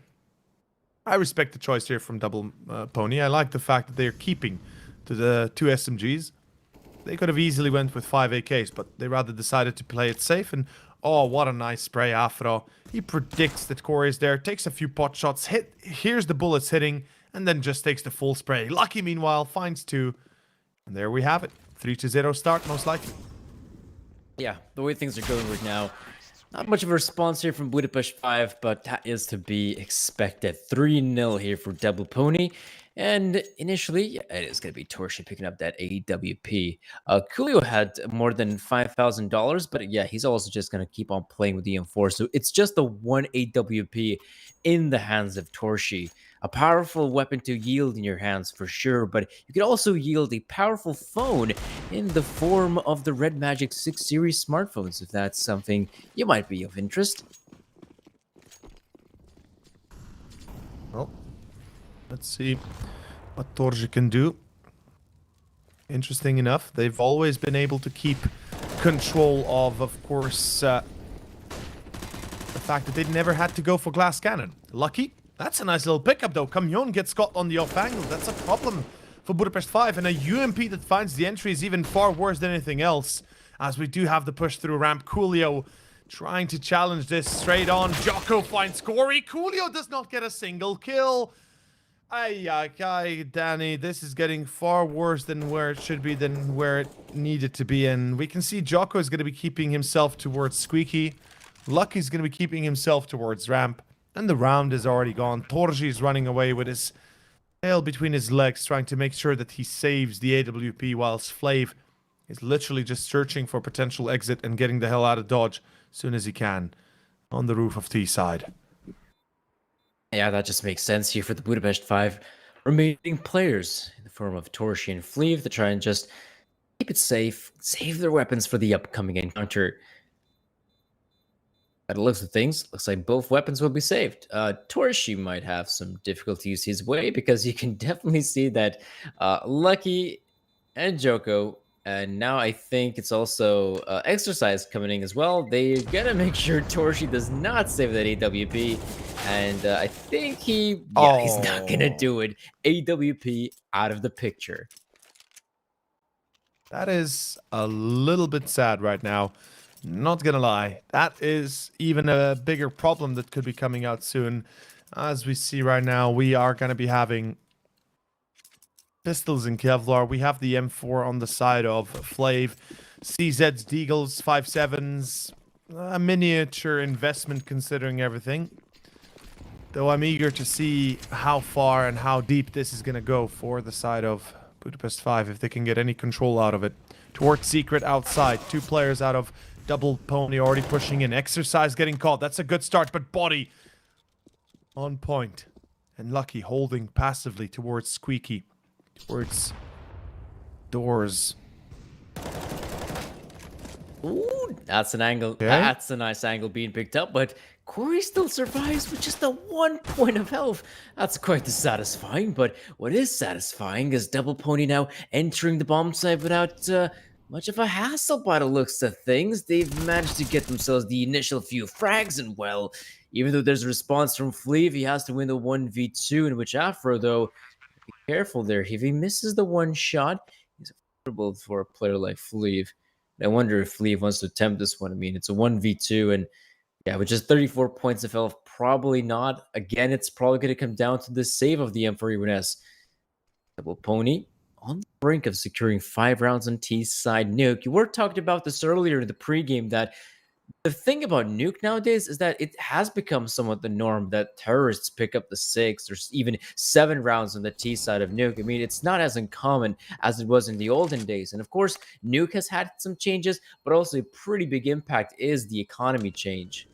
I respect the choice here from Double Pony. I like the fact that they're keeping to the 2 SMGs. They could have easily went with 5 AKs, but they rather decided to play it safe. And oh, what a nice spray, Afro. He predicts that Corey is there, takes a few pot shots, hears the bullets hitting, and then just takes the full spray. Lucky, meanwhile, finds 2. And there we have it. 3-0 start, most likely. Yeah, the way things are going right now, not much of a response here from Budapest 5, but that is to be expected. 3-0 here for Double Pony. And initially, it is going to be Torshi picking up that AWP. Coolio had more than $5,000, but yeah, he's also just going to keep on playing with the M4. So it's just the 1 AWP in the hands of Torshi. A powerful weapon to yield in your hands for sure, but you could also yield a powerful phone in the form of the Red Magic 6 series smartphones, if that's something you might be of interest. Well, let's see what Torji can do. Interesting enough, they've always been able to keep control of course, the fact that they never had to go for glass cannon. Lucky. That's a nice little pickup, though. Camion gets caught on the off angle. That's a problem for Budapest 5. And a UMP that finds the entry is even far worse than anything else, as we do have the push through ramp. Coolio trying to challenge this straight on. Jocko finds Corey. Coolio does not get a single kill. Ay, Danny, this is getting far worse than where it should be, than where it needed to be. And we can see Jocko is going to be keeping himself towards Squeaky. Lucky's going to be keeping himself towards ramp. And the round is already gone. Torji is running away with his tail between his legs, trying to make sure that he saves the AWP, whilst Flav is literally just searching for potential exit and getting the hell out of dodge as soon as he can on the roof of T side. Yeah, that just makes sense here for the Budapest 5 remaining players in the form of Torshi and Fleeve to try and just keep it safe, save their weapons for the upcoming encounter. By the looks of things, looks like both weapons will be saved. Torshi might have some difficulties his way because you can definitely see that Lucky and Joko, and now I think it's also Exercise coming in as well. They're gonna make sure Torshi does not save that AWP, and I think he's not gonna do it. AWP out of the picture. That is a little bit sad right now. Not gonna lie, that is even a bigger problem that could be coming out soon. As we see right now, we are gonna be having pistols in Kevlar. We have the M4 on the side of Flav, CZ's Deagles, 5.7s, a miniature investment considering everything. Though I'm eager to see how far and how deep this is gonna go for the side of Budapest 5, if they can get any control out of it. towards Secret outside. 2 players out of Double Pony already pushing in. Exercise getting caught. That's a good start, but Body on point. And Lucky holding passively towards Squeaky. Towards Doors. Ooh, that's an angle. Okay. That's a nice angle being picked up, but Corey still survives with just a 1 point of health. That's quite dissatisfying, but what is satisfying is Double Pony now entering the bomb site without much of a hassle by the looks of things. They've managed to get themselves the initial few frags, and well, even though there's a response from Fleeve, he has to win the 1v2, in which Afro, though, be careful there. If he misses the one shot, he's affordable for a player like Fleeve. I wonder if Fleeve wants to attempt this one. I mean, it's a 1v2, and yeah, with just 34 points of health, probably not. Again, it's probably going to come down to the save of the M4E1S. Double Pony on the brink of securing 5 rounds on T's side. Nuke, you were talking about this earlier in the pregame, that the thing about Nuke nowadays is that it has become somewhat the norm that terrorists pick up the 6 or even 7 rounds on the T side of Nuke. I mean, it's not as uncommon as it was in the olden days. And of course, Nuke has had some changes, but also a pretty big impact is the economy change.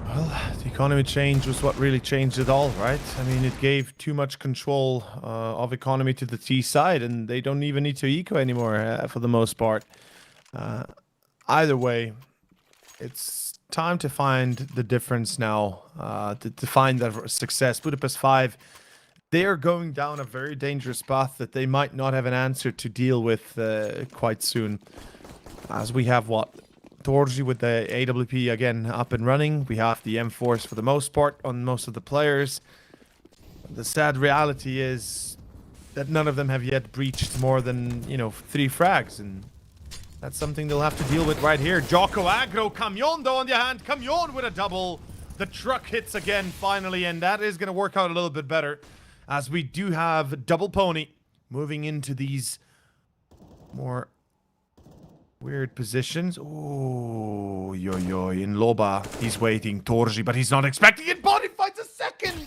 Well, the economy change was what really changed it all, right? I mean, it gave too much control of economy to the T side, and they don't even need to eco anymore for the most part. Either way, it's time to find the difference now, to find that success. Budapest 5, they are going down a very dangerous path that they might not have an answer to deal with quite soon. As we have what? Torji with the AWP again up and running. We have the M4s for the most part on most of the players. The sad reality is that none of them have yet breached more than, 3 frags, and that's something they'll have to deal with right here. Jocko aggro, Camion though on the hand. Camion with a double. The truck hits again finally, and that is going to work out a little bit better, as we do have Double Pony moving into these more weird positions. Oh, yo. In Loba, he's waiting. Torji, but he's not expecting it. Body fights a second.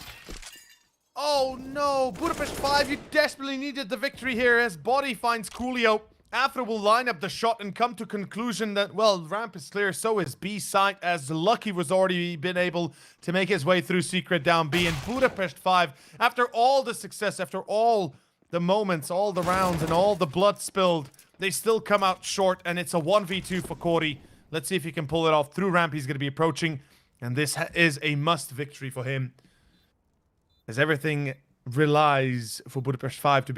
Oh no, Budapest 5, you desperately needed the victory here as Body finds Coolio. After will line up the shot and come to conclusion that, well, ramp is clear, so is B site, as Lucky was already been able to make his way through Secret down B. And Budapest 5, after all the success, after all the moments, all the rounds, and all the blood spilled, they still come out short, and it's a 1v2 for Corey. Let's see if he can pull it off. Through ramp, he's going to be approaching, and this is a must victory for him, as everything relies for Budapest 5 to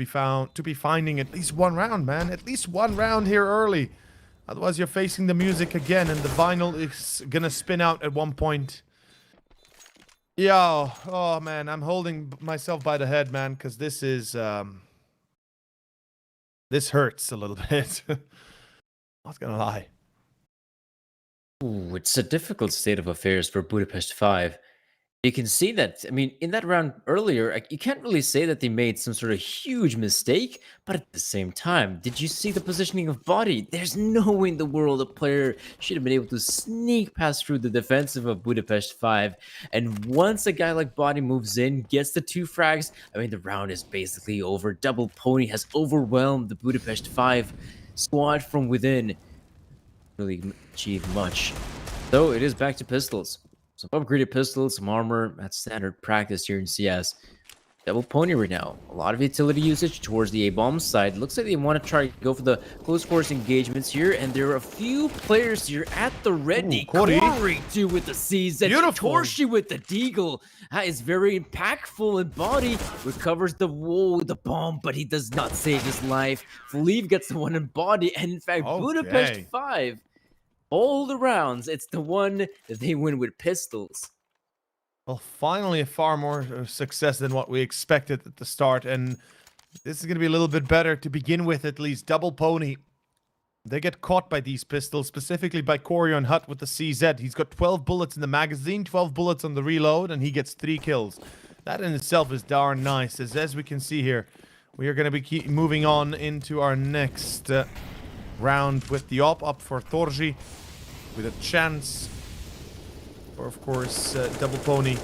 be finding at least 1 round, man. At least 1 round here early. Otherwise, you're facing the music again, and the vinyl is gonna spin out at one point. Yo, oh man, I'm holding myself by the head, man, because this is this hurts a little bit. Not gonna lie. Ooh, it's a difficult state of affairs for Budapest 5. You can see that, I mean, in that round earlier, you can't really say that they made some sort of huge mistake, but at the same time, did you see the positioning of Body? There's no way in the world a player should have been able to sneak past through the defensive of Budapest 5. And once a guy like Body moves in, gets the 2 frags, I mean, the round is basically over. Double Pony has overwhelmed the Budapest 5 squad from within. Really achieved much. So it is back to pistols. Some upgraded pistols, some armor, that's standard practice here in CS. Double Pony right now. A lot of utility usage towards the A-bomb side. Looks like they want to try to go for the close quarters engagements here, and there are a few players here at the ready. Corey too with the CZ. Beautiful. Torshi with the deagle. That is very impactful, and Body recovers the bomb, but he does not save his life. Fleeve gets the one in Body, and in fact, Budapest 5. All the rounds, it's the one that they win with pistols. Well, finally, a far more success than what we expected at the start, and this is going to be a little bit better to begin with, at least. Double Pony, they get caught by these pistols, specifically by Corion Hut with the CZ. He's got 12 bullets in the magazine, 12 bullets on the reload, and he gets 3 kills. That in itself is darn nice, as we can see here. We are going to be moving on into our next round with the up for Torji, with a chance for, of course, Double Pony.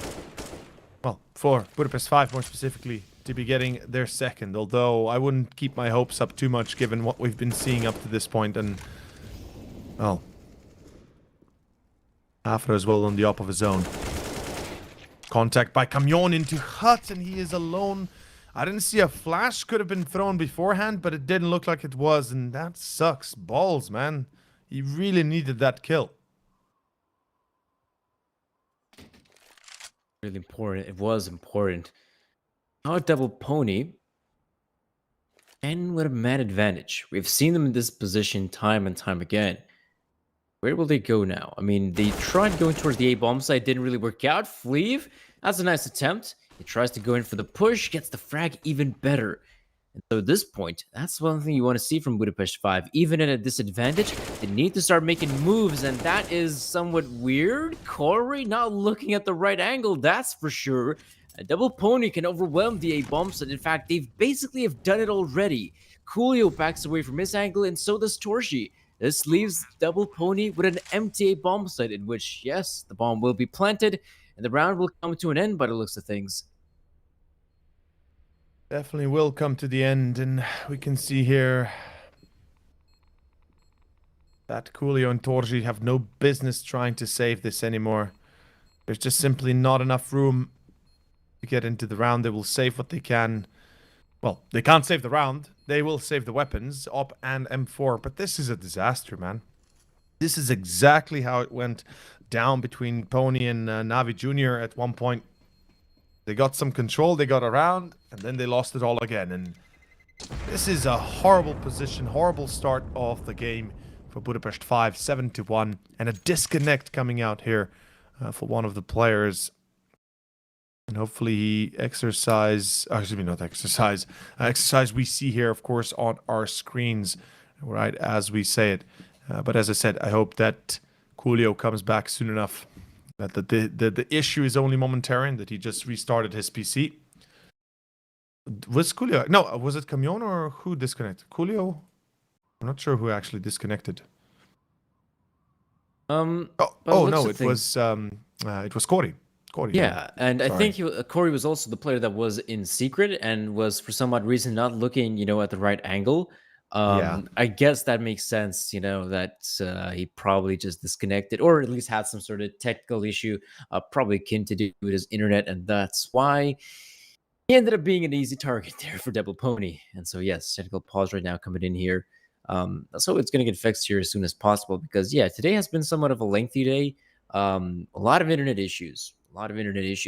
Well, for Budapest 5 more specifically, to be getting their second, although I wouldn't keep my hopes up too much given what we've been seeing up to this point. And, well, Afro as well on the op of his own. Contact by Camion into Hut, and he is alone. I didn't see a flash could have been thrown beforehand, but it didn't look like it was, and that sucks balls, man. He really needed that kill. Really important. It was important. Now double pony. And with a man advantage. We've seen them in this position time and time again. Where will they go now? I mean, they tried going towards the A bomb site, didn't really work out. Fleeve, that's a nice attempt. He tries to go in for the push, gets the frag even better. And so at this point, that's one thing you want to see from Budapest 5. Even at a disadvantage, they need to start making moves, and that is somewhat weird. Corey not looking at the right angle, that's for sure. A double pony can overwhelm the A bomb site. In fact, they've basically have done it already. Coolio backs away from his angle, and so does Torshi. This leaves double pony with an empty A bomb site, in which, yes, the bomb will be planted, and the round will come to an end by the looks of things. Definitely will come to the end, and we can see here that Coolio and Torji have no business trying to save this anymore. There's just simply not enough room to get into the round. They will save what they can. Well, they can't save the round. They will save the weapons, Op and M4, but this is a disaster, man. This is exactly how it went down between Pony and Navi Jr. at one point. They got some control, they got around, and then they lost it all again. And this is a horrible position, horrible start of the game for Budapest 5, 7-1, and a disconnect coming out here for one of the players. And hopefully he exercise we see here, of course, on our screens, right, as we say it. But as I said, I hope that Coolio comes back soon enough. That the issue is only momentary and that he just restarted his PC. Was Coolio? No, was it Camion or who disconnected? Coolio? I'm not sure who actually disconnected. No, it was Corey. Yeah, and I think Corey was also the player that was in secret and was for some odd reason not looking, at the right angle. I guess that makes sense, that he probably just disconnected or at least had some sort of technical issue, probably akin to do with his internet, and that's why he ended up being an easy target there for Double Pony. And so, yes, technical pause right now coming in here. So it's going to get fixed here as soon as possible because, yeah, today has been somewhat of a lengthy day. A lot of internet issues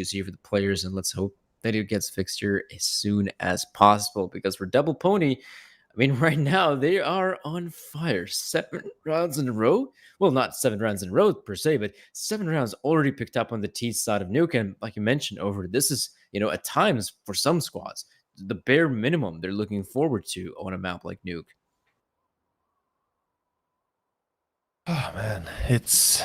here for the players, and let's hope that it gets fixed here as soon as possible because for Double Pony, I mean, right now they are on fire. 7 rounds in a row. Well, not 7 rounds in a row per se, but 7 rounds already picked up on the T side of Nuke. And like you mentioned, this is, at times for some squads, the bare minimum they're looking forward to on a map like Nuke. Oh man, it's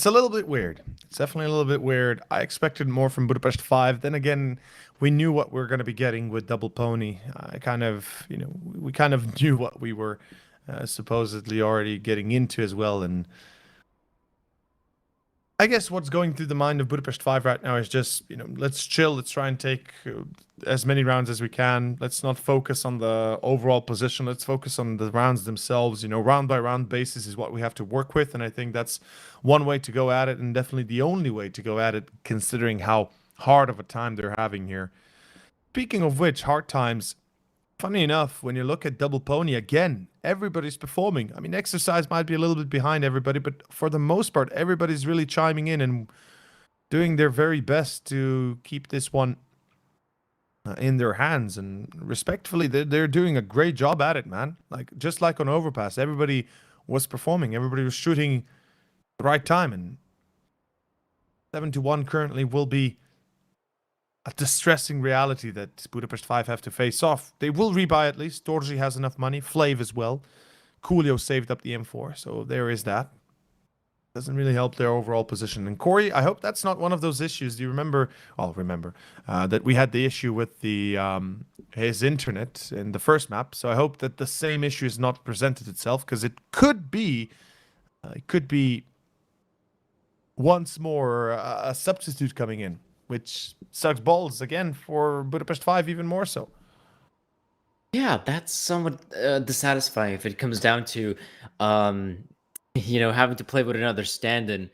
a little bit weird. It's definitely a little bit weird. I expected more from Budapest 5. Then again, we knew what we were going to be getting with Double Pony. We kind of knew what we were supposedly already getting into as well. And I guess what's going through the mind of Budapest 5 right now is just, let's chill. Let's try and take as many rounds as we can. Let's not focus on the overall position. Let's focus on the rounds themselves. Round by round basis is what we have to work with. And I think that's one way to go at it, and definitely the only way to go at it, considering how hard of a time they're having here. Speaking of which, hard times, funny enough, when you look at Double Pony, again, everybody's performing. I mean, Exercise might be a little bit behind everybody, but for the most part, everybody's really chiming in and doing their very best to keep this one in their hands. And respectfully, they're doing a great job at it, man. Just like on Overpass, everybody was performing. Everybody was shooting the right time. And 7-1 currently will be a distressing reality that Budapest 5 have to face off. They will rebuy at least. Dorji has enough money. Flav as well. Coolio saved up the M4, so there is that. Doesn't really help their overall position. And Corey, I hope that's not one of those issues. Do you remember? Well, remember that we had the issue with the his internet in the first map. So I hope that the same issue is not presented itself, because it could be once more a substitute coming in. which sucks balls again for Budapest 5 even more so. Yeah, that's somewhat dissatisfying if it comes down to, um, having to play with another stand-in.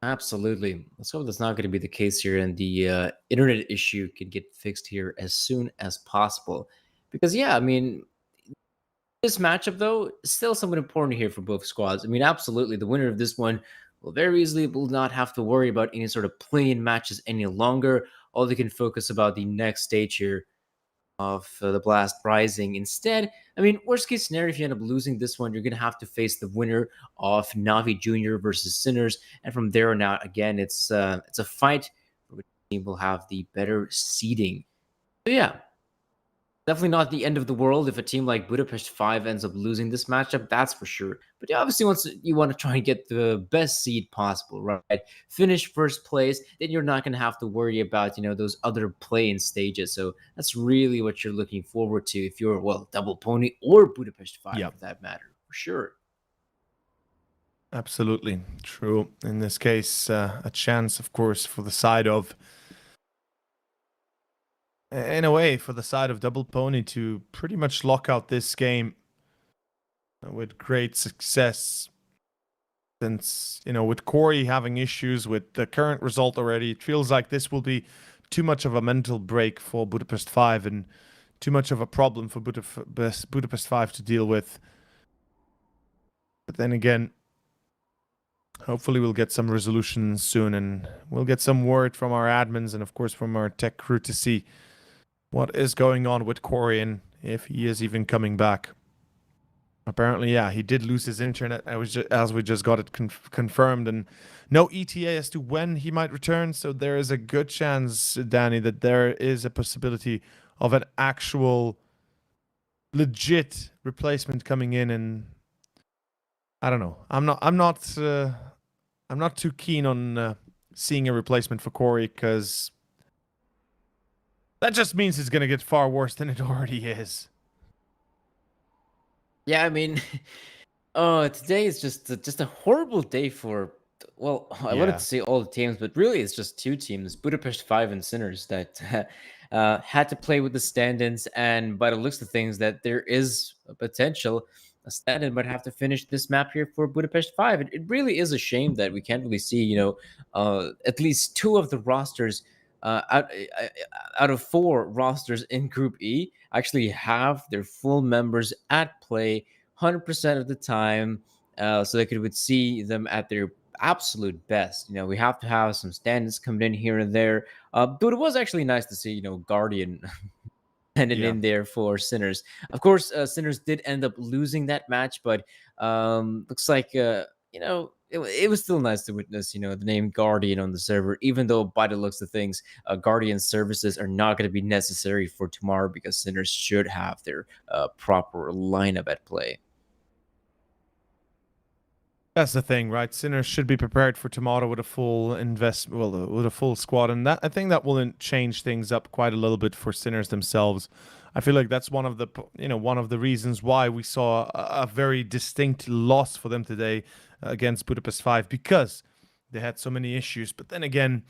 Absolutely. Let's hope that's not going to be the case here, and the internet issue can get fixed here as soon as possible. Because yeah, I mean, this matchup though is still somewhat important here for both squads. I mean, absolutely, the winner of this one will very easily will not have to worry about any sort of play-in matches any longer. All they can focus about the next stage here of the Blast Rising. Instead, I mean, worst case scenario, if you end up losing this one, you're going to have to face the winner of Navi Junior versus Sinners, and from there on out, again, it's a fight for which team will have the better seeding. So yeah, definitely not the end of the world if a team like Budapest 5 ends up losing this matchup, that's for sure. But obviously, once you want to try and get the best seed possible, right? Finish first place, then you're not going to have to worry about, those other play-in stages. So that's really what you're looking forward to if you're, well, Double Pony or Budapest 5 Yep. for that matter, for sure. Absolutely true. In this case, a chance, of course, for the side of, in a way, for the side of Double Pony to pretty much lock out this game with great success. Since, with Corey having issues with the current result already, it feels like this will be too much of a mental break for Budapest 5 and too much of a problem for Budapest 5 to deal with. But then again, hopefully we'll get some resolution soon, and we'll get some word from our admins and, of course, from our tech crew to see what is going on with Corey and if he is even coming back. Apparently, yeah, he did lose his internet as we just got it confirmed, and no ETA as to when he might return. So there is a good chance, Danny, that there is a possibility of an actual legit replacement coming in. And I don't know. I'm not too keen on seeing a replacement for Corey, because that just means it's gonna get far worse than it already is. Yeah, I mean, today is just a horrible day for. Well, I wanted Yeah. to say all the teams, but really it's just two teams, Budapest 5 and Sinners, that had to play with the stand-ins. And by the looks of things, that there is a potential a stand-in might have to finish this map here for Budapest 5. It really is a shame that we can't really see, at least two of the rosters out of four rosters in Group E actually have their full members at play 100% of the time, so they would see them at their absolute best. We have to have some stand-ins coming in here and there, but it was actually nice to see, Guardian pendant in there for Sinners. Of course, Sinners did end up losing that match, but looks like it was still nice to witness, the name Guardian on the server, even though by the looks of things, Guardian services are not going to be necessary for tomorrow because Sinners should have their proper lineup at play. That's the thing, right? Sinners should be prepared for tomorrow with a full with a full squad, and that I think that will change things up quite a little bit for Sinners themselves. I feel like that's one of the reasons why we saw a very distinct loss for them today against Budapest 5, because they had so many issues. But then again,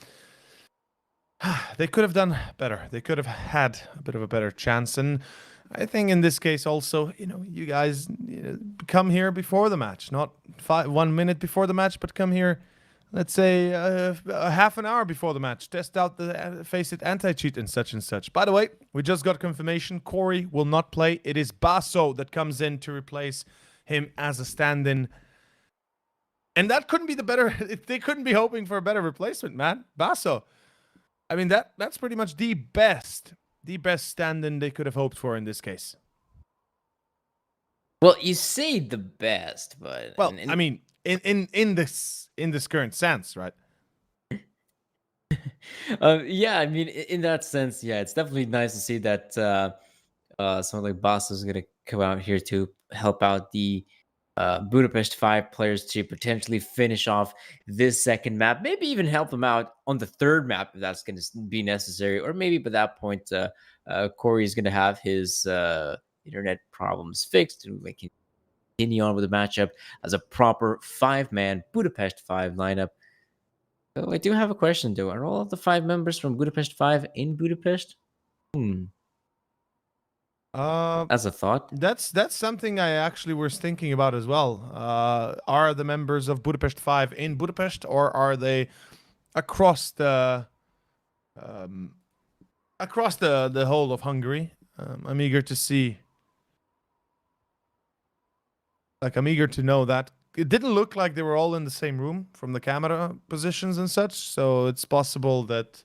they could have done better. They could have had a bit of a better chance. And I think in this case also, you guys come here before the match, not 1 minute before the match, but come here, let's say a half an hour before the match. Test out the Face-It anti-cheat and such. By the way, we just got confirmation. Corey will not play. It is Basso that comes in to replace him as a stand-in. And that couldn't be they couldn't be hoping for a better replacement, man. Basso. I mean, that's pretty much the best stand-in they could have hoped for in this case. Well, you say the best, but I mean, in this current sense, right? Yeah, I mean, in that sense, yeah, it's definitely nice to see that someone like Basso is going to come out here to help out the Budapest 5 players to potentially finish off this second map, maybe even help them out on the third map if that's going to be necessary, or maybe by that point Corey is going to have his internet problems fixed and we can continue on with the matchup as a proper 5-man Budapest 5 lineup. Oh, I do have a question though. Are all of the 5 members from Budapest 5 in Budapest? Uh, As a thought. that's something I actually was thinking about as well. Are the members of Budapest 5 in Budapest, or are they across the the whole of Hungary? I'm eager to see. Like, I'm eager to know that. It didn't look like they were all in the same room from the camera positions and such, so it's possible that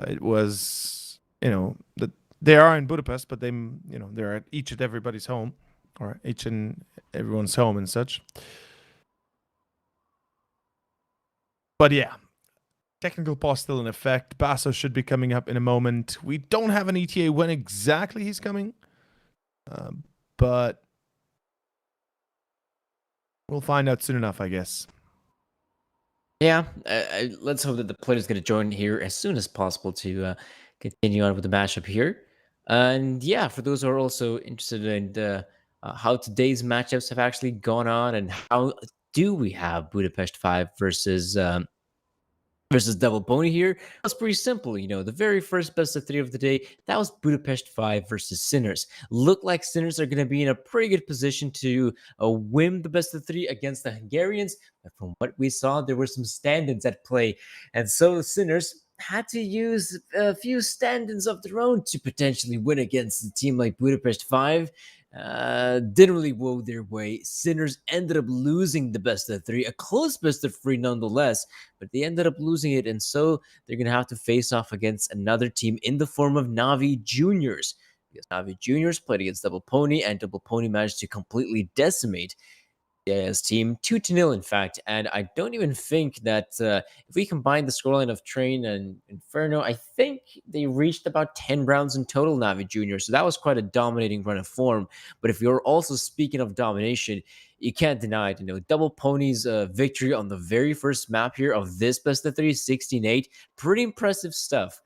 it was, that they are in Budapest, but they're at each and everybody's home, or each and everyone's home and such. But yeah, technical pause still in effect. Basso should be coming up in a moment. We don't have an ETA when exactly he's coming, but we'll find out soon enough, I guess. Yeah, let's hope that the player's going to join here as soon as possible to continue on with the matchup here. And yeah, for those who are also interested in how today's matchups have actually gone on and how do we have Budapest 5 versus Double Pony here. That's pretty simple. The very first best of 3 of the day, that was Budapest 5 versus Sinners. Looked like Sinners are going to be in a pretty good position to win the best of 3 against the Hungarians. But from what we saw, there were some stand-ins at play. And so the Sinners had to use a few stand-ins of their own to potentially win against a team like Budapest 5. Didn't really woe their way. Sinners ended up losing the best of 3, a close best of 3 nonetheless, but they ended up losing it, and so they're gonna have to face off against another team in the form of NAVI Juniors, because NAVI Juniors played against Double Pony, and Double Pony managed to completely decimate his team 2-0, in fact. And I don't even think that if we combine the scoreline of Train and Inferno, I think they reached about 10 rounds in total, Navi Junior. So that was quite a dominating run of form. But if you're also speaking of domination, you can't deny it. Double Pony's victory on the very first map here of this best of 3, 16-8, pretty impressive stuff.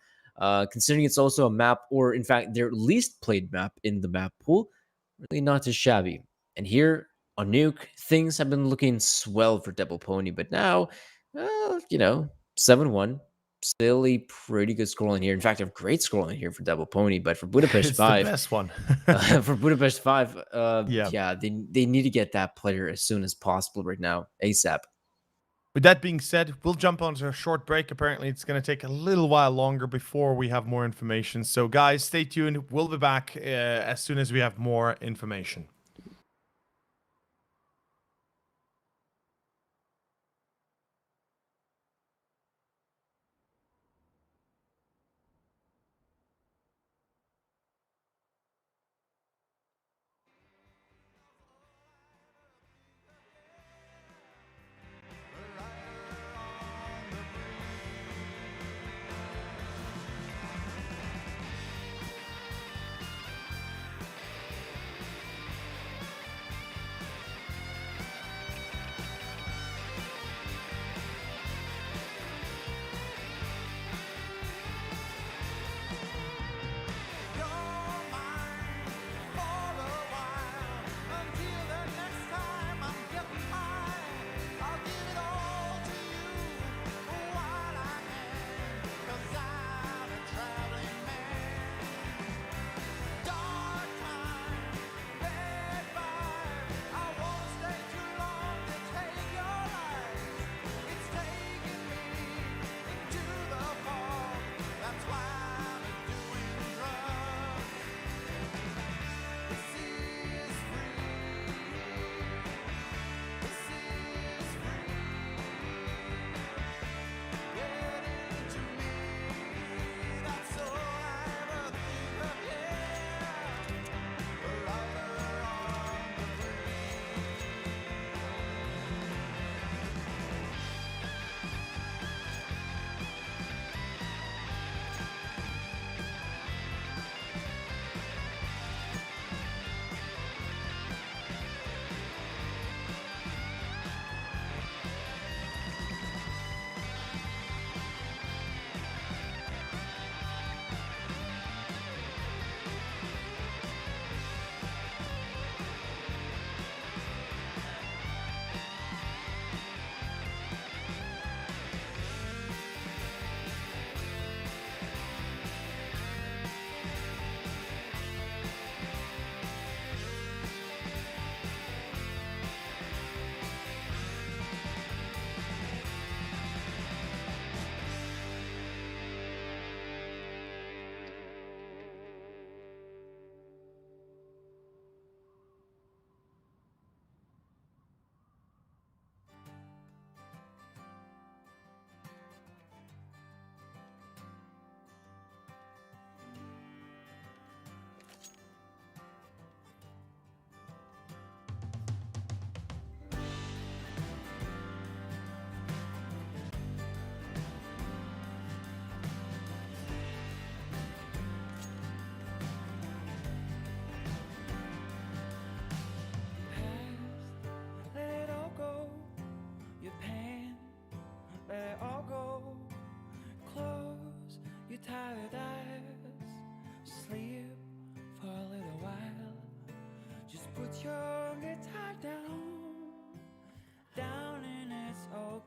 Considering it's also a map, or in fact their least played map in the map pool, really not too shabby. And here on Nuke, things have been looking swell for Double Pony, but now, 7-1. Still a pretty good scoreline here. In fact, a great scoreline here for Double Pony, but for Budapest It's 5... the best one. For Budapest 5, Yeah. they need to get that player as soon as possible right now, ASAP. With that being said, we'll jump onto a short break. Apparently, it's going to take a little while longer before we have more information. So, guys, stay tuned. We'll be back as soon as we have more information.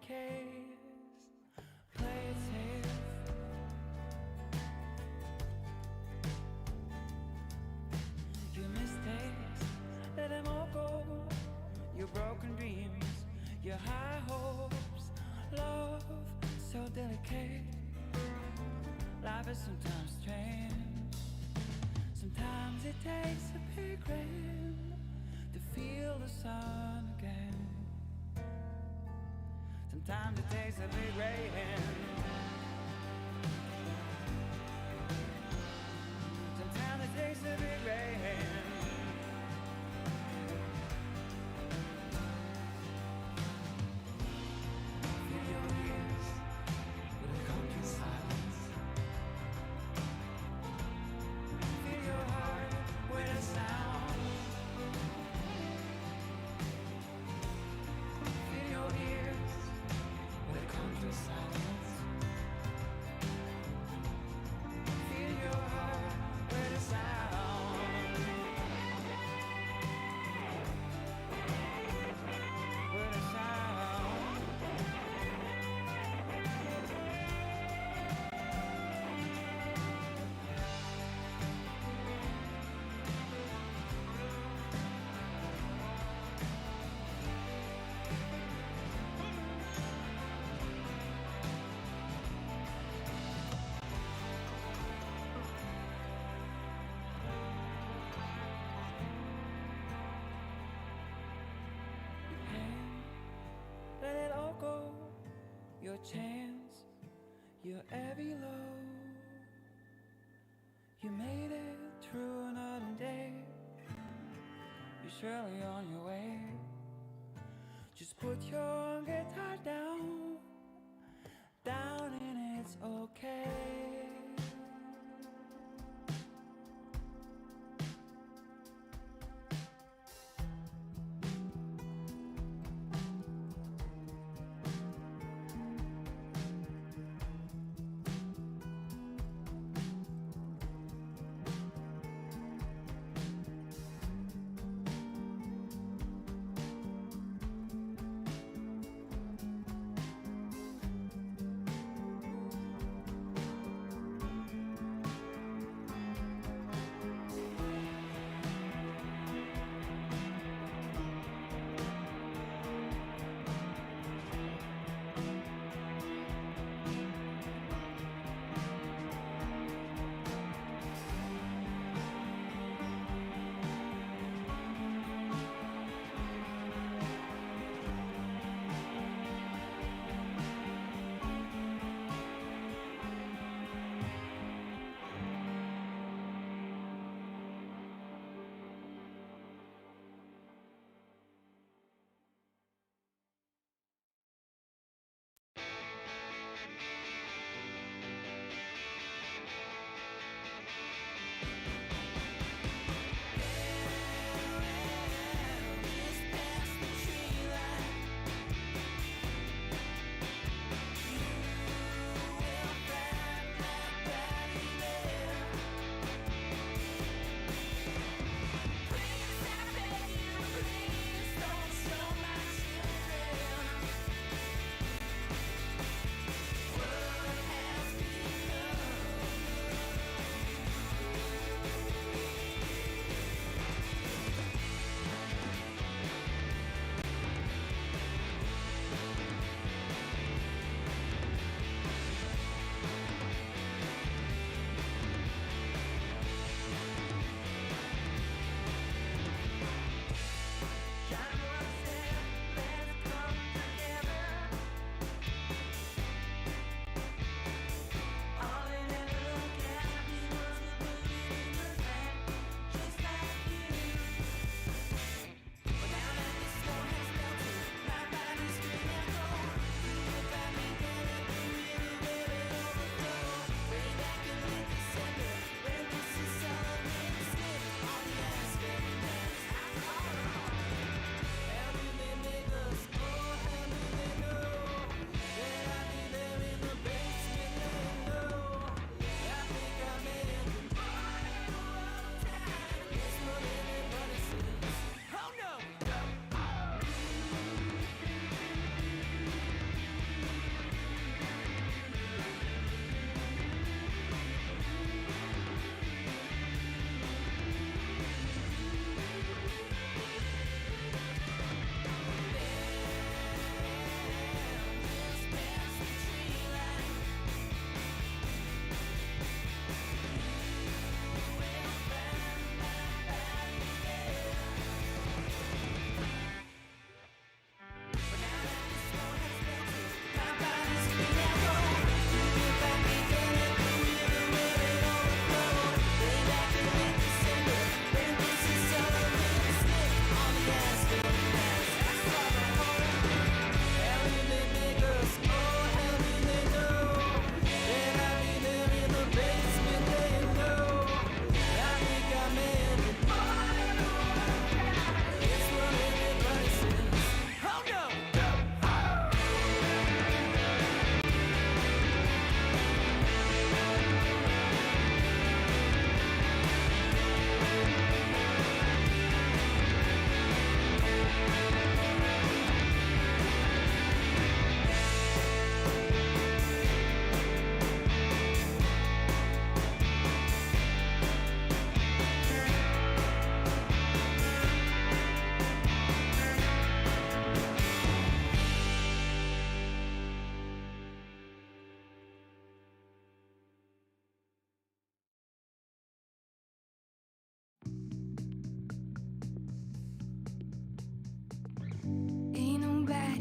case. Play it safe. Your mistakes, let them all go. Your broken dreams, your high hopes. Love so delicate. Life is sometimes strange. Sometimes it takes a big rain to feel the sun again. Sometimes it takes a big rain. Sometimes it takes a big rain. Fill your ears with a country silence. Fill your heart with a sound. Fill your ears with a country silence. Fill your heart with a sound. With a sound. Your pain, let it all go. Your chance, your every low. You made it through another day. You're surely on your way. Just put your guitar down, down, and it's okay.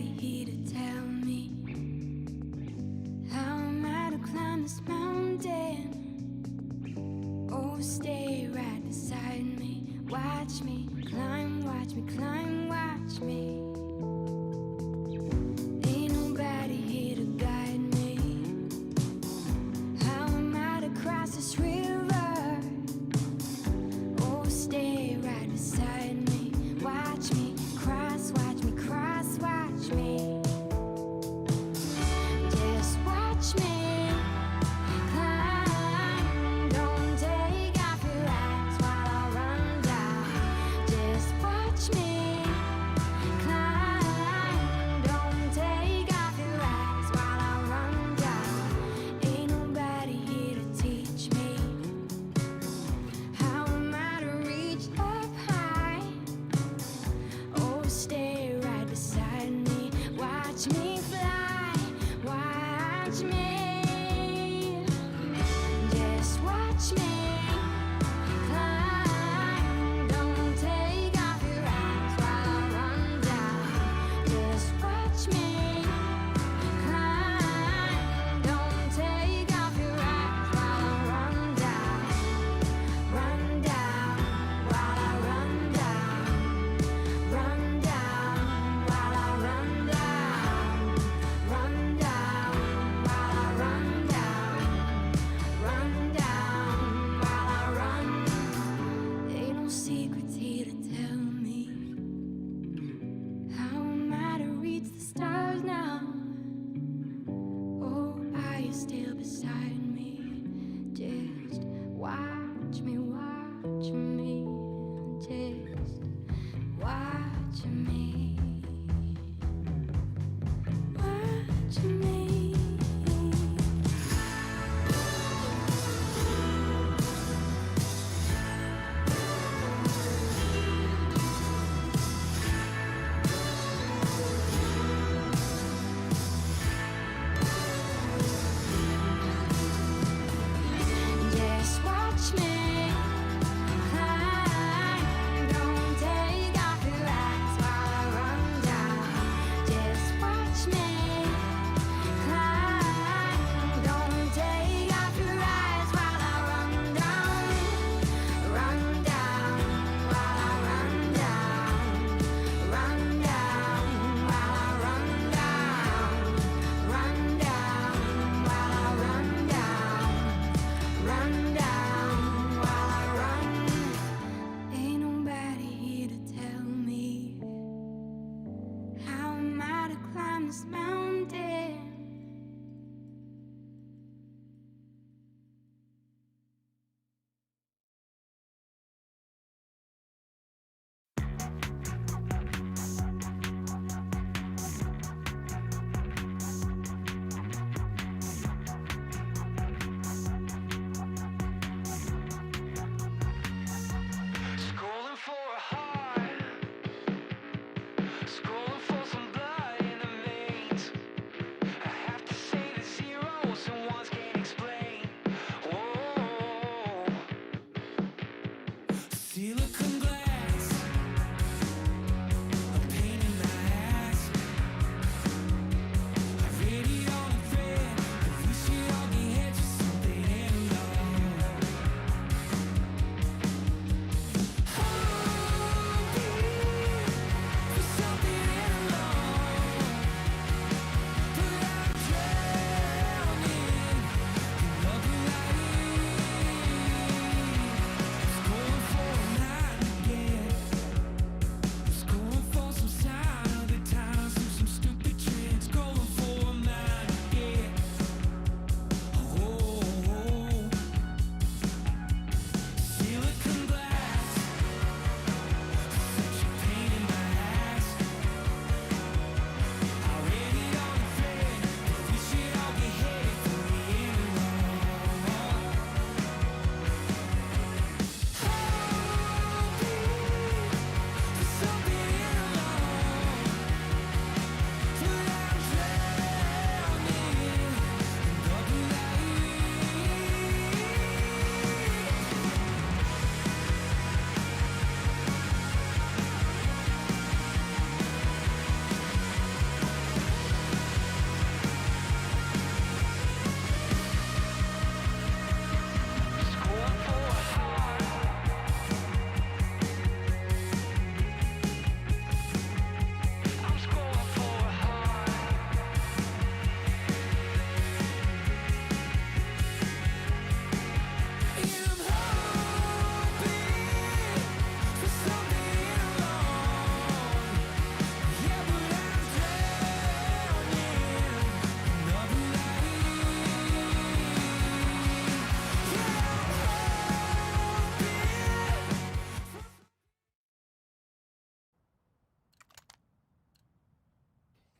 nobody here to tell me how am I to climb this mountain. Oh, stay right beside me. Watch me climb, watch me climb, watch me. Ain't nobody here to guide me. How am I to cross this river? Oh, stay right beside me. Watch me cross, watch me cross, watch me. Just watch me. Something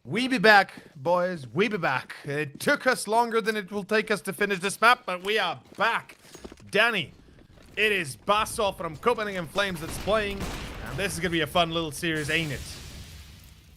We be back, boys. We be back. It took us longer than it will take us to finish this map, but we are back. Danny, it is Basso from Copenhagen Flames that's playing, and this is gonna be a fun little series, ain't it?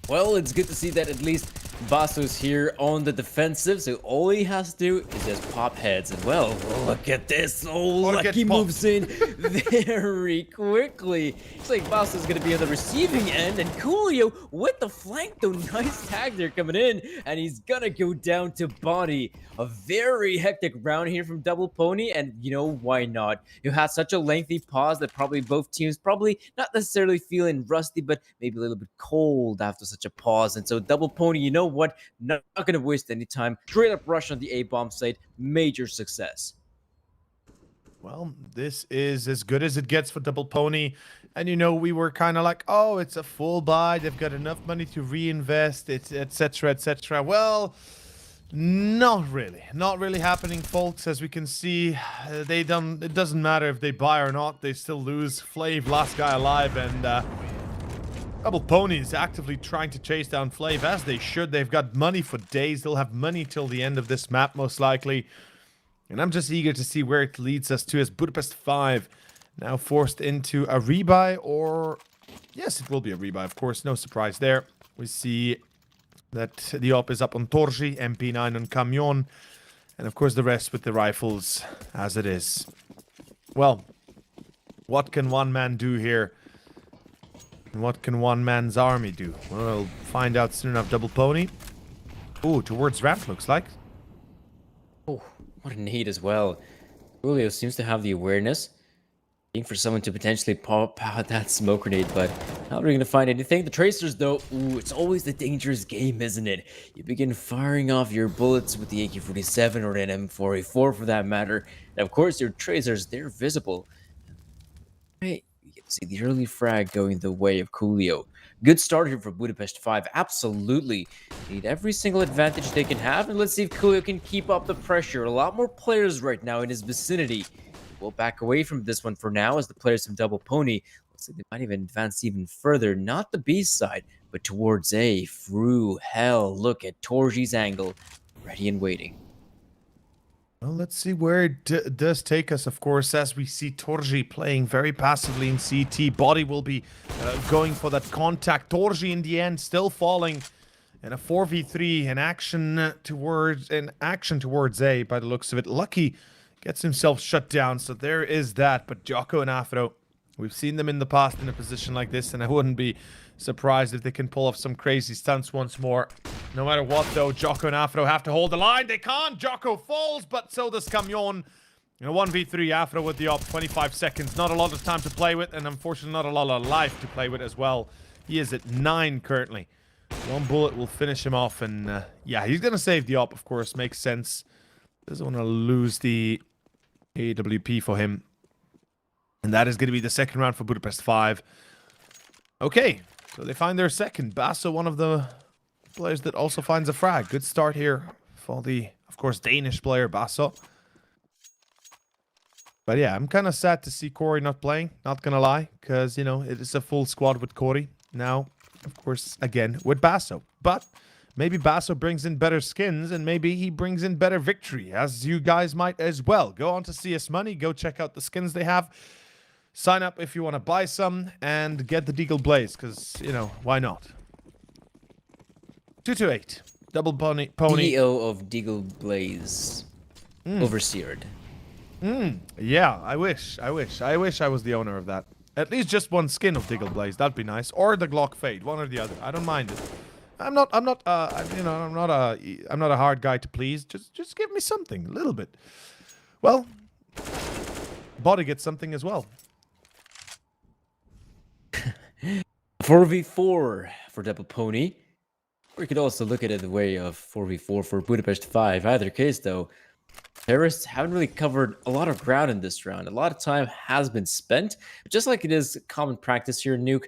Well, it's good to see that at least Basso's here on the defensive, so all he has to do is just pop heads. And well, look at this. Oh, Lucky moves in very quickly. It's like Basso's going to be on the receiving end, and Coolio with the flank, though. Nice tag there coming in, and he's going to go down to body. A very hectic round here from Double Pony, and you know, why not? You had such a lengthy pause that probably both teams probably not necessarily feeling rusty, but maybe a little bit cold after such a pause. And so Double Pony, you know what? Not going to waste any time. Straight up rush on the A-bomb site. Major success. Well, this is as good as it gets for Double Pony. And you know, we were kind of like, oh, it's a full buy. They've got enough money to reinvest, etc., etc. Well, not really. Not really happening, folks. As we can see, it doesn't matter if they buy or not. They still lose. Flav, last guy alive, and Double Pony is actively trying to chase down Flav, as they should. They've got money for days. They'll have money till the end of this map, most likely. And I'm just eager to see where it leads us to, as Budapest 5 now forced into a rebuy, or... yes, it will be a rebuy, of course. No surprise there. We see that the op is up on Torji, MP9 on Camion, and of course the rest with the rifles, as it is. Well, what can one man do here? And what can one man's army do? Well, we'll find out soon enough. Double Pony. Ooh, towards ramp, looks like. Oh, what a need as well. Julio seems to have the awareness. Looking for someone to potentially pop out that smoke grenade, but not really going to find anything. The tracers, though, ooh, it's always the dangerous game, isn't it? You begin firing off your bullets with the AK-47 or an M4A4 for that matter. And of course, your tracers, they're visible. Right. See the early frag going the way of Coolio. Good start here for Budapest 5. Absolutely. Need every single advantage they can have. And let's see if Coolio can keep up the pressure. A lot more players right now in his vicinity. We'll back away from this one for now, as the players from Double Pony, looks like they might even advance even further. Not the B side, but towards A. Through hell. Look at Torji's angle. Ready and waiting. Well, let's see where it does take us, of course, as we see Torji playing very passively in CT. Body will be going for that contact. Torji, in the end, still falling in a 4v3 in action towards A, by the looks of it. Lucky gets himself shut down, so there is that. But Jocko and Afro, we've seen them in the past in a position like this, and I wouldn't be surprised if they can pull off some crazy stunts once more. No matter what, though, Jocko and Afro have to hold the line. They can't. Jocko falls, but so does Camion. You know, 1v3 Afro with the op, 25 seconds. Not a lot of time to play with, and unfortunately not a lot of life to play with as well. He is at 9 currently. One bullet will finish him off, and yeah, he's going to save the op, of course. Makes sense. Doesn't want to lose the AWP for him. And that is going to be the second round for Budapest 5. Okay, so they find their second. Basso, one of the players that also finds a frag. Good start here for the, of course, Danish player, Basso. But yeah, I'm kind of sad to see Corey not playing, not gonna lie, because, you know, it is a full squad with Corey. Now, of course, again, with Basso. But maybe Basso brings in better skins, and maybe he brings in better victory, as you guys might as well. Go on to CS Money, go check out the skins they have. Sign up if you want to buy some, and get the Deagle Blaze, because, you know, why not? 228. Double Pony. CEO of Deagle Blaze. Overseered. Yeah, I wish I was the owner of that. At least just one skin of Deagle Blaze, that'd be nice. Or the Glock Fade, one or the other. I don't mind it. I'm not a hard guy to please. Just give me something, a little bit. Well, Body gets something as well. 4v4 for Double Pony. Or you could also look at it the way of 4v4 for Budapest 5. Either case, though, terrorists haven't really covered a lot of ground in this round. A lot of time has been spent. But just like it is common practice here in Nuke,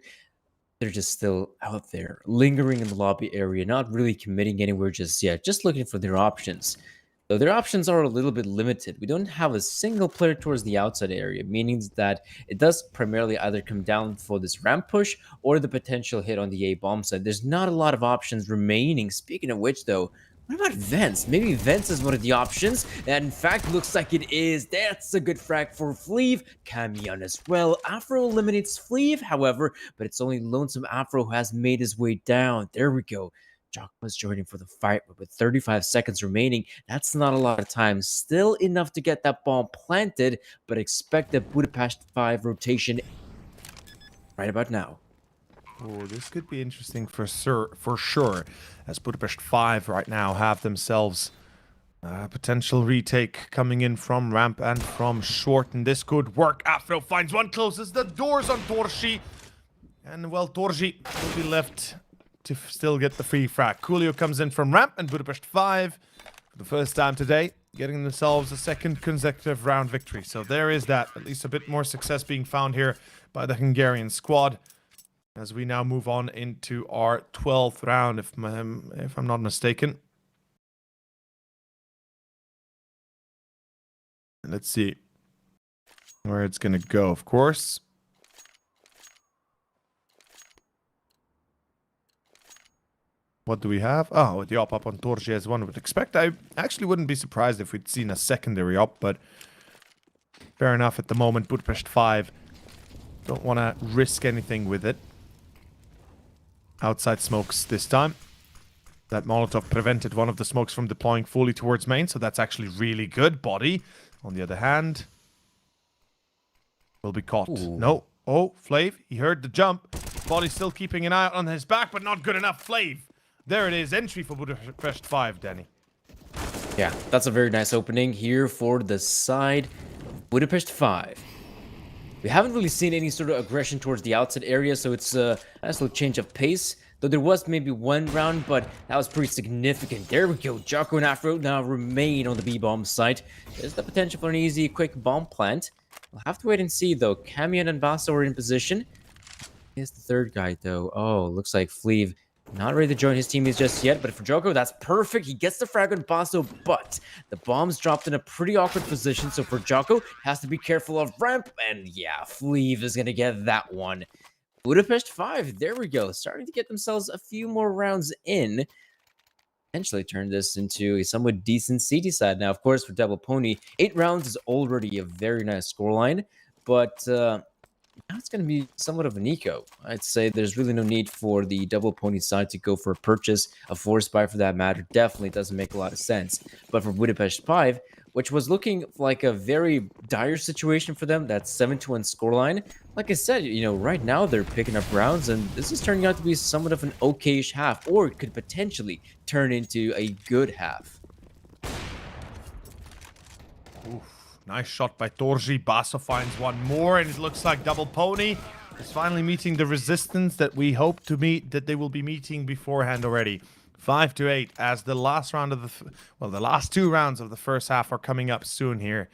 they're just still out there, lingering in the lobby area, not really committing anywhere just yet, just looking for their options. Though their options are a little bit limited. We don't have a single player towards the outside area, meaning that it does primarily either come down for this ramp push or the potential hit on the A bomb side. There's not a lot of options remaining. Speaking of which, though, what about Vents? Maybe Vents is one of the options. That in fact looks like it is. That's a good frag for Fleeve. Camion as well. Afro eliminates Fleeve, however, but it's only Lonesome Afro who has made his way down. There we go. Jocko's joining for the fight, but with 35 seconds remaining, that's not a lot of time. Still enough to get that bomb planted, but expect a Budapest 5 rotation right about now. Oh, this could be interesting for sure, as Budapest 5 right now have themselves a potential retake coming in from ramp and from short, and this could work. Afro finds one, closes the doors on Torshi, and well, Torshi will be left to still get the free frag. Coolio comes in from ramp, and Budapest 5, for the first time today, getting themselves a second consecutive round victory. So there is that. At least a bit more success being found here by the Hungarian squad. As we now move on into our 12th round, if I'm not mistaken. Let's see where it's going to go, of course. What do we have? Oh, the op up on Torji as one would expect. I actually wouldn't be surprised if we'd seen a secondary op, but fair enough at the moment. Budapest 5 don't want to risk anything with it. Outside smokes this time. That Molotov prevented one of the smokes from deploying fully towards main, so that's actually really good. Body, on the other hand, will be caught. Ooh. No. Oh, Flav, he heard the jump. Body still keeping an eye out on his back, but not good enough. Flav. There it is. Entry for Budapest 5, Danny. Yeah, that's a very nice opening here for the side of Budapest 5. We haven't really seen any sort of aggression towards the outside area, so it's a nice little change of pace. Though there was maybe one round, but that was pretty significant. There we go. Jocko and Afro now remain on the B-bomb site. There's the potential for an easy, quick bomb plant. We'll have to wait and see, though. Camion and Basso are in position. Here's the third guy, though. Oh, looks like Fleeve not ready to join his teammates just yet, but for Jocko, that's perfect. He gets the frag on Basso, but the bomb's dropped in a pretty awkward position, so for Jocko, has to be careful of ramp, and yeah, Fleeve is going to get that one. Budapest 5, there we go, starting to get themselves a few more rounds in. Potentially turn this into a somewhat decent CD side. Now, of course, for Double Pony, 8 rounds is already a very nice scoreline, but now it's going to be somewhat of an eco. I'd say there's really no need for the Double Pony side to go for a purchase, a force buy for that matter. Definitely doesn't make a lot of sense. But for Budapest 5, which was looking like a very dire situation for them, that 7-1 scoreline, like I said, you know, right now they're picking up rounds, and this is turning out to be somewhat of an okayish half, or it could potentially turn into a good half. Oof. Nice shot by Torji. Basso finds one more, and it looks like Double Pony is finally meeting the resistance that we hope to meet, that they will be meeting beforehand already. 5-8 as the last round of the last 2 rounds of the first half are coming up soon here.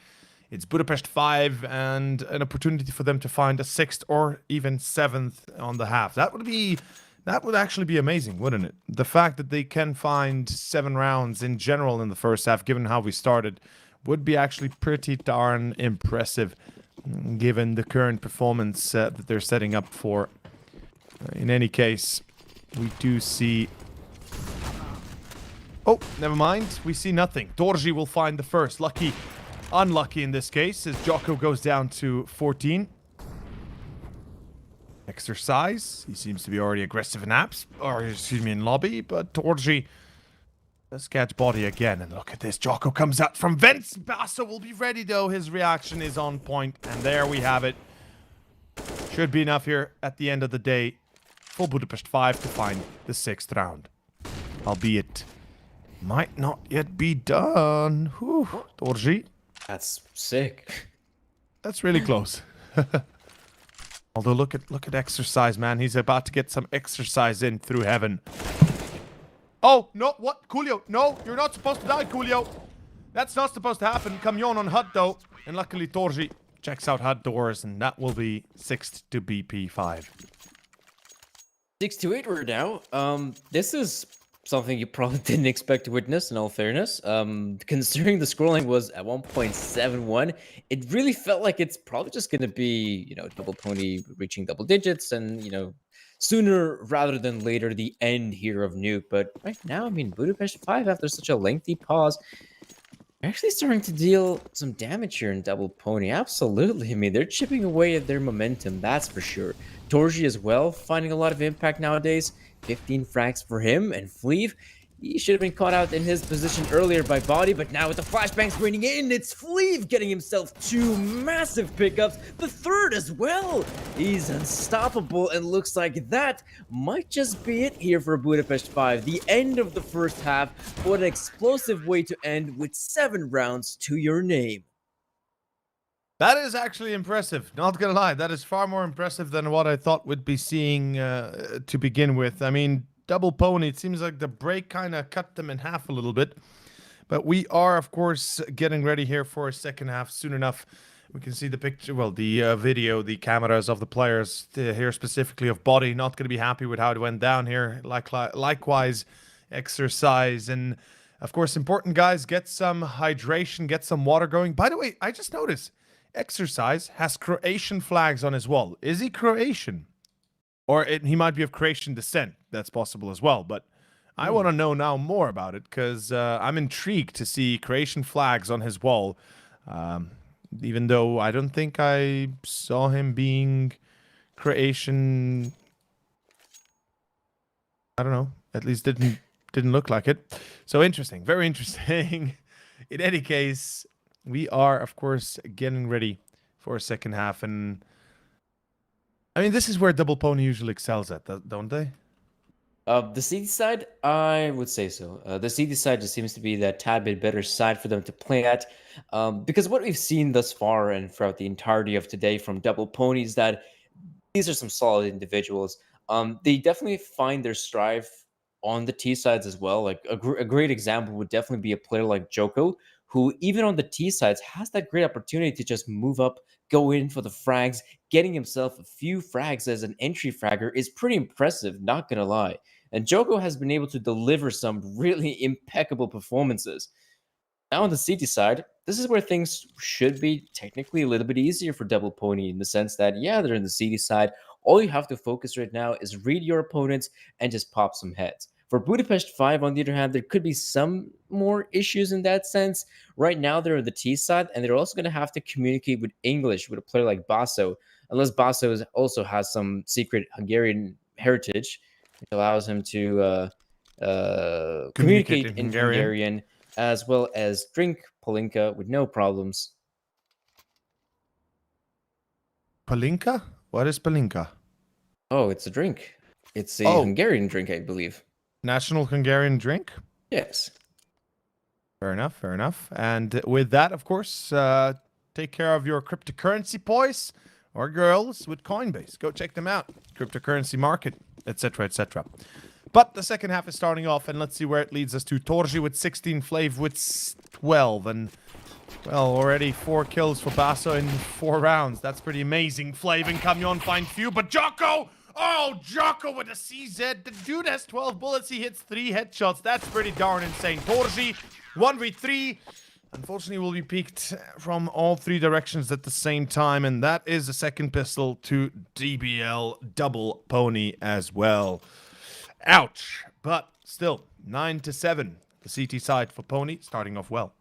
It's Budapest 5 and an opportunity for them to find a 6th or even 7th on the half. That would actually be amazing, wouldn't it? The fact that they can find 7 rounds in general in the first half, given how we started, would be actually pretty darn impressive, given the current performance that they're setting up for. In any case, we do see... Oh, never mind. We see nothing. Torji will find the first. Lucky. Unlucky in this case, as Jocko goes down to 14. Exercise. He seems to be already aggressive in apps, or excuse me, in lobby, but Torji does catch body again, and look at this. Jocko comes out from vents. Basso will be ready, though. His reaction is on point, and there we have it. Should be enough here at the end of the day for Budapest 5 to find the 6th round. Albeit, might not yet be done. Whew. Torji. That's sick. That's really close. Although look at exercise, man. He's about to get some exercise in through heaven. Oh, no, what? Coolio, no, you're not supposed to die, Coolio. That's not supposed to happen. Camion on HUD, though. And luckily, Torji checks out HUD doors, and that will be 6th to BP5. 6-8 right now. This is something you probably didn't expect to witness, in all fairness. Considering the scoreline was at 1.71, it really felt like it's probably just going to be, Double Pony reaching double digits and, sooner rather than later, the end here of Nuke. But right now, I mean, Budapest 5, after such a lengthy pause, they're actually starting to deal some damage here in Double Pony. Absolutely. I mean, they're chipping away at their momentum, that's for sure. Torji as well, finding a lot of impact nowadays. 15 frags for him, and Fleeve, he should have been caught out in his position earlier by Body, but now with the flashbangs raining in, it's Fleeve getting himself 2 massive pickups, the third as well. He's unstoppable, and looks like that might just be it here for Budapest 5. The end of the first half. What an explosive way to end with 7 rounds to your name. That is actually impressive. Not gonna lie, that is far more impressive than what I thought we'd be seeing to begin with. I mean, Double Pony, it seems like the break kind of cut them in half a little bit. But we are, of course, getting ready here for a second half soon enough. We can see the picture, well, the video, the cameras of the players here, specifically of Body. Not going to be happy with how it went down here. Likewise, Exercise. And, of course, important guys, get some hydration, get some water going. By the way, I just noticed Exercise has Croatian flags on his wall. Is he Croatian? Or he might be of Croatian descent. That's possible as well. But I want to know now more about it, because I'm intrigued to see Croatian flags on his wall. Even though I don't think I saw him being Croatian. I don't know. At least didn't look like it. So interesting. Very interesting. In any case, we are, of course, getting ready for a second half. And I mean, this is where Double Pony usually excels at, don't they? The CD side, I would say so. The CD side just seems to be that tad bit better side for them to play at. Because what we've seen thus far and throughout the entirety of today from Double Pony is that these are some solid individuals. They definitely find their strive on the T sides as well. Like a great example would definitely be a player like Joko, who even on the T sides has that great opportunity to just move up, go in for the frags. Getting himself a few frags as an entry fragger is pretty impressive, not gonna lie. And Joko has been able to deliver some really impeccable performances. Now on the CT side, this is where things should be technically a little bit easier for Double Pony, in the sense that, yeah, they're in the CT side. All you have to focus right now is read your opponents and just pop some heads. For Budapest 5, on the other hand, there could be some more issues in that sense. Right now, they're on the T side, and they're also going to have to communicate with English with a player like Basso, unless Basso also has some secret Hungarian heritage, which allows him to communicate in Hungarian, as well as drink Palinka with no problems. Palinka? What is Palinka? Oh, it's a drink. It's a Hungarian drink, I believe. National Hungarian drink? Yes. Fair enough, fair enough. And with that, of course, take care of your cryptocurrency boys or girls with Coinbase. Go check them out. Cryptocurrency market, etc., etc. But the second half is starting off, and let's see where it leads us to. Torji with 16, Flav with 12, and, well, already 4 kills for Basso in 4 rounds. That's pretty amazing. Flav and Camion find few, but Jocko! Oh, Jocko with a CZ. The dude has 12 bullets. He hits 3 headshots. That's pretty darn insane. Torji, 1v3. Unfortunately, will be peeked from all 3 directions at the same time, and that is a second pistol to DBL Double Pony as well. Ouch. But still, 9-7. The CT side for Pony starting off well.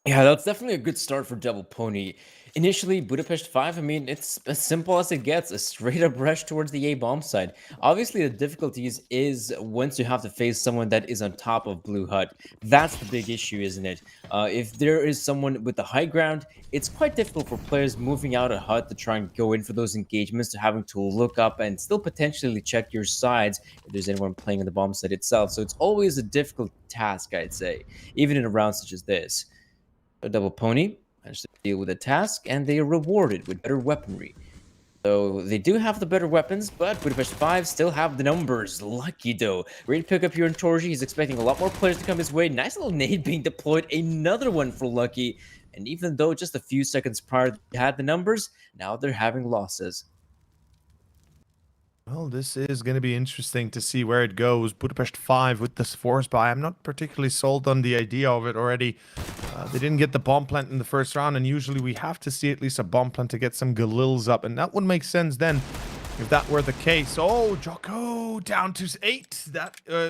Yeah, that's definitely a good start for Double Pony. Initially, Budapest 5, I mean, it's as simple as it gets, a straight-up rush towards the A-bomb side. Obviously, the difficulties is once you have to face someone that is on top of Blue Hut. That's the big issue, isn't it? If there is someone with the high ground, it's quite difficult for players moving out of Hut to try and go in for those engagements, to having to look up and still potentially check your sides if there's anyone playing on the bomb site itself. So it's always a difficult task, I'd say, even in a round such as this. A Double Pony managed to deal with the task, and they are rewarded with better weaponry. So they do have the better weapons, but Budapest 5 still have the numbers. Lucky though. Great pickup here in Torji. He's expecting a lot more players to come his way. Nice little nade being deployed. Another one for Lucky. And even though just a few seconds prior they had the numbers, now they're having losses. Well, this is going to be interesting to see where it goes. Budapest 5 with this force buy. I'm not particularly sold on the idea of it already. They didn't get the bomb plant in the first round, and usually we have to see at least a bomb plant to get some Galils up, and that would make sense then if that were the case. Oh, Jocko down to 8.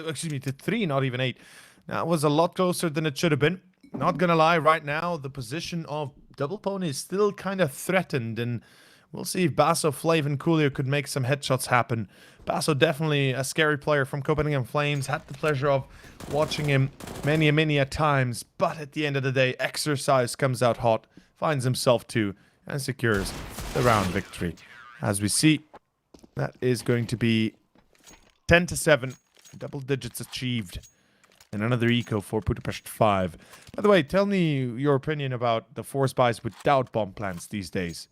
Excuse me, to 3, not even 8. That was a lot closer than it should have been. Not gonna lie, right now the position of Double Pony is still kind of threatened, and we'll see if Basso, Flav, and Coolio could make some headshots happen. Basso, definitely a scary player from Copenhagen Flames. Had the pleasure of watching him many a times. But at the end of the day, Exercise comes out hot, finds himself 2, and secures the round victory. As we see, that is going to be 10-7. Double digits achieved. And another eco for Budapest 5. By the way, tell me your opinion about the force buys without bomb plants these days.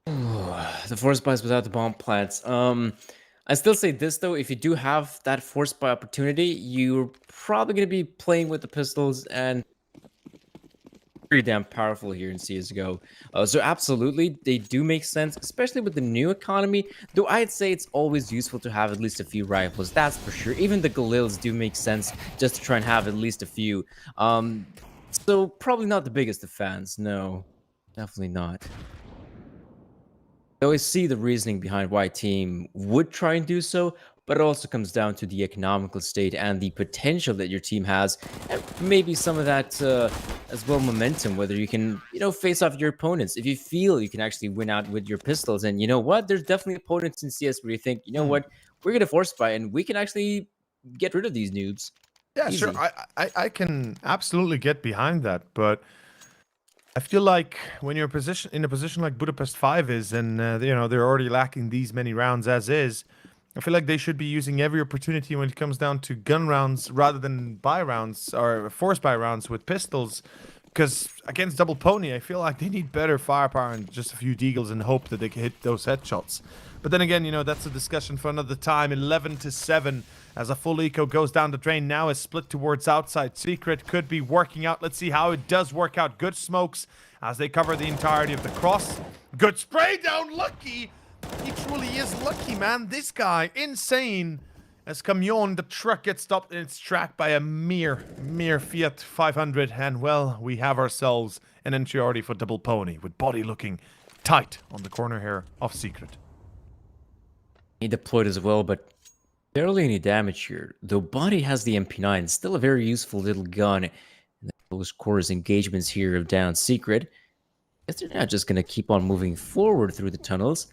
The force buys without the bomb plants. I still say this though, if you do have that force buy opportunity, you're probably going to be playing with the pistols, and pretty damn powerful here in CSGO. So absolutely, they do make sense, especially with the new economy. Though I'd say it's always useful to have at least a few rifles, that's for sure. Even the Galils do make sense just to try and have at least a few. So probably not the biggest of fans, no. Definitely not. I always see the reasoning behind why a team would try and do so, but it also comes down to the economical state and the potential that your team has, and maybe some of that as well momentum, whether you can, face off your opponents. If you feel you can actually win out with your pistols, and you know what, there's definitely opponents in CS where you think, you know what, we're going to force buy and we can actually get rid of these noobs. Yeah, Easy. sure. I can absolutely get behind that, but I feel like when you're in a position like Budapest 5 is, and they're already lacking these many rounds as is, I feel like they should be using every opportunity when it comes down to gun rounds rather than buy rounds or force buy rounds with pistols. Because against Double Pony, I feel like they need better firepower and just a few deagles and hope that they can hit those headshots. But then again, that's a discussion for another time. 11-7 as a full eco goes down the drain. Now is split towards outside. Secret could be working out. Let's see how it does work out. Good smokes as they cover the entirety of the cross. Good spray down. Lucky. He truly is lucky, man. This guy, insane. As Camion, the truck gets stopped in its track by a mere Fiat 500. And, well, we have ourselves an entry already for Double Pony, with body looking tight on the corner here of Secret. He deployed as well, but barely any damage here. Though Body has the MP9, still a very useful little gun. And the close quarters engagements here of down Secret. I guess they're not just going to keep on moving forward through the tunnels.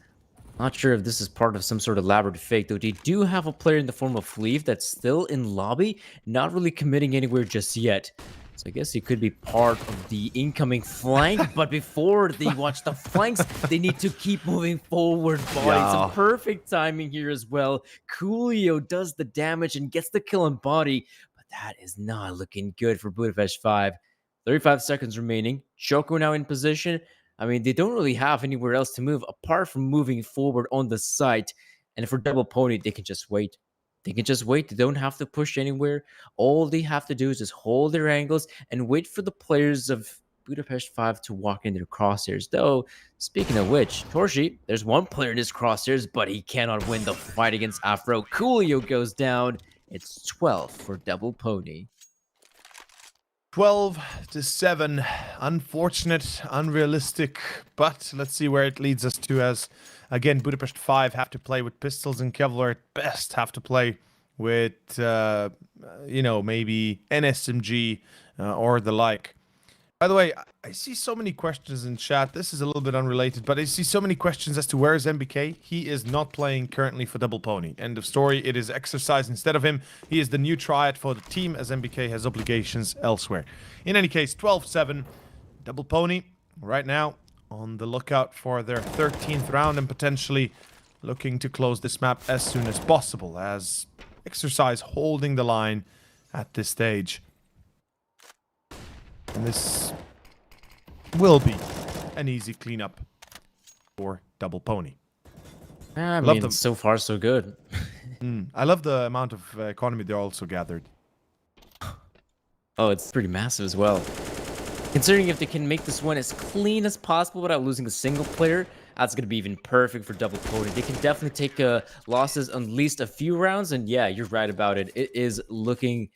Not sure if this is part of some sort of elaborate fake, though they do have a player in the form of Fleeve that's still in lobby, not really committing anywhere just yet. So I guess he could be part of the incoming flank, but before they watch the flanks, they need to keep moving forward. Boy, some perfect timing here as well. Coolio does the damage and gets the kill on Body, but that is not looking good for Budapest 5. 35 seconds remaining. Choco now in position. I mean, they don't really have anywhere else to move apart from moving forward on the site. And for Double Pony, they can just wait. They can just wait. They don't have to push anywhere. All they have to do is just hold their angles and wait for the players of Budapest 5 to walk in their crosshairs. Though, speaking of which, Torshi, there's one player in his crosshairs, but he cannot win the fight against Afro. Coolio goes down. It's 12 for Double Pony. 12-7. Unfortunate, unrealistic, but let's see where it leads us to, as again Budapest 5 have to play with pistols and Kevlar at best, have to play with maybe NSMG or the like. By the way, I see so many questions in chat. This is a little bit unrelated, but I see so many questions as to where is MBK. He is not playing currently for Double Pony. End of story. It is Exercise instead of him. He is the new triad for the team, as MBK has obligations elsewhere. In any case, 12-7. Double Pony right now on the lookout for their 13th round and potentially looking to close this map as soon as possible, as Exercise holding the line at this stage. And this will be an easy cleanup for Double Pony. I mean, so far so good. I love the amount of economy they also gathered. Oh, it's pretty massive as well. Considering if they can make this one as clean as possible without losing a single player, that's going to be even perfect for Double Pony. They can definitely take losses on at least a few rounds. And yeah, you're right about it. It is looking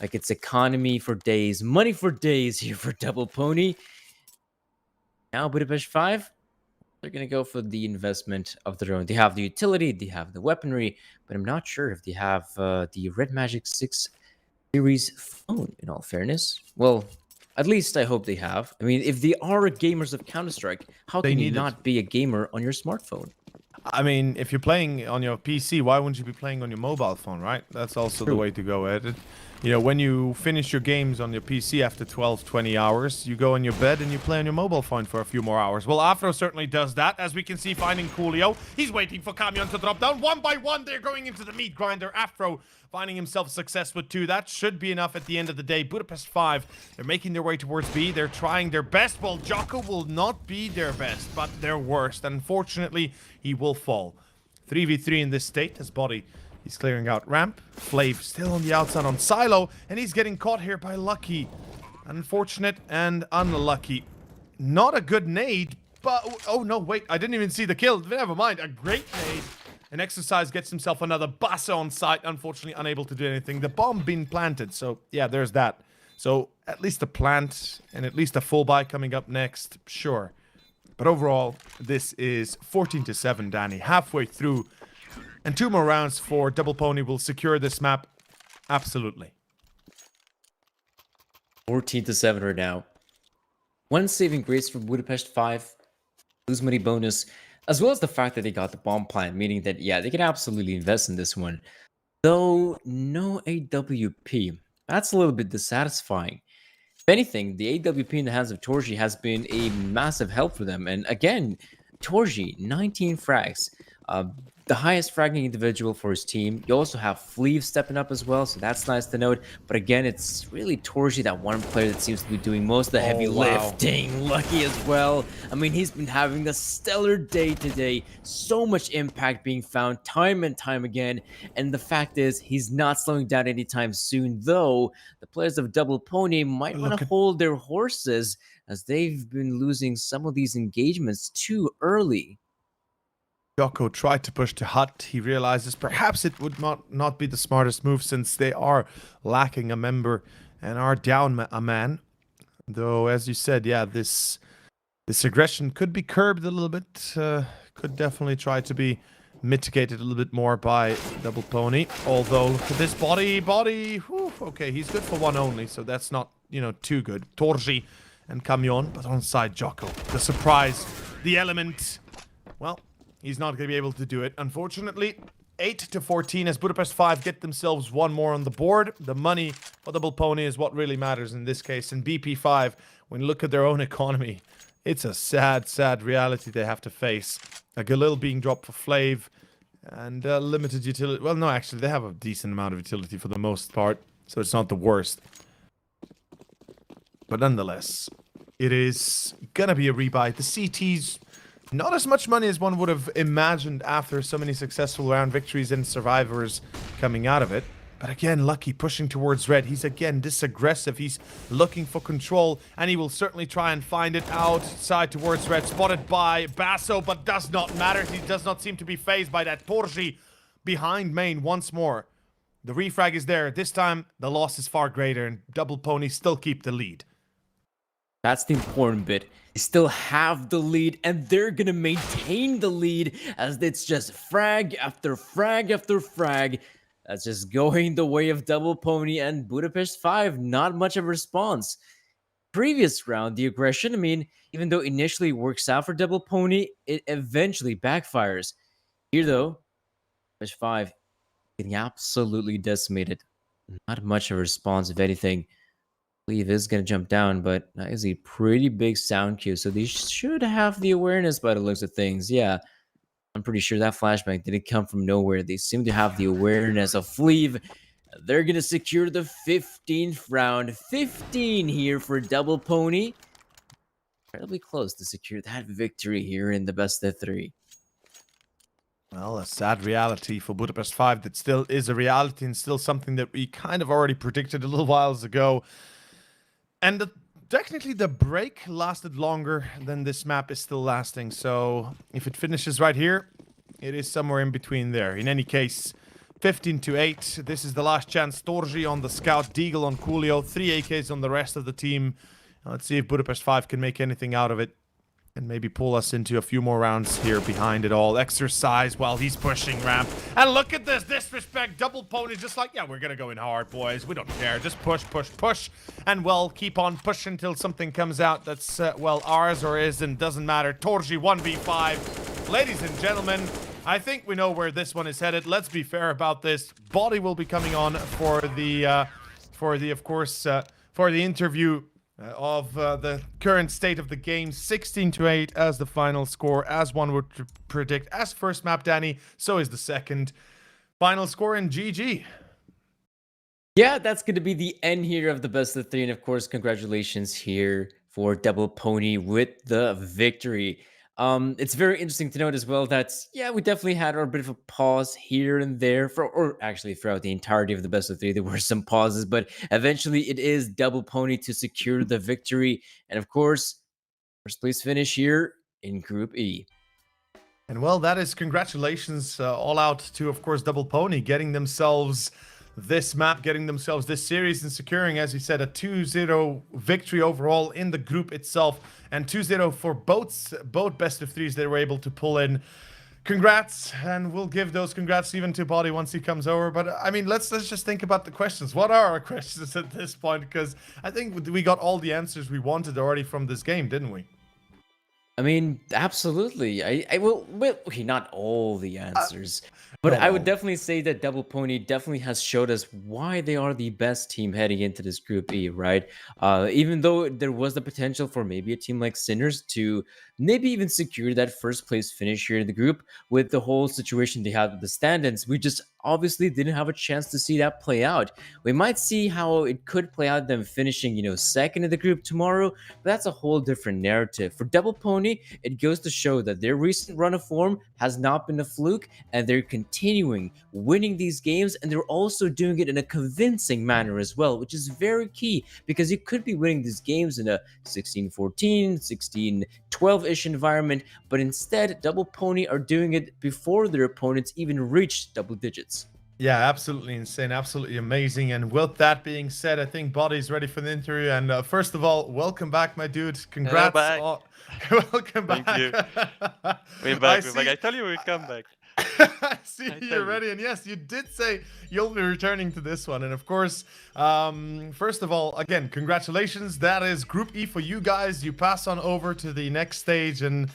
like it's economy for days, money for days here for Double Pony. Now Budapest 5, they're going to go for the investment of their own. They have the utility, they have the weaponry, but I'm not sure if they have the Red Magic 6 series phone, in all fairness. Well, at least I hope they have. I mean, if they are gamers of Counter-Strike, how can you not be a gamer on your smartphone? I mean, if you're playing on your PC, why wouldn't you be playing on your mobile phone, right? That's also the way to go at it. You know, when you finish your games on your PC after 12, 20 hours, you go in your bed and you play on your mobile phone for a few more hours. Well, Afro certainly does that, as we can see finding Coolio. He's waiting for Camion to drop down. One by one, they're going into the meat grinder. Afro finding himself success with 2. That should be enough at the end of the day. Budapest 5, they're making their way towards B. They're trying their best. Well, Jocko will not be their best, but their worst. Unfortunately, he will fall. 3v3 in this state. His body, he's clearing out ramp. Flav still on the outside on Silo, and he's getting caught here by Lucky. Unfortunate and unlucky. Not a good nade, but... Oh, no, wait. I didn't even see the kill. Never mind. A great nade. And Exercise gets himself another Bassa on site. Unfortunately, unable to do anything. The bomb being planted. So, yeah, there's that. So, at least a plant and at least a full buy coming up next. Sure. But overall, this is 14-7, Danny. Halfway through. And 2 more rounds for Double Pony will secure this map. Absolutely. 14-7 right now. One saving grace for Budapest 5. Lose money bonus. As well as the fact that they got the bomb plant. Meaning that, yeah, they can absolutely invest in this one. Though, no AWP. That's a little bit dissatisfying. If anything, the AWP in the hands of Torji has been a massive help for them. And again, Torji, 19 frags. The highest fragging individual for his team. You also have Fleeve stepping up as well, so that's nice to note. But again, it's really Torji, that one player that seems to be doing most of the heavy lifting. Lucky as well. I mean, he's been having a stellar day today. So much impact being found time and time again. And the fact is, he's not slowing down anytime soon, though the players of Double Pony might want to hold their horses, as they've been losing some of these engagements too early. Jocko tried to push to Hut. He realizes perhaps it would not be the smartest move, since they are lacking a member and are down a man. Though, as you said, yeah, this aggression could be curbed a little bit. Could definitely try to be mitigated a little bit more by Double Pony. Although, look at this body. Whew, okay, he's good for 1 only, so that's not, you know, too good. Torji and Camion, but on side Jocko. The surprise, the element. Well, he's not going to be able to do it, unfortunately. 8-14 as Budapest 5 get themselves 1 more on the board. The money for Double Pony is what really matters in this case. And BP5, when you look at their own economy, it's a sad, sad reality they have to face. A Galil being dropped for Flav and limited utility. Well, no, actually, they have a decent amount of utility for the most part, so it's not the worst. But nonetheless, it is going to be a rebuy. The CT's not as much money as one would have imagined after so many successful round victories and survivors coming out of it. But again, Lucky pushing towards red. He's again this aggressive. He's looking for control, and he will certainly try and find it outside towards red. Spotted by Basso, but does not matter. He does not seem to be phased by that. Torji behind main once more. The refrag is there. This time, the loss is far greater, and Double Pony still keep the lead. That's the important bit. They still have the lead, and they're gonna maintain the lead, as it's just frag after frag after frag. That's just going the way of Double Pony and Budapest 5. Not much of a response. Previous round, the aggression, I mean, even though initially works out for Double Pony, it eventually backfires. Here, though, Budapest 5 getting absolutely decimated. Not much of a response, if anything. Fleeve is going to jump down, but that is a pretty big sound cue, so they should have the awareness by the looks of things. Yeah, I'm pretty sure that flashbang didn't come from nowhere. They seem to have the awareness of Fleeve. They're going to secure the 15th round. 15 here for Double Pony. Incredibly close to secure that victory here in the best of 3. Well, a sad reality for Budapest 5 that still is a reality, and still something that we kind of already predicted a little whiles ago. And the technically the break lasted longer than this map is still lasting. So if it finishes right here, it is somewhere in between there. In any case, 15-8. This is the last chance. Torji on the scout, Deagle on Coolio, 3 AKs on the rest of the team. Let's see if Budapest 5 can make anything out of it and maybe pull us into a few more rounds here behind it all. Exercise while he's pushing ramp. And look at this disrespect. Double pony just like, yeah, we're going to go in hard, boys. We don't care. Just push, push, push. And, well, keep on pushing until something comes out that's, well, ours or isn't. Doesn't matter. Torji 1v5. Ladies and gentlemen, I think we know where this one is headed. Let's be fair about this. Body will be coming on for the interview of the current state of the game. 16-8 as the final score, as one would predict. As first map, Danny, so is the second. Final score in GG. Yeah, that's going to be the end here of the best of 3. And of course, congratulations here for Double Pony with the victory. It's very interesting to note as well that, yeah, we definitely had a bit of a pause here and there or actually throughout the entirety of the best of 3, there were some pauses, but eventually it is Double Pony to secure the victory. And of course, first place finish here in Group E. And well, that is congratulations all out to, of course, Double Pony getting themselves this map, getting themselves this series and securing, as you said, a 2-0 victory overall in the group itself, and 2-0 for both best of 3s they were able to pull in. Congrats, and we'll give those congrats even to Body once he comes over. But I mean, let's just think about the questions. What are our questions at this point? Because I think we got all the answers we wanted already from this game, didn't we? I mean, absolutely. I will, well, okay, not all the answers, but I would definitely say that Double Pony definitely has showed us why they are the best team heading into this Group E, right? Even though there was the potential for maybe a team like Sinners to maybe even secure that first place finish here in the group with the whole situation they had with the stand-ins, we just obviously didn't have a chance to see that play out. We might see how it could play out, them finishing, second in the group tomorrow, but that's a whole different narrative. For Double Pony, it goes to show that their recent run of form has not been a fluke, and they're continuing winning these games, and they're also doing it in a convincing manner as well, which is very key, because you could be winning these games in a 16-14, 16-12-ish environment, but instead, Double Pony are doing it before their opponents even reach double digits. Yeah, absolutely insane, absolutely amazing. And with that being said, I think Body's ready for the interview. And first of all, welcome back, my dude. Congrats. Welcome back. Thank you. We're back. I told you we'd come back. I see you're ready. And yes, you did say you'll be returning to this one. And of course, first of all, again, congratulations. That is Group E for you guys. You pass on over to the next stage. And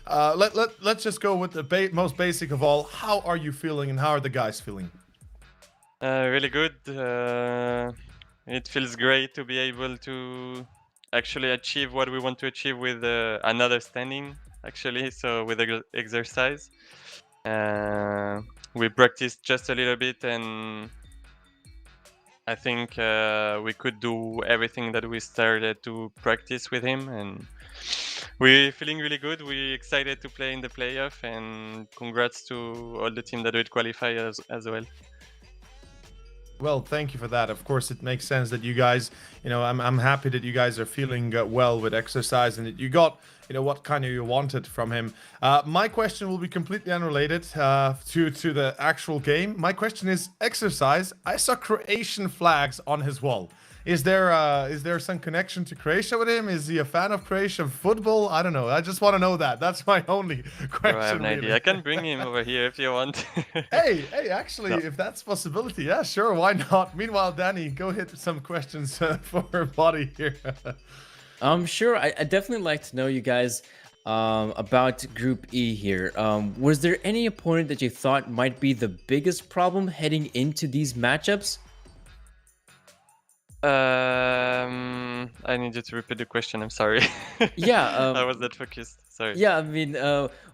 let's just go with the most basic of all. How are you feeling and how are the guys feeling? Really good. It feels great to be able to actually achieve what we want to achieve with another standing, actually. So with exercise, we practiced just a little bit, and I think we could do everything that we started to practice with him, and we're feeling really good. We're excited to play in the playoff, and congrats to all the team that would qualify as well. Well, thank you for that. Of course, it makes sense that you guys, I'm happy that you guys are feeling well with exercise and that you got, what kind of you wanted from him. My question will be completely unrelated to the actual game. My question is exercise. I saw Croatian flags on his wall. Is there some connection to Croatia with him? Is he a fan of Croatian football? I don't know. I just want to know that. That's my only question. I have an idea. I can bring him over here if you want. hey, actually, no. If that's a possibility, yeah, sure, why not? Meanwhile, Danny, go hit some questions for Body here. Sure. I definitely like to know you guys about Group E here. Was there any opponent that you thought might be the biggest problem heading into these matchups? I need you to repeat the question. I'm sorry. Yeah. I was not focused. Sorry. Yeah, I mean,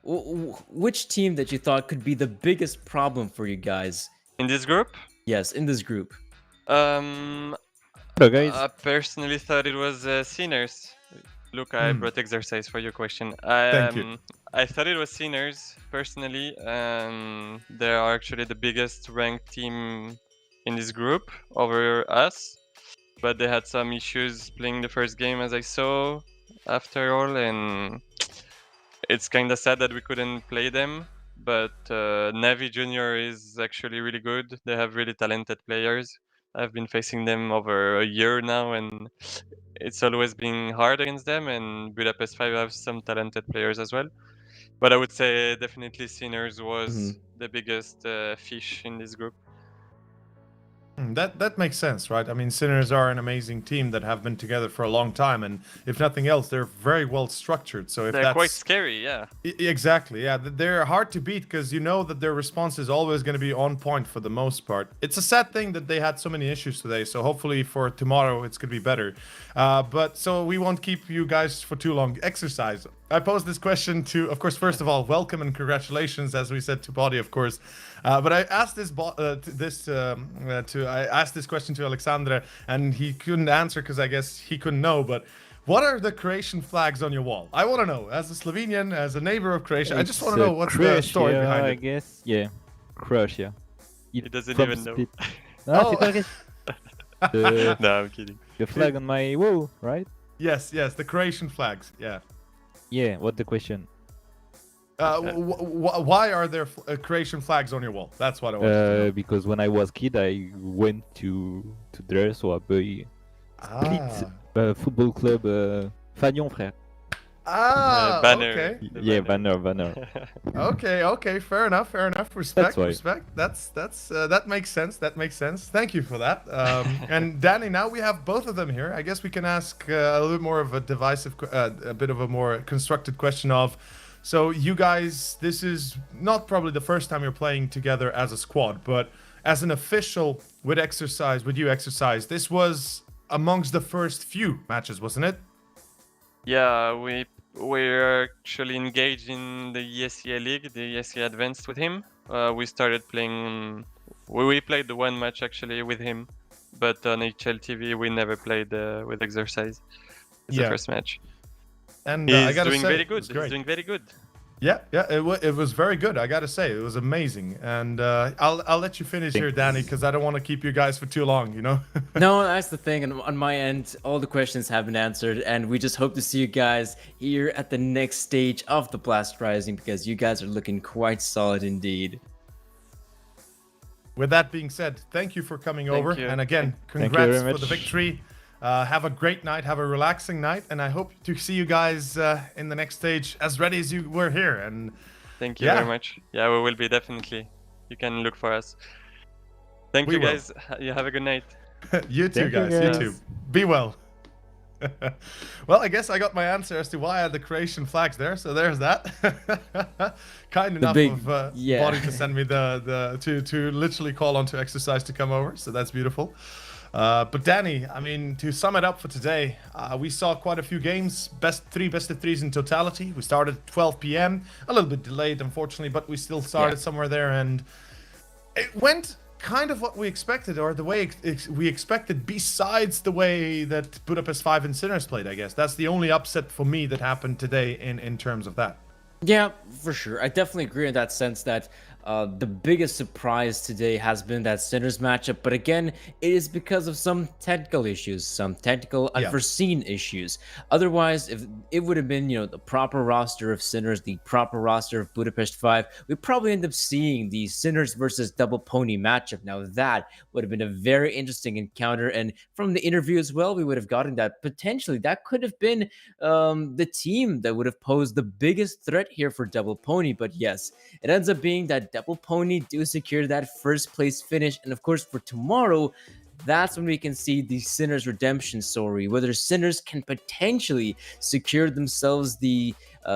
which team that you thought could be the biggest problem for you guys? In this group? Yes, in this group. I personally thought it was Sinners. Look, I brought exercise for your question. Thank you. I thought it was Sinners, personally. They are actually the biggest ranked team in this group over us. but they had some issues playing the first game, as I saw after all, and it's kind of sad that we couldn't play them. But NAVI Junior is actually really good. They have really talented players. I've been facing them over a year now, and it's always been hard against them. And Budapest 5 have some talented players as well. But I would say definitely Sinners was the biggest fish in this group. That makes sense, right? I mean, Sinners are an amazing team that have been together for a long time, and if nothing else, they're very well structured. So if They're that's quite scary, yeah. Exactly, yeah. They're hard to beat because you know that their response is always going to be on point for the most part. It's a sad thing that they had so many issues today, so hopefully for tomorrow it's going to be better. But so we won't keep you guys for too long. Exercise. I posed this question to, of course, first of all, welcome and congratulations, as we said to Body, of course. But I asked I asked this question to Alexandre, and he couldn't answer because I guess he couldn't know. But what are the Croatian flags on your wall? I want to know. As a Slovenian, as a neighbor of Croatia, I just want to know what's the story behind it. I guess, yeah, Croatia. He doesn't even know. No, c'est pas vrai. No, I'm kidding. The flag on my wall, right? Yes, the Croatian flags. Yeah. Yeah. What the question? Why are there Croatian flags on your wall? That's what I want to know. Because when I was kid, I went to there, so I play split football club Fagnon, frère. Banner. Okay. Yeah, banner. Okay, fair enough. Respect. That makes sense. Thank you for that. And Danny, now we have both of them here. I guess we can ask a little bit more of a a bit of a more constructed question of, so you guys, this is not probably the first time you're playing together as a squad, but as an official with you exercise, this was amongst the first few matches, wasn't it? Yeah, we're actually engaged in the ESEA League, the ESEA Advanced with him. We started playing. We played the one match actually with him, but on HLTV we never played with exercise. It's the first match. And he's I gotta doing say, very good. He's doing very good. Yeah, it was very good. I gotta say, it was amazing. And I'll let you finish here, Danny, because I don't want to keep you guys for too long. You know. No, that's the thing. And on my end, all the questions have been answered, and we just hope to see you guys here at the next stage of the Blast Rising, because you guys are looking quite solid indeed. With that being said, thank you for coming over, and again, congrats for the victory. Have a great night, have a relaxing night, and I hope to see you guys in the next stage as ready as you were here. And thank you very much. Yeah, we will be definitely. You can look for us. Thank you guys. You have a good night. You too, guys. You too. Be well. Well, I guess I got my answer as to why I had the Croatian flags there, so there's that. Kind enough of Body to send me to literally call on to exercise to come over, so that's beautiful. But Danny, I mean, to sum it up for today, we saw quite a few games, best of threes in totality. We started at 12 p.m, a little bit delayed, unfortunately, but we still started somewhere there, and it went kind of what we expected, or the way we expected, besides the way that Budapest 5 and Sinners played, I guess. That's the only upset for me that happened today in terms of that. Yeah, for sure. I definitely agree in that sense that the biggest surprise today has been that Sinners matchup, but again, it is because of some technical issues, some technical unforeseen issues. Otherwise, if it would have been, the proper roster of Sinners, the proper roster of Budapest 5, we'd probably end up seeing the Sinners versus Double Pony matchup. Now that would have been a very interesting encounter, and from the interview as well, we would have gotten that potentially that could have been the team that would have posed the biggest threat here for Double Pony. But yes, it ends up being that Double Pony do secure that first place finish, and of course for tomorrow, that's when we can see the Sinners redemption story, whether Sinners can potentially secure themselves the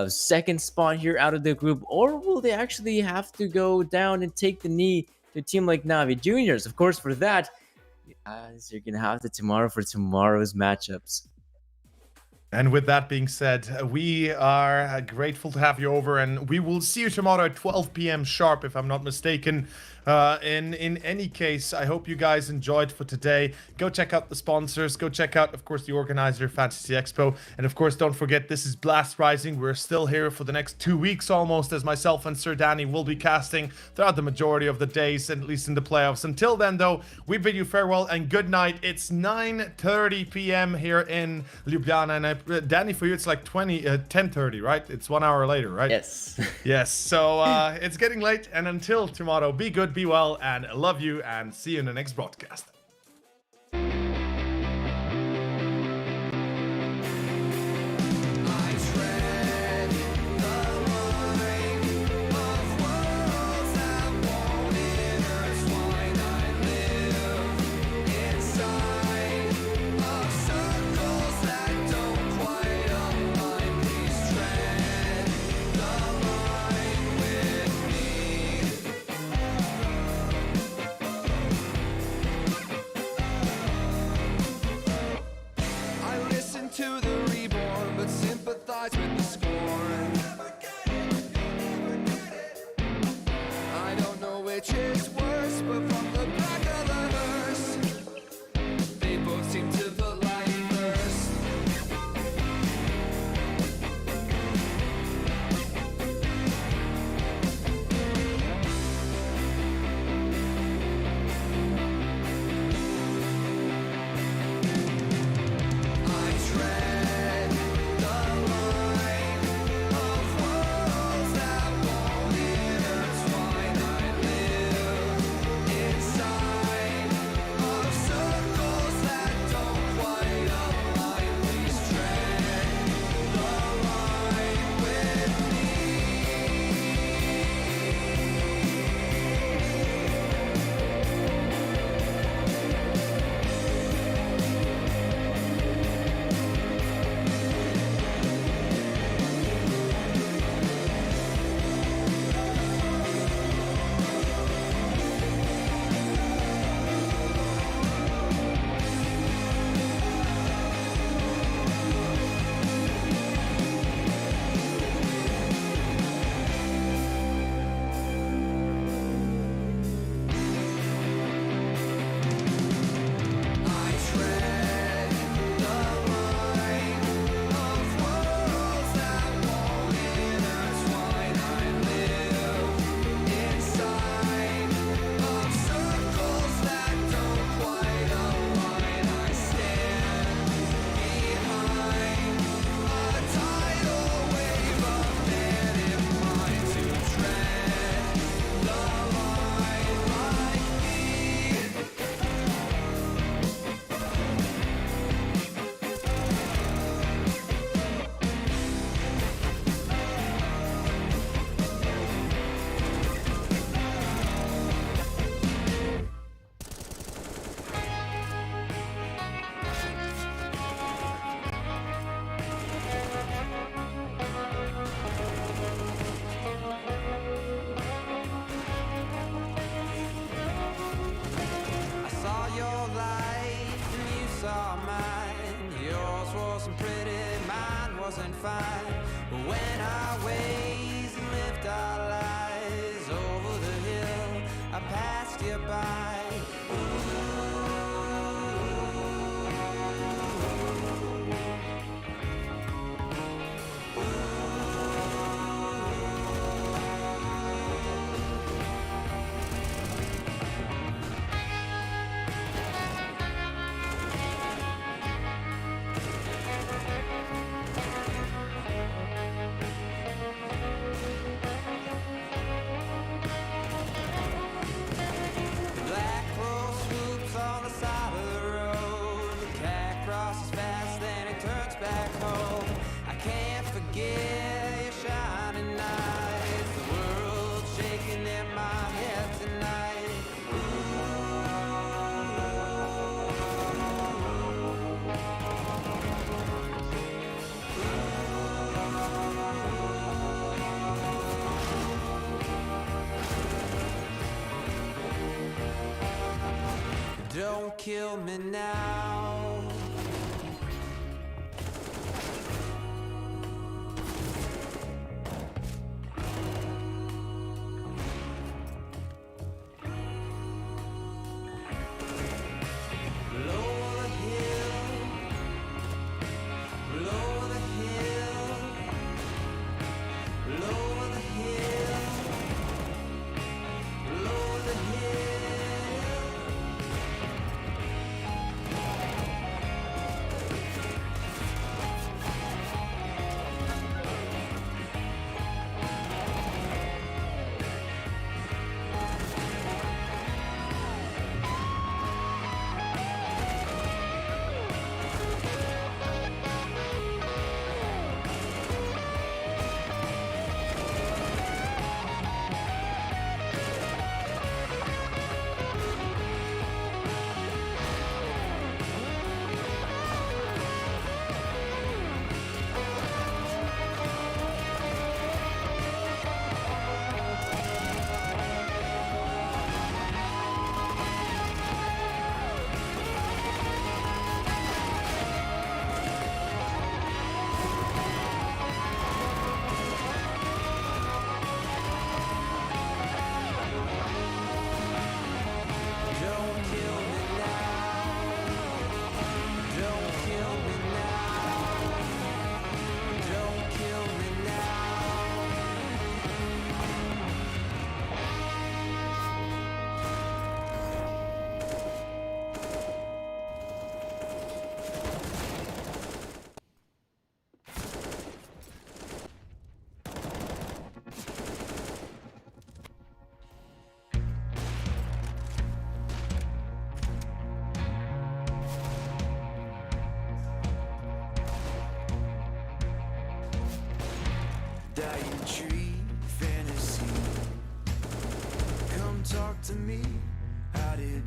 second spot here out of the group, or will they actually have to go down and take the knee to a team like NAVI Juniors. Of course, for that, you're gonna have to tomorrow for tomorrow's matchups. And with that being said, we are grateful to have you over, and we will see you tomorrow at 12 p.m. sharp, if I'm not mistaken. In any case, I hope you guys enjoyed for today. Go check out the sponsors. Go check out, of course, the organizer, Fantasy Expo. And of course, don't forget, this is Blast Rising. We're still here for the next 2 weeks almost, as myself and Sir Danny will be casting throughout the majority of the days, at least in the playoffs. Until then, though, we bid you farewell and good night. It's 9:30 p.m. here in Ljubljana. And Danny, for you, it's like 10:30, right? It's 1 hour later, right? Yes. Yes. So it's getting late. And until tomorrow, be good, be well, and love you, and see you in the next broadcast. To the reborn, but sympathize with the scorn. I don't know which is worse, but from the back of the hearse, they both seem to put life first. Wasn't fine, but when our ways lift our lives over the hill, I passed you by. Don't kill me now.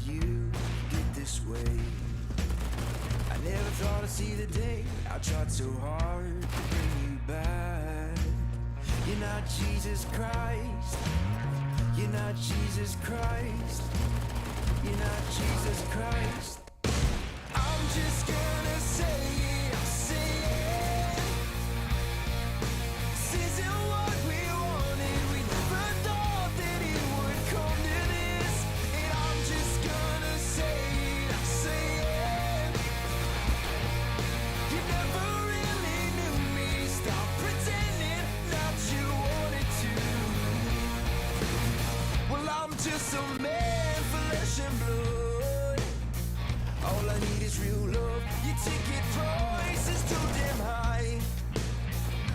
you get this way. I never thought I'd see the day. I tried so hard to bring you back. You're not Jesus Christ. You're not Jesus Christ. You're not Jesus Christ. I'm just gonna say it, I'll say it. This isn't what we wanted. We never thought that it would come to this. And I'm just gonna say it, I'll say it. You never really knew me. Stop pretending that you wanted to. Well, I'm just a man, flesh and blood. All I need is real love. Your ticket price is too damn high.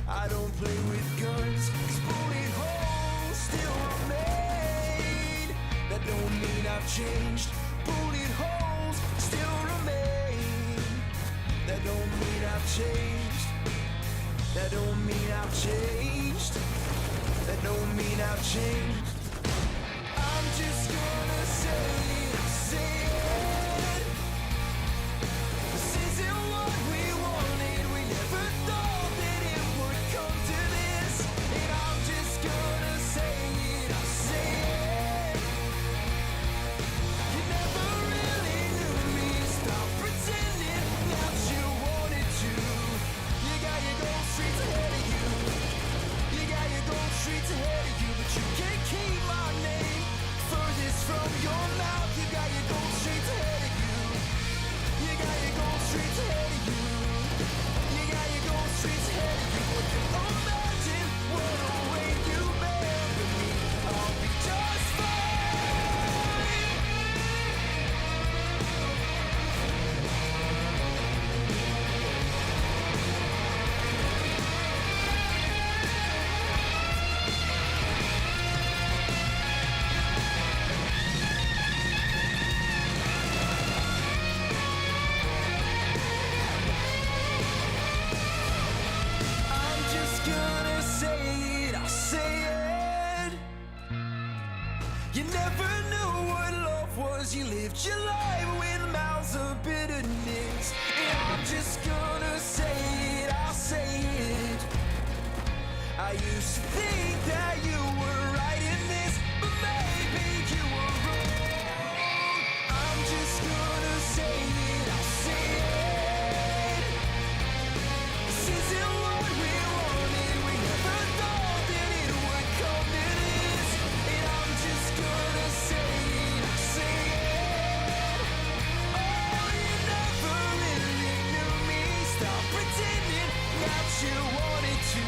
I don't play with guns, 'cause bullet holes still remain. That don't mean I've changed. Bullet holes still remain. That don't mean I've changed. That don't mean I've changed. That don't mean I've changed. I'm just gonna say it. This isn't what we wanted. We never thought that it would come to this. And I'm just gonna say it. I'll say it. You never really knew me. Stop pretending that you wanted to. You got your gold streets ahead of you. You got your gold streets ahead of you, but you can't keep my name furthest from your mouth. You got your gold streets ahead of you. You got your gold streets ahead of you. You got your gold streets ahead of you. Imagine what a weight you bear with me. I'll be just fine. I'm just gonna say it, I'll say it. You never knew what love was. You lived your life with mouths of bitterness. And I'm just gonna say it, I'll say it. I used to think that you were right in this, but maybe you were wrong. I'm just gonna say it, I'll say it. This isn't what we wanted. We never thought that it would come to this. And I'm just gonna say it, I'll say it. Oh, you never really knew me. Stop pretending that you wanted to.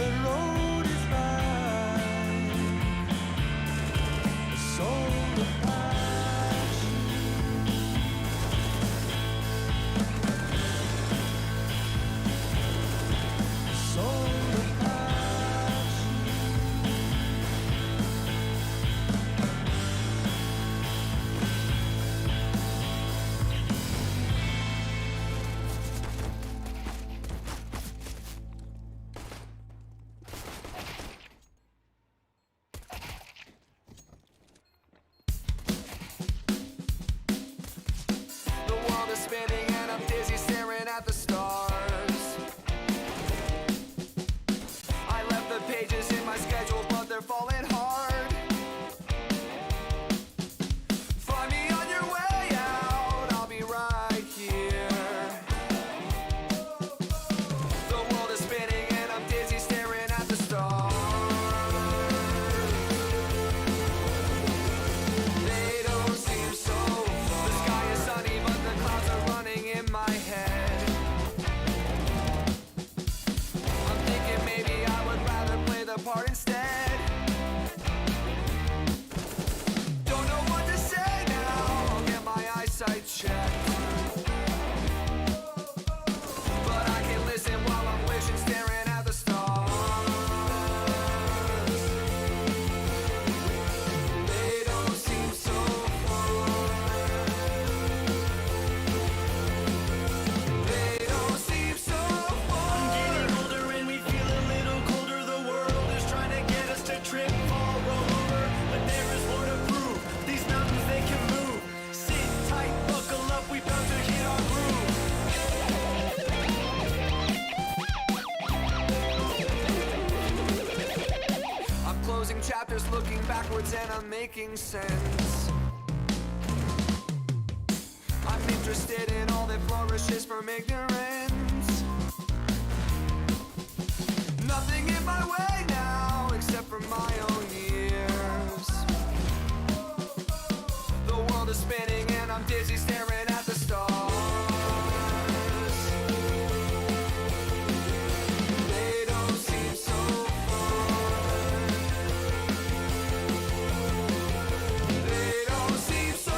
the road is right. A soul of passion. A soul of passion. The world is spinning and I'm dizzy staring at the stars. I left the pages in my schedule, but they're falling hard. Find me on your way out, I'll be right here. The world is spinning and I'm dizzy staring at the stars. They don't seem so far. The sky is sunny, but the clouds are running in my head. I'm thinking maybe I would rather play the part instead. Don't know what to say now. I'll get my eyesight checked. But I can listen while I'm wishing, staring at the stars. They don't seem so far. They don't seem so far. I'm getting older and we feel a little colder. The world is trying to get us to trip, fall, roll over. But there is more to prove. These mountains, they can move. Sit tight, buckle up, we bound to hit our groove. I'm closing chapters, looking backwards, and I'm making sense. I'm interested in all that flourishes from ignorance. Nothing in my way now, except for my own years. The world is spinning and I'm dizzy staring at the stars. They don't seem so far. They don't seem so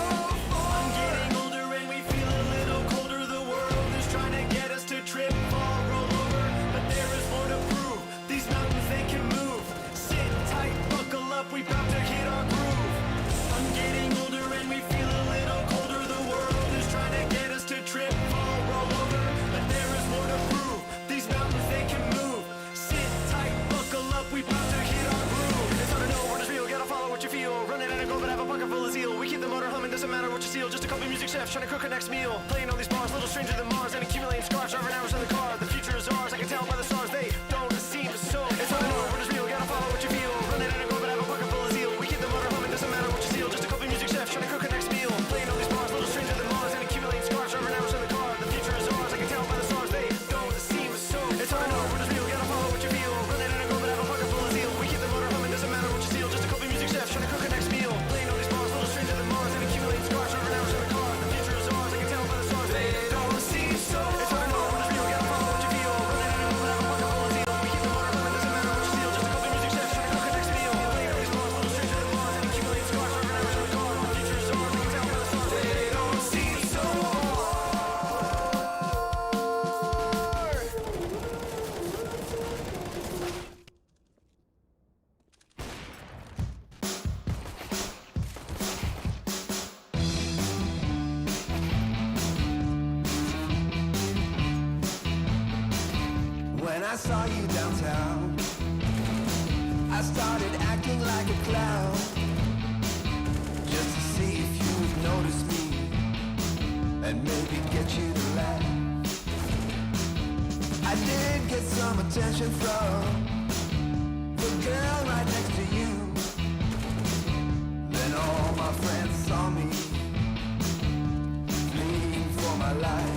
far. I'm getting older and we feel a little colder. The world is trying to get us to trip, fall, roll over. But there is more to prove. These mountains, they can move. Sit tight, buckle up, we bound to hit our groove. I'm getting older and we feel a little colder. The world is trying to get us to trip, fall, roll over. But there is more to prove. These mountains, they can move. Sit tight, buckle up, we bound to hit our groove. It's hard to know what is real, gotta follow what you feel. Running out of gold, but have a pocket full of zeal. We keep the motor humming, doesn't matter what you steal. Just a couple music chefs trying to cook our next meal. Playing all these bars, little stranger than Mars, and accumulating scars, driving hours in the car. The future is ours, I can tell by the stars. They don't seem so. It's hard to know what is real, gotta follow what you feel. Running out of gold, but have a pocket full of zeal. We keep the motor humming, doesn't matter what you steal. Just a couple music chefs trying to cook our next meal. Playing all these bars, little stranger than Mars, and accumulating scars, driving hours in the car. The future is ours, I can tell by the stars. They don't seem so. It's hard to know what is real, gotta follow what you feel. Running out of gold, but have a pocket full of zeal. We keep the motor humming, doesn't matter what you steal. Just a couple music chefs trying to cook our next meal. Playing all these bars, little stranger than Mars, and accumulating scars, driving hours in the car. The future is ours, I can tell by the stars. They don't seem so. It's hard to know what is real, gotta follow what you feel. Running out of gold, but have a pocket full of zeal. We keep the motor humming, doesn't matter what you steal. Just a couple music chefs trying to cook our next meal. Playing all these bars, little stranger than Mars, and accumulating scars, driving hours in the car. The future is ours, I can tell by the stars. They don't seem so. When I saw you downtown, I started acting like a clown, just to see if you would notice me and maybe get you to laugh. I did get some attention from the girl right next to you. Then all my friends saw me fleeing for my life.